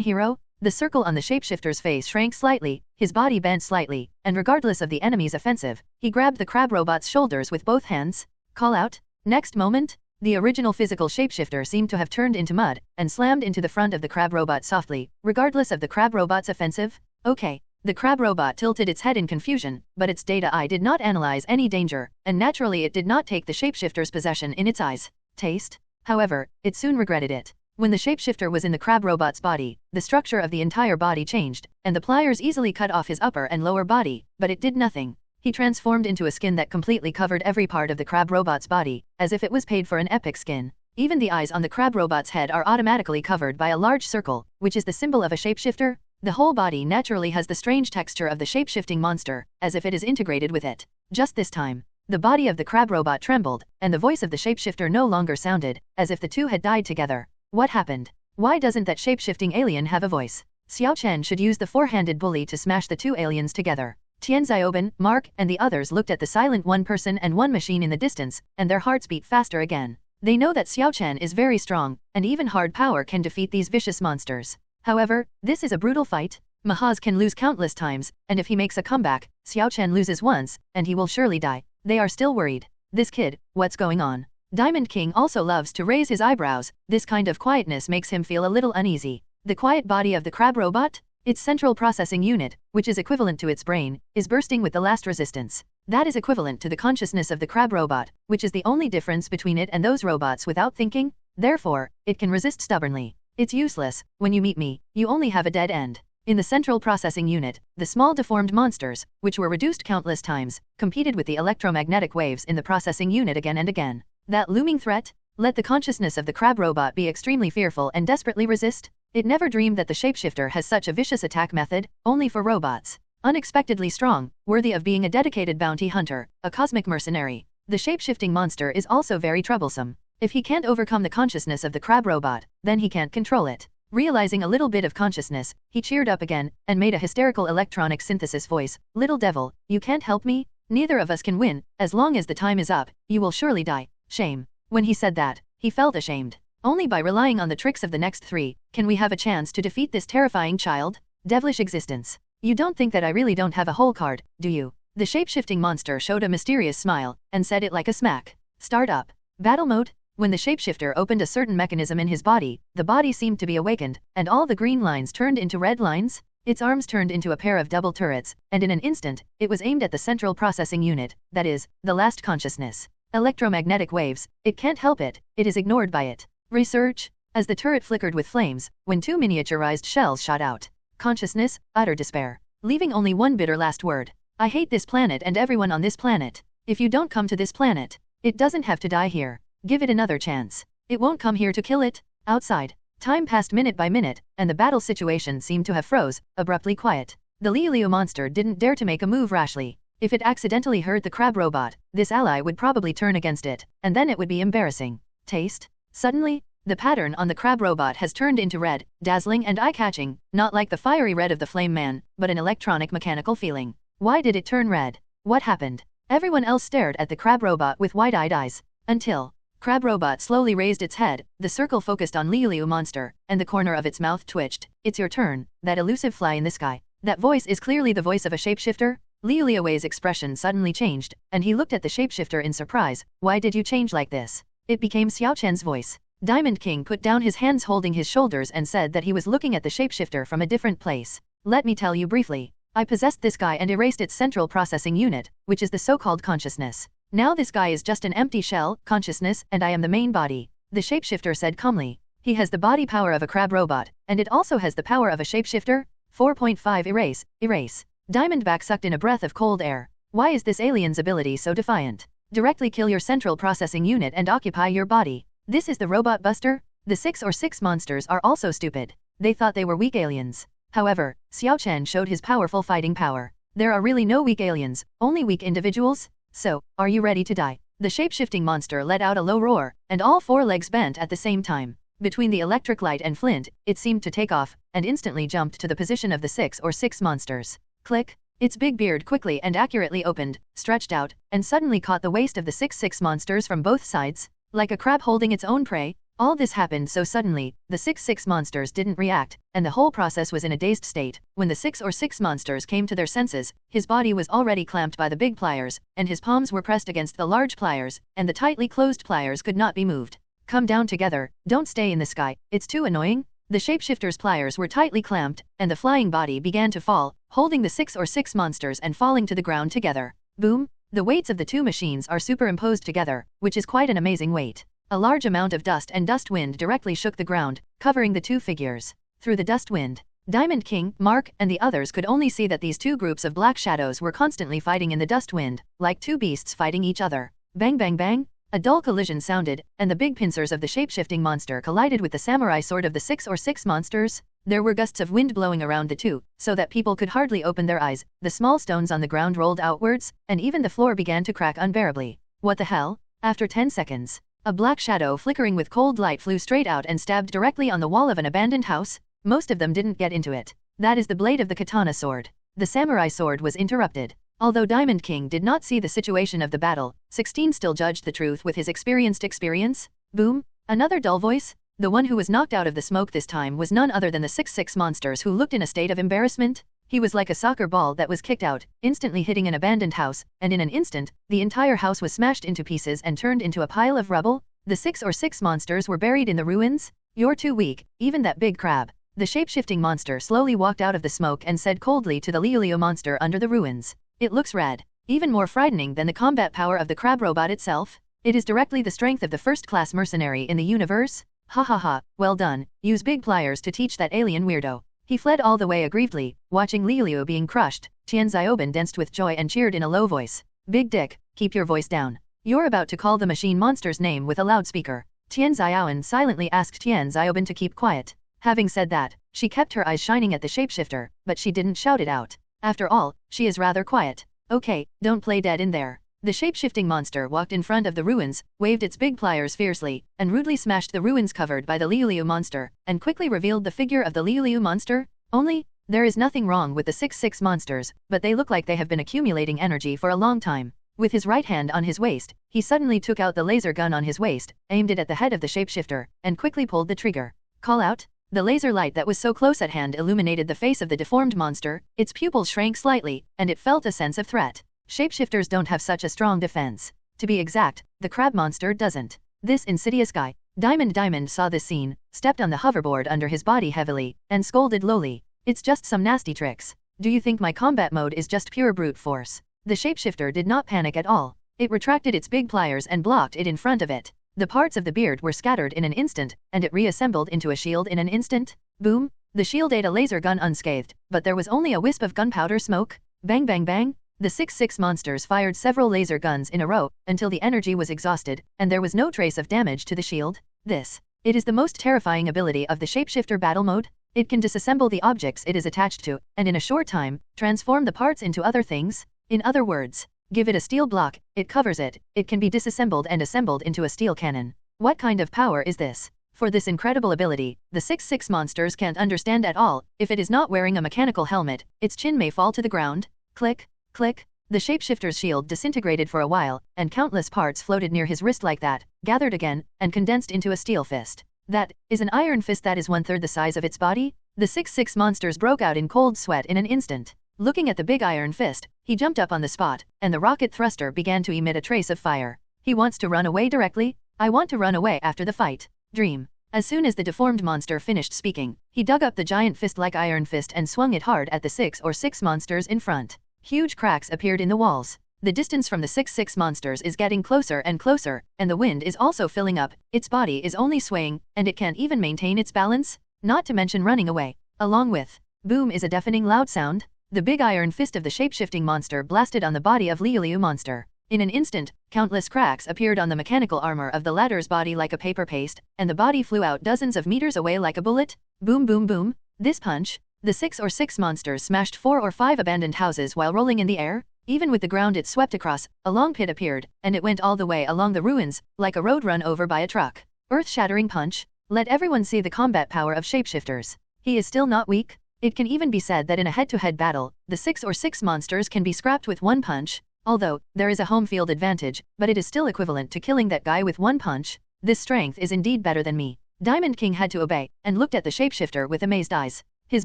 hero?" The circle on the shapeshifter's face shrank slightly, his body bent slightly, and regardless of the enemy's offensive, he grabbed the crab robot's shoulders with both hands. Call out. Next moment, the original physical shapeshifter seemed to have turned into mud, and slammed into the front of the crab robot softly, regardless of the crab robot's offensive. Okay. The crab robot tilted its head in confusion, but its data eye did not analyze any danger, and naturally it did not take the shapeshifter's possession in its eyes. Taste? However, it soon regretted it. When the shapeshifter was in the crab robot's body, the structure of the entire body changed, and the pliers easily cut off his upper and lower body, but it did nothing. He transformed into a skin that completely covered every part of the crab robot's body, as if it was paid for an epic skin. Even the eyes on the crab robot's head are automatically covered by a large circle, which is the symbol of a shapeshifter. The whole body naturally has the strange texture of the shapeshifting monster, as if it is integrated with it. Just this time, the body of the crab robot trembled, and the voice of the shapeshifter no longer sounded, as if the two had died together. What happened? Why doesn't that shapeshifting alien have a voice? Xiao Chen should use the four-handed bully to smash the two aliens together. Tian Xiaoban, Mark, and the others looked at the silent one person and one machine in the distance, and their hearts beat faster again. They know that Xiao Chen is very strong, and even hard power can defeat these vicious monsters. However, this is a brutal fight. Mahaz can lose countless times, and if he makes a comeback, Xiao Chen loses once, and he will surely die. They are still worried. This kid, what's going on? Diamond King also loves to raise his eyebrows. This kind of quietness makes him feel a little uneasy. The quiet body of the crab robot? Its central processing unit, which is equivalent to its brain, is bursting with the last resistance. That is equivalent to the consciousness of the crab robot, which is the only difference between it and those robots without thinking. Therefore, it can resist stubbornly. It's useless. When you meet me, you only have a dead end. In the central processing unit, the small deformed monsters, which were reduced countless times, competed with the electromagnetic waves in the processing unit again and again. That looming threat? Let the consciousness of the crab robot be extremely fearful and desperately resist? It never dreamed that the shapeshifter has such a vicious attack method, only for robots. Unexpectedly strong, worthy of being a dedicated bounty hunter, a cosmic mercenary. The shapeshifting monster is also very troublesome. If he can't overcome the consciousness of the crab robot, then he can't control it. Realizing a little bit of consciousness, he cheered up again, and made a hysterical electronic synthesis voice. "Little devil, you can't help me? Neither of us can win. As long as the time is up, you will surely die. Shame." When he said that, he felt ashamed. Only by relying on the tricks of the next three, can we have a chance to defeat this terrifying child? Devilish existence. You don't think that I really don't have a whole card, do you? The shapeshifting monster showed a mysterious smile, and said it like a smack. Start up. Battle mode? When the shapeshifter opened a certain mechanism in his body, the body seemed to be awakened, and all the green lines turned into red lines. Its arms turned into a pair of double turrets, and in an instant, it was aimed at the central processing unit, that is, the last consciousness. Electromagnetic waves, it can't help it, it is ignored by it. Research? As the turret flickered with flames, when two miniaturized shells shot out. Consciousness, utter despair. Leaving only one bitter last word. I hate this planet and everyone on this planet. If you don't come to this planet, it doesn't have to die here. Give it another chance. It won't come here to kill it. Outside, time passed minute by minute, and the battle situation seemed to have froze, abruptly quiet. The Liu monster didn't dare to make a move rashly. If it accidentally hurt the crab robot, this ally would probably turn against it, and then it would be embarrassing. Taste? Suddenly, the pattern on the crab robot has turned into red, dazzling and eye-catching, not like the fiery red of the flame man, but an electronic mechanical feeling. Why did it turn red? What happened? Everyone else stared at the crab robot with wide-eyed eyes, until crab robot slowly raised its head, the circle focused on Liu monster, and the corner of its mouth twitched. It's your turn, that elusive fly in the sky. That voice is clearly the voice of a shapeshifter? Liu Wei's expression suddenly changed, and he looked at the shapeshifter in surprise. Why did you change like this? It became Xiao Chen's voice. Diamond King put down his hands holding his shoulders and said that he was looking at the shapeshifter from a different place. Let me tell you briefly. I possessed this guy and erased its central processing unit, which is the so-called consciousness. Now this guy is just an empty shell, consciousness, and I am the main body. The shapeshifter said calmly. He has the body power of a crab robot, and it also has the power of a shapeshifter. 4.5 Erase. Diamondback sucked in a breath of cold air. Why is this alien's ability so defiant? Directly kill your central processing unit and occupy your body. This is the robot buster? The 6 monsters are also stupid. They thought they were weak aliens. However, Xiao Chen showed his powerful fighting power. There are really no weak aliens, only weak individuals. So, are you ready to die? The shape-shifting monster let out a low roar, and all four legs bent at the same time. Between the electric light and flint, it seemed to take off, and instantly jumped to the position of the 6 monsters. Click! Its big beard quickly and accurately opened, stretched out, and suddenly caught the waist of the 6 monsters from both sides, like a crab holding its own prey. All this happened so suddenly, the 6 monsters didn't react, and the whole process was in a dazed state. When the 6 monsters came to their senses, his body was already clamped by the big pliers, and his palms were pressed against the large pliers, and the tightly closed pliers could not be moved. Come down together, don't stay in the sky, it's too annoying. The shapeshifter's pliers were tightly clamped, and the flying body began to fall, holding the 6 monsters and falling to the ground together. Boom! The weights of the two machines are superimposed together, which is quite an amazing weight. A large amount of dust and dust wind directly shook the ground, covering the two figures. Through the dust wind, Diamond King, Mark, and the others could only see that these two groups of black shadows were constantly fighting in the dust wind, like two beasts fighting each other. Bang bang bang! A dull collision sounded, and the big pincers of the shape-shifting monster collided with the samurai sword of the 6 monsters. There were gusts of wind blowing around the two, so that people could hardly open their eyes. The small stones on the ground rolled outwards, and even the floor began to crack unbearably. What the hell? After 10 seconds, a black shadow flickering with cold light flew straight out and stabbed directly on the wall of an abandoned house. Most of them didn't get into it. That is the blade of the katana sword. The samurai sword was interrupted. Although Diamond King did not see the situation of the battle, 16 still judged the truth with his experienced experience. Boom! Another dull voice? The one who was knocked out of the smoke this time was none other than the 6 monsters who looked in a state of embarrassment. He was like a soccer ball that was kicked out, instantly hitting an abandoned house, and in an instant, the entire house was smashed into pieces and turned into a pile of rubble. The 6 monsters were buried in the ruins. You're too weak, even that big crab. The shape-shifting monster slowly walked out of the smoke and said coldly to the Liu monster under the ruins. It looks red. Even more frightening than the combat power of the crab robot itself. It is directly the strength of the first-class mercenary in the universe. Ha ha ha, well done. Use big pliers to teach that alien weirdo. He fled all the way aggrievedly, watching Liu being crushed. Tian Xiaoban danced with joy and cheered in a low voice. Big dick, keep your voice down. You're about to call the machine monster's name with a loudspeaker. Tian Xiaoban silently asked Tian Xiaoban to keep quiet. Having said that, she kept her eyes shining at the shapeshifter, but she didn't shout it out. After all, she is rather quiet. Okay, don't play dead in there. The shape-shifting monster walked in front of the ruins, waved its big pliers fiercely, and rudely smashed the ruins covered by the Liu monster, and quickly revealed the figure of the Liu monster. Only, there is nothing wrong with the 6 monsters, but they look like they have been accumulating energy for a long time. With his right hand on his waist, he suddenly took out the laser gun on his waist, aimed it at the head of the shapeshifter, and quickly pulled the trigger. Call out? The laser light that was so close at hand illuminated the face of the deformed monster. Its pupils shrank slightly, and it felt a sense of threat. Shapeshifters don't have such a strong defense. To be exact, the crab monster doesn't. This insidious guy. Diamond saw this scene, stepped on the hoverboard under his body heavily, and scolded lowly. It's just some nasty tricks. Do you think my combat mode is just pure brute force? The shapeshifter did not panic at all. It retracted its big pliers and blocked it in front of it. The parts of the beard were scattered in an instant, and it reassembled into a shield in an instant. Boom! The shield ate a laser gun unscathed, but there was only a wisp of gunpowder smoke. Bang bang bang! The 6-6 monsters fired several laser guns in a row, until the energy was exhausted, and there was no trace of damage to the shield. It is the most terrifying ability of the shapeshifter battle mode. It can disassemble the objects it is attached to, and in a short time, transform the parts into other things. In other words, give it a steel block, it covers it, it can be disassembled and assembled into a steel cannon. What kind of power is this? For this incredible ability, the 6-6 monsters can't understand at all. If it is not wearing a mechanical helmet, its chin may fall to the ground. Click, click. The shapeshifter's shield disintegrated for a while, and countless parts floated near his wrist like that, gathered again, and condensed into a steel fist. That is an iron fist that is 1/3 the size of its body. The 6-6 monsters broke out in cold sweat in an instant. Looking at the big iron fist, he jumped up on the spot, and the rocket thruster began to emit a trace of fire. He wants to run away directly. I want to run away after the fight. Dream. As soon as the deformed monster finished speaking, he dug up the giant fist-like iron fist and swung it hard at the 6 monsters in front. Huge cracks appeared in the walls. The distance from the 6-6 monsters is getting closer and closer, and the wind is also filling up. Its body is only swaying, and it can't even maintain its balance, not to mention running away. Along with boom is a deafening loud sound. The big iron fist of the shapeshifting monster blasted on the body of Liuliu monster. In an instant, countless cracks appeared on the mechanical armor of the latter's body like a paper paste, and the body flew out dozens of meters away like a bullet. Boom boom boom. This punch. The 6 monsters smashed 4 or 5 abandoned houses while rolling in the air. Even with the ground it swept across, a long pit appeared, and it went all the way along the ruins, like a road run over by a truck. Earth-shattering punch. Let everyone see the combat power of shapeshifters. He is still not weak. It can even be said that in a head-to-head battle, the 6 monsters can be scrapped with one punch. Although, there is a home field advantage, but it is still equivalent to killing that guy with one punch. This strength is indeed better than me. Diamond King had to obey, and looked at the shapeshifter with amazed eyes. His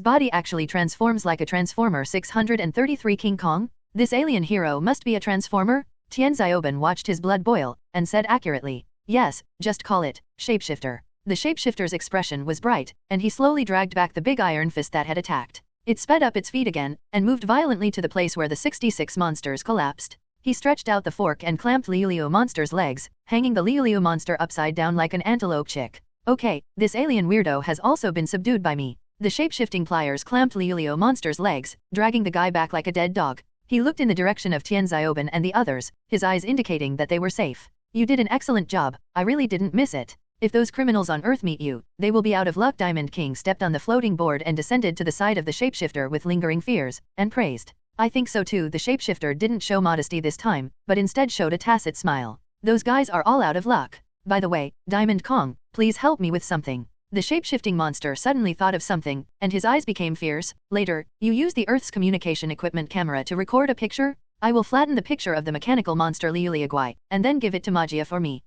body actually transforms like a Transformer 633 King Kong. This alien hero must be a transformer? Tian Xiaoban watched his blood boil, and said accurately, yes, just call it shapeshifter. The shapeshifter's expression was bright, and he slowly dragged back the big iron fist that had attacked. It sped up its feet again, and moved violently to the place where the 66 monsters collapsed. He stretched out the fork and clamped Liuliu monster's legs, hanging the Liuliu monster upside down like an antelope chick. Okay, this alien weirdo has also been subdued by me. The shapeshifting pliers clamped Liuliu monster's legs, dragging the guy back like a dead dog. He looked in the direction of Tian Xiaoban and the others, his eyes indicating that they were safe. You did an excellent job, I really didn't miss it. If those criminals on Earth meet you, they will be out of luck. Diamond King stepped on the floating board and descended to the side of the shapeshifter with lingering fears, and praised. I think so too. The shapeshifter didn't show modesty this time, but instead showed a tacit smile. Those guys are all out of luck. By the way, Diamond Kong, please help me with something. The shapeshifting monster suddenly thought of something, and his eyes became fierce. Later, you use the Earth's communication equipment camera to record a picture? I will flatten the picture of the mechanical monster Liuliaguai, and then give it to Magia for me.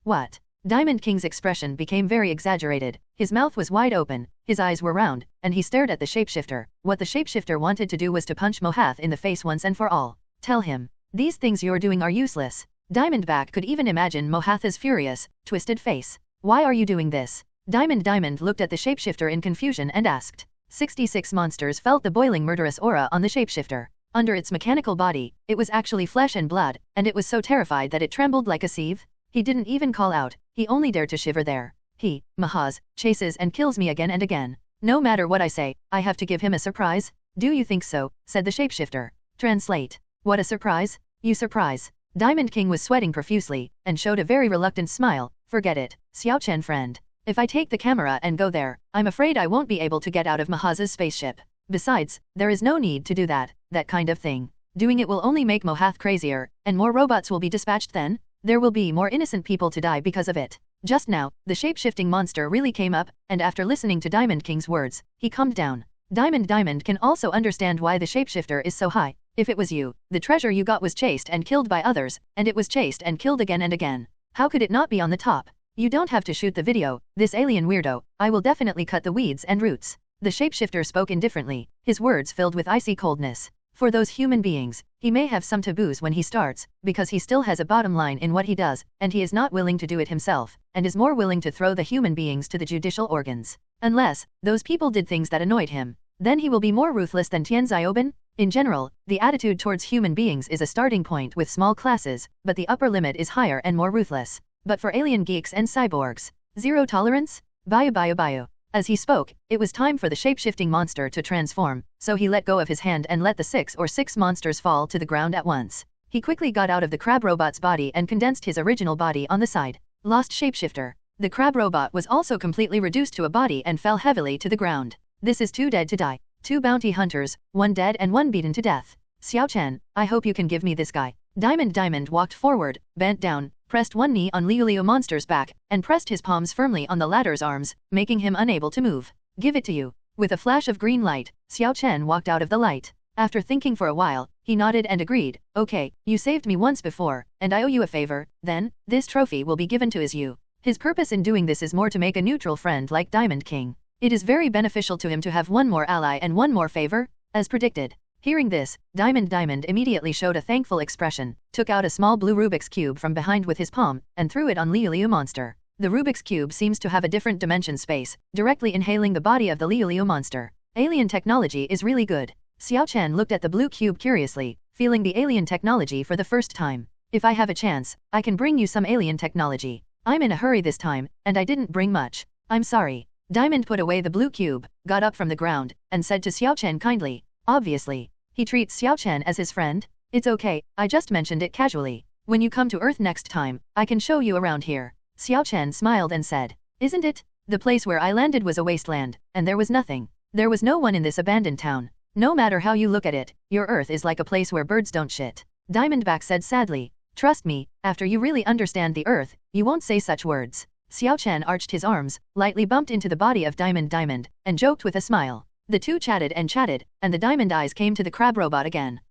What? Diamond King's expression became very exaggerated. His mouth was wide open, his eyes were round, and he stared at the shapeshifter. What the shapeshifter wanted to do was to punch Mohath in the face once and for all. Tell him, these things you're doing are useless. Diamondback could even imagine Mohath's furious, twisted face. Why are you doing this? Diamond looked at the shapeshifter in confusion and asked. 66 monsters felt the boiling murderous aura on the shapeshifter. Under its mechanical body, it was actually flesh and blood, and it was so terrified that it trembled like a sieve. He didn't even call out, he only dared to shiver there. He, Mahaz, chases and kills me again and again. No matter what I say, I have to give him a surprise. Do you think so? Said the shapeshifter. Translate. What a surprise? You surprise. Diamond King was sweating profusely, and showed a very reluctant smile. Forget it, Xiaochen friend. If I take the camera and go there, I'm afraid I won't be able to get out of Mahaz's spaceship. Besides, there is no need to do that kind of thing. Doing it will only make Mohath crazier, and more robots will be dispatched then. There will be more innocent people to die because of it. Just now, the shape-shifting monster really came up, and after listening to Diamond King's words, he calmed down. Diamond can also understand why the shapeshifter is so high. If it was you, the treasure you got was chased and killed by others, and it was chased and killed again and again. How could it not be on the top? You don't have to shoot the video, this alien weirdo. I will definitely cut the weeds and roots. The shapeshifter spoke indifferently, his words filled with icy coldness. For those human beings, he may have some taboos when he starts, because he still has a bottom line in what he does, and he is not willing to do it himself, and is more willing to throw the human beings to the judicial organs. Unless, those people did things that annoyed him. Then he will be more ruthless than Tian Xiaoben? In general, the attitude towards human beings is a starting point with small classes, but the upper limit is higher and more ruthless. But for alien geeks and cyborgs, zero tolerance? Bio. As he spoke, it was time for the shape-shifting monster to transform, so he let go of his hand and let the 6 monsters fall to the ground at once. He quickly got out of the crab robot's body and condensed his original body on the side. Lost shapeshifter. The crab robot was also completely reduced to a body and fell heavily to the ground. This is 2 dead to die. 2 bounty hunters, 1 dead and 1 beaten to death. Xiao Chen, I hope you can give me this guy. Diamond walked forward, bent down, pressed one knee on Liu Monster's back, and pressed his palms firmly on the latter's arms, making him unable to move. Give it to you. With a flash of green light, Xiao Chen walked out of the light. After thinking for a while, he nodded and agreed, okay, you saved me once before, and I owe you a favor, then, this trophy will be given to you. His purpose in doing this is more to make a neutral friend like Diamond King. It is very beneficial to him to have one more ally and one more favor, as predicted. Hearing this, Diamond immediately showed a thankful expression, took out a small blue Rubik's Cube from behind with his palm, and threw it on Liu Monster. The Rubik's Cube seems to have a different dimension space, directly inhaling the body of the Liu Monster. Alien technology is really good. Xiao Chen looked at the blue cube curiously, feeling the alien technology for the first time. If I have a chance, I can bring you some alien technology. I'm in a hurry this time, and I didn't bring much. I'm sorry. Diamond put away the blue cube, got up from the ground, and said to Xiao Chen kindly. Obviously, he treats Xiao Chen as his friend? It's okay, I just mentioned it casually. When you come to Earth next time, I can show you around here. Xiao Chen smiled and said. Isn't it? The place where I landed was a wasteland, and there was nothing. There was no one in this abandoned town. No matter how you look at it, your Earth is like a place where birds don't shit. Diamondback said sadly. Trust me, after you really understand the Earth, you won't say such words. Xiao Chen arched his arms, lightly bumped into the body of Diamond, and joked with a smile. The two chatted, and the diamond eyes came to the crab robot again.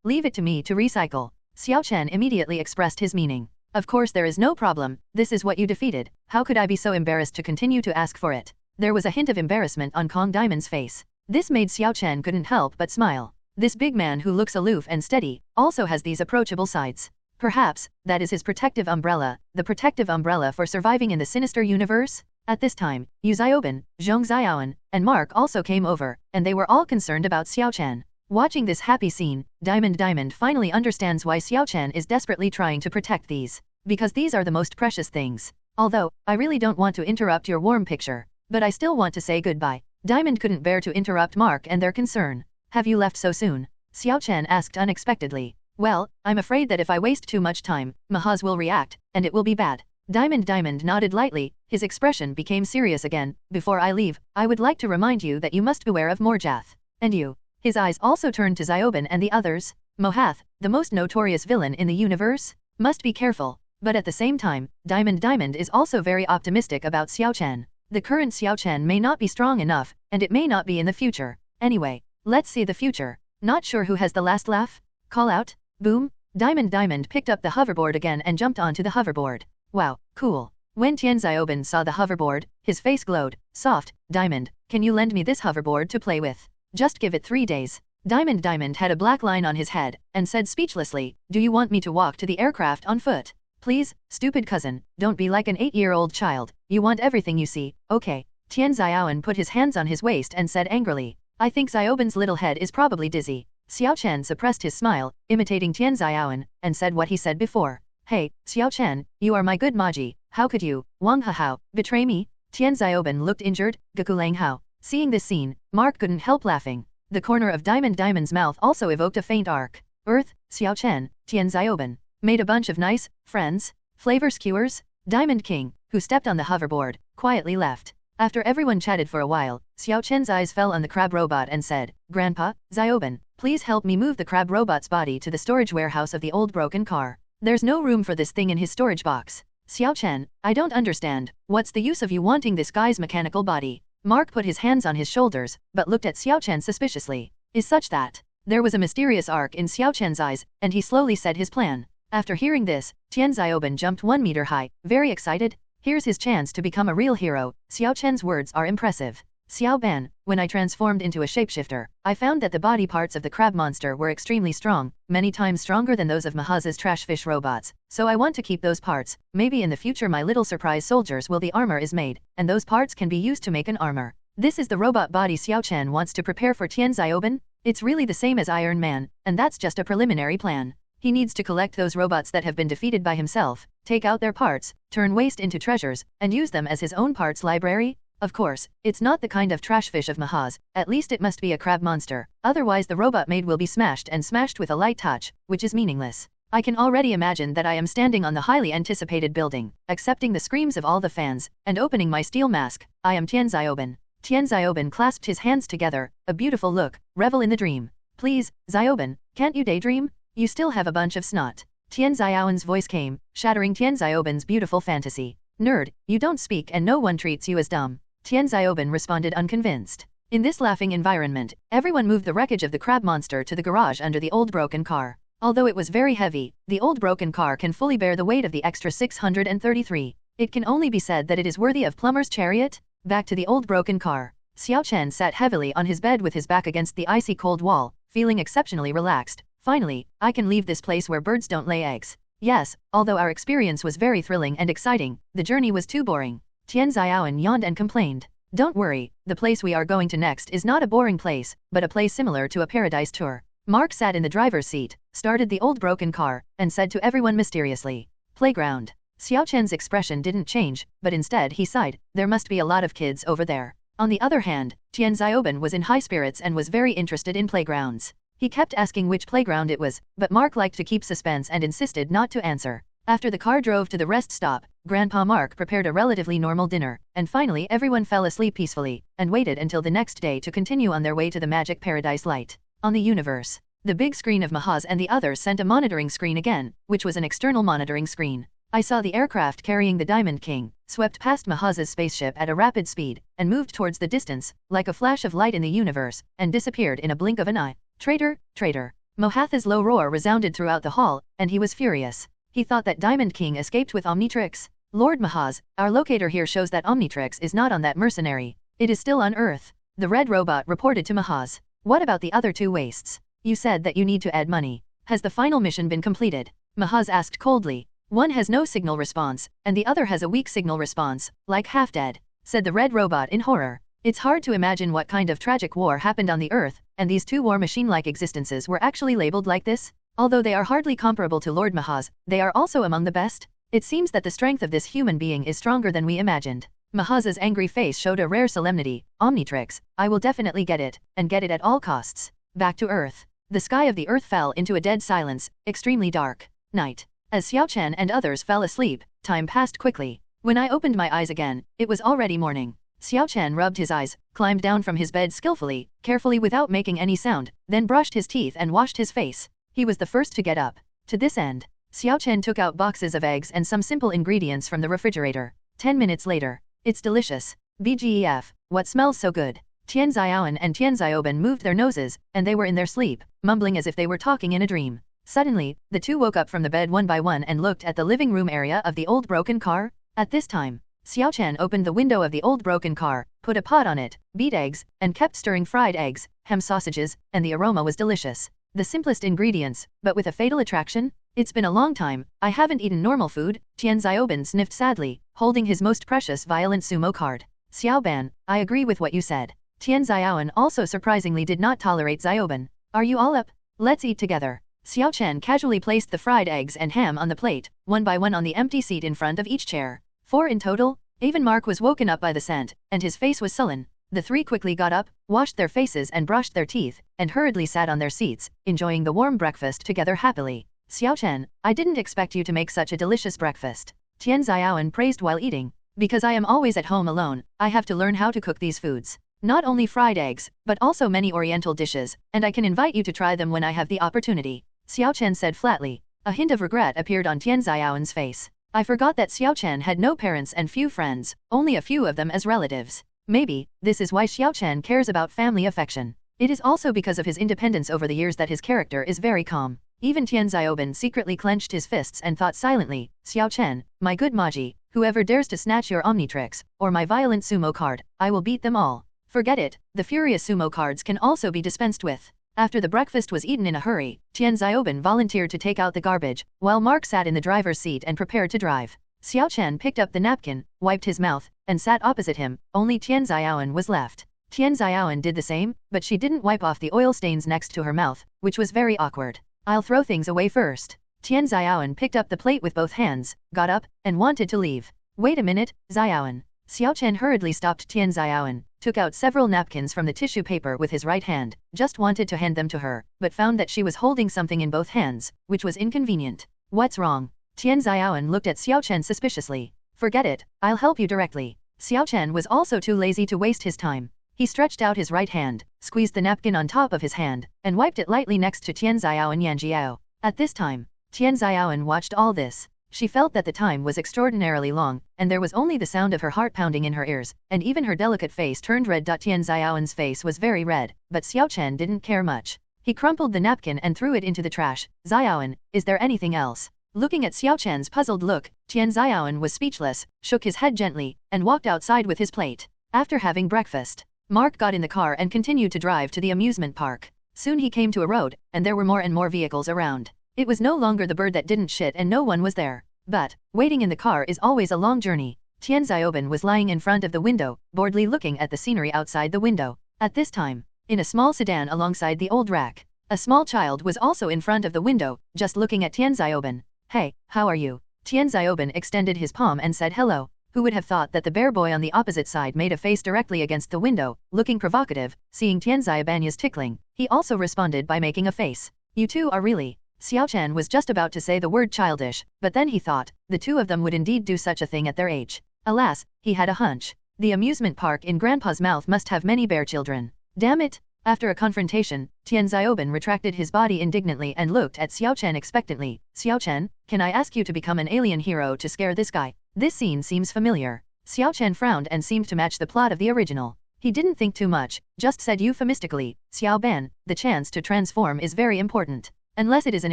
Leave it to me to recycle. Xiao Chen immediately expressed his meaning. Of course there is no problem, this is what you defeated, how could I be so embarrassed to continue to ask for it? There was a hint of embarrassment on Kong Diamond's face. This made Xiao Chen couldn't help but smile. This big man who looks aloof and steady, also has these approachable sides. Perhaps, that is his protective umbrella, the protective umbrella for surviving in the sinister universe? At this time, Yu Xiaoben, Zhong Xiaoan, and Mark also came over, and they were all concerned about Xiao Chen. Watching this happy scene, Diamond finally understands why Xiao Chen is desperately trying to protect these. Because these are the most precious things. Although, I really don't want to interrupt your warm picture, but I still want to say goodbye. Diamond couldn't bear to interrupt Mark and their concern. Have you left so soon? Xiao Chen asked unexpectedly. Well, I'm afraid that if I waste too much time, Mahaz will react, and it will be bad. Diamond nodded lightly, his expression became serious again. Before I leave, I would like to remind you that you must beware of Morjath. And you. His eyes also turned to Xiaoben and the others. Mohath, the most notorious villain in the universe, must be careful. But at the same time, Diamond is also very optimistic about Xiao Chen. The current Xiao Chen may not be strong enough, and it may not be in the future. Anyway, let's see the future. Not sure who has the last laugh? Call out? Boom. Diamond picked up the hoverboard again and jumped onto the hoverboard. Wow, cool. When Tian Xiaoben saw the hoverboard, his face glowed. Soft. Diamond, can you lend me this hoverboard to play with? Just give it 3 days. Diamond had a black line on his head, and said speechlessly, do you want me to walk to the aircraft on foot? Please, stupid cousin, don't be like an 8-year-old child, you want everything you see, okay. Tian Xiaoan put his hands on his waist and said angrily, I think Xiaoben's little head is probably dizzy. Xiao Chen suppressed his smile, imitating Tian Xiaoan, and said what he said before. Hey, Xiao Chen, you are my good Maji, how could you, Wang Hao, betray me? Tian Xiaoben looked injured, Gakulang Hao. Seeing this scene, Mark couldn't help laughing. The corner of Diamond's mouth also evoked a faint arc. Earth, Xiao Chen, Tian Xiaoben. Made a bunch of nice friends, flavor skewers. Diamond King, who stepped on the hoverboard, quietly left. After everyone chatted for a while, Xiao Chen's eyes fell on the crab robot and said, Grandpa, Xiaoben, please help me move the crab robot's body to the storage warehouse of the old broken car. There's no room for this thing in his storage box. Xiao Chen, I don't understand, what's the use of you wanting this guy's mechanical body? Mark put his hands on his shoulders, but looked at Xiao Chen suspiciously. Is such that? There was a mysterious arc in Xiao Chen's eyes, and he slowly said his plan. After hearing this, Tian Xiaoben jumped 1 meter high, very excited. Here's his chance to become a real hero. Xiao Chen's words are impressive. Xiao Ban, when I transformed into a shapeshifter, I found that the body parts of the crab monster were extremely strong, many times stronger than those of Mahaz's trash fish robots, so I want to keep those parts. Maybe in the future my little surprise soldiers will be armor is made, and those parts can be used to make an armor. This is the robot body Xiao Chen wants to prepare for Tian Xiaoban. It's really the same as Iron Man, and that's just a preliminary plan. He needs to collect those robots that have been defeated by himself, take out their parts, turn waste into treasures, and use them as his own parts library. Of course, it's not the kind of trash fish of Mahaz, at least it must be a crab monster, otherwise the robot made will be smashed and smashed with a light touch, which is meaningless. I can already imagine that I am standing on the highly anticipated building, accepting the screams of all the fans, and opening my steel mask. I am Tian Xiaoban. Tian Xiaoban clasped his hands together, a beautiful look, revel in the dream. Please, Xiaoban, can't you daydream? You still have a bunch of snot. Tian Xiaoban's voice came, shattering Tian Xiaoban's beautiful fantasy. Nerd, you don't speak and no one treats you as dumb. Tian Xiaoban responded unconvinced. In this laughing environment, everyone moved the wreckage of the crab monster to the garage under the old broken car. Although it was very heavy, the old broken car can fully bear the weight of the extra 633. It can only be said that it is worthy of plumber's chariot. Back to the old broken car. Xiao Chen sat heavily on his bed with his back against the icy cold wall, feeling exceptionally relaxed. Finally, I can leave this place where birds don't lay eggs. Yes, although our experience was very thrilling and exciting, the journey was too boring. Tian Xiaoban yawned and complained. Don't worry, the place we are going to next is not a boring place, but a place similar to a paradise tour. Mark sat in the driver's seat, started the old broken car, and said to everyone mysteriously, "Playground." Xiao Chen's expression didn't change, but instead he sighed, there must be a lot of kids over there. On the other hand, Tian Xiaoban was in high spirits and was very interested in playgrounds. He kept asking which playground it was, but Mark liked to keep suspense and insisted not to answer. After the car drove to the rest stop, Grandpa Mark prepared a relatively normal dinner, and finally everyone fell asleep peacefully, and waited until the next day to continue on their way to the magic paradise light. On the universe, the big screen of Mahaz and the others sent a monitoring screen again, which was an external monitoring screen. I saw the aircraft carrying the Diamond King, swept past Mahaz's spaceship at a rapid speed, and moved towards the distance, like a flash of light in the universe, and disappeared in a blink of an eye. Traitor, traitor. Mohatha's low roar resounded throughout the hall, and he was furious. He thought that Diamond King escaped with Omnitrix. Lord Mahaz, our locator here shows that Omnitrix is not on that mercenary. It is still on Earth. The red robot reported to Mahaz. What about the other two wastes? You said that you need to add money. Has the final mission been completed? Mahaz asked coldly. One has no signal response, and the other has a weak signal response, like half dead, said the red robot in horror. It's hard to imagine what kind of tragic war happened on the Earth, and these two war machine-like existences were actually labeled like this? Although they are hardly comparable to Lord Mahaz, they are also among the best. It seems that the strength of this human being is stronger than we imagined. Mahaz's angry face showed a rare solemnity. Omnitrix, I will definitely get it, and get it at all costs. Back to Earth. The sky of the Earth fell into a dead silence, extremely dark. Night. As Xiao Chen and others fell asleep, time passed quickly. When I opened my eyes again, it was already morning. Xiao Chen rubbed his eyes, climbed down from his bed skillfully, carefully without making any sound, then brushed his teeth and washed his face. He was the first to get up. To this end, Xiao Chen took out boxes of eggs and some simple ingredients from the refrigerator. 10 minutes later. It's delicious. BGEF, what smells so good? Tian Xiaoban and Tian Xiaoban moved their noses, and they were in their sleep, mumbling as if they were talking in a dream. Suddenly, the two woke up from the bed one by one and looked at the living room area of the old broken car. At this time, Xiao Chen opened the window of the old broken car, put a pot on it, beat eggs, and kept stirring fried eggs, ham sausages, and the aroma was delicious. The simplest ingredients, but with a fatal attraction? It's been a long time, I haven't eaten normal food. Tian Xiaoban sniffed sadly, holding his most precious violent sumo card. Xiaoban, I agree with what you said. Tian Xiaoban also surprisingly did not tolerate Xiaoban. Are you all up? Let's eat together. Xiao Chen casually placed the fried eggs and ham on the plate, one by one on the empty seat in front of each chair. 4 in total? Even Mark was woken up by the scent, and his face was sullen. The three quickly got up, washed their faces and brushed their teeth, and hurriedly sat on their seats, enjoying the warm breakfast together happily. Xiao Chen, I didn't expect you to make such a delicious breakfast. Tian Xiaoban praised while eating. Because I am always at home alone, I have to learn how to cook these foods. Not only fried eggs, but also many oriental dishes, and I can invite you to try them when I have the opportunity. Xiao Chen said flatly. A hint of regret appeared on Tian Xiaoban's face. I forgot that Xiao Chen had no parents and few friends, only a few of them as relatives. Maybe, this is why Xiao Chen cares about family affection. It is also because of his independence over the years that his character is very calm. Even Tian Xiaoban secretly clenched his fists and thought silently, Xiao Chen, my good Maji, whoever dares to snatch your Omnitrix, or my violent sumo card, I will beat them all. Forget it, the furious sumo cards can also be dispensed with. After the breakfast was eaten in a hurry, Tian Xiaoben volunteered to take out the garbage, while Mark sat in the driver's seat and prepared to drive. Xiao Chen picked up the napkin, wiped his mouth, and sat opposite him. Only Tian Xiaowen was left. Tian Xiaowen did the same, but she didn't wipe off the oil stains next to her mouth, which was very awkward. I'll throw things away first. Tian Xiaowen picked up the plate with both hands, got up, and wanted to leave. Wait a minute, Xiaowen. Xiao Chen hurriedly stopped Tian Xiaowen, took out several napkins from the tissue paper with his right hand, just wanted to hand them to her, but found that she was holding something in both hands, which was inconvenient. What's wrong? Tian Xiaowen looked at Xiao Chen suspiciously. Forget it, I'll help you directly. Xiao Chen was also too lazy to waste his time. He stretched out his right hand, squeezed the napkin on top of his hand, and wiped it lightly next to Tian Xiaowen Yanjiao. At this time, Tian Xiaowen watched all this. She felt that the time was extraordinarily long, and there was only the sound of her heart pounding in her ears, and even her delicate face turned red. Tian Xiaowen's face was very red, but Xiao Chen didn't care much. He crumpled the napkin and threw it into the trash. Xiaowen, is there anything else? Looking at Xiao Chen's puzzled look, Tian Xiaowen was speechless, shook his head gently, and walked outside with his plate. After having breakfast, Mark got in the car and continued to drive to the amusement park. Soon he came to a road, and there were more and more vehicles around. It was no longer the bird that didn't shit and no one was there. But, waiting in the car is always a long journey. Tian Xiaoben was lying in front of the window, boredly looking at the scenery outside the window. At this time, in a small sedan alongside the old rack, a small child was also in front of the window, just looking at Tian Xiaoben. Hey, how are you? Tian Xiaoben extended his palm and said hello. Who would have thought that the bear boy on the opposite side made a face directly against the window, looking provocative, seeing Tian Xiaoben's tickling. He also responded by making a face. You two are really... Xiao Chen was just about to say the word childish, but then he thought, the two of them would indeed do such a thing at their age. Alas, he had a hunch. The amusement park in Grandpa's mouth must have many bear children. Damn it! After a confrontation, Tian Xiaoben retracted his body indignantly and looked at Xiao Chen expectantly. Xiao Chen, can I ask you to become an alien hero to scare this guy? This scene seems familiar. Xiao Chen frowned and seemed to match the plot of the original. He didn't think too much, just said euphemistically, Xiao Ban, the chance to transform is very important. Unless it is an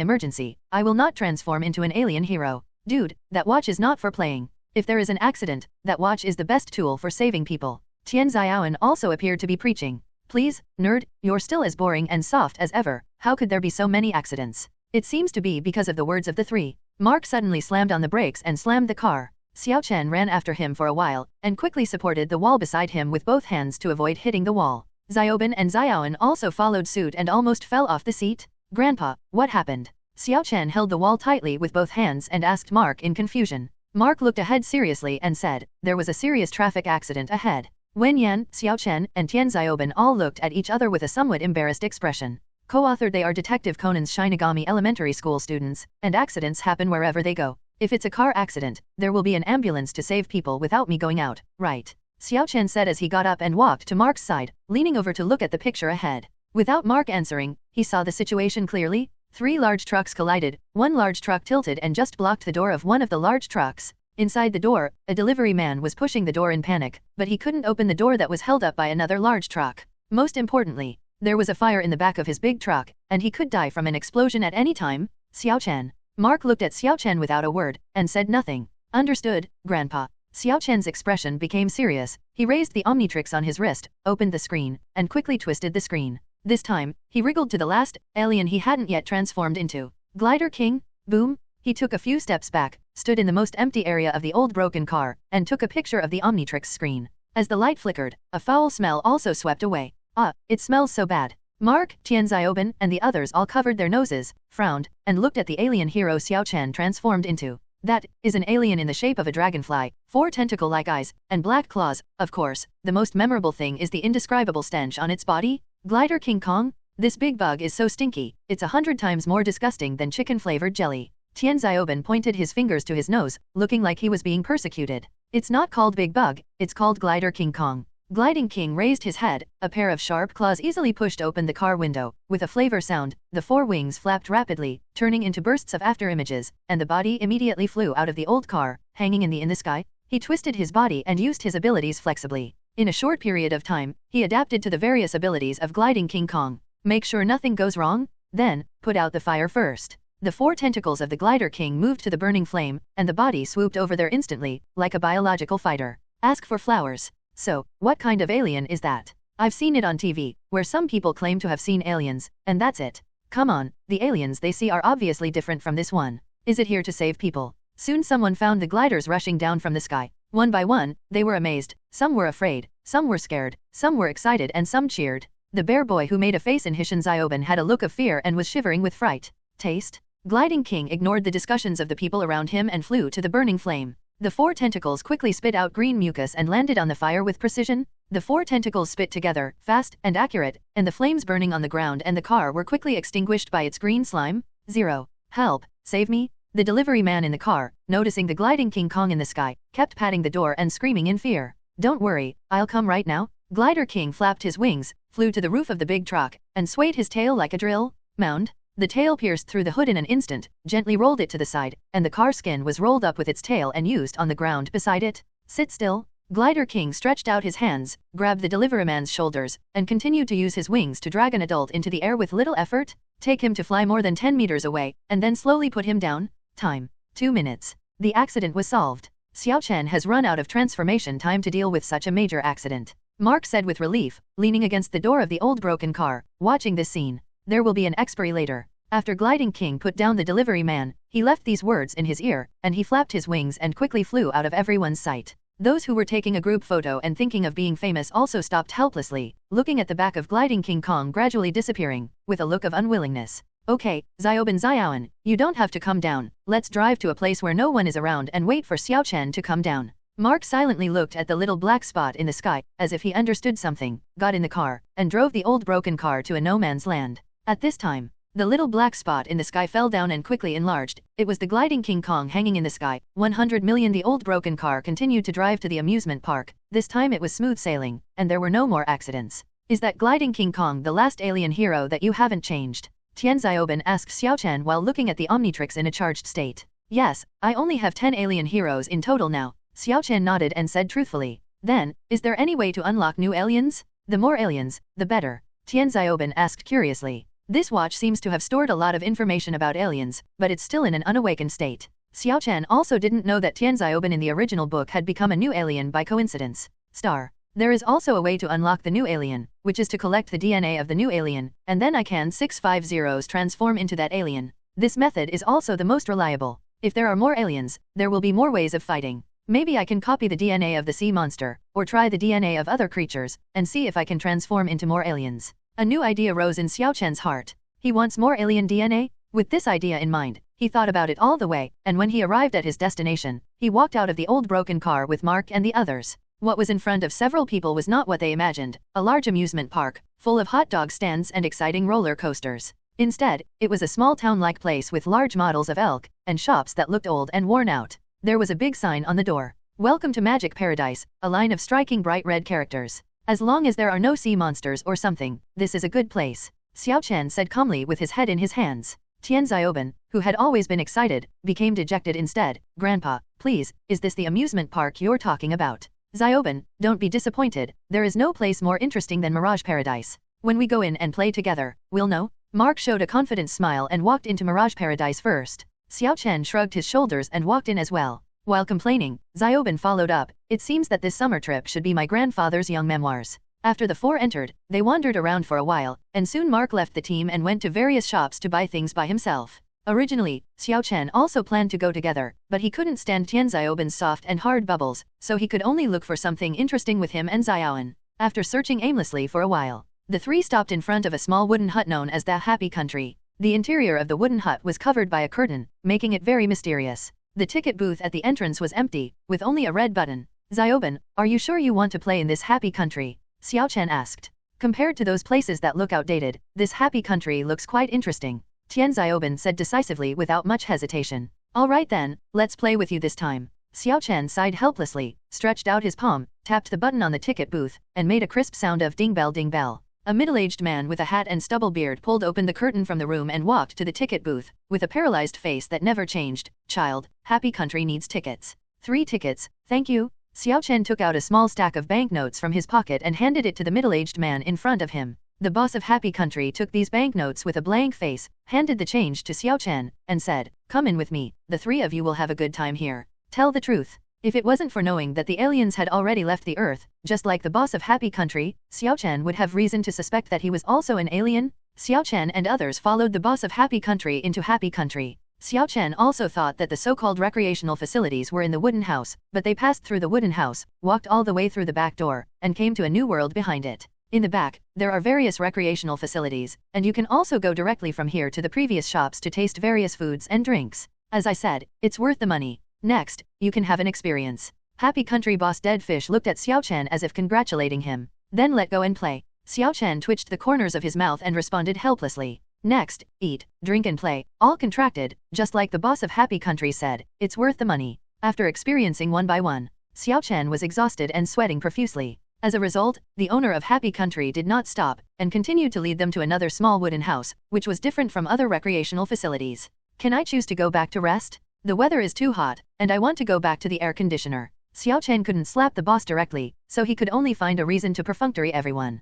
emergency, I will not transform into an alien hero. Dude, that watch is not for playing. If there is an accident, that watch is the best tool for saving people. Tian Xiaowen also appeared to be preaching. Please, nerd, you're still as boring and soft as ever, how could there be so many accidents? It seems to be because of the words of the three. Mark suddenly slammed on the brakes and slammed the car. Xiao Chen ran after him for a while, and quickly supported the wall beside him with both hands to avoid hitting the wall. Xiaoben and Xiaowen also followed suit and almost fell off the seat. Grandpa, what happened? Xiao Chen held the wall tightly with both hands and asked Mark in confusion. Mark looked ahead seriously and said, there was a serious traffic accident ahead. Wen Yan, Xiao Chen, and Tian Xiaoben all looked at each other with a somewhat embarrassed expression. Co-authored they are Detective Conan's Shinigami Elementary School students, and accidents happen wherever they go. If it's a car accident, there will be an ambulance to save people without me going out, right? Xiao Chen said as he got up and walked to Mark's side, leaning over to look at the picture ahead. Without Mark answering, he saw the situation clearly. 3 large trucks collided, one large truck tilted and just blocked the door of one of the large trucks. Inside the door, a delivery man was pushing the door in panic, but he couldn't open the door that was held up by another large truck. Most importantly, there was a fire in the back of his big truck, and he could die from an explosion at any time. Xiao Chen. Mark looked at Xiao Chen without a word, and said nothing. Understood, Grandpa. Xiao Chen's expression became serious. He raised the Omnitrix on his wrist, opened the screen, and quickly twisted the screen. This time, he wriggled to the last alien he hadn't yet transformed into. Glider King? Boom! He took a few steps back, stood in the most empty area of the old broken car, and took a picture of the Omnitrix screen. As the light flickered, a foul smell also swept away. Ah, it smells so bad. Mark, Tian Xiaoben, and the others all covered their noses, frowned, and looked at the alien hero Xiao Chen transformed into. That is an alien in the shape of a dragonfly, 4 tentacle-like eyes, and black claws. Of course, the most memorable thing is the indescribable stench on its body. Glider King Kong? This big bug is so stinky, it's 100 times more disgusting than chicken-flavored jelly. Tian Xiaoben pointed his fingers to his nose, looking like he was being persecuted. It's not called Big Bug, it's called Glider King Kong. Gliding King raised his head, a pair of sharp claws easily pushed open the car window. With a flavor sound, the 4 wings flapped rapidly, turning into bursts of afterimages, and the body immediately flew out of the old car, hanging in the sky. He twisted his body and used his abilities flexibly. In a short period of time, he adapted to the various abilities of Gliding King Kong. Make sure nothing goes wrong, then, put out the fire first. The 4 tentacles of the Glider King moved to the burning flame, and the body swooped over there instantly, like a biological fighter. Ask for flowers. So, what kind of alien is that? I've seen it on TV, where some people claim to have seen aliens, and that's it. Come on, the aliens they see are obviously different from this one. Is it here to save people? Soon someone found the gliders rushing down from the sky. One by one, they were amazed, some were afraid, some were scared, some were excited and some cheered. The bear boy who made a face in Hishan Zioben had a look of fear and was shivering with fright. Taste? Gliding King ignored the discussions of the people around him and flew to the burning flame. The 4 tentacles quickly spit out green mucus and landed on the fire with precision. The 4 tentacles spit together, fast and accurate, and the flames burning on the ground and the car were quickly extinguished by its green slime. 0. Help, save me. The delivery man in the car, noticing the gliding King Kong in the sky, kept patting the door and screaming in fear. Don't worry, I'll come right now. Glider King flapped his wings, flew to the roof of the big truck, and swayed his tail like a drill mound. The tail pierced through the hood in an instant, gently rolled it to the side, and the car skin was rolled up with its tail and used on the ground beside it. Sit still. Glider King stretched out his hands, grabbed the deliveryman's shoulders, and continued to use his wings to drag an adult into the air with little effort. Take him to fly more than 10 meters away, and then slowly put him down. Time. 2 minutes. The accident was solved. Xiao Chen has run out of transformation time to deal with such a major accident. Mark said with relief, leaning against the door of the old broken car, watching this scene. There will be an expiry later. After Gliding King put down the delivery man, he left these words in his ear, and he flapped his wings and quickly flew out of everyone's sight. Those who were taking a group photo and thinking of being famous also stopped helplessly, looking at the back of Gliding King Kong gradually disappearing, with a look of unwillingness. Okay, Zioben Ziowen, you don't have to come down. Let's drive to a place where no one is around and wait for Xiao Chen to come down. Mark silently looked at the little black spot in the sky, as if he understood something, got in the car, and drove the old broken car to a no man's land. At this time, the little black spot in the sky fell down and quickly enlarged. It was the Gliding King Kong hanging in the sky. 100 million. The old broken car continued to drive to the amusement park. This time it was smooth sailing, and there were no more accidents. Is that Gliding King Kong the last alien hero that you haven't changed? Tian Zioben asked Xiao Chen while looking at the Omnitrix in a charged state. Yes, I only have 10 alien heroes in total now. Xiao Chen nodded and said truthfully. Then, is there any way to unlock new aliens? The more aliens, the better. Tian Zioben asked curiously. This watch seems to have stored a lot of information about aliens, but it's still in an unawakened state. Xiao Chen also didn't know that Tian Zioben in the original book had become a new alien by coincidence. Star. There is also a way to unlock the new alien, which is to collect the DNA of the new alien, and then I can 650s transform into that alien. This method is also the most reliable. If there are more aliens, there will be more ways of fighting. Maybe I can copy the DNA of the sea monster, or try the DNA of other creatures, and see if I can transform into more aliens. A new idea rose in Xiao Chen's heart. He wants more alien DNA? With this idea in mind, he thought about it all the way, and when he arrived at his destination, he walked out of the old broken car with Mark and the others. What was in front of several people was not what they imagined, a large amusement park, full of hot dog stands and exciting roller coasters. Instead, it was a small town-like place with large models of elk, and shops that looked old and worn out. There was a big sign on the door. Welcome to Magic Paradise, a line of striking bright red characters. As long as there are no sea monsters or something, this is a good place. Xiao Chen said calmly with his head in his hands. Tian Zioben, who had always been excited, became dejected instead. Grandpa, please, is this the amusement park you're talking about? Zioben, don't be disappointed, there is no place more interesting than Mirage Paradise. When we go in and play together, we'll know. Mark showed a confident smile and walked into Mirage Paradise first. Xiao Chen shrugged his shoulders and walked in as well. While complaining, Zioben followed up, it seems that this summer trip should be my grandfather's young memoirs. After the 4 entered, they wandered around for a while, and soon Mark left the team and went to various shops to buy things by himself. Originally, Xiao Chen also planned to go together, but he couldn't stand Tian Zioben's soft and hard bubbles, so he could only look for something interesting with him and Ziowen. After searching aimlessly for a while, the 3 stopped in front of a small wooden hut known as the Happy Country. The interior of the wooden hut was covered by a curtain, making it very mysterious. The ticket booth at the entrance was empty, with only a red button. Zioben, are you sure you want to play in this happy country? Xiao Chen asked. Compared to those places that look outdated, this happy country looks quite interesting. Tian Zioben said decisively without much hesitation. All right then, let's play with you this time. Xiao Chen sighed helplessly, stretched out his palm, tapped the button on the ticket booth, and made a crisp sound of ding bell ding bell. A middle-aged man with a hat and stubble beard pulled open the curtain from the room and walked to the ticket booth, with a paralyzed face that never changed. Child, Happy Country needs tickets. 3 tickets, thank you. Xiao Chen took out a small stack of banknotes from his pocket and handed it to the middle-aged man in front of him. The boss of Happy Country took these banknotes with a blank face, handed the change to Xiao Chen, and said, come in with me, the 3 of you will have a good time here. Tell the truth. If it wasn't for knowing that the aliens had already left the Earth, just like the boss of Happy Country, Xiao Chen would have reason to suspect that he was also an alien. Xiao Chen and others followed the boss of Happy Country into Happy Country. Xiao Chen also thought that the so-called recreational facilities were in the wooden house, but they passed through the wooden house, walked all the way through the back door, and came to a new world behind it. In the back, there are various recreational facilities, and you can also go directly from here to the previous shops to taste various foods and drinks. As I said, it's worth the money. Next, you can have an experience. Happy Country boss Dead Fish looked at Xiao Chen as if congratulating him. Then let go and play. Xiao Chen twitched the corners of his mouth and responded helplessly. Next, eat, drink and play, all contracted, just like the boss of Happy Country said, it's worth the money. After experiencing one by one, Xiao Chen was exhausted and sweating profusely. As a result, the owner of Happy Country did not stop, and continued to lead them to another small wooden house, which was different from other recreational facilities. Can I choose to go back to rest? The weather is too hot, and I want to go back to the air conditioner. Xiao Chen couldn't slap the boss directly, so he could only find a reason to perfunctory everyone.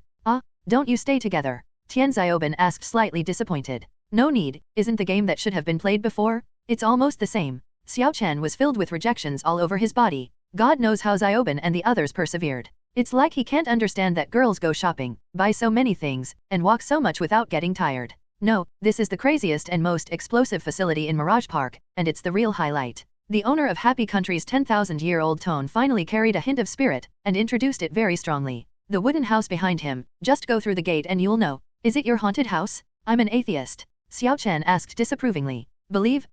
Don't you stay together? Tian Xiaoban asked slightly disappointed. No need, isn't the game that should have been played before? It's almost the same. Xiao Chen was filled with rejections all over his body. God knows how Xiaoban and the others persevered. It's like he can't understand that girls go shopping, buy so many things, and walk so much without getting tired. No, this is the craziest and most explosive facility in Mirage Park, and it's the real highlight. The owner of Happy Country's 10,000-year-old tone finally carried a hint of spirit, and introduced it very strongly. The wooden house behind him, just go through the gate and you'll know. Is it your haunted house? I'm an atheist. Xiao Chen asked disapprovingly. Believe,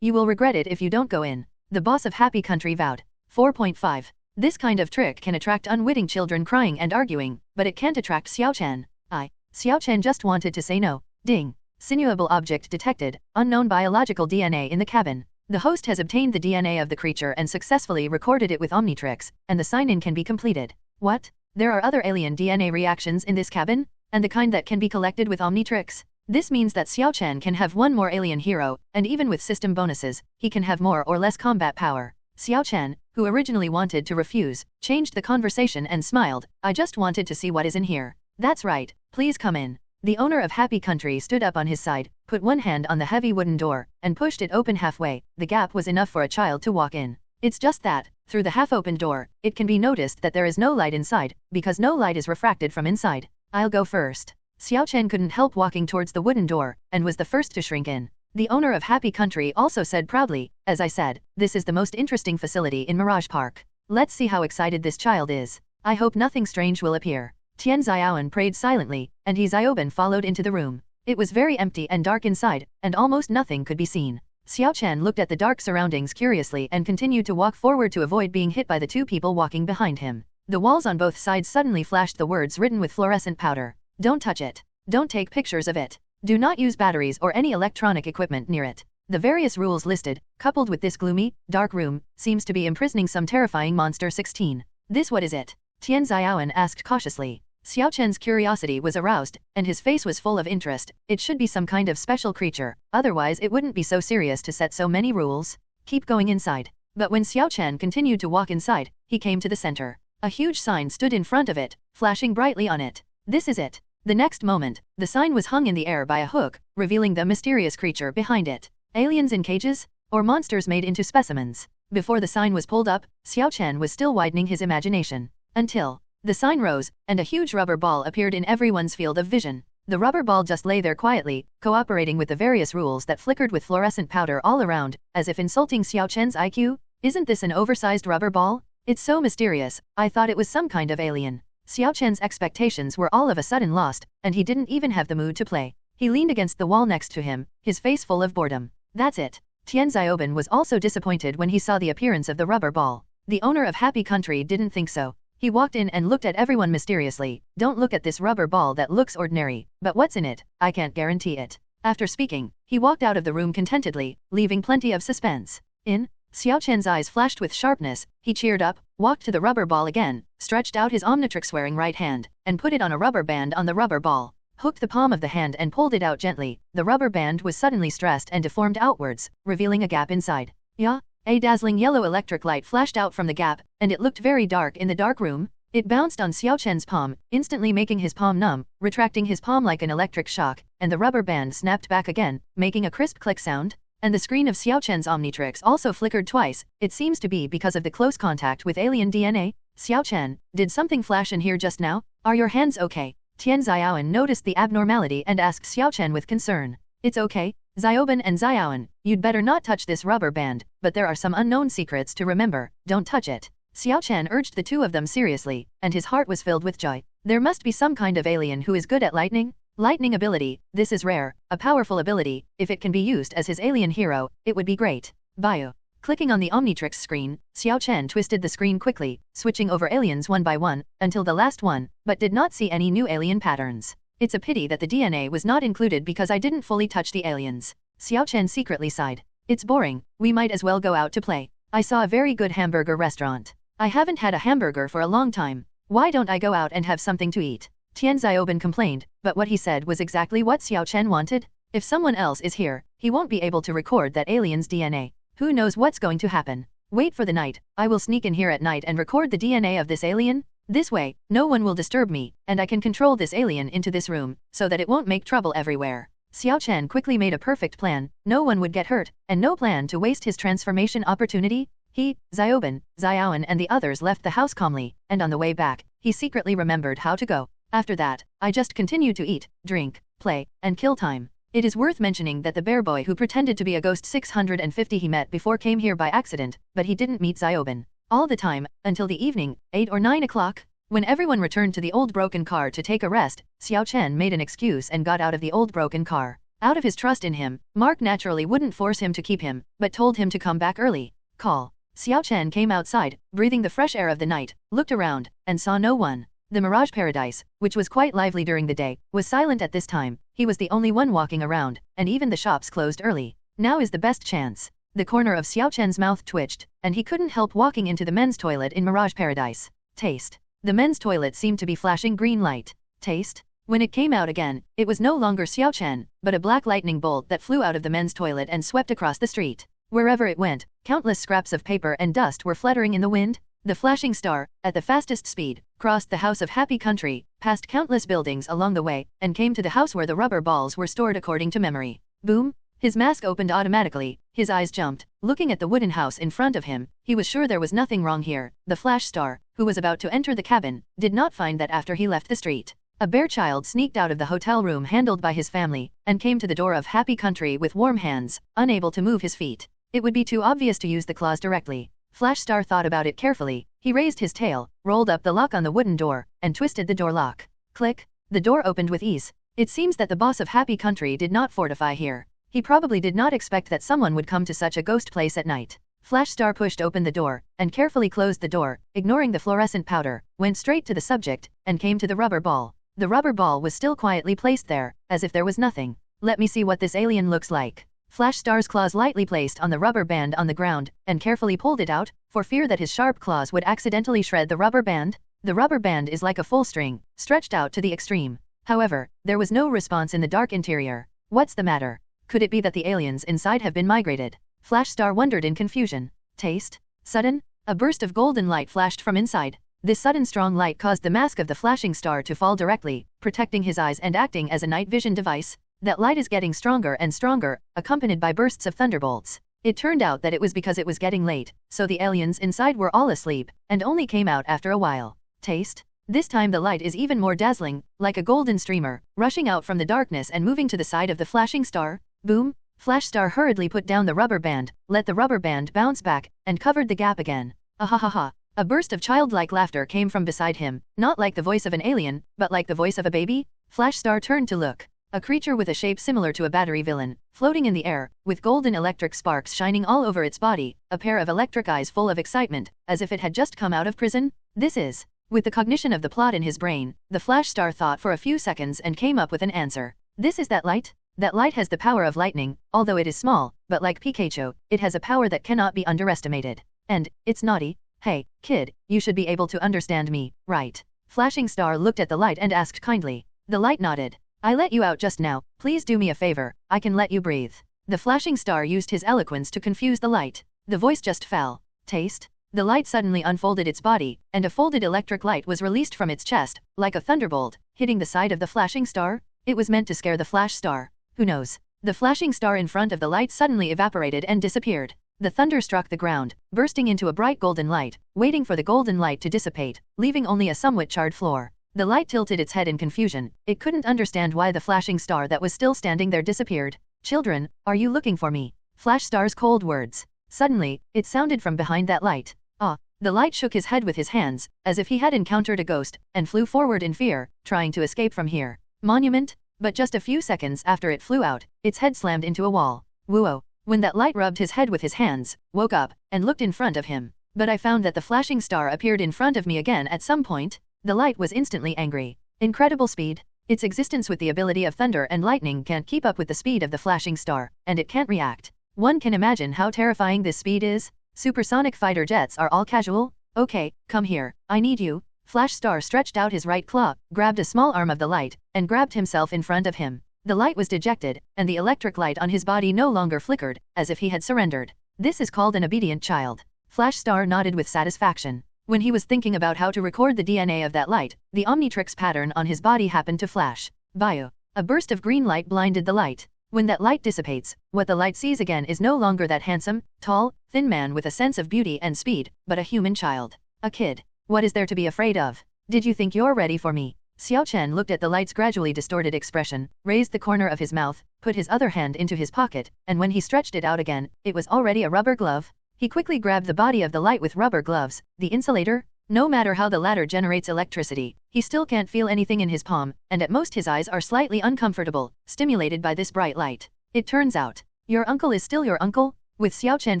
you will regret it if you don't go in. The boss of Happy Country vowed. 4.5. This kind of trick can attract unwitting children crying and arguing, but it can't attract Xiao Chen. Xiao Chen just wanted to say no. Ding. Sinuable object detected, unknown biological DNA in the cabin. The host has obtained the DNA of the creature and successfully recorded it with Omnitrix, and the sign-in can be completed. What? There are other alien DNA reactions in this cabin? And the kind that can be collected with Omnitrix? This means that Xiao Chen can have one more alien hero, and even with system bonuses, he can have more or less combat power. Xiao Chen, who originally wanted to refuse, changed the conversation and smiled. I just wanted to see what is in here. That's right, please come in. The owner of Happy Country stood up on his side, put one hand on the heavy wooden door, and pushed it open halfway. The gap was enough for a child to walk in. It's just that, through the half-opened door, it can be noticed that there is no light inside, because no light is refracted from inside. I'll go first. Xiao Chen couldn't help walking towards the wooden door, and was the first to shrink in. The owner of Happy Country also said proudly, as I said, this is the most interesting facility in Mirage Park. Let's see how excited this child is. I hope nothing strange will appear. Tian Xiaoan prayed silently, and He Xiaoban followed into the room. It was very empty and dark inside, and almost nothing could be seen. Xiao Chen looked at the dark surroundings curiously and continued to walk forward to avoid being hit by the two people walking behind him. The walls on both sides suddenly flashed the words written with fluorescent powder. Don't touch it. Don't take pictures of it. Do not use batteries or any electronic equipment near it. The various rules listed, coupled with this gloomy, dark room, seems to be imprisoning some terrifying monster. 16. This what is it? Tian Xiaoan asked cautiously. Xiao Chen's curiosity was aroused, and his face was full of interest. It should be some kind of special creature, otherwise it wouldn't be so serious to set so many rules. Keep going inside. But when Xiao Chen continued to walk inside, he came to the center. A huge sign stood in front of it, flashing brightly on it. This is it. The next moment, the sign was hung in the air by a hook, revealing the mysterious creature behind it. Aliens in cages? Or monsters made into specimens? Before the sign was pulled up, Xiao Chen was still widening his imagination. Until the sign rose, and a huge rubber ball appeared in everyone's field of vision. The rubber ball just lay there quietly, cooperating with the various rules that flickered with fluorescent powder all around, as if insulting Xiao Chen's IQ. Isn't this an oversized rubber ball? It's so mysterious, I thought it was some kind of alien. Xiao Chen's expectations were all of a sudden lost, and he didn't even have the mood to play. He leaned against the wall next to him, his face full of boredom. That's it. Tian Xiaoban was also disappointed when he saw the appearance of the rubber ball. The owner of Happy Country didn't think so. He walked in and looked at everyone mysteriously. Don't look at this rubber ball that looks ordinary, but what's in it? I can't guarantee it. After speaking, he walked out of the room contentedly, leaving plenty of suspense. Xiao Chen's eyes flashed with sharpness. He cheered up, walked to the rubber ball again, stretched out his Omnitrix-wearing right hand, and put it on a rubber band on the rubber ball. Hooked the palm of the hand and pulled it out gently. The rubber band was suddenly stressed and deformed outwards, revealing a gap inside. Yeah? A dazzling yellow electric light flashed out from the gap, and it looked very dark in the dark room. It bounced on Xiao Chen's palm, instantly making his palm numb, retracting his palm like an electric shock, and the rubber band snapped back again, making a crisp click sound. And the screen of Xiao Chen's Omnitrix also flickered twice. It seems to be because of the close contact with alien DNA. Xiao Chen, did something flash in here just now? Are your hands okay? Tian Xiaoan noticed the abnormality and asked Xiao Chen with concern. It's okay, Xiaoban and Xiaoan, you'd better not touch this rubber band, but there are some unknown secrets to remember, don't touch it. Xiao Chen urged the two of them seriously, and his heart was filled with joy. There must be some kind of alien who is good at lightning. Lightning ability, this is rare, a powerful ability. If it can be used as his alien hero, it would be great. Bio. Clicking on the Omnitrix screen, Xiao Chen twisted the screen quickly, switching over aliens one by one, until the last one, but did not see any new alien patterns. It's a pity that the DNA was not included because I didn't fully touch the aliens. Xiao Chen secretly sighed. It's boring, we might as well go out to play. I saw a very good hamburger restaurant. I haven't had a hamburger for a long time. Why don't I go out and have something to eat? Tian Xiaoban complained, but what he said was exactly what Xiao Chen wanted. If someone else is here, he won't be able to record that alien's DNA. Who knows what's going to happen? Wait for the night, I will sneak in here at night and record the DNA of this alien. This way, no one will disturb me, and I can control this alien into this room, so that it won't make trouble everywhere. Xiao Chen quickly made a perfect plan, no one would get hurt, and no plan to waste his transformation opportunity. He, Xiaoban, Xiaoan and the others left the house calmly, and on the way back, he secretly remembered how to go. After that, I just continued to eat, drink, play, and kill time. It is worth mentioning that the bear boy who pretended to be a ghost 650 he met before came here by accident, but he didn't meet Xiaoban. All the time, until the evening, 8 or 9 o'clock. When everyone returned to the old broken car to take a rest, Xiao Chen made an excuse and got out of the old broken car. Out of his trust in him, Mark naturally wouldn't force him to keep him, but told him to come back early. Call. Xiao Chen came outside, breathing the fresh air of the night, looked around, and saw no one. The Mirage Paradise, which was quite lively during the day, was silent at this time. He was the only one walking around, and even the shops closed early. Now is the best chance. The corner of Xiao Chen's mouth twitched, and he couldn't help walking into the men's toilet in Mirage Paradise. Taste. The men's toilet seemed to be flashing green light. Taste. When it came out again, it was no longer Xiao Chen, but a black lightning bolt that flew out of the men's toilet and swept across the street. Wherever it went, countless scraps of paper and dust were fluttering in the wind. The flashing star, at the fastest speed, crossed the house of Happy Country, passed countless buildings along the way, and came to the house where the rubber balls were stored according to memory. Boom! His mask opened automatically, his eyes jumped. Looking at the wooden house in front of him, he was sure there was nothing wrong here. The flash star, who was about to enter the cabin, did not find that after he left the street. A bear child sneaked out of the hotel room handled by his family, and came to the door of Happy Country with warm hands, unable to move his feet. It would be too obvious to use the claws directly. Flash Star thought about it carefully. He raised his tail, rolled up the lock on the wooden door, and twisted the door lock. Click. The door opened with ease. It seems that the boss of Happy Country did not fortify here. He probably did not expect that someone would come to such a ghost place at night. Flash Star pushed open the door, and carefully closed the door, ignoring the fluorescent powder, went straight to the subject, and came to the rubber ball. The rubber ball was still quietly placed there, as if there was nothing. Let me see what this alien looks like. Flash Star's claws lightly placed on the rubber band on the ground, and carefully pulled it out, for fear that his sharp claws would accidentally shred the rubber band. The rubber band is like a full string, stretched out to the extreme. However, there was no response in the dark interior. What's the matter? Could it be that the aliens inside have been migrated? Flash Star wondered in confusion. Taste? Sudden? A burst of golden light flashed from inside. This sudden strong light caused the mask of the flashing star to fall directly, protecting his eyes and acting as a night vision device. That light is getting stronger and stronger, accompanied by bursts of thunderbolts. It turned out that it was because it was getting late, so the aliens inside were all asleep, and only came out after a while. Taste? This time the light is even more dazzling, like a golden streamer, rushing out from the darkness and moving to the side of the flashing star. Boom! Flash Star hurriedly put down the rubber band, let the rubber band bounce back, and covered the gap again. Ahahaha! A burst of childlike laughter came from beside him, not like the voice of an alien, but like the voice of a baby. Flash Star turned to look. A creature with a shape similar to a battery villain, floating in the air, with golden electric sparks shining all over its body, a pair of electric eyes full of excitement, as if it had just come out of prison. This is. With the cognition of the plot in his brain, the Flash Star thought for a few seconds and came up with an answer. This is that light? That light has the power of lightning, although it is small, but like Pikachu, it has a power that cannot be underestimated. And, it's naughty. Hey, kid, you should be able to understand me, right? Flashing Star looked at the light and asked kindly. The light nodded. I let you out just now, please do me a favor, I can let you breathe. The flashing star used his eloquence to confuse the light. The voice just fell. Taste? The light suddenly unfolded its body, and a folded electric light was released from its chest, like a thunderbolt, hitting the side of the flashing star. It was meant to scare the flash star. Who knows? The flashing star in front of the light suddenly evaporated and disappeared. The thunder struck the ground, bursting into a bright golden light, waiting for the golden light to dissipate, leaving only a somewhat charred floor. The light tilted its head in confusion. It couldn't understand why the flashing star that was still standing there disappeared. "Children, are you looking for me?" Flash Star's cold words. Suddenly, it sounded from behind that light. "Ah!" The light shook his head with his hands, as if he had encountered a ghost, and flew forward in fear, trying to escape from here. Monument? But just a few seconds after it flew out, its head slammed into a wall. Whoa! When that light rubbed his head with his hands, woke up, and looked in front of him. "But I found that the flashing star appeared in front of me again at some point." The light was instantly angry. Incredible speed. Its existence with the ability of thunder and lightning can't keep up with the speed of the flashing star, and it can't react. One can imagine how terrifying this speed is. Supersonic fighter jets are all casual? Okay, come here, I need you. Flash Star stretched out his right claw, grabbed a small arm of the light, and grabbed himself in front of him. The light was dejected, and the electric light on his body no longer flickered, as if he had surrendered. This is called an obedient child. Flash Star nodded with satisfaction. When he was thinking about how to record the DNA of that light, the Omnitrix pattern on his body happened to flash. Bio. A burst of green light blinded the light. When that light dissipates, what the light sees again is no longer that handsome, tall, thin man with a sense of beauty and speed, but a human child. A kid. What is there to be afraid of? Did you think you're ready for me? Xiao Chen looked at the light's gradually distorted expression, raised the corner of his mouth, put his other hand into his pocket, and when he stretched it out again, it was already a rubber glove. He quickly grabbed the body of the light with rubber gloves. The insulator? No matter how the latter generates electricity, he still can't feel anything in his palm, and at most his eyes are slightly uncomfortable, stimulated by this bright light. It turns out, your uncle is still your uncle? With Xiao Chen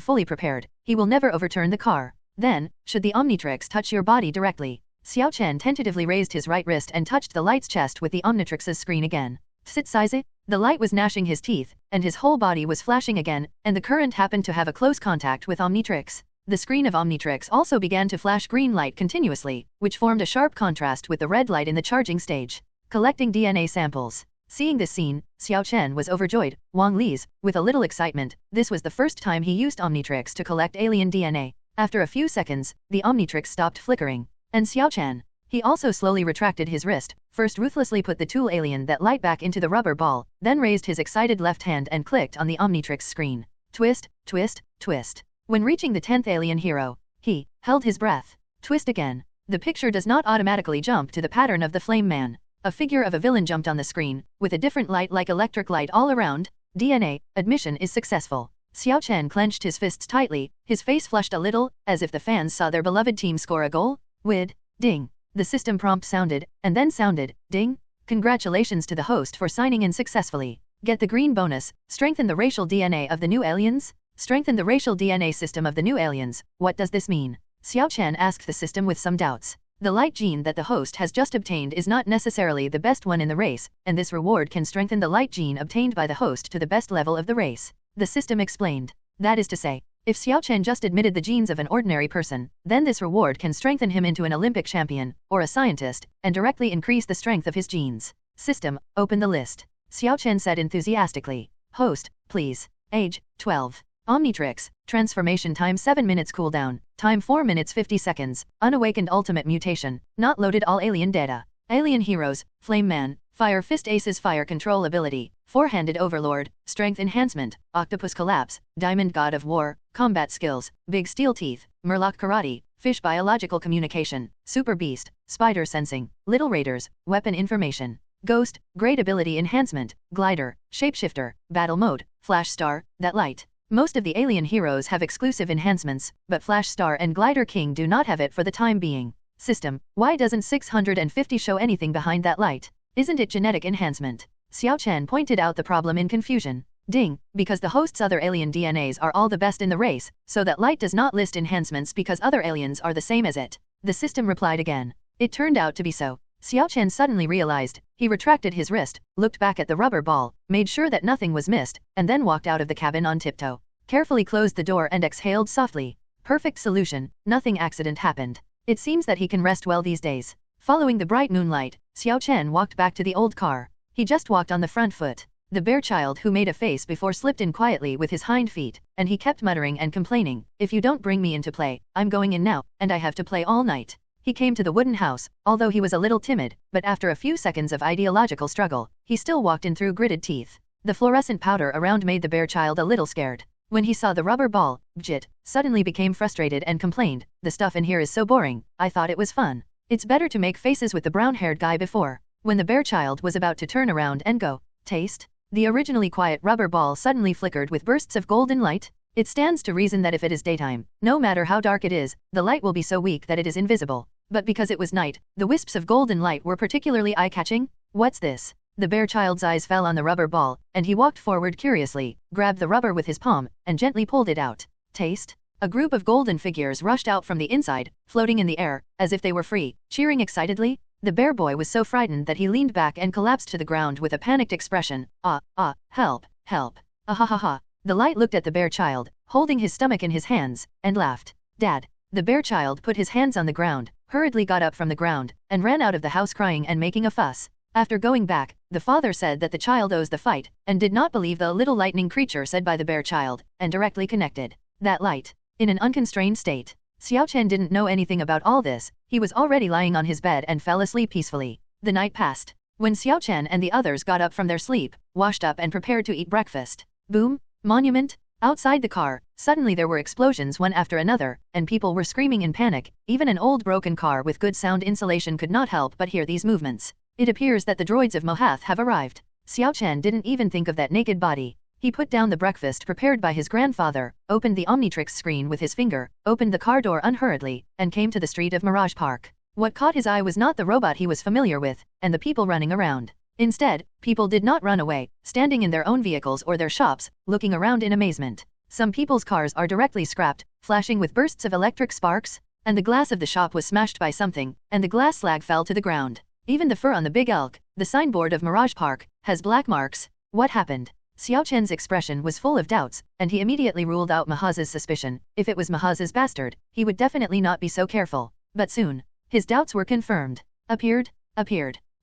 fully prepared, he will never overturn the car. Then, should the Omnitrix touch your body directly? Xiao Chen tentatively raised his right wrist and touched the light's chest with the Omnitrix's screen again. Sit size it? The light was gnashing his teeth, and his whole body was flashing again, and the current happened to have a close contact with Omnitrix. The screen of Omnitrix also began to flash green light continuously, which formed a sharp contrast with the red light in the charging stage. Collecting DNA samples. Seeing this scene, Xiao Chen was overjoyed. Wang Li's, with a little excitement, this was the first time he used Omnitrix to collect alien DNA. After a few seconds, the Omnitrix stopped flickering. And Xiao Chen. He also slowly retracted his wrist, first ruthlessly put the tool alien that light back into the rubber ball, then raised his excited left hand and clicked on the Omnitrix screen. Twist, twist, twist. When reaching the 10th alien hero, he held his breath. Twist again. The picture does not automatically jump to the pattern of the Flame Man. A figure of a villain jumped on the screen, with a different light like electric light all around. DNA, admission is successful. Xiao Chen clenched his fists tightly, his face flushed a little, as if the fans saw their beloved team score a goal. With, ding. The system prompt sounded, and then sounded, ding. Congratulations to the host for signing in successfully. Get the green bonus, strengthen the racial DNA of the new aliens? Strengthen the racial DNA system of the new aliens. What does this mean? Xiao Chen asked the system with some doubts. The light gene that the host has just obtained is not necessarily the best one in the race, and this reward can strengthen the light gene obtained by the host to the best level of the race. The system explained. That is to say, if Xiao Chen just admitted the genes of an ordinary person, then this reward can strengthen him into an Olympic champion, or a scientist, and directly increase the strength of his genes. System, open the list. Xiao Chen said enthusiastically. Host, please. Age, 12. Omnitrix, transformation time 7 minutes cooldown, time 4 minutes 50 seconds, unawakened ultimate mutation, not loaded all alien data. Alien heroes, Flame Man, Fire Fist Ace's fire control ability, Four-handed Overlord, Strength Enhancement, Octopus Collapse, Diamond God of War, Combat Skills, Big Steel Teeth, Murloc Karate, Fish Biological Communication, Super Beast, Spider Sensing, Little Raiders, Weapon Information, Ghost, Great Ability Enhancement, Glider, Shapeshifter, Battle Mode, Flash Star, That Light. Most of the alien heroes have exclusive enhancements, but Flash Star and Glider King do not have it for the time being. System, why doesn't 650 show anything behind that light? Isn't it genetic enhancement? Xiao Chen pointed out the problem in confusion. Ding, because the host's other alien DNAs are all the best in the race, so that light does not list enhancements because other aliens are the same as it. The system replied again. It turned out to be so. Xiao Chen suddenly realized. He retracted his wrist, looked back at the rubber ball, made sure that nothing was missed, and then walked out of the cabin on tiptoe. Carefully closed the door and exhaled softly. Perfect solution, nothing accident happened. It seems that he can rest well these days. Following the bright moonlight, Xiao Chen walked back to the old car. He just walked on the front foot. The bear child who made a face before slipped in quietly with his hind feet, and he kept muttering and complaining, if you don't bring me into play, I'm going in now, and I have to play all night. He came to the wooden house, although he was a little timid, but after a few seconds of ideological struggle, he still walked in through gritted teeth. The fluorescent powder around made the bear child a little scared. When he saw the rubber ball, Bjit suddenly became frustrated and complained, "The stuff in here is so boring, I thought it was fun. It's better to make faces with the brown-haired guy before." When the bear child was about to turn around and go, "Taste," the originally quiet rubber ball suddenly flickered with bursts of golden light. It stands to reason that if it is daytime, no matter how dark it is, the light will be so weak that it is invisible. But because it was night, the wisps of golden light were particularly eye-catching. "What's this?" The bear child's eyes fell on the rubber ball, and he walked forward curiously, grabbed the rubber with his palm, and gently pulled it out. "Taste?" A group of golden figures rushed out from the inside, floating in the air, as if they were free, cheering excitedly. The bear boy was so frightened that he leaned back and collapsed to the ground with a panicked expression. Help, help. Ah ha ha ha. The light looked at the bear child, holding his stomach in his hands, and laughed. "Dad." The bear child put his hands on the ground, hurriedly got up from the ground, and ran out of the house crying and making a fuss. After going back, the father said that the child owes the fight, and did not believe the little lightning creature said by the bear child, and directly connected that light. In an unconstrained state, Xiao Chen didn't know anything about all this. He was already lying on his bed and fell asleep peacefully. The night passed. When Xiao Chen and the others got up from their sleep, washed up and prepared to eat breakfast. Boom! Monument! Outside the car, suddenly there were explosions one after another, and people were screaming in panic. Even an old broken car with good sound insulation could not help but hear these movements. It appears that the droids of Mohath have arrived. Xiao Chen didn't even think of that naked body. He put down the breakfast prepared by his grandfather, opened the Omnitrix screen with his finger, opened the car door unhurriedly, and came to the street of Mirage Park. What caught his eye was not the robot he was familiar with, and the people running around. Instead, people did not run away, standing in their own vehicles or their shops, looking around in amazement. Some people's cars are directly scrapped, flashing with bursts of electric sparks, and the glass of the shop was smashed by something, and the glass slag fell to the ground. Even the fur on the big elk, the signboard of Mirage Park, has black marks. What happened? Xiao Chen's expression was full of doubts, and he immediately ruled out Mahaz's suspicion. If it was Mahaz's bastard, he would definitely not be so careful. But soon, his doubts were confirmed. Appeared.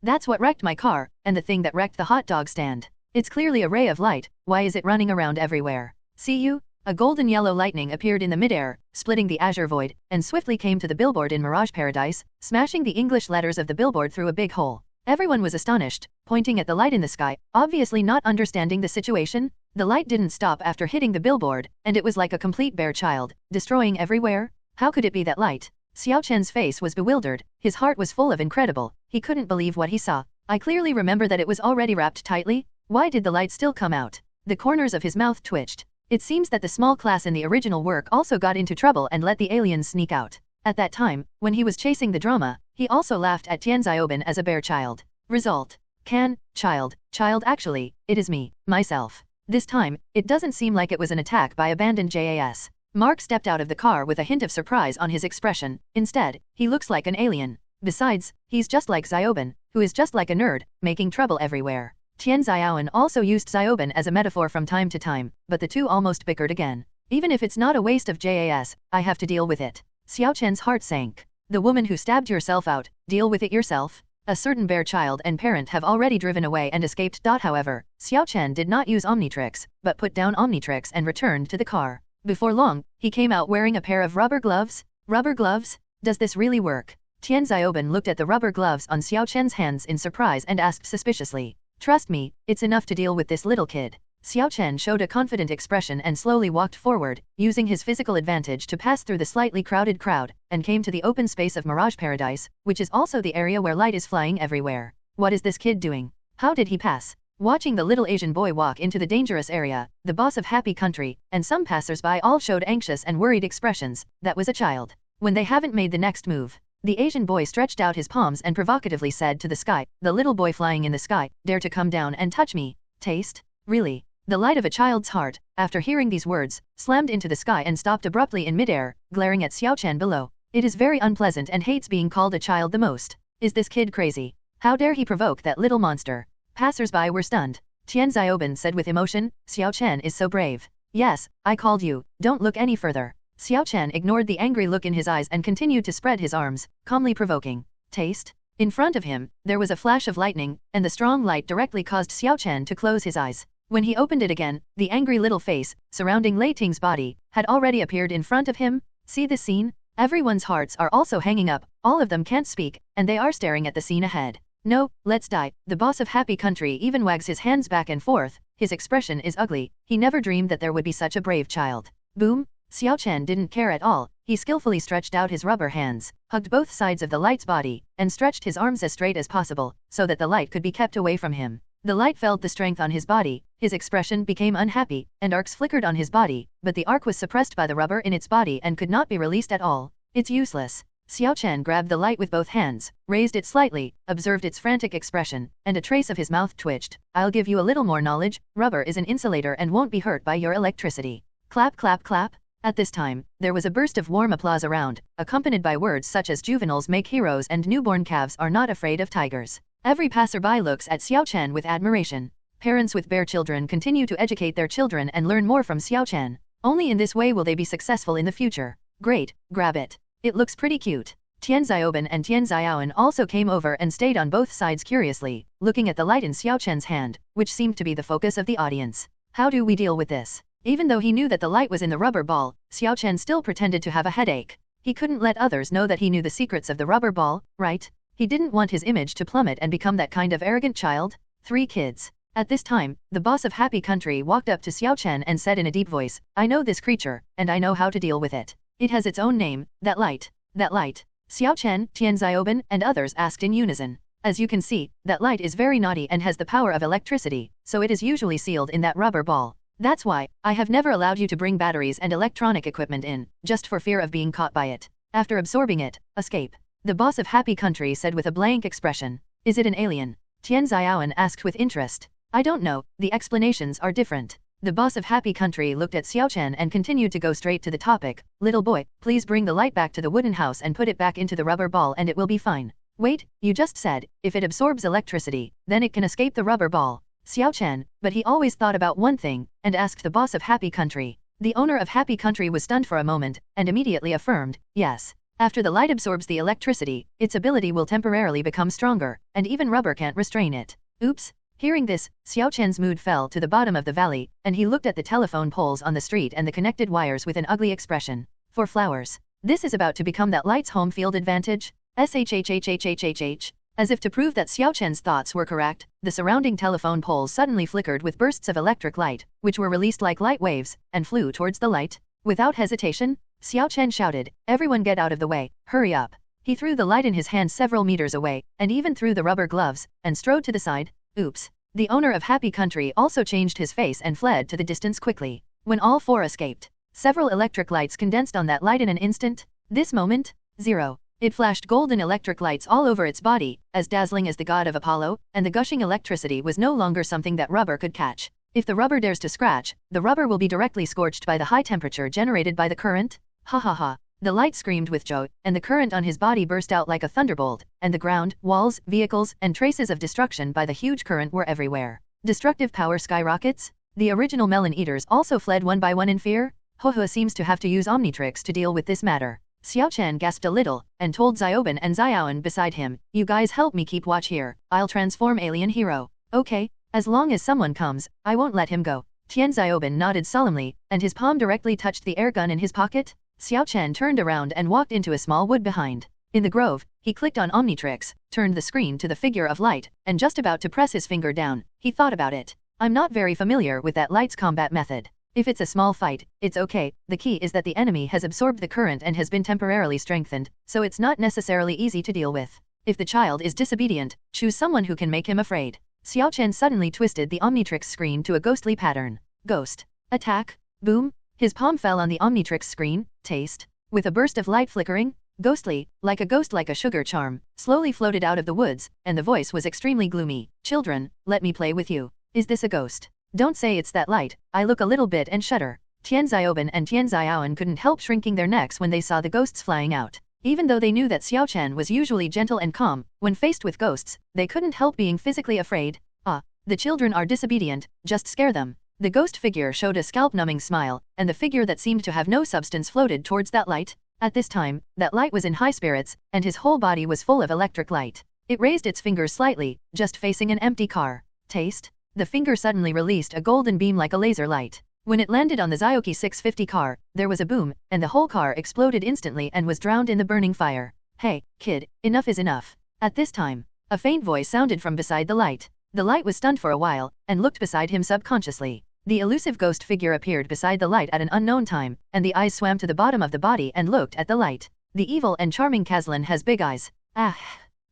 That's what wrecked my car, and the thing that wrecked the hot dog stand. It's clearly a ray of light. Why is it running around everywhere? See you? A golden yellow lightning appeared in the midair, splitting the azure void, and swiftly came to the billboard in Mirage Paradise, smashing the English letters of the billboard through a big hole. Everyone was astonished, pointing at the light in the sky, obviously not understanding the situation. The light didn't stop after hitting the billboard, and it was like a complete bear child, destroying everywhere. How could it be that light? Xiao Chen's face was bewildered, his heart was full of incredible. He couldn't believe what he saw. I clearly remember that it was already wrapped tightly. Why did the light still come out? The corners of his mouth twitched. It seems that the small class in the original work also got into trouble and let the aliens sneak out. At that time, when he was chasing the drama, he also laughed at Tian Xiaobin as a bear child. Result. Child actually, it is me, myself. This time, it doesn't seem like it was an attack by abandoned JAS. Mark stepped out of the car with a hint of surprise on his expression. Instead, he looks like an alien. Besides, he's just like Xiaobin, who is just like a nerd, making trouble everywhere. Tian Xiaoan also used Xiaobin as a metaphor from time to time, but the two almost bickered again. Even if it's not a waste of JAS, I have to deal with it. Xiao Chen's heart sank. The woman who stabbed yourself out, deal with it yourself? A certain bear child and parent have already driven away and escaped. However, Xiao Chen did not use Omnitrix, but put down Omnitrix and returned to the car. Before long, he came out wearing a pair of rubber gloves. Rubber gloves? Does this really work? Tian Xiaobin looked at the rubber gloves on Xiao Chen's hands in surprise and asked suspiciously. Trust me, it's enough to deal with this little kid. Xiao Chen showed a confident expression and slowly walked forward, using his physical advantage to pass through the slightly crowded crowd, and came to the open space of Mirage Paradise, which is also the area where light is flying everywhere. What is this kid doing? How did he pass? Watching the little Asian boy walk into the dangerous area, the boss of Happy Country, and some passers-by all showed anxious and worried expressions. That was a child. When they haven't made the next move. The Asian boy stretched out his palms and provocatively said to the sky, the little boy flying in the sky, dare to come down and touch me. Taste? Really? The light of a child's heart, after hearing these words, slammed into the sky and stopped abruptly in midair, glaring at Xiao Chen below. It is very unpleasant and hates being called a child the most. Is this kid crazy? How dare he provoke that little monster? Passers-by were stunned. Tian Xiaobin said with emotion, Xiao Chen is so brave. Yes, I called you, don't look any further. Xiao Chen ignored the angry look in his eyes and continued to spread his arms, calmly provoking. Taste? In front of him, there was a flash of lightning, and the strong light directly caused Xiao Chen to close his eyes. When he opened it again, the angry little face, surrounding Lei Ting's body, had already appeared in front of him. See this scene? Everyone's hearts are also hanging up, all of them can't speak, and they are staring at the scene ahead. No, let's die. The boss of Happy Country even wags his hands back and forth, his expression is ugly, he never dreamed that there would be such a brave child. Boom! Xiao Chen didn't care at all, he skillfully stretched out his rubber hands, hugged both sides of the light's body, and stretched his arms as straight as possible, so that the light could be kept away from him. The light felt the strength on his body, his expression became unhappy, and arcs flickered on his body, but the arc was suppressed by the rubber in its body and could not be released at all. It's useless. Xiao Chen grabbed the light with both hands, raised it slightly, observed its frantic expression, and a trace of his mouth twitched. I'll give you a little more knowledge, rubber is an insulator and won't be hurt by your electricity. Clap clap clap. At this time, there was a burst of warm applause around, accompanied by words such as juveniles make heroes and newborn calves are not afraid of tigers. Every passerby looks at Xiao Chen with admiration. Parents with bear children continue to educate their children and learn more from Xiao Chen. Only in this way will they be successful in the future. Great, grab it. It looks pretty cute. Tian Xiaoban and Tian Xiaoan also came over and stayed on both sides curiously, looking at the light in Xiao Chen's hand, which seemed to be the focus of the audience. How do we deal with this? Even though he knew that the light was in the rubber ball, Xiao Chen still pretended to have a headache. He couldn't let others know that he knew the secrets of the rubber ball, right? He didn't want his image to plummet and become that kind of arrogant child. 3 kids. At this time, the boss of Happy Country walked up to Xiao Chen and said in a deep voice, I know this creature, and I know how to deal with it. It has its own name, that light. That light. Xiao Chen, Tian Xiaoban, and others asked in unison. As you can see, that light is very naughty and has the power of electricity, so it is usually sealed in that rubber ball. That's why, I have never allowed you to bring batteries and electronic equipment in, just for fear of being caught by it. After absorbing it, escape. The boss of Happy Country said with a blank expression. Is it an alien? Tian Xiaoan asked with interest. I don't know, the explanations are different. The boss of Happy Country looked at Xiao Chen and continued to go straight to the topic. Little boy, please bring the light back to the wooden house and put it back into the rubber ball and it will be fine. Wait, you just said, if it absorbs electricity, then it can escape the rubber ball. Xiao Chen, but he always thought about one thing, and asked the boss of Happy Country. The owner of Happy Country was stunned for a moment, and immediately affirmed, yes. After the light absorbs the electricity, its ability will temporarily become stronger, and even rubber can't restrain it. Oops. Hearing this, Xiao Chen's mood fell to the bottom of the valley, and he looked at the telephone poles on the street and the connected wires with an ugly expression. For flowers. This is about to become that light's home field advantage? SHHHHHHHH. As if to prove that Xiao Chen's thoughts were correct, the surrounding telephone poles suddenly flickered with bursts of electric light, which were released like light waves, and flew towards the light. Without hesitation, Xiao Chen shouted, everyone get out of the way, hurry up. He threw the light in his hand several meters away, and even threw the rubber gloves, and strode to the side. Oops. The owner of Happy Country also changed his face and fled to the distance quickly. When all 4 escaped, several electric lights condensed on that light in an instant. This moment, 0. It flashed golden electric lights all over its body, as dazzling as the god of Apollo, and the gushing electricity was no longer something that rubber could catch. If the rubber dares to scratch, the rubber will be directly scorched by the high temperature generated by the current. Ha ha ha. The light screamed with joy, and the current on his body burst out like a thunderbolt, and the ground, walls, vehicles, and traces of destruction by the huge current were everywhere. Destructive power skyrockets? The original melon eaters also fled one by one in fear? Hoho seems to have to use Omnitrix to deal with this matter. Xiao Chen gasped a little, and told Xiaoban and Xiaoan beside him, you guys help me keep watch here, I'll transform alien hero. Okay, as long as someone comes, I won't let him go. Tian Xiaoban nodded solemnly, and his palm directly touched the air gun in his pocket. Xiao Chen turned around and walked into a small wood behind. In the grove, he clicked on Omnitrix, turned the screen to the figure of light, and just about to press his finger down, he thought about it. I'm not very familiar with that light's combat method. If it's a small fight, it's okay, the key is that the enemy has absorbed the current and has been temporarily strengthened, so it's not necessarily easy to deal with. If the child is disobedient, choose someone who can make him afraid. Xiao Chen suddenly twisted the Omnitrix screen to a ghostly pattern. Ghost. Attack. Boom. His palm fell on the Omnitrix screen. Taste. With a burst of light flickering, ghostly, like a sugar charm, slowly floated out of the woods, and the voice was extremely gloomy. Children, let me play with you. Is this a ghost? Don't say it's that light, I look a little bit and shudder. Tian Xiaoban and Tian Xiaoan couldn't help shrinking their necks when they saw the ghosts flying out. Even though they knew that Xiao Chen was usually gentle and calm, when faced with ghosts, they couldn't help being physically afraid. Ah, the children are disobedient, just scare them. The ghost figure showed a scalp-numbing smile, and the figure that seemed to have no substance floated towards that light. At this time, that light was in high spirits, and his whole body was full of electric light. It raised its fingers slightly, just facing an empty car. Taste. The finger suddenly released a golden beam like a laser light. When it landed on the Zyoki 650 car, there was a boom, and the whole car exploded instantly and was drowned in the burning fire. Hey, kid, enough is enough. At this time, a faint voice sounded from beside the light. The light was stunned for a while, and looked beside him subconsciously. The elusive ghost figure appeared beside the light at an unknown time, and the eyes swam to the bottom of the body and looked at the light. The evil and charming Kazlan has big eyes. Ah!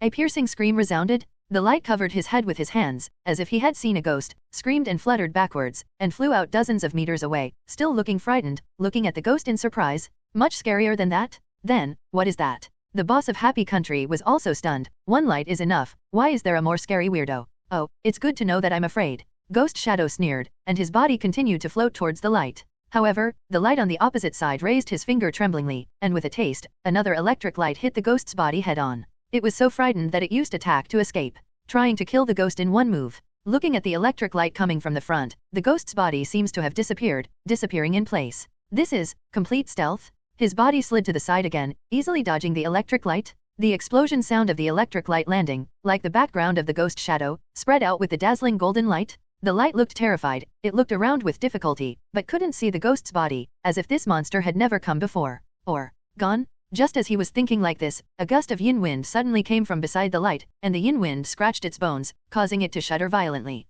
A piercing scream resounded. The light covered his head with his hands, as if he had seen a ghost, screamed and fluttered backwards, and flew out dozens of meters away, still looking frightened, looking at the ghost in surprise. Much scarier than that? Then, what is that? The boss of Happy Country was also stunned. One light is enough, why is there a more scary weirdo? Oh, it's good to know that I'm afraid. Ghost Shadow sneered, and his body continued to float towards the light. However, the light on the opposite side raised his finger tremblingly, and with a taste, another electric light hit the ghost's body head-on. It was so frightened that it used attack to escape, trying to kill the ghost in one move. Looking at the electric light coming from the front, the ghost's body seems to have disappeared, disappearing in place. This is complete stealth. His body slid to the side again, easily dodging the electric light. The explosion sound of the electric light landing, like the background of the ghost shadow, spread out with the dazzling golden light. The light looked terrified, it looked around with difficulty, but couldn't see the ghost's body, as if this monster had never come before. Or gone? Just as he was thinking like this, a gust of yin wind suddenly came from beside the light, and the yin wind scratched its bones, causing it to shudder violently.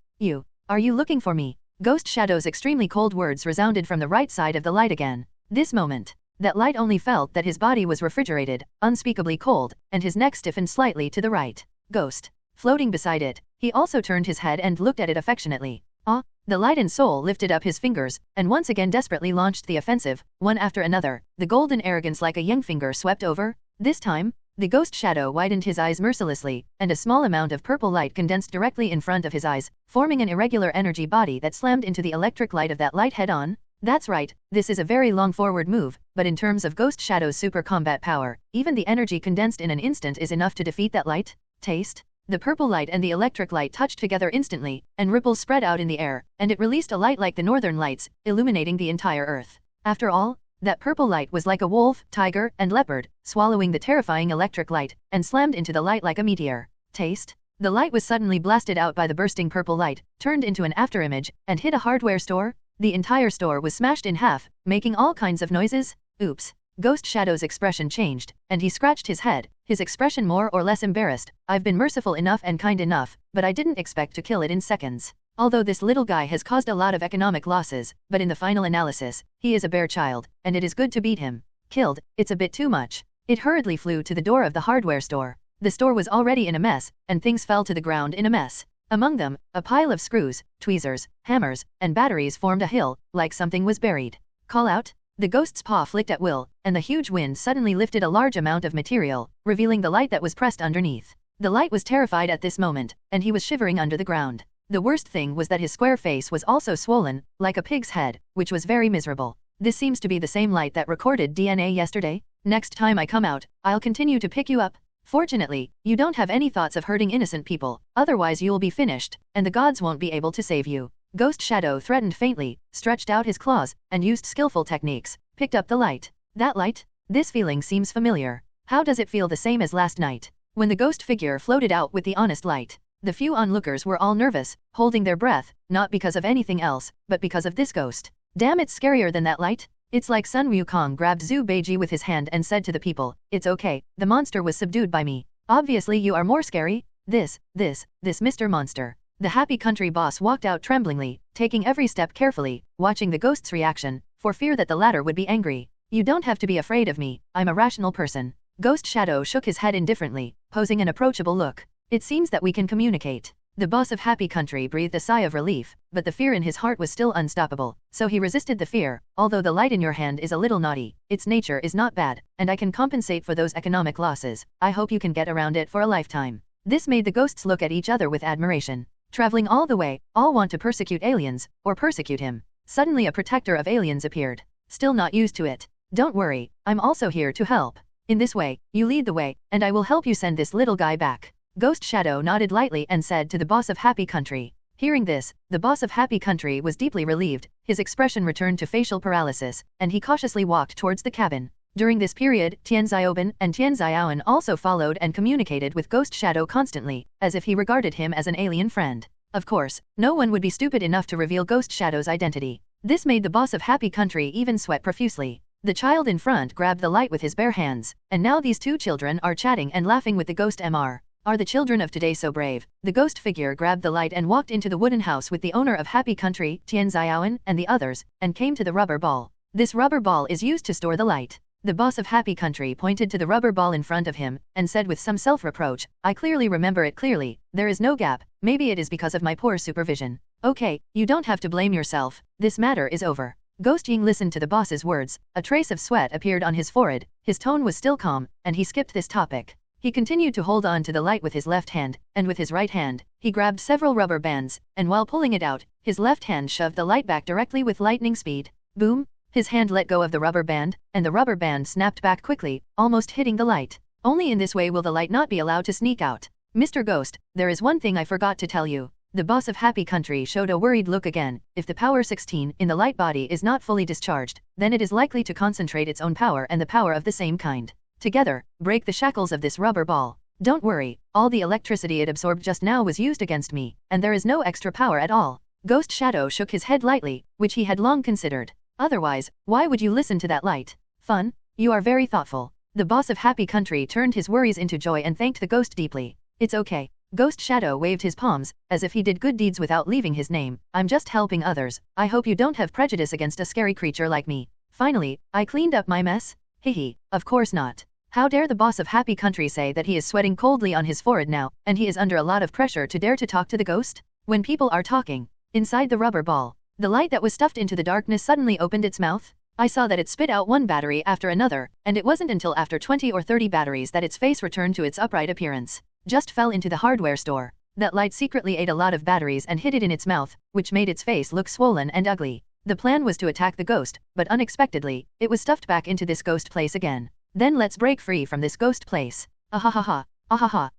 Are you looking for me? Ghost Shadow's extremely cold words resounded from the right side of the light again. This moment, that light only felt that his body was refrigerated, unspeakably cold, and his neck stiffened slightly to the right. Ghost. Floating beside it, he also turned his head and looked at it affectionately. Ah! The light and soul lifted up his fingers, and once again desperately launched the offensive, one after another. The golden arrogance like a yang finger swept over. This time, the ghost shadow widened his eyes mercilessly, and a small amount of purple light condensed directly in front of his eyes, forming an irregular energy body that slammed into the electric light of that light head-on. That's right, this is a very long forward move, but in terms of Ghost Shadow's super combat power, even the energy condensed in an instant is enough to defeat that light. Taste? The purple light and the electric light touched together instantly, and ripples spread out in the air, and it released a light like the northern lights, illuminating the entire earth. After all, that purple light was like a wolf, tiger, and leopard, swallowing the terrifying electric light, and slammed into the light like a meteor. Taste? The light was suddenly blasted out by the bursting purple light, turned into an afterimage, and hit a hardware store. The entire store was smashed in half, making all kinds of noises. Oops. Ghost Shadow's expression changed, and he scratched his head, his expression more or less embarrassed. I've been merciful enough and kind enough, but I didn't expect to kill it in seconds. Although this little guy has caused a lot of economic losses, but in the final analysis, he is a bare child, and it is good to beat him. Killed, it's a bit too much. It hurriedly flew to the door of the hardware store. The store was already in a mess, and things fell to the ground in a mess. Among them, a pile of screws, tweezers, hammers, and batteries formed a hill, like something was buried. Call out? The ghost's paw flicked at will, and the huge wind suddenly lifted a large amount of material, revealing the light that was pressed underneath. The light was terrified at this moment, and he was shivering under the ground. The worst thing was that his square face was also swollen, like a pig's head, which was very miserable. This seems to be the same light that recorded DNA yesterday. Next time I come out, I'll continue to pick you up. Fortunately, you don't have any thoughts of hurting innocent people, otherwise you'll be finished, and the gods won't be able to save you. Ghost Shadow threatened faintly, stretched out his claws, and used skillful techniques, picked up the light. That light? This feeling seems familiar. How does it feel the same as last night, when the ghost figure floated out with the honest light? The few onlookers were all nervous, holding their breath, not because of anything else, but because of this ghost. Damn, it's scarier than that light. It's like Sun Wukong grabbed Zhu Beiji with his hand and said to the people, "It's okay, the monster was subdued by me. Obviously you are more scary. This Mr. Monster." The Happy Country boss walked out tremblingly, taking every step carefully, watching the ghost's reaction, for fear that the latter would be angry. "You don't have to be afraid of me, I'm a rational person." Ghost Shadow shook his head indifferently, posing an approachable look. "It seems that we can communicate." The boss of Happy Country breathed a sigh of relief, but the fear in his heart was still unstoppable, so he resisted the fear. "Although the light in your hand is a little naughty, its nature is not bad, and I can compensate for those economic losses. I hope you can get around it for a lifetime." This made the ghosts look at each other with admiration. Traveling all the way, all want to persecute aliens, or persecute him. Suddenly a protector of aliens appeared. Still not used to it. "Don't worry, I'm also here to help. In this way, you lead the way, and I will help you send this little guy back." Ghost Shadow nodded lightly and said to the boss of Happy Country. Hearing this, the boss of Happy Country was deeply relieved, his expression returned to facial paralysis, and he cautiously walked towards the cabin. During this period, Tian Xiaoban and Tian Xiaoan also followed and communicated with Ghost Shadow constantly, as if he regarded him as an alien friend. Of course, no one would be stupid enough to reveal Ghost Shadow's identity. This made the boss of Happy Country even sweat profusely. The child in front grabbed the light with his bare hands, and now these two children are chatting and laughing with the ghost Mr. Are the children of today so brave? The ghost figure grabbed the light and walked into the wooden house with the owner of Happy Country, Tian Xiaoan, and the others, and came to the rubber ball. This rubber ball is used to store the light. The boss of Happy Country pointed to the rubber ball in front of him, and said with some self-reproach, I clearly remember it clearly, there is no gap, maybe it is because of my poor supervision. Okay, you don't have to blame yourself, this matter is over. Ghost Ying listened to the boss's words, a trace of sweat appeared on his forehead, his tone was still calm, and he skipped this topic. He continued to hold on to the light with his left hand, and with his right hand, he grabbed several rubber bands, and while pulling it out, his left hand shoved the light back directly with lightning speed. Boom! His hand let go of the rubber band, and the rubber band snapped back quickly, almost hitting the light. Only in this way will the light not be allowed to sneak out. Mr. Ghost, there is one thing I forgot to tell you. The boss of Happy Country showed a worried look again. If the power 16 in the light body is not fully discharged, then it is likely to concentrate its own power and the power of the same kind. Together, break the shackles of this rubber ball. Don't worry, all the electricity it absorbed just now was used against me, and there is no extra power at all. Ghost Shadow shook his head lightly, which he had long considered. Otherwise, why would you listen to that light? Fun? You are very thoughtful. The boss of Happy Country turned his worries into joy and thanked the ghost deeply. It's okay. Ghost Shadow waved his palms, as if he did good deeds without leaving his name. I'm just helping others. I hope you don't have prejudice against a scary creature like me. Finally, I cleaned up my mess? Hehe, of course not. How dare the boss of Happy Country say that he is sweating coldly on his forehead now, and he is under a lot of pressure to dare to talk to the ghost? When people are talking, inside the rubber ball, the light that was stuffed into the darkness suddenly opened its mouth. I saw that it spit out one battery after another, and it wasn't until after 20 or 30 batteries that its face returned to its upright appearance. Just fell into the hardware store. That light secretly ate a lot of batteries and hid it in its mouth, which made its face look swollen and ugly. The plan was to attack the ghost, but unexpectedly, it was stuffed back into this ghost place again. Then let's break free from this ghost place. Ahahaha, ahaha.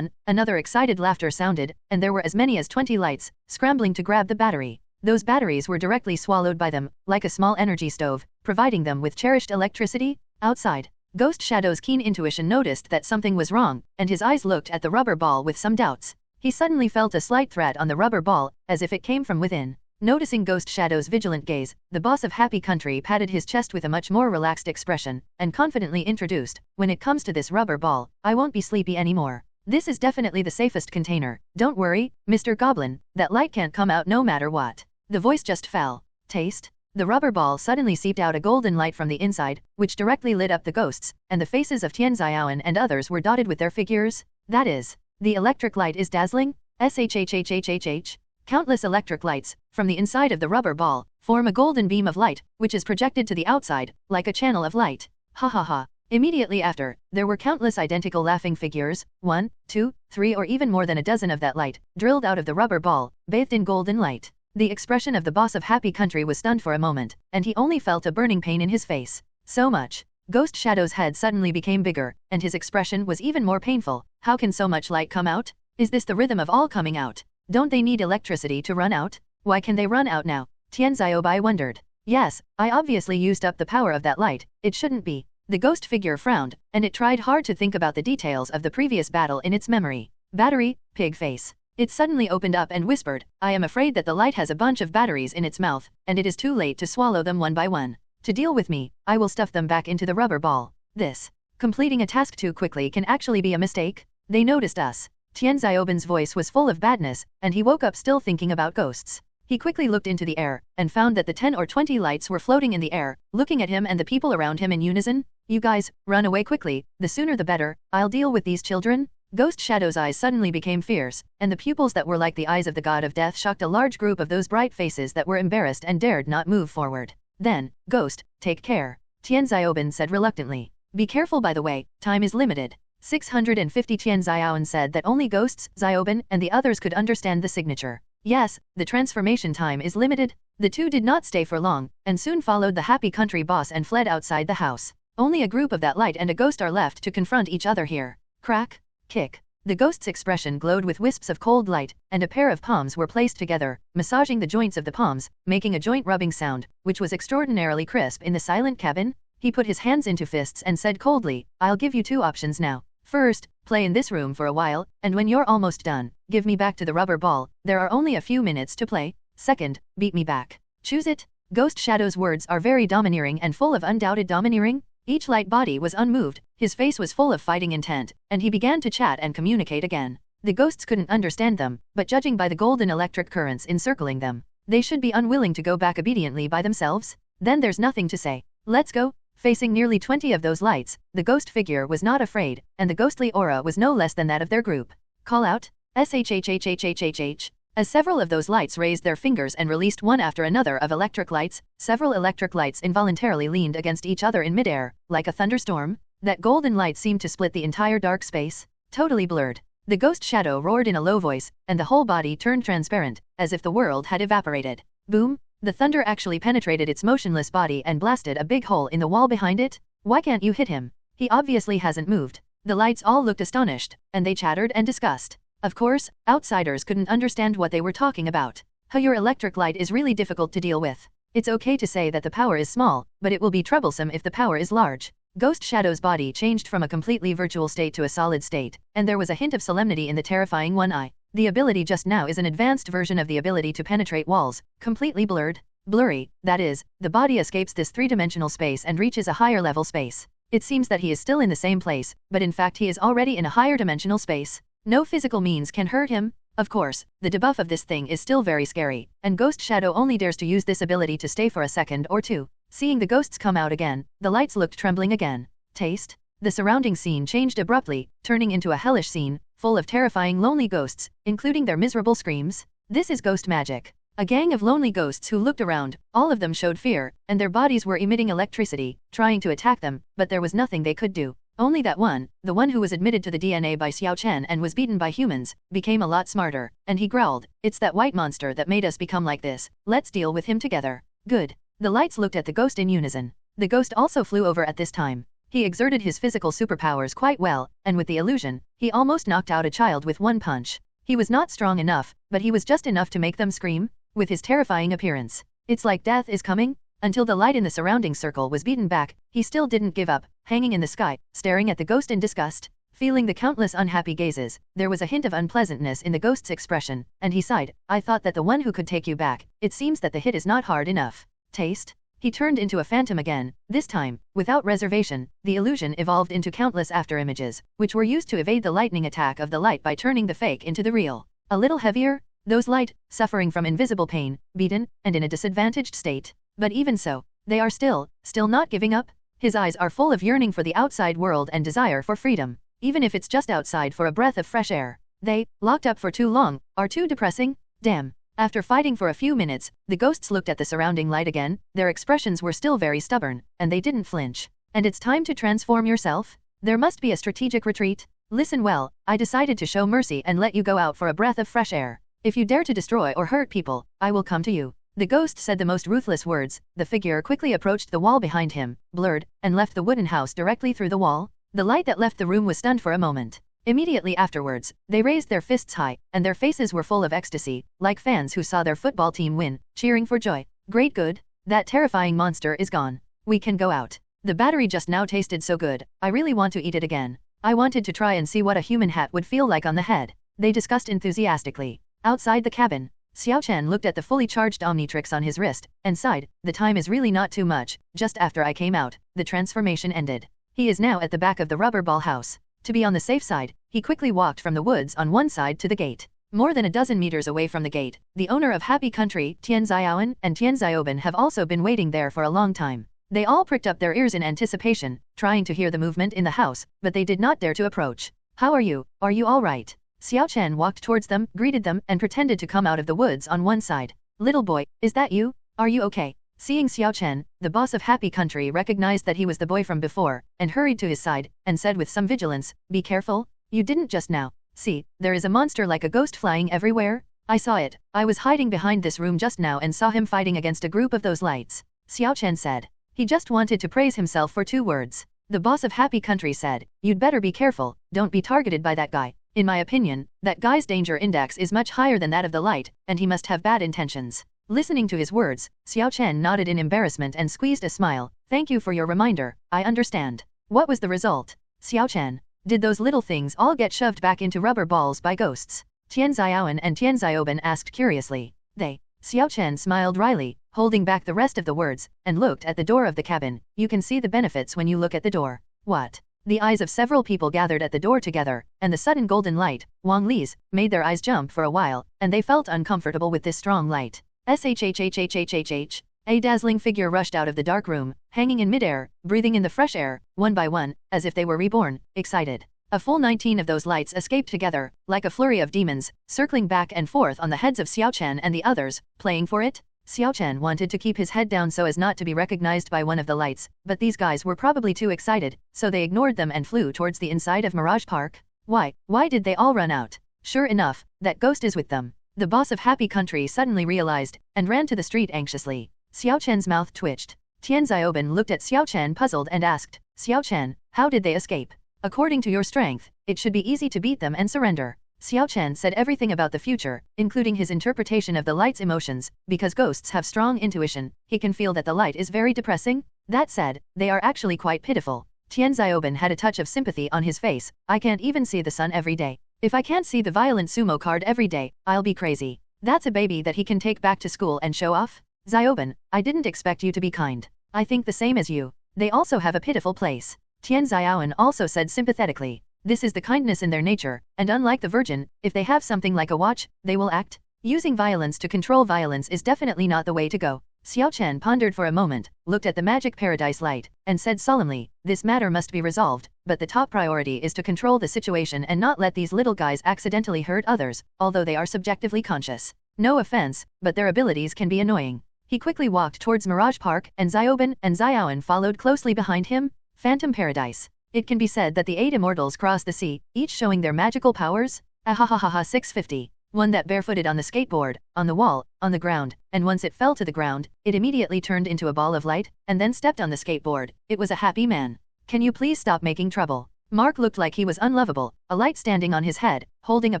Another excited laughter sounded, and there were as many as 20 lights, scrambling to grab the battery. Those batteries were directly swallowed by them, like a small energy stove, providing them with cherished electricity. Outside, Ghost Shadow's keen intuition noticed that something was wrong, and his eyes looked at the rubber ball with some doubts. He suddenly felt a slight threat on the rubber ball, as if it came from within. Noticing Ghost Shadow's vigilant gaze, the boss of Happy Country patted his chest with a much more relaxed expression, and confidently introduced, when it comes to this rubber ball, I won't be sleepy anymore. This is definitely the safest container. Don't worry, Mr. Goblin, that light can't come out no matter what. The voice just fell. Taste? The rubber ball suddenly seeped out a golden light from the inside, which directly lit up the ghosts, and the faces of Tian Xiaoan and others were dotted with their figures. That is, the electric light is dazzling? Shhhhhhh. Countless electric lights, from the inside of the rubber ball, form a golden beam of light, which is projected to the outside, like a channel of light. Ha ha ha. Immediately after, there were countless identical laughing figures, 1, 2, 3 or even more than a dozen of that light, drilled out of the rubber ball, bathed in golden light. The expression of the boss of Happy Country was stunned for a moment, and he only felt a burning pain in his face. So much. Ghost Shadow's head suddenly became bigger, and his expression was even more painful. How can so much light come out? Is this the rhythm of all coming out? Don't they need electricity to run out? Why can they run out now? Tian Xiaobai wondered. Yes, I obviously used up the power of that light, it shouldn't be. The ghost figure frowned, and it tried hard to think about the details of the previous battle in its memory. Battery, pig face. It suddenly opened up and whispered, I am afraid that the light has a bunch of batteries in its mouth, and it is too late to swallow them one by one. To deal with me, I will stuff them back into the rubber ball. This. Completing a task too quickly can actually be a mistake. They noticed us. Tian Xiaoban's voice was full of badness, and he woke up still thinking about ghosts. He quickly looked into the air, and found that the 10 or 20 lights were floating in the air, looking at him and the people around him in unison. You guys, run away quickly, the sooner the better, I'll deal with these children. Ghost Shadow's eyes suddenly became fierce, and the pupils that were like the eyes of the god of death shocked a large group of those bright faces that were embarrassed and dared not move forward. Then, Ghost, take care. Tian Xiaoban said reluctantly. Be careful by the way, time is limited. 650 Tian Xiaoan said that only Ghosts, Xiaoban, and the others could understand the signature. Yes, the transformation time is limited. The two did not stay for long, and soon followed the Happy Country boss and fled outside the house. Only a group of that light and a ghost are left to confront each other here. Crack. Kick. The ghost's expression glowed with wisps of cold light, and a pair of palms were placed together, massaging the joints of the palms, making a joint rubbing sound, which was extraordinarily crisp in the silent cabin. He put his hands into fists and said coldly, I'll give you two options now. First, play in this room for a while, and when you're almost done, give me back to the rubber ball. There are only a few minutes to play. Second, beat me back. Choose it. Ghost Shadow's words are very domineering and full of undoubted domineering. Each light body was unmoved, His face was full of fighting intent, and he began to chat and communicate again. The ghosts couldn't understand them, but judging by the golden electric currents encircling them, they should be unwilling to go back obediently by themselves. Then there's nothing to say. Let's go. Facing nearly 20 of those lights, the ghost figure was not afraid, and the ghostly aura was no less than that of their group. Call out, SHHHHHHH. As several of those lights raised their fingers and released one after another of electric lights, several electric lights involuntarily leaned against each other in midair, like a thunderstorm. That golden light seemed to split the entire dark space, totally blurred. The ghost shadow roared in a low voice, and the whole body turned transparent, as if the world had evaporated. Boom! The thunder actually penetrated its motionless body and blasted a big hole in the wall behind it. Why can't you hit him? He obviously hasn't moved. The lights all looked astonished, and they chattered and discussed. Of course, outsiders couldn't understand what they were talking about. How your electric light is really difficult to deal with. It's okay to say that the power is small, but it will be troublesome if the power is large. Ghost Shadow's body changed from a completely virtual state to a solid state, and there was a hint of solemnity in the terrifying one eye. The ability just now is an advanced version of the ability to penetrate walls, completely blurred. Blurry, that is, the body escapes this three-dimensional space and reaches a higher level space. It seems that he is still in the same place, but in fact he is already in a higher dimensional space. No physical means can hurt him. Of course, the debuff of this thing is still very scary, and Ghost Shadow only dares to use this ability to stay for a second or two. Seeing the ghosts come out again, the lights looked trembling again. Taste? The surrounding scene changed abruptly, turning into a hellish scene, full of terrifying lonely ghosts, including their miserable screams. This is ghost magic. A gang of lonely ghosts who looked around, all of them showed fear, and their bodies were emitting electricity, trying to attack them, but there was nothing they could do. Only that one, the one who was admitted to the DNA by Xiao Chen and was beaten by humans, became a lot smarter, and he growled, "It's that white monster that made us become like this. Let's deal with him together." Good. The lights looked at the ghost in unison. The ghost also flew over at this time. He exerted his physical superpowers quite well, and with the illusion, he almost knocked out a child with one punch. He was not strong enough, but he was just enough to make them scream. With his terrifying appearance, it's like death is coming. Until the light in the surrounding circle was beaten back, he still didn't give up, hanging in the sky, staring at the ghost in disgust. Feeling the countless unhappy gazes, there was a hint of unpleasantness in the ghost's expression, and he sighed, "I thought that the one who could take you back, it seems that the hit is not hard enough." Taste? He turned into a phantom again. This time, without reservation, the illusion evolved into countless afterimages, which were used to evade the lightning attack of the light by turning the fake into the real. A little heavier? Those light, suffering from invisible pain, beaten, and in a disadvantaged state. But even so, they are still not giving up. His eyes are full of yearning for the outside world and desire for freedom, even if it's just outside for a breath of fresh air. They, locked up for too long, are too depressing. Damn. After fighting for a few minutes, the ghosts looked at the surrounding light again. Their expressions were still very stubborn, and they didn't flinch. And it's time to transform yourself? There must be a strategic retreat. Listen well, I decided to show mercy and let you go out for a breath of fresh air. If you dare to destroy or hurt people, I will come to you. The ghost said the most ruthless words. The figure quickly approached the wall behind him, blurred, and left the wooden house directly through the wall. The light that left the room was stunned for a moment. Immediately afterwards, they raised their fists high, and their faces were full of ecstasy, like fans who saw their football team win, cheering for joy. Great good. That terrifying monster is gone. We can go out. The battery just now tasted so good, I really want to eat it again. I wanted to try and see what a human hat would feel like on the head. They discussed enthusiastically. Outside the cabin, Xiao Chen looked at the fully charged Omnitrix on his wrist, and sighed, "The time is really not too much. Just after I came out, the transformation ended." He is now at the back of the rubber ball house. To be on the safe side, he quickly walked from the woods on one side to the gate. More than a dozen meters away from the gate, the owner of Happy Country, Tian Xiaoan, and Tian Xiaoban have also been waiting there for a long time. They all pricked up their ears in anticipation, trying to hear the movement in the house, but they did not dare to approach. "How are you? Are you all right?" Xiao Chen walked towards them, greeted them, and pretended to come out of the woods on one side. "Little boy, is that you? Are you okay?" Seeing Xiao Chen, the boss of Happy Country recognized that he was the boy from before, and hurried to his side, and said with some vigilance, "Be careful. You didn't just now. See, there is a monster like a ghost flying everywhere. I saw it. I was hiding behind this room just now and saw him fighting against a group of those lights." Xiao Chen said. He just wanted to praise himself for 2 words. The boss of Happy Country said, "You'd better be careful, don't be targeted by that guy. In my opinion, that guy's danger index is much higher than that of the light, and he must have bad intentions." Listening to his words, Xiao Chen nodded in embarrassment and squeezed a smile. "Thank you for your reminder, I understand." What was the result? Xiao Chen. Did those little things all get shoved back into rubber balls by ghosts? Tian Xiaoan and Tian Xiaoban asked curiously. They. Xiao Chen smiled wryly, holding back the rest of the words, and looked at the door of the cabin. "You can see the benefits when you look at the door." "What? The eyes of several people gathered at the door together, and the sudden golden light, Wang Li's, made their eyes jump for a while, and they felt uncomfortable with this strong light. Shhhhhhhhh. A dazzling figure rushed out of the dark room, hanging in midair, breathing in the fresh air, one by one, as if they were reborn, excited. A full 19 of those lights escaped together, like a flurry of demons, circling back and forth on the heads of Xiao Chen and the others, playing for it. Xiao Chen wanted to keep his head down so as not to be recognized by one of the lights, but these guys were probably too excited, so they ignored them and flew towards the inside of Mirage Park. Why did they all run out? Sure enough, that ghost is with them. The boss of Happy Country suddenly realized, and ran to the street anxiously. Xiao Chen's mouth twitched. Tian Xiaoben looked at Xiao Chen puzzled and asked, Xiao Chen, how did they escape? According to your strength, it should be easy to beat them and surrender. Xiao Chen said everything about the future, including his interpretation of the light's emotions, because ghosts have strong intuition, he can feel that the light is very depressing. That said, they are actually quite pitiful. Tian Xiaoben had a touch of sympathy on his face. I can't even see the sun every day. If I can't see the violent sumo card every day, I'll be crazy. That's a baby that he can take back to school and show off? Xiaoben, I didn't expect you to be kind. I think the same as you. They also have a pitiful place. Tian Xiaowen also said sympathetically. This is the kindness in their nature, and unlike the Virgin, if they have something like a watch, they will act. Using violence to control violence is definitely not the way to go. Xiao Chen pondered for a moment, looked at the magic paradise light, and said solemnly, this matter must be resolved, but the top priority is to control the situation and not let these little guys accidentally hurt others, although they are subjectively conscious. No offense, but their abilities can be annoying. He quickly walked towards Mirage Park, and Xiaoben and Xiaowen followed closely behind him. Phantom Paradise. It can be said that the 8 immortals crossed the sea, each showing their magical powers. Ahahaha 650. One that barefooted on the skateboard, on the wall, on the ground, and once it fell to the ground, it immediately turned into a ball of light, and then stepped on the skateboard. It was a happy man. Can you please stop making trouble? Mark looked like he was unlovable, a light standing on his head, holding a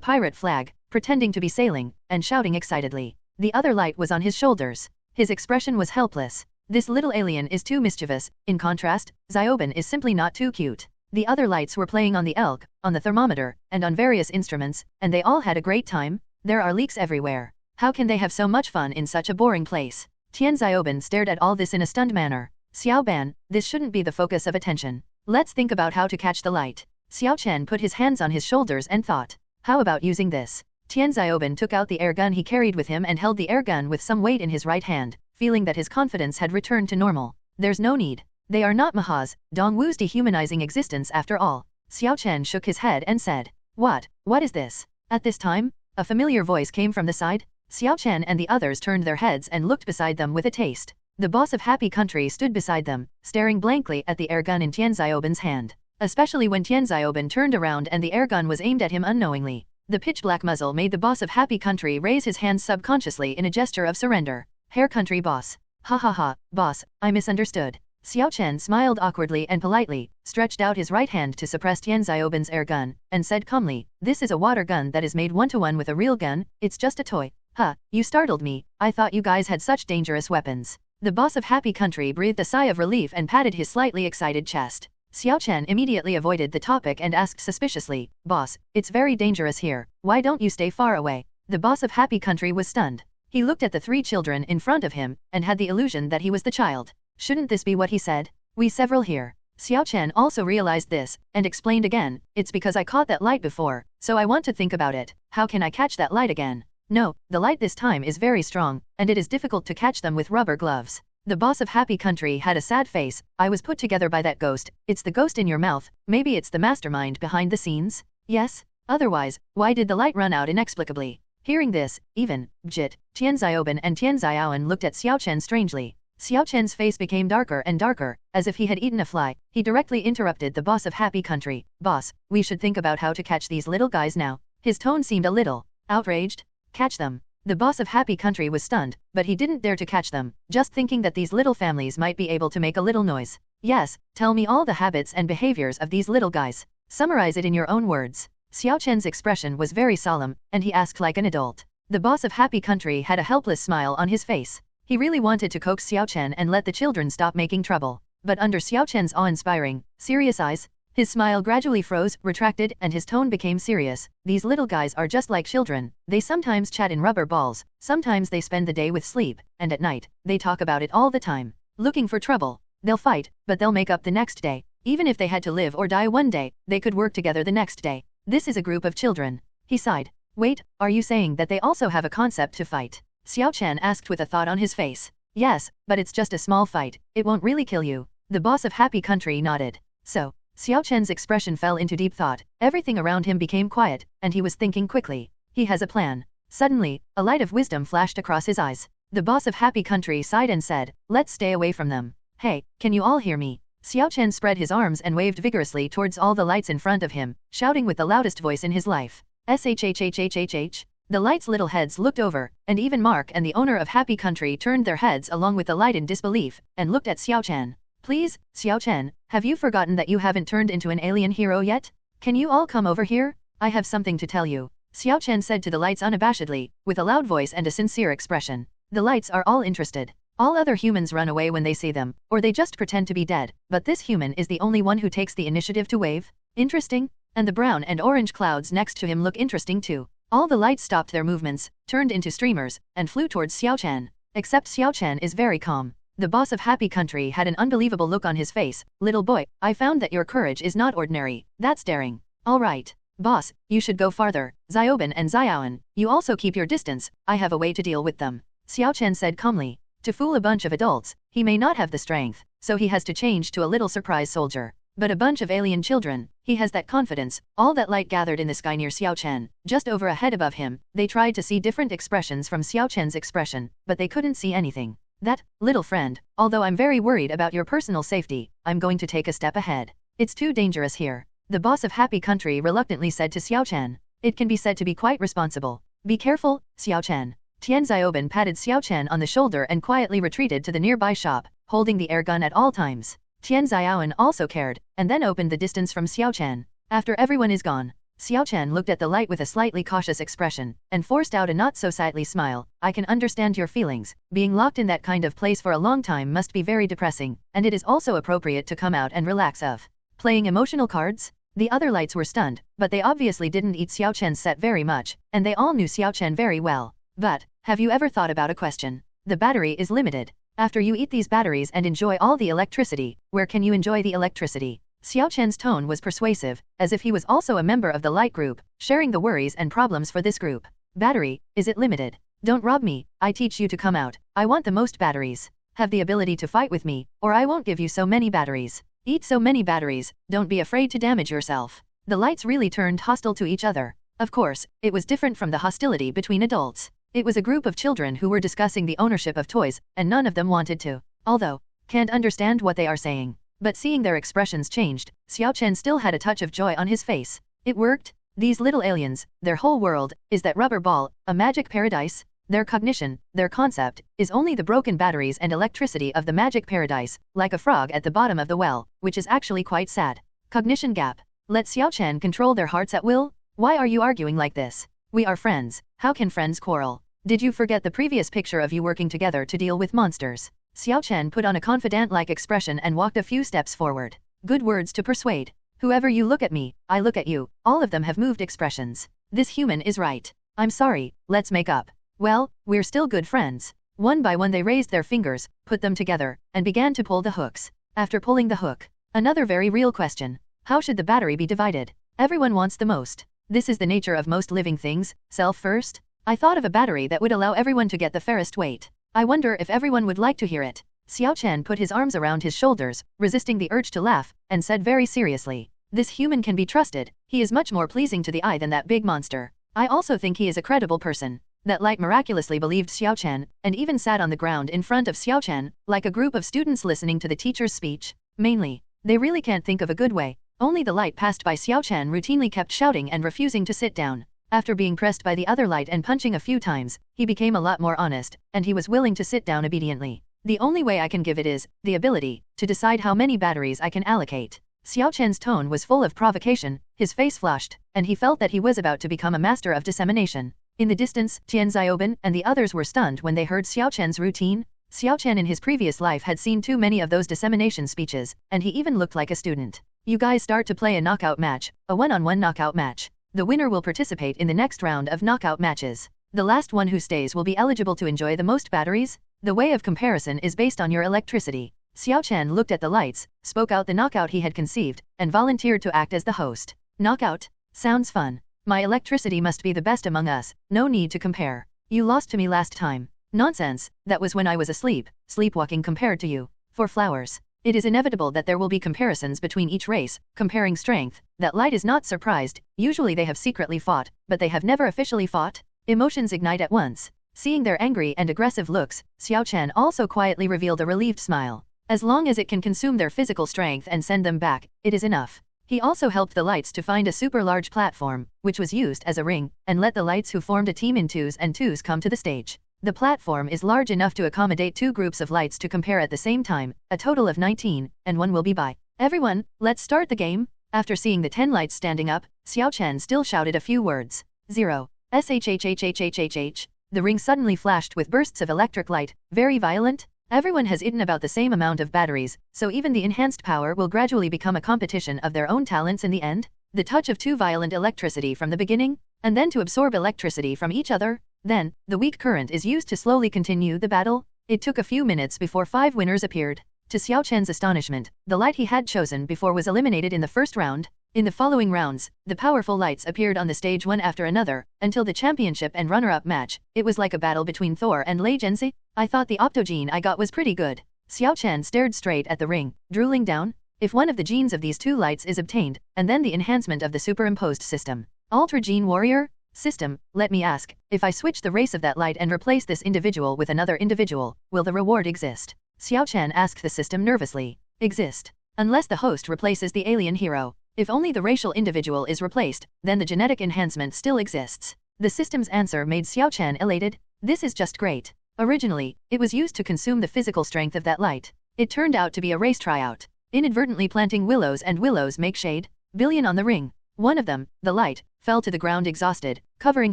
pirate flag, pretending to be sailing, and shouting excitedly. The other light was on his shoulders. His expression was helpless. This little alien is too mischievous. In contrast, Xiaoben is simply not too cute. The other lights were playing on the elk, on the thermometer, and on various instruments, and they all had a great time. There are leaks everywhere. How can they have so much fun in such a boring place? Tian Xiaoben stared at all this in a stunned manner. Xiao Ban, this shouldn't be the focus of attention. Let's think about how to catch the light. Xiao Chen put his hands on his shoulders and thought. How about using this? Tian Xiaoben took out the air gun he carried with him and held the air gun with some weight in his right hand, feeling that his confidence had returned to normal. There's no need. They are not Mahas, Dongwu's dehumanizing existence after all. Xiao Chen shook his head and said. What is this? At this time, a familiar voice came from the side. Xiao Chen and the others turned their heads and looked beside them with a taste. The boss of Happy Country stood beside them, staring blankly at the air gun in Tian Xiaoben's hand. Especially when Tian Xiaoben turned around and the air gun was aimed at him unknowingly. The pitch-black muzzle made the boss of Happy Country raise his hands subconsciously in a gesture of surrender. Hair Country boss. Ha ha ha, boss, I misunderstood. Xiao Chen smiled awkwardly and politely, stretched out his right hand to suppress Tian Xiaoben's air gun, and said calmly, this is a water gun that is made 1-to-1 with a real gun, it's just a toy. Huh, you startled me, I thought you guys had such dangerous weapons. The boss of Happy Country breathed a sigh of relief and patted his slightly excited chest. Xiao Chen immediately avoided the topic and asked suspiciously, boss, it's very dangerous here, why don't you stay far away? The boss of Happy Country was stunned. He looked at the 3 children in front of him, and had the illusion that he was the child. Shouldn't this be what he said? We several here. Xiao Chen also realized this, and explained again, it's because I caught that light before, so I want to think about it, how can I catch that light again? No, the light this time is very strong, and it is difficult to catch them with rubber gloves. The boss of Happy Country had a sad face. I was put together by that ghost. It's the ghost in your mouth. Maybe it's the mastermind behind the scenes? Yes? Otherwise, why did the light run out inexplicably? Hearing this, even, Bjit, Tian Xiaoben and Tian Xiaowen looked at Xiao Chen strangely. Xiao Chen's face became darker and darker, as if he had eaten a fly. He directly interrupted the boss of Happy Country. Boss, we should think about how to catch these little guys now. His tone seemed a little outraged. Catch them. The boss of Happy Country was stunned, but he didn't dare to catch them, just thinking that these little families might be able to make a little noise. Yes, tell me all the habits and behaviors of these little guys. Summarize it in your own words. Xiao Chen's expression was very solemn, and he asked like an adult. The boss of Happy Country had a helpless smile on his face. He really wanted to coax Xiao Chen and let the children stop making trouble. But under Xiao Chen's awe-inspiring, serious eyes, his smile gradually froze, retracted, and his tone became serious. These little guys are just like children. They sometimes chat in rubber balls, sometimes they spend the day with sleep, and at night, they talk about it all the time. Looking for trouble. They'll fight, but they'll make up the next day. Even if they had to live or die one day, they could work together the next day. This is a group of children. He sighed. Wait, are you saying that they also have a concept to fight? Xiao Chen asked with a thought on his face. Yes, but it's just a small fight, it won't really kill you. The boss of Happy Country nodded. So, Xiao Chen's expression fell into deep thought, everything around him became quiet, and he was thinking quickly. He has a plan. Suddenly, a light of wisdom flashed across his eyes. The boss of Happy Country sighed and said, let's stay away from them. Hey, can you all hear me? Xiao Chen spread his arms and waved vigorously towards all the lights in front of him, shouting with the loudest voice in his life. SHHHHHH. The lights' little heads looked over, and even Mark and the owner of Happy Country turned their heads along with the light in disbelief, and looked at Xiao Chen. Please, Xiao Chen, have you forgotten that you haven't turned into an alien hero yet? Can you all come over here? I have something to tell you. Xiao Chen said to the lights unabashedly, with a loud voice and a sincere expression. The lights are all interested. All other humans run away when they see them, or they just pretend to be dead, but this human is the only one who takes the initiative to wave. Interesting? And the brown and orange clouds next to him look interesting too. All the lights stopped their movements, turned into streamers, and flew towards Xiao Chen. Except Xiao Chen is very calm. The boss of Happy Country had an unbelievable look on his face. Little boy, I found that your courage is not ordinary. That's daring. All right. Boss, you should go farther. Xiaoben and Xiaoan, you also keep your distance. I have a way to deal with them. Xiao Chen said calmly. To fool a bunch of adults, he may not have the strength, so he has to change to a little surprise soldier. But a bunch of alien children, he has that confidence. All that light gathered in the sky near Xiao Chen, just over a head above him. They tried to see different expressions from Xiao Chen's expression, but they couldn't see anything. That, little friend, although I'm very worried about your personal safety, I'm going to take a step ahead. It's too dangerous here. The boss of Happy Country reluctantly said to Xiao Chen. It can be said to be quite responsible. Be careful, Xiao Chen. Tian Xiaoben patted Xiao Chen on the shoulder and quietly retreated to the nearby shop, holding the air gun at all times. Tian Xiaoan also cared, and then opened the distance from Xiao Chen. After everyone is gone, Xiao Chen looked at the light with a slightly cautious expression, and forced out a not-so-sightly smile. I can understand your feelings. Being locked in that kind of place for a long time must be very depressing, and it is also appropriate to come out and relax of. Playing emotional cards? The other lights were stunned, but they obviously didn't eat Xiao Chen's set very much, and they all knew Xiao Chen very well. But, have you ever thought about a question? The battery is limited. After you eat these batteries and enjoy all the electricity, where can you enjoy the electricity? Xiao Chen's tone was persuasive, as if he was also a member of the light group, sharing the worries and problems for this group. Battery, is it limited? Don't rob me, I teach you to come out. I want the most batteries. Have the ability to fight with me, or I won't give you so many batteries. Eat so many batteries, don't be afraid to damage yourself. The lights really turned hostile to each other. Of course, it was different from the hostility between adults. It was a group of children who were discussing the ownership of toys, and none of them wanted to. Although, can't understand what they are saying. But seeing their expressions changed, Xiao Chen still had a touch of joy on his face. It worked. These little aliens, their whole world, is that rubber ball, a magic paradise? Their cognition, their concept, is only the broken batteries and electricity of the magic paradise, like a frog at the bottom of the well, which is actually quite sad. Cognition gap. Let Xiao Chen control their hearts at will? Why are you arguing like this? We are friends. How can friends quarrel? Did you forget the previous picture of you working together to deal with monsters? Xiao Chen put on a confidant-like expression and walked a few steps forward. Good words to persuade. Whoever you look at me, I look at you. All of them have moved expressions. This human is right. I'm sorry, let's make up. Well, we're still good friends. One by one they raised their fingers, put them together, and began to pull the hooks. After pulling the hook, another very real question. How should the battery be divided? Everyone wants the most. This is the nature of most living things, self first. I thought of a battery that would allow everyone to get the fairest weight. I wonder if everyone would like to hear it. Xiao Chen put his arms around his shoulders, resisting the urge to laugh, and said very seriously. This human can be trusted. He is much more pleasing to the eye than that big monster. I also think he is a credible person. That light miraculously believed Xiao Chen, and even sat on the ground in front of Xiao Chen, like a group of students listening to the teacher's speech. Mainly, they really can't think of a good way. Only the light passed by Xiao Chen routinely kept shouting and refusing to sit down. After being pressed by the other light and punching a few times, he became a lot more honest, and he was willing to sit down obediently. The only way I can give it is, the ability, to decide how many batteries I can allocate. Xiao Chen's tone was full of provocation, his face flushed, and he felt that he was about to become a master of dissemination. In the distance, Tian Xiaoben and the others were stunned when they heard Xiao Chen's routine. Xiao Chen in his previous life had seen too many of those dissemination speeches, and he even looked like a student. You guys start to play a knockout match, a one-on-one knockout match. The winner will participate in the next round of knockout matches. The last one who stays will be eligible to enjoy the most batteries. The way of comparison is based on your electricity. Xiao Chen looked at the lights, spoke out the knockout he had conceived, and volunteered to act as the host. Knockout? Sounds fun. My electricity must be the best among us, no need to compare. You lost to me last time. Nonsense, that was when I was asleep, sleepwalking compared to you. For flowers. It is inevitable that there will be comparisons between each race, comparing strength. That light is not surprised, usually they have secretly fought, but they have never officially fought. Emotions ignite at once. Seeing their angry and aggressive looks, Xiao Chen also quietly revealed a relieved smile. As long as it can consume their physical strength and send them back, it is enough. He also helped the lights to find a super large platform, which was used as a ring, and let the lights who formed a team in 2s and 2s come to the stage. The platform is large enough to accommodate 2 groups of lights to compare at the same time, a total of 19, and 1 will be by. Everyone, let's start the game. After seeing the 10 lights standing up, Xiao Chen still shouted a few words. 0. SHHHHHHH. The ring suddenly flashed with bursts of electric light, very violent. Everyone has eaten about the same amount of batteries, so even the enhanced power will gradually become a competition of their own talents in the end. The touch of 2 violent electricity from the beginning, and then to absorb electricity from each other. Then, the weak current is used to slowly continue the battle. It took a few minutes before 5 winners appeared. To Xiao Chen's astonishment, the light he had chosen before was eliminated in the first round. In the following rounds, the powerful lights appeared on the stage one after another, until the championship and runner-up match. It was like a battle between Thor and Lei Genzi. I thought the optogene I got was pretty good. Xiao Chen stared straight at the ring, drooling down. If one of the genes of these 2 lights is obtained, and then the enhancement of the superimposed system. Ultra Gene Warrior? System, let me ask, if I switch the race of that light and replace this individual with another individual, will the reward exist? Xiao Chen asked the system nervously. Exist. Unless the host replaces the alien hero. If only the racial individual is replaced, then the genetic enhancement still exists. The system's answer made Xiao Chen elated. This is just great. Originally, it was used to consume the physical strength of that light. It turned out to be a race tryout. Inadvertently planting willows and willows make shade. Billion on the ring. One of them, the light, fell to the ground exhausted, covering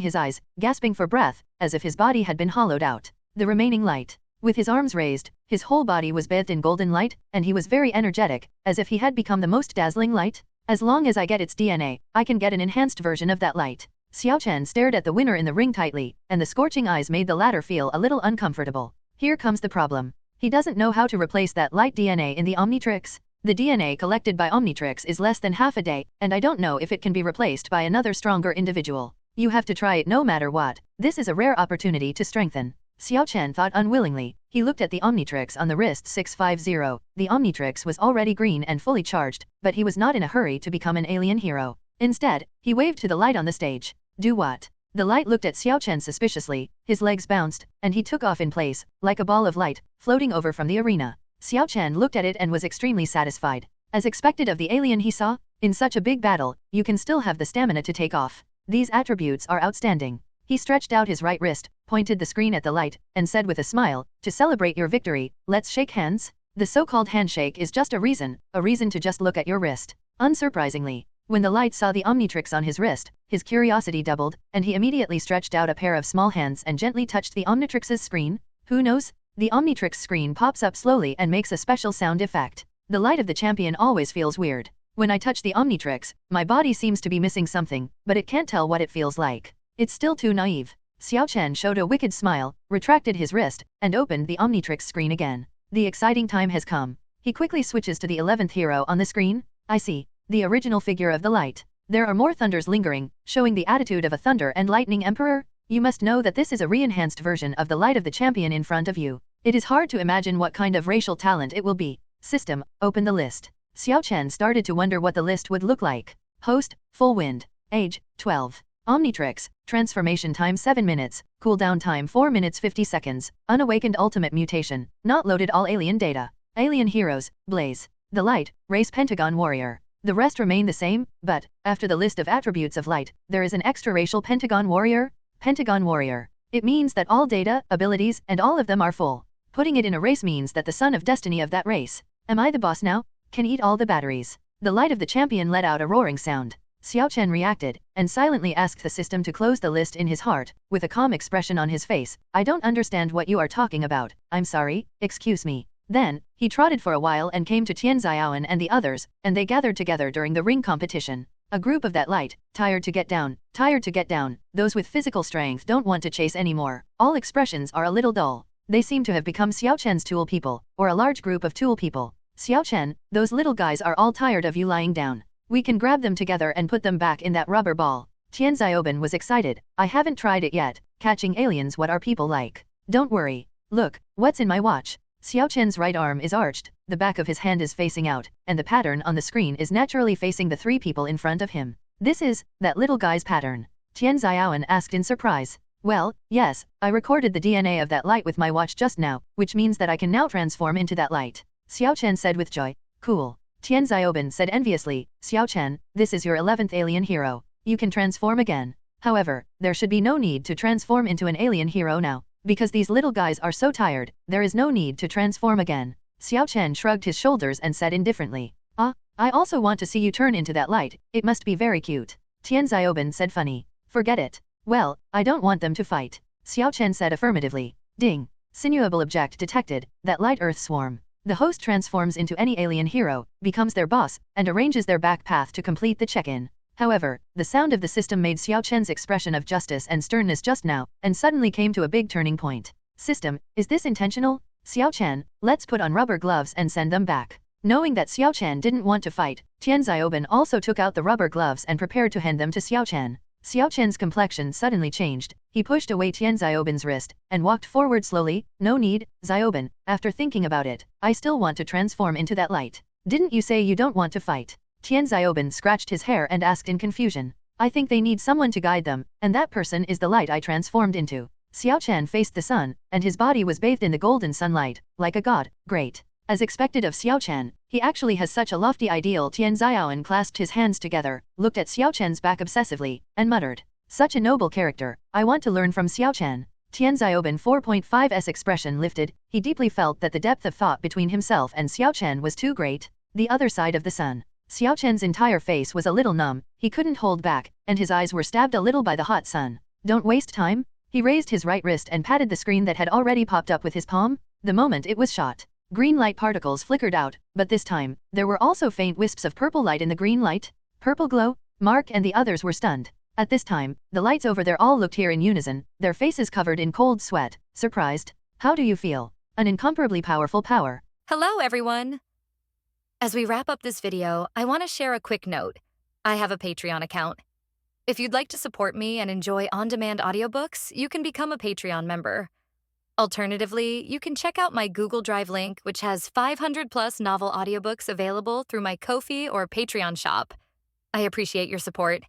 his eyes, gasping for breath, as if his body had been hollowed out. The remaining light, with his arms raised, his whole body was bathed in golden light, and he was very energetic, as if he had become the most dazzling light. As long as I get its DNA, I can get an enhanced version of that light. Xiao Chen stared at the winner in the ring tightly, and the scorching eyes made the latter feel a little uncomfortable. Here comes the problem. He doesn't know how to replace that light DNA in the Omnitrix. The DNA collected by Omnitrix is less than half a day, and I don't know if it can be replaced by another stronger individual. You have to try it no matter what. This is a rare opportunity to strengthen. Xiao Chen thought unwillingly. He looked at the Omnitrix on the wrist 650. The Omnitrix was already green and fully charged, but he was not in a hurry to become an alien hero. Instead, he waved to the light on the stage. Do what? The light looked at Xiao Chen suspiciously, his legs bounced, and he took off in place, like a ball of light, floating over from the arena. Xiao Chen looked at it and was extremely satisfied. As expected of the alien he saw, in such a big battle, you can still have the stamina to take off. These attributes are outstanding. He stretched out his right wrist, pointed the screen at the light, and said with a smile, to celebrate your victory, let's shake hands. The so-called handshake is just a reason to just look at your wrist. Unsurprisingly, when the light saw the Omnitrix on his wrist, his curiosity doubled, and he immediately stretched out a pair of small hands and gently touched the Omnitrix's screen. Who knows? The Omnitrix screen pops up slowly and makes a special sound effect. The light of the champion always feels weird. When I touch the Omnitrix, my body seems to be missing something, but it can't tell what it feels like. It's still too naive. Xiao Chen showed a wicked smile, retracted his wrist, and opened the Omnitrix screen again. The exciting time has come. He quickly switches to the 11th hero on the screen. I see. The original figure of the light. There are more thunders lingering, showing the attitude of a thunder and lightning emperor. You must know that this is a re-enhanced version of the light of the champion in front of you. It is hard to imagine what kind of racial talent it will be. System, open the list. Xiao Chen started to wonder what the list would look like. Host, full wind. Age, 12. Omnitrix, transformation time 7 minutes, cooldown time 4 minutes 50 seconds, unawakened ultimate mutation, not loaded all alien data. Alien heroes, Blaze. The light, race Pentagon Warrior. The rest remain the same, but, after the list of attributes of light, there is an extra racial Pentagon Warrior. Pentagon Warrior. It means that all data, abilities, and all of them are full. Putting it in a race means that the son of destiny of that race. Am I the boss now? Can eat all the batteries. The light of the champion let out a roaring sound. Xiao Chen reacted, and silently asked the system to close the list in his heart, with a calm expression on his face. I don't understand what you are talking about. I'm sorry, excuse me. Then, he trotted for a while and came to Tian Xiaoan and the others, and they gathered together during the ring competition. A group of that light, tired to get down, tired to get down. Those with physical strength don't want to chase anymore. All expressions are a little dull. They seem to have become Xiao Chen's tool people, or a large group of tool people. Xiao Chen, those little guys are all tired of you lying down. We can grab them together and put them back in that rubber ball. Tian Xiaoben was excited. I haven't tried it yet. Catching aliens, what are people like? Don't worry. Look, what's in my watch? Xiao Chen's right arm is arched, the back of his hand is facing out, and the pattern on the screen is naturally facing the 3 people in front of him. This is that little guy's pattern. Tian Xiaoan asked in surprise. Well, yes, I recorded the DNA of that light with my watch just now, which means that I can now transform into that light. Xiao Chen said with joy. Cool. Tian Xiaoben said enviously, Xiao Chen, this is your 11th alien hero. You can transform again. However, there should be no need to transform into an alien hero now. Because these little guys are so tired, there is no need to transform again. Xiao Chen shrugged his shoulders and said indifferently. I also want to see you turn into that light, it must be very cute. Tian Xiaoben said funny. Forget it. Well, I don't want them to fight. Xiao Chen said affirmatively. Ding. Sinuable object detected, that light earth swarm. The host transforms into any alien hero, becomes their boss, and arranges their back path to complete the check-in. However, the sound of the system made Xiao Chen's expression of justice and sternness just now, and suddenly came to a big turning point. System, is this intentional? Xiao Chen, let's put on rubber gloves and send them back. Knowing that Xiao Chen didn't want to fight, Tian Xiaoben also took out the rubber gloves and prepared to hand them to Xiao Chen. Xiao Chen's complexion suddenly changed, he pushed away Tian Xiaoben's wrist, and walked forward slowly. No need, Xiaoben, after thinking about it, I still want to transform into that light. Didn't you say you don't want to fight? Tian Xiaoben scratched his hair and asked in confusion. I think they need someone to guide them, and that person is the light I transformed into. Xiao Chen faced the sun, and his body was bathed in the golden sunlight, like a god. Great. As expected of Xiao Chen, he actually has such a lofty ideal. Tian Xiaoan clasped his hands together, looked at Xiao Chen's back obsessively, and muttered. Such a noble character, I want to learn from Xiao Chen. Tian Xiaoben 4.5's expression lifted, he deeply felt that the depth of thought between himself and Xiao Chen was too great. The other side of the sun. Xiao Chen's entire face was a little numb, he couldn't hold back, and his eyes were stabbed a little by the hot sun. Don't waste time? He raised his right wrist and patted the screen that had already popped up with his palm. The moment it was shot. Green light particles flickered out, but this time, there were also faint wisps of purple light in the green light. Purple glow? Mark and the others were stunned. At this time, the lights over there all looked here in unison, their faces covered in cold sweat. Surprised? How do you feel? An incomparably powerful power. Hello everyone! As we wrap up this video, I want to share a quick note. I have a Patreon account. If you'd like to support me and enjoy on-demand audiobooks, you can become a Patreon member. Alternatively, you can check out my Google Drive link, which has 500+ novel audiobooks available through my Ko-fi or Patreon shop. I appreciate your support.